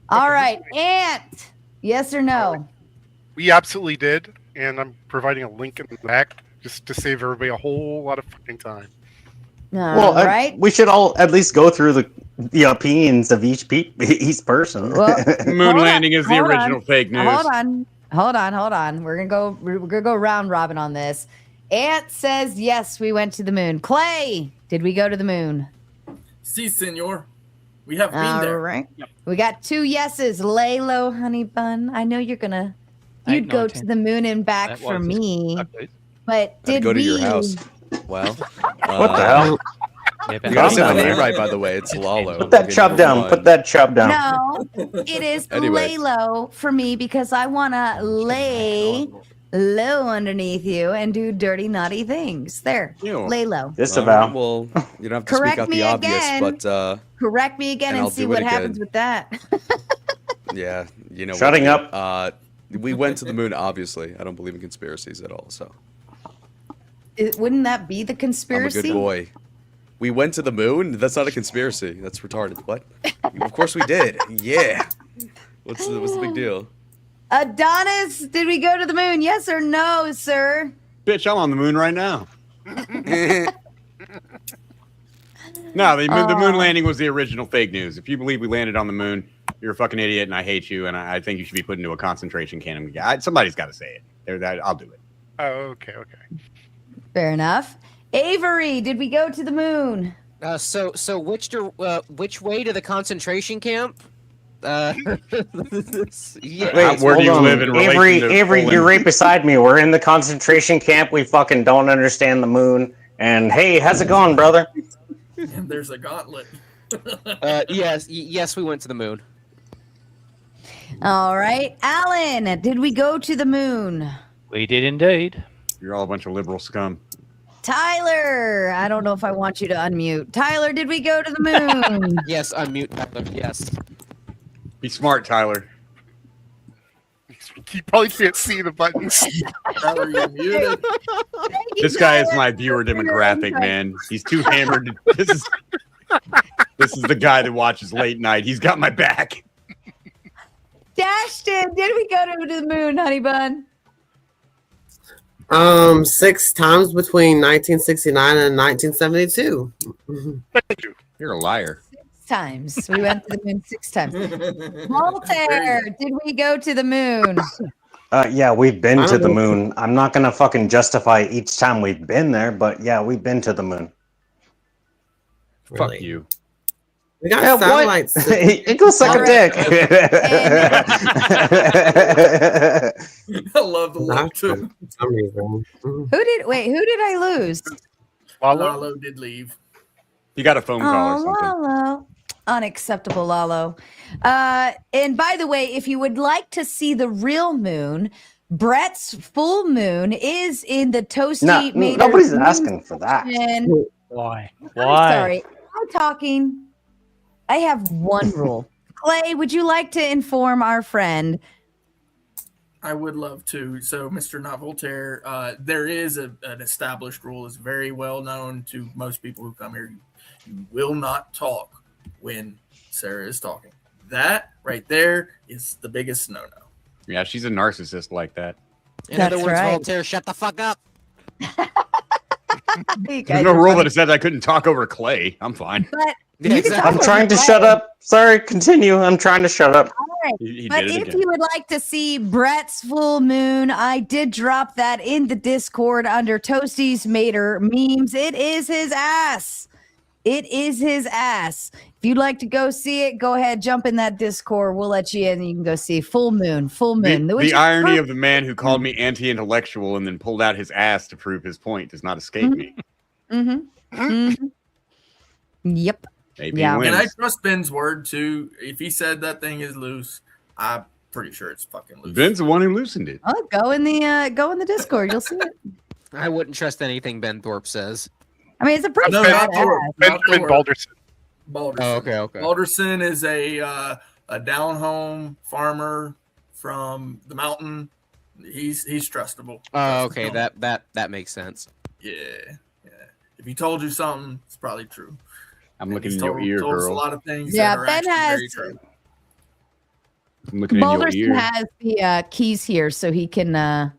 S13: All right, Ant. Yes or no?
S11: We absolutely did, and I'm providing a link in the back just to save everybody a whole lot of fucking time.
S10: Well, we should all at least go through the opinions of each person.
S13: Well,
S20: Moon landing is the original fake news.
S13: Hold on. We're gonna go round robin on this. Ant says yes, we went to the moon. Clay, did we go to the moon?
S14: Si, senor. We have been
S13: All
S14: there.
S13: right. We got 2 yeses. Lay low, honey bun. I know you'd go to the moon and back
S6: That
S13: for
S6: was
S13: me.
S6: just-
S13: But
S2: Had to
S13: did
S2: go to
S13: we?
S2: your house. Well,
S10: What the hell?
S6: Yeah,
S2: You gotta say my
S10: Calm down,
S2: name
S10: man.
S2: right, by the way. It's Lalo.
S10: Put that
S2: Okay,
S10: chub
S2: number
S10: down.
S2: one.
S10: Put that chub down.
S13: No, it is
S2: Anyway.
S13: lay low for me because I want to lay low underneath you and do dirty, naughty things. There,
S2: Ew.
S13: lay low.
S10: Disavow.
S2: Well, you don't have to
S13: Correct
S2: speak out
S13: me
S2: the obvious,
S13: again.
S2: but
S13: Correct me again
S2: And
S13: and
S2: I'll
S13: see
S2: do
S13: what
S2: it
S13: happens
S2: again.
S13: with that.
S2: yeah, you know.
S10: Shutting
S2: what,
S10: up.
S2: We went to the moon. Obviously, I don't believe in conspiracies at all. So
S13: Wouldn't that be the
S2: I'm a
S13: conspiracy?
S2: good boy. We went to the moon. That's not a conspiracy. That's retarded. What? Of course we did. Yeah. What's the big deal?
S13: Adonis, did we go to the moon? Yes or no, sir?
S20: Bitch, I'm on the moon right now. No, the moon landing was the original fake news. If you believe we landed on the moon, you're a fucking idiot, and I hate you, and I think you should be put into a concentration camp. Somebody's got to say it. I'll do it.
S11: Oh, okay.
S13: Fair enough. Avery, did we go to the moon?
S12: So which way to the concentration camp? Yeah.
S10: Wait,
S20: Where do you
S10: hold on.
S20: live in relation to
S10: Avery,
S20: Poland?
S10: you're right beside me. We're in the concentration camp. We fucking don't understand the moon. And hey, how's it going, brother?
S14: And there's a gauntlet.
S12: Yes, we went to the moon.
S3: All right, Alan, did we go to the moon?
S6: We did indeed.
S20: You're all a bunch of liberal scum.
S3: Tyler, I don't know if I want you to unmute. Tyler, did we go to the moon?
S12: Yes, unmute Tyler. Yes.
S20: Be smart, Tyler.
S11: You probably can't see the buttons.
S14: Tyler, you're muted.
S20: This guy is my viewer demographic, man. He's too hammered. This is the guy that watches late night. He's got my back.
S3: Dashton, did we go to the moon, honey bun?
S25: 6 times between 1969 and 1972.
S20: You're a liar.
S3: 6 times. We went to the moon 6 times. Voltaire, did we go to the moon?
S10: Yeah, we've been to the moon. I'm not gonna fucking justify each time we've been there, but yeah, we've been to the moon.
S25: Really?
S20: Fuck you.
S25: We got
S10: Yeah,
S25: satellites.
S10: Go suck a dick.
S14: I love the
S25: Not
S14: look too.
S25: for some reason.
S3: Who did I lose?
S14: Lalo did leave.
S20: You got a phone call or
S3: Oh,
S20: something.
S3: Lalo. Unacceptable, Lalo. And by the way, if you would like to see the real moon, Brett's full moon is in the Toasty
S10: No,
S3: Mater
S10: nobody's
S3: moon
S10: asking for that.
S3: section.
S6: Why?
S3: I'm
S6: Why?
S3: sorry. I'm talking. I have one rule. Clay, would you like to inform our friend?
S14: I would love to. So, Mr. Not Voltaire, there is an established rule. It's very well known to most people who come here. You will not talk when Sarah is talking. That right there is the biggest no-no.
S20: Yeah, she's a narcissist like that.
S12: In other
S3: That's
S12: words,
S3: right.
S12: Voltaire, shut the fuck up.
S20: There's no rule that said I couldn't talk over Clay. I'm fine.
S3: But
S12: Yeah,
S3: you can
S12: exactly.
S3: talk
S10: I'm trying to
S3: over
S10: shut
S3: Clay.
S10: up. Sorry, continue. I'm trying to shut up.
S3: All right.
S20: He
S3: But
S20: did it
S3: if
S20: again.
S3: you would like to see Brett's full moon, I did drop that in the Discord under Toasty's Mater memes. It is his ass. It is his ass. If you'd like to go see it, go ahead, jump in that Discord. We'll let you in. You can go see full moon, full moon.
S20: The irony of the man who called me anti-intellectual and then pulled out his ass to prove his point does not escape me.
S3: Yep.
S20: Maybe
S3: Yeah.
S20: he
S14: And I
S20: wins.
S14: trust Ben's word too. If he said that thing is loose, I'm pretty sure it's fucking loose.
S20: Ben's the one who loosened it.
S3: Oh, go in the Discord. You'll see it.
S12: I wouldn't trust anything Ben Thorpe says.
S3: I mean, it's a pretty
S14: No,
S3: fat
S14: not Thorpe.
S3: ass.
S11: Benjamin Balderson.
S14: Balderson.
S12: Oh, okay.
S14: Balderson is a down home farmer from the mountain. He's trustable.
S12: Oh, okay. That makes sense.
S14: Yeah. If he told you something, it's probably true.
S20: I'm looking
S14: He's
S20: in your ear,
S14: told us a
S20: girl.
S14: lot of things.
S3: Yeah,
S14: that are
S3: Ben
S14: actually
S3: has
S14: very true.
S20: I'm looking in your
S3: Balderson
S20: ear.
S3: has the keys here, so he can. I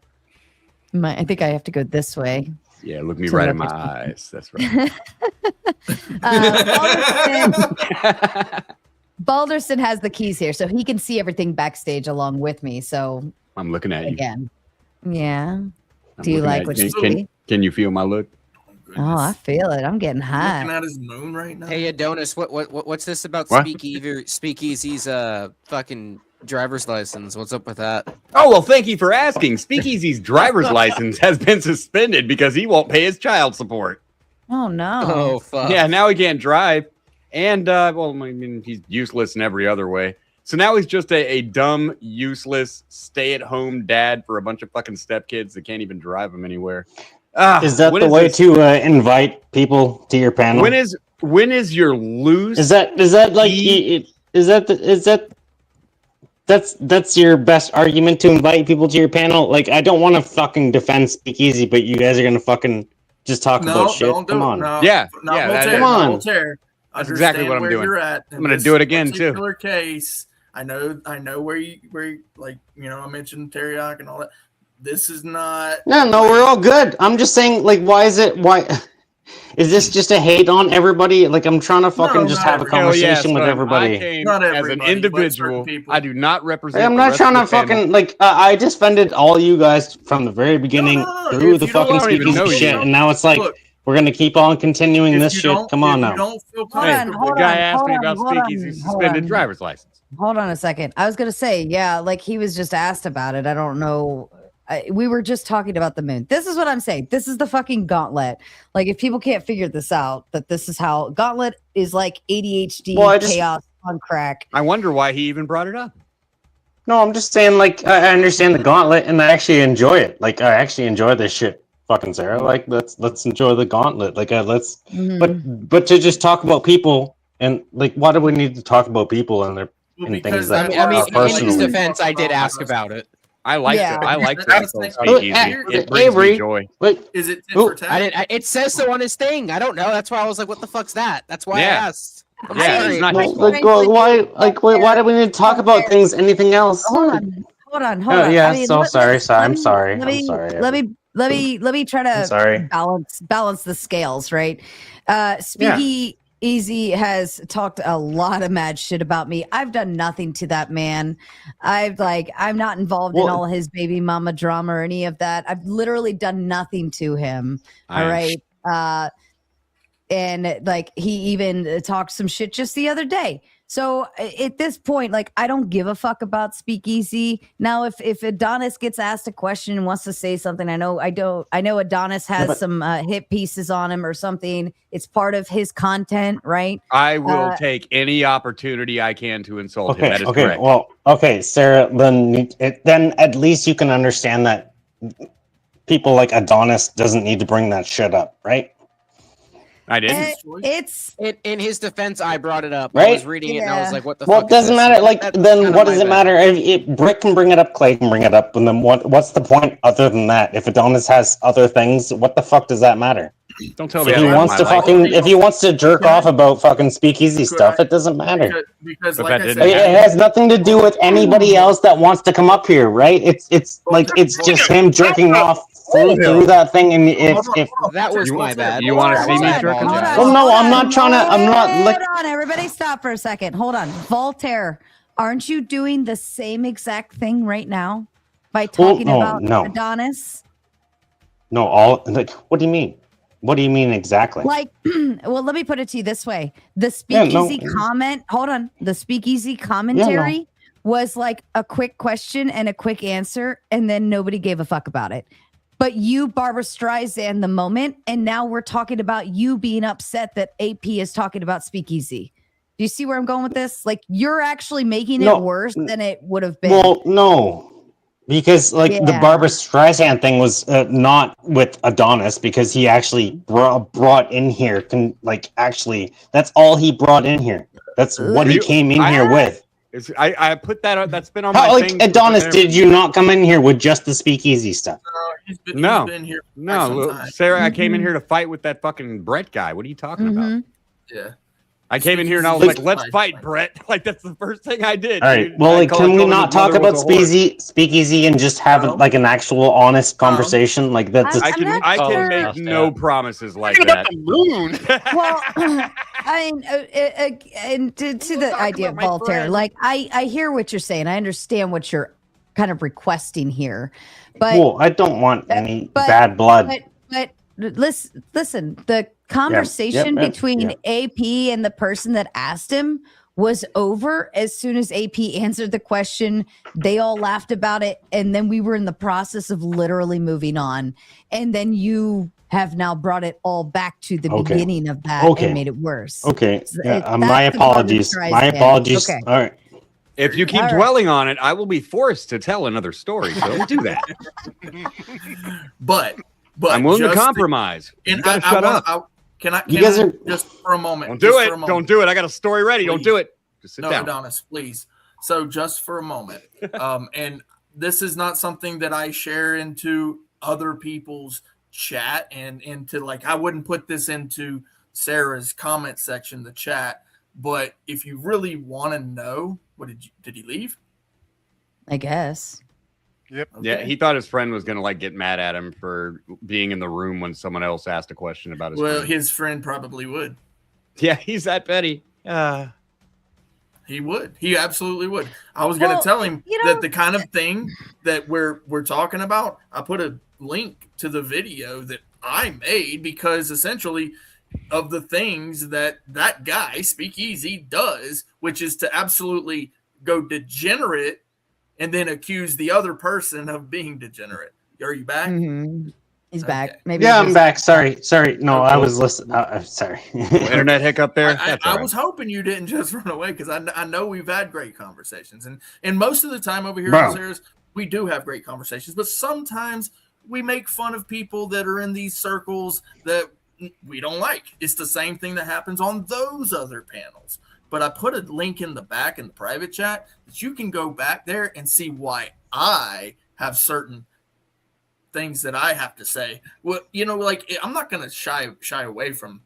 S3: think I have to go this way.
S20: Yeah, look me
S3: So
S20: right in
S3: that
S20: my
S3: makes-
S20: eyes. That's right.
S3: Balderson has the keys here, so he can see everything backstage along with me. So
S20: I'm looking at you.
S3: again, yeah.
S20: I'm
S3: Do you
S20: looking
S3: like
S20: at
S3: what
S20: you.
S3: you
S20: Can-
S3: see?
S20: Can you feel my look?
S3: Oh, I feel it. I'm getting
S14: Looking
S3: high.
S14: at his moon right now.
S12: Hey, Adonis, what's this about
S20: What?
S12: Speakeasy's fucking driver's license? What's up with that?
S20: Oh, well, thank you for asking. Speakeasy's driver's license has been suspended because he won't pay his child support.
S3: Oh no.
S12: Oh fuck.
S20: Yeah, now he can't drive. And, well, I mean, he's useless in every other way. So now he's just a dumb, useless, stay-at-home dad for a bunch of fucking stepkids that can't even drive him anywhere.
S10: Is that
S20: when
S10: the
S20: is
S10: way
S20: this-
S10: to invite people to your panel?
S20: When is your loose?
S10: Is that like that's your best argument to invite people to your panel? Like, I don't want to fucking defend Speakeasy, but you guys are gonna fucking just talk
S14: No,
S10: about shit.
S14: don't do
S10: Come
S14: it.
S10: on.
S14: No,
S20: Yeah,
S14: not
S20: yeah,
S14: Voltaire,
S20: that
S10: Come
S14: not
S10: on.
S14: Voltaire.
S20: That's exactly what I'm
S14: Understand
S20: doing.
S14: where You're at
S20: I'm gonna do it again, too.
S14: Particular case. I know where you like. I mentioned Teriyaki and all that. This is not.
S10: No, we're all good. I'm just saying, like, why is this just a hate on everybody? Like, I'm trying to fucking just have a conversation with everybody.
S20: I came
S14: Not
S20: as an
S14: everybody, but certain
S20: individual.
S14: people.
S20: I do not represent.
S10: I'm
S20: the
S10: not
S20: rest
S10: trying
S20: of
S10: to
S20: the panel.
S10: fucking like. I defended all you guys from the very beginning through
S14: if
S10: the
S14: you don't
S10: fucking
S14: want- if you
S10: Speakeasy
S14: don't-
S10: shit, and now it's like
S14: Look,
S10: we're gonna keep on continuing
S14: if
S10: this
S14: you
S10: shit.
S14: don't-
S10: Come on
S14: if you
S10: now.
S14: don't feel
S3: Hold on,
S14: comfortable-
S3: hold
S20: The guy
S3: on,
S20: asked
S3: hold
S20: me
S3: on,
S20: about
S3: hold on,
S20: Speakeasy's
S3: hold
S20: suspended
S3: on.
S20: driver's license.
S3: Hold on a second. I was gonna say, yeah, like he was just asked about it. I don't know. We were just talking about the moon. This is what I'm saying. This is the fucking gauntlet. Like, if people can't figure this out, that this is how gauntlet is like ADHD
S10: Well, I just-
S3: chaos on crack.
S20: I wonder why he even brought it up.
S10: No, I'm just saying, like, I understand the gauntlet, and I actually enjoy it. Like, I actually enjoy this shit, fucking Sarah. Like, let's enjoy the gauntlet. Like, let's, but to just talk about people and like, why do we need to talk about people and their and things that
S12: I mean,
S10: are
S12: in his
S10: personal?
S12: defense, I did ask about it.
S20: I liked
S13: Yeah.
S20: it. I liked
S14: That's
S20: it.
S14: the
S20: Speakeasy. It brings
S10: Avery,
S20: me joy.
S10: Wait,
S14: Is it tit for tat?
S12: I didn't. It says so on his thing. I don't know. That's why I was like, "What the fuck's that?" That's why
S20: Yeah.
S12: I asked. I'm
S20: Yeah,
S12: sorry.
S20: it's not his fault.
S10: Like, why do we need to talk about things? Anything else?
S13: Hold on.
S10: Oh, yeah,
S13: I mean,
S10: so sorry. I'm sorry.
S13: Let
S10: I'm
S13: me,
S10: sorry.
S13: let me try
S10: I'm sorry.
S13: to balance the scales, right? Speaky Easy has talked a lot of mad shit about me. I've done nothing to that man. I'm not involved in all his baby mama drama or any of that. I've literally done nothing to him. All right. And like he even talked some shit just the other day. So at this point, like I don't give a fuck about Speakeasy. Now, if Adonis gets asked a question and wants to say something, I know Adonis has some hit pieces on him or something. It's part of his content, right?
S20: I will take any opportunity I can to insult him.
S10: Okay,
S20: That is
S10: okay,
S20: correct.
S10: well, okay, Sarah, then at least you can understand that people like Adonis doesn't need to bring that shit up, right?
S20: I didn't.
S13: It's
S12: in his defense. I brought it up. I
S10: Right?
S12: was reading it and I was like, "What the
S10: Well,
S12: fuck?"
S10: it doesn't
S12: is this?
S10: matter. Like,
S12: That's
S10: then
S12: kinda
S10: what
S12: my
S10: does it
S12: bad.
S10: matter? If Brick can bring it up, Clay can bring it up, and then what's the point other than that? If Adonis has other things, what the fuck does that matter?
S20: Don't tell
S10: If
S20: me
S10: he
S20: I
S10: wants to if he wants to jerk off about fucking Speakeasy stuff, it doesn't matter.
S14: Because
S20: But
S14: like
S20: that
S14: I
S20: didn't
S14: said,
S10: It has nothing to do with anybody else that wants to come up here, right? It's like it's just him jerking off through that thing, and if
S12: That was my bad.
S20: You want to see me
S12: I
S20: jerking off?
S12: apologize.
S10: well, no, I'm not trying to. I'm not like.
S13: Hold on, everybody stop for a second. Hold on. Voltaire, aren't you doing the same exact thing right now by talking about Adonis?
S10: No, all like. What do you mean? What do you mean exactly?
S13: Like, well, let me put it to you this way. The Speakeasy comment, hold on. The Speakeasy commentary was like a quick question and a quick answer, and then nobody gave a fuck about it. But you, Barbara Streisand, the moment, and now we're talking about you being upset that AP is talking about Speakeasy. Do you see where I'm going with this? Like, you're actually making it worse than it would have been.
S10: Well, no. Because like the Barbara Streisand thing was not with Adonis because he actually brought in here actually that's all he brought in here. That's what he came in here with.
S20: I put that up. That's been on
S10: How,
S20: my
S10: like
S20: thing.
S10: Adonis, did you not come in here with just the Speakeasy stuff?
S14: he's
S20: No,
S14: been here for quite
S20: no,
S14: some
S20: look,
S14: time.
S20: Sarah. I came in here to fight with that fucking Brett guy. What are you talking about?
S14: Yeah.
S20: I came in here and I was like, "Let's fight, Brett!" Like that's the first thing I did.
S10: All right.
S20: dude.
S10: Well,
S20: I
S10: like,
S20: called
S10: can we
S20: his
S10: not talk
S20: mother
S10: about
S20: was a whore.
S10: Speakeasy and just have like an actual honest conversation? Like that's
S20: I can make no promises like that.
S11: Moon.
S13: Well, I mean, and to the idea of Voltaire, like I hear what you're saying. I understand what you're kind of requesting here, but
S10: well, I don't want any bad blood.
S13: But listen, the conversation between AP and the person that asked him was over as soon as AP answered the question. They all laughed about it, and then we were in the process of literally moving on. And then you have now brought it all back to the beginning of that and made it worse.
S10: Okay.
S13: That's
S10: My
S13: the Barbra
S10: apologies.
S13: Streisand.
S10: My apologies.
S13: Okay.
S10: All right.
S20: If you keep
S13: All right.
S20: dwelling on it, I will be forced to tell another story. So don't do that.
S14: But
S20: I'm willing to
S14: just
S20: compromise. You
S14: And
S20: gotta
S14: I
S20: shut
S14: wanna-
S20: up.
S14: Can
S10: You guys are-
S14: just for a moment?
S20: Don't do
S14: just for a
S20: it.
S14: moment.
S20: Don't do it. I got a story ready. Don't do it. Just sit
S14: No,
S20: down.
S14: Adonis, please. So just for a moment, and this is not something that I share into other people's chat and into like I wouldn't put this into Sarah's comment section, the chat. But if you really want to know, did he leave?
S13: I guess.
S14: Yep.
S20: Yeah, he thought his friend was gonna like get mad at him for being in the room when someone else asked a question about his
S14: Well,
S20: friend.
S14: his friend probably would.
S20: Yeah, he's that petty.
S14: He would. He absolutely would. I was going to tell him that the kind of thing that we're talking about, I put a link to the video that I made because essentially of the things that guy Speakeasy does, which is to absolutely go degenerate and then accuse the other person of being degenerate. Are you back?
S13: He's back. Maybe.
S10: Yeah,
S13: he
S10: I'm
S13: was-
S10: back. Sorry. No, I was listening. Sorry.
S20: Internet hiccup there. That's all
S14: I
S20: right.
S14: was hoping you didn't just run away because I know we've had great conversations, and most of the time over here
S10: Bro.
S14: in Sarah's, we do have great conversations, but sometimes we make fun of people that are in these circles that we don't like. It's the same thing that happens on those other panels. But I put a link in the back in the private chat that you can go back there and see why I have certain things that I have to say. Well, like I'm not gonna shy away from,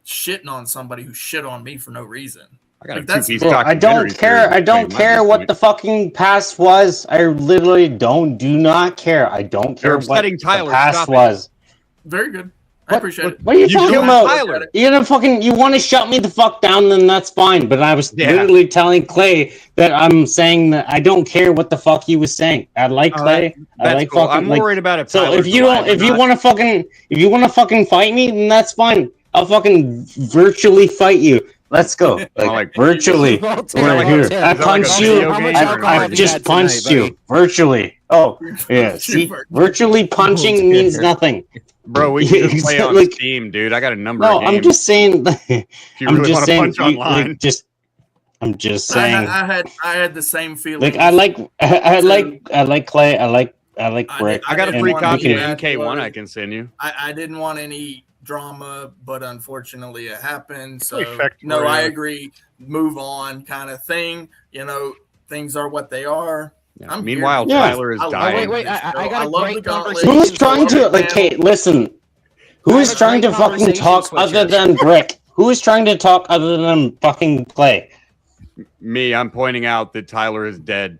S14: shitting on somebody who shit on me for no reason.
S20: I got
S14: Like,
S20: a
S14: that's-
S20: two-piece
S10: Bro, I don't
S20: documentary
S10: care.
S20: series
S10: I don't
S20: playing
S10: care
S20: my
S10: what
S20: point.
S10: the fucking past was. I literally do not care. I don't care
S20: You're
S10: what
S20: upsetting
S10: the
S20: Tyler.
S10: past
S20: Stop it.
S10: was.
S14: Very good. I appreciate it.
S10: What are you
S20: You
S10: talking
S20: killed
S10: about?
S20: Tyler.
S10: You're gonna fucking. You want to shut me the fuck down? Then that's fine. But I was literally telling Clay that I'm saying that I don't care what the fuck he was saying. I like Clay. I
S20: That's
S10: like
S20: cool.
S10: fucking.
S20: I'm
S10: like,
S20: worried about if
S10: So
S20: Tyler's
S10: if you
S20: alive
S10: don't,
S20: or
S10: if you
S20: not.
S10: want to fucking fight me, then that's fine. I'll fucking virtually fight you. Let's go. Like virtually. Right here. I punch you. I just punched you virtually. Oh yeah. See, virtually punching means nothing.
S20: Bro, we can just play on
S10: Like-
S20: Steam, dude. I got a number
S10: No,
S20: of games.
S10: I'm just saying.
S20: If you
S10: I'm
S20: really
S10: just
S20: wanna
S10: saying.
S20: punch online.
S10: I'm just saying.
S14: I had the same feeling.
S10: Like I like Clay. I like Brick.
S20: I got a
S14: didn't
S20: free
S14: want
S20: copy of
S14: any
S20: MK1
S14: bad
S20: I can send you.
S14: I didn't want any drama, but unfortunately it happened. So
S11: Effect
S14: no,
S11: for
S14: I
S11: you.
S14: agree. Move on, kind of thing. Things are what they are. I'm
S20: Meanwhile,
S14: here.
S20: Tyler is
S14: I love
S20: dying.
S12: Wait,
S14: this
S12: I
S14: show.
S12: got a
S14: love
S12: great
S14: the gauntlet.
S12: conversation.
S10: Who's trying to like? Hey, listen. Who is
S12: have a
S10: trying to
S12: great
S10: fucking
S12: conversation
S10: talk
S12: switcher.
S10: other than Brick? Who is trying to talk other than fucking Clay?
S20: Me, I'm pointing out that Tyler is dead.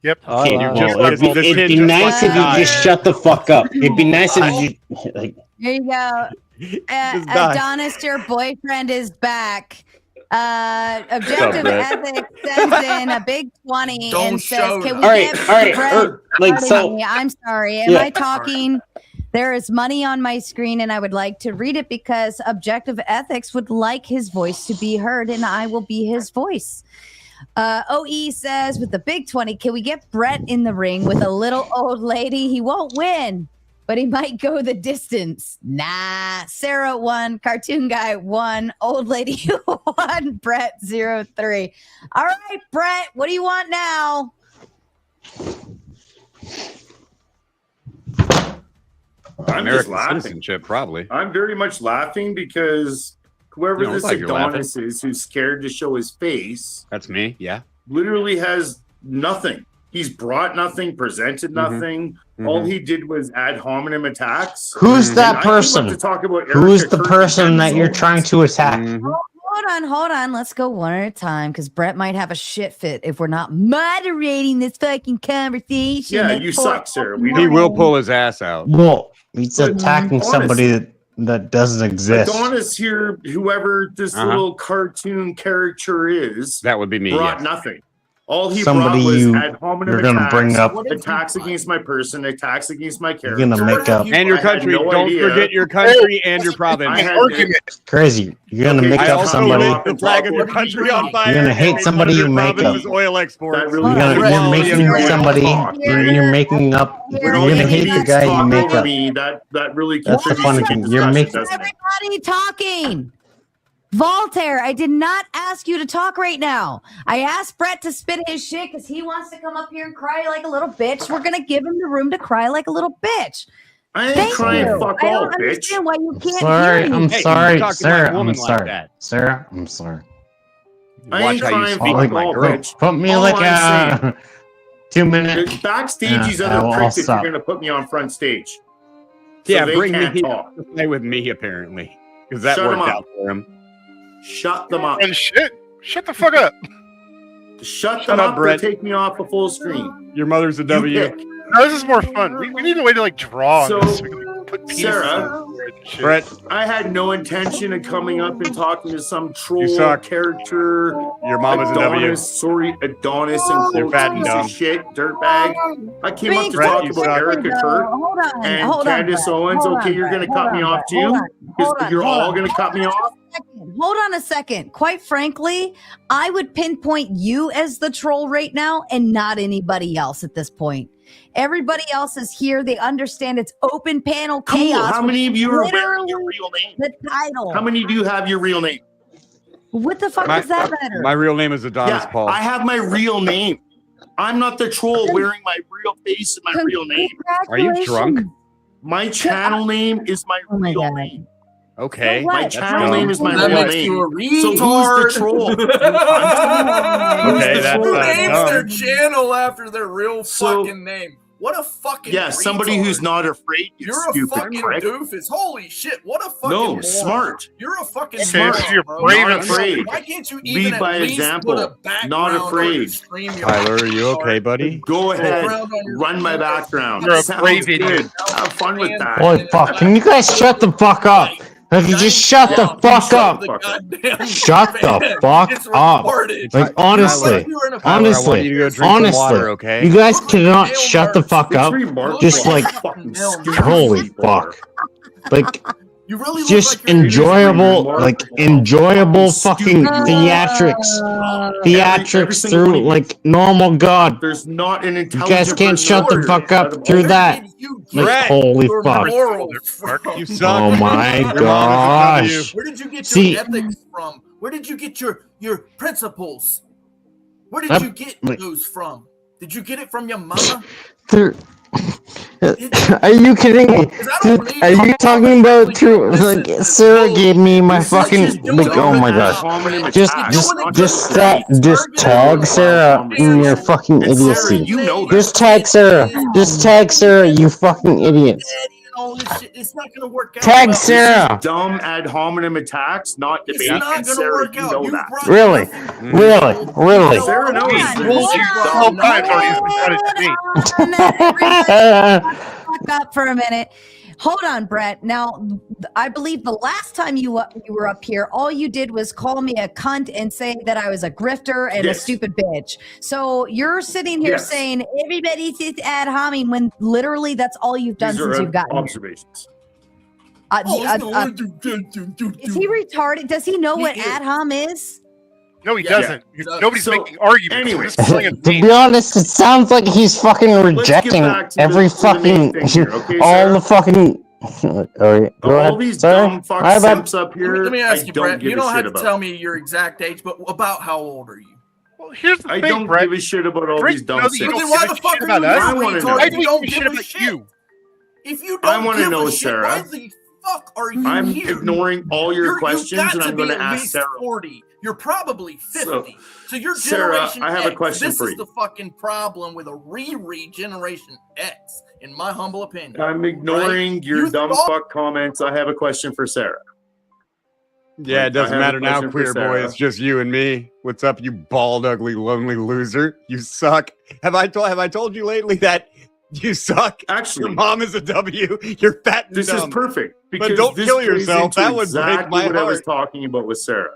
S11: Yep.
S10: Okay,
S20: You
S10: well,
S20: just let the
S10: it'd
S20: kid
S10: be
S20: just
S10: nice if
S20: fucking
S10: you just
S20: die.
S10: shut the fuck up. It'd be nice if you like.
S3: There you go.
S20: Just die.
S3: Adonis, your boyfriend is back. Objective
S20: Brett?
S3: Ethics sends in a big 20
S14: Don't
S3: and says,
S14: show
S3: "Can we
S10: All right,
S3: get
S10: all right,
S3: Brett
S10: like,
S3: pardon
S10: so-
S3: me, I'm sorry. Am
S10: Yeah.
S3: I talking? There is money on my screen, and I would like to read it because Objective Ethics would like his voice to be heard, and I will be his voice." OE says, with the big 20, can we get Brett in the ring with a little old lady? He won't win, but he might go the distance. Nah. Sarah 1, Cartoon Guy 1, Old Lady 1, Brett 03. All right, Brett, what do you want now?
S8: I'm just
S20: American
S8: laughing.
S20: citizenship, probably.
S8: I'm very much laughing because whoever
S20: You don't
S8: this
S20: look like you're
S8: Adonis is who's scared to show his face
S20: That's me. Yeah.
S8: literally has nothing. He's brought nothing, presented nothing. All he did was ad hominem attacks.
S10: Who's
S8: And
S10: that
S8: I came up
S10: person?
S8: to talk about
S10: Who's
S8: Erica
S10: the
S8: Kirk
S10: person
S8: and
S10: that you're
S8: Zones.
S10: trying to attack?
S3: Hold on. Let's go one at a time because Brett might have a shit fit if we're not moderating this fucking conversation.
S8: Yeah,
S3: at
S8: you
S3: 4
S8: suck, Sarah. We
S20: He
S8: don't
S20: will pull his ass out.
S10: Well, he's
S8: But
S10: attacking
S8: honestly,
S10: somebody that doesn't exist.
S8: Adonis here, whoever this
S20: Uh-huh.
S8: little cartoon character is,
S20: That would be me.
S8: brought
S20: Yes.
S8: nothing. All he
S10: Somebody
S8: brought was
S10: you-
S8: ad hominem
S10: you're gonna
S8: attacks,
S10: bring up-
S8: attacks against my person, attacks against my character.
S10: You're gonna make up.
S20: And your
S8: I had
S20: country.
S8: no
S20: Don't
S8: idea.
S20: forget your country and your province.
S8: I had
S10: Crazy. You're gonna
S8: Okay,
S10: make
S8: I
S10: up
S8: also
S10: somebody.
S8: lit
S20: The flag of your country on fire.
S10: You're gonna hate
S20: and
S10: somebody
S20: one of
S10: you
S20: your
S10: make
S20: province's
S10: up.
S20: oil exports.
S8: That really
S10: You're
S8: Well,
S10: making
S8: yeah,
S10: somebody.
S8: talk.
S10: You're making up. You're
S8: When all
S10: gonna
S8: you
S10: hate the
S8: idiots
S10: guy you
S8: talk
S10: make
S8: over
S10: up.
S8: me, that really
S10: That's the funny
S8: contributes to
S10: thing. You're
S8: discussion,
S10: making.
S8: doesn't it?
S3: Everybody talking. Voltaire, I did not ask you to talk right now. I asked Brett to spit his shit because he wants to come up here and cry like a little bitch. We're gonna give him the room to cry like a little bitch.
S8: I ain't
S3: Thank
S8: crying
S3: you.
S8: fuck
S3: I
S8: all,
S3: don't
S8: bitch.
S3: understand why you can't
S10: Sorry,
S3: hear me.
S10: I'm
S20: Hey,
S10: sorry,
S20: you talk to my
S10: Sarah.
S20: woman
S10: I'm
S20: like
S10: sorry,
S20: that.
S10: Sarah. I'm sorry.
S8: I
S20: Watch
S8: ain't
S20: how you
S8: crying
S20: speak
S8: fuck
S20: to my
S8: all,
S20: girl.
S8: bitch.
S10: Put me
S8: All
S10: like
S8: I'm
S10: a 2-minute.
S8: Backstage, these
S10: Yeah,
S8: other
S10: I'll
S8: pricks if
S10: stop.
S8: you're gonna put me on front stage. So
S20: Yeah,
S8: they
S20: bring
S8: can't
S20: me
S8: talk.
S20: to play with me apparently, because that
S8: Shut him
S20: worked
S8: up.
S20: out for him.
S8: Shut them up.
S11: And shut the fuck up.
S8: Shut
S20: Shut
S8: them
S20: up,
S8: up,
S20: Brett.
S8: or take me off the full screen.
S20: Your mother's a
S8: You
S20: W.
S8: pick.
S11: No, this is more fun. We need a way to like draw on
S8: So,
S11: this. We can, like, put pieces
S8: Sarah,
S11: in there and shit.
S20: Brett,
S8: I had no intention of coming up and talking to some troll
S20: suck.
S8: character.
S20: your mom is a W.
S8: Adonis, sorry, Adonis and
S20: You're
S8: quotes,
S20: fat and
S8: piece
S20: dumb.
S8: of shit, dirtbag. I came up
S3: Big
S8: to
S20: Brett,
S8: talk
S20: you
S8: about
S20: suck.
S8: Erica Kirk
S3: Hold on,
S8: and
S3: hold on,
S8: Candace
S3: Brett.
S8: Owens.
S3: Hold
S8: Okay,
S3: on,
S8: you're gonna
S3: Brett.
S8: cut
S3: Hold
S8: me
S3: on,
S8: off
S3: Brett.
S8: too?
S3: Hold on,
S8: Because you're
S3: hold
S8: all
S3: on.
S8: gonna cut me off?
S13: Hold on a second. Quite frankly, I would pinpoint you as the troll right now and not anybody else at this point. Everybody else is here. They understand it's open panel chaos.
S8: How many of you are wearing
S13: literally
S8: your real name?
S13: the title?
S8: How many do you have your real name?
S13: What the fuck does that matter?
S20: My real name is Adonis Paul.
S8: I have my real name. I'm not the troll wearing my real face and my real name.
S20: Are you drunk?
S8: My channel name is my real name.
S20: Okay.
S8: My
S20: That's
S8: channel
S20: wrong.
S8: name is my
S14: That
S8: real
S14: makes you a
S8: name. So who's the troll?
S20: Okay, that's
S14: Who names their
S20: dumb.
S14: channel after their real fucking name? What a fucking
S8: somebody
S14: retard.
S8: who's not afraid. You
S14: You're a
S8: stupid
S14: fucking
S8: prick.
S14: doofus. Holy shit! What a fucking
S8: No,
S14: moron.
S8: smart.
S14: You're a fucking
S8: Smart.
S14: moron,
S8: You're
S14: bro.
S8: brave and afraid.
S14: Why can't you even
S8: Lead
S14: at
S8: by
S14: least
S8: example.
S14: put a background
S8: Not
S14: on your
S8: afraid.
S14: stream?
S20: Tyler, are you okay, buddy?
S8: Go ahead.
S14: Background on your
S8: Run my background.
S14: You're a
S8: Sounds
S14: brave
S8: good.
S14: idiot.
S8: Have fun with that.
S10: Holy fuck! Can you guys shut the fuck up? If you just shut the fuck up. Shut the fuck up. Like honestly, honestly,
S20: you to go drink some
S10: honestly,
S20: water, okay?
S10: you guys cannot shut the fuck up. Just like, holy fuck. Like, just enjoyable, like enjoyable fucking theatrics through like normal God.
S8: There's not an
S10: You
S8: intelligent
S10: guys can't shut the fuck up through that. Like, holy fuck.
S20: You suck.
S10: Oh my
S20: Your mom is a
S10: gosh.
S20: W.
S14: Where did you get
S10: See-
S14: your ethics from? Where did you get your principles? Where did you get
S10: like-
S14: those from? Did you get it from your mama?
S10: Through, are you kidding me? Are you talking about through like Sarah gave me my fucking like oh my gosh. Just tag Sarah in your fucking idiocy. Just tag Sarah. Just tag Sarah, you fucking idiots.
S14: All this shit, it's not gonna work out.
S10: Tag
S14: well.
S10: Sarah.
S8: Dumb ad hominem attacks, not
S14: It's
S8: debate.
S14: not
S8: And
S14: gonna
S8: Sarah,
S14: work
S8: you
S14: out.
S8: know
S14: You
S8: that.
S14: brought
S10: Really? Really?
S8: Sarah knows.
S13: Back up for a minute. Hold on, Brett. Now, I believe the last time you were up here, all you did was call me a cunt and say that I was a grifter and a stupid bitch. So you're sitting here saying everybody's ad homing when literally that's all you've done
S8: These
S13: since
S8: are
S13: you've gotten here.
S8: observations.
S13: Is he retarded? Does he know what ad hom is?
S11: No, he doesn't. Nobody's making arguments. We're just playing a
S10: To be honest, it sounds like he's fucking rejecting
S8: back to
S10: every
S8: the main
S10: fucking
S8: thing here, okay,
S10: all
S8: Sarah?
S10: the fucking go
S8: All
S10: ahead.
S8: these
S10: Sorry.
S8: dumb fuck
S10: My bad.
S8: simps up here.
S14: Let me ask
S8: I
S14: you,
S8: don't
S14: Brett.
S8: give
S14: You
S8: a
S14: don't
S8: shit
S14: have to
S8: about.
S14: tell me your exact age, but about how old are you?
S11: Well, here's the
S8: I
S11: thing,
S8: don't
S11: Brett.
S8: give a shit about all
S11: Drake
S8: these dumb
S11: knows that you
S8: simps.
S11: don't
S14: Then why
S11: give
S14: the
S11: a
S14: fuck
S11: shit
S14: are
S11: about
S14: you
S11: us.
S8: I wanna
S14: retarded?
S8: know.
S11: I
S14: You
S11: do
S14: don't
S11: give a
S14: give
S11: shit
S14: a
S11: about
S14: shit.
S11: you.
S14: If you
S8: I
S14: don't
S8: wanna
S14: give
S8: know,
S14: a shit,
S8: Sarah.
S14: why the fuck are you
S8: I'm
S14: here?
S8: ignoring all your
S14: You've
S8: questions,
S14: got
S8: and I'm
S14: be
S8: going to
S14: at
S8: ask
S14: least
S8: Sarah.
S14: 40. You're probably 50. So you're
S8: Sarah,
S14: Generation
S8: I have a
S14: X.
S8: question
S14: This
S8: for
S14: is
S8: you.
S14: the fucking problem with a re Generation X, in my humble opinion.
S8: I'm ignoring
S14: Right?
S8: your
S14: You
S8: dumb
S14: thought-
S8: fuck comments. I have a question for Sarah.
S20: Yeah, it doesn't
S8: I have a
S20: matter now,
S8: question for
S20: queer boy.
S8: Sarah.
S20: It's just you and me. What's up, you bald, ugly, lonely loser? You suck. Have I told you lately that you suck?
S8: Actually,
S20: your mom is a W. You're fat and
S8: This is
S20: dumb.
S8: perfect.
S20: But
S8: Because
S20: don't
S8: this
S20: kill
S8: plays
S20: yourself.
S8: into
S20: That would break
S8: exactly
S20: my
S8: what I was
S20: heart.
S8: talking about with Sarah.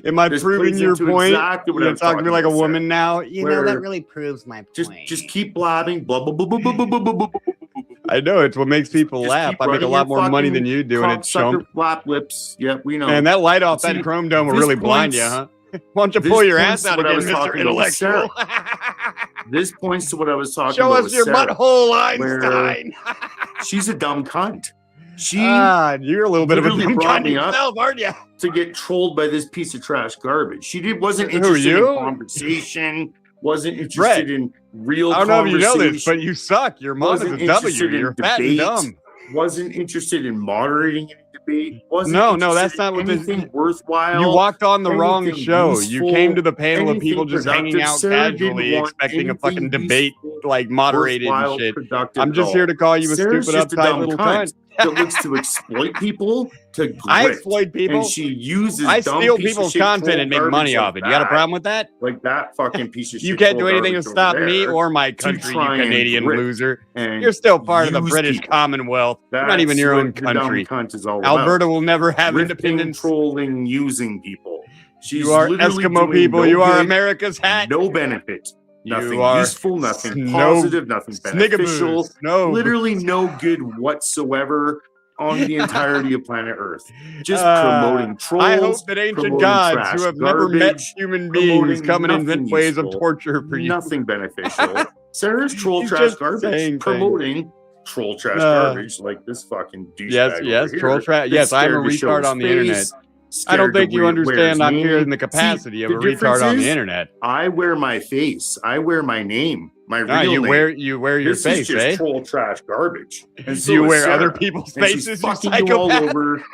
S20: Am I
S8: This
S20: proving
S8: plays
S20: your
S8: into
S20: point?
S8: exactly what
S20: You're
S8: I was
S20: talking to me like a
S8: about, Sarah.
S20: woman now. You know that
S8: Where-
S20: really proves my point.
S8: Just keep blabbing. Blah blah blah blah blah blah blah blah.
S20: I know it's what makes people
S8: Just
S20: laugh.
S8: keep
S20: I make a
S8: running
S20: lot
S8: your
S20: more money
S8: fucking
S20: than you do, and it's
S8: cocksucker
S20: chump.
S8: flap lips. Yeah, we know.
S20: Man, that light off
S8: See,
S20: that chrome dome will
S8: this
S20: really blind you,
S8: points-
S20: huh? Why don't you
S8: this
S20: pull your
S8: points
S20: ass
S8: to
S20: out
S8: what I
S20: again,
S8: was
S20: Mr.
S8: talking about with
S20: Intellectual?
S8: This points to what I was talking
S20: Show
S8: about
S20: us
S8: with
S20: your
S8: Sarah,
S20: butthole,
S8: where
S20: Einstein.
S8: She's a dumb cunt. She
S20: You're a little bit of a
S8: literally
S20: dumb
S8: brought
S20: cunt
S8: me up
S20: yourself, aren't you?
S8: to get trolled by this piece of trash garbage. She wasn't
S20: Who,
S8: interested
S20: you?
S8: in conversation. Wasn't interested
S20: Brett,
S8: in real
S20: I don't know if you know
S8: conversation.
S20: this, but you suck. Your mom is
S8: Wasn't
S20: a W.
S8: interested in
S20: You're fat and
S8: debate.
S20: dumb.
S8: Wasn't interested in moderating any debate. Wasn't
S20: No,
S8: interested
S20: that's not
S8: in
S20: what this-
S8: anything worthwhile.
S20: You walked on the wrong
S8: anything
S20: show. You came to the panel of
S8: anything
S20: people just hanging
S8: productive.
S20: out
S8: Sarah didn't
S20: casually,
S8: want
S20: expecting a
S8: anything
S20: fucking debate, like moderated
S8: worthwhile,
S20: and shit.
S8: productive
S20: I'm
S8: at
S20: just
S8: all.
S20: here to call you a
S8: Sarah's
S20: stupid,
S8: just a
S20: uptight
S8: dumb
S20: little
S8: cunt
S20: cunt.
S8: that looks to exploit people to grift.
S20: I exploit people.
S8: And she uses
S20: I
S8: dumb
S20: steal
S8: piece of
S20: people's
S8: shit
S20: content
S8: troll
S20: and make
S8: garbage
S20: money
S8: like
S20: off it. You got a
S8: that.
S20: problem with that?
S8: Like that fucking piece of shit.
S20: You can't do
S8: troll
S20: anything to
S8: garbage
S20: stop
S8: over
S20: me
S8: there
S20: or my
S8: to
S20: country, you
S8: try and
S20: Canadian
S8: grift
S20: loser.
S8: and
S20: You're still part of the
S8: use
S20: British
S8: people.
S20: Commonwealth. You're not
S8: That's
S20: even your own
S8: what the dumb
S20: country.
S8: cunt is all about.
S20: Alberta will never have
S8: Grifting,
S20: independence.
S8: trolling, using people. She's
S20: You are
S8: literally
S20: Eskimo
S8: doing
S20: people.
S8: no
S20: You are
S8: good,
S20: America's hat.
S8: No benefit. Nothing
S20: are
S8: useful, nothing
S20: snow-
S8: positive, nothing beneficial.
S20: Sniggaboos. No.
S8: Literally no good whatsoever on the entirety of planet Earth. Just promoting trolls.
S20: I hope that ancient
S8: promoting
S20: gods
S8: trash
S20: who have never met
S8: garbage,
S20: human beings
S8: promoting
S20: come and invent
S8: nothing
S20: ways of
S8: useful,
S20: torture for you.
S8: Nothing beneficial. Sarah's troll
S20: He's
S8: trash
S20: just
S8: garbage.
S20: saying
S8: Promoting troll trash garbage like this fucking douchebag.
S20: Yes,
S8: over
S20: troll
S8: here
S20: trash.
S8: that's
S20: Yes, I'm a
S8: scared to show
S20: retard
S8: his
S20: on the internet.
S8: face,
S20: I don't
S8: scared to
S20: think you
S8: wear
S20: understand
S8: his
S20: I'm here
S8: name.
S20: in the capacity
S8: See,
S20: of a
S8: the difference
S20: retard on the
S8: is,
S20: internet.
S8: I wear my face. I wear my name. My
S20: No,
S8: real
S20: you
S8: name.
S20: wear your
S8: This
S20: face,
S8: is just
S20: eh?
S8: troll trash garbage. And
S20: Do you
S8: is
S20: wear other
S8: Sarah.
S20: people's
S8: And she's
S20: faces, you
S8: fucking you all
S20: psychopath?
S8: over,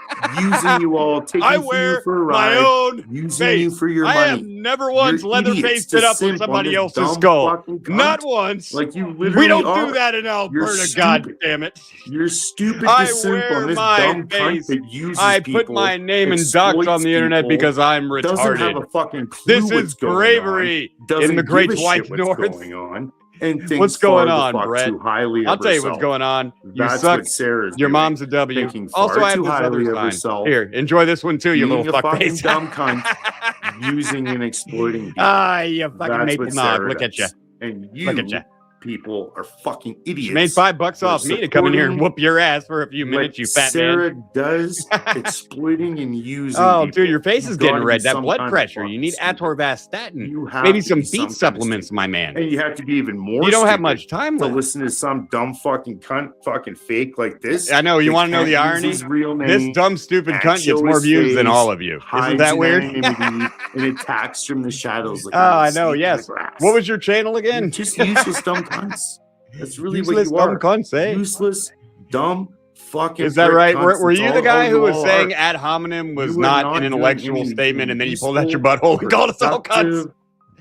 S8: using you all, taking
S20: I
S8: you
S20: wear
S8: for a
S20: my
S8: ride,
S20: own
S8: using
S20: face.
S8: you for your
S20: I
S8: money.
S20: have never once
S8: You're
S20: leather
S8: idiots
S20: faced
S8: to
S20: it up
S8: simp
S20: with
S8: on
S20: somebody
S8: this
S20: else's
S8: dumb
S20: skull.
S8: fucking cunt.
S20: Not once.
S8: Like you literally
S20: We don't
S8: are.
S20: do that in
S8: You're
S20: Alberta, god
S8: stupid.
S20: damn it.
S8: You're stupid
S20: I
S8: to simp
S20: wear
S8: on this
S20: my
S8: dumb cunt
S20: face.
S8: that uses
S20: I
S8: people.
S20: put my name in docs on
S8: exploits
S20: the internet
S8: people,
S20: because I'm
S8: doesn't have
S20: retarded.
S8: a fucking clue
S20: This
S8: what's
S20: is
S8: going
S20: bravery
S8: on, doesn't
S20: in the
S8: give
S20: Great
S8: a shit
S20: White
S8: what's
S20: North.
S8: going on, and thinks
S20: What's going
S8: far
S20: on,
S8: the fuck
S20: Brett?
S8: too highly
S20: I'll
S8: of
S20: tell you what's
S8: herself.
S20: going on. You
S8: That's
S20: suck.
S8: what Sarah's
S20: Your
S8: doing,
S20: mom's a W.
S8: thinking far
S20: Also, I have
S8: too
S20: this
S8: highly
S20: other
S8: of
S20: sign.
S8: herself.
S20: Here, enjoy this one too, you
S8: Being
S20: little
S8: a fucking
S20: fuckface.
S8: dumb cunt, using and exploiting people.
S20: Ah, you fucking
S8: That's
S20: maple
S8: what
S20: nog.
S8: Sarah
S20: Look at you.
S8: does. And you
S20: Look at you.
S8: people are fucking idiots.
S20: She made $5 off me to come in here and whoop your ass for a few minutes, you fat
S8: Sarah
S20: man.
S8: does exploiting and using.
S20: Oh,
S8: people.
S20: dude, your face is
S8: You've
S20: getting
S8: gotta
S20: red.
S8: be
S20: That
S8: some
S20: blood
S8: kind of
S20: pressure. You
S8: fucking
S20: need
S8: stupid.
S20: atorvastatin.
S8: You have
S20: Maybe
S8: to
S20: some
S8: be some
S20: feet
S8: kind of
S20: supplements, my man.
S8: And you have to be even more.
S20: You don't have
S8: stupid
S20: much time
S8: to
S20: left.
S8: listen to some dumb fucking cunt, fucking fake like this.
S20: I know. You
S8: that
S20: want to know
S8: can't
S20: the
S8: use
S20: irony?
S8: his real name,
S20: This dumb, stupid
S8: can't
S20: cunt gets
S8: show
S20: more
S8: his
S20: views than
S8: face,
S20: all of you. Isn't
S8: hides
S20: that
S8: in
S20: weird?
S8: anonymity, and attacks from the shadows. Like
S20: Oh, I know. Yes. What was your channel again?
S8: Just useless dumb cunts. That's really
S20: Useless
S8: what you
S20: dumb
S8: are.
S20: cunts, eh?
S8: Useless dumb fucking.
S20: Is that
S8: prick
S20: right?
S8: cunts.
S20: Were
S8: That's
S20: you the
S8: all
S20: guy who was
S8: you all
S20: saying
S8: are.
S20: ad hominem was
S8: You are
S20: not an
S8: doing
S20: intellectual
S8: any
S20: statement, and then you pulled out your
S8: useful,
S20: butthole and called us all cunts?
S8: productive,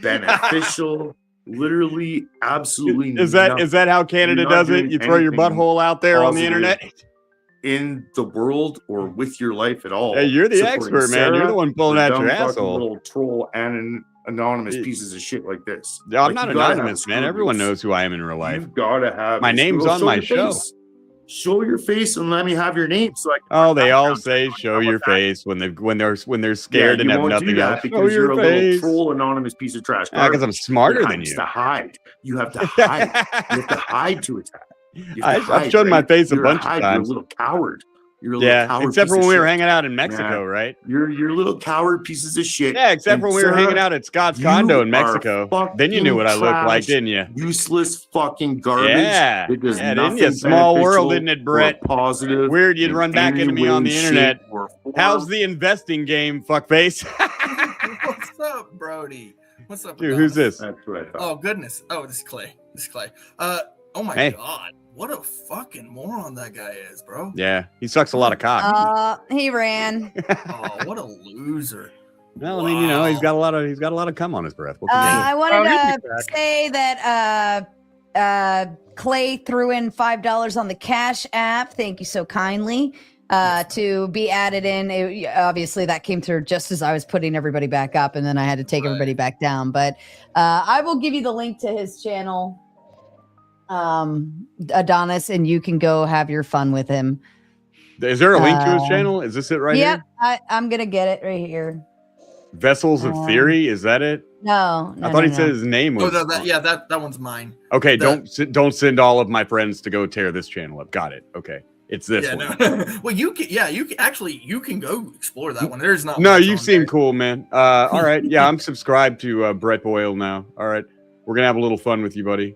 S8: beneficial, literally, absolutely.
S20: Is that how Canada
S8: You're not
S20: does it?
S8: doing
S20: You throw your
S8: anything
S20: butthole out there on the
S8: positive
S20: internet?
S8: in the world or with your life at all.
S20: Hey, you're the
S8: Supporting
S20: expert, man. You're
S8: Sarah,
S20: the one pulling
S8: or
S20: out
S8: dumb
S20: your
S8: fucking
S20: asshole.
S8: Little troll and an anonymous pieces of shit like this.
S20: Yeah, I'm
S8: Like,
S20: not
S8: you gotta have
S20: anonymous, man.
S8: screw
S20: Everyone
S8: loose.
S20: knows who I am in real life.
S8: You've gotta have
S20: My
S8: your
S20: name's
S8: screw-
S20: on
S8: show
S20: my
S8: your
S20: show.
S8: face. Show your face and let me have your name so I can.
S20: Oh, they all say show your face when they're scared and
S8: you
S20: have
S8: won't
S20: nothing
S8: do that
S20: else. Show
S8: because
S20: your
S8: you're a
S20: face.
S8: little troll anonymous piece of trash.
S20: Because I'm smarter
S8: It
S20: than
S8: has
S20: you.
S8: to hide. You have to hide. You have to hide to attack. You have to
S20: I've
S8: hide,
S20: shown my
S8: right?
S20: face a
S8: You're
S20: bunch of
S8: hide.
S20: times.
S8: You're a little coward. You're a little
S20: Yeah,
S8: coward
S20: except
S8: piece
S20: for when
S8: of
S20: we were
S8: shit.
S20: hanging out in Mexico,
S8: Yeah.
S20: right?
S8: You're little coward pieces of shit.
S20: Yeah, except
S8: And
S20: for when we were
S8: Sarah,
S20: hanging out at Scott's
S8: you
S20: condo in
S8: are
S20: Mexico. Then you knew what I looked like,
S8: trash,
S20: didn't you?
S8: Useless fucking garbage.
S20: Yeah,
S8: It does
S20: yeah, didn't
S8: nothing
S20: you? Small world,
S8: beneficial
S20: didn't it,
S8: or
S20: Brett?
S8: Positive.
S20: Weird, you'd
S8: in
S20: run back
S8: any
S20: into me on
S8: way,
S20: the internet.
S8: shape, or form.
S20: How's the investing game, fuckface?
S14: What's up, Brody? What's up,
S20: Dude, who's
S14: Adonis?
S20: this?
S8: That's what I thought.
S14: Oh goodness. Oh, this is Clay. This is Clay. Oh my
S20: Hey.
S14: god. What a fucking moron that guy is, bro.
S20: Yeah, he sucks a lot of cock.
S3: He ran.
S14: Oh, what a loser.
S20: Well, I mean, you know, he's got a lot of cum on his breath. What can you do?
S3: I wanted to say that Clay threw in $5 on the Cash App. Thank you so kindly. To be added in. Obviously, that came through just as I was putting everybody back up, and then I had to take everybody back down. But I will give you the link to his channel, Adonis, and you can go have your fun with him.
S20: Is there a link to his channel? Is this it right
S3: Yep,
S20: here?
S3: I'm gonna get it right here.
S20: Vessels of Theory, is that it?
S3: No,
S20: I thought he said his name
S14: Oh,
S20: was.
S14: that one's mine.
S20: Okay,
S14: that-
S20: don't send all of my friends to go tear this channel up. Got it. Okay, it's this
S14: Yeah,
S20: one.
S14: no. Well, you can go explore that one. There's not.
S20: No,
S14: much
S20: you
S14: on
S20: seem
S14: there.
S20: cool, man. All right, yeah, I'm subscribed to Brett Boyle now. All right, we're gonna have a little fun with you, buddy.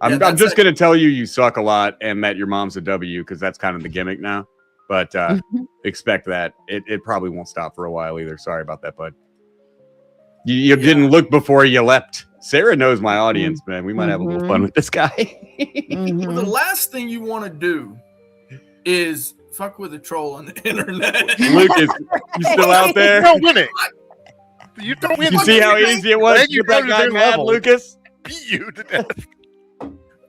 S20: I'm
S14: that's
S20: just gonna tell you suck a lot and that your mom's a W because that's kind of the gimmick now. But expect that it probably won't stop for a while either. Sorry about that, bud. You didn't look before you leapt. Sarah knows my audience, man. We might have a little fun with this guy.
S14: Well, the last thing you want to do is fuck with a troll on the internet.
S20: Lucas, you still out there?
S11: You don't win it. You don't win.
S20: You see how easy it was
S11: Then
S20: to
S11: you
S20: get that
S11: go to
S20: guy
S11: their
S20: mad,
S11: level.
S20: Lucas?
S11: Beat you to death.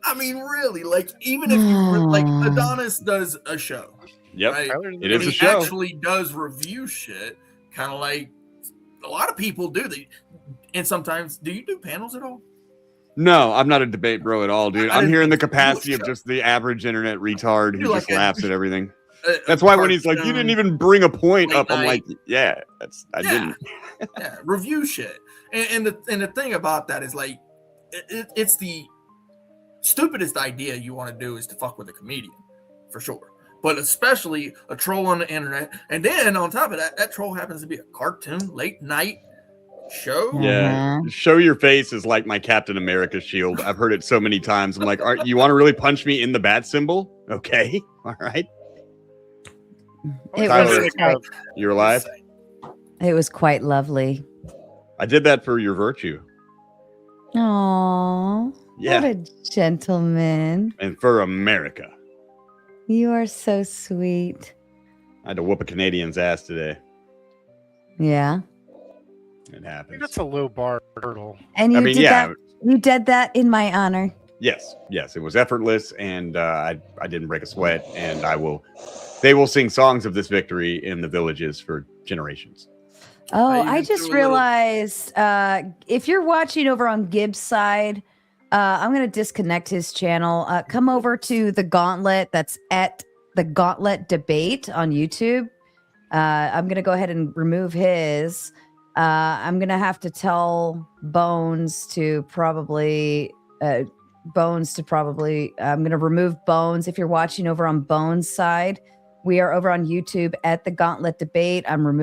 S14: I mean, really, like even if you like Adonis does a show.
S20: Yep,
S14: right?
S20: it is
S14: And
S20: a
S14: he
S20: show.
S14: actually does review shit, kind of like a lot of people do. And sometimes, do you do panels at all?
S20: No, I'm not a debate bro at all, dude.
S14: I
S20: I'm here in the
S14: didn't-
S20: capacity of just the average internet retard who
S14: You're
S20: just
S14: like a-
S20: laughs at everything. That's why when he's like, "You didn't even bring a point up," I'm like, "Yeah, I didn't."
S14: Yeah, review shit. And the thing about that is like, it's the stupidest idea you want to do is to fuck with a comedian, for sure. but especially a troll on the internet. And then on top of that, that troll happens to be a cartoon late night show.
S20: Yeah, show your face is like my Captain America shield. I've heard it so many times. I'm like, you want to really punch me in the bat symbol? Okay, all right.
S3: It
S20: Tyler,
S3: was quite,
S20: you're alive.
S3: it was quite lovely.
S20: I did that for your virtue.
S3: Oh,
S20: Yeah.
S3: what a gentleman.
S20: And for America.
S3: You are so sweet.
S20: I had to whoop a Canadian's ass today.
S3: Yeah.
S20: It happens.
S11: That's a low bar hurdle.
S3: And you
S20: I mean,
S3: did
S20: yeah.
S3: that. You did that in my honor.
S20: Yes, it was effortless, and I didn't break a sweat. And they will sing songs of this victory in the villages for generations.
S3: Oh, I just realized if you're watching over on Gibbs' side, I'm going to disconnect his channel. Come over to the Gauntlet. That's at the Gauntlet Debate on YouTube. I'm going to go ahead and remove his. I'm going to have to tell Bones to probably. I'm going to remove Bones. If you're watching over on Bones' side, we are over on YouTube at the Gauntlet Debate. I'm removing.